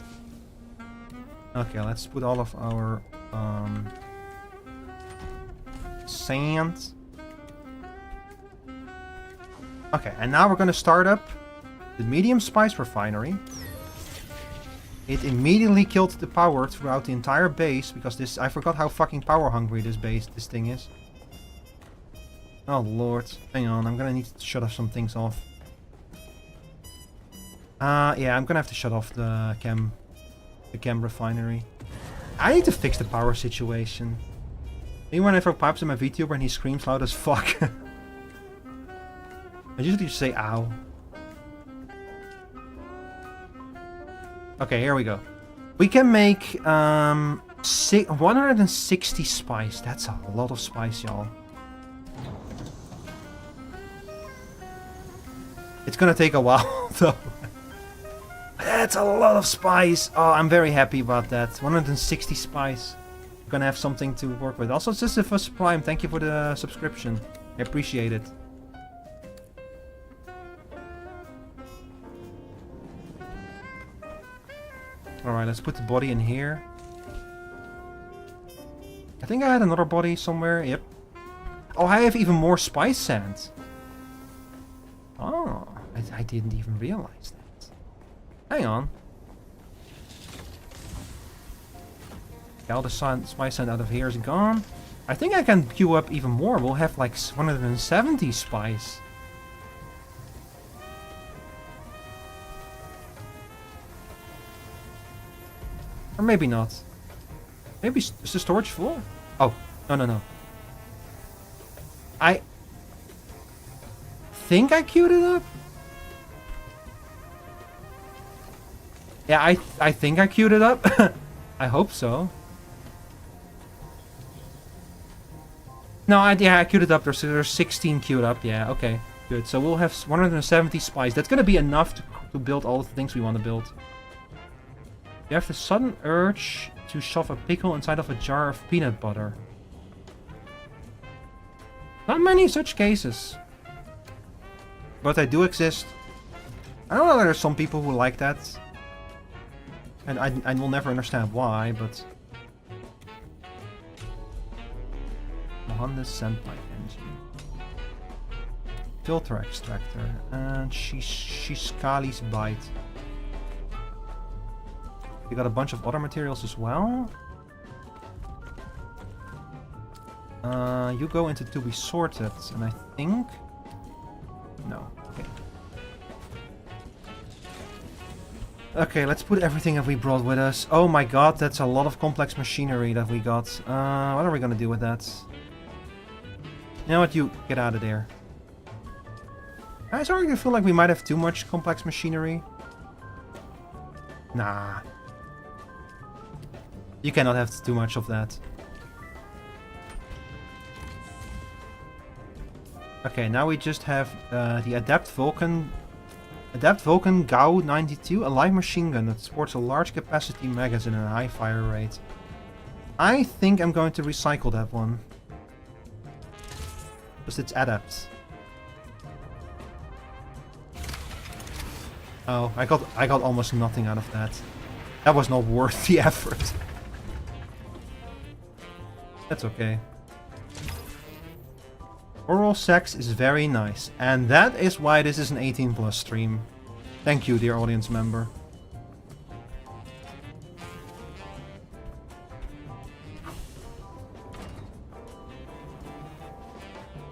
Okay, let's put all of our sand. Okay, and now we're gonna start up the medium spice refinery. It immediately killed the power throughout the entire base because this, I forgot how fucking power hungry this thing is. Oh lord, hang on, I'm gonna need to shut off some things off. Yeah, I'm gonna have to shut off the chem refinery. I need to fix the power situation. Maybe when I throw pipes at my VTuber and he screams loud as fuck. I usually just say ow. Okay, here we go. We can make 160 spice. That's a lot of spice, y'all. It's gonna take a while, though. That's a lot of spice. Oh, I'm very happy about that. 160 spice. I'm gonna have something to work with. Also, Sisyphus Prime, thank you for the subscription. I appreciate it. Alright, let's put the body in here. I think I had another body somewhere. Yep. Oh, I have even more spice sand. Oh, I didn't even realize that. Hang on. Okay, all the spice sand out of here is gone. I think I can queue up even more. We'll have like 170 spice. Or maybe not. Maybe is the storage full? Oh, no. I think I queued it up. Yeah, I think I queued it up. I hope so. No, yeah, I queued it up. There's 16 queued up. Yeah, okay, good. So we'll have 170 spice. That's gonna be enough to build all the things we want to build. You have the sudden urge to shove a pickle inside of a jar of peanut butter. Not many such cases. But they do exist. I don't know that there's some people who like that. And I will never understand why, but... Mohanda's Senpai engine. Filter extractor. And Shishkali's bite. We got a bunch of other materials as well. You go into to be sorted, and I think... No, okay. Okay, let's put everything that we brought with us. Oh my god, that's a lot of complex machinery that we got. What are we gonna do with that? You know what, you get out of there. I starting to feel like we might have too much complex machinery. Nah. You cannot have too much of that. Okay, now we just have the Adept Vulcan GAU 92, a light machine gun that sports a large capacity magazine and a high fire rate. I think I'm going to recycle that one. Because it's Adept. Oh, I got almost nothing out of that. That was not worth the effort. That's okay. Oral sex is very nice, and that is why this is an 18+ stream. Thank you, dear audience member.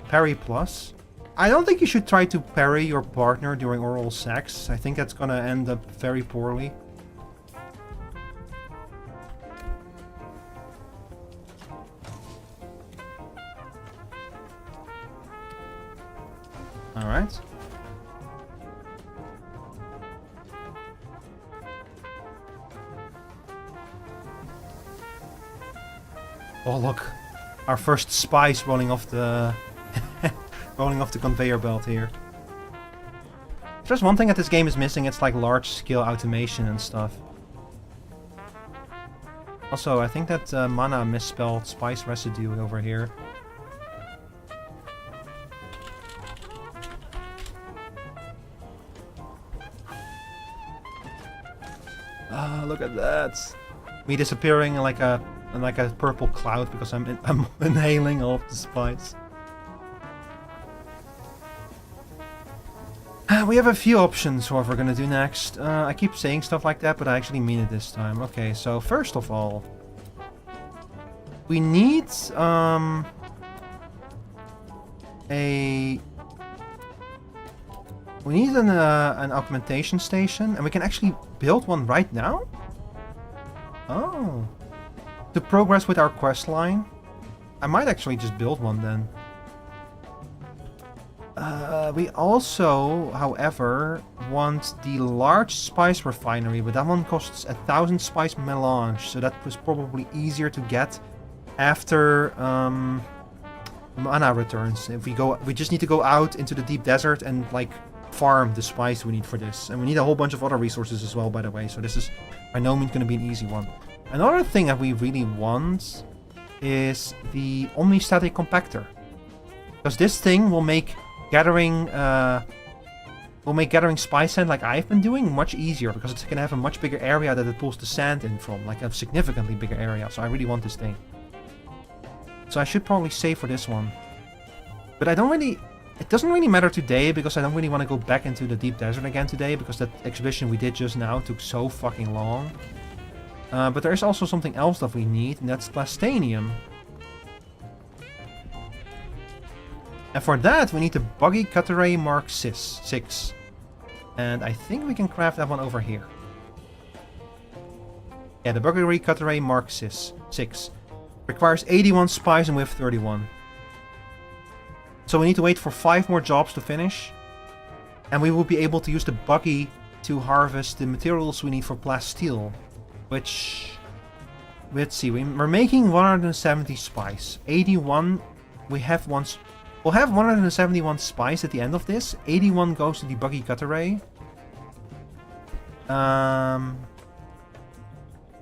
Parry plus. I don't think you should try to parry your partner during oral sex. I think that's gonna end up very poorly. Alright. Oh look, our first spies rolling off the rolling off the conveyor belt here. If there's one thing that this game is missing, it's like large scale automation and stuff. Also, I think that mana misspelled spice residue over here. Ah, look at that. Me disappearing like a purple cloud because I'm inhaling all of the spice. We have a few options for what we're gonna do next. I keep saying stuff like that, but I actually mean it this time. Okay, so first of all, we need an augmentation station, and we can actually build one right now. Oh, to progress with our quest line, I might actually just build one then. We also, however, want the large spice refinery, but that one costs 1,000 spice melange, so that was probably easier to get after mana returns. If we just need to go out into the deep desert and like farm the spice we need for this, and we need a whole bunch of other resources as well, by the way. So this is by no means going to be an easy one. Another thing that we really want is the omnistatic compactor, because this thing will make gathering spice sand like I've been doing much easier, because it's gonna have a much bigger area that it pulls the sand in from, like a significantly bigger area. So I really want this thing. So I should probably save for this one. But it doesn't really matter today, because I don't really want to go back into the deep desert again today, because that exhibition we did just now took so fucking long. But there is also something else that we need, and that's plastanium. And for that, we need the Buggy Cutteray Mark 6. And I think we can craft that one over here. Yeah, the Buggy Cutteray Mark 6. Requires 81 spice and we have 31. So we need to wait for 5 more jobs to finish. And we will be able to use the buggy to harvest the materials we need for plasteel. Which... let's see, we're making 170 spice. 81, we have once... We'll have 171 spice at the end of this. 81 goes to the Buggy Cutteray.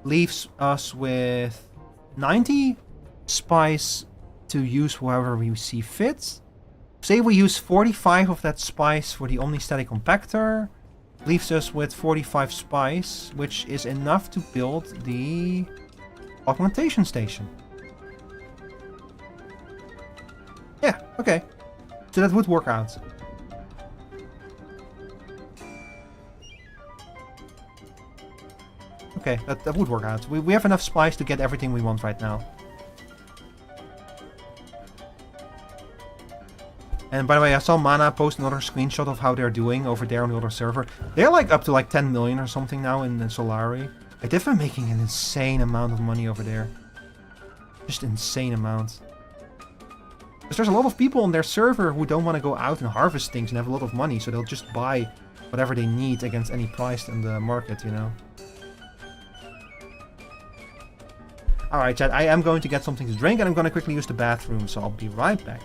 Leaves us with 90 spice to use however we see fit. Say we use 45 of that spice for the omnistatic compactor. Leaves us with 45 spice, which is enough to build the augmentation station. Yeah, okay. So that would work out. Okay, that would work out. We have enough spice to get everything we want right now. And by the way, I saw Mana post another screenshot of how they're doing over there on the other server. They're like up to like 10 million or something now in Solari. Like, they've been making an insane amount of money over there. Just insane amount. Because there's a lot of people on their server who don't want to go out and harvest things and have a lot of money, so they'll just buy whatever they need against any price in the market, you know. Alright, chat, I am going to get something to drink and I'm going to quickly use the bathroom, so I'll be right back.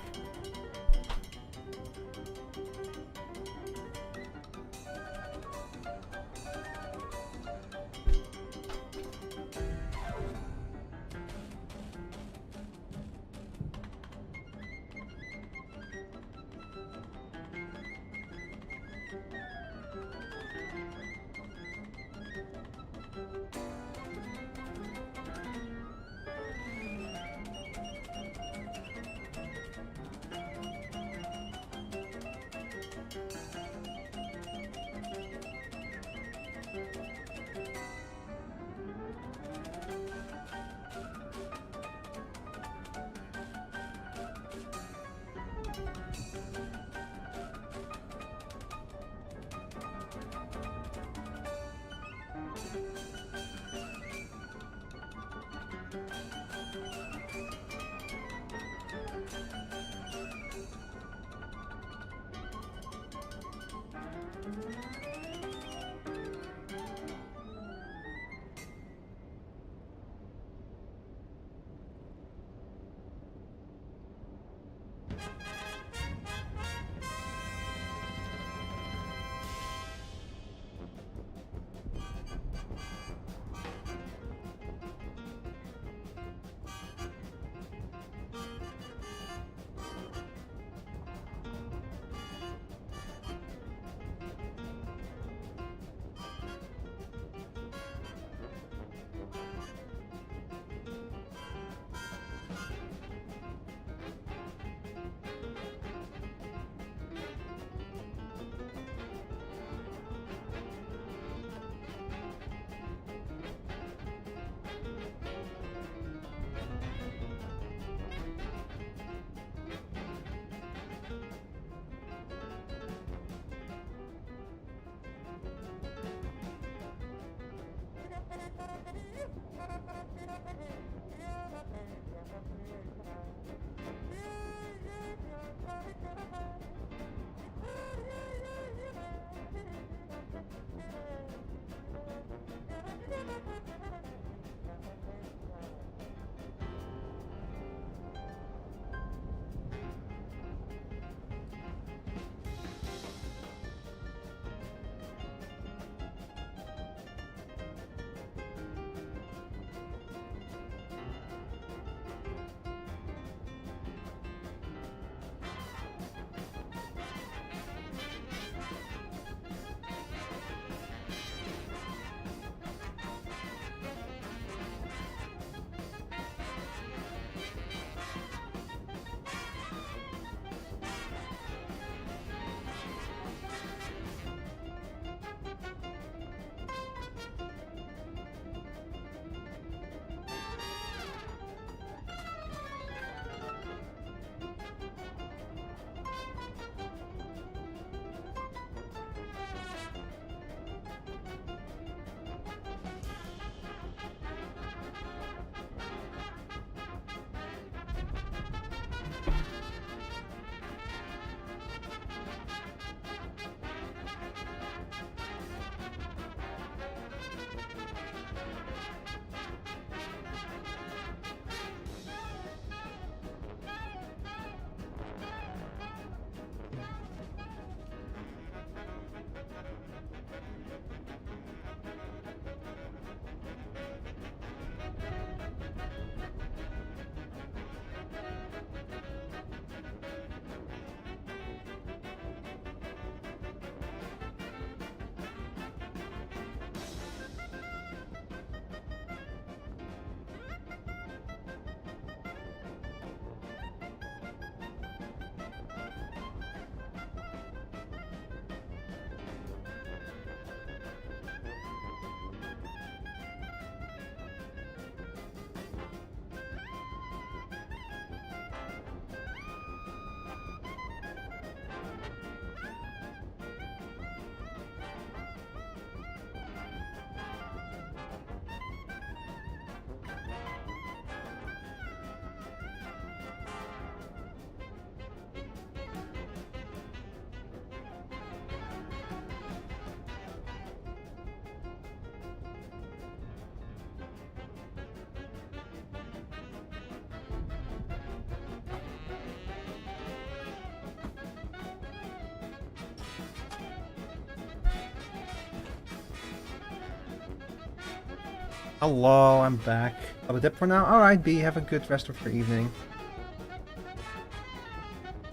Hello, I'm back. Have a dip for now? Alright, B, have a good rest of your evening.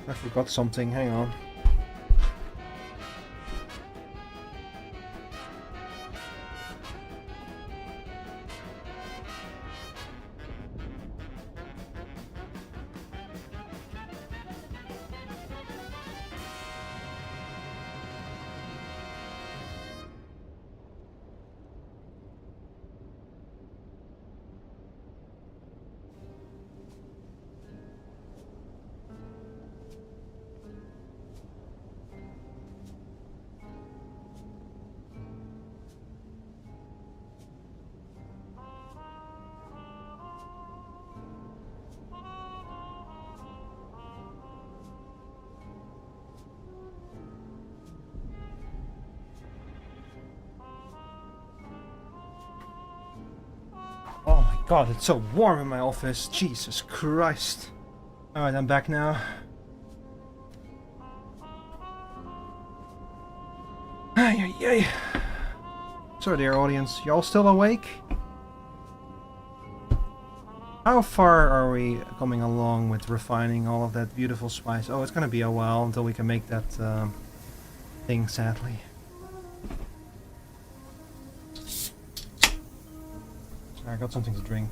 I forgot something, hang on. Oh my god, it's so warm in my office. Jesus Christ. Alright, I'm back now. Ay, ay, ay. So, dear audience, y'all still awake? How far are we coming along with refining all of that beautiful spice? Oh, it's gonna be a while until we can make that thing, sadly. I got something to drink.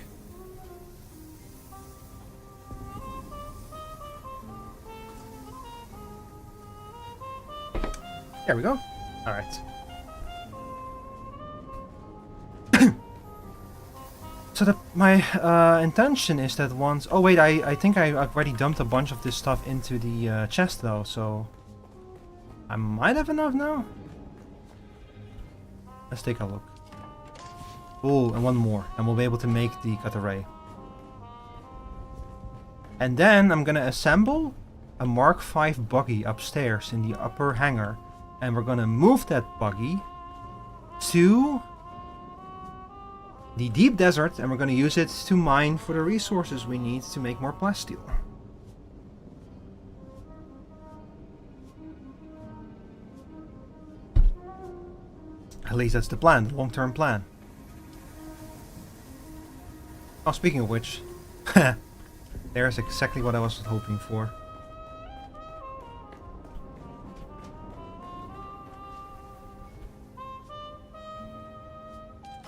There we go. Alright. So my intention is that once... Oh wait, I think I already dumped a bunch of this stuff into the chest though, so... I might have enough now? Let's take a look. Oh, and one more, and we'll be able to make the cut array. And then I'm gonna assemble a Mark V buggy upstairs in the upper hangar. And we're gonna move that buggy to the deep desert, and we're gonna use it to mine for the resources we need to make more plasteel. At least that's the plan, the long-term plan. Oh, speaking of which, there's exactly what I was hoping for.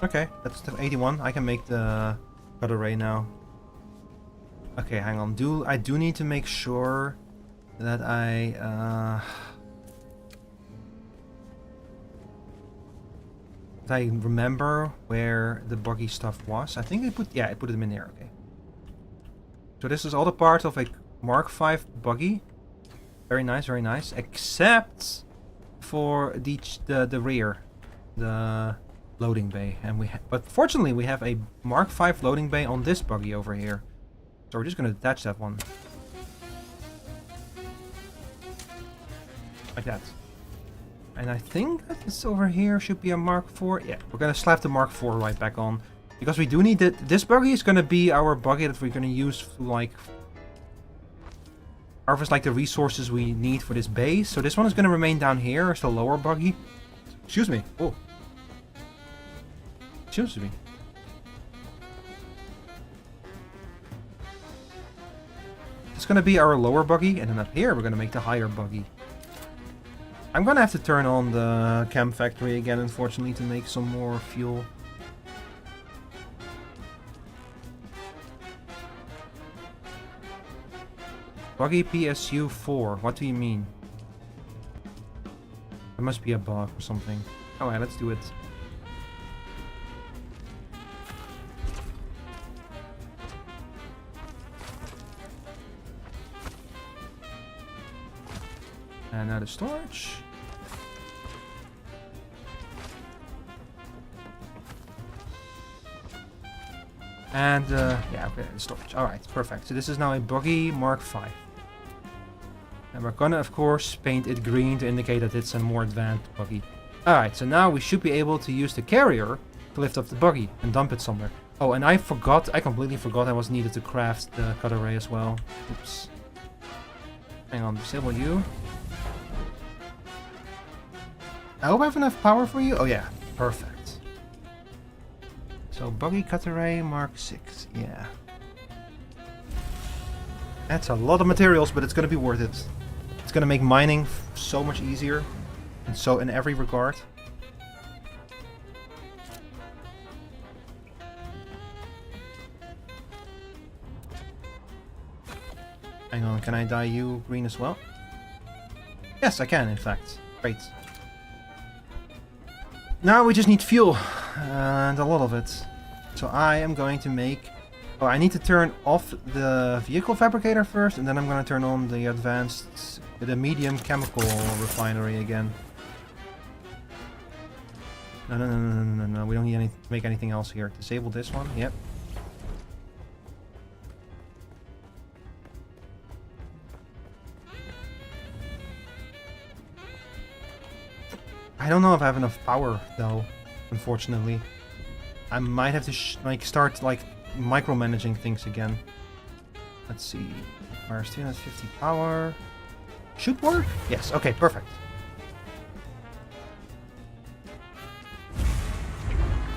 Okay, that's the 81. I can make the cut array now. Okay, hang on. I do need to make sure that I remember where the buggy stuff was. I think I put them in there. Okay. So this is all the part of a Mark V buggy. Very nice, very nice. Except for the rear, the loading bay, and but fortunately we have a Mark V loading bay on this buggy over here. So we're just gonna attach that one. Like that. And I think that this over here should be a Mark IV. Yeah, we're gonna slap the Mark IV right back on. Because we do need this buggy is gonna be our buggy that we're gonna use to like harvest like the resources we need for this base. So this one is gonna remain down here as the lower buggy. Excuse me. Oh. Excuse me. It's gonna be our lower buggy, and then up here we're gonna make the higher buggy. I'm gonna have to turn on the chem factory again, unfortunately, to make some more fuel. Buggy PSU 4, what do you mean? There must be a bug or something. Alright, let's do it. And now the storage. And, yeah, okay, the storage. Alright, perfect. So this is now a buggy Mark V. And we're gonna, of course, paint it green to indicate that it's a more advanced buggy. Alright, so now we should be able to use the carrier to lift up the buggy and dump it somewhere. Oh, and I completely forgot I was needed to craft the cut array as well. Oops. Hang on, disable you. I hope I have enough power for you. Oh yeah, perfect. So So buggy cutter Mark 6, yeah. That's a lot of materials, but it's gonna be worth it. It's gonna make mining so much easier, and so in every regard. Hang on, can I dye you green as well? Yes, I can, in fact. Great. Now we just need fuel, and a lot of it. So I am going to make... Oh, I need to turn off the vehicle fabricator first, and then I'm going to turn on the the medium chemical refinery again. No, we don't need to make anything else here. Disable this one, yep. I don't know if I have enough power, though, unfortunately. I might have to start micromanaging things again. Let's see. Requires 350 power. Should work? Yes, okay, perfect.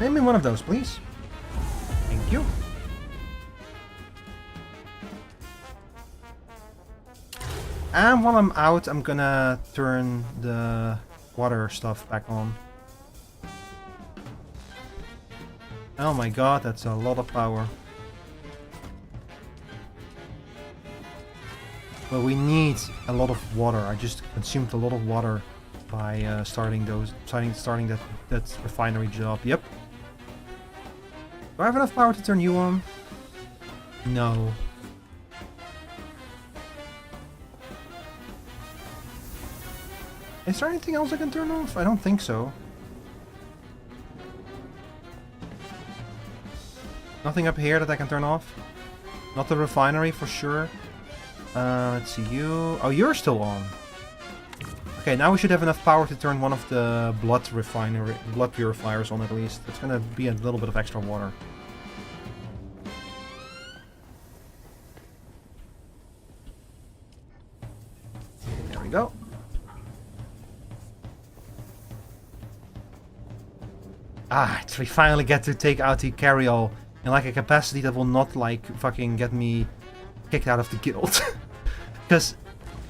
Name me one of those, please. Thank you. And while I'm out, I'm gonna turn the water stuff back on. Oh my god, that's a lot of power. But we need a lot of water. I just consumed a lot of water by starting that refinery job. Yep. Do I have enough power to turn you on? No. Is there anything else I can turn off? I don't think so. Nothing up here that I can turn off? Not the refinery for sure. Let's see you. Oh, you're still on. Okay, now we should have enough power to turn one of the blood purifiers on at least. It's gonna be a little bit of extra water. There we go. Ah, we finally get to take out the carryall in like a capacity that will not like fucking get me kicked out of the guild. Because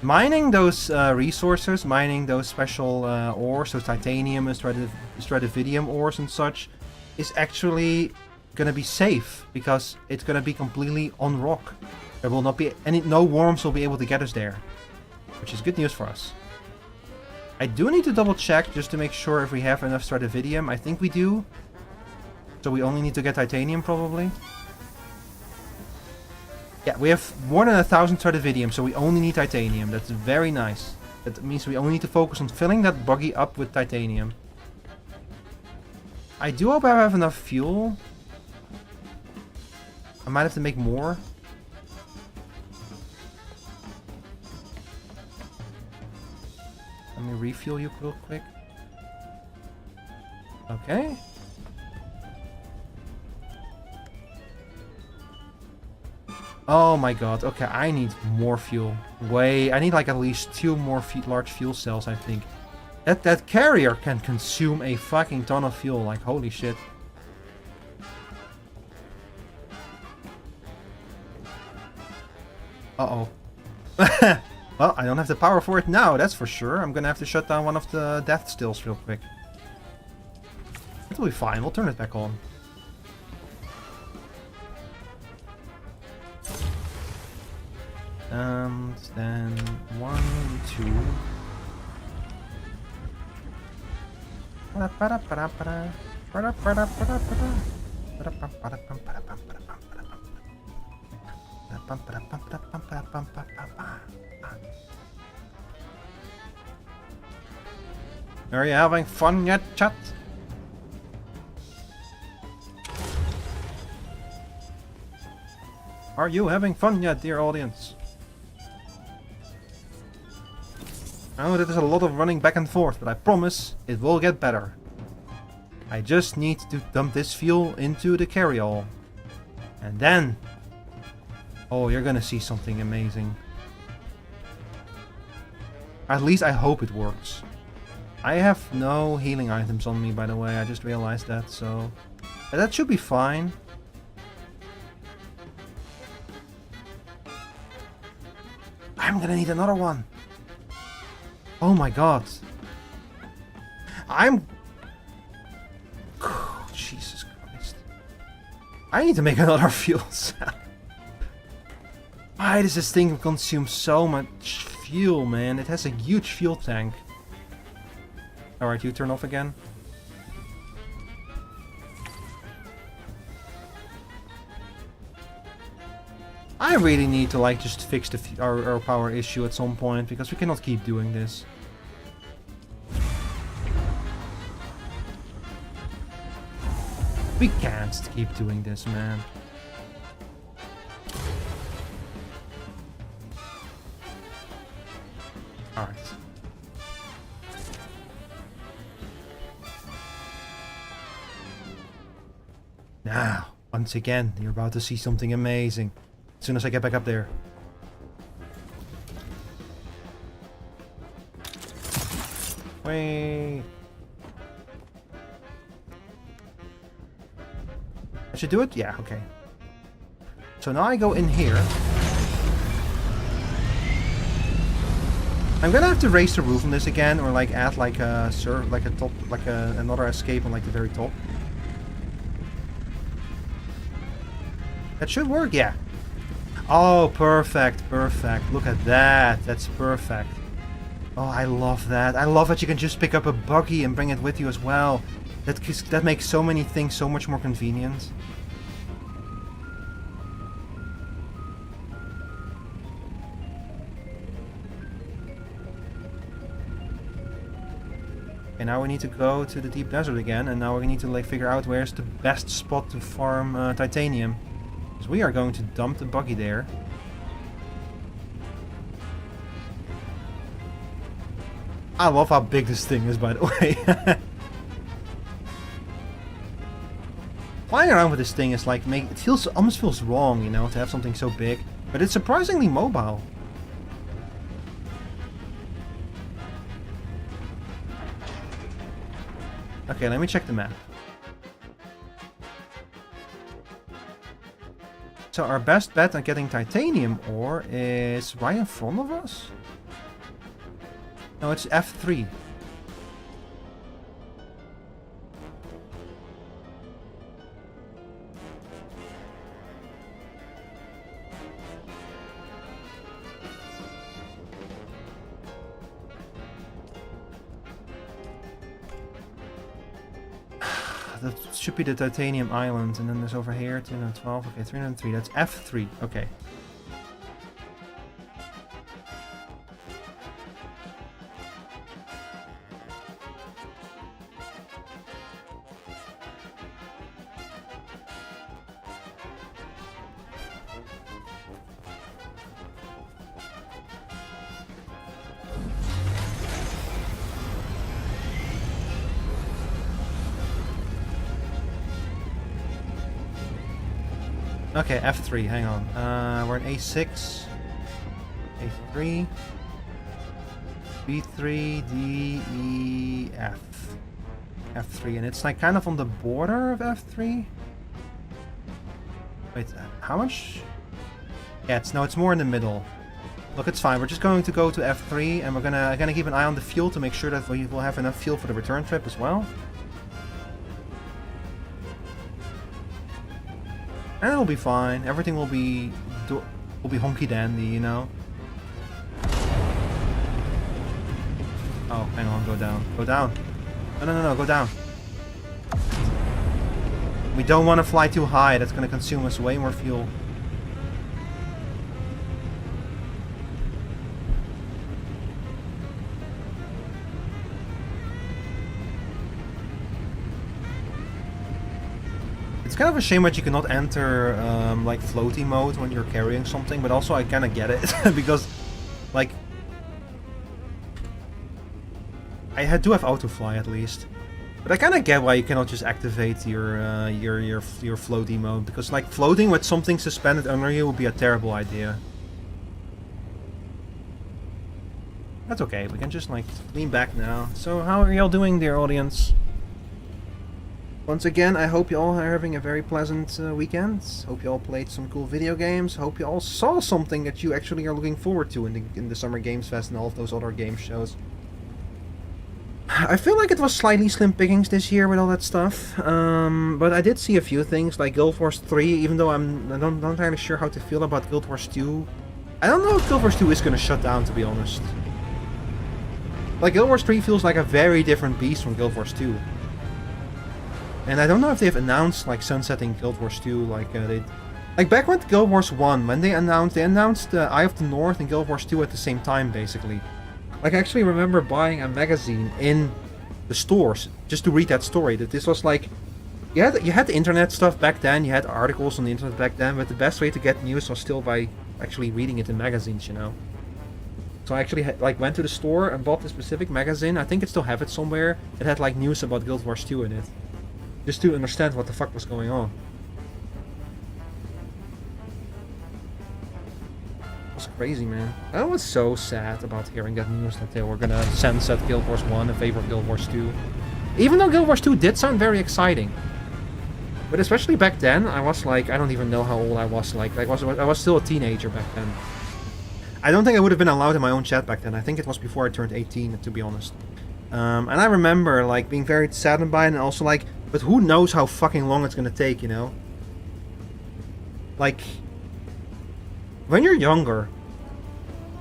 mining those resources, mining those special ores, so titanium and stratividium ores and such, is actually gonna be safe because it's gonna be completely on rock. There will not be no worms will be able to get us there, which is good news for us. I do need to double check just to make sure if we have enough stratividium. I think we do. So we only need to get titanium probably. Yeah, we have more than 1,000 stratividium, so we only need titanium. That's very nice. That means we only need to focus on filling that buggy up with titanium. I do hope I have enough fuel. I might have to make more. Let me refuel you real quick. Okay. Oh my god, okay, I need more fuel. I need like at least 2 more large fuel cells, I think. That carrier can consume a fucking ton of fuel, like holy shit. Uh-oh. Well, I don't have the power for it now, that's for sure. I'm gonna have to shut down one of the death stills real quick. It'll be fine, we'll turn it back on. Then 1, 2. Are you having fun yet, chat? Are you having fun yet, dear audience? I know that there's a lot of running back and forth, but I promise it will get better. I just need to dump this fuel into the carryall. And then... oh, you're gonna see something amazing. At least I hope it works. I have no healing items on me, by the way. I just realized that, so... But that should be fine. I'm gonna need another one. Oh my god. Jesus Christ. I need to make another fuel cell. Why does this thing consume so much fuel, man? It has a huge fuel tank. Alright, you turn off again. I really need to like just fix our power issue at some point, because we cannot keep doing this. We can't keep doing this, man. Alright. Now, once again, you're about to see something amazing. As soon as I get back up there. Wait. I should do it? Yeah, okay. So now I go in here. I'm gonna have to raise the roof on this again, or like add like a top, like another escape on like the very top. That should work, yeah. Oh, perfect, perfect. Look at that. That's perfect. Oh, I love that. I love that you can just pick up a buggy and bring it with you as well. That makes so many things so much more convenient. And now we need to go to the deep desert again, and now we need to like figure out where's the best spot to farm titanium. Because we are going to dump the buggy there. I love how big this thing is, by the way. Flying around with this thing is like it almost feels wrong, you know, to have something so big, but it's surprisingly mobile. Okay, let me check the map. So our best bet on getting titanium ore is right in front of us? No, it's F3. That should be the titanium island, and then there's over here 212, okay, 303, that's F3, okay. Okay, F3, hang on. We're in A6, A3, B3, D, E, F. F3, and it's like kind of on the border of F3. Wait, how much? Yeah, it's more in the middle. Look, it's fine. We're just going to go to F3, and we're gonna keep an eye on the fuel to make sure that we will have enough fuel for the return trip as well. And it'll be fine. Everything will be honky dandy, you know. Oh, hang on, go down. Go down. No, go down. We don't want to fly too high. That's going to consume us way more fuel. It's kind of a shame that you cannot enter like floaty mode when you're carrying something, but also I kind of get it because, like, I do have autofly at least, but I kind of get why you cannot just activate your floaty mode, because like floating with something suspended under you would be a terrible idea. That's okay, we can just like lean back now. So how are y'all doing, dear audience? Once again, I hope you all are having a very pleasant weekend. Hope you all played some cool video games. Hope you all saw something that you actually are looking forward to in the Summer Games Fest and all of those other game shows. I feel like it was slightly slim pickings this year with all that stuff, but I did see a few things like Guild Wars 3, even though I'm not entirely sure how to feel about Guild Wars 2. I don't know if Guild Wars 2 is gonna shut down, to be honest. Like, Guild Wars 3 feels like a very different beast from Guild Wars 2. And I don't know if they've announced, like, sunsetting Guild Wars 2, like, like, back with Guild Wars 1, when they announced Eye of the North and Guild Wars 2 at the same time, basically. Like, I actually remember buying a magazine in the stores, just to read that story, that this was like, you had the internet stuff back then, you had articles on the internet back then, but the best way to get news was still by actually reading it in magazines, you know? So I actually like went to the store and bought this specific magazine. I think I still have it somewhere. It had like news about Guild Wars 2 in it, just to understand what the fuck was going on. It was crazy, man. I was so sad about hearing that news that they were gonna sunset Guild Wars 1 in favor of Guild Wars 2. Even though Guild Wars 2 did sound very exciting. But especially back then, I was like, I don't even know how old I was. Like I was still a teenager back then. I don't think I would have been allowed in my own chat back then. I think it was before I turned 18, to be honest. And I remember like being very saddened by it, and also like, but who knows how fucking long it's gonna take, you know? Like, when you're younger,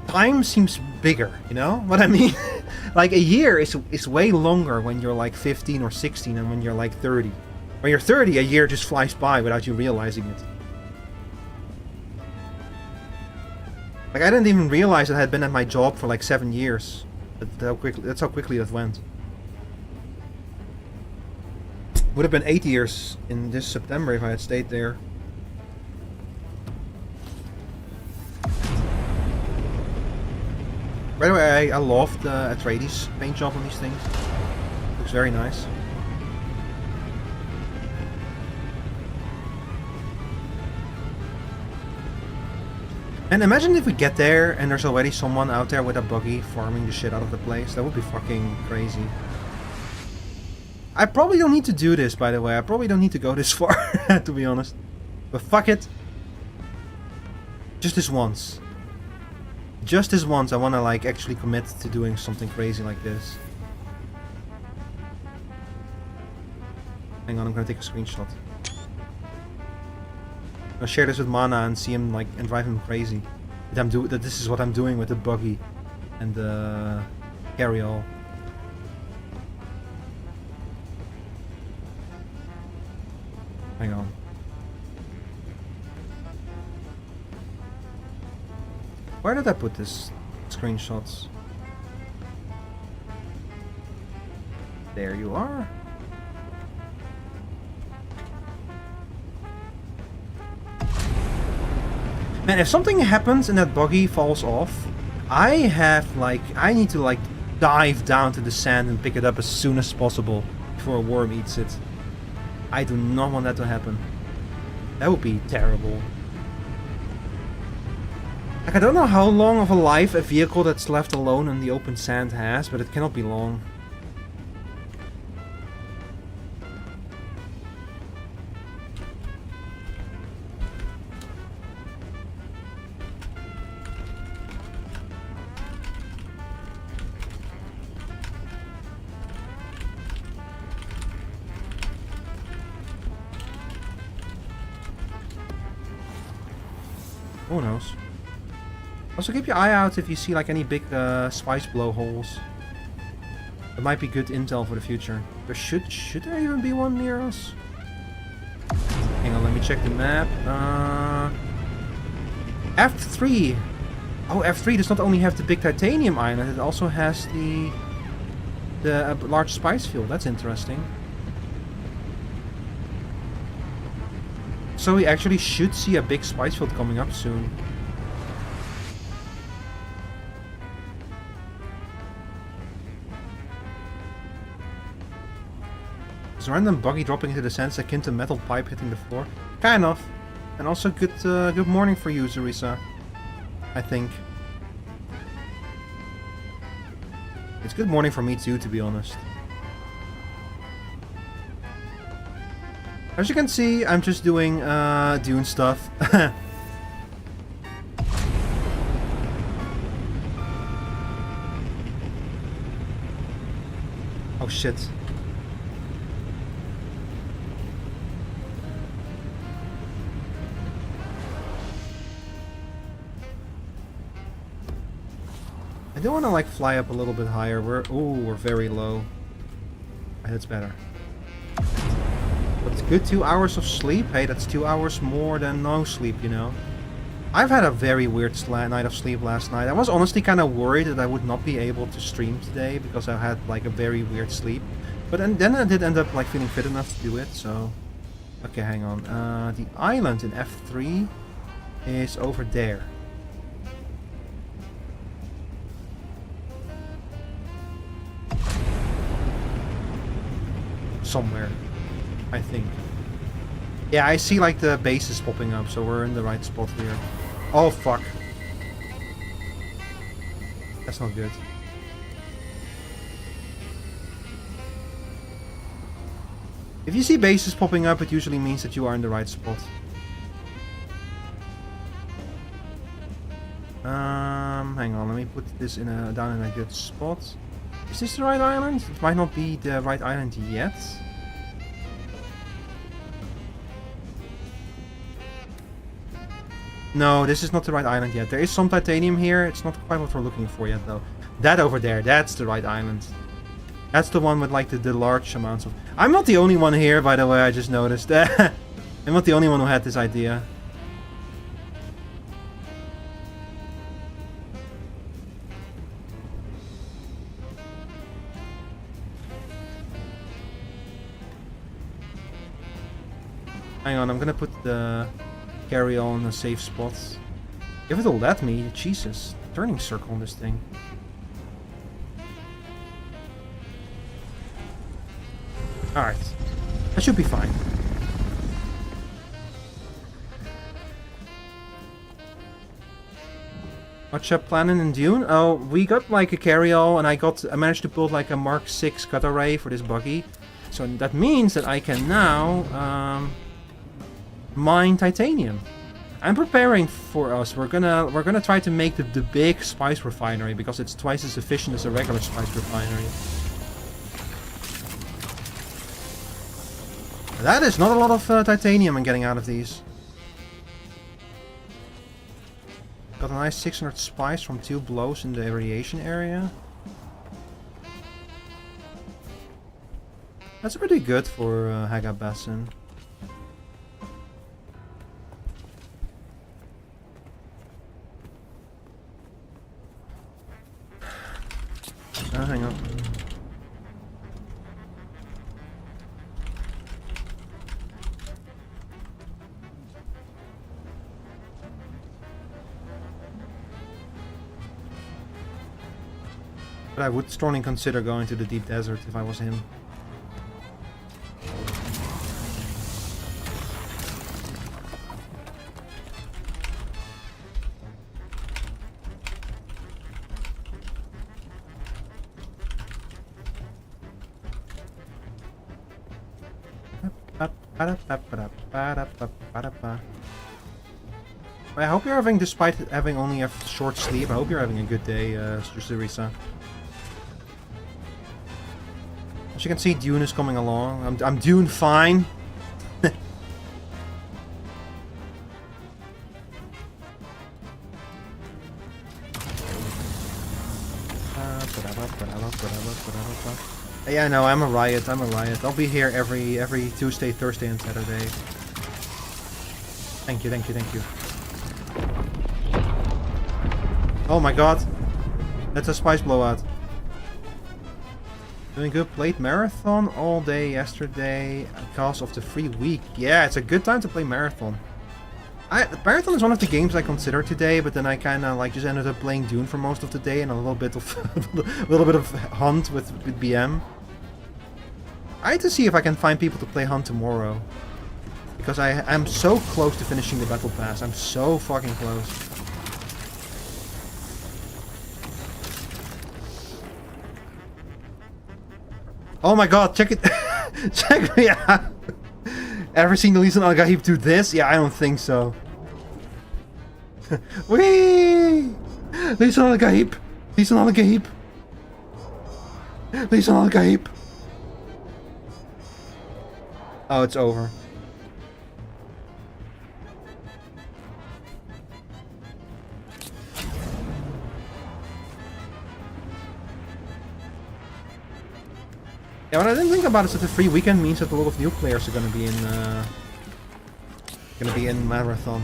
time seems bigger, you know what I mean? Like, a year is way longer when you're like 15 or 16 than when you're like 30. When you're 30, a year just flies by without you realizing it. Like, I didn't even realize that I had been at my job for like 7 years. That's how quickly that went. Would have been 8 years in this September if I had stayed there. By the way, I loved Atreides' paint job on these things. Looks very nice. And imagine if we get there and there's already someone out there with a buggy farming the shit out of the place. That would be fucking crazy. I probably don't need to do this, by the way. I probably don't need to go this far, to be honest. But fuck it. Just this once. Just this once I want to like actually commit to doing something crazy like this. Hang on, I'm gonna take a screenshot. I'll share this with Mana and see him like and drive him crazy. That this is what I'm doing with the buggy and the carry-all. Hang on. Where did I put this screenshots? There you are. Man, if something happens and that buggy falls off, I need to like dive down to the sand and pick it up as soon as possible before a worm eats it. I do not want that to happen. That would be terrible. Like, I don't know how long of a life a vehicle that's left alone in the open sand has, but it cannot be long. Who knows? Also keep your eye out if you see like any big spice blowholes. That might be good intel for the future. There should there even be one near us? Hang on, let me check the map. F3. Oh, F3 does not only have the big titanium island, it also has the large spice field. That's interesting. So we actually should see a big spice field coming up soon. Is a random buggy dropping into the sand akin to metal pipe hitting the floor? Kind of. And also good morning for you, Zarisa. I think. It's good morning for me too, to be honest. As you can see, I'm just doing Dune stuff. Oh shit. I do want to like fly up a little bit higher. We're very low. That's better. But it's good 2 hours of sleep. Hey, that's 2 hours more than no sleep, you know. I've had a very weird night of sleep last night. I was honestly kind of worried that I would not be able to stream today because I had like a very weird sleep. But then I did end up like feeling fit enough to do it, so... Okay, hang on. The island in F3 is over there. Somewhere, I think. Yeah, I see like the bases popping up, so we're in the right spot here. Oh fuck. That's not good. If you see bases popping up, it usually means that you are in the right spot. Hang on, let me put this down in a good spot. Is this the right island? It might not be the right island yet. No, this is not the right island yet. There is some titanium here. It's not quite what we're looking for yet, though. That over there, that's the right island. That's the one with, like, the large amounts of... I'm not the only one here, by the way, I just noticed. I'm not the only one who had this idea. Hang on, I'm gonna put the carry-all in a safe spot. If it'll let me, Jesus. Turning circle on this thing. Alright. That should be fine. What's up planning in Dune? Oh, we got like a carry-all and I managed to build like a Mark 6 cut array for this buggy. So that means that I can now mine titanium. I'm preparing for us. We're gonna try to make the big spice refinery because it's twice as efficient as a regular spice refinery. That is not a lot of titanium I'm getting out of these. Got a nice 600 spice from 2 blows in the irradiation area. That's pretty good for Haga Basin. Hang on. But I would strongly consider going to the deep desert if I was him. I hope you're having, despite having only a short sleep, I hope you're having a good day, Sarisa. As you can see, Dune is coming along. I'm Dune fine. Yeah, no, I'm a riot. I'll be here every Tuesday, Thursday, and Saturday. Thank you. Oh my god. That's a spice blowout. Doing good. Played Marathon all day yesterday because of the free week. Yeah, it's a good time to play Marathon. Marathon is one of the games I considered today, but then I kind of like just ended up playing Dune for most of the day and a little bit of Hunt with BM. I had to see if I can find people to play Hunt tomorrow, because I'm so close to finishing the Battle Pass. I'm so fucking close. Oh my god, check it. Check me out. Ever seen Lee Sin Al Gaib do this? Yeah, I don't think so. Whee! Lee Sin Al Gaib. Lee Sin Al Gaib. Lee Sin Al Gaib. Oh, it's over. Yeah, what I didn't think about is that the free weekend means that a lot of new players are gonna be in Marathon.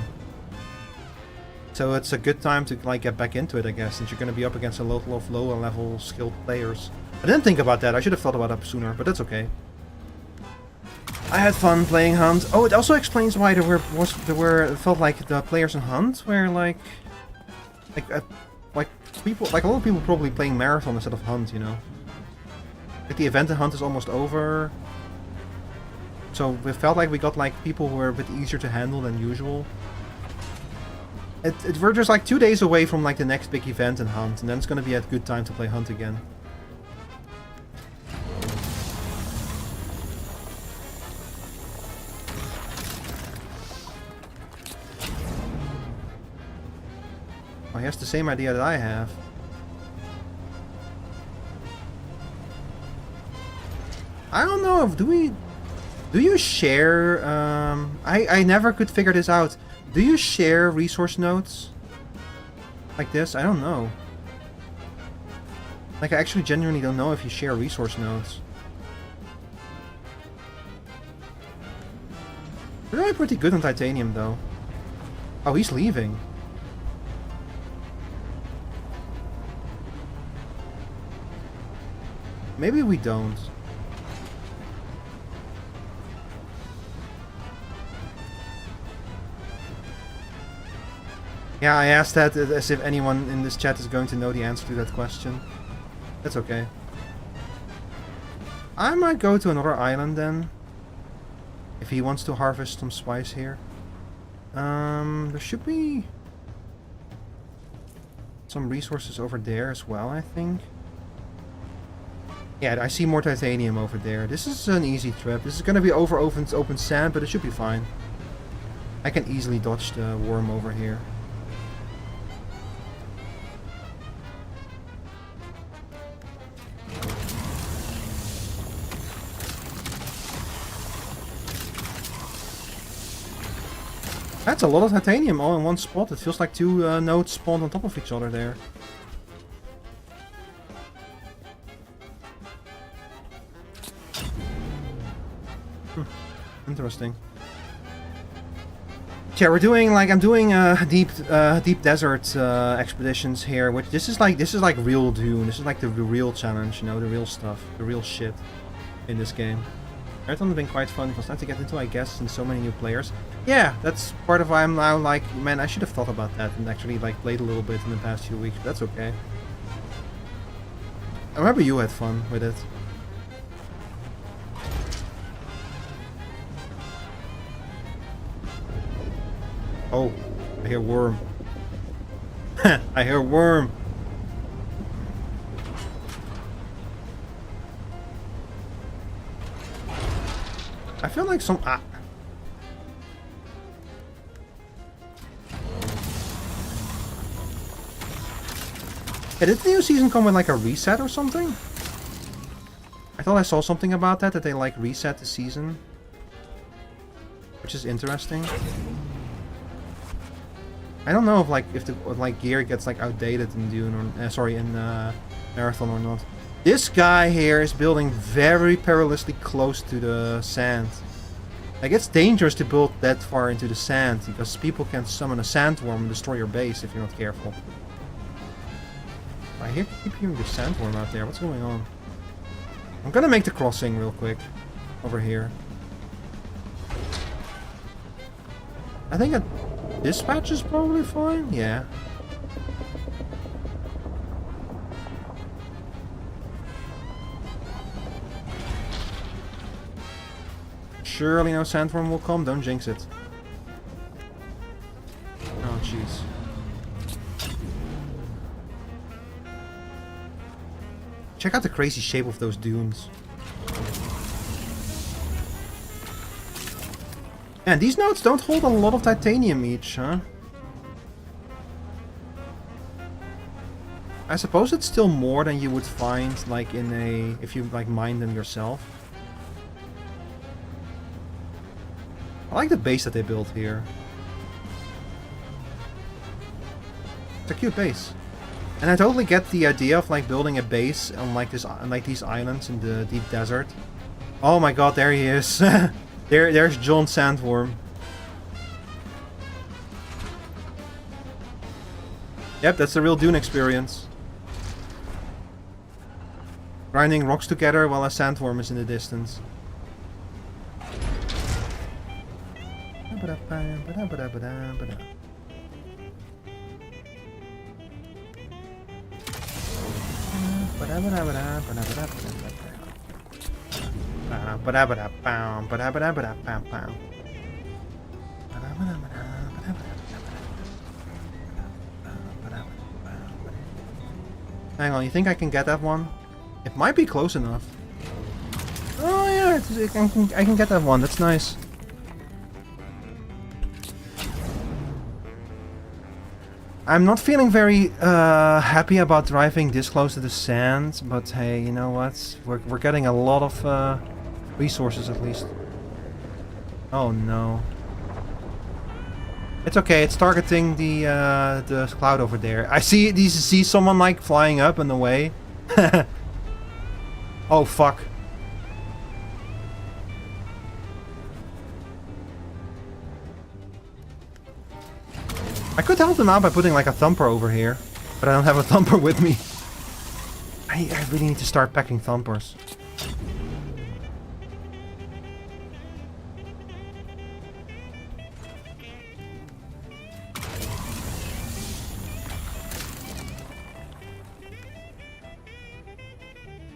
So it's a good time to like get back into it, I guess, since you're gonna be up against a lot of lower level skilled players. I didn't think about that. I should have thought about that sooner, but that's okay. I had fun playing Hunt. Oh, it also explains why it felt like the players in Hunt were like people, like a lot of people probably playing Marathon instead of Hunt, you know. Like the event in Hunt is almost over. So it felt like we got like people who were a bit easier to handle than usual. We're just like 2 days away from like the next big event in Hunt, and then it's gonna be a good time to play Hunt again. Oh, he has the same idea that I have. I don't know if do you share I never could figure this out. Do you share resource nodes like this? I don't know. Like I actually genuinely don't know if you share resource nodes. We're really pretty good on titanium though. Oh, he's leaving. Maybe we don't. Yeah, I asked that as if anyone in this chat is going to know the answer to that question. That's okay. I might go to another island then. If he wants to harvest some spice here. There should be some resources over there as well, I think. Yeah, I see more titanium over there. This is an easy trip. This is going to be over open sand, but it should be fine. I can easily dodge the worm over here. That's a lot of titanium all in one spot. It feels like two nodes spawned on top of each other there. Interesting. Yeah, we're doing like I'm doing deep desert expeditions here, which this is like real Dune. This is like the real challenge, you know, the real stuff, the real shit in this game. Marathon's been quite fun. It was nice to get into, I guess, and so many new players. Yeah, that's part of why I'm now like, man, I should have thought about that and actually like played a little bit in the past few weeks. But that's okay. I remember you had fun with it. Oh, I hear worm. I hear worm. I feel like some... Yeah, did the new season come with like a reset or something? I thought I saw something about that they like reset the season. Which is interesting. I don't know if the like gear gets like outdated in Dune or sorry, in Marathon or not. This guy here is building very perilously close to the sand. Like it's dangerous to build that far into the sand because people can summon a sandworm and destroy your base if you're not careful. I keep hearing the sandworm out there. What's going on? I'm gonna make the crossing real quick over here. I think a dispatch is probably fine. Yeah. Surely no sandworm will come. Don't jinx it. Oh, jeez. Check out the crazy shape of those dunes. And these notes don't hold a lot of titanium each, huh? I suppose it's still more than you would find like in a if you like mine them yourself. I like the base that they built here. It's a cute base. And I totally get the idea of like building a base on like this on like these islands in the deep desert. Oh my god, there he is. There's John Sandworm. Yep, that's the real Dune experience. Grinding rocks together while a sandworm is in the distance. Hang on, you think I can get that one? It might be close enough. Oh yeah, I can get that one. That's nice. I'm not feeling very happy about driving this close to the sand, but hey, you know what? We're getting a lot of resources at least. Oh no. It's okay. It's targeting the cloud over there. I see someone like flying up in the way. Oh fuck. I could help them out by putting like a thumper over here, but I don't have a thumper with me. I really need to start packing thumpers.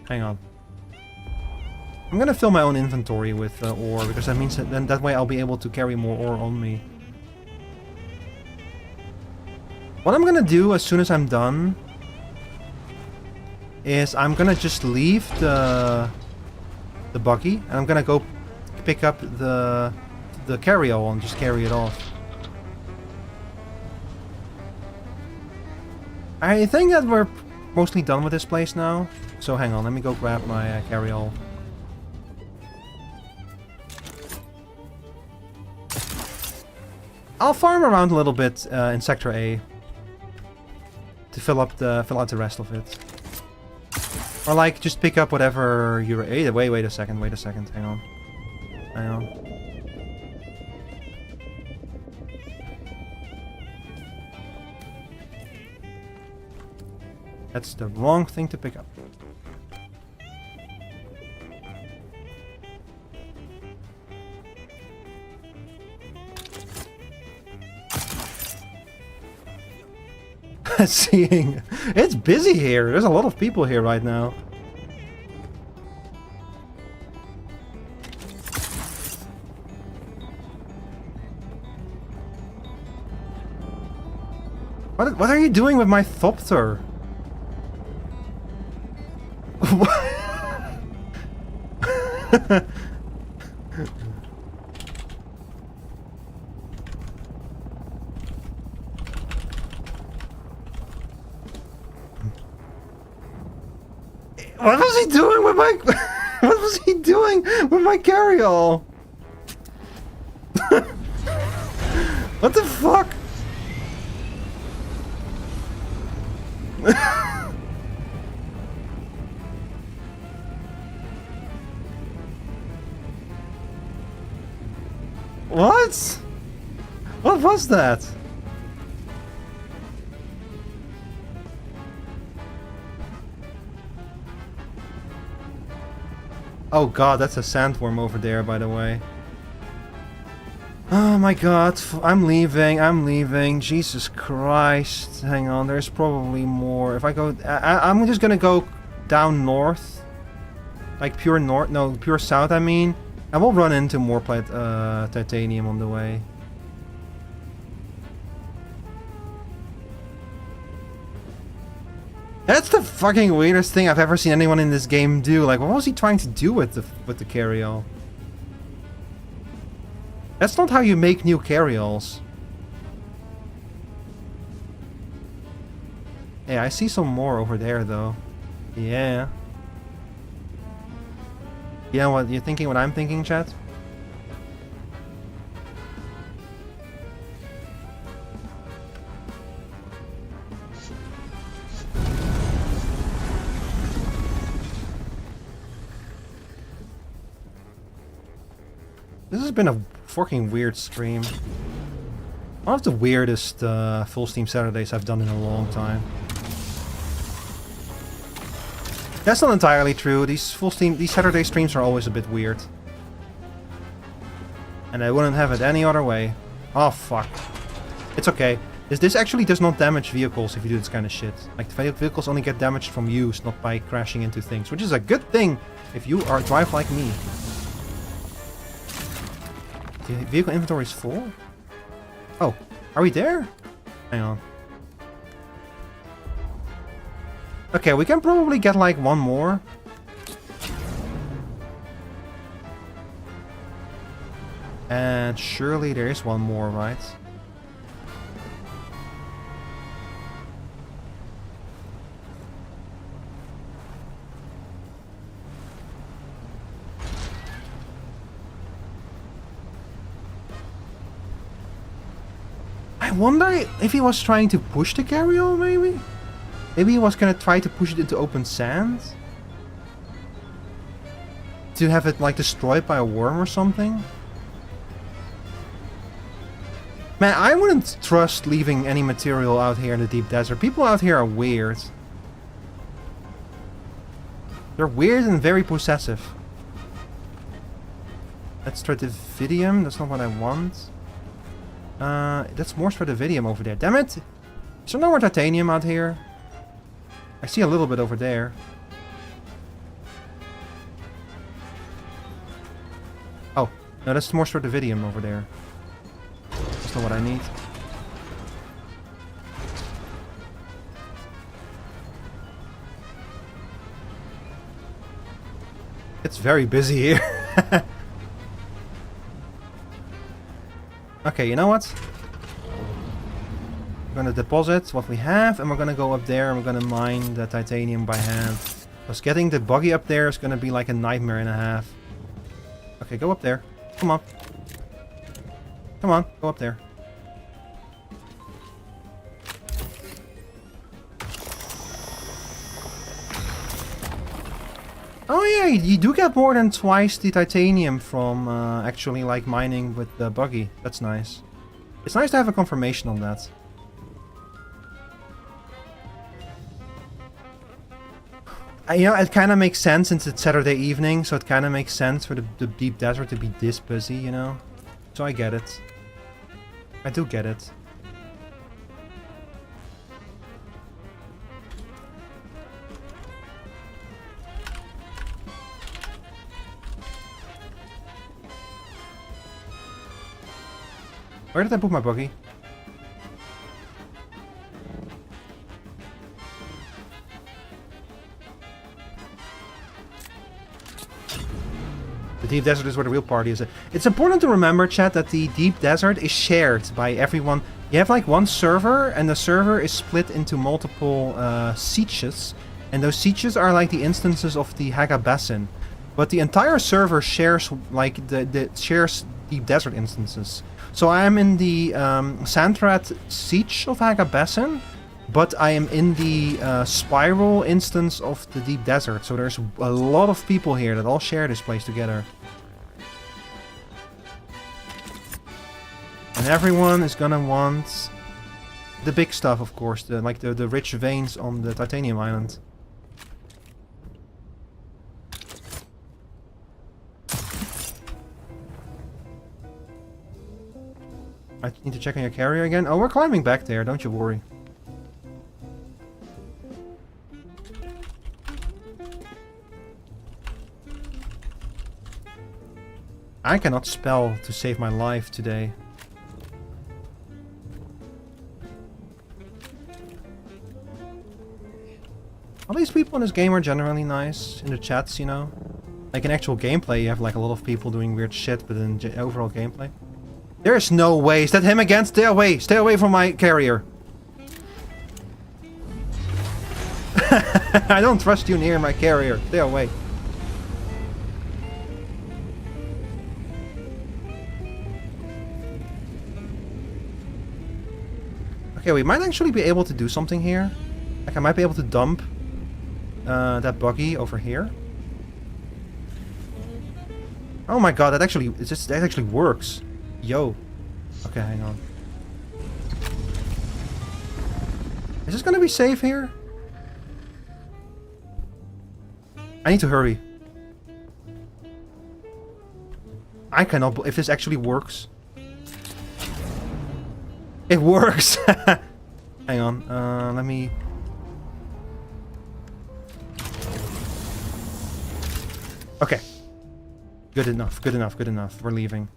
Hang on. I'm gonna fill my own inventory with ore, because that means then that way I'll be able to carry more ore on me. What I'm gonna do as soon as I'm done is I'm gonna just leave the buggy and I'm gonna go pick up the carry-all and just carry it off. I think that we're mostly done with this place now. So hang on, let me go grab my carry-all. I'll farm around a little bit in Sector A to fill out the rest of it. Or like just pick up whatever you're. Hey, wait a second, hang on. That's the wrong thing to pick up. Seeing, it's busy here. There's a lot of people here right now. What are you doing with my Thopter? What was he doing with my what was he doing with my carry-all? What the fuck? What? What was that? Oh god, that's a sandworm over there, by the way. Oh my god, I'm leaving, Jesus Christ. Hang on, there's probably more. If I go, I'm just gonna go down north. Like pure north, no, pure south I mean. I will run into more titanium on the way. That's the fucking weirdest thing I've ever seen anyone in this game do. Like, what was he trying to do with the carry-all? That's not how you make new carryalls. Yeah, I see some more over there though. Yeah. You know what, you're thinking what I'm thinking, chat? This has been a fucking weird stream. One of the weirdest full Steam Saturdays I've done in a long time. That's not entirely true. These Saturday streams are always a bit weird. And I wouldn't have it any other way. Oh fuck. It's okay. This actually does not damage vehicles if you do this kind of shit. Like, the vehicles only get damaged from use, not by crashing into things. Which is a good thing if you drive like me. The vehicle inventory is full? Oh, are we there? Hang on. Okay, we can probably get like one more. And surely there is one more, right? I wonder if he was trying to push the carryall, maybe? Maybe he was gonna try to push it into open sand? To have it, like, destroyed by a worm or something? Man, I wouldn't trust leaving any material out here in the deep desert. People out here are weird. They're weird and very possessive. That's stratividium, that's not what I want. That's more stratividium over there. Damn it! Is there no more titanium out here? I see a little bit over there. Oh, no, that's more stratividium over there. That's not what I need. It's very busy here. Okay, you know what? We're gonna deposit what we have, and we're gonna go up there and we're gonna mine the titanium by hand. Because getting the buggy up there is gonna be like a nightmare and a half. Okay, go up there. Come on. Come on, go up there. Oh yeah, you do get more than twice the titanium from actually like mining with the buggy. That's nice. It's nice to have a confirmation on that. You know, it kind of makes sense since it's Saturday evening, so it kind of makes sense for the deep desert to be this busy, you know? So I get it. I do get it. Where did I put my buggy? The deep desert is where the real party is. It's important to remember, chat, that the deep desert is shared by everyone. You have like one server, and the server is split into multiple sieges. And those sieges are like the instances of the Haga Basin. But the entire server shares like shares deep desert instances. So I am in the Sandrat siege of Haga Basin, but I am in the spiral instance of the deep desert. So there's a lot of people here that all share this place together. And everyone is gonna want the big stuff, of course, the rich veins on the titanium island. I need to check on your carrier again. Oh, we're climbing back there, don't you worry. I cannot spell to save my life today. All these people in this game are generally nice in the chats, you know. Like in actual gameplay, you have like a lot of people doing weird shit, but in overall gameplay. There's no way. Is that him again? Stay away. Stay away from my carrier. I don't trust you near my carrier. Stay away. Okay, we might actually be able to do something here. Like I might be able to dump that buggy over here. Oh my god, that actually works. Yo. Okay, hang on. Is this gonna be safe here? I need to hurry. I cannot if this actually works. It works! Hang on, let me... Okay. Good enough, good enough, good enough. We're leaving.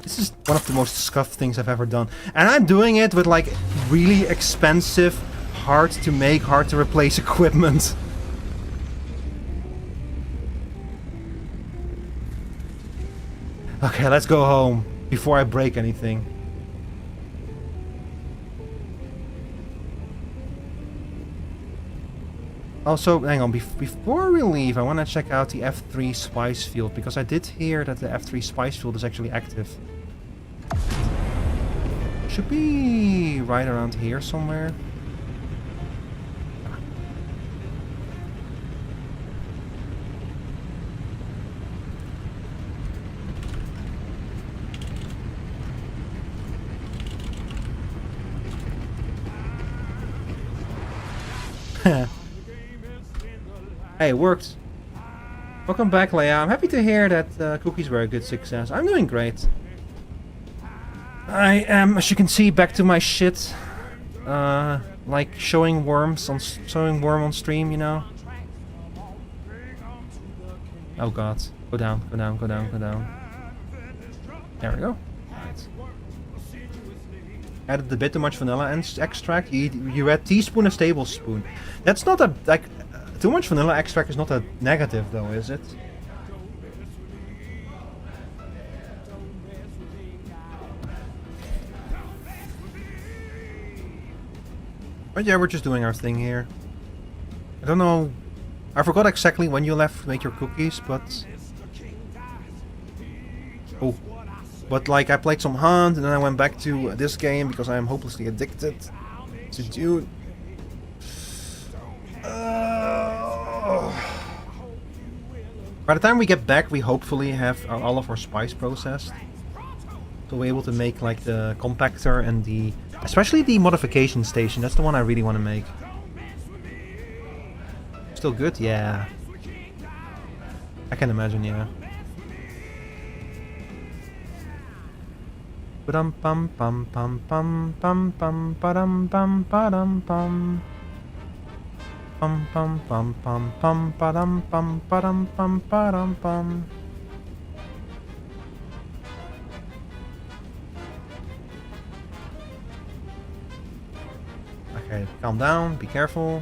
This is one of the most scuffed things I've ever done. And I'm doing it with like really expensive, hard to make, hard to replace equipment. Okay, let's go home before I break anything. Also, hang on, before we leave, I want to check out the F3 spice field, because I did hear that the F3 spice field is actually active. Should be right around here somewhere. Hey, it worked. Welcome back, Leia. I'm happy to hear that cookies were a good success. I'm doing great. I am, as you can see, back to my shit. Like showing worm on stream, you know. Oh god. Go down, go down, go down, go down. There we go. Right. Added a bit too much vanilla extract. You add teaspoon and tablespoon. That's not a like. Too much vanilla extract is not a negative, though, is it? But yeah, we're just doing our thing here. I don't know. I forgot exactly when you left to make your cookies, but... Oh. But like, I played some Hunt, and then I went back to this game because I am hopelessly addicted to Dune. By the time we get back, we hopefully have all of our spice processed. So we're able to make like the compactor and the... Especially the modification station, that's the one I really want to make. Still good? Yeah. I can imagine, yeah. Ba-dum pum pum pum pum pum pum ba-dum pum ba-dum pum. Pum pum pum pum pum padum pum padum pum padum pum. Okay, calm down, be careful.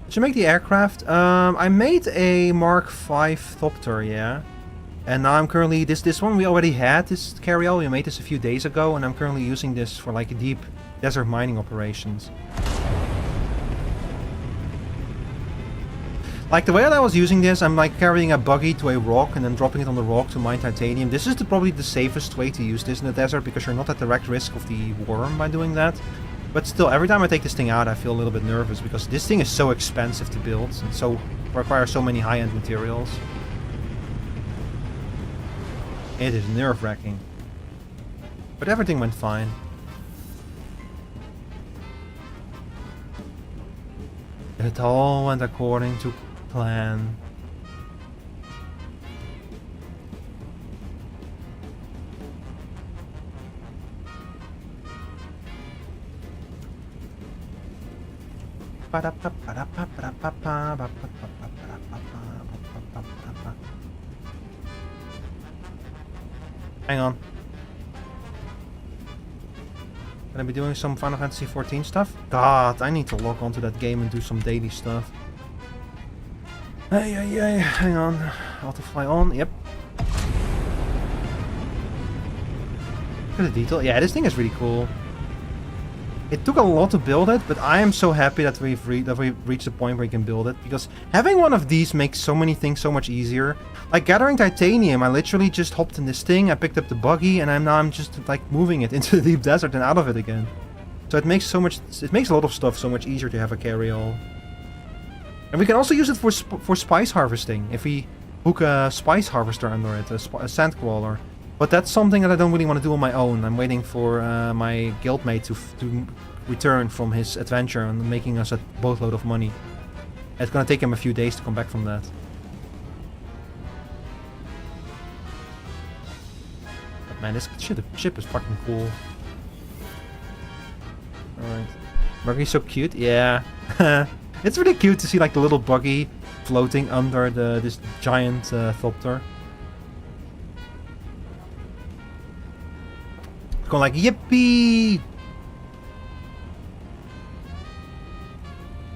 Did you make the aircraft? I made a Mark V Thopter, yeah. And now I'm currently, this one we already had, this carryall, we made this a few days ago, and I'm currently using this for like deep desert mining operations. Like the way that I was using this, I'm like carrying a buggy to a rock and then dropping it on the rock to mine titanium. This is probably the safest way to use this in the desert, because you're not at direct risk of the worm by doing that. But still, every time I take this thing out, I feel a little bit nervous, because this thing is so expensive to build, and so requires so many high-end materials. It is nerve-wracking. But everything went fine. It all went according to plan. Hang on. Can I be doing some Final Fantasy XIV stuff? God, I need to log onto that game and do some daily stuff. Hey, hang on. Auto fly on, yep. Look at the detail. Yeah, this thing is really cool. It took a lot to build it, but I am so happy that we've reached the point where we can build it, because having one of these makes so many things so much easier. Like gathering titanium, I literally just hopped in this thing, I picked up the buggy, and I'm just like moving it into the deep desert and out of it again. So it makes a lot of stuff so much easier to have a carry-all. And we can also use it for spice harvesting, if we hook a spice harvester under it, a sand crawler. But that's something that I don't really want to do on my own. I'm waiting for my guildmate to return from his adventure and making us a boatload of money. It's gonna take him a few days to come back from that. But man, this ship is fucking cool. Alright. Buggy's so cute, yeah. It's really cute to see like the little buggy floating under this giant thopter. Going like yippee!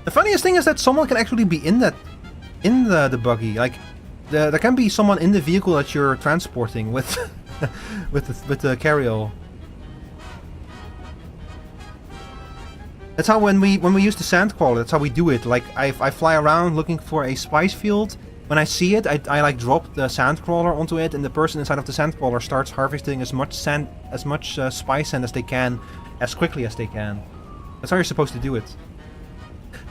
The funniest thing is that someone can actually be in the buggy. Like there can be someone in the vehicle that you're transporting with with the carry-all. That's how when we use the sand crawler, that's how we do it. Like I fly around looking for a spice field. When I see it, I like drop the sand crawler onto it, and the person inside of the sand crawler starts harvesting as much spice sand as they can, as quickly as they can. That's how you're supposed to do it.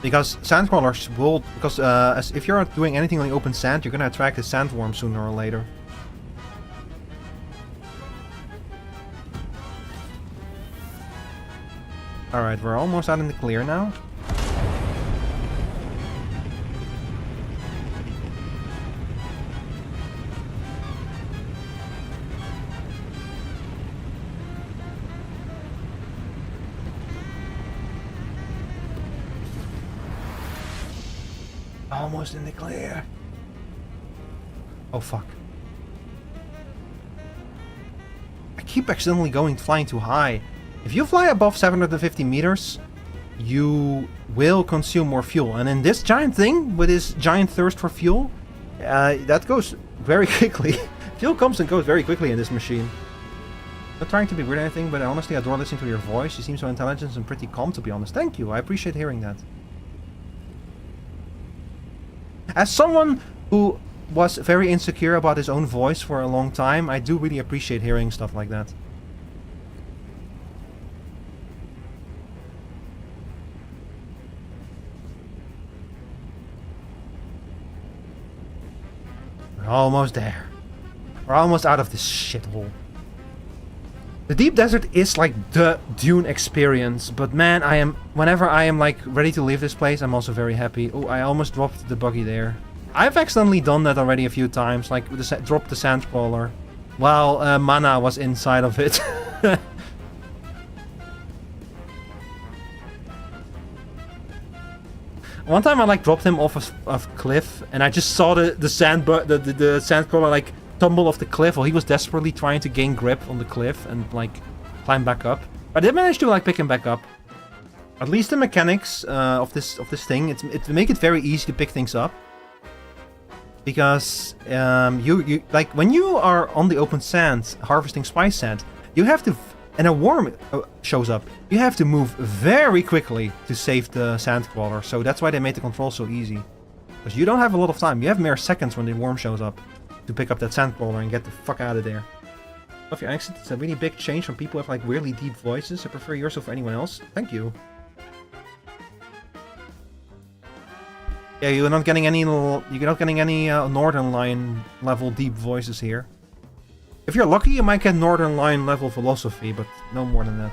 Because sand crawlers will, if you're doing anything on the open sand, you're gonna attract a sandworm sooner or later. Alright, we're almost out in the clear now. Almost in the clear. Oh fuck. I keep accidentally flying too high. If you fly above 750 meters, you will consume more fuel. And in this giant thing, with this giant thirst for fuel, that goes very quickly. Fuel comes and goes very quickly in this machine. Not trying to be weird or anything, but honestly, I adore listening to your voice. You seem so intelligent and pretty calm, to be honest. Thank you, I appreciate hearing that. As someone who was very insecure about his own voice for a long time, I do really appreciate hearing stuff like that. We're almost there. We're almost out of this shithole. The deep desert is like the Dune experience, but man, whenever I am like ready to leave this place, I'm also very happy. Oh, I almost dropped the buggy there. I've accidentally done that already a few times, like dropped the sand crawler while mana was inside of it. One time I like dropped him off a cliff, and I just saw the sand crawler like tumble off the cliff while he was desperately trying to gain grip on the cliff and like climb back up. I did manage to like pick him back up. At least the mechanics of this thing, it make it very easy to pick things up. Because you like when you are on the open sand harvesting spice sand, you have to, and a worm shows up, you have to move very quickly to save the sand crawler. So that's why they made the control so easy. Because you don't have a lot of time. You have mere seconds when the worm shows up to pick up that sand crawler and get the fuck out of there. Love your accent. It's a really big change from people with like weirdly deep voices. I prefer yours over anyone else. Thank you. Yeah, you're not getting any Northern Line level deep voices here. If you're lucky, you might get Northern Line level philosophy, but no more than that.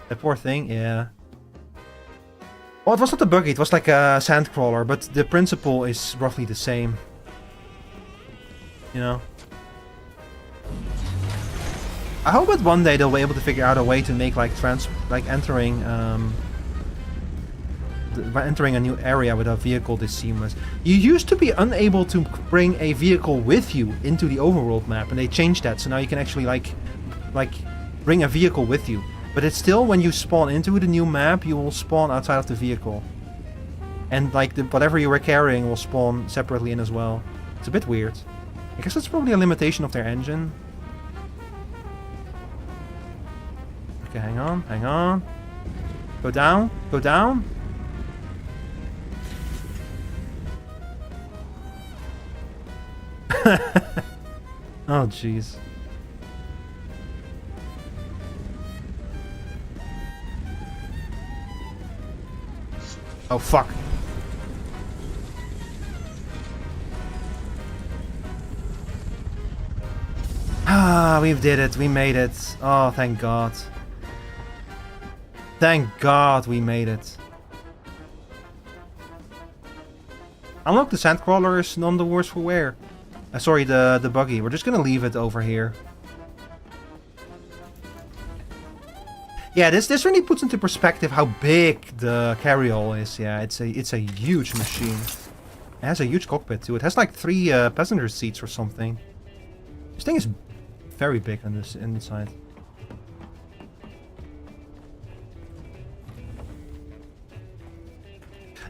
That poor thing, yeah. Well, it was not a buggy, it was like a sand crawler, but the principle is roughly the same. You know? I hope that one day they'll be able to figure out a way to make like entering a new area with a vehicle this seamless. You used to be unable to bring a vehicle with you into the overworld map, and they changed that, so now you can actually like bring a vehicle with you. But it's still, when you spawn into the new map, you will spawn outside of the vehicle. And like whatever you were carrying will spawn separately in as well. It's a bit weird. I guess that's probably a limitation of their engine. Okay, hang on, hang on. Go down, go down. Oh, jeez. Oh, fuck. Ah, we did it. We made it. Oh, thank God. Thank God we made it. Unlock the sandcrawlers, none the worse for wear. Sorry, the buggy. We're just gonna leave it over here. Yeah, this really puts into perspective how big the carryall is. Yeah, it's a huge machine. It has a huge cockpit too. It has like 3 passenger seats or something. This thing is very big on this inside.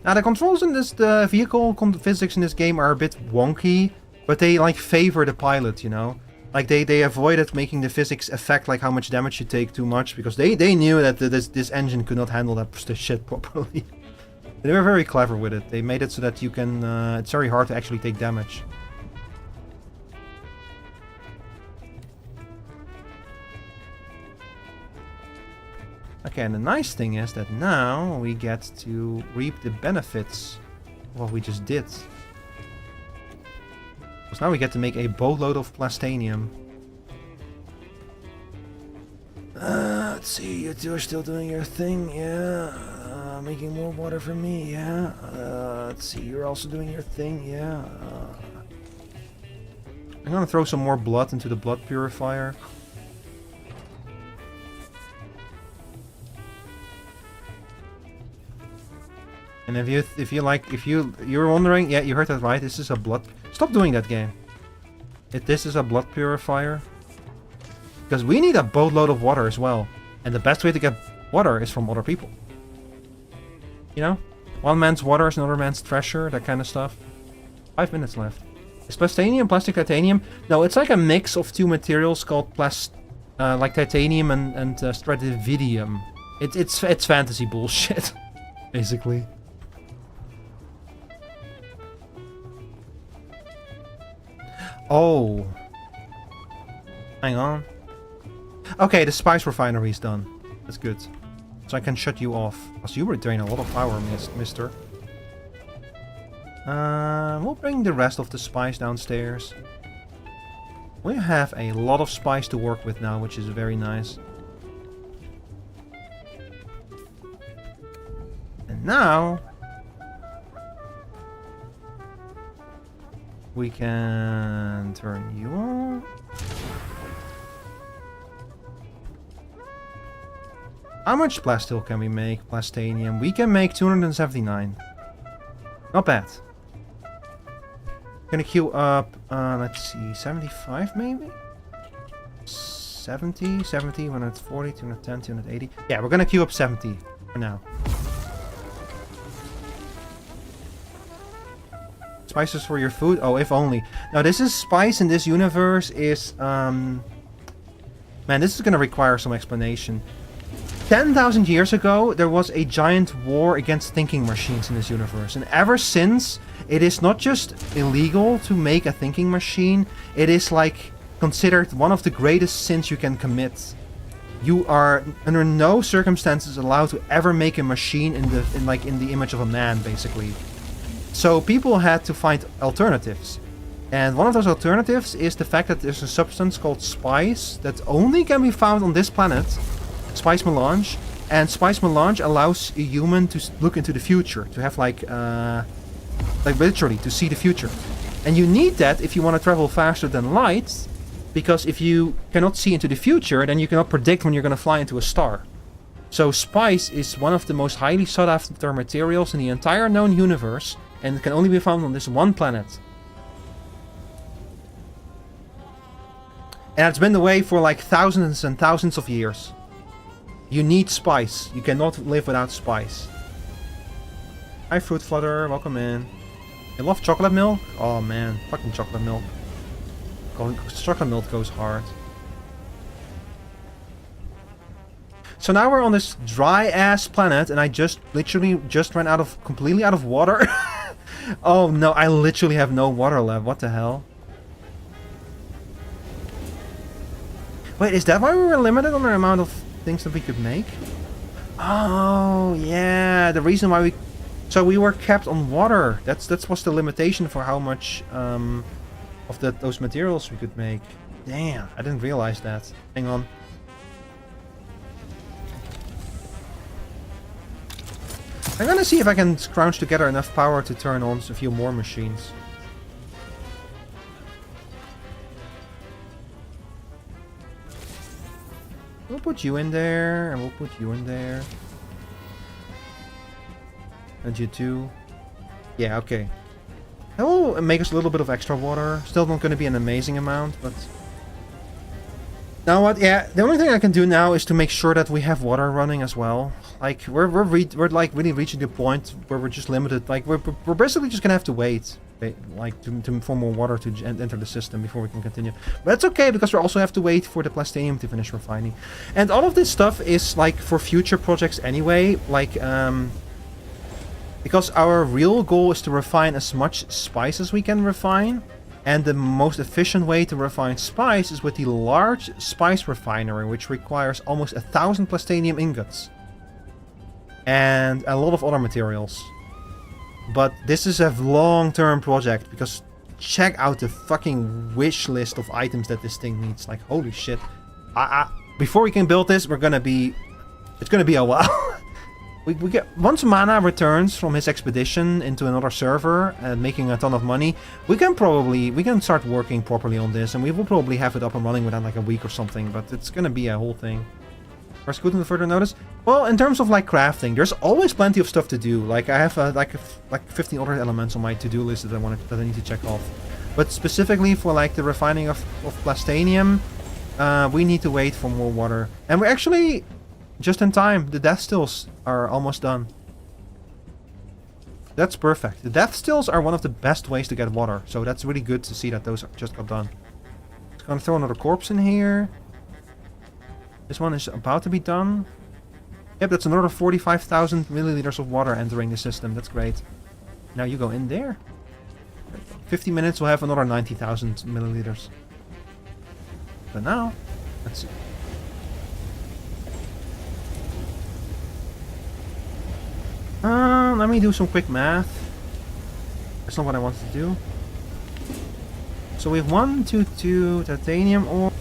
Now the controls in the vehicle physics in this game are a bit wonky, but they like favor the pilot, you know. Like they avoided making the physics affect like how much damage you take too much, because they knew that this engine could not handle that shit properly. They were very clever with it. They made it so that you can it's very hard to actually take damage. Okay, and the nice thing is that now we get to reap the benefits of what we just did. Because now we get to make a boatload of plastanium. Let's see, you two are still doing your thing, yeah. Making more water for me, yeah. Let's see, you're also doing your thing, yeah. I'm gonna throw some more blood into the blood purifier. And if you're wondering, yeah, you heard that right. This is a blood. Stop doing that, game. This is a blood purifier. Because we need a boatload of water as well, and the best way to get water is from other people. You know, one man's water is another man's treasure. That kind of stuff. 5 minutes left. Is plastanium plastic titanium? No, it's like a mix of 2 materials called like titanium and stratividium. It's fantasy bullshit, basically. Oh. Hang on. Okay, the spice refinery is done. That's good. So I can shut you off. Because you were draining a lot of power, mister. We'll bring the rest of the spice downstairs. We have a lot of spice to work with now, which is very nice. And now we can turn you on. How much plastil can we make? Plastanium. We can make 279. Not bad. Gonna queue up, let's see, 75 maybe? 70, 140, 210, 280. Yeah, we're gonna queue up 70 for now. Spices for your food? Oh, if only. Now, this is spice in this universe is, man, this is gonna require some explanation. 10,000 years ago, there was a giant war against thinking machines in this universe. And ever since, it is not just illegal to make a thinking machine, it is like considered one of the greatest sins you can commit. You are under no circumstances allowed to ever make a machine in the image of a man, basically. So people had to find alternatives. And one of those alternatives is the fact that there's a substance called spice that only can be found on this planet. Spice melange, and spice melange allows a human to look into the future, to have like literally to see the future. And you need that if you want to travel faster than light, because if you cannot see into the future, then you cannot predict when you're going to fly into a star. So spice is one of the most highly sought after materials in the entire known universe, and it can only be found on this one planet. And it's been the way for like thousands and thousands of years. You need spice. You cannot live without spice. Hi, Fruit Flutter. Welcome in. You love chocolate milk? Oh man, fucking chocolate milk. Chocolate milk goes hard. So now we're on this dry ass planet, and I literally ran completely out of water. Oh no, I literally have no water left. What the hell? Wait, is that why we were limited on the amount of things that we could make? Oh yeah, the reason why so we were capped on water. That was the limitation for how much of those materials we could make. Damn, I didn't realize that. Hang on. I'm gonna see if I can scrounge together enough power to turn on a few more machines. We'll put you in there, and we'll put you in there. And you too. Yeah, okay. That will make us a little bit of extra water. Still not going to be an amazing amount, but... Now what? Yeah, the only thing I can do now is to make sure that we have water running as well. Like we're like really reaching the point where we're just limited. Like we're basically just gonna have to wait, like for more water to enter the system before we can continue. But that's okay because we also have to wait for the plastanium to finish refining, and all of this stuff is like for future projects anyway. Like because our real goal is to refine as much spice as we can refine. And the most efficient way to refine spice is with the large spice refinery, which requires almost 1,000 plastanium ingots. And a lot of other materials. But this is a long-term project, because check out the fucking wish list of items that this thing needs. Like, holy shit. Before we can build this, it's gonna be a while. We get once Mana returns from his expedition into another server and making a ton of money, we can start working properly on this, and we will probably have it up and running within like a week or something. But it's gonna be a whole thing. Where's good to further notice? Well, in terms of like crafting, there's always plenty of stuff to do. Like I have like 15 other elements on my to-do list that I need to check off. But specifically for like the refining of plastanium, we need to wait for more water, and we're actually. Just in time, the death stills are almost done. That's perfect. The death stills are one of the best ways to get water, so that's really good to see that those just got done. Just gonna throw another corpse in here. This one is about to be done. Yep, that's another 45,000 milliliters of water entering the system. That's great. Now you go in there. 50 minutes, we'll have another 90,000 milliliters. But now, let's see. Let me do some quick math. That's not what I wanted to do. So we have 122 titanium ore.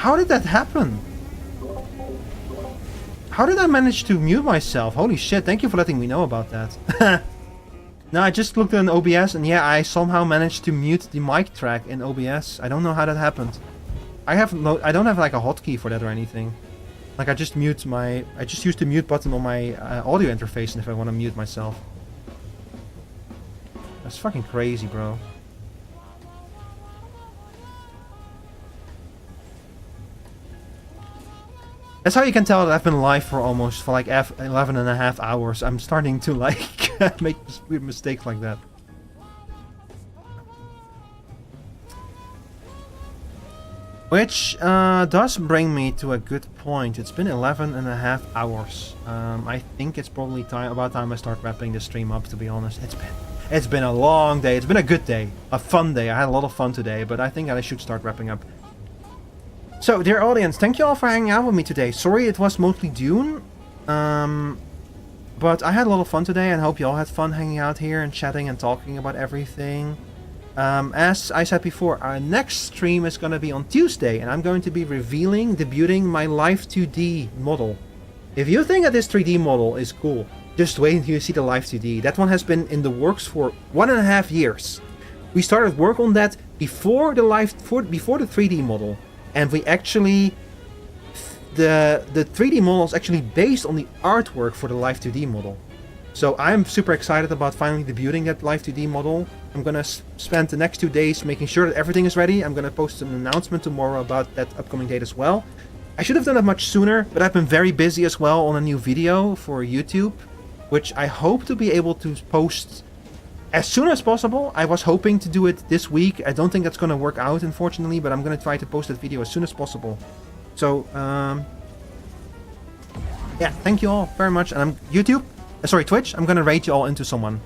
How did that happen? How did I manage to mute myself? Holy shit, thank you for letting me know about that. No, I just looked in OBS and yeah, I somehow managed to mute the mic track in OBS. I don't know how that happened. I don't have like a hotkey for that or anything. Like I just use the mute button on my audio interface and if I want to mute myself. That's fucking crazy, bro. That's how you can tell that I've been live for like 11 and a half hours. I'm starting to like make weird mistakes like that. Which does bring me to a good point. It's been 11 and a half hours. I think it's probably about time I start wrapping this stream up, to be honest. It's been a long day. It's been a good day. A fun day. I had a lot of fun today, but I think I should start wrapping up. So, dear audience, thank you all for hanging out with me today. Sorry it was mostly Dune. But I had a lot of fun today and hope you all had fun hanging out here and chatting and talking about everything. As I said before, our next stream is going to be on Tuesday and I'm going to be debuting my Live 2D model. If you think that this 3D model is cool, just wait until you see the Live 2D. That one has been in the works for 1.5 years. We started work on that before the 3D model. And we actually, the 3D model is actually based on the artwork for the Live 2D model. So I'm super excited about finally debuting that Live 2D model. I'm gonna spend the next 2 days making sure that everything is ready. I'm gonna post an announcement tomorrow about that upcoming date as well. I should have done that much sooner, but I've been very busy as well on a new video for YouTube, which I hope to be able to post as soon as possible. I was hoping to do it this week. I don't think that's going to work out, unfortunately, but I'm going to try to post that video as soon as possible. So, yeah, thank you all very much. And Twitch, I'm going to raid you all into someone.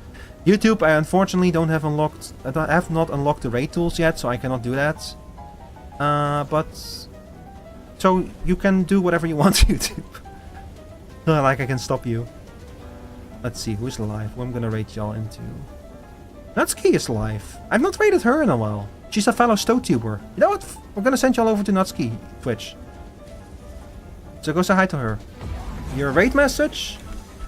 YouTube, I unfortunately don't have unlocked, I have not unlocked the raid tools yet, so I cannot do that. So you can do whatever you want, YouTube. Like I can stop you. Let's see, who's live? Who I'm going to raid y'all into? Nutski is live. I've not rated her in a while. She's a fellow StoTuber. You know what? We're gonna send y'all over to Nutski Twitch. So go say hi to her. Your raid message,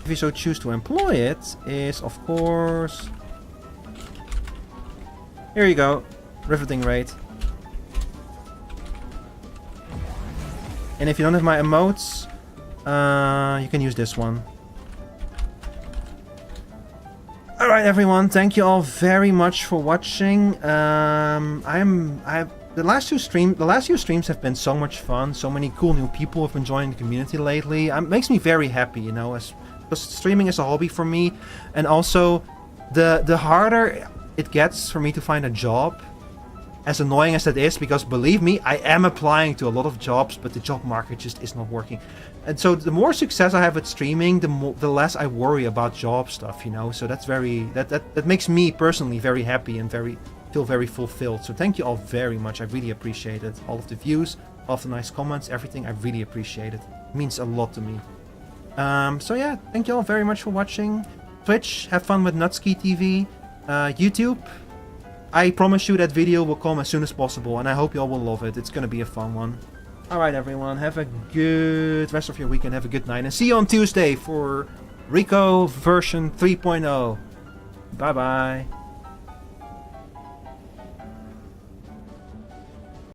if you so choose to employ it, is of course... Here you go. Riveting raid. And if you don't have my emotes, you can use this one. Alright everyone, thank you all very much for watching. The last few streams have been so much fun. So many cool new people have been joining the community lately. It makes me very happy, you know, because streaming is a hobby for me. And also, the harder it gets for me to find a job, as annoying as that is, because believe me, I am applying to a lot of jobs, but the job market just is not working. And so the more success I have at streaming, the less I worry about job stuff, you know. So that's that makes me personally very happy and feel very fulfilled. So thank you all very much. I really appreciate it. All of the views, all of the nice comments, everything. I really appreciate it. It means a lot to me. So yeah, thank you all very much for watching. Twitch, have fun with Nutski TV. YouTube, I promise you that video will come as soon as possible, and I hope you all will love it. It's gonna be a fun one. Alright everyone, have a good rest of your weekend, have a good night, and see you on Tuesday for Rico version 3.0. Bye bye.